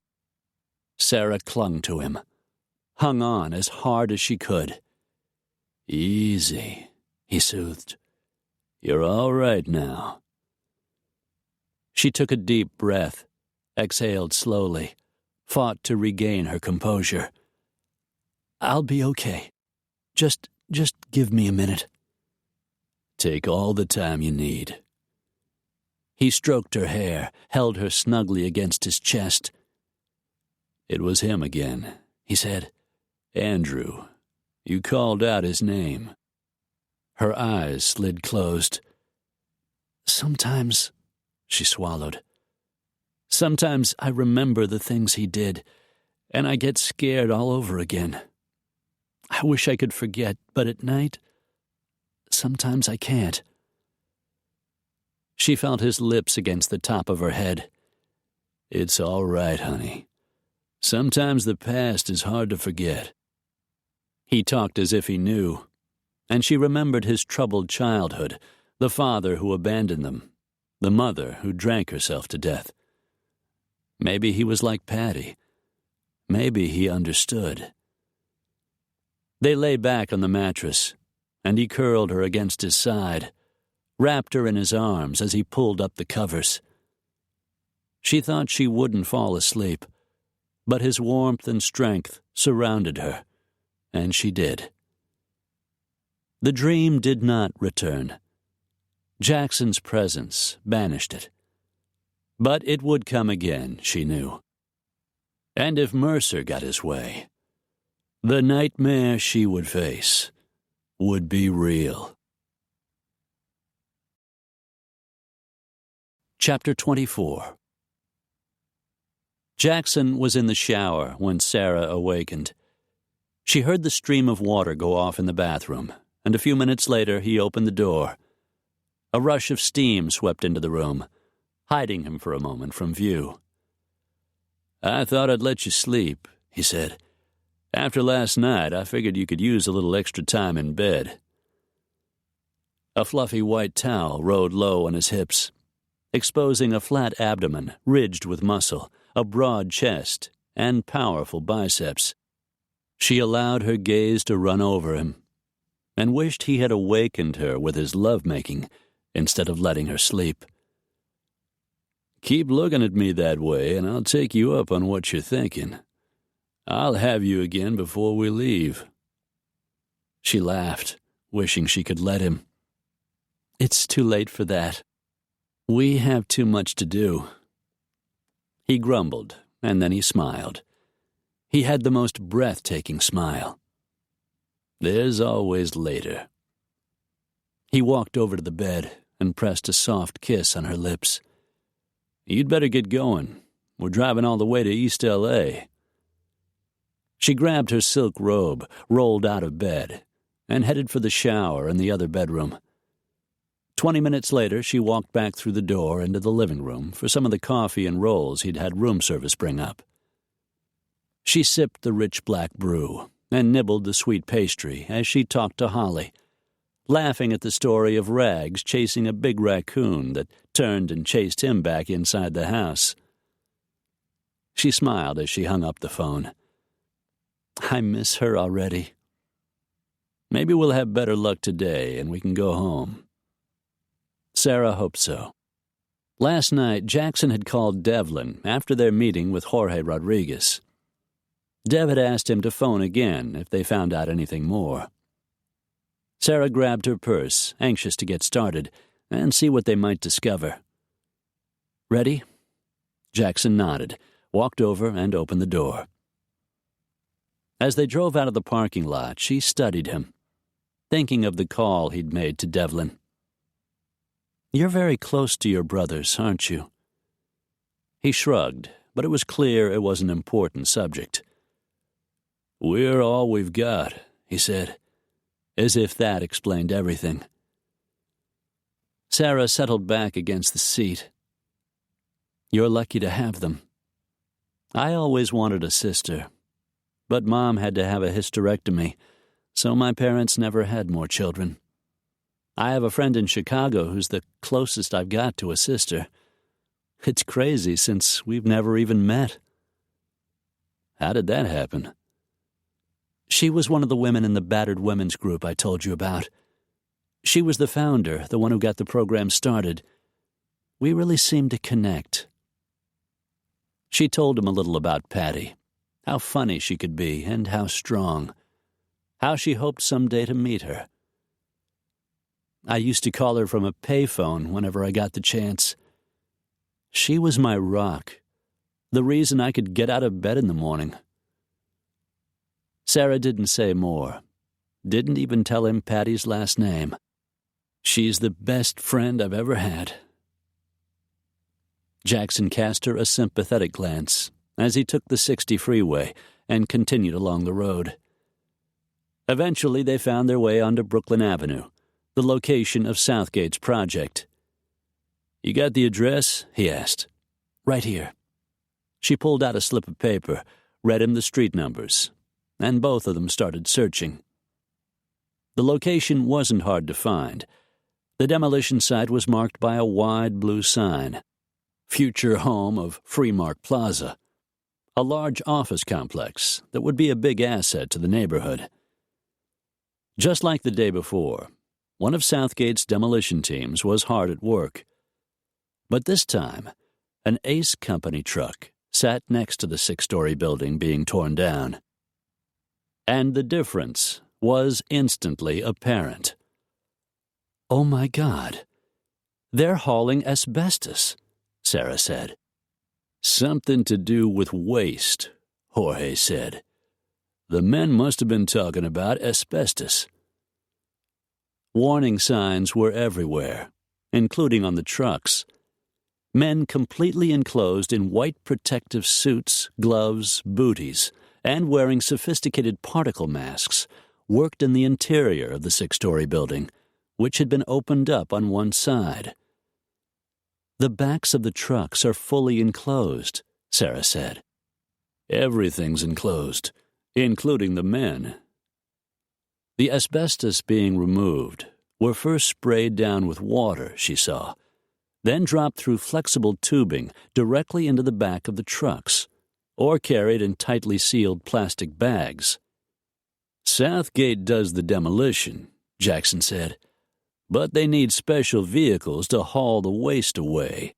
Sarah clung to him, hung on as hard as she could. "Easy," he soothed. "You're all right now." She took a deep breath, exhaled slowly, fought to regain her composure. "I'll be okay. Just give me a minute." "Take all the time you need." He stroked her hair, held her snugly against his chest. "It was him again," he said. "Andrew. You called out his name." Her eyes slid closed. "Sometimes," she swallowed. "Sometimes I remember the things he did, and I get scared all over again. I wish I could forget, but at night, sometimes I can't." She felt his lips against the top of her head. "It's all right, honey. Sometimes the past is hard to forget." He talked as if he knew, and she remembered his troubled childhood, the father who abandoned them, the mother who drank herself to death. Maybe he was like Patty. Maybe he understood. They lay back on the mattress, and he curled her against his side, wrapped her in his arms as he pulled up the covers. She thought she wouldn't fall asleep, but his warmth and strength surrounded her, and she did. The dream did not return. Jackson's presence banished it. But it would come again, she knew. And if Mercer got his way, the nightmare she would face would be real. Chapter 24. Jackson was in the shower when Sarah awakened. She heard the stream of water go off in the bathroom, and a few minutes later he opened the door. A rush of steam swept into the room, hiding him for a moment from view. "I thought I'd let you sleep," he said. "After last night, I figured you could use a little extra time in bed." A fluffy white towel rode low on his hips, exposing a flat abdomen ridged with muscle, a broad chest, and powerful biceps. She allowed her gaze to run over him, and wished he had awakened her with his lovemaking instead of letting her sleep. "Keep looking at me that way, and I'll take you up on what you're thinking. I'll have you again before we leave." She laughed, wishing she could let him. "It's too late for that. We have too much to do." He grumbled, and then he smiled. He had the most breathtaking smile. "There's always later." He walked over to the bed and pressed a soft kiss on her lips. "You'd better get going. We're driving all the way to East L.A. She grabbed her silk robe, rolled out of bed, and headed for the shower in the other bedroom. 20 minutes later, she walked back through the door into the living room for some of the coffee and rolls he'd had room service bring up. She sipped the rich black brew and nibbled the sweet pastry as she talked to Holly, laughing at the story of Rags chasing a big raccoon that turned and chased him back inside the house. She smiled as she hung up the phone. "I miss her already. Maybe we'll have better luck today and we can go home." Sarah hoped so. Last night, Jackson had called Devlin after their meeting with Jorge Rodriguez. Dev had asked him to phone again if they found out anything more. Sarah grabbed her purse, anxious to get started and see what they might discover. "Ready?" Jackson nodded, walked over and opened the door. As they drove out of the parking lot, she studied him, thinking of the call he'd made to Devlin. "You're very close to your brothers, aren't you?" He shrugged, but it was clear it was an important subject. "We're all we've got," he said, as if that explained everything. Sarah settled back against the seat. "You're lucky to have them. I always wanted a sister, but Mom had to have a hysterectomy, so my parents never had more children. I have a friend in Chicago who's the closest I've got to a sister. It's crazy since we've never even met." "How did that happen?" "She was one of the women in the battered women's group I told you about. She was the founder, the one who got the program started. We really seemed to connect." She told him a little about Patty, how funny she could be and how strong, how she hoped someday to meet her. "I used to call her from a payphone whenever I got the chance. She was my rock, the reason I could get out of bed in the morning." Sarah didn't say more, didn't even tell him Patty's last name. "She's the best friend I've ever had." Jackson cast her a sympathetic glance as he took the 60 freeway and continued along the road. Eventually, they found their way onto Brooklyn Avenue, the location of Southgate's project. "You got the address?" he asked. "Right here." She pulled out a slip of paper, read him the street numbers, and both of them started searching. The location wasn't hard to find. The demolition site was marked by a wide blue sign, "Future home of Freemark Plaza," a large office complex that would be a big asset to the neighborhood. Just like the day before, one of Southgate's demolition teams was hard at work. But this time, an Ace Company truck sat next to the 6-story building being torn down. And the difference was instantly apparent. "Oh my God, they're hauling asbestos," Sarah said. "Something to do with waste," Jorge said. "The men must have been talking about asbestos." Warning signs were everywhere, including on the trucks. Men completely enclosed in white protective suits, gloves, booties, and wearing sophisticated particle masks worked in the interior of the 6-story building, which had been opened up on one side. "The backs of the trucks are fully enclosed," Sarah said. "Everything's enclosed, including the men." The asbestos being removed were first sprayed down with water, she saw, then dropped through flexible tubing directly into the back of the trucks, or carried in tightly sealed plastic bags. "Southgate does the demolition," Jackson said, "but they need special vehicles to haul the waste away."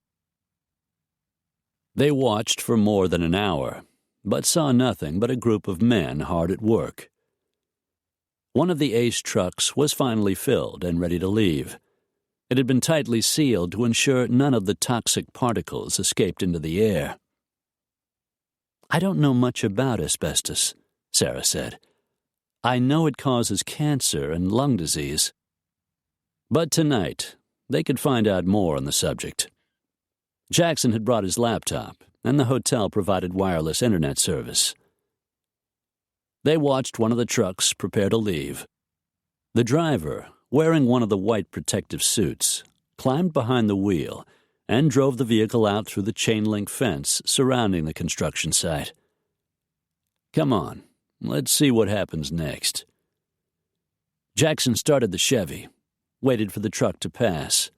They watched for more than an hour, but saw nothing but a group of men hard at work. One of the Ace trucks was finally filled and ready to leave. It had been tightly sealed to ensure none of the toxic particles escaped into the air. "I don't know much about asbestos," Sarah said. "I know it causes cancer and lung disease." But tonight, they could find out more on the subject. Jackson had brought his laptop, and the hotel provided wireless internet service. They watched one of the trucks prepare to leave. The driver, wearing one of the white protective suits, climbed behind the wheel and drove the vehicle out through the chain-link fence surrounding the construction site. "Come on, let's see what happens next." Jackson started the Chevy, waited for the truck to pass,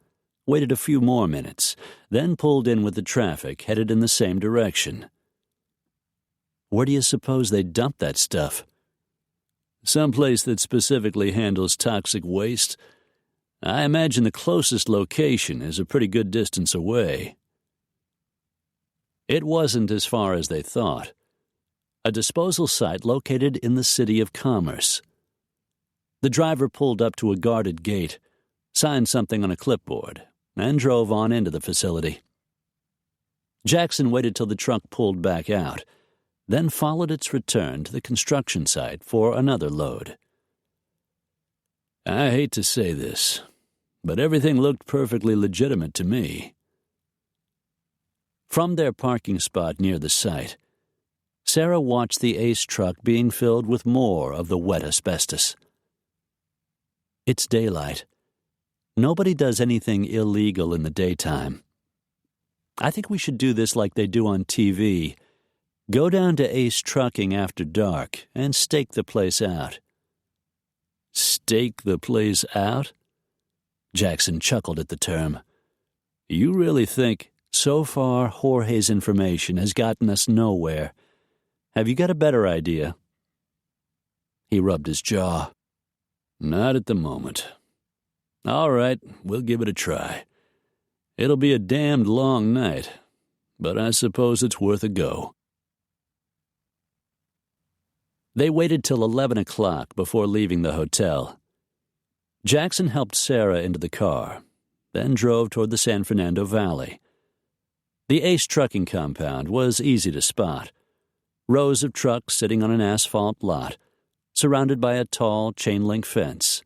waited a few more minutes, then pulled in with the traffic headed in the same direction. "Where do you suppose they dump that stuff?" "Someplace that specifically handles toxic waste. I imagine the closest location is a pretty good distance away." It wasn't as far as they thought. A disposal site located in the City of Commerce. The driver pulled up to a guarded gate, signed something on a clipboard, and drove on into the facility. Jackson waited till the truck pulled back out, then followed its return to the construction site for another load. "I hate to say this, but everything looked perfectly legitimate to me." From their parking spot near the site, Sarah watched the Ace truck being filled with more of the wet asbestos. It's daylight. Nobody does anything illegal in the daytime. I think we should do this like they do on TV. Go down to Ace Trucking after dark and stake the place out. Stake the place out? Jackson chuckled at the term. You really think, so far, Jorge's information has gotten us nowhere. Have you got a better idea? He rubbed his jaw. Not at the moment. All right, we'll give it a try. It'll be a damned long night, but I suppose it's worth a go. They waited till 11 o'clock before leaving the hotel. Jackson helped Sarah into the car, then drove toward the San Fernando Valley. The Ace Trucking compound was easy to spot. Rows of trucks sitting on an asphalt lot, surrounded by a tall chain-link fence.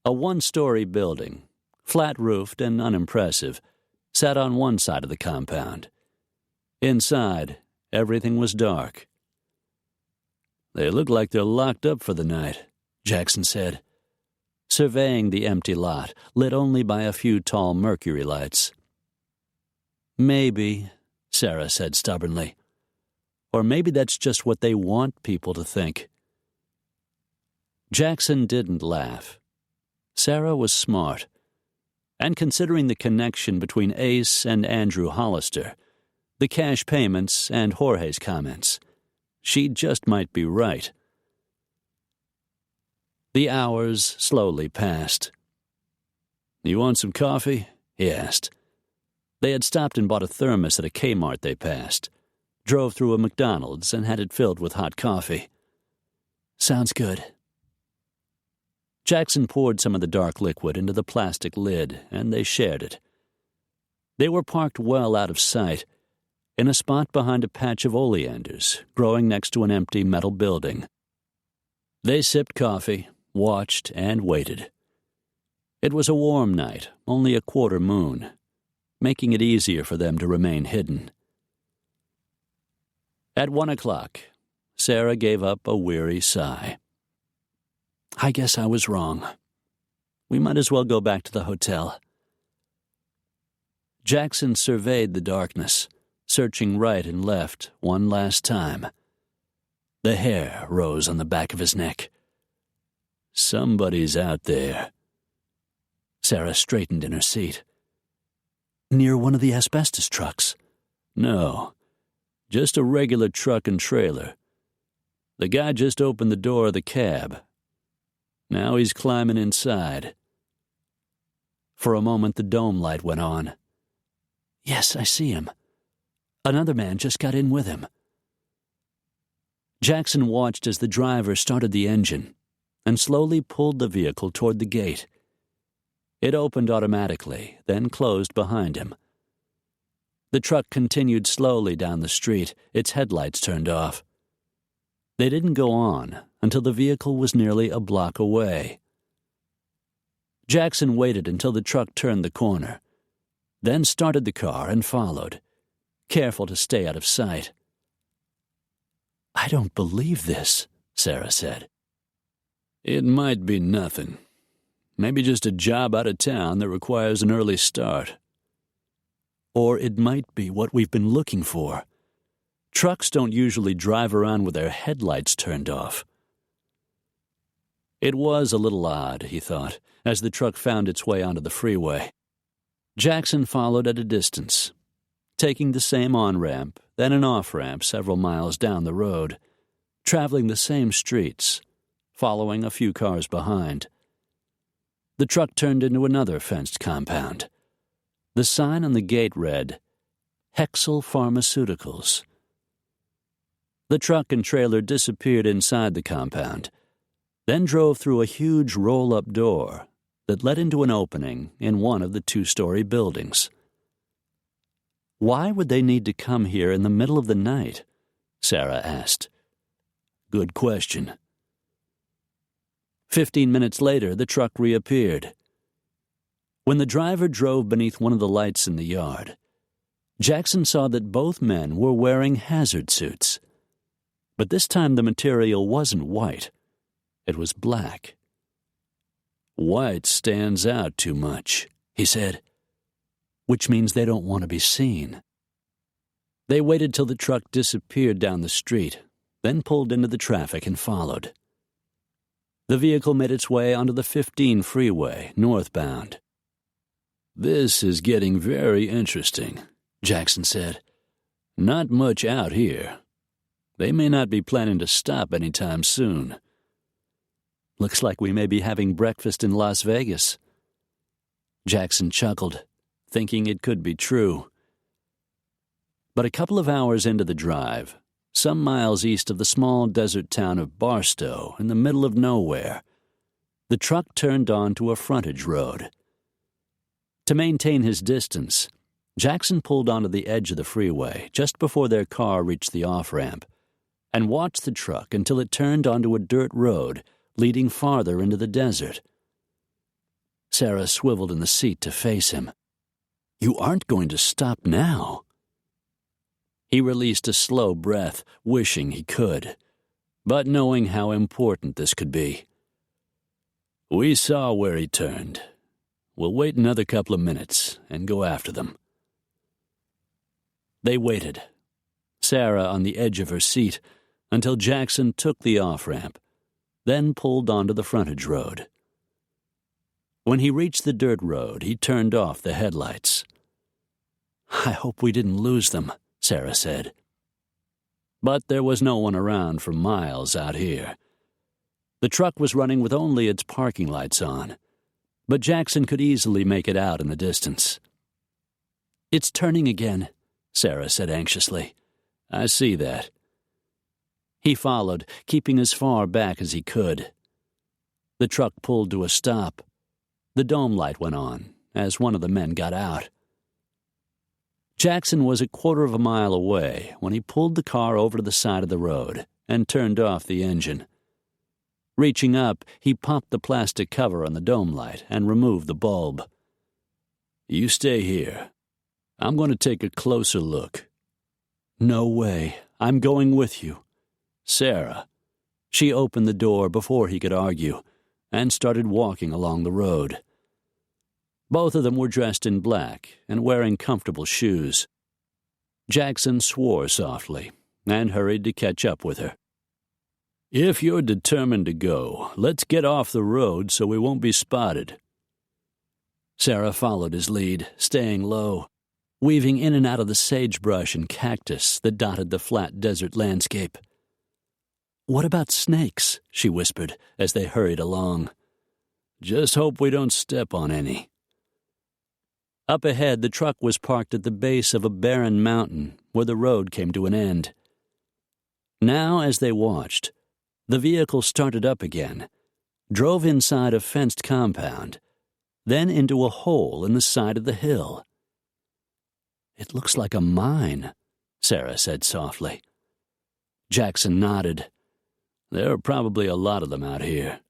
A one-story building, flat-roofed and unimpressive, sat on one side of the compound. Inside, everything was dark. They look like they're locked up for the night, Jackson said, surveying the empty lot, lit only by a few tall mercury lights. Maybe, Sarah said stubbornly. Or maybe that's just what they want people to think. Jackson didn't laugh. Sarah was smart. And considering the connection between Ace and Andrew Hollister, the cash payments and Jorge's comments, she just might be right. The hours slowly passed. You want some coffee? He asked. They had stopped and bought a thermos at a Kmart they passed, drove through a McDonald's and had it filled with hot coffee. Sounds good. Jackson poured some of the dark liquid into the plastic lid, and they shared it. They were parked well out of sight, in a spot behind a patch of oleanders growing next to an empty metal building. They sipped coffee, watched, and waited. It was a warm night, only a quarter moon, making it easier for them to remain hidden. At 1 o'clock, Sarah gave up a weary sigh. I guess I was wrong. We might as well go back to the hotel. Jackson surveyed the darkness, searching right and left one last time. The hair rose on the back of his neck. Somebody's out there. Sarah straightened in her seat. Near one of the asbestos trucks? No, just a regular truck and trailer. The guy just opened the door of the cab. Now he's climbing inside. For a moment, the dome light went on. Yes, I see him. Another man just got in with him. Jackson watched as the driver started the engine and slowly pulled the vehicle toward the gate. It opened automatically, then closed behind him. The truck continued slowly down the street, its headlights turned off. They didn't go on until the vehicle was nearly a block away. Jackson waited until the truck turned the corner, then started the car and followed, careful to stay out of sight. I don't believe this, Sarah said. It might be nothing. Maybe just a job out of town that requires an early start. Or it might be what we've been looking for. Trucks don't usually drive around with their headlights turned off. It was a little odd, he thought, as the truck found its way onto the freeway. Jackson followed at a distance, taking the same on-ramp, then an off-ramp several miles down the road, traveling the same streets, following a few cars behind. The truck turned into another fenced compound. The sign on the gate read, Hexel Pharmaceuticals. The truck and trailer disappeared inside the compound, then drove through a huge roll-up door that led into an opening in one of the two-story buildings. Why would they need to come here in the middle of the night? Sarah asked. Good question. 15 minutes later, the truck reappeared. When the driver drove beneath one of the lights in the yard, Jackson saw that both men were wearing hazard suits. But this time the material wasn't white. It was black. "White stands out too much," he said, "which means they don't want to be seen." They waited till the truck disappeared down the street, then pulled into the traffic and followed. The vehicle made its way onto the 15 freeway, northbound. "This is getting very interesting," Jackson said. "Not much out here. They may not be planning to stop anytime soon." "Looks like we may be having breakfast in Las Vegas." Jackson chuckled, thinking it could be true. But a couple of hours into the drive, some miles east of the small desert town of Barstow, in the middle of nowhere, the truck turned onto a frontage road. To maintain his distance, Jackson pulled onto the edge of the freeway just before their car reached the off-ramp and watched the truck until it turned onto a dirt road leading farther into the desert. Sarah swiveled in the seat to face him. "You aren't going to stop now." He released a slow breath, wishing he could, but knowing how important this could be. "We saw where he turned. We'll wait another couple of minutes and go after them." They waited, Sarah on the edge of her seat, until Jackson took the off-ramp, then pulled onto the frontage road. When he reached the dirt road, he turned off the headlights. "I hope we didn't lose them," Sarah said. But there was no one around for miles out here. The truck was running with only its parking lights on, but Jackson could easily make it out in the distance. "It's turning again," Sarah said anxiously. "I see that." He followed, keeping as far back as he could. The truck pulled to a stop. The dome light went on as one of the men got out. Jackson was a quarter of a mile away when he pulled the car over to the side of the road and turned off the engine. Reaching up, he popped the plastic cover on the dome light and removed the bulb. "You stay here. I'm going to take a closer look." "No way. I'm going with you." "Sarah." She opened the door before he could argue and started walking along the road. Both of them were dressed in black and wearing comfortable shoes. Jackson swore softly and hurried to catch up with her. "If you're determined to go, let's get off the road so we won't be spotted." Sarah followed his lead, staying low, weaving in and out of the sagebrush and cactus that dotted the flat desert landscape. "What about snakes?" she whispered as they hurried along. "Just hope we don't step on any." Up ahead, the truck was parked at the base of a barren mountain where the road came to an end. Now, as they watched, the vehicle started up again, drove inside a fenced compound, then into a hole in the side of the hill. "It looks like a mine," Sarah said softly. Jackson nodded. "There are probably a lot of them out here."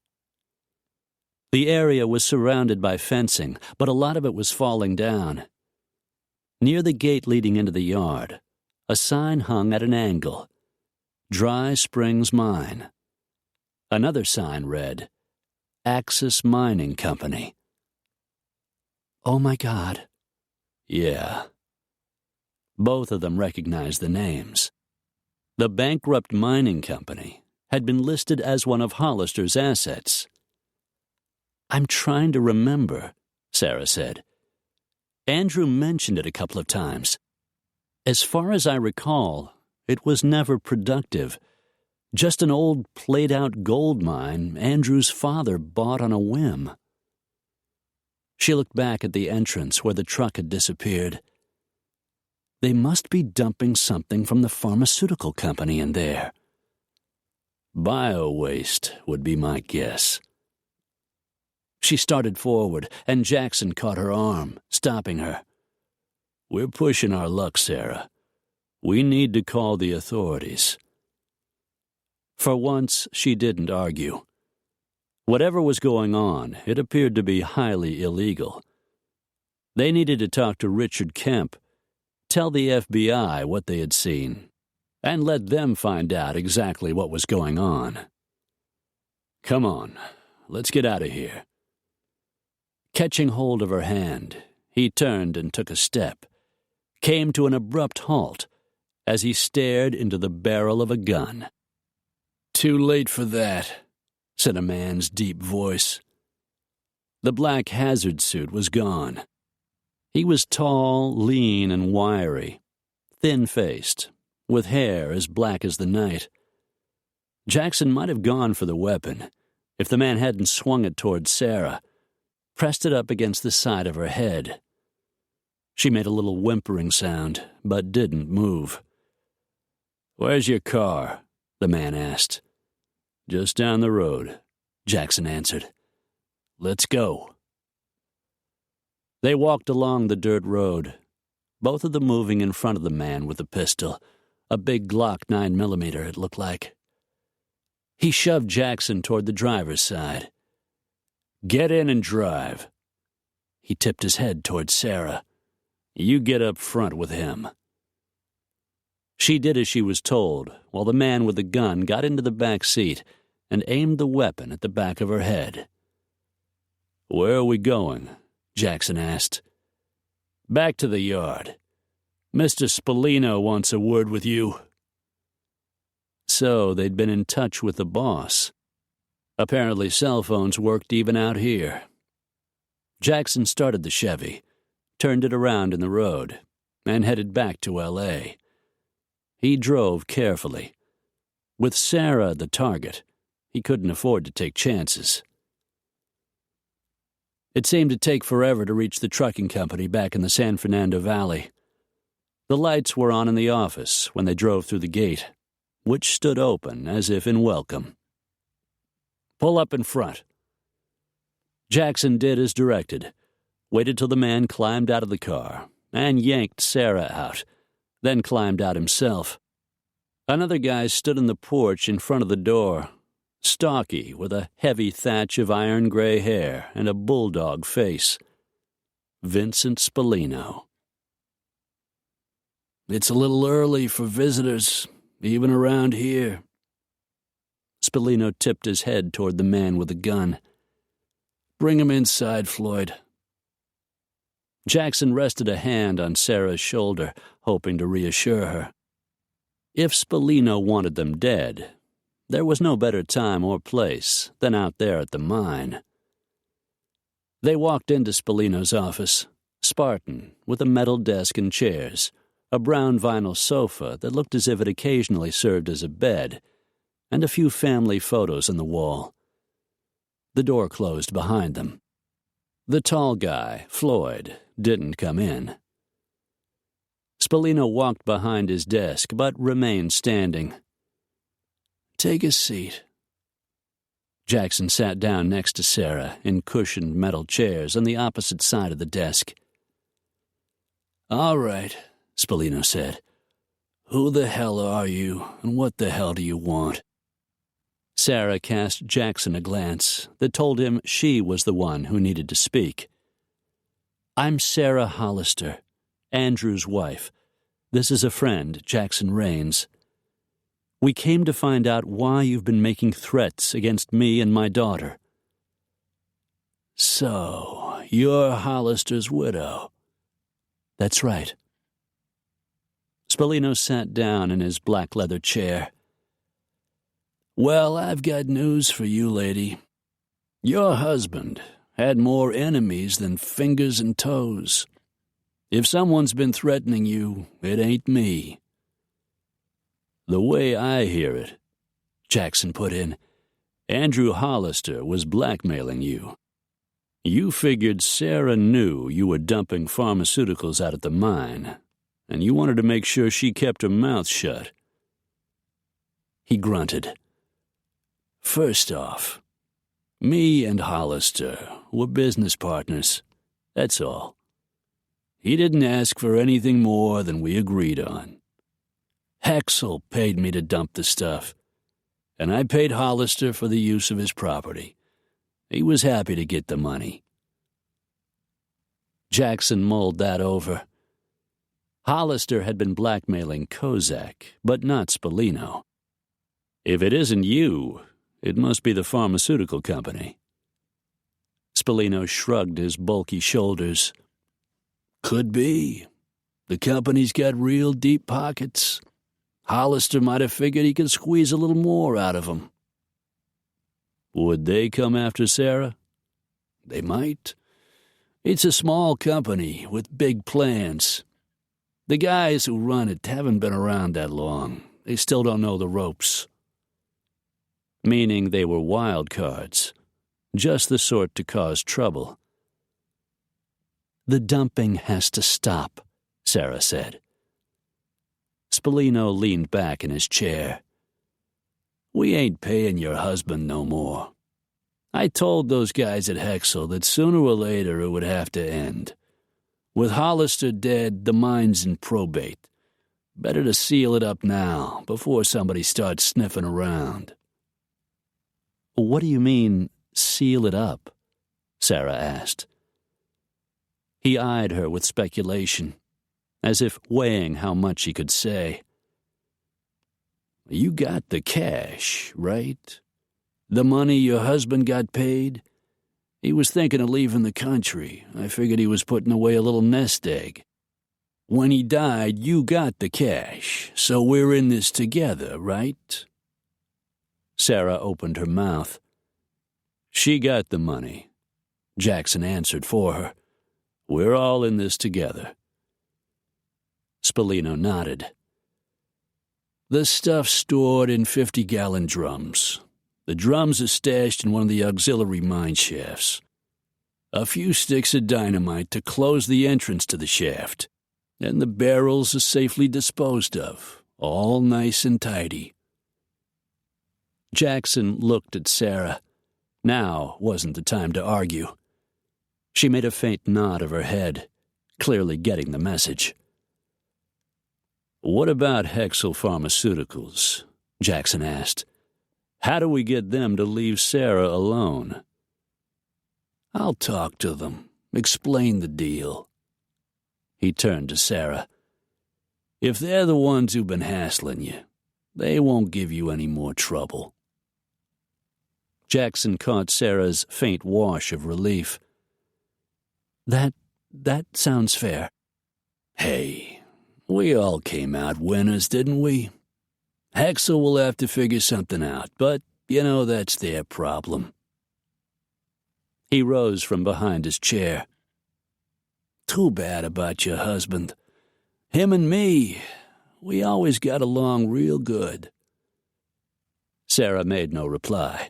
The area was surrounded by fencing, but a lot of it was falling down. Near the gate leading into the yard, a sign hung at an angle, "Dry Springs Mine." Another sign read, "Axis Mining Company." "Oh, my God." "Yeah." Both of them recognized the names. The bankrupt mining company had been listed as one of Hollister's assets. "I'm trying to remember," Sarah said. "Andrew mentioned it a couple of times. As far as I recall, it was never productive. Just an old played-out gold mine Andrew's father bought on a whim." She looked back at the entrance where the truck had disappeared. They must be dumping something from the pharmaceutical company in there. Bio-waste would be my guess. She started forward, and Jackson caught her arm, stopping her. "We're pushing our luck, Sarah. We need to call the authorities." For once, she didn't argue. Whatever was going on, it appeared to be highly illegal. They needed to talk to Richard Kemp, tell the FBI what they had seen, and let them find out exactly what was going on. Come on, let's get out of here. Catching hold of her hand, he turned and took a step, came to an abrupt halt as he stared into the barrel of a gun. "Too late for that," said a man's deep voice. The black hazard suit was gone. He was tall, lean, and wiry, thin-faced, with hair as black as the night. Jackson might have gone for the weapon if the man hadn't swung it toward Sarah, pressed it up against the side of her head. She made a little whimpering sound, but didn't move. "Where's your car?" the man asked. "Just down the road," Jackson answered. "Let's go." They walked along the dirt road, both of them moving in front of the man with the pistol, a big Glock 9mm it looked like. He shoved Jackson toward the driver's side. "Get in and drive." He tipped his head toward Sarah. "You get up front with him." She did as she was told, while the man with the gun got into the back seat and aimed the weapon at the back of her head. "Where are we going?" Jackson asked. "Back to the yard. Mr. Spallino wants a word with you." So they'd been in touch with the boss. Apparently cell phones worked even out here. Jackson started the Chevy, turned it around in the road, and headed back to L.A. He drove carefully. With Sarah the target, he couldn't afford to take chances. It seemed to take forever to reach the trucking company back in the San Fernando Valley. The lights were on in the office when they drove through the gate, which stood open as if in welcome. "Pull up in front." Jackson did as directed, waited till the man climbed out of the car, and yanked Sarah out, then climbed out himself. Another guy stood in the porch in front of the door, stocky, with a heavy thatch of iron-gray hair and a bulldog face. Vincent Spallino. "It's a little early for visitors, even around here." Spallino tipped his head toward the man with the gun. "Bring him inside, Floyd." Jackson rested a hand on Sarah's shoulder, hoping to reassure her. If Spallino wanted them dead, there was no better time or place than out there at the mine. They walked into Spallino's office, Spartan, with a metal desk and chairs, a brown vinyl sofa that looked as if it occasionally served as a bed, and a few family photos on the wall. The door closed behind them. The tall guy, Floyd, didn't come in. Spallino walked behind his desk, but remained standing. "Take a seat." Jackson sat down next to Sarah in cushioned metal chairs on the opposite side of the desk. "All right," Spallino said. "Who the hell are you, and what the hell do you want?" Sarah cast Jackson a glance that told him she was the one who needed to speak. "I'm Sarah Hollister, Andrew's wife. This is a friend, Jackson Raines. We came to find out why you've been making threats against me and my daughter." "So, you're Hollister's widow?" "That's right." Spallino sat down in his black leather chair. "Well, I've got news for you, lady. Your husband had more enemies than fingers and toes. If someone's been threatening you, it ain't me." "The way I hear it," Jackson put in, "Andrew Hollister was blackmailing you. You figured Sarah knew you were dumping pharmaceuticals out at the mine, and you wanted to make sure she kept her mouth shut." He grunted. "First off, me and Hollister were business partners, that's all. He didn't ask for anything more than we agreed on. Hexel paid me to dump the stuff, and I paid Hollister for the use of his property. He was happy to get the money." Jackson mulled that over. Hollister had been blackmailing Kozak, but not Spallino. If it isn't you, it must be the pharmaceutical company. Spallino shrugged his bulky shoulders. Could be. The company's got real deep pockets. Hollister might have figured he could squeeze a little more out of them. Would they come after Sarah? They might. It's a small company with big plans. The guys who run it haven't been around that long. They still don't know the ropes. Meaning they were wild cards, just the sort to cause trouble. The dumping has to stop, Sarah said. Spallino leaned back in his chair. We ain't paying your husband no more. I told those guys at Hexel that sooner or later it would have to end. With Hollister dead, the mine's in probate. Better to seal it up now, before somebody starts sniffing around. What do you mean, seal it up? Sarah asked. He eyed her with speculation, as if weighing how much he could say. You got the cash, right? The money your husband got paid? He was thinking of leaving the country. I figured he was putting away a little nest egg. When he died, you got the cash, so we're in this together, right? Sarah opened her mouth. She got the money. Jackson answered for her. We're all in this together. Spallino nodded. The stuff's stored in 50-gallon drums. The drums are stashed in one of the auxiliary mine shafts. A few sticks of dynamite to close the entrance to the shaft, and the barrels are safely disposed of, all nice and tidy. Jackson looked at Sarah. Now wasn't the time to argue. She made a faint nod of her head, clearly getting the message. What about Hexel Pharmaceuticals? Jackson asked. How do we get them to leave Sarah alone? I'll talk to them, explain the deal. He turned to Sarah. If they're the ones who've been hassling you, they won't give you any more trouble. Jackson caught Sarah's faint wash of relief. That sounds fair. Hey, we all came out winners, didn't we? Hexel will have to figure something out, but, that's their problem. He rose from behind his chair. Too bad about your husband. Him and me, we always got along real good. Sarah made no reply.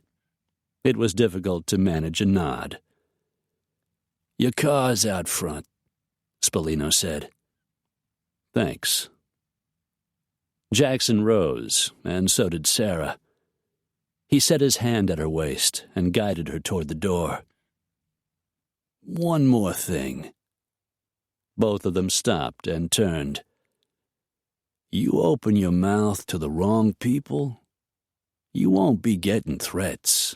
It was difficult to manage a nod. Your car's out front, Spallino said. Thanks. Jackson rose, and so did Sarah. He set his hand at her waist and guided her toward the door. One more thing. Both of them stopped and turned. You open your mouth to the wrong people, you won't be getting threats.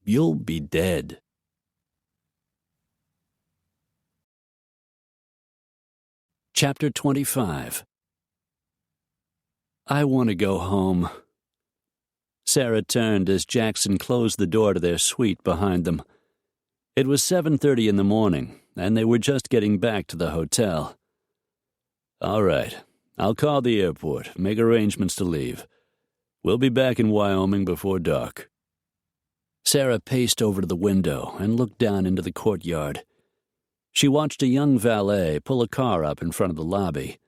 You'll be dead. Chapter 25. I want to go home. Sarah turned as Jackson closed the door to their suite behind them. It was 7:30 in the morning, and they were just getting back to the hotel. All right, I'll call the airport, make arrangements to leave. We'll be back in Wyoming before dark. Sarah paced over to the window and looked down into the courtyard. She watched a young valet pull a car up in front of the lobby,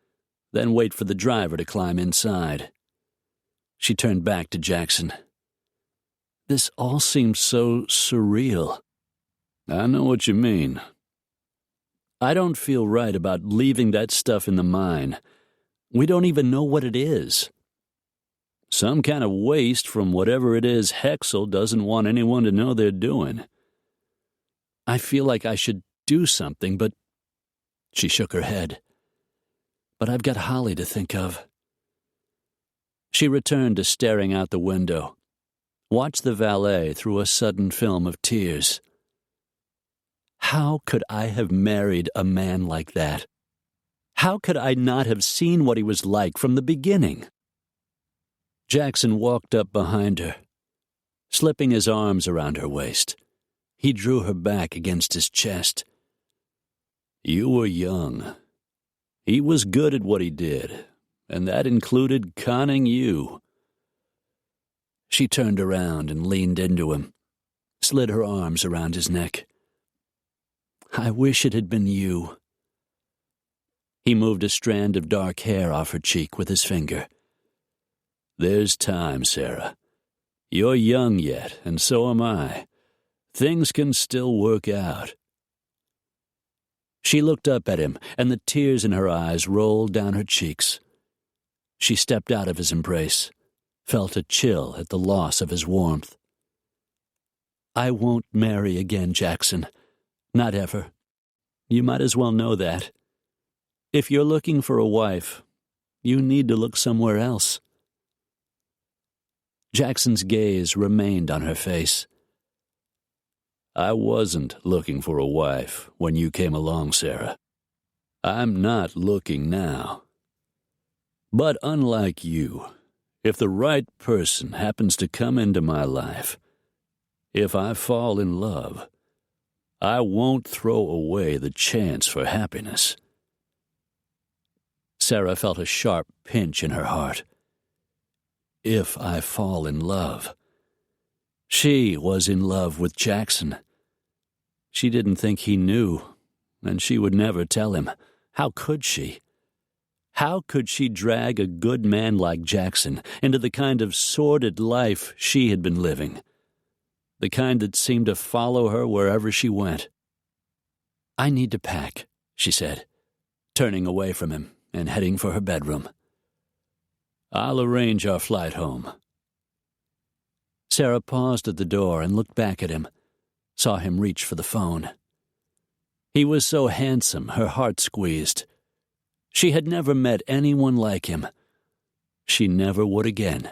then wait for the driver to climb inside. She turned back to Jackson. This all seems so surreal. I know what you mean. I don't feel right about leaving that stuff in the mine. We don't even know what it is. Some kind of waste from whatever it is Hexel doesn't want anyone to know they're doing. I feel like I should do something, but... She shook her head. But I've got Holly to think of. She returned to staring out the window, watched the valet through a sudden film of tears. How could I have married a man like that? How could I not have seen what he was like from the beginning? Jackson walked up behind her. Slipping his arms around her waist, he drew her back against his chest. You were young. He was good at what he did, and that included conning you. She turned around and leaned into him, slid her arms around his neck. I wish it had been you. He moved a strand of dark hair off her cheek with his finger. There's time, Sarah. You're young yet, and so am I. Things can still work out. She looked up at him, and the tears in her eyes rolled down her cheeks. She stepped out of his embrace, felt a chill at the loss of his warmth. I won't marry again, Jackson. Not ever. You might as well know that. If you're looking for a wife, you need to look somewhere else. Jackson's gaze remained on her face. I wasn't looking for a wife when you came along, Sarah. I'm not looking now. But unlike you, if the right person happens to come into my life, if I fall in love, I won't throw away the chance for happiness. Sarah felt a sharp pinch in her heart. If I fall in love. She was in love with Jackson. She didn't think he knew, and she would never tell him. How could she? How could she drag a good man like Jackson into the kind of sordid life she had been living? The kind that seemed to follow her wherever she went. I need to pack, she said, turning away from him and heading for her bedroom. I'll arrange our flight home. Sarah paused at the door and looked back at him, saw him reach for the phone. He was so handsome, her heart squeezed. She had never met anyone like him. She never would again.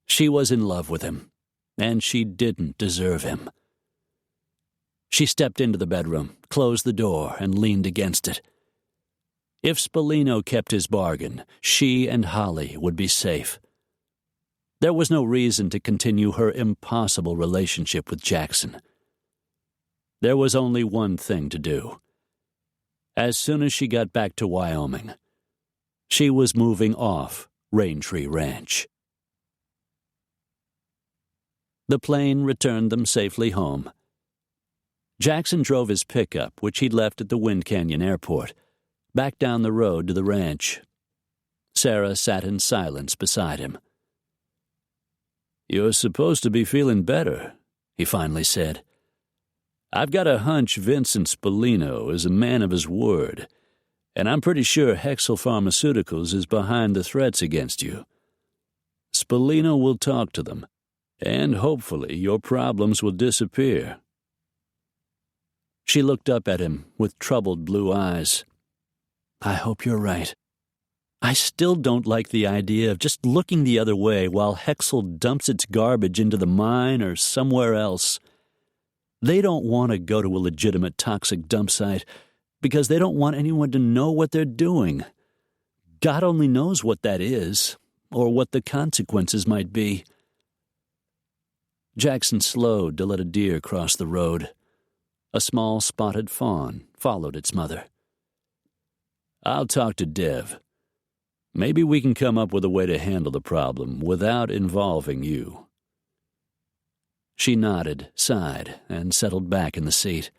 She was in love with him, and she didn't deserve him. She stepped into the bedroom, closed the door, and leaned against it. If Spallino kept his bargain, she and Holly would be safe. There was no reason to continue her impossible relationship with Jackson. There was only one thing to do. As soon as she got back to Wyoming, she was moving off Raintree Ranch. The plane returned them safely home. Jackson drove his pickup, which he'd left at the Wind Canyon Airport, back down the road to the ranch. Sarah sat in silence beside him. You're supposed to be feeling better, he finally said. I've got a hunch Vincent Spallino is a man of his word, and I'm pretty sure Hexel Pharmaceuticals is behind the threats against you. Spallino will talk to them, and hopefully your problems will disappear. She looked up at him with troubled blue eyes. I hope you're right. I still don't like the idea of just looking the other way while Hexel dumps its garbage into the mine or somewhere else. They don't want to go to a legitimate toxic dump site because they don't want anyone to know what they're doing. God only knows what that is, or what the consequences might be. Jackson slowed to let a deer cross the road. A small spotted fawn followed its mother. I'll talk to Dev. Maybe we can come up with a way to handle the problem without involving you. She nodded, sighed, and settled back in the seat.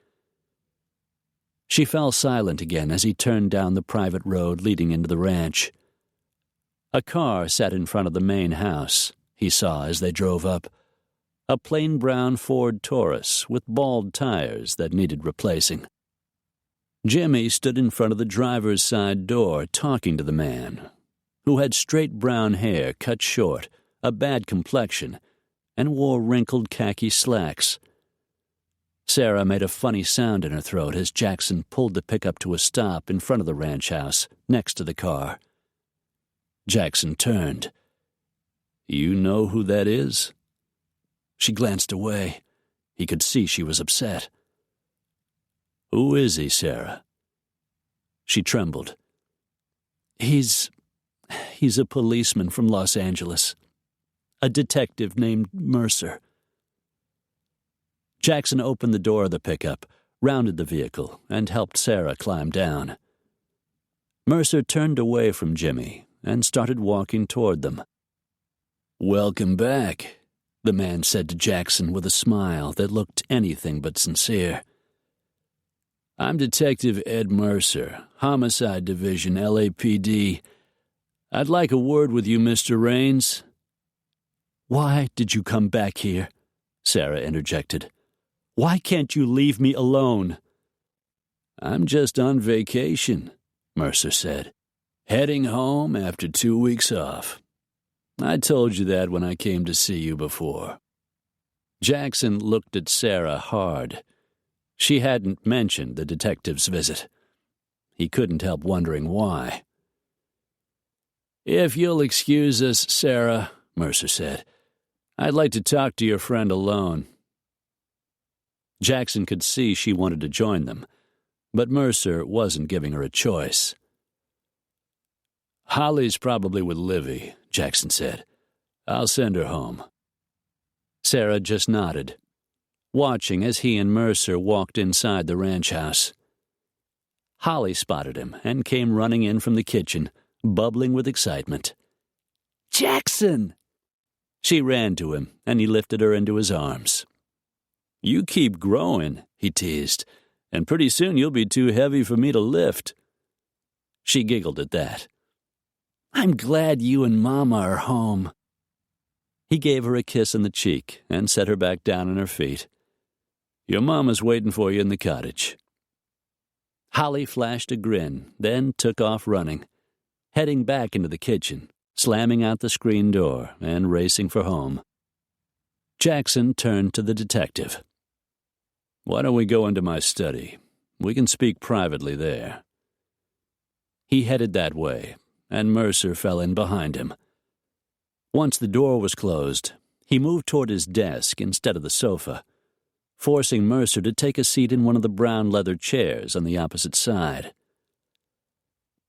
She fell silent again as he turned down the private road leading into the ranch. A car sat in front of the main house, he saw as they drove up. A plain brown Ford Taurus with bald tires that needed replacing. Jimmy stood in front of the driver's side door talking to the man, who had straight brown hair cut short, a bad complexion, and wore wrinkled khaki slacks. Sarah made a funny sound in her throat as Jackson pulled the pickup to a stop in front of the ranch house, next to the car. Jackson turned. You know who that is? She glanced away. He could see she was upset. Who is he, Sarah? She trembled. He's a policeman from Los Angeles. A detective named Mercer. Jackson opened the door of the pickup, rounded the vehicle, and helped Sarah climb down. Mercer turned away from Jimmy and started walking toward them. "Welcome back," the man said to Jackson with a smile that looked anything but sincere. "I'm Detective Ed Mercer, Homicide Division, LAPD. I'd like a word with you, Mr. Raines." "Why did you come back here?" Sarah interjected. "Why can't you leave me alone?" "I'm just on vacation," Mercer said. "Heading home after 2 weeks off. I told you that when I came to see you before." Jackson looked at Sarah hard. She hadn't mentioned the detective's visit. He couldn't help wondering why. "If you'll excuse us, Sarah," Mercer said, "I'd like to talk to your friend alone." Jackson could see she wanted to join them, but Mercer wasn't giving her a choice. "Holly's probably with Livy," Jackson said. "I'll send her home." Sarah just nodded, watching as he and Mercer walked inside the ranch house. Holly spotted him and came running in from the kitchen, bubbling with excitement. "Jackson!" She ran to him, and he lifted her into his arms. "You keep growing," he teased, "and pretty soon you'll be too heavy for me to lift." She giggled at that. "I'm glad you and Mama are home." He gave her a kiss on the cheek and set her back down on her feet. "Your Mama's waiting for you in the cottage." Holly flashed a grin, then took off running, heading back into the kitchen, slamming out the screen door and racing for home. Jackson turned to the detective. "Why don't we go into my study? We can speak privately there." He headed that way, and Mercer fell in behind him. Once the door was closed, he moved toward his desk instead of the sofa, forcing Mercer to take a seat in one of the brown leather chairs on the opposite side.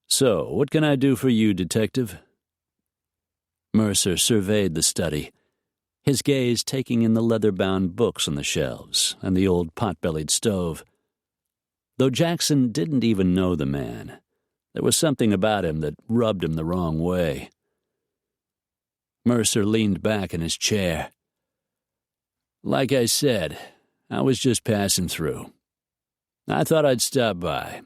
"So, what can I do for you, Detective?" Mercer surveyed the study, his gaze taking in the leather-bound books on the shelves and the old pot-bellied stove. Though Jackson didn't even know the man, there was something about him that rubbed him the wrong way. Mercer leaned back in his chair. "Like I said, I was just passing through. I thought I'd stop by,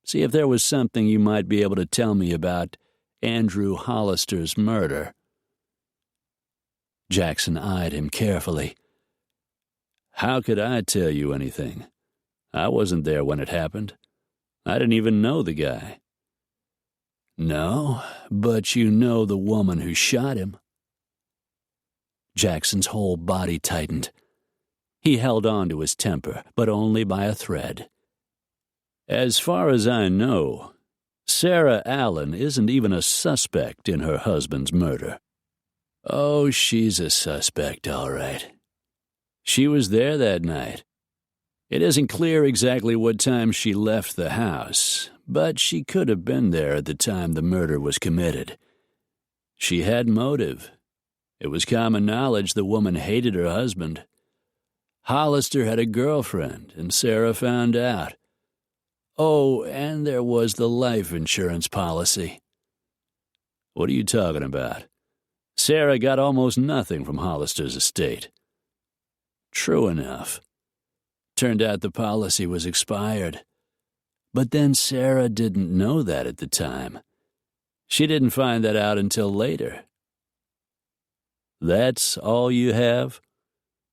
see if there was something you might be able to tell me about Andrew Hollister's murder." Jackson eyed him carefully. "How could I tell you anything? I wasn't there when it happened. I didn't even know the guy." "No, but you know the woman who shot him." Jackson's whole body tightened. He held on to his temper, but only by a thread. "As far as I know, Sarah Allen isn't even a suspect in her husband's murder." "Oh, she's a suspect, all right. She was there that night. It isn't clear exactly what time she left the house, but she could have been there at the time the murder was committed. She had motive. It was common knowledge the woman hated her husband. Hollister had a girlfriend, and Sarah found out. Oh, and there was the life insurance policy." "What are you talking about? Sarah got almost nothing from Hollister's estate." "True enough. Turned out the policy was expired. But then Sarah didn't know that at the time. She didn't find that out until later." "That's all you have?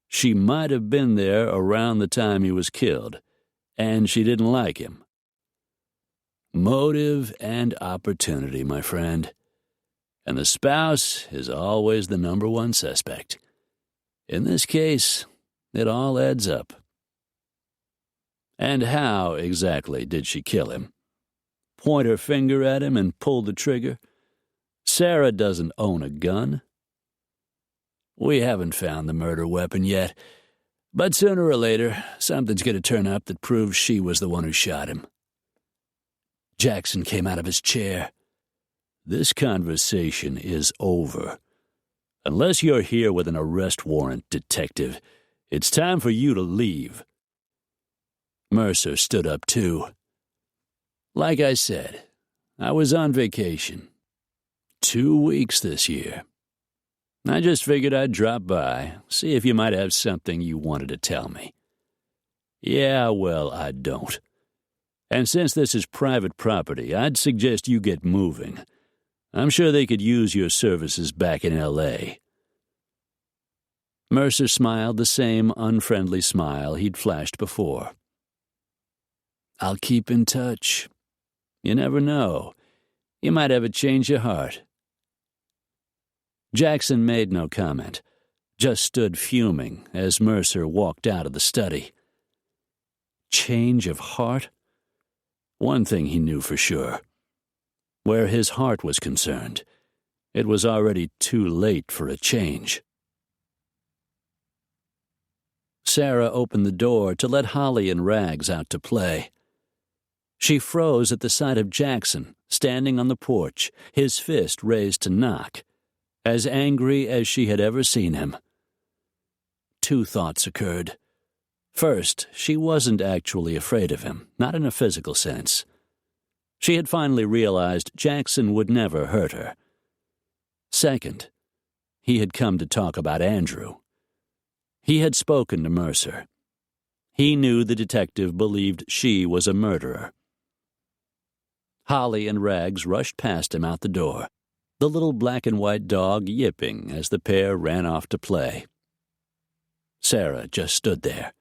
She might have been there around the time he was killed, and she didn't like him." "Motive and opportunity, my friend. And the spouse is always the number one suspect. In this case, it all adds up." "And how exactly did she kill him? Point her finger at him and pull the trigger? Sarah doesn't own a gun." "We haven't found the murder weapon yet, but sooner or later, something's going to turn up that proves she was the one who shot him." Jackson came out of his chair. "This conversation is over. Unless you're here with an arrest warrant, Detective, it's time for you to leave." Mercer stood up too. "Like I said, I was on vacation. 2 weeks this year. I just figured I'd drop by, see if you might have something you wanted to tell me." "Yeah, well, I don't. And since this is private property, I'd suggest you get moving. I'm sure they could use your services back in L.A. Mercer smiled the same unfriendly smile he'd flashed before. "I'll keep in touch. You never know. You might have a change of heart." Jackson made no comment, just stood fuming as Mercer walked out of the study. Change of heart? One thing he knew for sure. Where his heart was concerned, it was already too late for a change. Sarah opened the door to let Holly and Rags out to play. She froze at the sight of Jackson, standing on the porch, his fist raised to knock, as angry as she had ever seen him. 2 thoughts occurred. First, she wasn't actually afraid of him, not in a physical sense. She had finally realized Jackson would never hurt her. Second, he had come to talk about Andrew. He had spoken to Mercer. He knew the detective believed she was a murderer. Holly and Rags rushed past him out the door, the little black and white dog yipping as the pair ran off to play. Sarah just stood there.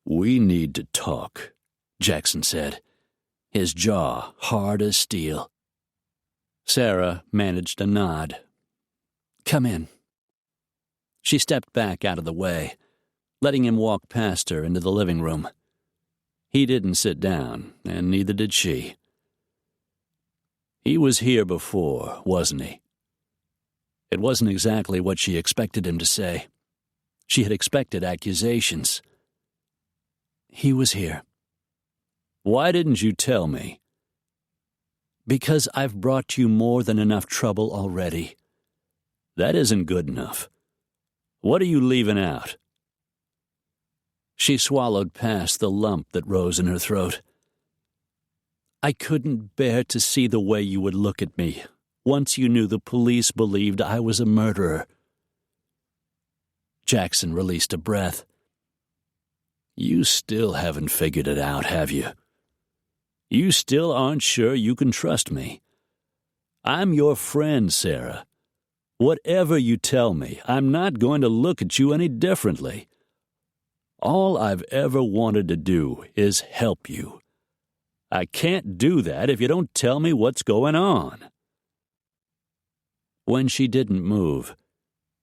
"We need to talk," Jackson said, his jaw hard as steel. Sarah managed a nod. "Come in." She stepped back out of the way, letting him walk past her into the living room. He didn't sit down, and neither did she. He was here before, wasn't he? It wasn't exactly what she expected him to say. She had expected accusations. "He was here." "Why didn't you tell me?" "Because I've brought you more than enough trouble already." "That isn't good enough. What are you leaving out?" She swallowed past the lump that rose in her throat. "I couldn't bear to see the way you would look at me once you knew the police believed I was a murderer." Jackson released a breath. "You still haven't figured it out, have you? You still aren't sure you can trust me? I'm your friend, Sarah. Whatever you tell me, I'm not going to look at you any differently. All I've ever wanted to do is help you. I can't do that if you don't tell me what's going on." When she didn't move,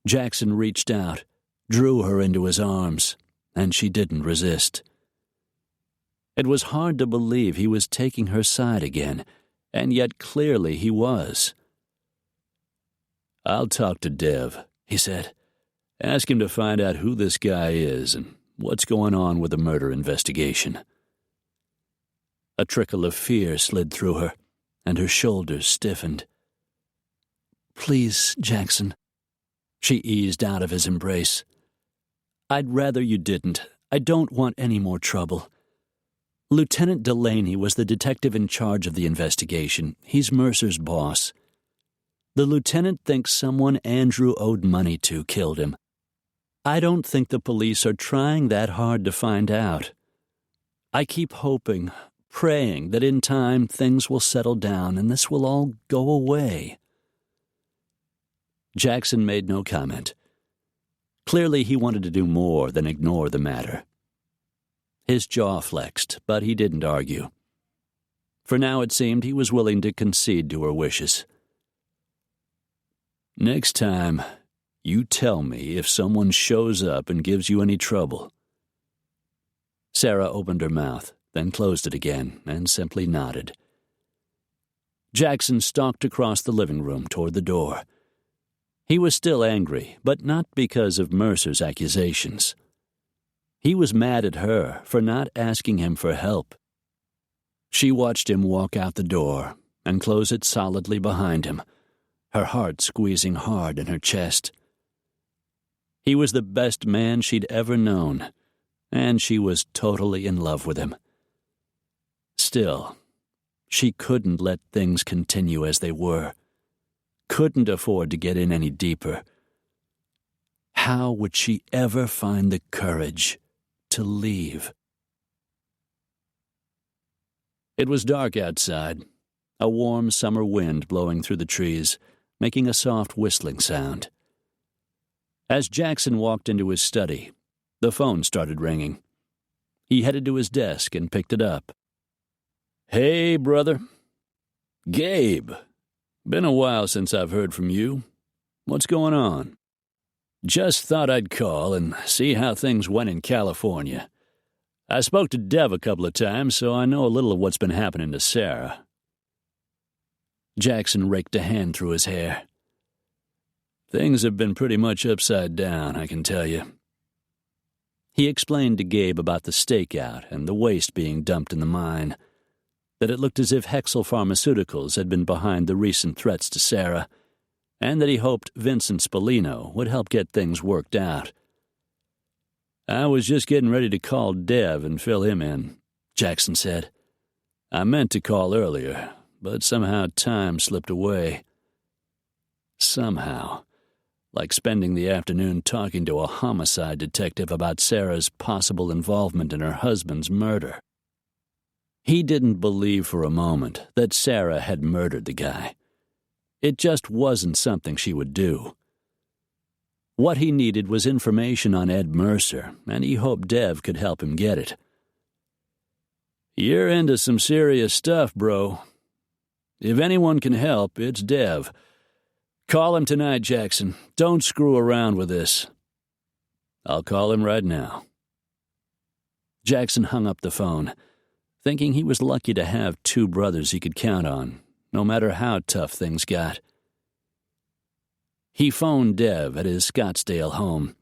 Jackson reached out, drew her into his arms, and she didn't resist. It was hard to believe he was taking her side again, and yet clearly he was. "I'll talk to Dev," he said. "Ask him to find out who this guy is and what's going on with the murder investigation." A trickle of fear slid through her, and her shoulders stiffened. "Please, Jackson." She eased out of his embrace. "I'd rather you didn't. I don't want any more trouble. Lieutenant Delaney was the detective in charge of the investigation. He's Mercer's boss. The lieutenant thinks someone Andrew owed money to killed him. I don't think the police are trying that hard to find out. I keep hoping, praying that in time things will settle down and this will all go away." Jackson made no comment. Clearly he wanted to do more than ignore the matter. His jaw flexed, but he didn't argue. For now it seemed he was willing to concede to her wishes. "Next time, you tell me if someone shows up and gives you any trouble." Sarah opened her mouth, then closed it again, and simply nodded. Jackson stalked across the living room toward the door. He was still angry, but not because of Mercer's accusations. He was mad at her for not asking him for help. She watched him walk out the door and close it solidly behind him, her heart squeezing hard in her chest. He was the best man she'd ever known, and she was totally in love with him. Still, she couldn't let things continue as they were, couldn't afford to get in any deeper. How would she ever find the courage to leave? It was dark outside, a warm summer wind blowing through the trees, making a soft whistling sound. As Jackson walked into his study, the phone started ringing. He headed to his desk and picked it up. "Hey, brother." "Gabe. Been a while since I've heard from you. What's going on?" "Just thought I'd call and see how things went in California. I spoke to Dev a couple of times, so I know a little of what's been happening to Sarah." Jackson raked a hand through his hair. "Things have been pretty much upside down, I can tell you." He explained to Gabe about the stakeout and the waste being dumped in the mine, that it looked as if Hexel Pharmaceuticals had been behind the recent threats to Sarah, and that he hoped Vincent Spallino would help get things worked out. "I was just getting ready to call Dev and fill him in," Jackson said. "I meant to call earlier, but somehow time slipped away." Somehow, like spending the afternoon talking to a homicide detective about Sarah's possible involvement in her husband's murder. He didn't believe for a moment that Sarah had murdered the guy. It just wasn't something she would do. What he needed was information on Ed Mercer, and he hoped Dev could help him get it. "You're into some serious stuff, bro. If anyone can help, it's Dev. Call him tonight, Jackson. Don't screw around with this." "I'll call him right now." Jackson hung up the phone, thinking he was lucky to have two brothers he could count on, no matter how tough things got. He phoned Dev at his Scottsdale home.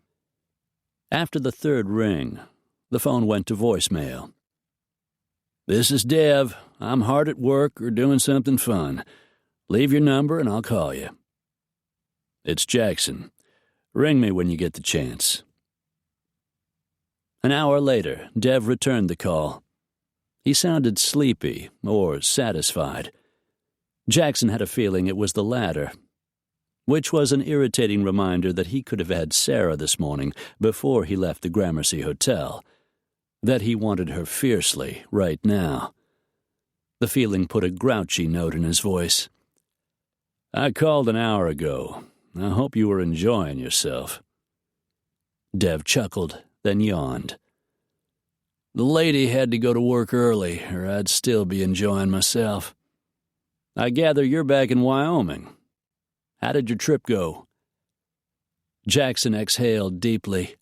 After the third ring, the phone went to voicemail. "This is Dev. I'm hard at work or doing something fun. Leave your number and I'll call you." "It's Jackson. Ring me when you get the chance." An hour later, Dev returned the call. He sounded sleepy or satisfied. Jackson had a feeling it was the latter, which was an irritating reminder that he could have had Sarah this morning before he left the Gramercy Hotel, that he wanted her fiercely right now. The feeling put a grouchy note in his voice. "I called an hour ago. I hope you were enjoying yourself." Dev chuckled, then yawned. "The lady had to go to work early, or I'd still be enjoying myself. I gather you're back in Wyoming. How did your trip go?" Jackson exhaled deeply.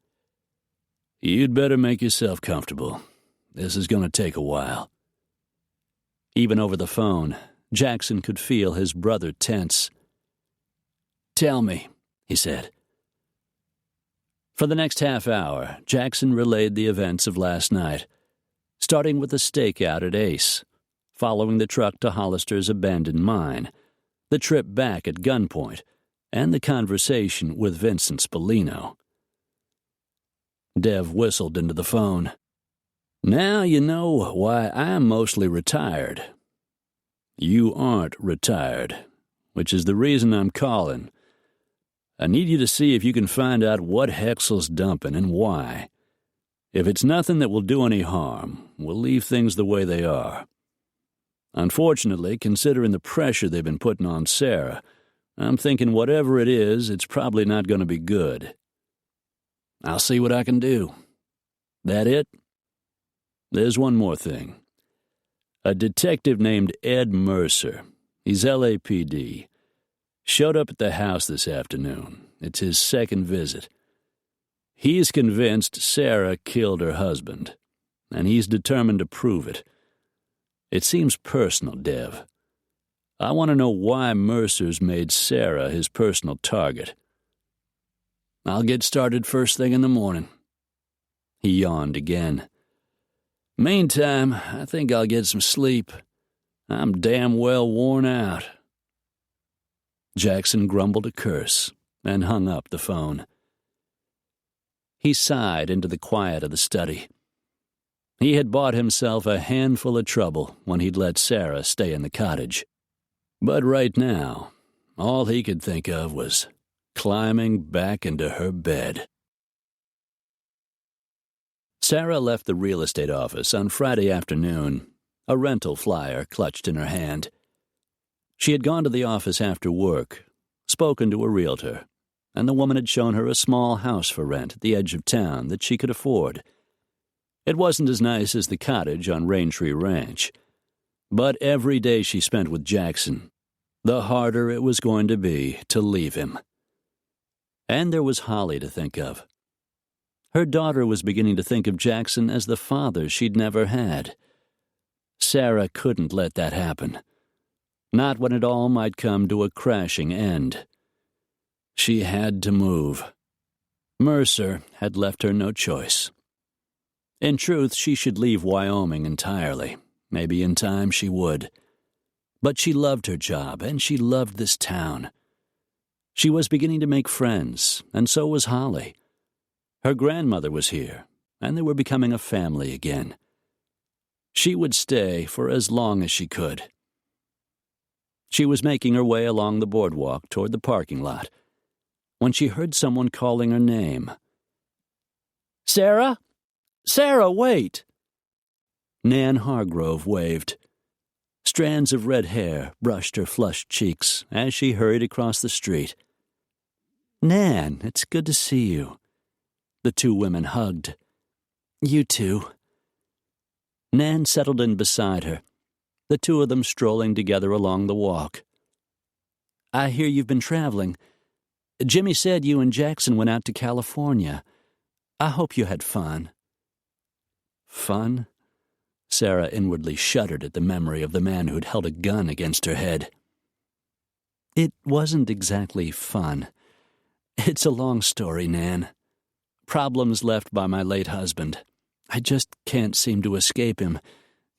"You'd better make yourself comfortable. This is going to take a while." Even over the phone, Jackson could feel his brother tense. "Tell me," he said. For the next half hour, Jackson relayed the events of last night, starting with the stakeout at Ace, following the truck to Hollister's abandoned mine, the trip back at gunpoint, and the conversation with Vincent Spallino. Dev whistled into the phone. "Now you know why I'm mostly retired." "You aren't retired, which is the reason I'm calling. I need you to see if you can find out what Hexel's dumping and why. If it's nothing that will do any harm, we'll leave things the way they are. Unfortunately, considering the pressure they've been putting on Sarah, I'm thinking whatever it is, it's probably not going to be good. I'll see what I can do. That it? There's one more thing. A detective named Ed Mercer, he's LAPD, showed up at the house this afternoon. It's his second visit. He's convinced Sarah killed her husband, and he's determined to prove it. It seems personal, Dev. I want to know why Mercer's made Sarah his personal target. I'll get started first thing in the morning." He yawned again. Meantime, I think I'll get some sleep. I'm damn well worn out." Jackson grumbled a curse and hung up the phone. He sighed into the quiet of the study. He had bought himself a handful of trouble when he'd let Sarah stay in the cottage. But right now, all he could think of was climbing back into her bed. Sarah left the real estate office on Friday afternoon, a rental flyer clutched in her hand. She had gone to the office after work, spoken to a realtor, and the woman had shown her a small house for rent at the edge of town that she could afford. It wasn't as nice as the cottage on Raintree Ranch, but every day she spent with Jackson, the harder it was going to be to leave him. And there was Holly to think of. Her daughter was beginning to think of Jackson as the father she'd never had. Sarah couldn't let that happen, not when it all might come to a crashing end. She had to move. Mercer had left her no choice. In truth, she should leave Wyoming entirely. Maybe in time she would. But she loved her job, and she loved this town. She was beginning to make friends, and so was Holly. Her grandmother was here, and they were becoming a family again. She would stay for as long as she could. She was making her way along the boardwalk toward the parking lot when she heard someone calling her name. "Sarah? Sarah, wait!" Nan Hargrove waved. Strands of red hair brushed her flushed cheeks as she hurried across the street. "Nan, it's good to see you." The two women hugged. "You too." Nan settled in beside her, the two of them strolling together along the walk. "I hear you've been traveling. Jimmy said you and Jackson went out to California. I hope you had fun." Fun? Sarah inwardly shuddered at the memory of the man who'd held a gun against her head. "It wasn't exactly fun. It's a long story, Nan. Problems left by my late husband. I just can't seem to escape him,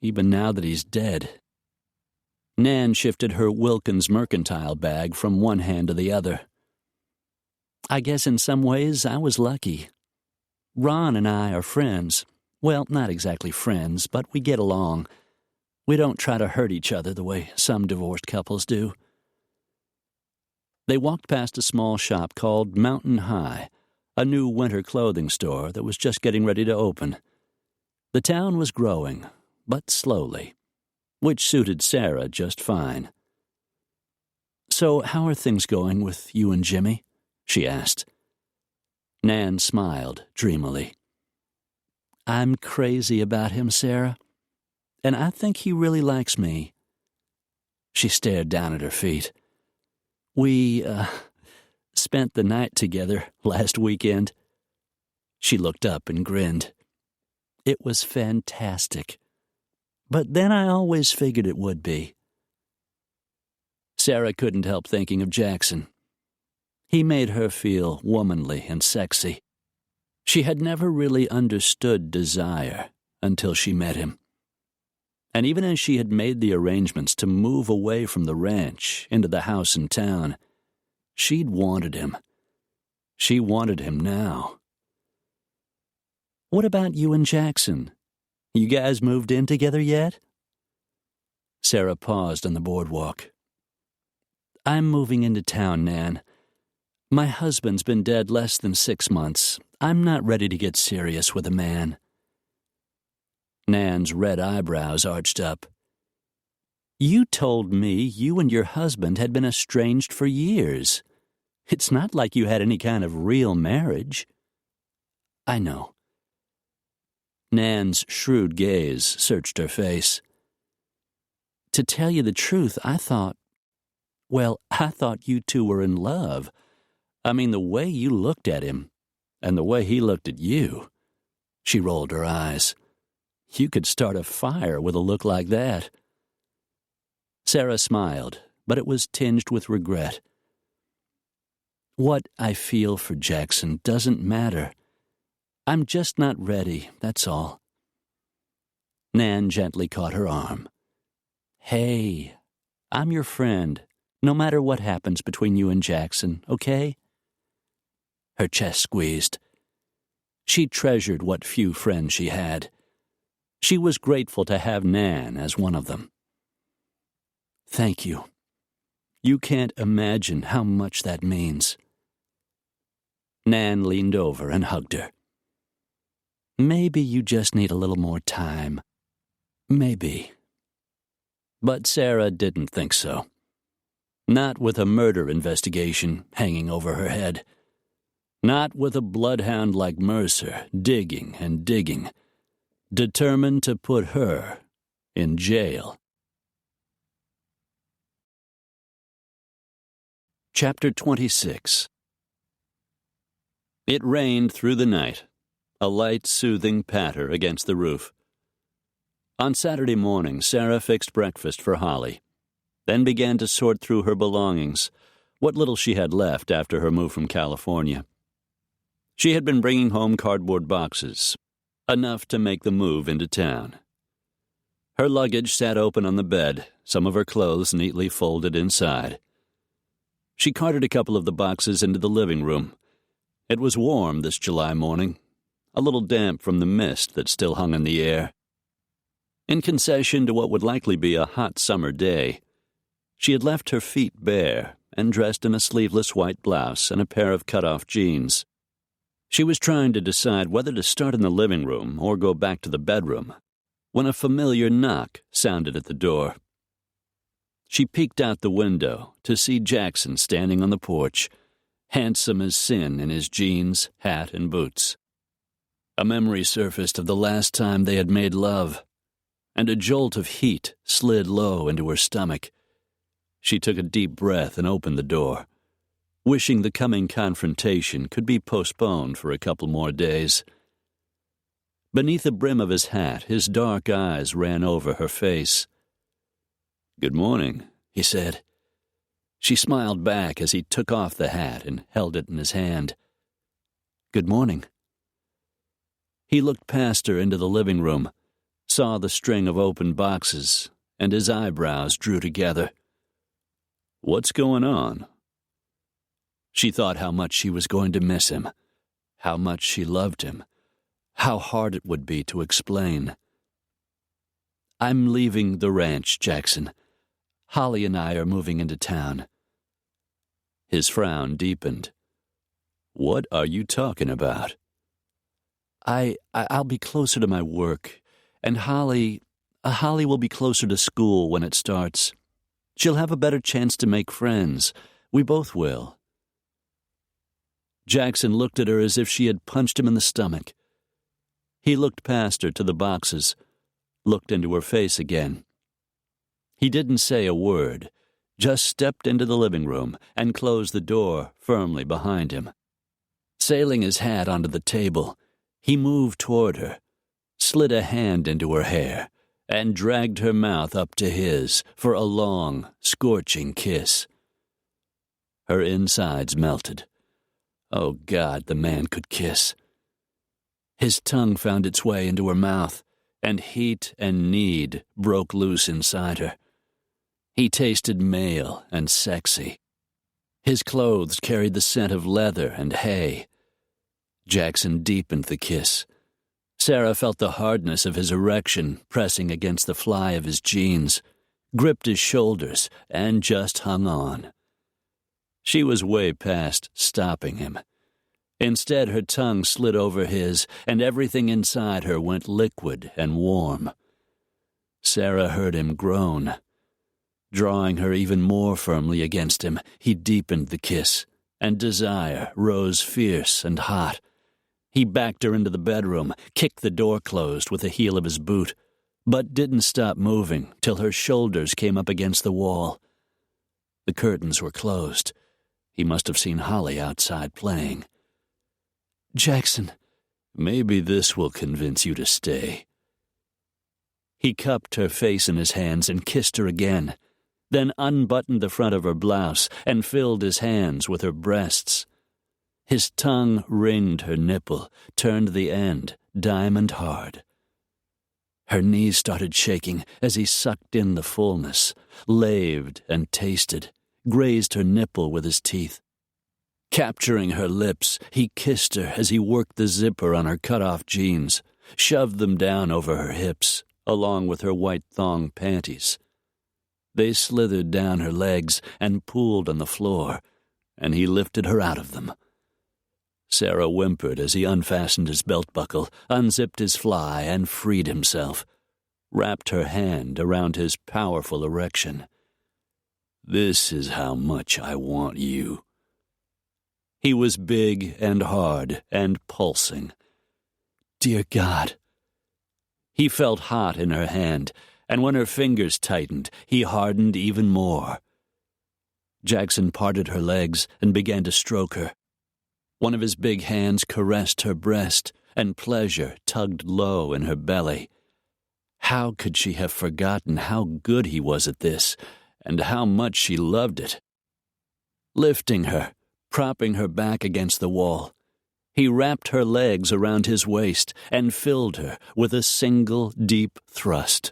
even now that he's dead." Nan shifted her Wilkins mercantile bag from one hand to the other. "I guess in some ways I was lucky. Ron and I are friends. Well, not exactly friends, but we get along. We don't try to hurt each other the way some divorced couples do." They walked past a small shop called Mountain High, a new winter clothing store that was just getting ready to open. The town was growing, but slowly, which suited Sarah just fine. "So how are things going with you and Jimmy?" she asked. Nan smiled dreamily. "I'm crazy about him, Sarah, and I think he really likes me." She stared down at her feet. "We, spent the night together last weekend." She looked up and grinned. "It was fantastic. But then I always figured it would be." Sarah couldn't help thinking of Jackson. He made her feel womanly and sexy. She had never really understood desire until she met him. And even as she had made the arrangements to move away from the ranch into the house in town, she'd wanted him. She wanted him now. "What about you and Jackson? You guys moved in together yet?" Sarah paused on the boardwalk. "I'm moving into town, Nan. My husband's been dead less than 6 months. I'm not ready to get serious with a man." Nan's red eyebrows arched up. "You told me you and your husband had been estranged for years. It's not like you had any kind of real marriage." "I know." Nan's shrewd gaze searched her face. "To tell you the truth, I thought you two were in love. I mean, the way you looked at him, and the way he looked at you." She rolled her eyes. "You could start a fire with a look like that." Sarah smiled, but it was tinged with regret. "What I feel for Jackson doesn't matter. I'm just not ready, that's all." Nan gently caught her arm. "Hey, I'm your friend, no matter what happens between you and Jackson, okay?" Her chest squeezed. She treasured what few friends she had. She was grateful to have Nan as one of them. "Thank you. You can't imagine how much that means." Nan leaned over and hugged her. "Maybe you just need a little more time. Maybe." But Sarah didn't think so. Not with a murder investigation hanging over her head. Not with a bloodhound like Mercer digging and digging, determined to put her in jail. Chapter 26. It rained through the night, a light, soothing patter against the roof. On Saturday morning, Sarah fixed breakfast for Holly, then began to sort through her belongings, what little she had left after her move from California. She had been bringing home cardboard boxes, enough to make the move into town. Her luggage sat open on the bed, some of her clothes neatly folded inside. She carted a couple of the boxes into the living room. It was warm this July morning, a little damp from the mist that still hung in the air. In concession to what would likely be a hot summer day, she had left her feet bare and dressed in a sleeveless white blouse and a pair of cut-off jeans. She was trying to decide whether to start in the living room or go back to the bedroom when a familiar knock sounded at the door. She peeked out the window to see Jackson standing on the porch, handsome as sin in his jeans, hat, and boots. A memory surfaced of the last time they had made love, and a jolt of heat slid low into her stomach. She took a deep breath and opened the door, wishing the coming confrontation could be postponed for a couple more days. Beneath the brim of his hat, his dark eyes ran over her face. "Good morning," he said. She smiled back as he took off the hat and held it in his hand. "Good morning." He looked past her into the living room, saw the string of open boxes, and his eyebrows drew together. "What's going on?" She thought how much she was going to miss him, how much she loved him, how hard it would be to explain. "I'm leaving the ranch, Jackson. Holly and I are moving into town." His frown deepened. "What are you talking about?" I'll be closer to my work, and Holly will be closer to school when it starts. She'll have a better chance to make friends. We both will." Jackson looked at her as if she had punched him in the stomach. He looked past her to the boxes, looked into her face again. He didn't say a word, just stepped into the living room and closed the door firmly behind him. Sailing his hat onto the table, he moved toward her, slid a hand into her hair, and dragged her mouth up to his for a long, scorching kiss. Her insides melted. Oh, God, the man could kiss. His tongue found its way into her mouth, and heat and need broke loose inside her. He tasted male and sexy. His clothes carried the scent of leather and hay. Jackson deepened the kiss. Sarah felt the hardness of his erection pressing against the fly of his jeans, gripped his shoulders, and just hung on. She was way past stopping him. Instead, her tongue slid over his, and everything inside her went liquid and warm. Sarah heard him groan. Drawing her even more firmly against him, he deepened the kiss, and desire rose fierce and hot. He backed her into the bedroom, kicked the door closed with the heel of his boot, but didn't stop moving till her shoulders came up against the wall. The curtains were closed. He must have seen Holly outside playing. "Jackson, maybe this will convince you to stay." He cupped her face in his hands and kissed her again, then unbuttoned the front of her blouse and filled his hands with her breasts. His tongue ringed her nipple, turned the end diamond hard. Her knees started shaking as he sucked in the fullness, laved and tasted, grazed her nipple with his teeth. Capturing her lips, he kissed her as he worked the zipper on her cut-off jeans, shoved them down over her hips, along with her white thong panties. They slithered down her legs and pooled on the floor, and he lifted her out of them. Sarah whimpered as he unfastened his belt buckle, unzipped his fly, and freed himself, wrapped her hand around his powerful erection. "This is how much I want you." He was big and hard and pulsing. Dear God. He felt hot in her hand, and when her fingers tightened, he hardened even more. Jackson parted her legs and began to stroke her. One of his big hands caressed her breast, and pleasure tugged low in her belly. How could she have forgotten how good he was at this, and how much she loved it? Lifting her, propping her back against the wall, he wrapped her legs around his waist and filled her with a single deep thrust.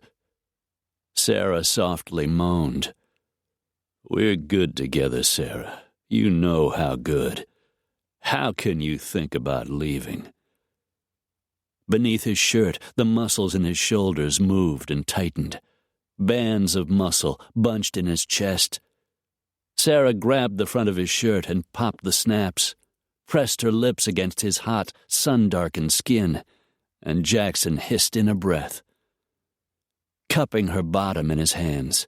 Sarah softly moaned. "We're good together, Sarah. You know how good. How can you think about leaving?" Beneath his shirt, the muscles in his shoulders moved and tightened. Bands of muscle bunched in his chest. Sarah grabbed the front of his shirt and popped the snaps, pressed her lips against his hot, sun-darkened skin, and Jackson hissed in a breath. Cupping her bottom in his hands,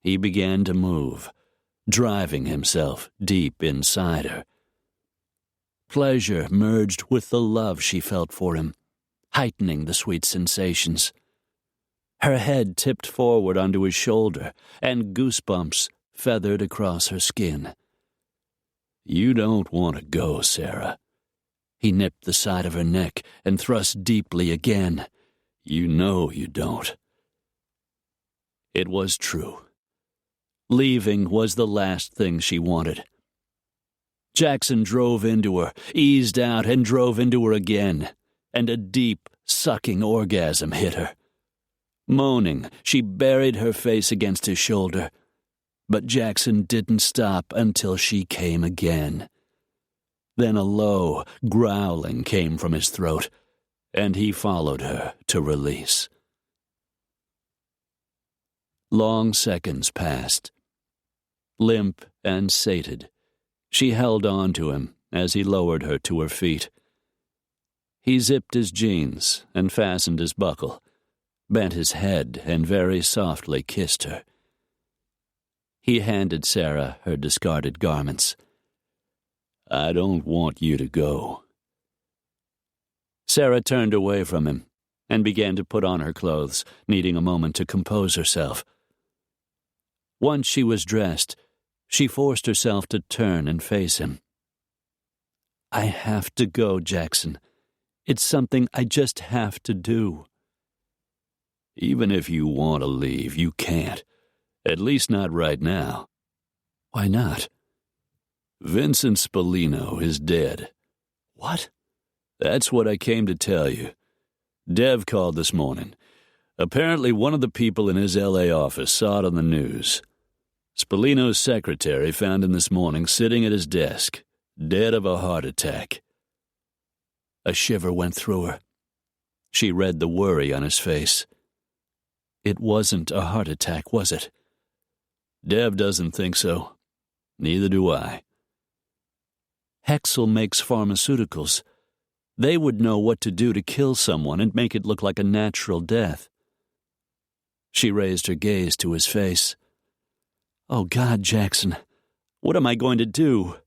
he began to move, driving himself deep inside her. Pleasure merged with the love she felt for him, heightening the sweet sensations. Her head tipped forward onto his shoulder, and goosebumps feathered across her skin. "You don't want to go, Sarah." He nipped the side of her neck and thrust deeply again. "You know you don't." It was true. Leaving was the last thing she wanted. Jackson drove into her, eased out, and drove into her again, and a deep, sucking orgasm hit her. Moaning, she buried her face against his shoulder, but Jackson didn't stop until she came again. Then a low, growling came from his throat, and he followed her to release. Long seconds passed. Limp and sated, she held on to him as he lowered her to her feet. He zipped his jeans and fastened his buckle, bent his head and very softly kissed her. He handed Sarah her discarded garments. "I don't want you to go." Sarah turned away from him and began to put on her clothes, needing a moment to compose herself. Once she was dressed, she forced herself to turn and face him. "I have to go, Jackson. It's something I just have to do." "Even if you want to leave, you can't. At least not right now." "Why not?" "Vincent Spallino is dead." "What?" "That's what I came to tell you. Dev called this morning. Apparently one of the people in his L.A. office saw it on the news. Spallino's secretary found him this morning sitting at his desk, dead of a heart attack." A shiver went through her. She read the worry on his face. "It wasn't a heart attack, was it?" "Dev doesn't think so. Neither do I." "Hexel makes pharmaceuticals. They would know what to do to kill someone and make it look like a natural death." She raised her gaze to his face. "Oh, God, Jackson, what am I going to do?"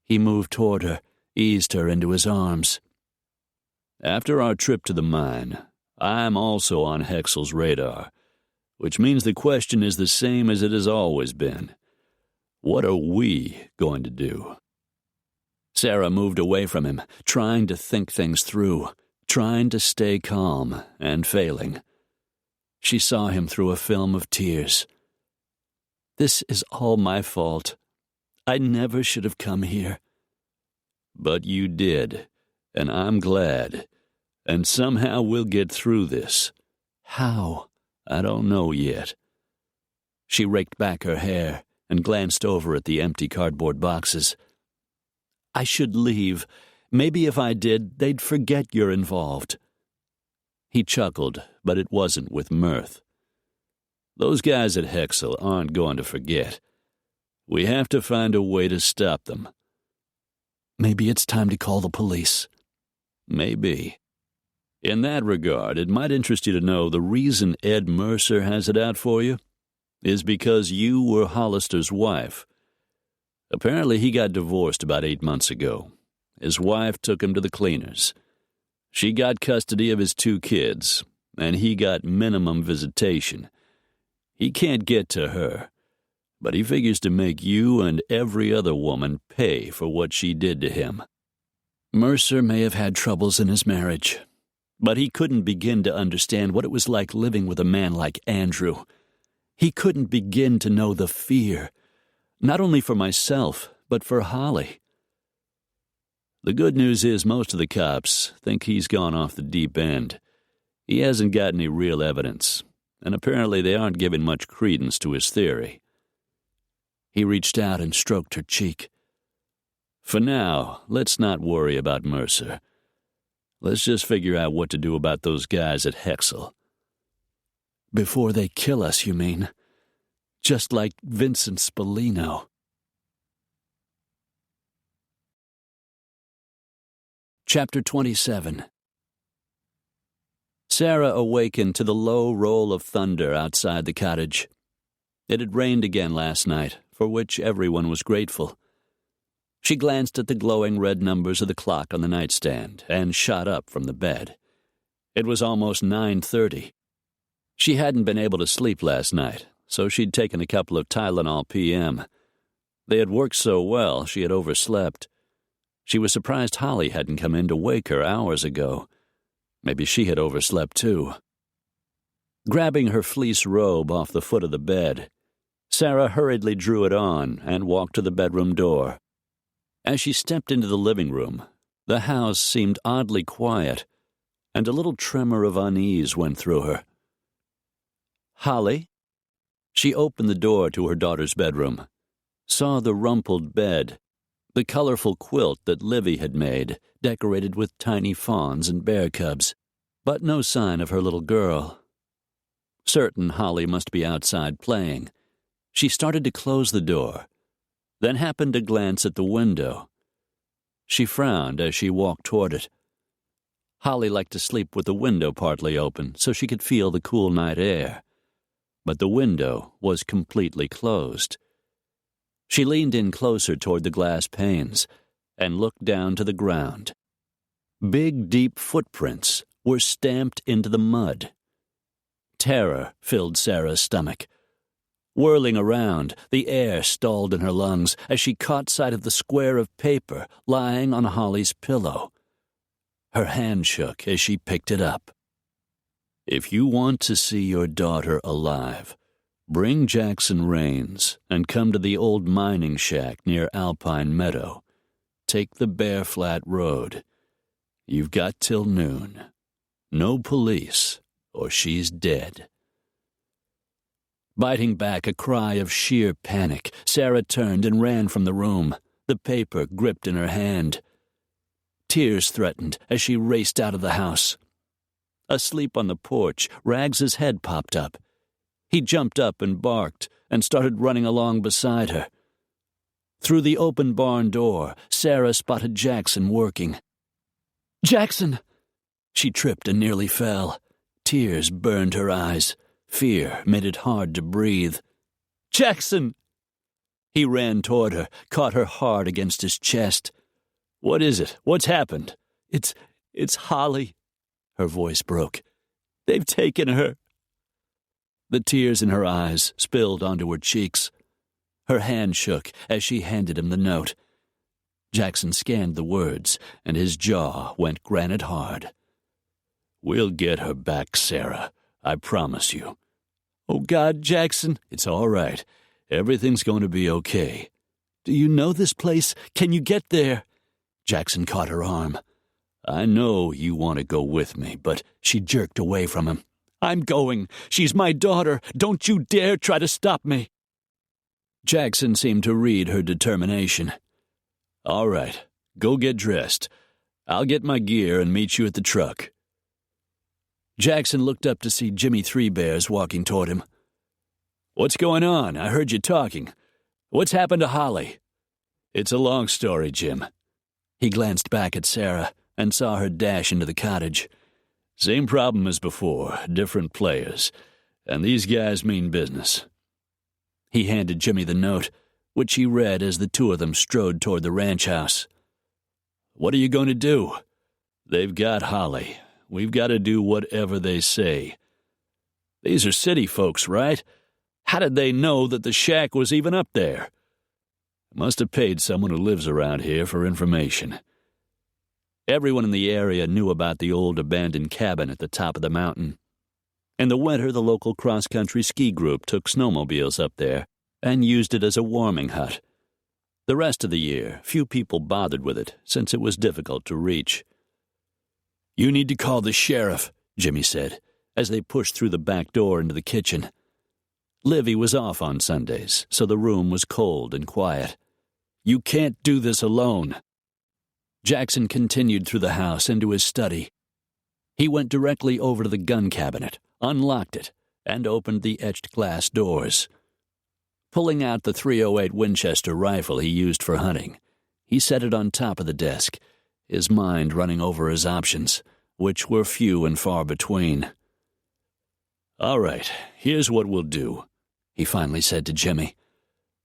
He moved toward her, eased her into his arms. "After our trip to the mine, I'm also on Hexel's radar, which means the question is the same as it has always been. What are we going to do?" Sarah moved away from him, trying to think things through, trying to stay calm, and failing. She saw him through a film of tears. "This is all my fault. I never should have come here." "But you did, and I'm glad. And somehow we'll get through this. How? I don't know yet. She raked back her hair and glanced over at the empty cardboard boxes. I should leave. Maybe if I did, they'd forget you're involved. He chuckled, but it wasn't with mirth. Those guys at Hexel aren't going to forget. We have to find a way to stop them. Maybe it's time to call the police. Maybe. In that regard, it might interest you to know the reason Ed Mercer has it out for you is because you were Hollister's wife. Apparently he got divorced about 8 months ago. His wife took him to the cleaners. She got custody of his 2 kids, and he got minimum visitation. He can't get to her, but he figures to make you and every other woman pay for what she did to him. Mercer may have had troubles in his marriage, but he couldn't begin to understand what it was like living with a man like Andrew. He couldn't begin to know the fear, not only for myself, but for Holly. The good news is most of the cops think he's gone off the deep end. He hasn't got any real evidence, and apparently they aren't giving much credence to his theory. He reached out and stroked her cheek. For now, let's not worry about Mercer. Let's just figure out what to do about those guys at Hexel. Before they kill us, you mean? Just like Vincent Spallino. Chapter 27. Sarah awakened to the low roll of thunder outside the cottage. It had rained again last night, for which everyone was grateful. She glanced at the glowing red numbers of the clock on the nightstand and shot up from the bed. It was almost 9:30. She hadn't been able to sleep last night, so she'd taken a couple of Tylenol PM. They had worked so well she had overslept. She was surprised Holly hadn't come in to wake her hours ago. Maybe she had overslept too. Grabbing her fleece robe off the foot of the bed, Sarah hurriedly drew it on and walked to the bedroom door. As she stepped into the living room, the house seemed oddly quiet, and a little tremor of unease went through her. Holly? She opened the door to her daughter's bedroom, saw the rumpled bed, the colorful quilt that Livy had made, decorated with tiny fawns and bear cubs, but no sign of her little girl. Certain Holly must be outside playing. She started to close the door, then happened to glance at the window. She frowned as she walked toward it. Holly liked to sleep with the window partly open so she could feel the cool night air, but the window was completely closed. She leaned in closer toward the glass panes and looked down to the ground. Big, deep footprints were stamped into the mud. Terror filled Sarah's stomach. Whirling around, the air stalled in her lungs as she caught sight of the square of paper lying on Holly's pillow. Her hand shook as she picked it up. If you want to see your daughter alive, bring Jackson Rains and come to the old mining shack near Alpine Meadow. Take the Bear Flat Road. You've got till noon. No police, or she's dead. Biting back a cry of sheer panic, Sarah turned and ran from the room, the paper gripped in her hand. Tears threatened as she raced out of the house. Asleep on the porch, Rags's head popped up. He jumped up and barked and started running along beside her. Through the open barn door, Sarah spotted Jackson working. "Jackson!" She tripped and nearly fell. Tears burned her eyes. Fear made it hard to breathe. "Jackson!" He ran toward her, caught her hard against his chest. "What is it? What's happened?" It's Holly." Her voice broke. "They've taken her." The tears in her eyes spilled onto her cheeks. Her hand shook as she handed him the note. Jackson scanned the words, and his jaw went granite hard. "We'll get her back, Sarah. I promise you." "Oh, God, Jackson." "It's all right. Everything's going to be okay." "Do you know this place? Can you get there?" Jackson caught her arm. "I know you want to go with me," but she jerked away from him. I'm going. She's my daughter. Don't you dare try to stop me." Jackson seemed to read her determination. "All right, go get dressed. I'll get my gear and meet you at the truck." Jackson looked up to see Jimmy Three Bears walking toward him. "What's going on? I heard you talking. What's happened to Holly?" "It's a long story, Jim." He glanced back at Sarah and saw her dash into the cottage. "Same problem as before, different players, and these guys mean business." He handed Jimmy the note, which he read as the two of them strode toward the ranch house. "What are you going to do?" "They've got Holly. We've got to do whatever they say." "These are city folks, right? How did they know that the shack was even up there?" "Must have paid someone who lives around here for information." Everyone in the area knew about the old abandoned cabin at the top of the mountain. In the winter, the local cross-country ski group took snowmobiles up there and used it as a warming hut. The rest of the year, few people bothered with it since it was difficult to reach. "You need to call the sheriff," Jimmy said, as they pushed through the back door into the kitchen. Livy was off on Sundays, so the room was cold and quiet. "You can't do this alone." Jackson continued through the house into his study. He went directly over to the gun cabinet, unlocked it, and opened the etched glass doors. Pulling out the .308 Winchester rifle he used for hunting, he set it on top of the desk, his mind running over his options, which were few and far between. "All right, here's what we'll do," he finally said to Jimmy.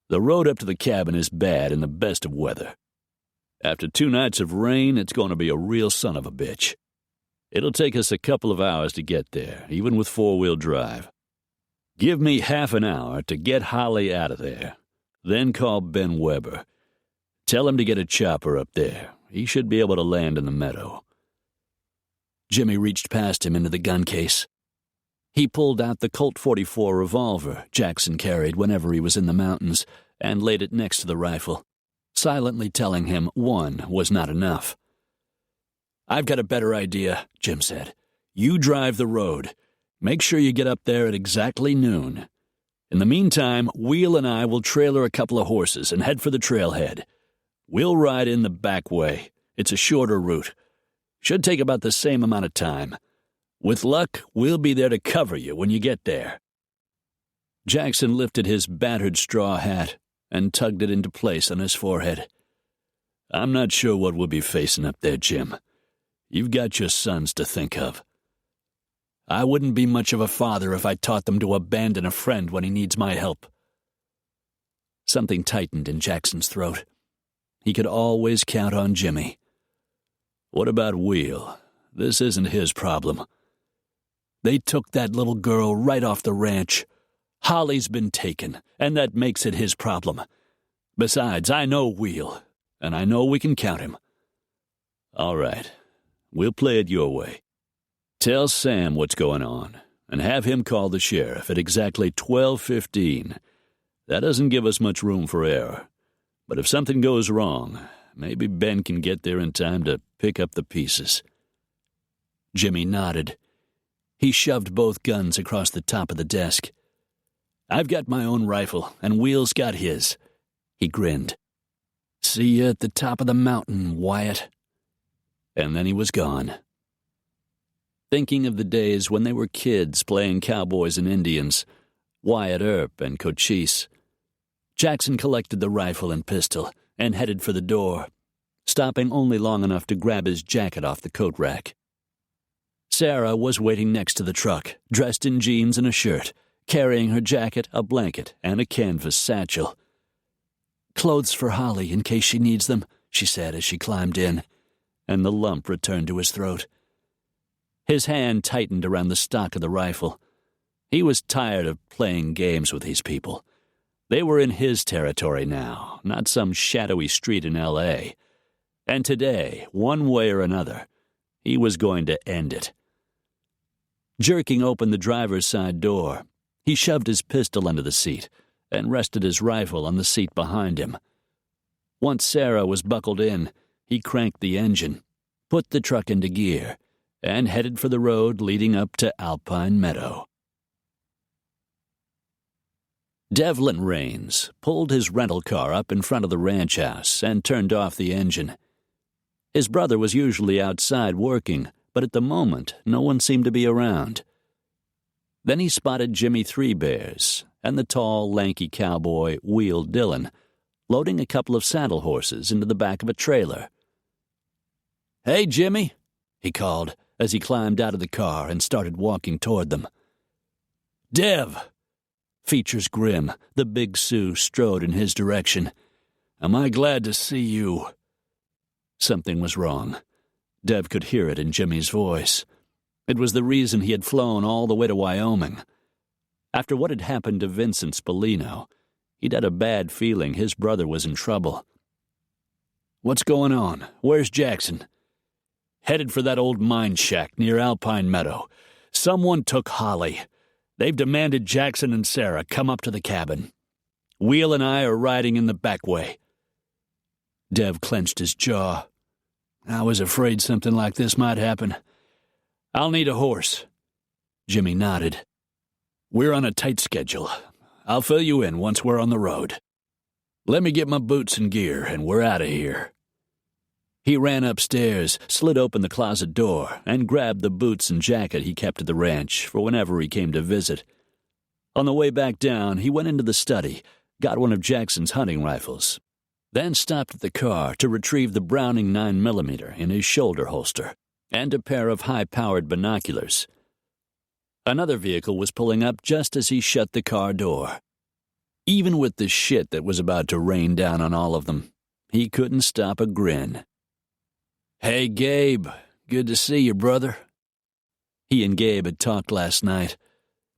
"The road up to the cabin is bad in the best of weather. After 2 nights of rain, it's going to be a real son of a bitch. It'll take us a couple of hours to get there, even with 4-wheel drive. Give me half an hour to get Holly out of there. Then call Ben Weber. Tell him to get a chopper up there. He should be able to land in the meadow." Jimmy reached past him into the gun case. He pulled out the Colt .44 revolver Jackson carried whenever he was in the mountains and laid it next to the rifle, silently telling him one was not enough. "I've got a better idea," Jim said. "You drive the road. Make sure you get up there at exactly noon. In the meantime, Wheel and I will trailer a couple of horses and head for the trailhead. We'll ride in the back way. It's a shorter route. Should take about the same amount of time. With luck, we'll be there to cover you when you get there." Jackson lifted his battered straw hat and tugged it into place on his forehead. "I'm not sure what we'll be facing up there, Jim. You've got your sons to think of." "I wouldn't be much of a father if I taught them to abandon a friend when he needs my help." Something tightened in Jackson's throat. He could always count on Jimmy. "What about Wheel? This isn't his problem." "They took that little girl right off the ranch. Holly's been taken, and that makes it his problem. Besides, I know Wheel, and I know we can count him." "All right. We'll play it your way. Tell Sam what's going on, and have him call the sheriff at exactly 12:15. That doesn't give us much room for error. But if something goes wrong, maybe Ben can get there in time to pick up the pieces." Jimmy nodded. He shoved both guns across the top of the desk. "I've got my own rifle, and Wheel's got his." He grinned. "See you at the top of the mountain, Wyatt." And then he was gone. Thinking of the days when they were kids playing cowboys and Indians, Wyatt Earp and Cochise, Jackson collected the rifle and pistol and headed for the door, stopping only long enough to grab his jacket off the coat rack. Sarah was waiting next to the truck, dressed in jeans and a shirt, carrying her jacket, a blanket, and a canvas satchel. "Clothes for Holly in case she needs them," she said as she climbed in, and the lump returned to his throat. His hand tightened around the stock of the rifle. He was tired of playing games with these people. They were in his territory now, not some shadowy street in L.A. And today, one way or another, he was going to end it. Jerking open the driver's side door, he shoved his pistol under the seat and rested his rifle on the seat behind him. Once Sarah was buckled in, he cranked the engine, put the truck into gear, and headed for the road leading up to Alpine Meadow. Devlin Raines pulled his rental car up in front of the ranch house and turned off the engine. His brother was usually outside working, but at the moment no one seemed to be around. Then he spotted Jimmy Three Bears and the tall, lanky cowboy Wheel Dillon loading a couple of saddle horses into the back of a trailer. "Hey, Jimmy," he called as he climbed out of the car and started walking toward them. "Dev!" Features grim, the Big Sioux strode in his direction. "Am I glad to see you?" Something was wrong. Dev could hear it in Jimmy's voice. It was the reason he had flown all the way to Wyoming. After what had happened to Vincent Spallino, he'd had a bad feeling his brother was in trouble. "What's going on? Where's Jackson?" "Headed for that old mine shack near Alpine Meadow. Someone took Holly. They've demanded Jackson and Sarah come up to the cabin. Wheel and I are riding in the back way." Dev clenched his jaw. "I was afraid something like this might happen. I'll need a horse." Jimmy nodded. "We're on a tight schedule. I'll fill you in once we're on the road. Let me get my boots and gear, and we're out of here." He ran upstairs, slid open the closet door, and grabbed the boots and jacket he kept at the ranch for whenever he came to visit. On the way back down, he went into the study, got one of Jackson's hunting rifles, then stopped at the car to retrieve the Browning 9mm in his shoulder holster and a pair of high-powered binoculars. Another vehicle was pulling up just as he shut the car door. Even with the shit that was about to rain down on all of them, he couldn't stop a grin. "Hey, Gabe. Good to see you, brother." He and Gabe had talked last night.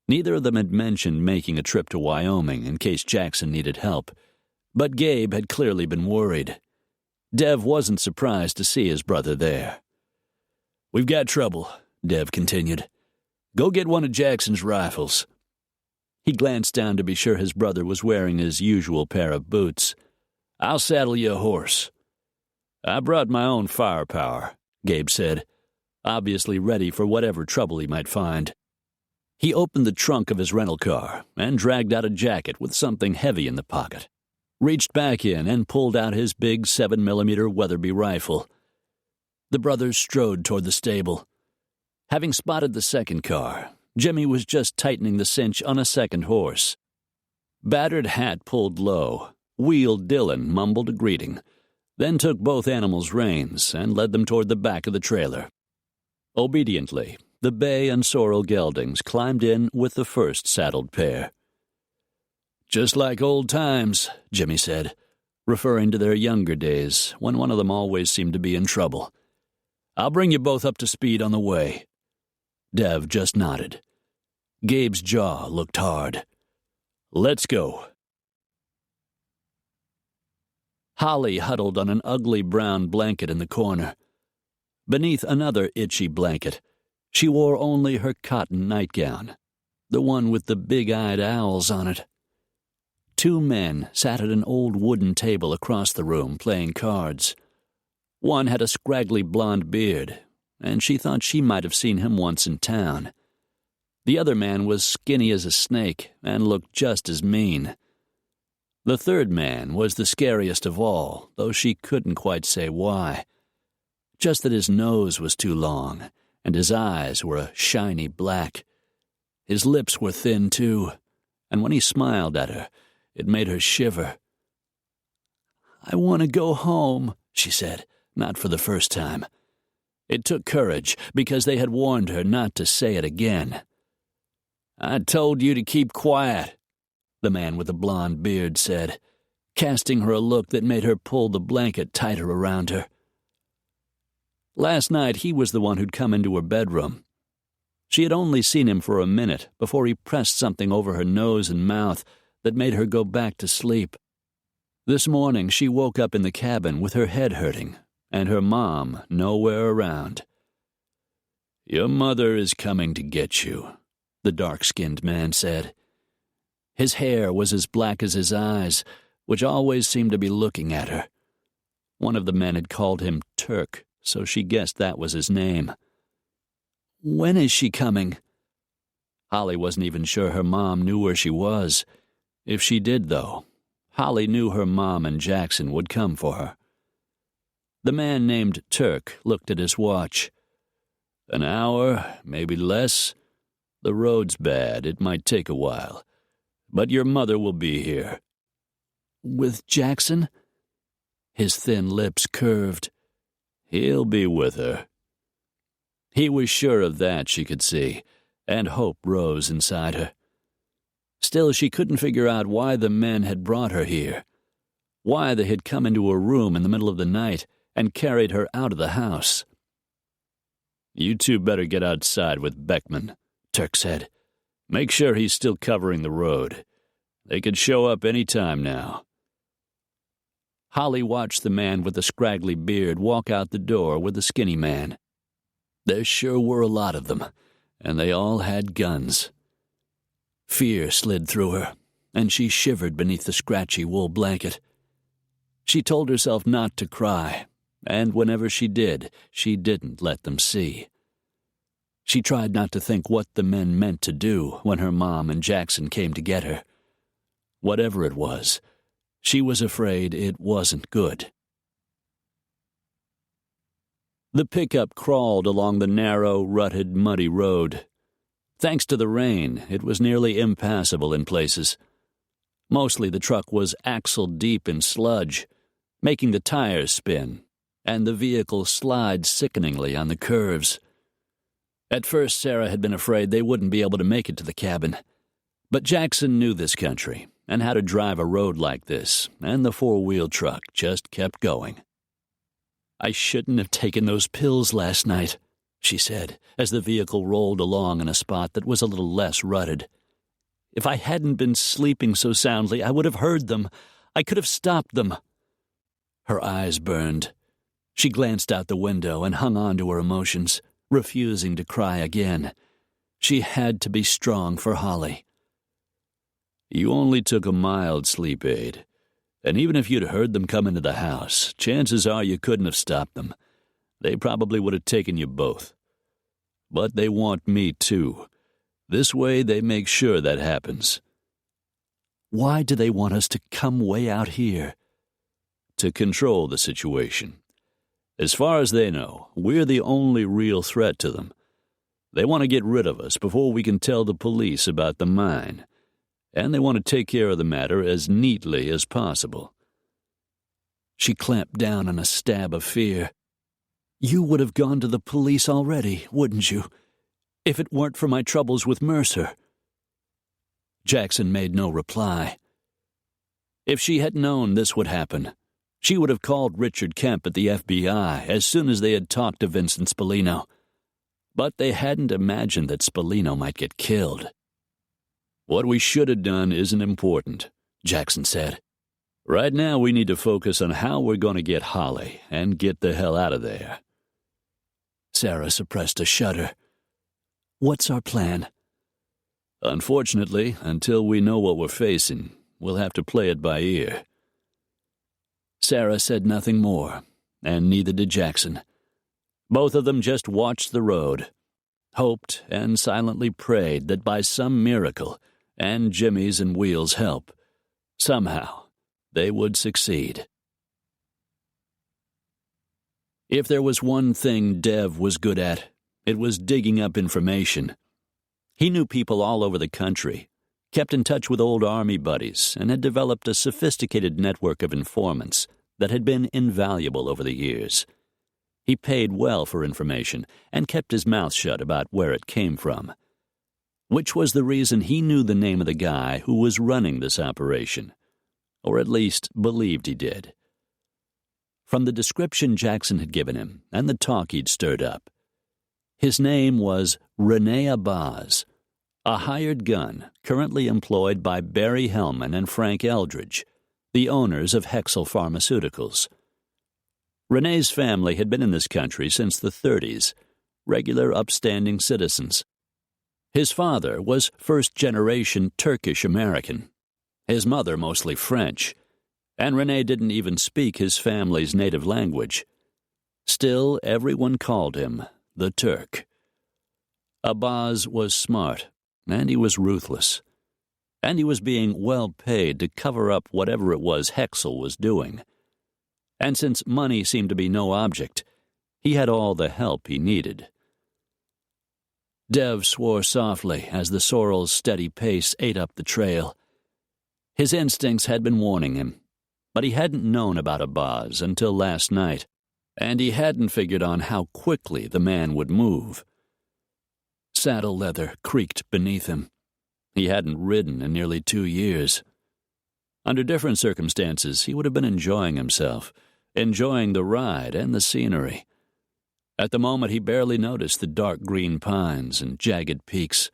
Neither of them had mentioned making a trip to Wyoming in case Jackson needed help, but Gabe had clearly been worried. Dev wasn't surprised to see his brother there. "We've got trouble," Dev continued. "Go get one of Jackson's rifles." He glanced down to be sure his brother was wearing his usual pair of boots. "I'll saddle you a horse." "I brought my own firepower," Gabe said, obviously ready for whatever trouble he might find. He opened the trunk of his rental car and dragged out a jacket with something heavy in the pocket, reached back in and pulled out his big 7mm Weatherby rifle. The brothers strode toward the stable. Having spotted the second car, Jimmy was just tightening the cinch on a second horse. Battered hat pulled low, Wheel Dillon mumbled a greeting, then took both animals' reins and led them toward the back of the trailer. Obediently, the bay and sorrel geldings climbed in with the first saddled pair. "Just like old times," Jimmy said, referring to their younger days when one of them always seemed to be in trouble. "I'll bring you both up to speed on the way." Dev just nodded. Gabe's jaw looked hard. "Let's go." Holly huddled on an ugly brown blanket in the corner. Beneath another itchy blanket, she wore only her cotton nightgown, the one with the big-eyed owls on it. Two men sat at an old wooden table across the room playing cards. One had a scraggly blonde beard, and she thought she might have seen him once in town. The other man was skinny as a snake and looked just as mean. The third man was the scariest of all, though she couldn't quite say why. Just that his nose was too long, and his eyes were a shiny black. His lips were thin, too, and when he smiled at her, it made her shiver. "I want to go home," she said, not for the first time. It took courage, because they had warned her not to say it again. "I told you to keep quiet," the man with the blonde beard said, casting her a look that made her pull the blanket tighter around her. Last night he was the one who'd come into her bedroom. She had only seen him for a minute before he pressed something over her nose and mouth that made her go back to sleep. This morning she woke up in the cabin with her head hurting, and her mom nowhere around. "Your mother is coming to get you," the dark-skinned man said. His hair was as black as his eyes, which always seemed to be looking at her. One of the men had called him Turk, so she guessed that was his name. When is she coming? Holly wasn't even sure her mom knew where she was. If she did, though, Holly knew her mom and Jackson would come for her. The man named Turk looked at his watch. An hour, maybe less. The road's bad. It might take a while. But your mother will be here. With Jackson? His thin lips curved. He'll be with her. He was sure of that, she could see, and hope rose inside her. Still, she couldn't figure out why the men had brought her here, why they had come into her room in the middle of the night and carried her out of the house. You two better get outside with Beckman, Turk said. Make sure he's still covering the road. They could show up any time now. Holly watched the man with the scraggly beard walk out the door with the skinny man. There sure were a lot of them, and they all had guns. Fear slid through her, and she shivered beneath the scratchy wool blanket. She told herself not to cry, and whenever she did, she didn't let them see. She tried not to think what the men meant to do when her mom and Jackson came to get her. Whatever it was, she was afraid it wasn't good. The pickup crawled along the narrow, rutted, muddy road. Thanks to the rain, it was nearly impassable in places. Mostly the truck was axle-deep in sludge, making the tires spin, and the vehicle slide sickeningly on the curves. At first, Sarah had been afraid they wouldn't be able to make it to the cabin. But Jackson knew this country and how to drive a road like this, and the four-wheel truck just kept going. I shouldn't have taken those pills last night, she said, as the vehicle rolled along in a spot that was a little less rutted. If I hadn't been sleeping so soundly, I would have heard them. I could have stopped them. Her eyes burned. She glanced out the window and hung on to her emotions, refusing to cry again. She had to be strong for Holly. You only took a mild sleep aid. And even if you'd heard them come into the house, chances are you couldn't have stopped them. They probably would have taken you both. But they want me too. This way they make sure that happens. Why do they want us to come way out here? To control the situation. As far as they know, we're the only real threat to them. They want to get rid of us before we can tell the police about the mine. And they want to take care of the matter as neatly as possible. She clamped down on a stab of fear. You would have gone to the police already, wouldn't you, if it weren't for my troubles with Mercer? Jackson made no reply. If she had known this would happen, she would have called Richard Kemp at the FBI as soon as they had talked to Vincent Spallino. But they hadn't imagined that Spallino might get killed. What we should have done isn't important, Jackson said. Right now we need to focus on how we're going to get Holly and get the hell out of there. Sarah suppressed a shudder. What's our plan? Unfortunately, until we know what we're facing, we'll have to play it by ear. Sarah said nothing more, and neither did Jackson. Both of them just watched the road, hoped and silently prayed that by some miracle, and Jimmy's and Wheel's help, somehow they would succeed. If there was one thing Dev was good at, it was digging up information. He knew people all over the country, kept in touch with old Army buddies, and had developed a sophisticated network of informants that had been invaluable over the years. He paid well for information and kept his mouth shut about where it came from, which was the reason he knew the name of the guy who was running this operation, or at least believed he did. From the description Jackson had given him and the talk he'd stirred up, his name was Rene Abaz, a hired gun currently employed by Barry Hellman and Frank Eldridge, the owners of Hexel Pharmaceuticals. Rene's family had been in this country since the 30s, regular upstanding citizens. His father was first-generation Turkish-American, his mother mostly French, and Rene didn't even speak his family's native language. Still, everyone called him the Turk. Abaz was smart, and he was ruthless. And he was being well paid to cover up whatever it was Hexel was doing. And since money seemed to be no object, he had all the help he needed. Dev swore softly as the sorrel's steady pace ate up the trail. His instincts had been warning him, but he hadn't known about Abaz until last night, and he hadn't figured on how quickly the man would move. Saddle leather creaked beneath him. He hadn't ridden in nearly 2 years. Under different circumstances, he would have been enjoying himself, enjoying the ride and the scenery. At the moment, he barely noticed the dark green pines and jagged peaks.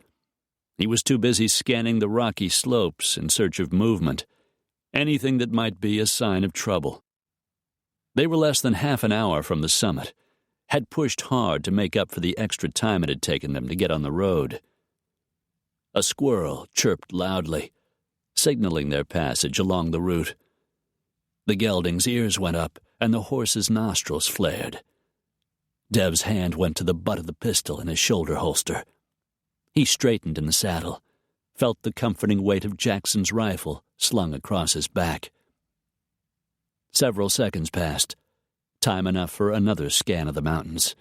He was too busy scanning the rocky slopes in search of movement, anything that might be a sign of trouble. They were less than half an hour from the summit, had pushed hard to make up for the extra time it had taken them to get on the road. A squirrel chirped loudly, signaling their passage along the route. The gelding's ears went up, and the horse's nostrils flared. Dev's hand went to the butt of the pistol in his shoulder holster. He straightened in the saddle, felt the comforting weight of Jackson's rifle slung across his back. Several seconds passed, time enough for another scan of the mountains.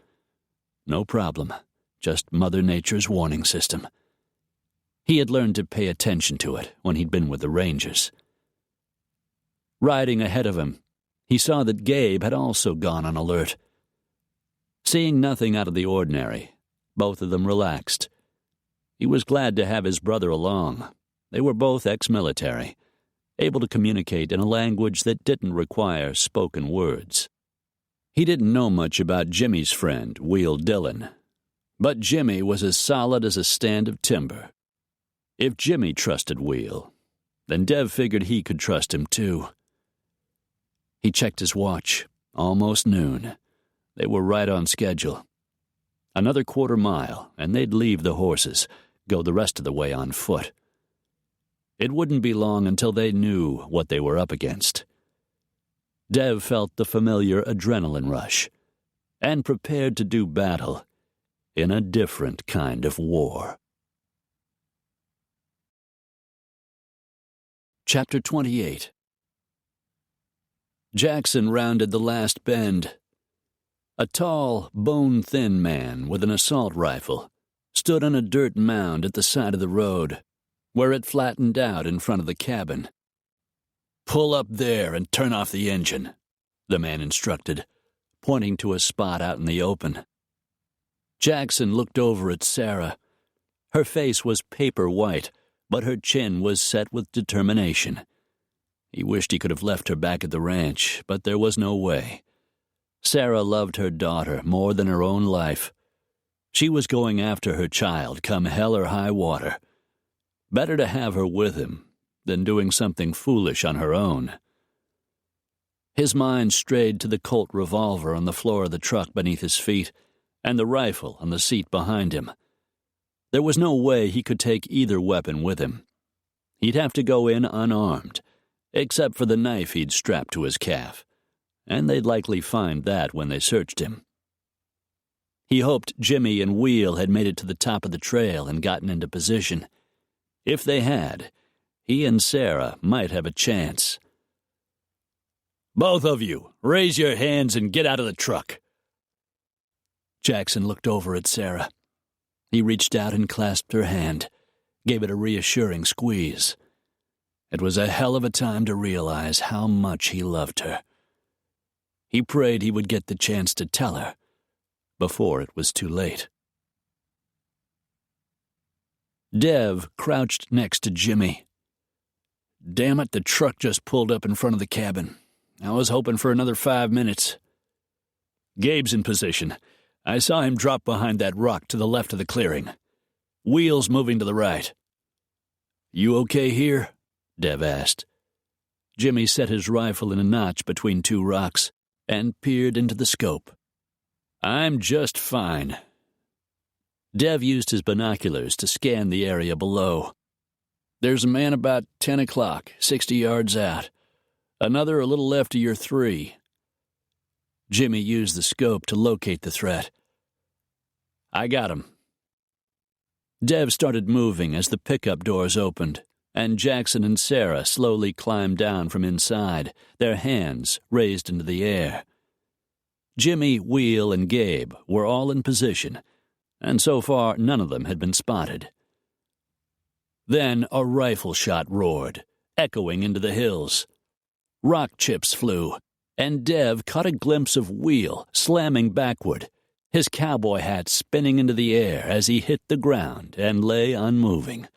No problem, just Mother Nature's warning system. He had learned to pay attention to it when he'd been with the Rangers. Riding ahead of him, he saw that Gabe had also gone on alert. Seeing nothing out of the ordinary, both of them relaxed. He was glad to have his brother along. They were both ex-military, able to communicate in a language that didn't require spoken words. He didn't know much about Jimmy's friend, Wheel Dillon, but Jimmy was as solid as a stand of timber. If Jimmy trusted Wheel, then Dev figured he could trust him too. He checked his watch. Almost noon. They were right on schedule. Another quarter mile, and they'd leave the horses, go the rest of the way on foot. It wouldn't be long until they knew what they were up against. Dev felt the familiar adrenaline rush, and prepared to do battle in a different kind of war. Chapter 28. Jackson rounded the last bend. A tall, bone-thin man with an assault rifle stood on a dirt mound at the side of the road, where it flattened out in front of the cabin. "Pull up there and turn off the engine," the man instructed, pointing to a spot out in the open. Jackson looked over at Sarah. Her face was paper white, but her chin was set with determination. He wished he could have left her back at the ranch, but there was no way. Sarah loved her daughter more than her own life. She was going after her child, come hell or high water. Better to have her with him than doing something foolish on her own. His mind strayed to the Colt revolver on the floor of the truck beneath his feet, and the rifle on the seat behind him. There was no way he could take either weapon with him. He'd have to go in unarmed, except for the knife he'd strapped to his calf, and they'd likely find that when they searched him. He hoped Jimmy and Wheel had made it to the top of the trail and gotten into position. If they had, he and Sarah might have a chance. "Both of you, raise your hands and get out of the truck." Jackson looked over at Sarah. He reached out and clasped her hand, gave it a reassuring squeeze. It was a hell of a time to realize how much he loved her. He prayed he would get the chance to tell her before it was too late. Dev crouched next to Jimmy. "Damn it, the truck just pulled up in front of the cabin. I was hoping for another 5 minutes. Gabe's in position. I saw him drop behind that rock to the left of the clearing. Wheel's moving to the right." "You okay here?" Dev asked. Jimmy set his rifle in a notch between 2 rocks and peered into the scope. "I'm just fine." Dev used his binoculars to scan the area below. "There's a man about 10 o'clock, 60 yards out. Another a little left of your 3. Jimmy used the scope to locate the threat. "I got him." Dev started moving as the pickup doors opened, and Jackson and Sarah slowly climbed down from inside, their hands raised into the air. Jimmy, Wheel, and Gabe were all in position, and so far none of them had been spotted. Then a rifle shot roared, echoing into the hills. Rock chips flew, and Dev caught a glimpse of Wheel slamming backward, his cowboy hat spinning into the air as he hit the ground and lay unmoving.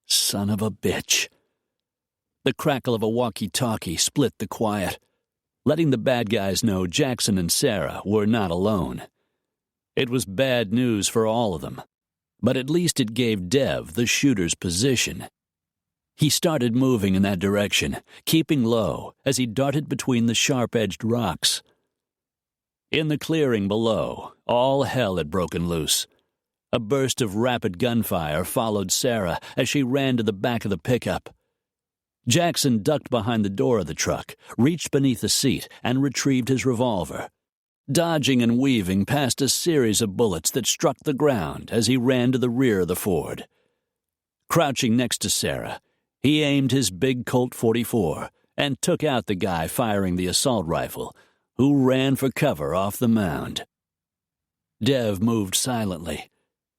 Son of a bitch. The crackle of a walkie-talkie split the quiet, letting the bad guys know Jackson and Sarah were not alone. It was bad news for all of them, but at least it gave Dev the shooter's position. He started moving in that direction, keeping low as he darted between the sharp-edged rocks. In the clearing below, all hell had broken loose. A burst of rapid gunfire followed Sarah as she ran to the back of the pickup. Jackson ducked behind the door of the truck, reached beneath the seat, and retrieved his revolver, dodging and weaving past a series of bullets that struck the ground as he ran to the rear of the Ford. Crouching next to Sarah, he aimed his big Colt .44 and took out the guy firing the assault rifle, who ran for cover off the mound. Dev moved silently,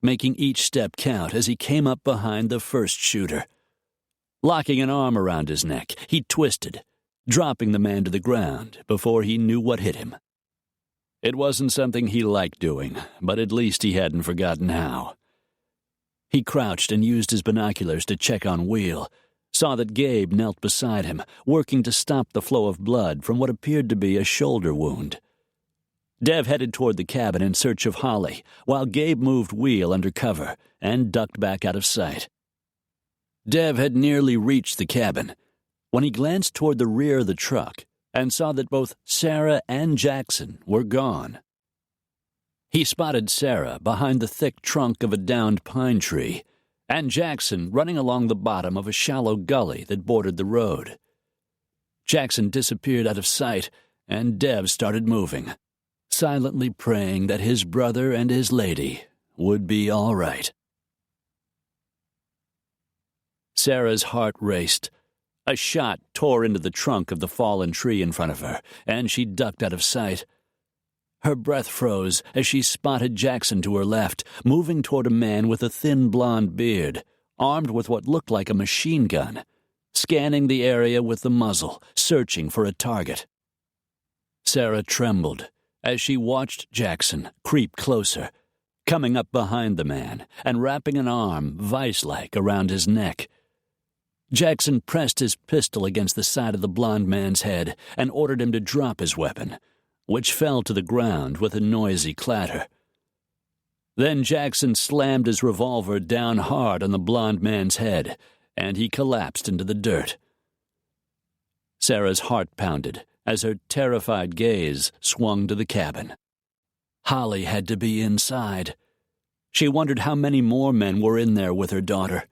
making each step count as he came up behind the first shooter. Locking an arm around his neck, he twisted, dropping the man to the ground before he knew what hit him. It wasn't something he liked doing, but at least he hadn't forgotten how. He crouched and used his binoculars to check on Wheel, saw that Gabe knelt beside him, working to stop the flow of blood from what appeared to be a shoulder wound. Dev headed toward the cabin in search of Holly, while Gabe moved Wheel under cover and ducked back out of sight. Dev had nearly reached the cabin when he glanced toward the rear of the truck and saw that both Sarah and Jackson were gone. He spotted Sarah behind the thick trunk of a downed pine tree, and Jackson running along the bottom of a shallow gully that bordered the road. Jackson disappeared out of sight, and Dev started moving, silently praying that his brother and his lady would be all right. Sarah's heart raced. A shot tore into the trunk of the fallen tree in front of her, and she ducked out of sight. Her breath froze as she spotted Jackson to her left, moving toward a man with a thin blonde beard, armed with what looked like a machine gun, scanning the area with the muzzle, searching for a target. Sarah trembled as she watched Jackson creep closer, coming up behind the man and wrapping an arm vice-like around his neck. Jackson pressed his pistol against the side of the blonde man's head and ordered him to drop his weapon, which fell to the ground with a noisy clatter. Then Jackson slammed his revolver down hard on the blonde man's head, and he collapsed into the dirt. Sarah's heart pounded as her terrified gaze swung to the cabin. Holly had to be inside. She wondered how many more men were in there with her daughter.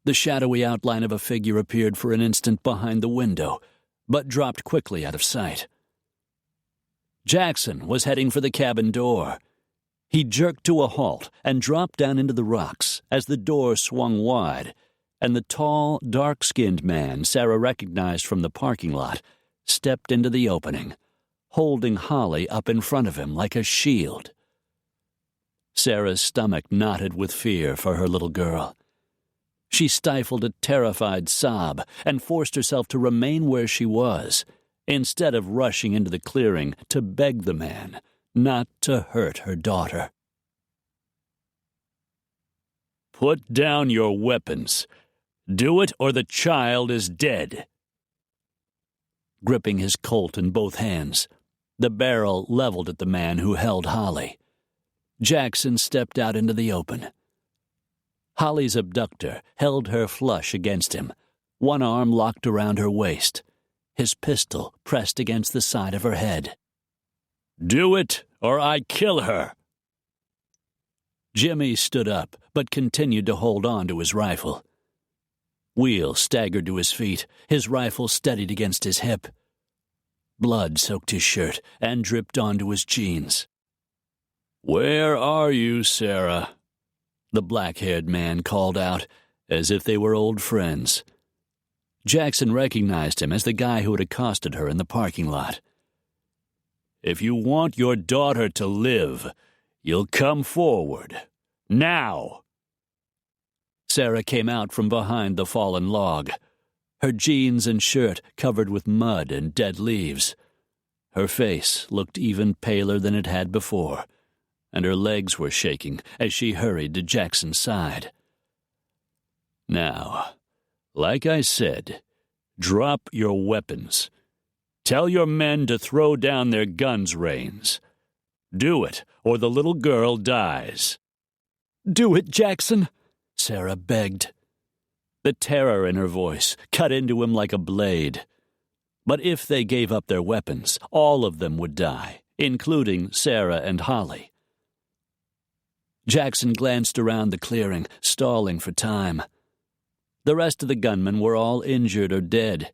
The shadowy outline of a figure appeared for an instant behind the window, but dropped quickly out of sight. Jackson was heading for the cabin door. He jerked to a halt and dropped down into the rocks as the door swung wide, and the tall, dark-skinned man Sarah recognized from the parking lot stepped into the opening, holding Holly up in front of him like a shield. Sarah's stomach knotted with fear for her little girl. She stifled a terrified sob and forced herself to remain where she was, instead of rushing into the clearing to beg the man not to hurt her daughter. "Put down your weapons. Do it or the child is dead." Gripping his Colt in both hands, the barrel leveled at the man who held Holly, Jackson stepped out into the open. Holly's abductor held her flush against him, one arm locked around her waist, his pistol pressed against the side of her head. "Do it, or I kill her." Jimmy stood up, but continued to hold on to his rifle. Wheel staggered to his feet, his rifle steadied against his hip. Blood soaked his shirt and dripped onto his jeans. "Where are you, Sarah?" the black-haired man called out, as if they were old friends. Jackson recognized him as the guy who had accosted her in the parking lot. "If you want your daughter to live, you'll come forward. Now!" Sarah came out from behind the fallen log, her jeans and shirt covered with mud and dead leaves. Her face looked even paler than it had before, and her legs were shaking as she hurried to Jackson's side. "Now, like I said, drop your weapons. Tell your men to throw down their guns, Rains. Do it, or the little girl dies." "Do it, Jackson," Sarah begged. The terror in her voice cut into him like a blade. But if they gave up their weapons, all of them would die, including Sarah and Holly. Jackson glanced around the clearing, stalling for time. The rest of the gunmen were all injured or dead.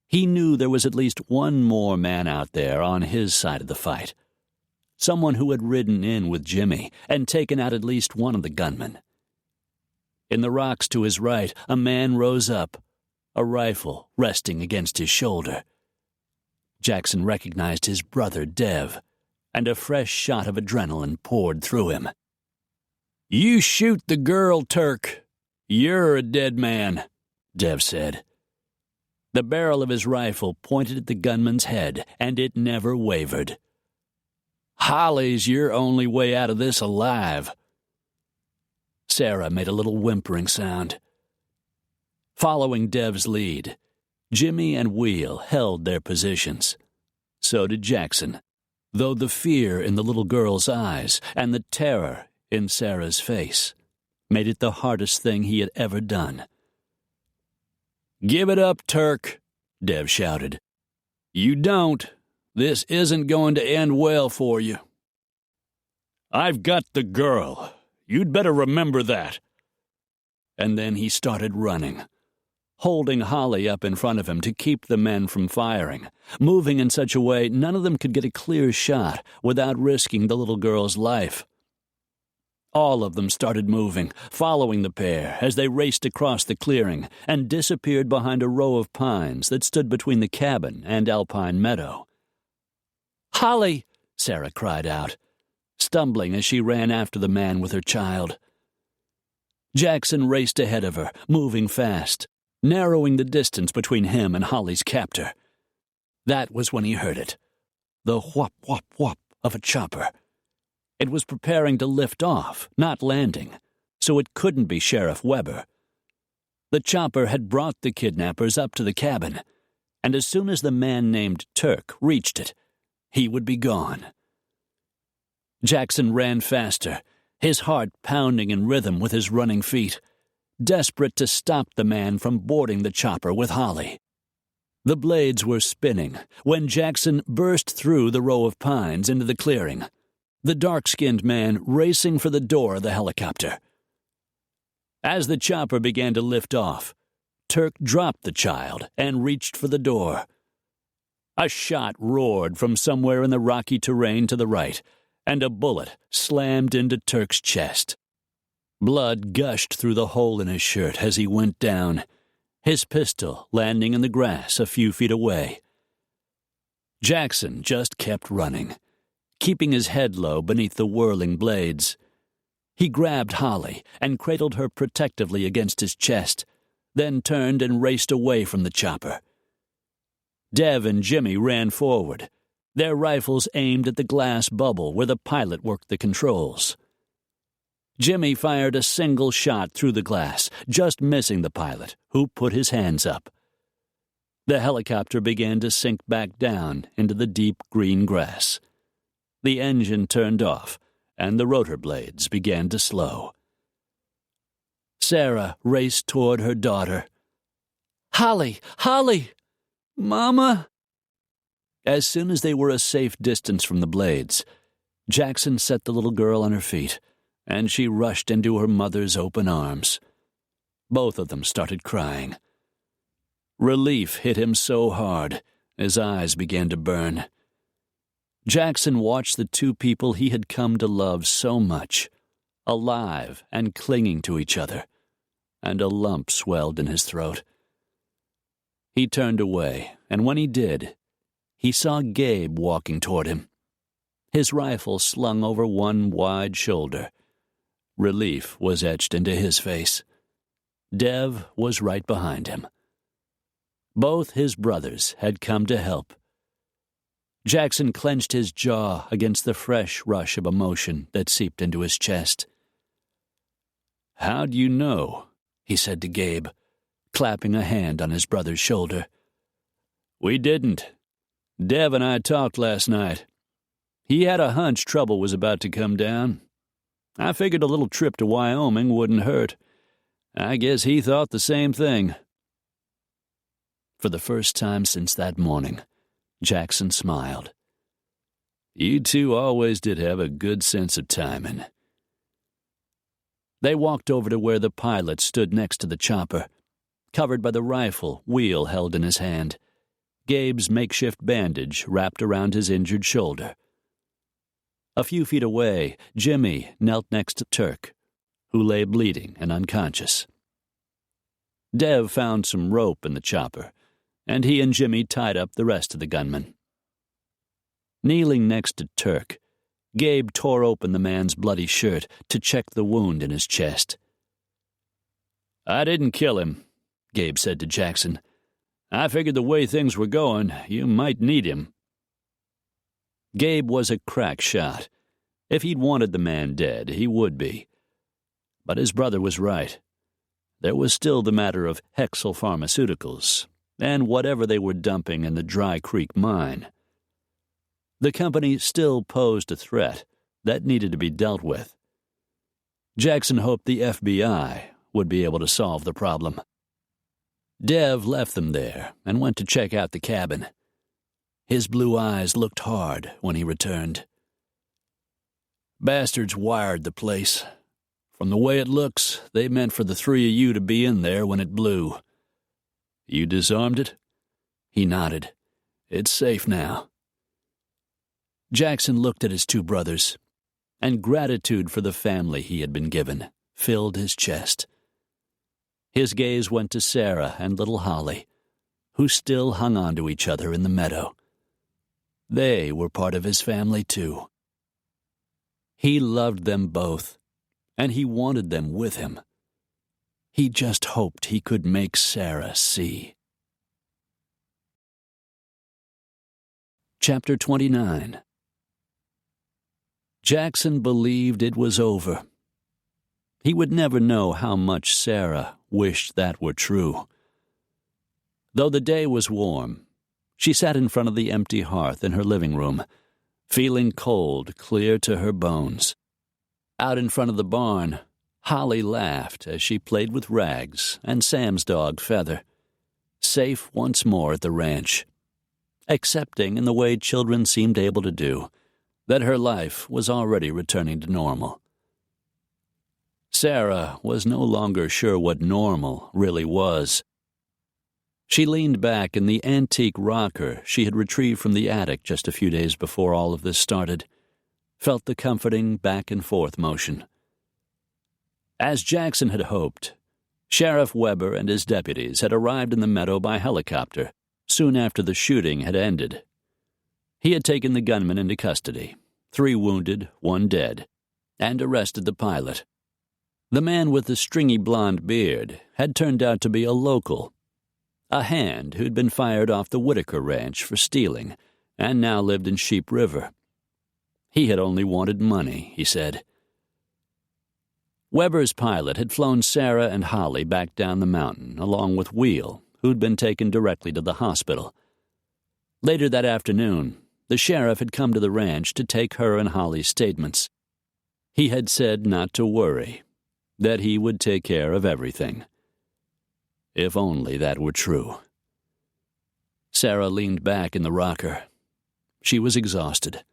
He knew there was at least one more man out there on his side of the fight. Someone who had ridden in with Jimmy and taken out at least one of the gunmen. In the rocks to his right, a man rose up, a rifle resting against his shoulder. Jackson recognized his brother, Dev, and a fresh shot of adrenaline poured through him. "You shoot the girl, Turk. You're a dead man," Dev said. The barrel of his rifle pointed at the gunman's head, and it never wavered. "Holly's your only way out of this alive." Sarah made a little whimpering sound. Following Dev's lead, Jimmy and Wheel held their positions. So did Jackson, though the fear in the little girl's eyes and the terror in Sarah's face made it the hardest thing he had ever done. "Give it up, Turk," Dev shouted. "You don't. This isn't going to end well for you." "I've got the girl. You'd better remember that." And then he started running, holding Holly up in front of him to keep the men from firing, moving in such a way none of them could get a clear shot without risking the little girl's life. All of them started moving, following the pair as they raced across the clearing and disappeared behind a row of pines that stood between the cabin and Alpine Meadow. "Holly!" Sarah cried out, stumbling as she ran after the man with her child. Jackson raced ahead of her, moving fast, narrowing the distance between him and Holly's captor. That was when he heard it, the whop, whop, whop of a chopper. It was preparing to lift off, not landing, so it couldn't be Sheriff Weber. The chopper had brought the kidnappers up to the cabin, and as soon as the man named Turk reached it, he would be gone. Jackson ran faster, his heart pounding in rhythm with his running feet, desperate to stop the man from boarding the chopper with Holly. The blades were spinning when Jackson burst through the row of pines into the clearing, the dark-skinned man racing for the door of the helicopter. As the chopper began to lift off, Turk dropped the child and reached for the door. A shot roared from somewhere in the rocky terrain to the right, and a bullet slammed into Turk's chest. Blood gushed through the hole in his shirt as he went down, his pistol landing in the grass a few feet away. Jackson just kept running, keeping his head low beneath the whirling blades. He grabbed Holly and cradled her protectively against his chest, then turned and raced away from the chopper. Dev and Jimmy ran forward, their rifles aimed at the glass bubble where the pilot worked the controls. Jimmy fired a single shot through the glass, just missing the pilot, who put his hands up. The helicopter began to sink back down into the deep green grass. The engine turned off, and the rotor blades began to slow. Sarah raced toward her daughter. "Holly! Holly! Mama!" As soon as they were a safe distance from the blades, Jackson set the little girl on her feet, and she rushed into her mother's open arms. Both of them started crying. Relief hit him so hard, his eyes began to burn. Jackson watched the two people he had come to love so much, alive and clinging to each other, and a lump swelled in his throat. He turned away, and when he did, he saw Gabe walking toward him, his rifle slung over one wide shoulder. Relief was etched into his face. Dev was right behind him. Both his brothers had come to help. Jackson clenched his jaw against the fresh rush of emotion that seeped into his chest. "How'd you know?" he said to Gabe, clapping a hand on his brother's shoulder. "We didn't. Dev and I talked last night. He had a hunch trouble was about to come down. I figured a little trip to Wyoming wouldn't hurt. I guess he thought the same thing." For the first time since that morning, Jackson smiled. "You two always did have a good sense of timing." They walked over to where the pilot stood next to the chopper, covered by the rifle Wheel held in his hand, Gabe's makeshift bandage wrapped around his injured shoulder. A few feet away, Jimmy knelt next to Turk, who lay bleeding and unconscious. Dev found some rope in the chopper, and he and Jimmy tied up the rest of the gunmen. Kneeling next to Turk, Gabe tore open the man's bloody shirt to check the wound in his chest. "I didn't kill him," Gabe said to Jackson. "I figured the way things were going, you might need him." Gabe was a crack shot. If he'd wanted the man dead, he would be. But his brother was right. There was still the matter of Hexel Pharmaceuticals, and whatever they were dumping in the Dry Creek mine. The company still posed a threat that needed to be dealt with. Jackson hoped the FBI would be able to solve the problem. Dev left them there and went to check out the cabin. His blue eyes looked hard when he returned. "Bastards wired the place. From the way it looks, they meant for the three of you to be in there when it blew. You disarmed it?" He nodded. "It's safe now." Jackson looked at his two brothers, and gratitude for the family he had been given filled his chest. His gaze went to Sarah and little Holly, who still hung on to each other in the meadow. They were part of his family, too. He loved them both, and he wanted them with him. He just hoped he could make Sarah see. Chapter 29. Jackson believed it was over. He would never know how much Sarah wished that were true. Though the day was warm, she sat in front of the empty hearth in her living room, feeling cold clear to her bones. Out in front of the barn, Holly laughed as she played with Rags and Sam's dog Feather, safe once more at the ranch, accepting in the way children seemed able to do that her life was already returning to normal. Sarah was no longer sure what normal really was. She leaned back in the antique rocker she had retrieved from the attic just a few days before all of this started, felt the comforting back-and-forth motion. As Jackson had hoped, Sheriff Weber and his deputies had arrived in the meadow by helicopter soon after the shooting had ended. He had taken the gunman into custody, 3 wounded, 1 dead, and arrested the pilot. The man with the stringy blonde beard had turned out to be a local, a hand who'd been fired off the Whitaker Ranch for stealing and now lived in Sheep River. He had only wanted money, he said. Weber's pilot had flown Sarah and Holly back down the mountain, along with Wheel, who'd been taken directly to the hospital. Later that afternoon, the sheriff had come to the ranch to take her and Holly's statements. He had said not to worry, that he would take care of everything. If only that were true. Sarah leaned back in the rocker. She was exhausted.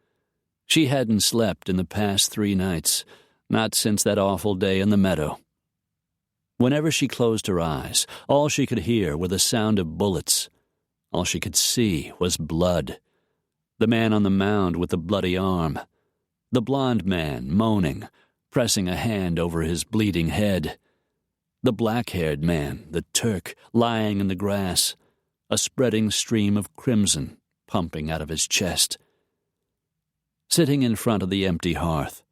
She hadn't slept in the past 3 nights, not since that awful day in the meadow. Whenever she closed her eyes, all she could hear were the sound of bullets. All she could see was blood. The man on the mound with the bloody arm. The blond man moaning, pressing a hand over his bleeding head. The black-haired man, the Turk, lying in the grass, a spreading stream of crimson pumping out of his chest. Sitting in front of the empty hearth,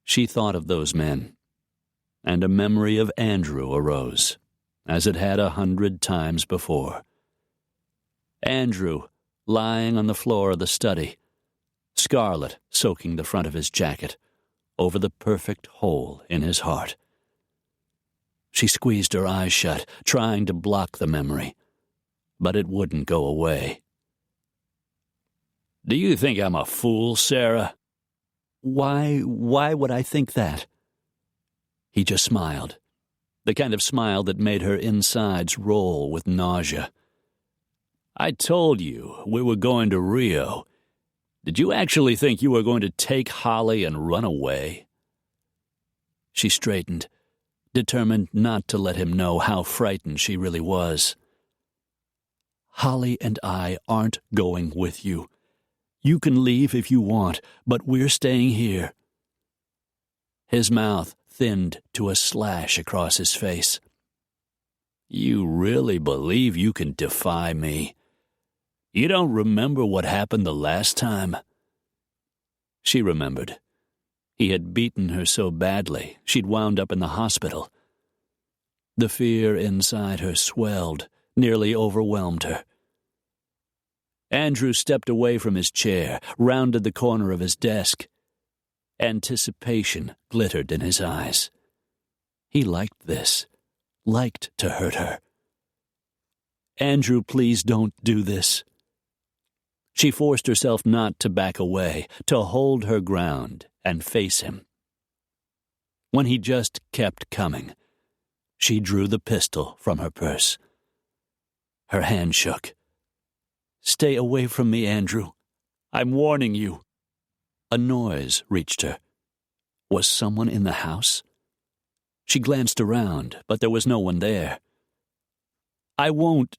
she thought of those men, and a memory of Andrew arose, as it had 100 times before. Andrew, lying on the floor of the study, scarlet soaking the front of his jacket over the perfect hole in his heart. She squeezed her eyes shut, trying to block the memory, but it wouldn't go away. "Do you think I'm a fool, Sarah?" Why would I think that?" He just smiled, the kind of smile that made her insides roll with nausea. "I told you we were going to Rio. Did you actually think you were going to take Holly and run away?" She straightened, determined not to let him know how frightened she really was. "Holly and I aren't going with you. You can leave if you want, but we're staying here." His mouth thinned to a slash across his face. "You really believe you can defy me? You don't remember what happened the last time?" She remembered. He had beaten her so badly she'd wound up in the hospital. The fear inside her swelled, nearly overwhelmed her. Andrew stepped away from his chair, rounded the corner of his desk. Anticipation glittered in his eyes. He liked this, liked to hurt her. "Andrew, please don't do this." She forced herself not to back away, to hold her ground and face him. When he just kept coming, she drew the pistol from her purse. Her hand shook. "Stay away from me, Andrew. I'm warning you." A noise reached her. Was someone in the house? She glanced around, but there was no one there. "I won't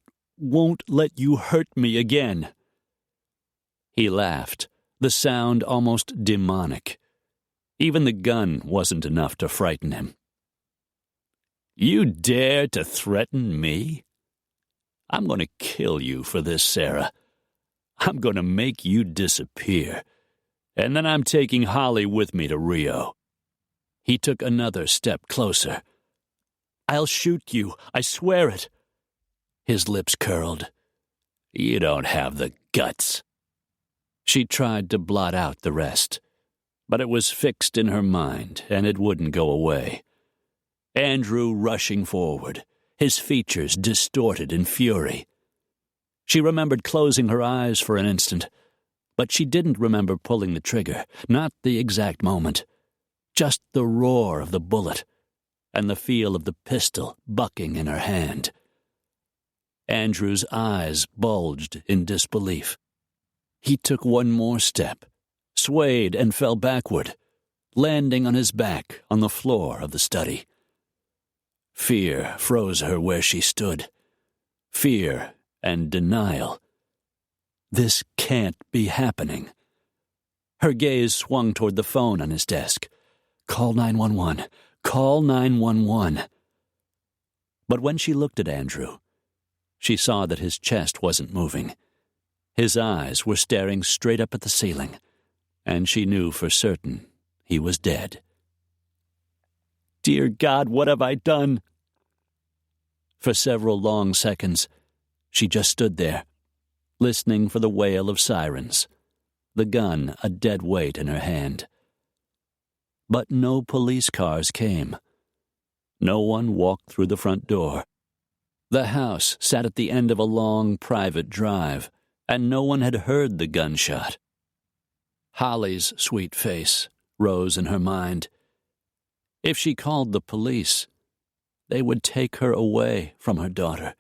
let you hurt me again." He laughed, the sound almost demonic. Even the gun wasn't enough to frighten him. "You dare to threaten me? I'm going to kill you for this, Sarah. I'm going to make you disappear. And then I'm taking Holly with me to Rio." He took another step closer. "I'll shoot you, I swear it." His lips curled. "You don't have the guts." She tried to blot out the rest, but it was fixed in her mind, and it wouldn't go away. Andrew rushing forward, his features distorted in fury. She remembered closing her eyes for an instant, but she didn't remember pulling the trigger, not the exact moment. Just the roar of the bullet and the feel of the pistol bucking in her hand. Andrew's eyes bulged in disbelief. He took one more step, swayed and fell backward, landing on his back on the floor of the study. Fear froze her where she stood. Fear and denial. This can't be happening. Her gaze swung toward the phone on his desk. Call 911. Call 911. But when she looked at Andrew, she saw that his chest wasn't moving. His eyes were staring straight up at the ceiling, and she knew for certain he was dead. Dear God, what have I done? For several long seconds, she just stood there, listening for the wail of sirens, the gun a dead weight in her hand. But no police cars came. No one walked through the front door. The house sat at the end of a long private drive, and no one had heard the gunshot. Holly's sweet face rose in her mind. If she called the police, they would take her away from her daughter.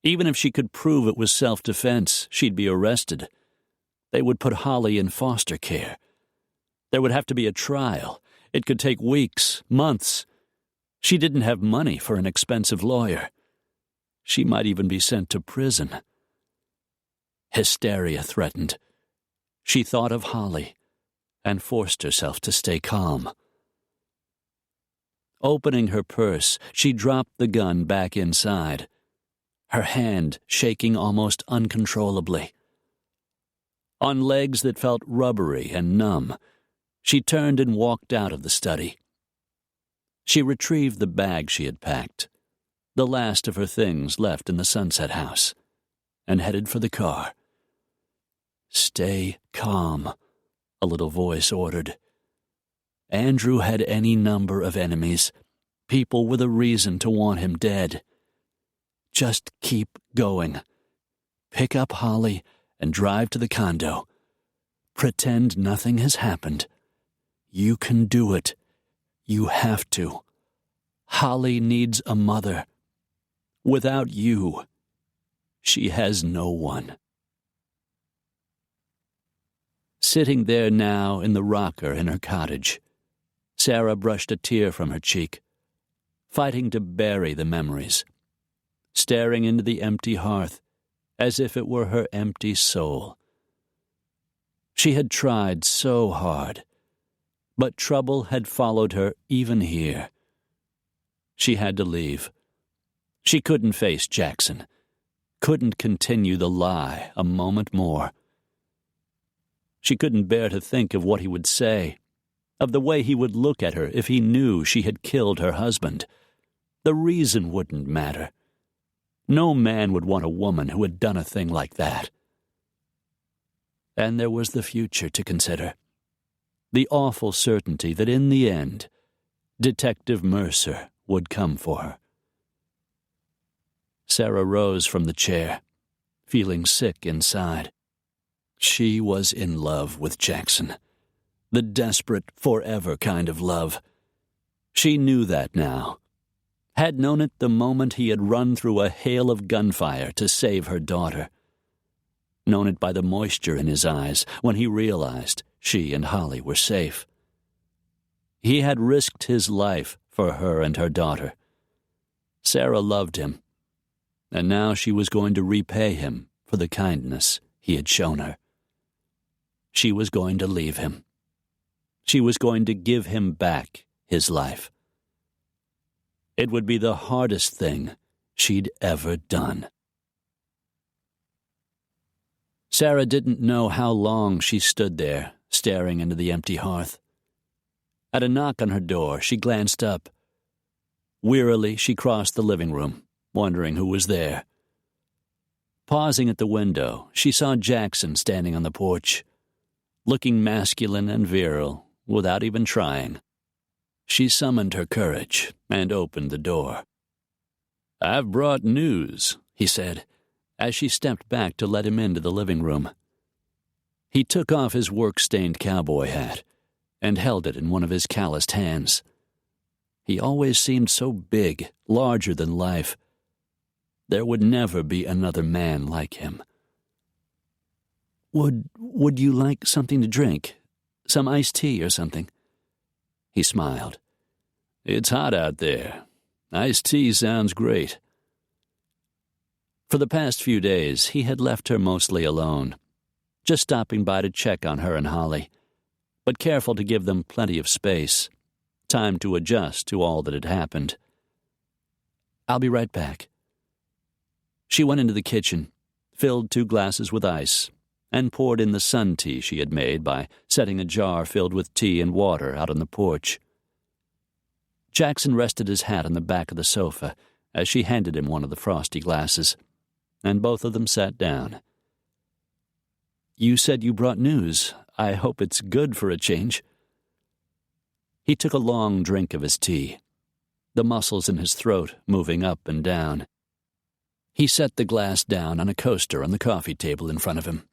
Even if she could prove it was self-defense, she'd be arrested. They would put Holly in foster care. There would have to be a trial. It could take weeks, months. She didn't have money for an expensive lawyer. She might even be sent to prison. Hysteria threatened. She thought of Holly and forced herself to stay calm. Opening her purse, she dropped the gun back inside, her hand shaking almost uncontrollably. On legs that felt rubbery and numb, she turned and walked out of the study. She retrieved the bag she had packed, the last of her things left in the Sunset House, and headed for the car. "Stay calm," a little voice ordered. Andrew had any number of enemies, people with a reason to want him dead. Just keep going. Pick up Holly and drive to the condo. Pretend nothing has happened. You can do it. You have to. Holly needs a mother. Without you, she has no one. Sitting there now in the rocker in her cottage, Sarah brushed a tear from her cheek, fighting to bury the memories, staring into the empty hearth as if it were her empty soul. She had tried so hard, but trouble had followed her even here. She had to leave. She couldn't face Jackson, couldn't continue the lie a moment more. She couldn't bear to think of what he would say, of the way he would look at her if he knew she had killed her husband. The reason wouldn't matter. No man would want a woman who had done a thing like that. And there was the future to consider. The awful certainty that in the end, Detective Mercer would come for her. Sarah rose from the chair, feeling sick inside. She was in love with Jackson. The desperate, forever kind of love. She knew that now. Had known it the moment he had run through a hail of gunfire to save her daughter. Known it by the moisture in his eyes when he realized she and Holly were safe. He had risked his life for her and her daughter. Sarah loved him, and now she was going to repay him for the kindness he had shown her. She was going to leave him. She was going to give him back his life. It would be the hardest thing she'd ever done. Sarah didn't know how long she stood there, staring into the empty hearth. At a knock on her door, she glanced up. Wearily, she crossed the living room, wondering who was there. Pausing at the window, she saw Jackson standing on the porch, looking masculine and virile, without even trying. She summoned her courage and opened the door. "I've brought news," he said, as she stepped back to let him into the living room. He took off his work-stained cowboy hat and held it in one of his calloused hands. He always seemed so big, larger than life. There would never be another man like him. Would you like something to drink? Some iced tea or something?" He smiled. "It's hot out there. Iced tea sounds great." For the past few days, he had left her mostly alone, just stopping by to check on her and Holly, but careful to give them plenty of space, time to adjust to all that had happened. "I'll be right back." She went into the kitchen, filled 2 glasses with ice, and poured in the sun tea she had made by setting a jar filled with tea and water out on the porch. Jackson rested his hat on the back of the sofa as she handed him one of the frosty glasses, and both of them sat down. "You said you brought news. I hope it's good for a change." He took a long drink of his tea, the muscles in his throat moving up and down. He set the glass down on a coaster on the coffee table in front of him.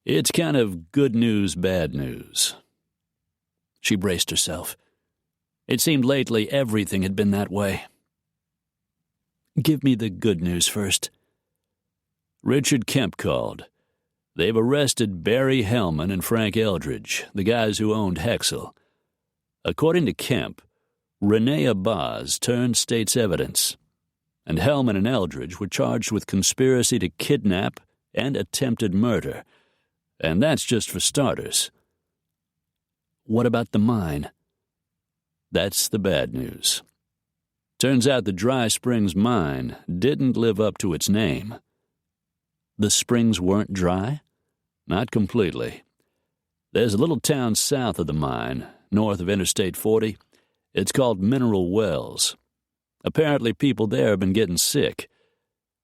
"It's kind of good news, bad news." She braced herself. It seemed lately everything had been that way. "Give me the good news first." "Richard Kemp called. They've arrested Barry Hellman and Frank Eldridge, the guys who owned Hexel. According to Kemp, Renee Abaz turned state's evidence, and Hellman and Eldridge were charged with conspiracy to kidnap and attempted murder, and that's just for starters." "What about the mine?" That's the bad news. Turns out the Dry Springs mine didn't live up to its name. The springs weren't dry? Not completely. There's a little town south of the mine, north of Interstate 40. It's called Mineral Wells. Apparently people there have been getting sick.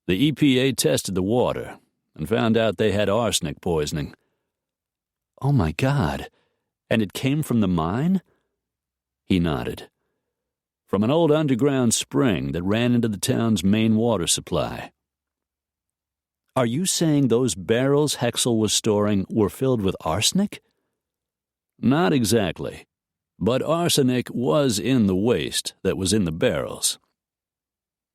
The EPA tested the water and found out they had arsenic poisoning. Oh my God, and it came from the mine? He nodded. From an old underground spring that ran into the town's main water supply. Are you saying those barrels Hexel was storing were filled with arsenic? Not exactly, but arsenic was in the waste that was in the barrels.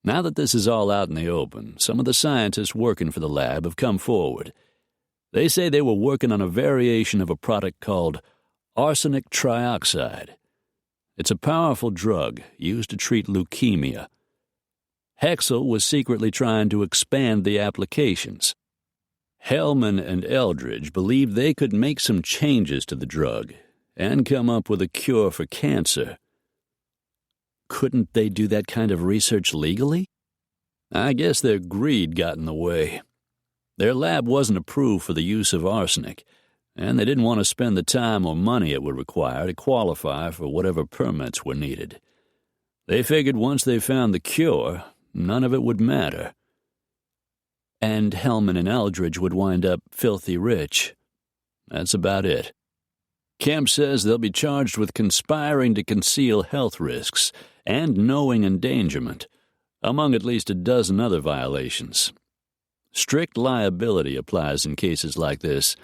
Now that this is all out in the open, some of the scientists working for the lab have come forward. They say they were working on a variation of a product called arsenic trioxide. It's a powerful drug used to treat leukemia. Hexel was secretly trying to expand the applications. Hellman and Eldridge believed they could make some changes to the drug and come up with a cure for cancer. Couldn't they do that kind of research legally? I guess their greed got in the way. Their lab wasn't approved for the use of arsenic, and they didn't want to spend the time or money it would require to qualify for whatever permits were needed. They figured once they found the cure, none of it would matter. And Hellman and Eldridge would wind up filthy rich. That's about it. Kemp says they'll be charged with conspiring to conceal health risks and knowing endangerment, among at least a dozen other violations. Strict liability applies in cases like this,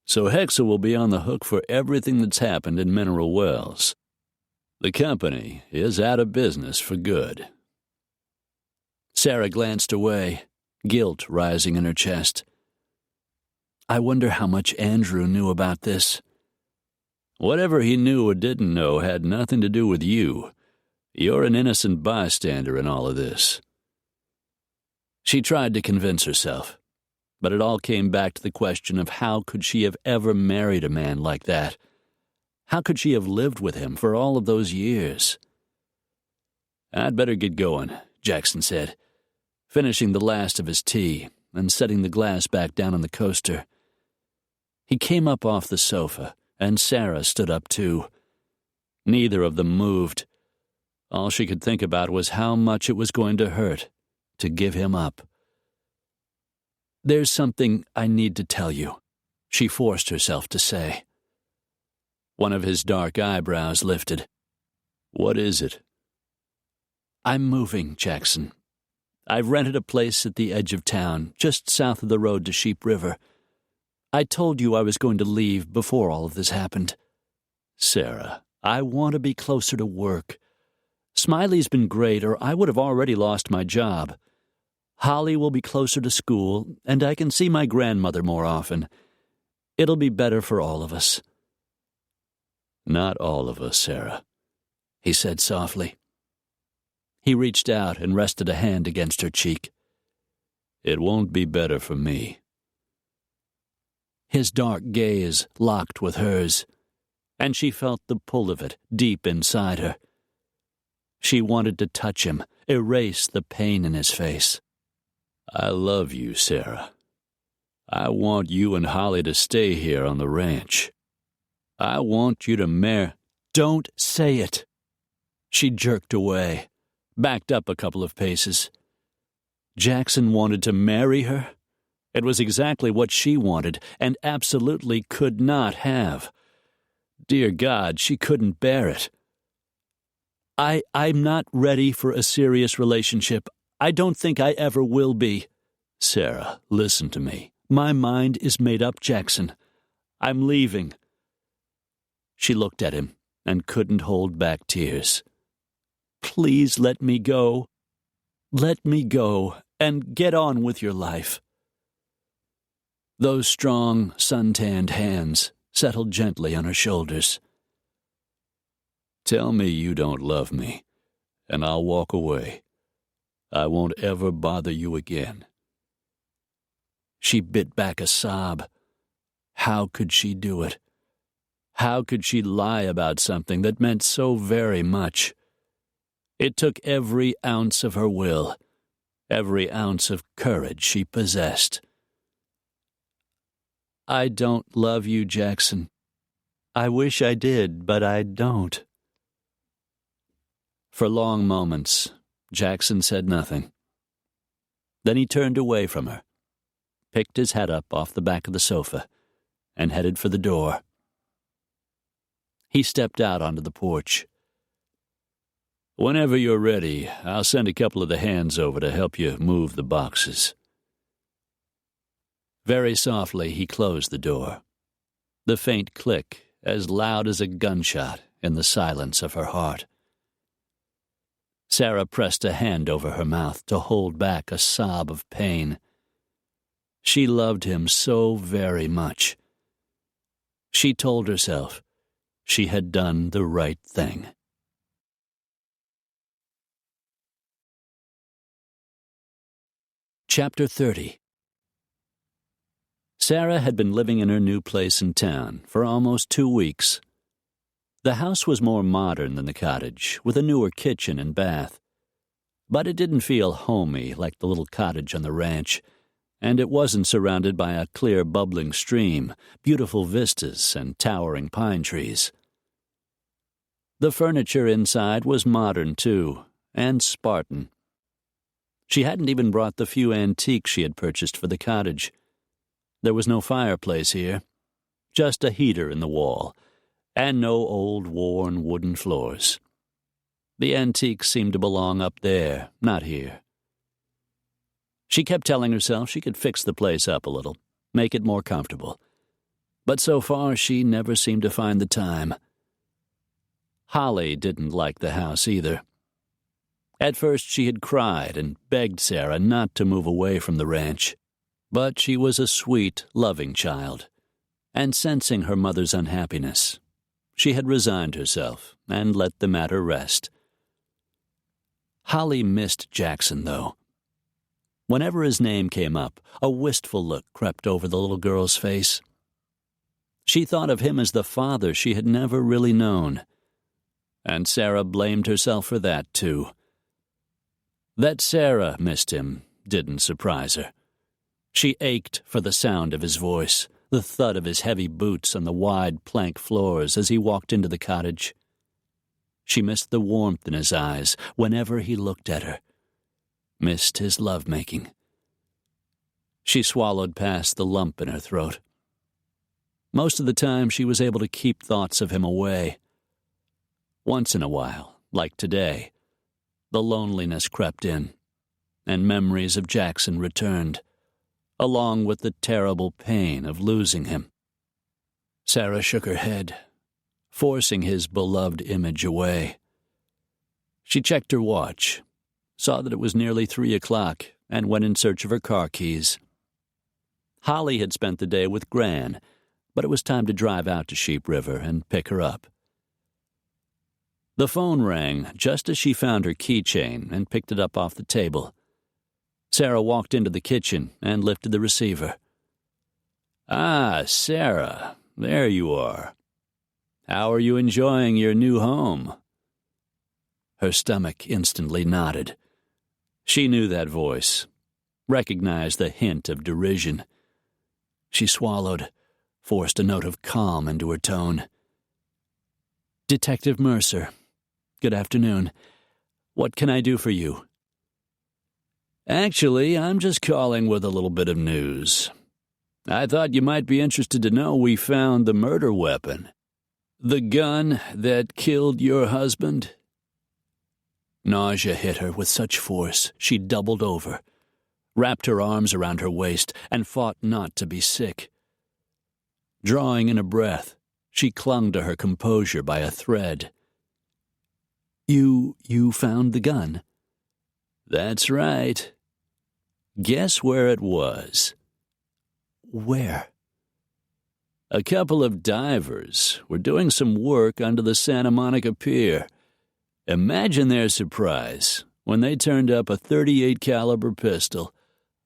so Hexel will be on the hook for everything that's happened in Mineral Wells. The company is out of business for good. Sarah glanced away, guilt rising in her chest. I wonder how much Andrew knew about this. Whatever he knew or didn't know had nothing to do with you. You're an innocent bystander in all of this. She tried to convince herself, but it all came back to the question of how could she have ever married a man like that? How could she have lived with him for all of those years? I'd better get going, Jackson said, finishing the last of his tea and setting the glass back down on the coaster. He came up off the sofa, and Sarah stood up too. Neither of them moved. All she could think about was how much it was going to hurt to give him up. There's something I need to tell you, she forced herself to say. One of his dark eyebrows lifted. What is it? I'm moving, Jackson. I've rented a place at the edge of town, just south of the road to Sheep River. I told you I was going to leave before all of this happened. Sarah, I want to be closer to work. Smiley's been great, or I would have already lost my job. Holly will be closer to school, and I can see my grandmother more often. It'll be better for all of us. Not all of us, Sarah, he said softly. He reached out and rested a hand against her cheek. It won't be better for me. His dark gaze locked with hers, and she felt the pull of it deep inside her. She wanted to touch him, erase the pain in his face. I love you, Sarah. I want you and Holly to stay here on the ranch. I want you to marry. Don't say it. She jerked away, backed up a couple of paces. Jackson wanted to marry her? It was exactly what she wanted and absolutely could not have. Dear God, she couldn't bear it. I'm not ready for a serious relationship. I don't think I ever will be. Sarah, listen to me. My mind is made up, Jackson. I'm leaving. She looked at him and couldn't hold back tears. Please let me go. Let me go and get on with your life. Those strong, sun-tanned hands settled gently on her shoulders. Tell me you don't love me, and I'll walk away. I won't ever bother you again. She bit back a sob. How could she do it? How could she lie about something that meant so very much? It took every ounce of her will, every ounce of courage she possessed. I don't love you, Jackson. I wish I did, but I don't. For long moments, Jackson said nothing. Then he turned away from her, picked his head up off the back of the sofa, and headed for the door. He stepped out onto the porch. Whenever you're ready, I'll send a couple of the hands over to help you move the boxes. Very softly, he closed the door. The faint click, as loud as a gunshot in the silence of her heart. Sarah pressed a hand over her mouth to hold back a sob of pain. She loved him so very much. She told herself she had done the right thing. Chapter 30. Sarah had been living in her new place in town for almost 2 weeks. The house was more modern than the cottage, with a newer kitchen and bath. But it didn't feel homey like the little cottage on the ranch, and it wasn't surrounded by a clear bubbling stream, beautiful vistas, and towering pine trees. The furniture inside was modern, too, and Spartan. She hadn't even brought the few antiques she had purchased for the cottage. There was no fireplace here, just a heater in the wall, and no old, worn wooden floors. The antiques seemed to belong up there, not here. She kept telling herself she could fix the place up a little, make it more comfortable. But so far, she never seemed to find the time. Holly didn't like the house either. At first, she had cried and begged Sarah not to move away from the ranch. But she was a sweet, loving child, and sensing her mother's unhappiness, she had resigned herself and let the matter rest. Holly missed Jackson, though. Whenever his name came up, a wistful look crept over the little girl's face. She thought of him as the father she had never really known, and Sarah blamed herself for that, too. That Sarah missed him didn't surprise her. She ached for the sound of his voice, the thud of his heavy boots on the wide plank floors as he walked into the cottage. She missed the warmth in his eyes whenever he looked at her, missed his lovemaking. She swallowed past the lump in her throat. Most of the time she was able to keep thoughts of him away. Once in a while, like today, the loneliness crept in, and memories of Jackson returned, along with the terrible pain of losing him. Sarah shook her head, forcing his beloved image away. She checked her watch, saw that it was nearly 3 o'clock, and went in search of her car keys. Holly had spent the day with Gran, but it was time to drive out to Sheep River and pick her up. The phone rang just as she found her keychain and picked it up off the table. Sarah walked into the kitchen and lifted the receiver. Ah, Sarah, there you are. How are you enjoying your new home? Her stomach instantly knotted. She knew that voice, recognized the hint of derision. She swallowed, forced a note of calm into her tone. Detective Mercer, good afternoon. What can I do for you? Actually, I'm just calling with a little bit of news. I thought you might be interested to know we found the murder weapon. The gun that killed your husband. Nausea hit her with such force she doubled over, wrapped her arms around her waist, and fought not to be sick. Drawing in a breath, she clung to her composure by a thread. You found the gun? That's right. Guess where it was? Where? A couple of divers were doing some work under the Santa Monica Pier. Imagine their surprise when they turned up a .38 caliber pistol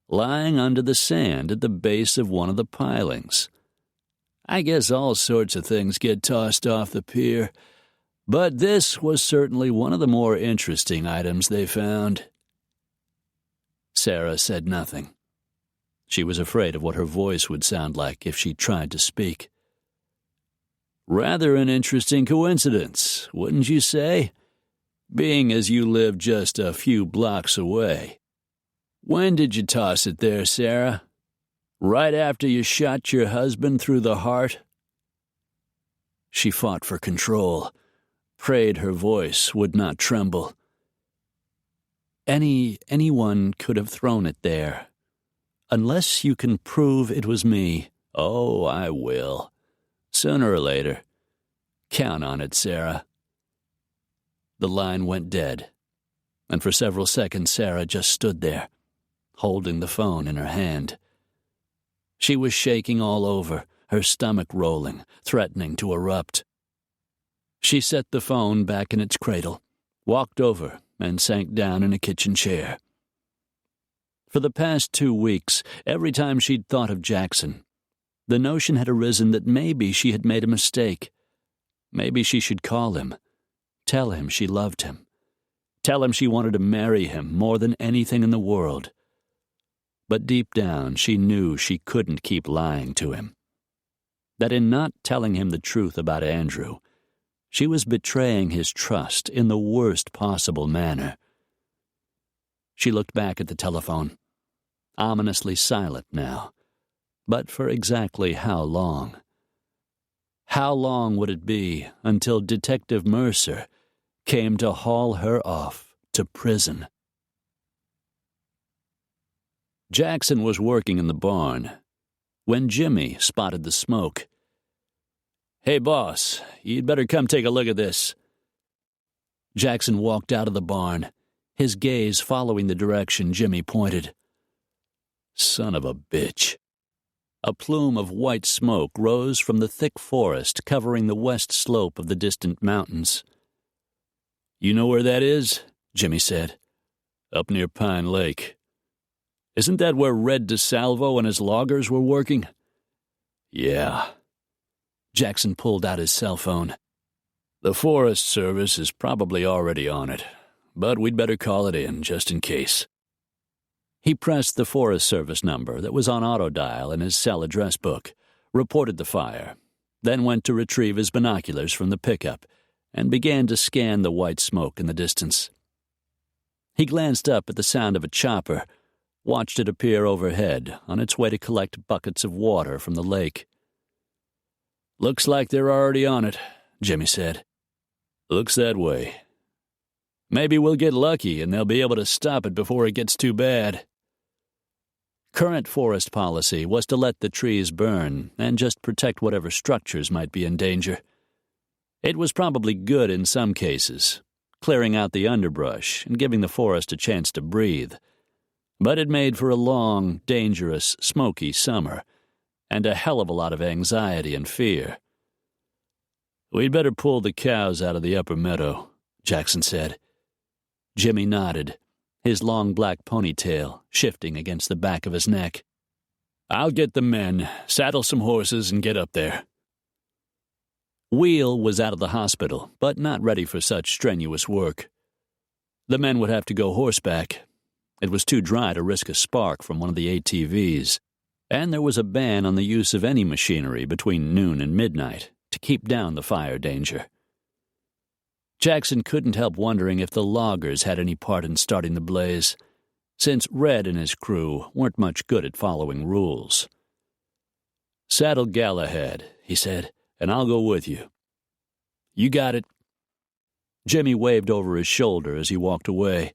lying under the sand at the base of one of the pilings. I guess all sorts of things get tossed off the pier, but this was certainly one of the more interesting items they found. Sarah said nothing. She was afraid of what her voice would sound like if she tried to speak. Rather an interesting coincidence, wouldn't you say? Being as you live just a few blocks away. When did you toss it there, Sarah? Right after you shot your husband through the heart? She fought for control, prayed her voice would not tremble. Anyone could have thrown it there. Unless you can prove it was me. Oh, I will. Sooner or later. Count on it, Sarah. The line went dead, and for several seconds Sarah just stood there, holding the phone in her hand. She was shaking all over, her stomach rolling, threatening to erupt. She set the phone back in its cradle, walked over, and sank down in a kitchen chair. For the past 2 weeks, every time she'd thought of Jackson, the notion had arisen that maybe she had made a mistake. Maybe she should call him, tell him she loved him, tell him she wanted to marry him more than anything in the world. But deep down, she knew she couldn't keep lying to him. That in not telling him the truth about Andrew, she was betraying his trust in the worst possible manner. She looked back at the telephone, ominously silent now. But for exactly how long? How long would it be until Detective Mercer came to haul her off to prison? Jackson was working in the barn when Jimmy spotted the smoke. "Hey, boss, you'd better come take a look at this." Jackson walked out of the barn, his gaze following the direction Jimmy pointed. Son of a bitch. A plume of white smoke rose from the thick forest covering the west slope of the distant mountains. "You know where that is?" Jimmy said. "Up near Pine Lake. Isn't that where Red DeSalvo and his loggers were working?" "Yeah." Jackson pulled out his cell phone. "The Forest Service is probably already on it, but we'd better call it in just in case." He pressed the Forest Service number that was on autodial in his cell address book, reported the fire, then went to retrieve his binoculars from the pickup and began to scan the white smoke in the distance. He glanced up at the sound of a chopper, watched it appear overhead on its way to collect buckets of water from the lake. "Looks like they're already on it," Jimmy said. "Looks that way. Maybe we'll get lucky and they'll be able to stop it before it gets too bad." Current forest policy was to let the trees burn and just protect whatever structures might be in danger. It was probably good in some cases, clearing out the underbrush and giving the forest a chance to breathe. But it made for a long, dangerous, smoky summer, and a hell of a lot of anxiety and fear. "We'd better pull the cows out of the upper meadow," Jackson said. Jimmy nodded, his long black ponytail shifting against the back of his neck. "I'll get the men, saddle some horses, and get up there." Wheel was out of the hospital, but not ready for such strenuous work. The men would have to go horseback. It was too dry to risk a spark from one of the ATVs, and there was a ban on the use of any machinery between noon and midnight to keep down the fire danger. Jackson couldn't help wondering if the loggers had any part in starting the blaze, since Red and his crew weren't much good at following rules. "Saddle Galahad," he said, "and I'll go with you." "You got it." Jimmy waved over his shoulder as he walked away,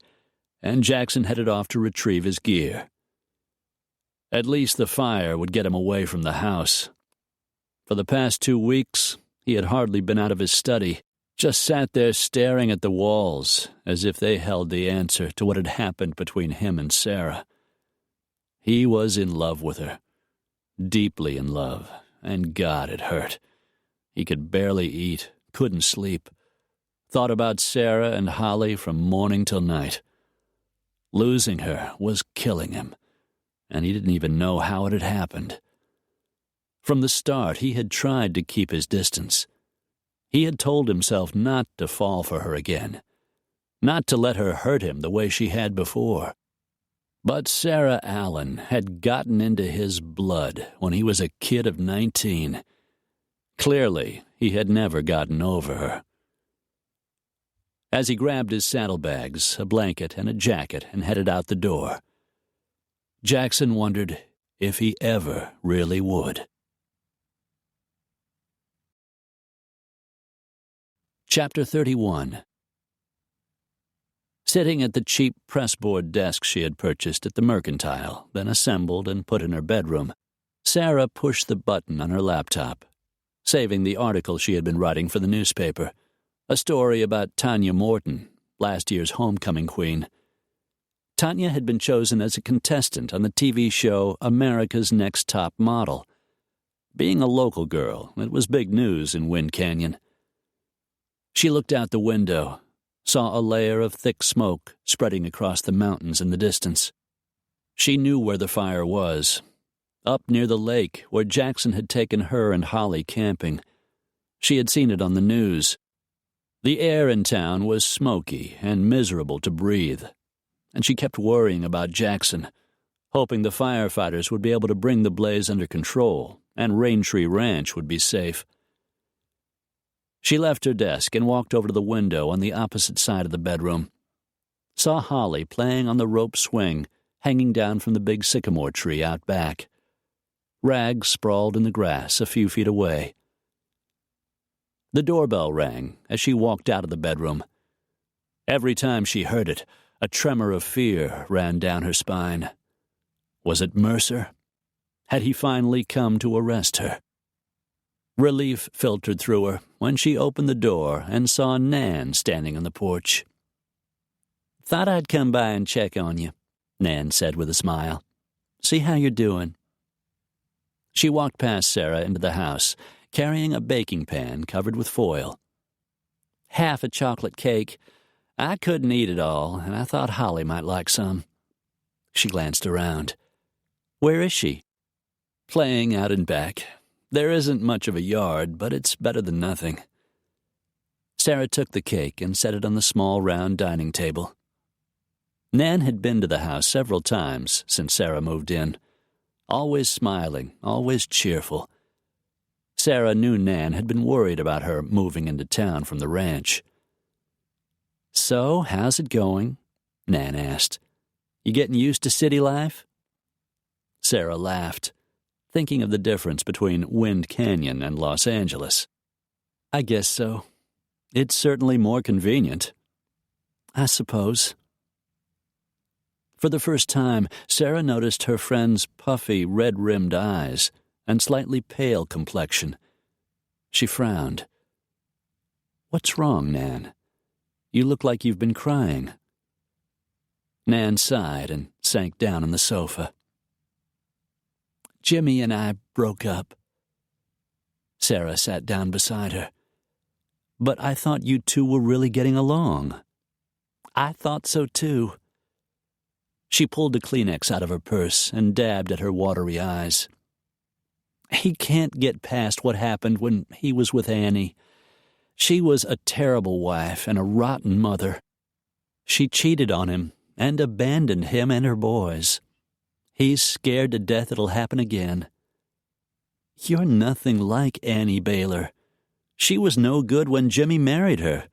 and Jackson headed off to retrieve his gear. At least the fire would get him away from the house. For the past 2 weeks, he had hardly been out of his study, just sat there staring at the walls as if they held the answer to what had happened between him and Sarah. He was in love with her, deeply in love, and God, it hurt. He could barely eat, couldn't sleep, thought about Sarah and Holly from morning till night. Losing her was killing him, and he didn't even know how it had happened. From the start, he had tried to keep his distance. He had told himself not to fall for her again, not to let her hurt him the way she had before. But Sarah Allen had gotten into his blood when he was a kid of 19. Clearly, he had never gotten over her. As he grabbed his saddlebags, a blanket, and a jacket and headed out the door, Jackson wondered if he ever really would. Chapter 31. Sitting at the cheap pressboard desk she had purchased at the Mercantile, then assembled and put in her bedroom, Sarah pushed the button on her laptop, saving the article she had been writing for the newspaper, a story about Tanya Morton, last year's homecoming queen. Tanya had been chosen as a contestant on the TV show America's Next Top Model. Being a local girl, it was big news in Wind Canyon. She looked out the window, saw a layer of thick smoke spreading across the mountains in the distance. She knew where the fire was, up near the lake where Jackson had taken her and Holly camping. She had seen it on the news. The air in town was smoky and miserable to breathe, and she kept worrying about Jackson, hoping the firefighters would be able to bring the blaze under control and Raintree Ranch would be safe. She left her desk and walked over to the window on the opposite side of the bedroom. Saw Holly playing on the rope swing hanging down from the big sycamore tree out back. Rags sprawled in the grass a few feet away. The doorbell rang as she walked out of the bedroom. Every time she heard it, a tremor of fear ran down her spine. Was it Mercer? Had he finally come to arrest her? Relief filtered through her when she opened the door and saw Nan standing on the porch. "Thought I'd come by and check on you," Nan said with a smile. "See how you're doing." She walked past Sarah into the house, carrying a baking pan covered with foil. "Half a chocolate cake. I couldn't eat it all, and I thought Holly might like some." She glanced around. "Where is she?" "Playing out in back. There isn't much of a yard, but it's better than nothing." Sarah took the cake and set it on the small round dining table. Nan had been to the house several times since Sarah moved in. Always smiling, always cheerful. Sarah knew Nan had been worried about her moving into town from the ranch. "So, how's it going?" Nan asked. "You getting used to city life?" Sarah laughed, thinking of the difference between Wind Canyon and Los Angeles. "I guess so. It's certainly more convenient." "I suppose." For the first time, Sarah noticed her friend's puffy, red-rimmed eyes and slightly pale complexion. She frowned. "What's wrong, Nan? You look like you've been crying." Nan sighed and sank down on the sofa. "Jimmy and I broke up." Sarah sat down beside her. "But I thought you two were really getting along." "I thought so, too." She pulled a Kleenex out of her purse and dabbed at her watery eyes. "He can't get past what happened when he was with Annie. She was a terrible wife and a rotten mother. She cheated on him and abandoned him and her boys. He's scared to death it'll happen again." "You're nothing like Annie Baylor. She was no good when Jimmy married her."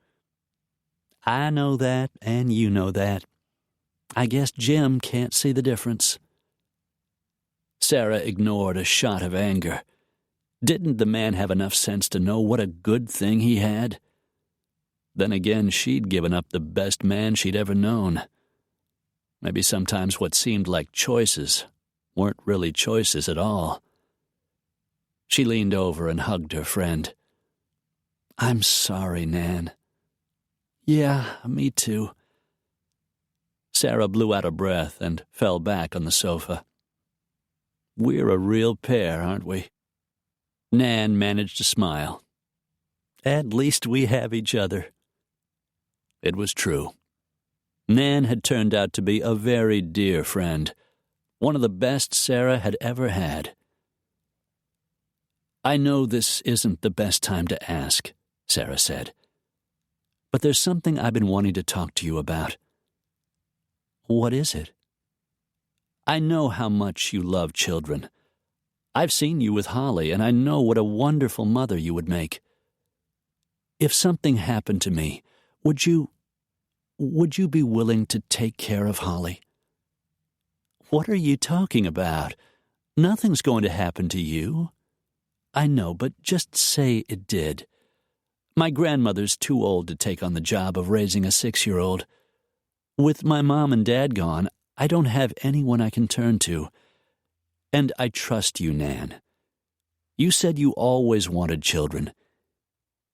"I know that, and you know that. I guess Jim can't see the difference." Sarah ignored a shot of anger. Didn't the man have enough sense to know what a good thing he had? Then again, she'd given up the best man she'd ever known. Maybe sometimes what seemed like choices weren't really choices at all. She leaned over and hugged her friend. "I'm sorry, Nan." "Yeah, me too." Sarah blew out a breath and fell back on the sofa. "We're a real pair, aren't we?" Nan managed to smile. "At least we have each other." It was true. Nan had turned out to be a very dear friend, one of the best Sarah had ever had. I know this isn't the best time to ask, Sarah said, but there's something I've been wanting to talk to you about. What is it? I know how much you love children. I've seen you with Holly, and I know what a wonderful mother you would make. If something happened to me, would you be willing to take care of Holly? What are you talking about? Nothing's going to happen to you. I know, but just say it did. My grandmother's too old to take on the job of raising a 6-year-old. With my mom and dad gone, I don't have anyone I can turn to. And I trust you, Nan. You said you always wanted children.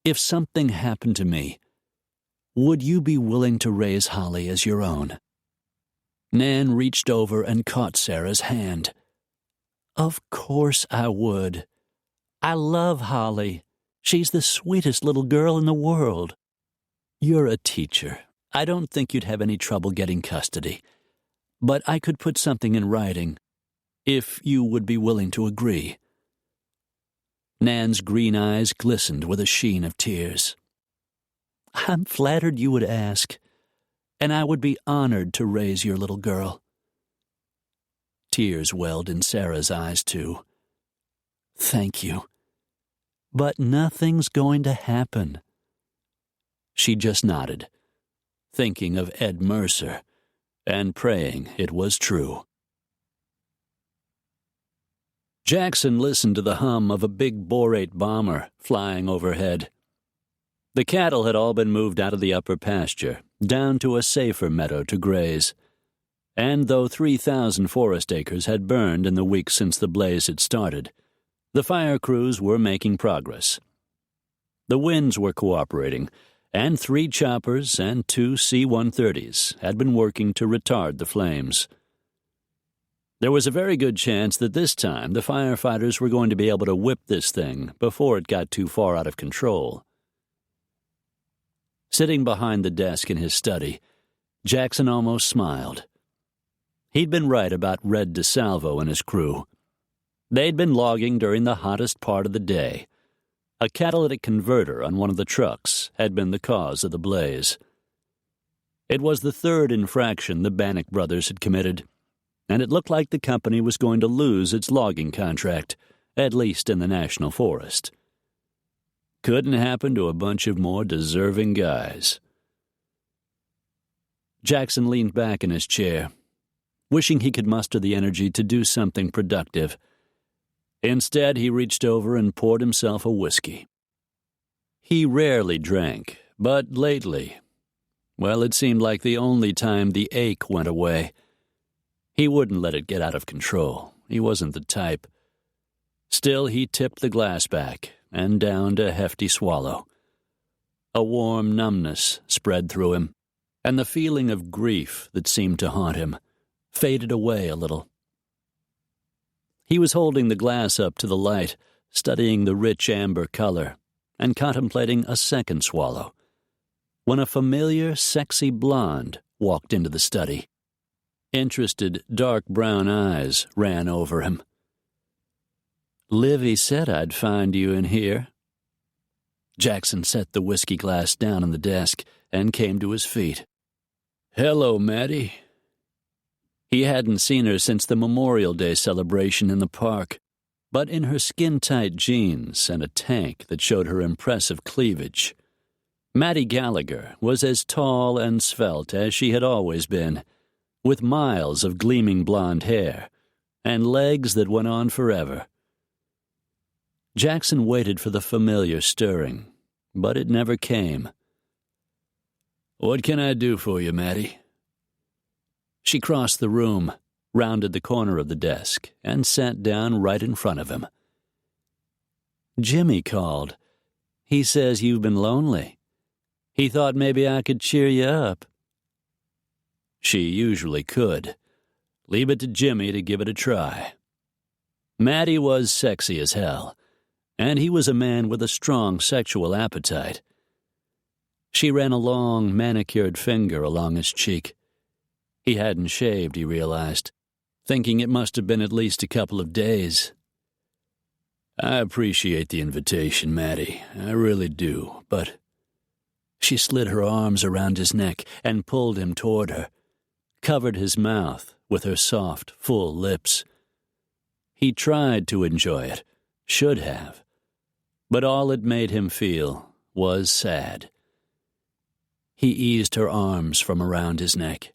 If something happened to me, would you be willing to raise Holly as your own? Nan reached over and caught Sarah's hand. Of course I would. I love Holly. She's the sweetest little girl in the world. You're a teacher. I don't think you'd have any trouble getting custody. But I could put something in writing, if you would be willing to agree. Nan's green eyes glistened with a sheen of tears. I'm flattered you would ask, and I would be honored to raise your little girl. Tears welled in Sarah's eyes, too. Thank you. But nothing's going to happen. She just nodded, thinking of Ed Mercer, and praying it was true. Jackson listened to the hum of a big Bor-8 bomber flying overhead. The cattle had all been moved out of the upper pasture, down to a safer meadow to graze. And though 3,000 forest acres had burned in the weeks since the blaze had started, the fire crews were making progress. The winds were cooperating, and 3 choppers and 2 C-130s had been working to retard the flames. There was a very good chance that this time the firefighters were going to be able to whip this thing before it got too far out of control. Sitting behind the desk in his study, Jackson almost smiled. He'd been right about Red DeSalvo and his crew. They'd been logging during the hottest part of the day. A catalytic converter on one of the trucks had been the cause of the blaze. It was the 3rd infraction the Bannock brothers had committed, and it looked like the company was going to lose its logging contract, at least in the National Forest. Couldn't happen to a bunch of more deserving guys. Jackson leaned back in his chair, wishing he could muster the energy to do something productive. Instead, he reached over and poured himself a whiskey. He rarely drank, but lately, well, it seemed like the only time the ache went away. He wouldn't let it get out of control. He wasn't the type. Still, he tipped the glass back and downed a hefty swallow. A warm numbness spread through him, and the feeling of grief that seemed to haunt him faded away a little. He was holding the glass up to the light, studying the rich amber color, and contemplating a second swallow, when a familiar, sexy blonde walked into the study. Interested, dark brown eyes ran over him. Livy said I'd find you in here. Jackson set the whiskey glass down on the desk and came to his feet. Hello, Maddie. He hadn't seen her since the Memorial Day celebration in the park, but in her skin-tight jeans and a tank that showed her impressive cleavage, Maddie Gallagher was as tall and svelte as she had always been, with miles of gleaming blonde hair and legs that went on forever. Jackson waited for the familiar stirring, but it never came. What can I do for you, Maddie? She crossed the room, rounded the corner of the desk, and sat down right in front of him. Jimmy called. He says you've been lonely. He thought maybe I could cheer you up. She usually could. Leave it to Jimmy to give it a try. Maddie was sexy as hell, and he was a man with a strong sexual appetite. She ran a long, manicured finger along his cheek. He hadn't shaved, he realized, thinking it must have been at least a couple of days. I appreciate the invitation, Maddie. I really do, but... She slid her arms around his neck and pulled him toward her, covered his mouth with her soft, full lips. He tried to enjoy it, should have, but all it made him feel was sad. He eased her arms from around his neck.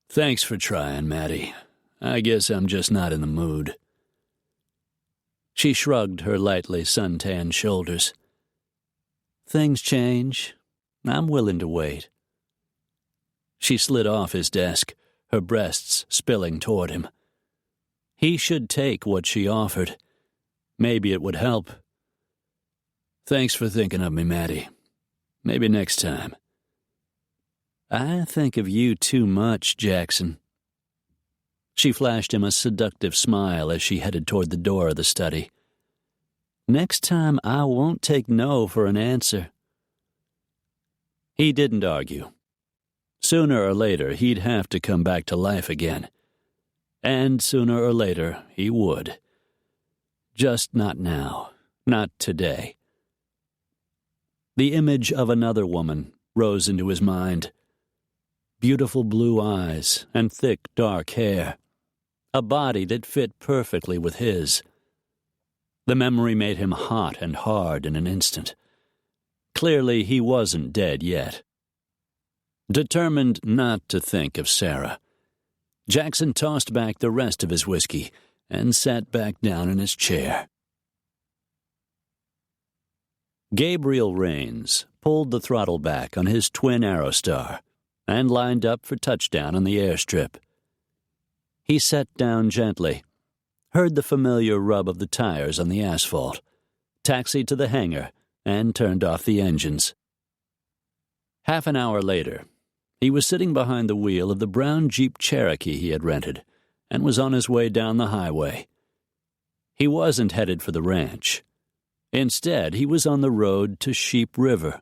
Thanks for trying, Maddie. I guess I'm just not in the mood. She shrugged her lightly suntanned shoulders. Things change. I'm willing to wait. She slid off his desk, her breasts spilling toward him. He should take what she offered. Maybe it would help. Thanks for thinking of me, Maddie. Maybe next time. I think of you too much, Jackson. She flashed him a seductive smile as she headed toward the door of the study. Next time, I won't take no for an answer. He didn't argue. Sooner or later, he'd have to come back to life again. And sooner or later, he would. Just not now. Not today. The image of another woman rose into his mind. Beautiful blue eyes and thick, dark hair. A body that fit perfectly with his. The memory made him hot and hard in an instant. Clearly, he wasn't dead yet. Determined not to think of Sarah, Jackson tossed back the rest of his whiskey and sat back down in his chair. Gabriel Rains pulled the throttle back on his twin Aerostar and lined up for touchdown on the airstrip. He sat down gently, heard the familiar rub of the tires on the asphalt, taxied to the hangar, and turned off the engines. Half an hour later, he was sitting behind the wheel of the brown Jeep Cherokee he had rented and was on his way down the highway. He wasn't headed for the ranch. Instead, he was on the road to Sheep River.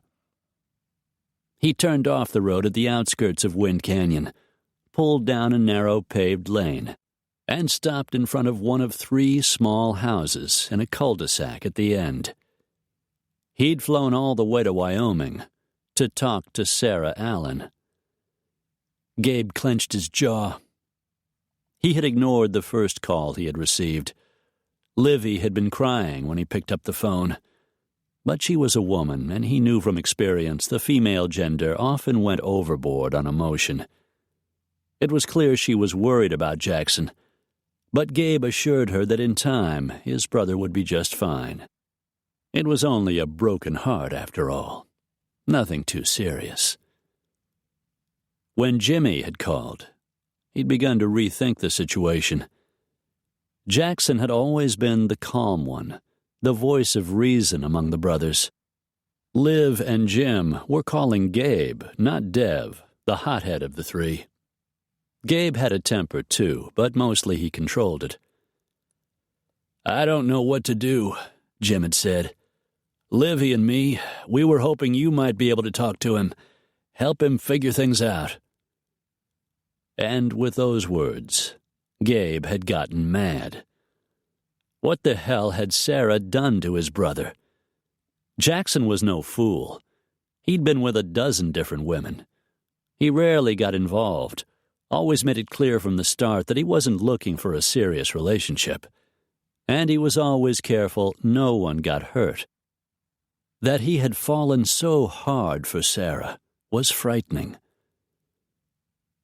He turned off the road at the outskirts of Wind Canyon, pulled down a narrow paved lane, and stopped in front of one of 3 small houses in a cul-de-sac at the end. He'd flown all the way to Wyoming to talk to Sarah Allen. Gabe clenched his jaw. He had ignored the first call he had received. Livy had been crying when he picked up the phone. But she was a woman, and he knew from experience the female gender often went overboard on emotion. It was clear she was worried about Jackson, but Gabe assured her that in time his brother would be just fine. It was only a broken heart, after all. Nothing too serious. When Jimmy had called, he'd begun to rethink the situation. Jackson had always been the calm one, the voice of reason among the brothers. Liv and Jim were calling Gabe, not Dev, the hothead of the 3. Gabe had a temper, too, but mostly he controlled it. I don't know what to do, Jim had said. Livy and me, we were hoping you might be able to talk to him, help him figure things out. And with those words, Gabe had gotten mad. What the hell had Sarah done to his brother? Jackson was no fool. He'd been with a dozen different women. He rarely got involved, always made it clear from the start that he wasn't looking for a serious relationship. And he was always careful no one got hurt. That he had fallen so hard for Sarah was frightening.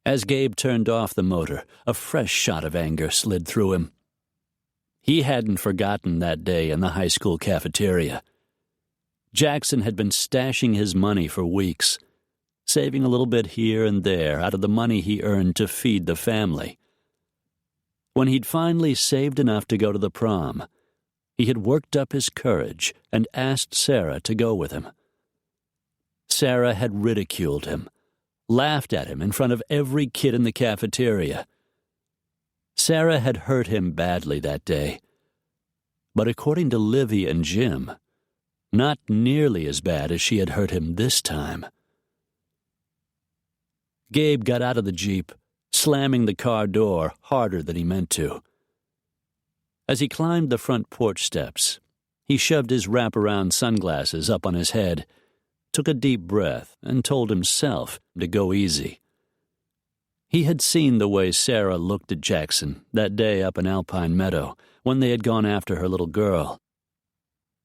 As Gabe turned off the motor, a fresh shot of anger slid through him. He hadn't forgotten that day in the high school cafeteria. Jackson had been stashing his money for weeks, saving a little bit here and there out of the money he earned to feed the family. When he'd finally saved enough to go to the prom, he had worked up his courage and asked Sarah to go with him. Sarah had ridiculed him, laughed at him in front of every kid in the cafeteria. Sarah had hurt him badly that day. But according to Livy and Jim, not nearly as bad as she had hurt him this time. Gabe got out of the Jeep, slamming the car door harder than he meant to. As he climbed the front porch steps, he shoved his wraparound sunglasses up on his head, took a deep breath, and told himself to go easy. He had seen the way Sarah looked at Jackson that day up in Alpine Meadow when they had gone after her little girl.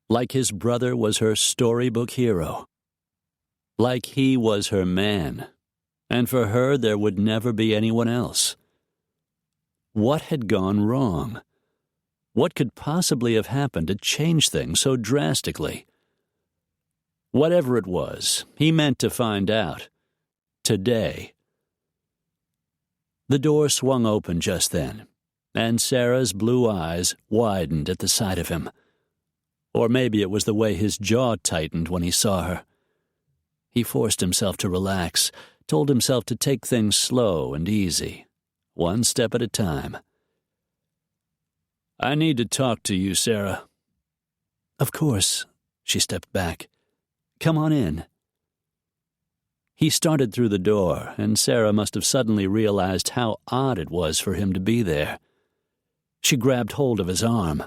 Like his brother was her storybook hero. Like he was her man, and for her there would never be anyone else. What had gone wrong? What could possibly have happened to change things so drastically? Whatever it was, he meant to find out. Today. The door swung open just then, and Sarah's blue eyes widened at the sight of him. Or maybe it was the way his jaw tightened when he saw her. He forced himself to relax, told himself to take things slow and easy, one step at a time. "I need to talk to you, Sarah." "Of course." She stepped back. "Come on in." He started through the door, and Sarah must have suddenly realized how odd it was for him to be there. She grabbed hold of his arm.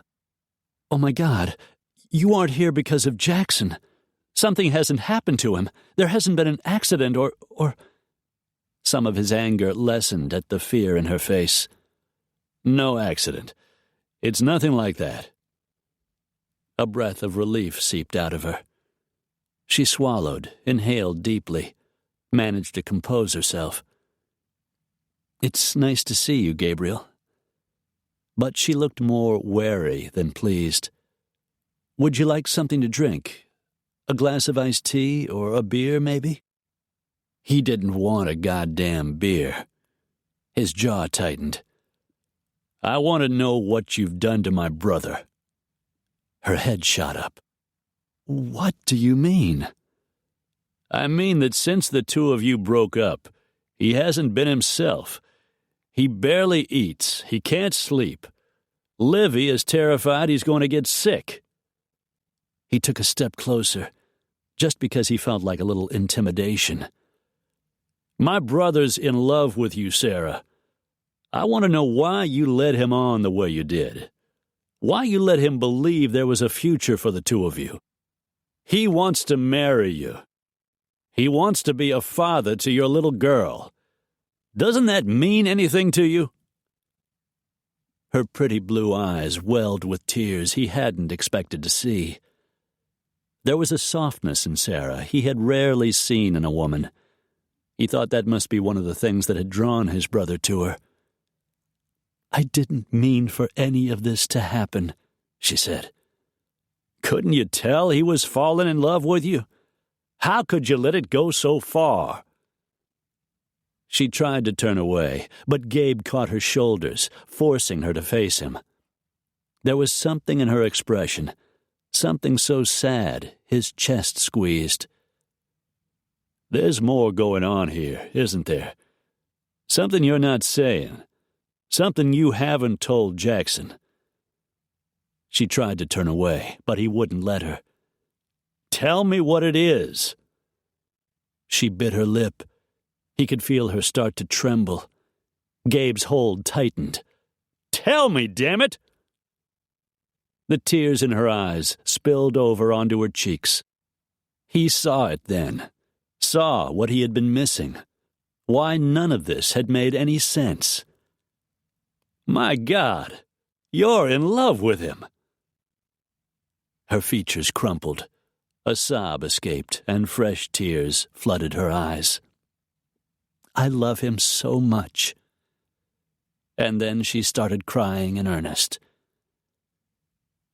"Oh, my God, you aren't here because of Jackson. Something hasn't happened to him. There hasn't been an accident or... Some of his anger lessened at the fear in her face. "No accident. It's nothing like that." A breath of relief seeped out of her. She swallowed, inhaled deeply, managed to compose herself. "It's nice to see you, Gabriel." But she looked more wary than pleased. "Would you like something to drink? A glass of iced tea or a beer, maybe?" He didn't want a goddamn beer. His jaw tightened. "I want to know what you've done to my brother." Her head shot up. "What do you mean?" "I mean that since the two of you broke up, he hasn't been himself. He barely eats. He can't sleep. Livy is terrified he's going to get sick." He took a step closer, just because he felt like a little intimidation. "My brother's in love with you, Sarah. I want to know why you led him on the way you did. Why you let him believe there was a future for the two of you. He wants to marry you. He wants to be a father to your little girl. Doesn't that mean anything to you?" Her pretty blue eyes welled with tears he hadn't expected to see. There was a softness in Sarah he had rarely seen in a woman. He thought that must be one of the things that had drawn his brother to her. "I didn't mean for any of this to happen," she said. "Couldn't you tell he was falling in love with you? How could you let it go so far?" She tried to turn away, but Gabe caught her shoulders, forcing her to face him. There was something in her expression, something so sad his chest squeezed. "There's more going on here, isn't there? Something you're not saying. Something you haven't told Jackson." She tried to turn away, but he wouldn't let her. "Tell me what it is." She bit her lip. He could feel her start to tremble. Gabe's hold tightened. "Tell me, damn it!" The tears in her eyes spilled over onto her cheeks. He saw it then, saw what he had been missing, why none of this had made any sense. "My God, you're in love with him." Her features crumpled. A sob escaped, and fresh tears flooded her eyes. "I love him so much." And then she started crying in earnest.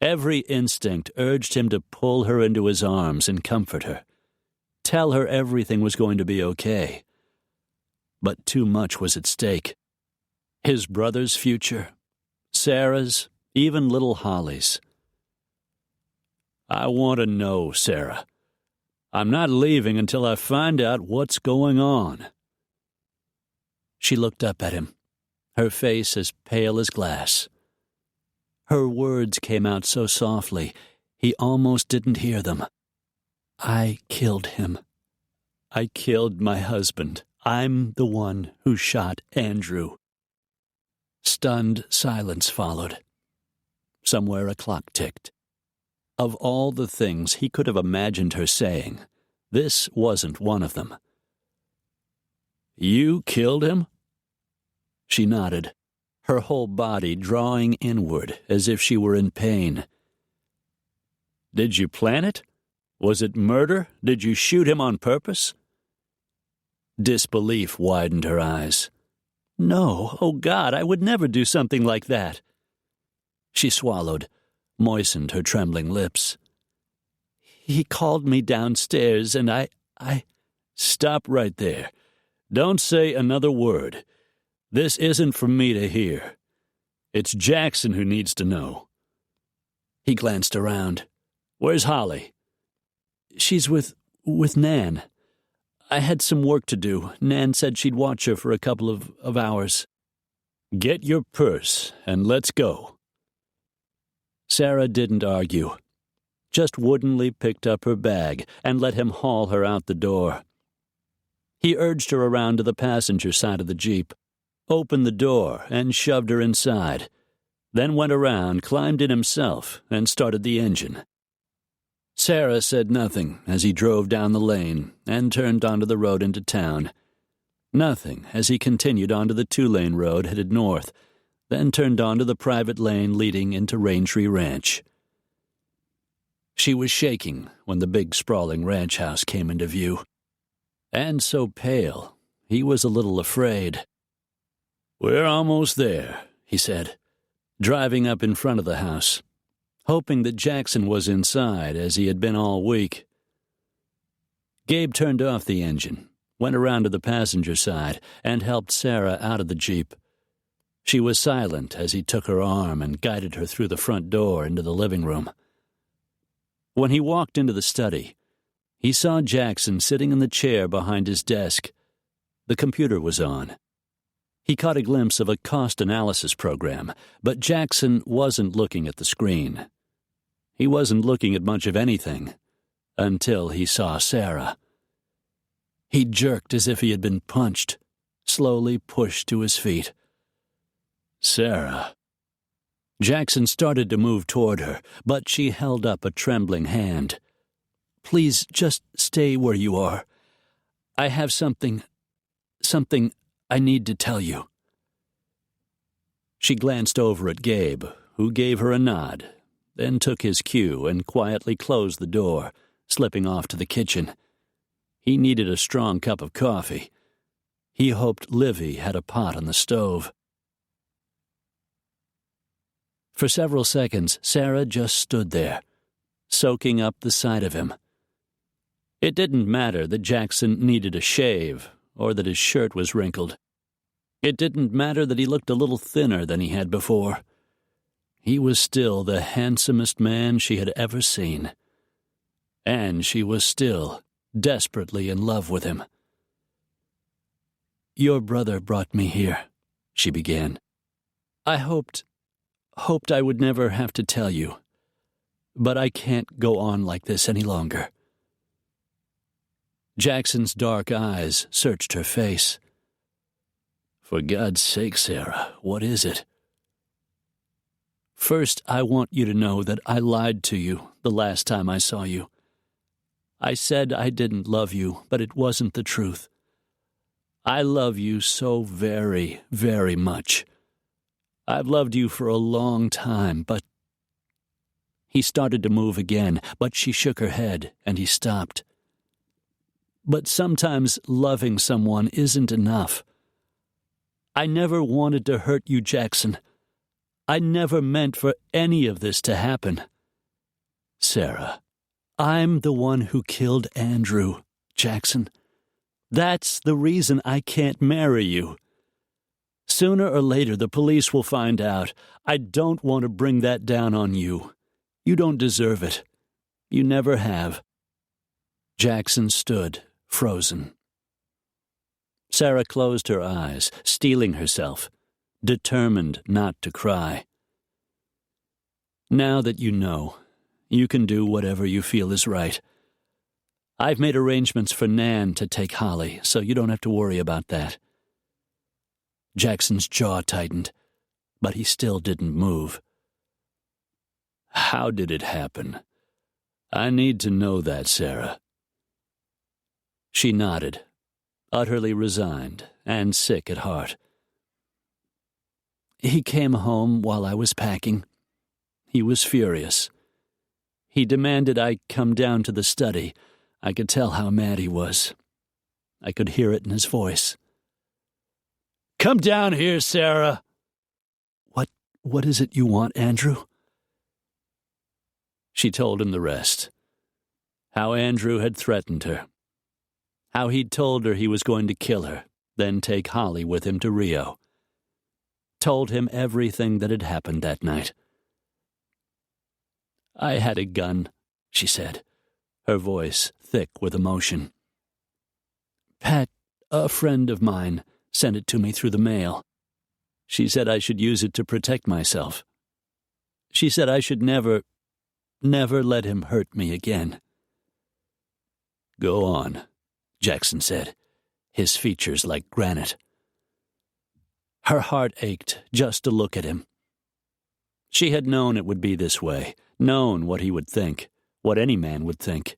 Every instinct urged him to pull her into his arms and comfort her, tell her everything was going to be okay. But too much was at stake. His brother's future, Sarah's, even little Holly's. "I want to know, Sarah. I'm not leaving until I find out what's going on." She looked up at him, her face as pale as glass. Her words came out so softly, he almost didn't hear them. "I killed him. I killed my husband. I'm the one who shot Andrew." Stunned silence followed. Somewhere a clock ticked. Of all the things he could have imagined her saying, this wasn't one of them. "You killed him?" She nodded, her whole body drawing inward as if she were in pain. "Did you plan it? Was it murder? Did you shoot him on purpose?" Disbelief widened her eyes. "No, oh God, I would never do something like that." She swallowed, moistened her trembling lips. "He called me downstairs and I... Stop right there. Don't say another word. This isn't for me to hear. It's Jackson who needs to know." He glanced around. "Where's Holly?" "She's with Nan. I had some work to do. Nan said she'd watch her for a couple of hours." "Get your purse and let's go." Sarah didn't argue, just woodenly picked up her bag and let him haul her out the door. He urged her around to the passenger side of the Jeep, opened the door and shoved her inside, then went around, climbed in himself, and started the engine. Sarah said nothing as he drove down the lane and turned onto the road into town. Nothing as he continued onto the 2-lane road headed north, then turned onto the private lane leading into Raintree Ranch. She was shaking when the big sprawling ranch house came into view. And so pale, he was a little afraid. "We're almost there," he said, driving up in front of the house, hoping that Jackson was inside as he had been all week. Gabe turned off the engine, went around to the passenger side, and helped Sarah out of the Jeep. She was silent as he took her arm and guided her through the front door into the living room. When he walked into the study, he saw Jackson sitting in the chair behind his desk. The computer was on. He caught a glimpse of a cost analysis program, but Jackson wasn't looking at the screen. He wasn't looking at much of anything until he saw Sarah. He jerked as if he had been punched, slowly pushed to his feet. "Sarah." Jackson started to move toward her, but she held up a trembling hand. "Please, just stay where you are. I have something I need to tell you." She glanced over at Gabe, who gave her a nod, then took his cue and quietly closed the door, slipping off to the kitchen. He needed a strong cup of coffee. He hoped Livy had a pot on the stove. For several seconds, Sarah just stood there, soaking up the sight of him. It didn't matter that Jackson needed a shave or that his shirt was wrinkled. It didn't matter that he looked a little thinner than he had before. He was still the handsomest man she had ever seen. And she was still desperately in love with him. "Your brother brought me here," she began. "I hoped I would never have to tell you. But I can't go on like this any longer." Jackson's dark eyes searched her face. "For God's sake, Sarah, what is it?" "First, I want you to know that I lied to you the last time I saw you. I said I didn't love you, but it wasn't the truth. I love you so very, very much. I've loved you for a long time, but—" He started to move again, but she shook her head, and he stopped. "But sometimes loving someone isn't enough. I never wanted to hurt you, Jackson. I never meant for any of this to happen. Sarah, I'm the one who killed Andrew, Jackson. That's the reason I can't marry you. Sooner or later, the police will find out. I don't want to bring that down on you. You don't deserve it. You never have." Jackson stood, frozen. Sarah closed her eyes, steeling herself, determined not to cry. "Now that you know, you can do whatever you feel is right. I've made arrangements for Nan to take Holly, so you don't have to worry about that." Jackson's jaw tightened, but he still didn't move. How did it happen? I need to know that, Sarah. She nodded, utterly resigned and sick at heart. He came home while I was packing. He was furious. He demanded I come down to the study. I could tell how mad he was. I could hear it in his voice. Come down here, Sarah. What is it you want, Andrew? She told him the rest. How Andrew had threatened her. How he'd told her he was going to kill her, then take Holly with him to Rio. Told him everything that had happened that night. I had a gun, she said, her voice thick with emotion. Pat, a friend of mine, sent it to me through the mail. She said I should use it to protect myself. She said I should never let him hurt me again. Go on, Jackson said, his features like granite. Her heart ached just to look at him. She had known it would be this way, known what he would think, what any man would think.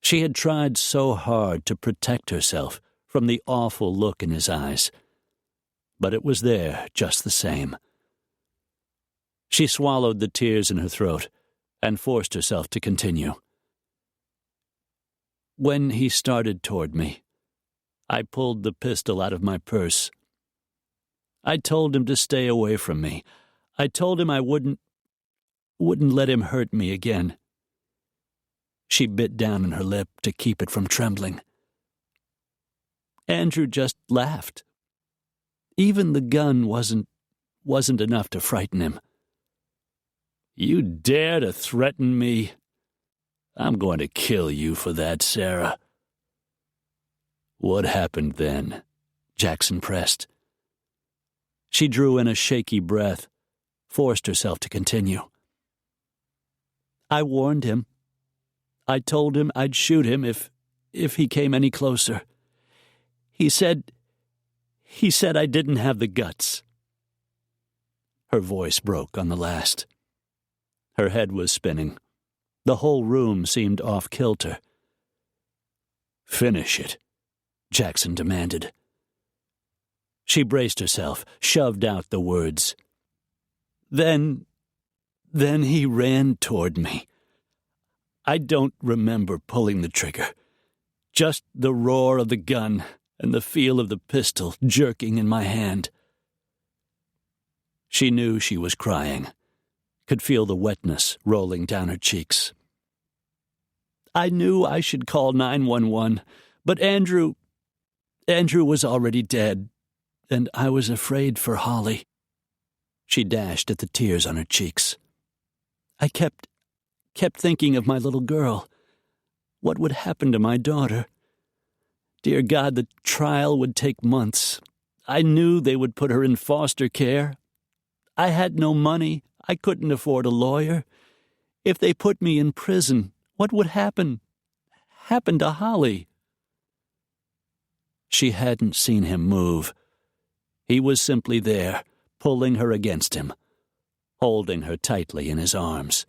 She had tried so hard to protect herself from the awful look in his eyes, but it was there just the same. She swallowed the tears in her throat and forced herself to continue. When he started toward me, I pulled the pistol out of my purse. I told him to stay away from me. I told him I wouldn't let him hurt me again. She bit down on her lip to keep it from trembling. Andrew just laughed. Even the gun wasn't enough to frighten him. You dare to threaten me? I'm going to kill you for that, Sarah. What happened then? Jackson pressed. She drew in a shaky breath, forced herself to continue. I warned him. I told him I'd shoot him if he came any closer. He said I didn't have the guts. Her voice broke on the last. Her head was spinning. The whole room seemed off-kilter. Finish it, Jackson demanded. She braced herself, shoved out the words. Then he ran toward me. I don't remember pulling the trigger. Just the roar of the gun and the feel of the pistol jerking in my hand. She knew she was crying, could feel the wetness rolling down her cheeks. I knew I should call 911, but Andrew was already dead, and I was afraid for Holly. She dashed at the tears on her cheeks. I kept thinking of my little girl. What would happen to my daughter? Dear God, the trial would take months. I knew they would put her in foster care. I had no money. I couldn't afford a lawyer. If they put me in prison, what would happen? Happen to Holly? She hadn't seen him move. He was simply there, pulling her against him, holding her tightly in his arms.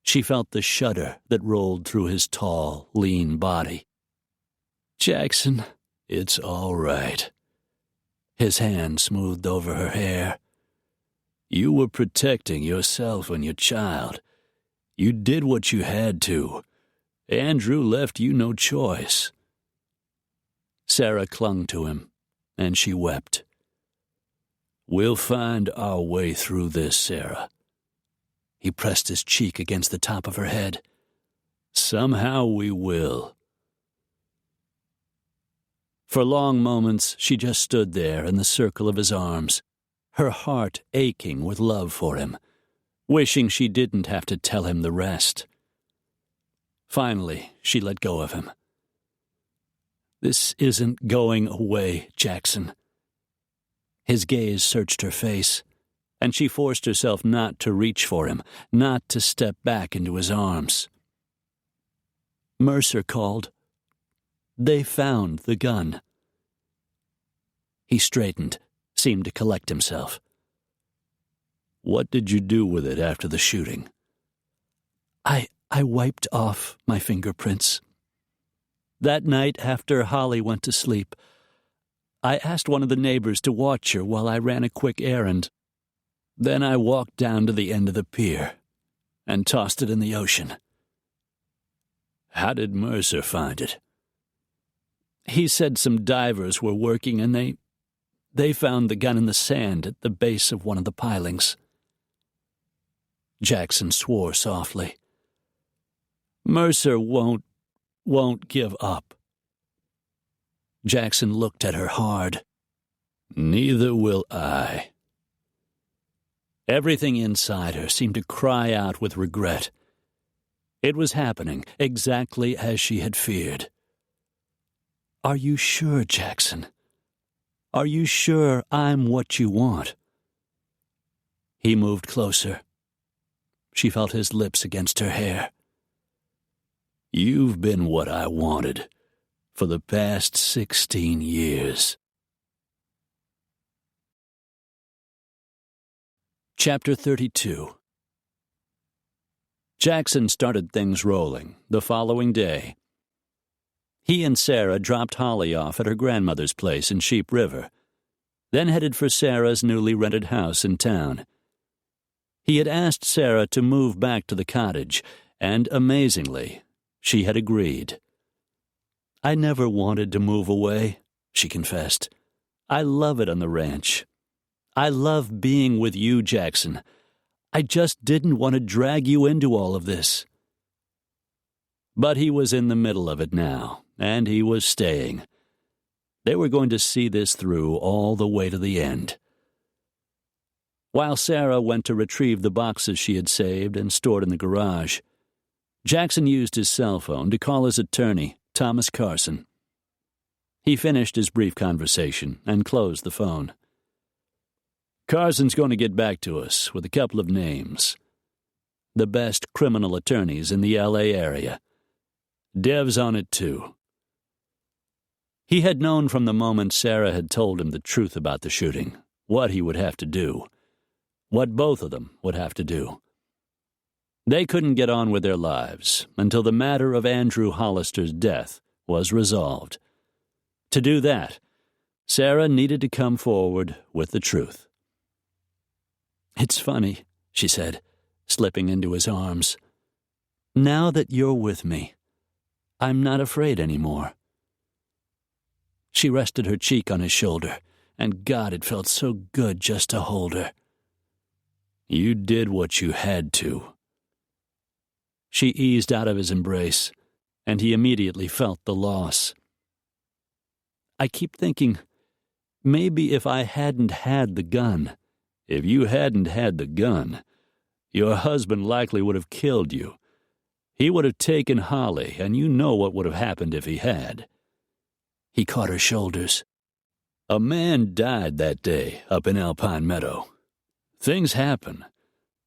She felt the shudder that rolled through his tall, lean body. Jackson, it's all right. His hand smoothed over her hair. You were protecting yourself and your child. You did what you had to. Andrew left you no choice. Sarah clung to him, and she wept. We'll find our way through this, Sarah. He pressed his cheek against the top of her head. Somehow we will. For long moments, she just stood there in the circle of his arms, her heart aching with love for him, wishing she didn't have to tell him the rest. Finally, she let go of him. This isn't going away, Jackson. His gaze searched her face, and she forced herself not to reach for him, not to step back into his arms. Mercer called. They found the gun. He straightened, seemed to collect himself. What did you do with it after the shooting? I wiped off my fingerprints. That night, after Holly went to sleep, I asked one of the neighbors to watch her while I ran a quick errand. Then I walked down to the end of the pier and tossed it in the ocean. How did Mercer find it? He said some divers were working and they found the gun in the sand at the base of one of the pilings. Jackson swore softly. Mercer won't give up. Jackson looked at her hard. Neither will I. Everything inside her seemed to cry out with regret. It was happening exactly as she had feared. Are you sure, Jackson? Are you sure I'm what you want? He moved closer. She felt his lips against her hair. You've been what I wanted for the past 16 years. Chapter 32. Jackson started things rolling the following day. He and Sarah dropped Holly off at her grandmother's place in Sheep River, then headed for Sarah's newly rented house in town. He had asked Sarah to move back to the cottage, and amazingly, she had agreed. I never wanted to move away, she confessed. I love it on the ranch. I love being with you, Jackson. I just didn't want to drag you into all of this. But he was in the middle of it now, and he was staying. They were going to see this through all the way to the end. While Sarah went to retrieve the boxes she had saved and stored in the garage, Jackson used his cell phone to call his attorney, Thomas Carson. He finished his brief conversation and closed the phone. Carson's going to get back to us with a couple of names. The best criminal attorneys in the L.A. area. Dev's on it, too. He had known from the moment Sarah had told him the truth about the shooting, what he would have to do, what both of them would have to do. They couldn't get on with their lives until the matter of Andrew Hollister's death was resolved. To do that, Sarah needed to come forward with the truth. It's funny, she said, slipping into his arms. Now that you're with me, I'm not afraid anymore. She rested her cheek on his shoulder, and God, it felt so good just to hold her. You did what you had to. She eased out of his embrace, and he immediately felt the loss. I keep thinking, maybe if I hadn't had the gun, if you hadn't had the gun, your husband likely would have killed you. He would have taken Holly, and you know what would have happened if he had. He caught her shoulders. A man died that day up in Alpine Meadow. Things happen.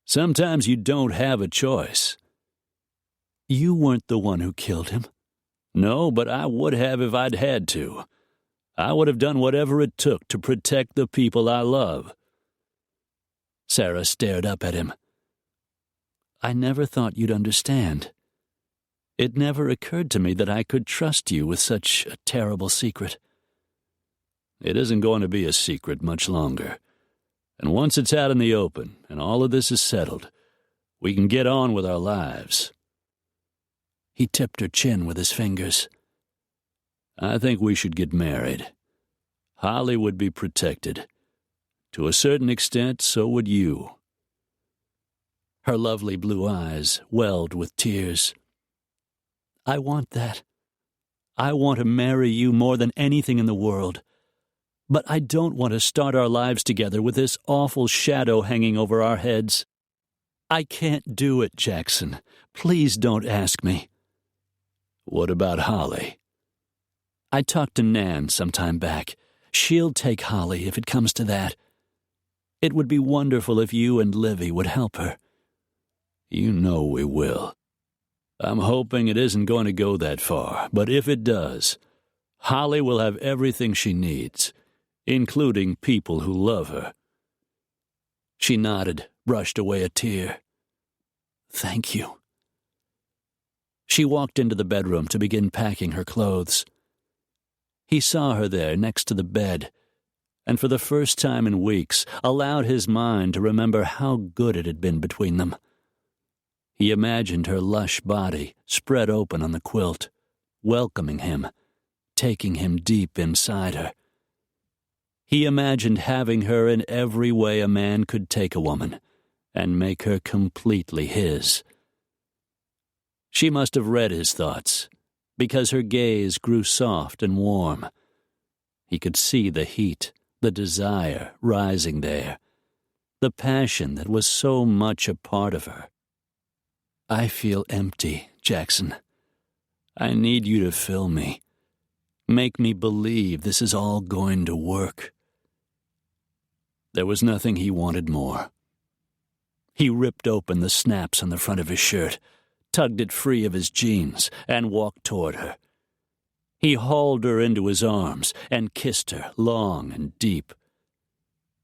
Sometimes you don't have a choice. You weren't the one who killed him. No, but I would have if I'd had to. I would have done whatever it took to protect the people I love. Sarah stared up at him. I never thought you'd understand. It never occurred to me that I could trust you with such a terrible secret. It isn't going to be a secret much longer. And once it's out in the open and all of this is settled, we can get on with our lives. He tipped her chin with his fingers. I think we should get married. Holly would be protected. To a certain extent, so would you. Her lovely blue eyes welled with tears. I want that. I want to marry you more than anything in the world. But I don't want to start our lives together with this awful shadow hanging over our heads. I can't do it, Jackson. Please don't ask me. What about Holly? I talked to Nan some time back. She'll take Holly if it comes to that. It would be wonderful if you and Livy would help her. You know we will. I'm hoping it isn't going to go that far, but if it does, Holly will have everything she needs, including people who love her. She nodded, brushed away a tear. "Thank you." She walked into the bedroom to begin packing her clothes. He saw her there next to the bed, and for the first time in weeks allowed his mind to remember how good it had been between them. He imagined her lush body spread open on the quilt, welcoming him, taking him deep inside her. He imagined having her in every way a man could take a woman, and make her completely his. She must have read his thoughts, because her gaze grew soft and warm. He could see the heat, the desire rising there, the passion that was so much a part of her. "I feel empty, Jackson. I need you to fill me. Make me believe this is all going to work." There was nothing he wanted more. He ripped open the snaps on the front of his shirt, tugged it free of his jeans, and walked toward her. He hauled her into his arms and kissed her long and deep.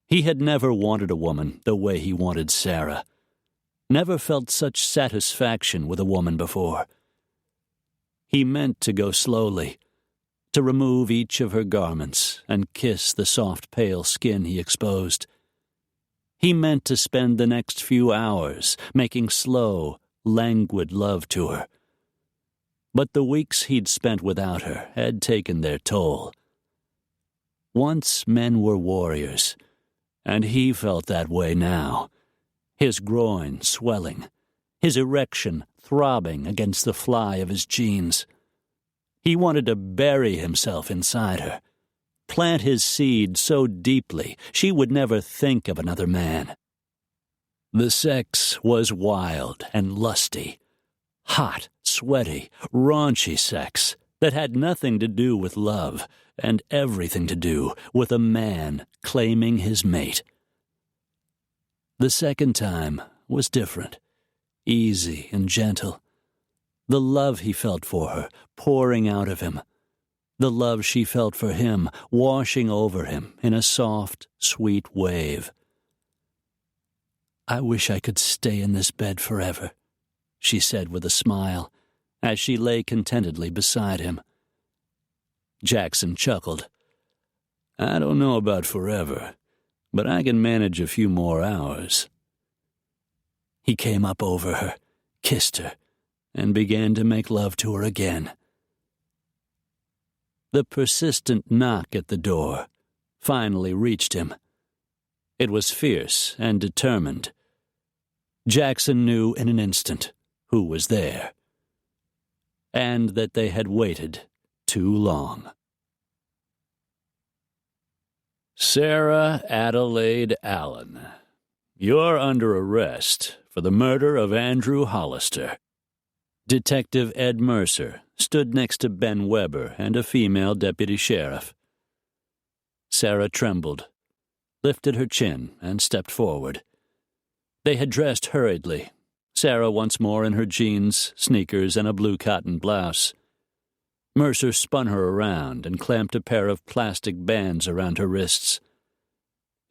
He had never wanted a woman the way he wanted Sarah. Never felt such satisfaction with a woman before. He meant to go slowly, to remove each of her garments and kiss the soft, pale skin he exposed. He meant to spend the next few hours making slow, languid love to her. But the weeks he'd spent without her had taken their toll. Once men were warriors, and he felt that way now, his groin swelling, his erection throbbing against the fly of his jeans. He wanted to bury himself inside her, plant his seed so deeply she would never think of another man. The sex was wild and lusty, hot, sweaty, raunchy sex that had nothing to do with love and everything to do with a man claiming his mate. The second time was different, easy and gentle. The love he felt for her pouring out of him, the love she felt for him washing over him in a soft, sweet wave. "I wish I could stay in this bed forever," she said with a smile, as she lay contentedly beside him. Jackson chuckled. "I don't know about forever, but I can manage a few more hours." He came up over her, kissed her, and began to make love to her again. The persistent knock at the door finally reached him. It was fierce and determined. Jackson knew in an instant who was there, and that they had waited too long. Sarah Adelaide Allen, you're under arrest for the murder of Andrew Hollister. Detective Ed Mercer stood next to Ben Weber and a female deputy sheriff. Sarah trembled, lifted her chin, and stepped forward. They had dressed hurriedly, Sarah once more in her jeans, sneakers, and a blue cotton blouse. Mercer spun her around and clamped a pair of plastic bands around her wrists.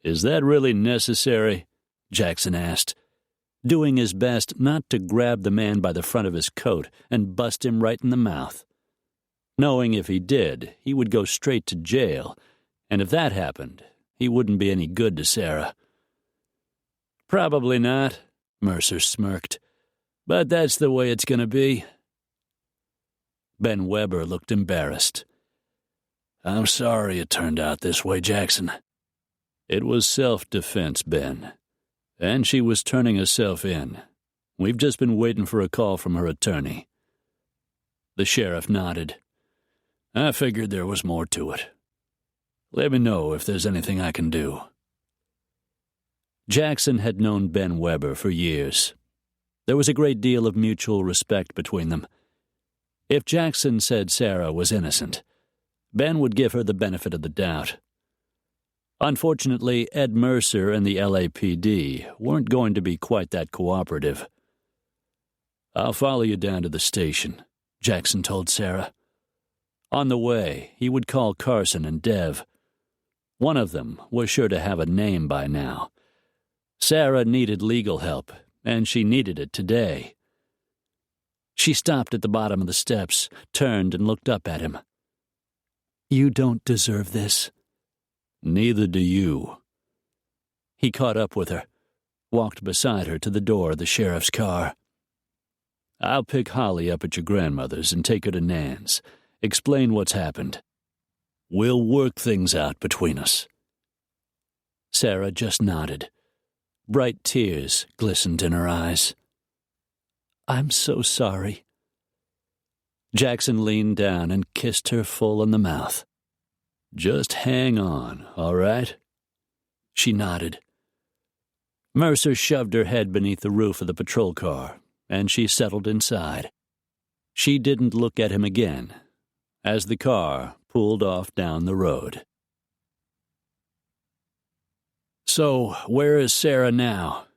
"Is that really necessary?" Jackson asked, doing his best not to grab the man by the front of his coat and bust him right in the mouth. Knowing if he did, he would go straight to jail, and if that happened, he wouldn't be any good to Sarah. "Probably not," Mercer smirked, "but that's the way it's going to be." Ben Weber looked embarrassed. "I'm sorry it turned out this way, Jackson." "It was self-defense, Ben. And she was turning herself in. We've just been waiting for a call from her attorney." The sheriff nodded. "I figured there was more to it. Let me know if there's anything I can do." Jackson had known Ben Weber for years. There was a great deal of mutual respect between them. If Jackson said Sarah was innocent, Ben would give her the benefit of the doubt. Unfortunately, Ed Mercer and the LAPD weren't going to be quite that cooperative. "I'll follow you down to the station," Jackson told Sarah. On the way, he would call Carson and Dev. One of them was sure to have a name by now. Sarah needed legal help, and she needed it today. She stopped at the bottom of the steps, turned and looked up at him. "You don't deserve this." "Neither do you." He caught up with her, walked beside her to the door of the sheriff's car. "I'll pick Holly up at your grandmother's and take her to Nan's. Explain what's happened. We'll work things out between us." Sarah just nodded. Bright tears glistened in her eyes. "I'm so sorry." Jackson leaned down and kissed her full in the mouth. "Just hang on, all right?" She nodded. Mercer shoved her head beneath the roof of the patrol car, and she settled inside. She didn't look at him again as the car pulled off down the road. "So, where is Sarah now?"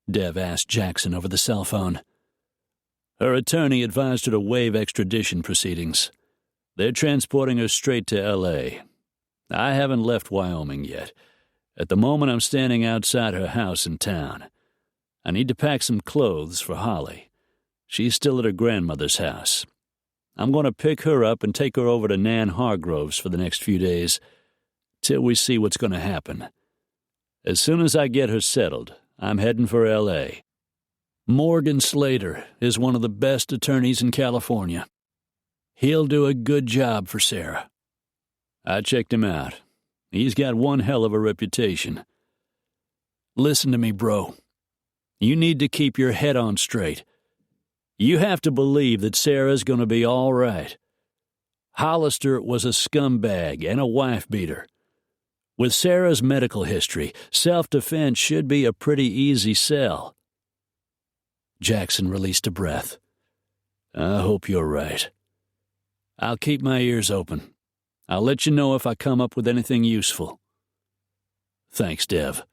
Dev asked Jackson over the cell phone. "Her attorney advised her to waive extradition proceedings. They're transporting her straight to L.A. I haven't left Wyoming yet. At the moment, I'm standing outside her house in town. I need to pack some clothes for Holly. She's still at her grandmother's house. I'm going to pick her up and take her over to Nan Hargrove's for the next few days, till we see what's going to happen. As soon as I get her settled, I'm heading for L.A. Morgan Slater is one of the best attorneys in California. He'll do a good job for Sarah. I checked him out. He's got one hell of a reputation. Listen to me, bro. You need to keep your head on straight. You have to believe that Sarah's going to be all right. Hollister was a scumbag and a wife-beater. With Sarah's medical history, self-defense should be a pretty easy sell." Jackson released a breath. "I hope you're right. I'll keep my ears open. I'll let you know if I come up with anything useful." "Thanks, Dev."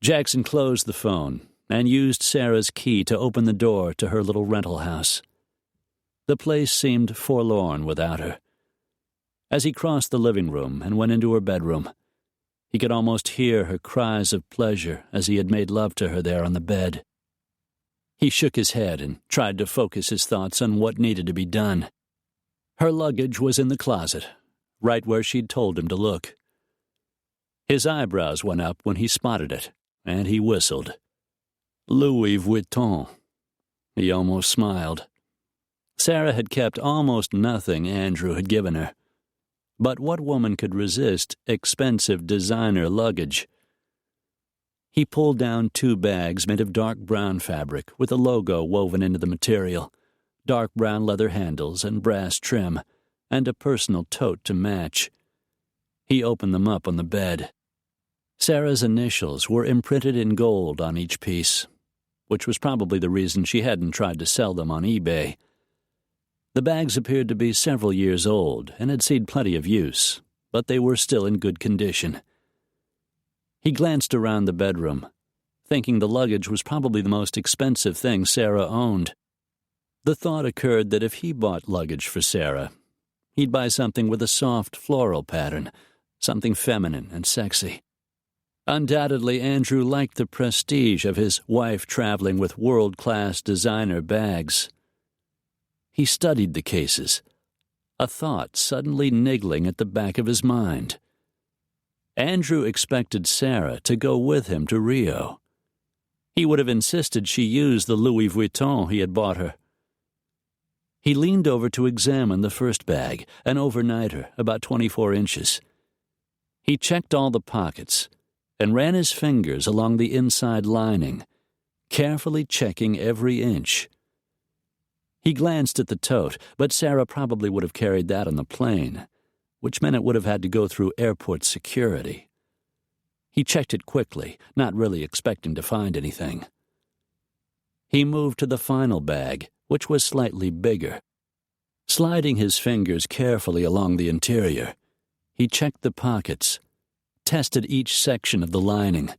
Jackson closed the phone and used Sarah's key to open the door to her little rental house. The place seemed forlorn without her. As he crossed the living room and went into her bedroom, he could almost hear her cries of pleasure as he had made love to her there on the bed. He shook his head and tried to focus his thoughts on what needed to be done. Her luggage was in the closet, right where she'd told him to look. His eyebrows went up when he spotted it, and he whistled. Louis Vuitton. He almost smiled. Sarah had kept almost nothing Andrew had given her. But what woman could resist expensive designer luggage? He pulled down 2 bags made of dark brown fabric with a logo woven into the material, dark brown leather handles and brass trim, and a personal tote to match. He opened them up on the bed. Sarah's initials were imprinted in gold on each piece, which was probably the reason she hadn't tried to sell them on eBay. The bags appeared to be several years old and had seen plenty of use, but they were still in good condition. He glanced around the bedroom, thinking the luggage was probably the most expensive thing Sarah owned. The thought occurred that if he bought luggage for Sarah, he'd buy something with a soft floral pattern, something feminine and sexy. Undoubtedly, Andrew liked the prestige of his wife traveling with world-class designer bags. He studied the cases, a thought suddenly niggling at the back of his mind. Andrew expected Sarah to go with him to Rio. He would have insisted she use the Louis Vuitton he had bought her. He leaned over to examine the first bag, an overnighter, about 24 inches. He checked all the pockets and ran his fingers along the inside lining, carefully checking every inch. He glanced at the tote, but Sarah probably would have carried that on the plane, which meant it would have had to go through airport security. He checked it quickly, not really expecting to find anything. He moved to the final bag, which was slightly bigger. Sliding his fingers carefully along the interior, he checked the pockets, tested each section of the lining.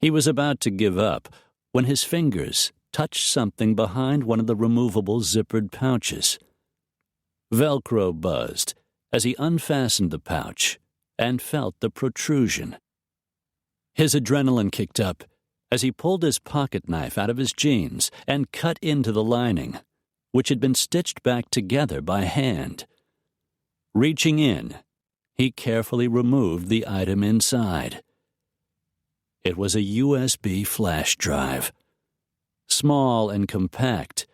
He was about to give up when his fingers touched something behind one of the removable zippered pouches. Velcro buzzed as he unfastened the pouch and felt the protrusion. His adrenaline kicked up as he pulled his pocket knife out of his jeans and cut into the lining, which had been stitched back together by hand. Reaching in, he carefully removed the item inside. It was a USB flash drive. Small and compact,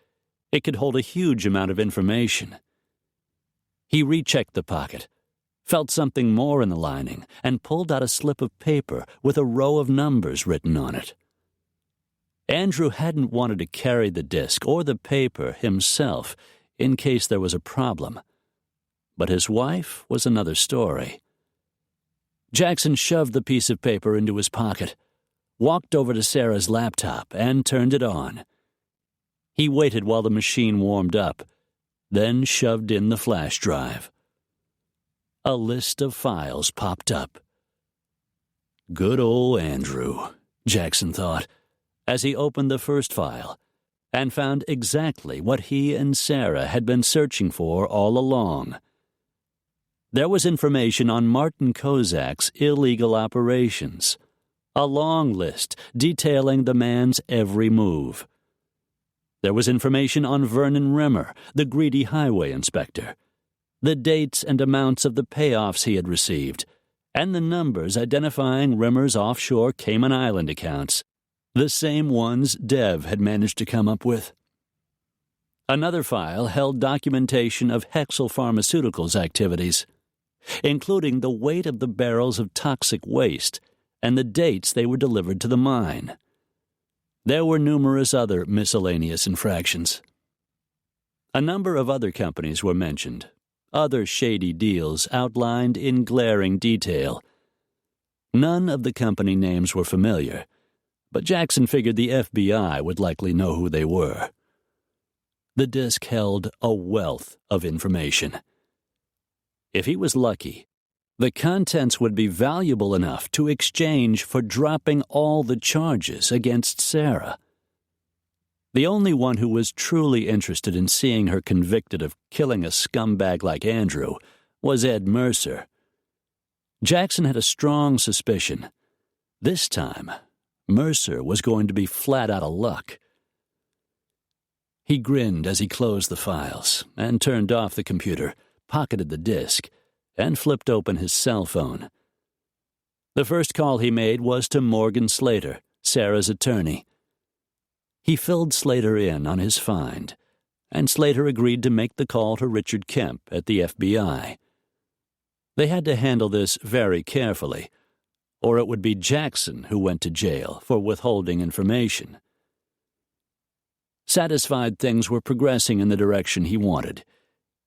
it could hold a huge amount of information. He rechecked the pocket, felt something more in the lining, and pulled out a slip of paper with a row of numbers written on it. Andrew hadn't wanted to carry the disk or the paper himself in case there was a problem. But his wife was another story. Jackson shoved the piece of paper into his pocket, walked over to Sarah's laptop, and turned it on. He waited while the machine warmed up, then shoved in the flash drive. A list of files popped up. Good old Andrew, Jackson thought, as he opened the first file and found exactly what he and Sarah had been searching for all along. There was information on Martin Kozak's illegal operations, a long list detailing the man's every move. There was information on Vernon Rimmer, the greedy highway inspector, the dates and amounts of the payoffs he had received, and the numbers identifying Rimmer's offshore Cayman Island accounts, the same ones Dev had managed to come up with. Another file held documentation of Hexel Pharmaceuticals' activities, including the weight of the barrels of toxic waste and the dates they were delivered to the mine. There were numerous other miscellaneous infractions. A number of other companies were mentioned, other shady deals outlined in glaring detail. None of the company names were familiar, but Jackson figured the FBI would likely know who they were. The disk held a wealth of information. If he was lucky, the contents would be valuable enough to exchange for dropping all the charges against Sarah. The only one who was truly interested in seeing her convicted of killing a scumbag like Andrew was Ed Mercer. Jackson had a strong suspicion. This time, Mercer was going to be flat out of luck. He grinned as he closed the files and turned off the computer, pocketed the disk, and flipped open his cell phone. The first call he made was to Morgan Slater, Sarah's attorney. He filled Slater in on his find, and Slater agreed to make the call to Richard Kemp at the FBI. They had to handle this very carefully, or it would be Jackson who went to jail for withholding information. Satisfied things were progressing in the direction he wanted,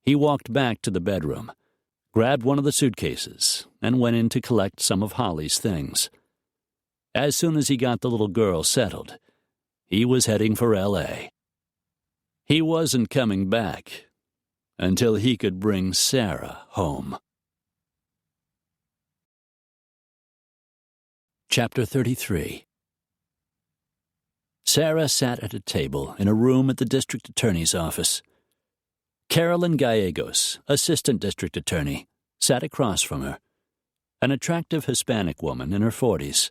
he walked back to the bedroom, grabbed one of the suitcases, and went in to collect some of Holly's things. As soon as he got the little girl settled, he was heading for L.A. He wasn't coming back until he could bring Sarah home. Chapter 33. Sarah sat at a table in a room at the district attorney's office. Carolyn Gallegos, assistant district attorney, sat across from her, an attractive Hispanic woman in her 40s.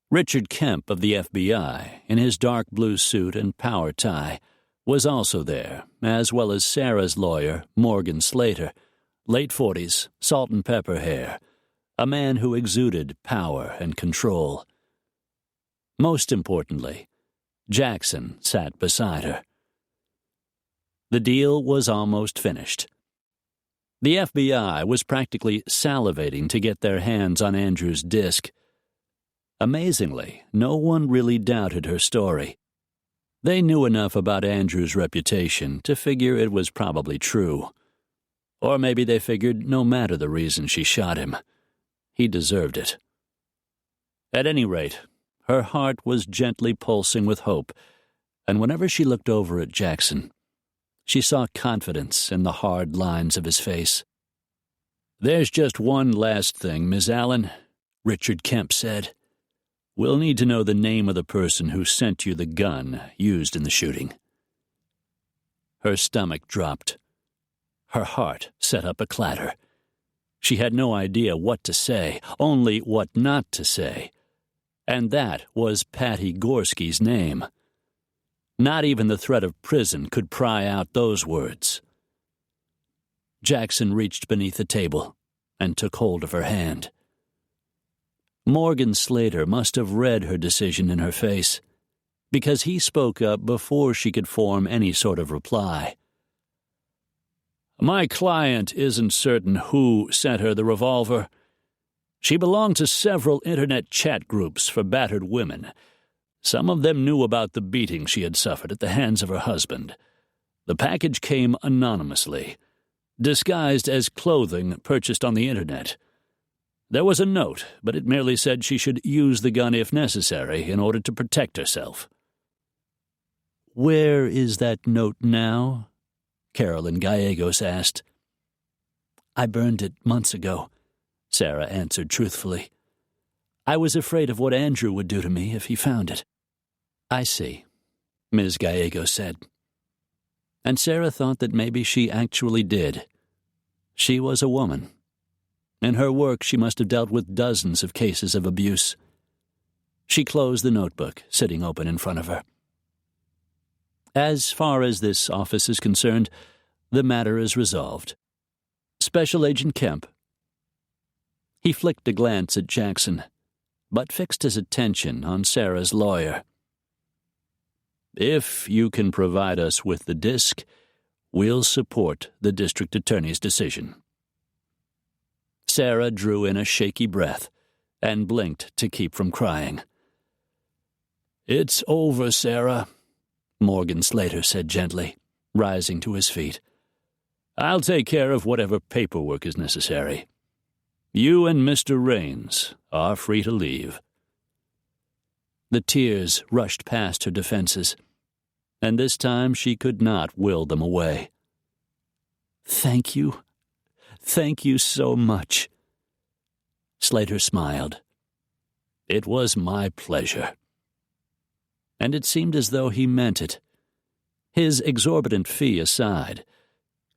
Richard Kemp of the FBI, in his dark blue suit and power tie, was also there, as well as Sarah's lawyer, Morgan Slater, late 40s, salt and pepper hair, a man who exuded power and control. Most importantly, Jackson sat beside her. The deal was almost finished. The FBI was practically salivating to get their hands on Andrew's disk. Amazingly, no one really doubted her story. They knew enough about Andrew's reputation to figure it was probably true. Or maybe they figured no matter the reason she shot him, he deserved it. At any rate, her heart was gently pulsing with hope, and whenever she looked over at Jackson, she saw confidence in the hard lines of his face. "There's just one last thing, Miss Allen," Richard Kemp said. "We'll need to know the name of the person who sent you the gun used in the shooting." Her stomach dropped. Her heart set up a clatter. She had no idea what to say, only what not to say. And that was Patty Gorski's name. Not even the threat of prison could pry out those words. Jackson reached beneath the table and took hold of her hand. Morgan Slater must have read her decision in her face, because he spoke up before she could form any sort of reply. My client isn't certain who sent her the revolver. She belonged to several internet chat groups for battered women. Some of them knew about the beating she had suffered at the hands of her husband. The package came anonymously, disguised as clothing purchased on the internet. There was a note, but it merely said she should use the gun if necessary in order to protect herself. Where is that note now? Carolyn Gallegos asked. I burned it months ago, Sarah answered truthfully. I was afraid of what Andrew would do to me if he found it. I see, Ms. Gallegos said. And Sarah thought that maybe she actually did. She was a woman. In her work, she must have dealt with dozens of cases of abuse. She closed the notebook, sitting open in front of her. As far as this office is concerned, the matter is resolved. Special Agent Kemp. He flicked a glance at Jackson, but fixed his attention on Sarah's lawyer. If you can provide us with the disc, we'll support the district attorney's decision. Sarah drew in a shaky breath and blinked to keep from crying. It's over, Sarah, Morgan Slater said gently, rising to his feet. I'll take care of whatever paperwork is necessary. You and Mr. Raines are free to leave. The tears rushed past her defenses, and this time she could not will them away. Thank you. Thank you so much. Slater smiled. It was my pleasure. And it seemed as though he meant it. His exorbitant fee aside,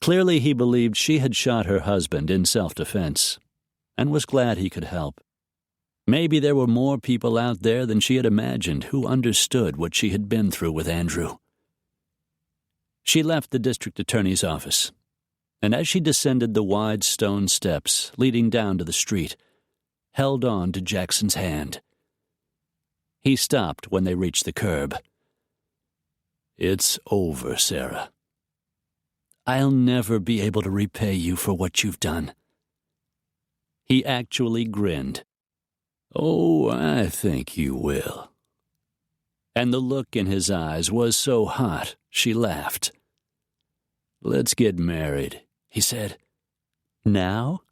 clearly he believed she had shot her husband in self-defense, and was glad he could help. Maybe there were more people out there than she had imagined who understood what she had been through with Andrew. She left the district attorney's office, and as she descended the wide stone steps leading down to the street, held on to Jackson's hand. He stopped when they reached the curb. It's over, Sarah. I'll never be able to repay you for what you've done. He actually grinned. Oh, I think you will. And the look in his eyes was so hot, she laughed. Let's get married, he said. Now?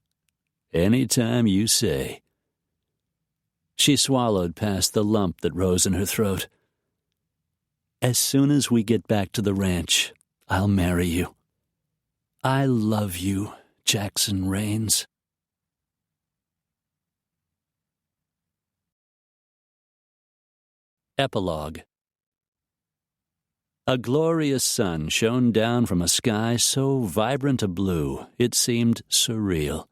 Any time you say. She swallowed past the lump that rose in her throat. As soon as we get back to the ranch, I'll marry you. I love you, Jackson Raines. Epilogue. A glorious sun shone down from a sky so vibrant a blue it seemed surreal.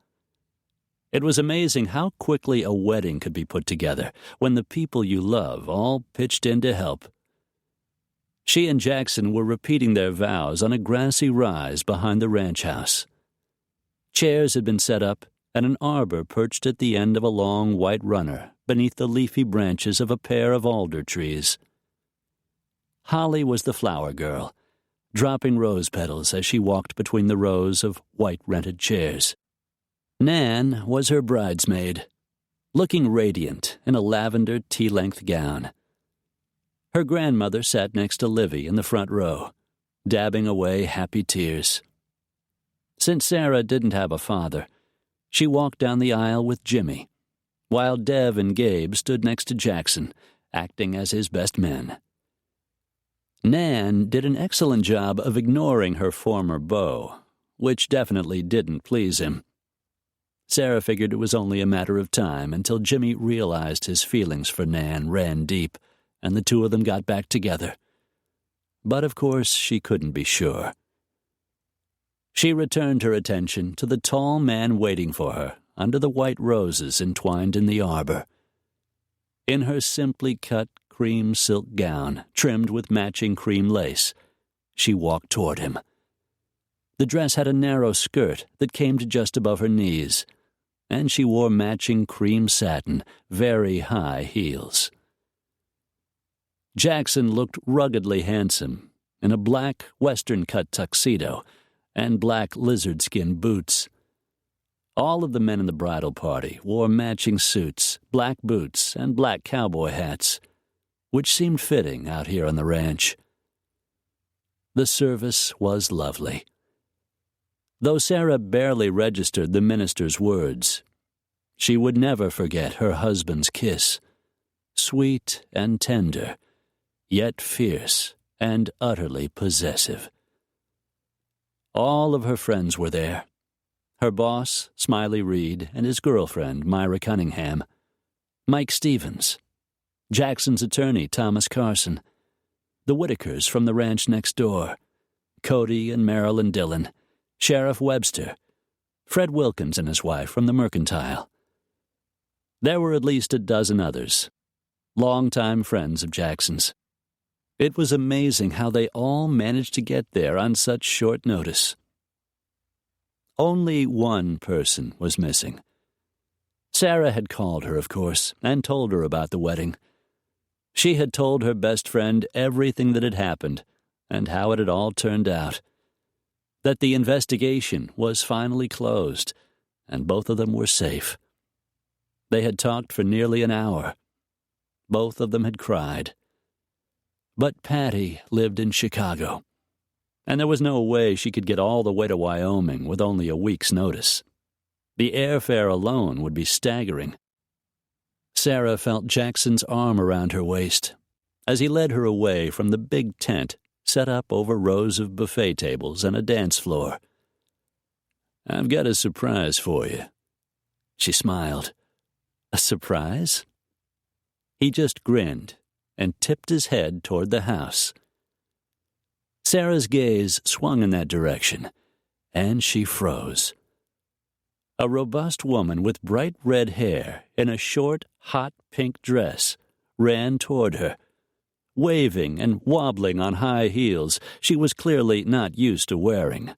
It was amazing how quickly a wedding could be put together when the people you love all pitched in to help. She and Jackson were repeating their vows on a grassy rise behind the ranch house. Chairs had been set up, and an arbor perched at the end of a long white runner beneath the leafy branches of a pair of alder trees. Holly was the flower girl, dropping rose petals as she walked between the rows of white rented chairs. Nan was her bridesmaid, looking radiant in a lavender tea-length gown. Her grandmother sat next to Livy in the front row, dabbing away happy tears. Since Sarah didn't have a father, she walked down the aisle with Jimmy, while Dev and Gabe stood next to Jackson, acting as his best men. Nan did an excellent job of ignoring her former beau, which definitely didn't please him. Sarah figured it was only a matter of time until Jimmy realized his feelings for Nan ran deep, and the two of them got back together. But of course she couldn't be sure. She returned her attention to the tall man waiting for her under the white roses entwined in the arbor. in her simply cut cream silk gown trimmed with matching cream lace. She walked toward him. The dress had a narrow skirt that came to just above her knees, and she wore matching cream satin, very high heels. Jackson looked ruggedly handsome in a black Western-cut tuxedo and black lizard-skin boots. All of the men in the bridal party wore matching suits, black boots, and black cowboy hats, which seemed fitting out here on the ranch. The service was lovely. Though Sarah barely registered the minister's words, she would never forget her husband's kiss, sweet and tender, yet fierce and utterly possessive. All of her friends were there. Her boss, Smiley Reed, and his girlfriend, Myra Cunningham, Mike Stevens, Jackson's attorney, Thomas Carson, the Whitakers from the ranch next door, Cody and Marilyn Dillon, Sheriff Webster, Fred Wilkins and his wife from the Mercantile. There were at least a dozen others, longtime friends of Jackson's. It was amazing how they all managed to get there on such short notice. Only one person was missing. Sarah had called her, of course, and told her about the wedding. She had told her best friend everything that had happened and how it had all turned out. That the investigation was finally closed, and both of them were safe. They had talked for nearly an hour. Both of them had cried. But Patty lived in Chicago, and there was no way she could get all the way to Wyoming with only a week's notice. The airfare alone would be staggering. Sarah felt Jackson's arm around her waist as he led her away from the big tent set up over rows of buffet tables and a dance floor. "I've got a surprise for you." She smiled. "A surprise?" He just grinned and tipped his head toward the house. Sarah's gaze swung in that direction, and she froze. A robust woman with bright red hair in a short, hot pink dress ran toward her. Waving and wobbling on high heels she was clearly not used to wearing.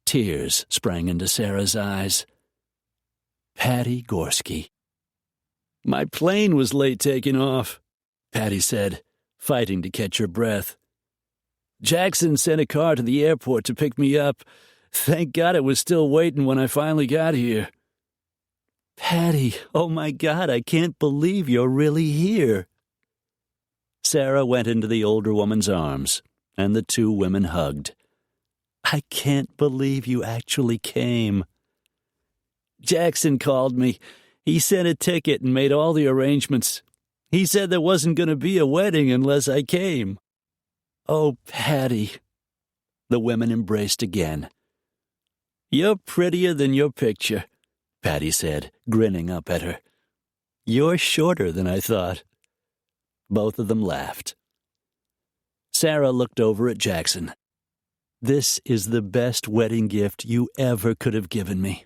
Tears sprang into Sarah's eyes. Patty Gorski. "My plane was late taking off," Patty said, fighting to catch her breath. "Jackson sent a car to the airport to pick me up. Thank God it was still waiting when I finally got here." "Patty, oh my God, I can't believe you're really here." Sarah went into the older woman's arms, and the two women hugged. "I can't believe you actually came." "Jackson called me. He sent a ticket and made all the arrangements. He said there wasn't going to be a wedding unless I came." "Oh, Patty." The women embraced again. "You're prettier than your picture," Patty said, grinning up at her. "You're shorter than I thought." Both of them laughed. Sarah looked over at Jackson. "This is the best wedding gift you ever could have given me.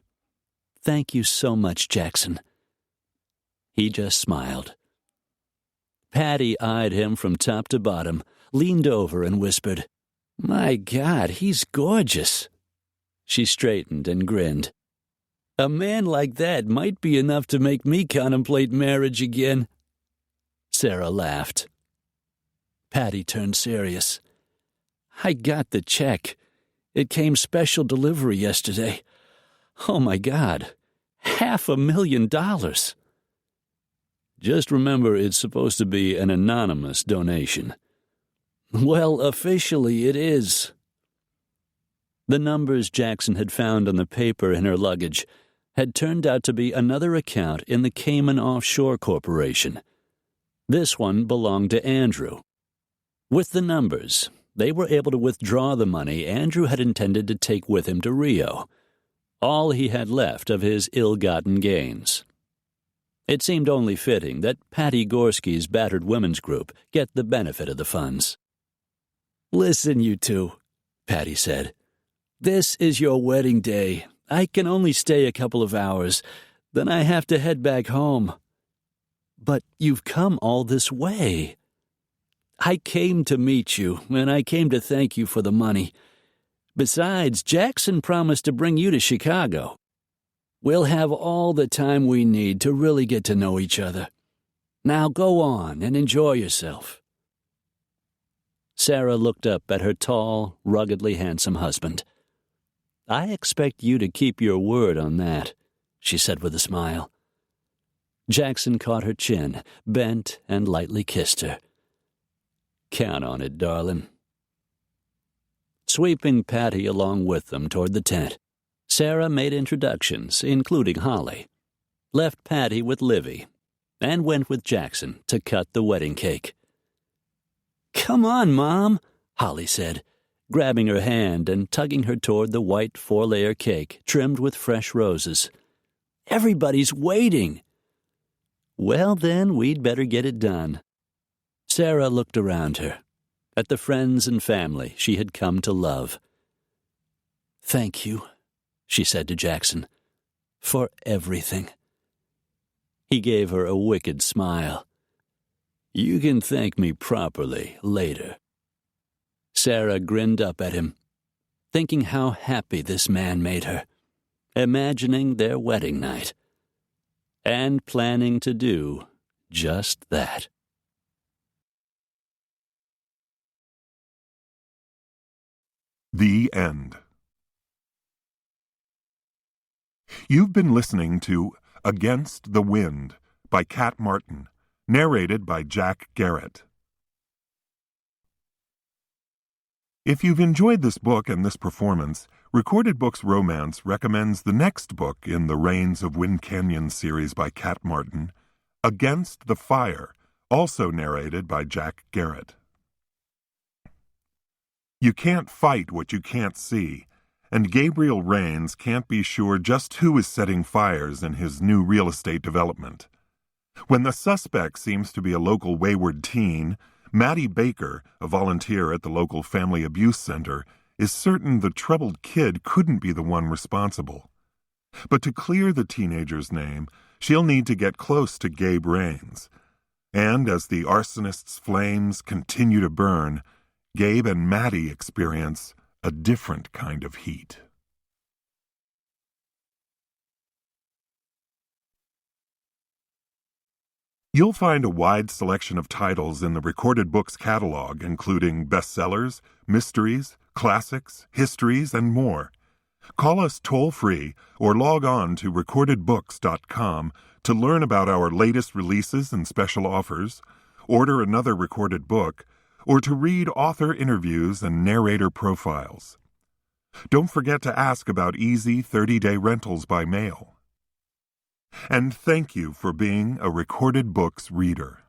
Thank you so much, Jackson." He just smiled. Patty eyed him from top to bottom, leaned over and whispered, "My God, he's gorgeous." She straightened and grinned. "A man like that might be enough to make me contemplate marriage again." Sarah laughed. Patty turned serious. "I got the check. It came special delivery yesterday. Oh, my God, $500,000. Just remember it's supposed to be an anonymous donation." "Well, officially it is." The numbers Jackson had found on the paper in her luggage had turned out to be another account in the Cayman Offshore Corporation. This one belonged to Andrew. With the numbers, they were able to withdraw the money Andrew had intended to take with him to Rio, all he had left of his ill-gotten gains. It seemed only fitting that Patty Gorski's battered women's group get the benefit of the funds. "Listen, you two," Patty said. "This is your wedding day. I can only stay a couple of hours. Then I have to head back home." But you've come all this way. I came to meet you, and I came to thank you for the money. Besides, Jackson promised to bring you to Chicago. We'll have all the time we need to really get to know each other. Now go on and enjoy yourself." Sarah looked up at her tall, ruggedly handsome husband. "I expect you to keep your word on that," she said with a smile. Jackson caught her chin, bent, and lightly kissed her. "Count on it, darling." Sweeping Patty along with them toward the tent, Sarah made introductions, including Holly, left Patty with Livy, and went with Jackson to cut the wedding cake. "Come on, Mom," Holly said, grabbing her hand and tugging her toward the white four-layer cake trimmed with fresh roses. "Everybody's waiting." "Well, then, we'd better get it done." Sarah looked around her, at the friends and family she had come to love. "Thank you," she said to Jackson, "for everything." He gave her a wicked smile. "You can thank me properly later." Sarah grinned up at him, thinking how happy this man made her, imagining their wedding night, and planning to do just that. The end. You've been listening to Against the Wind by Kat Martin, narrated by Jack Garrett. If you've enjoyed this book and this performance, Recorded Books Romance recommends the next book in the Rains of Wind Canyon series by Kat Martin, Against the Fire, also narrated by Jack Garrett. You can't fight what you can't see, and Gabriel Rains can't be sure just who is setting fires in his new real estate development. When the suspect seems to be a local wayward teen, Maddie Baker, a volunteer at the local family abuse center, is certain the troubled kid couldn't be the one responsible. But to clear the teenager's name, she'll need to get close to Gabe Rains. And as the arsonist's flames continue to burn, Gabe and Maddie experience a different kind of heat. You'll find a wide selection of titles in the Recorded Books catalog, including bestsellers, mysteries, classics, histories, and more. Call us toll-free or log on to recordedbooks.com to learn about our latest releases and special offers, order another recorded book, or to read author interviews and narrator profiles. Don't forget to ask about easy 30-day rentals by mail. And thank you for being a Recorded Books reader.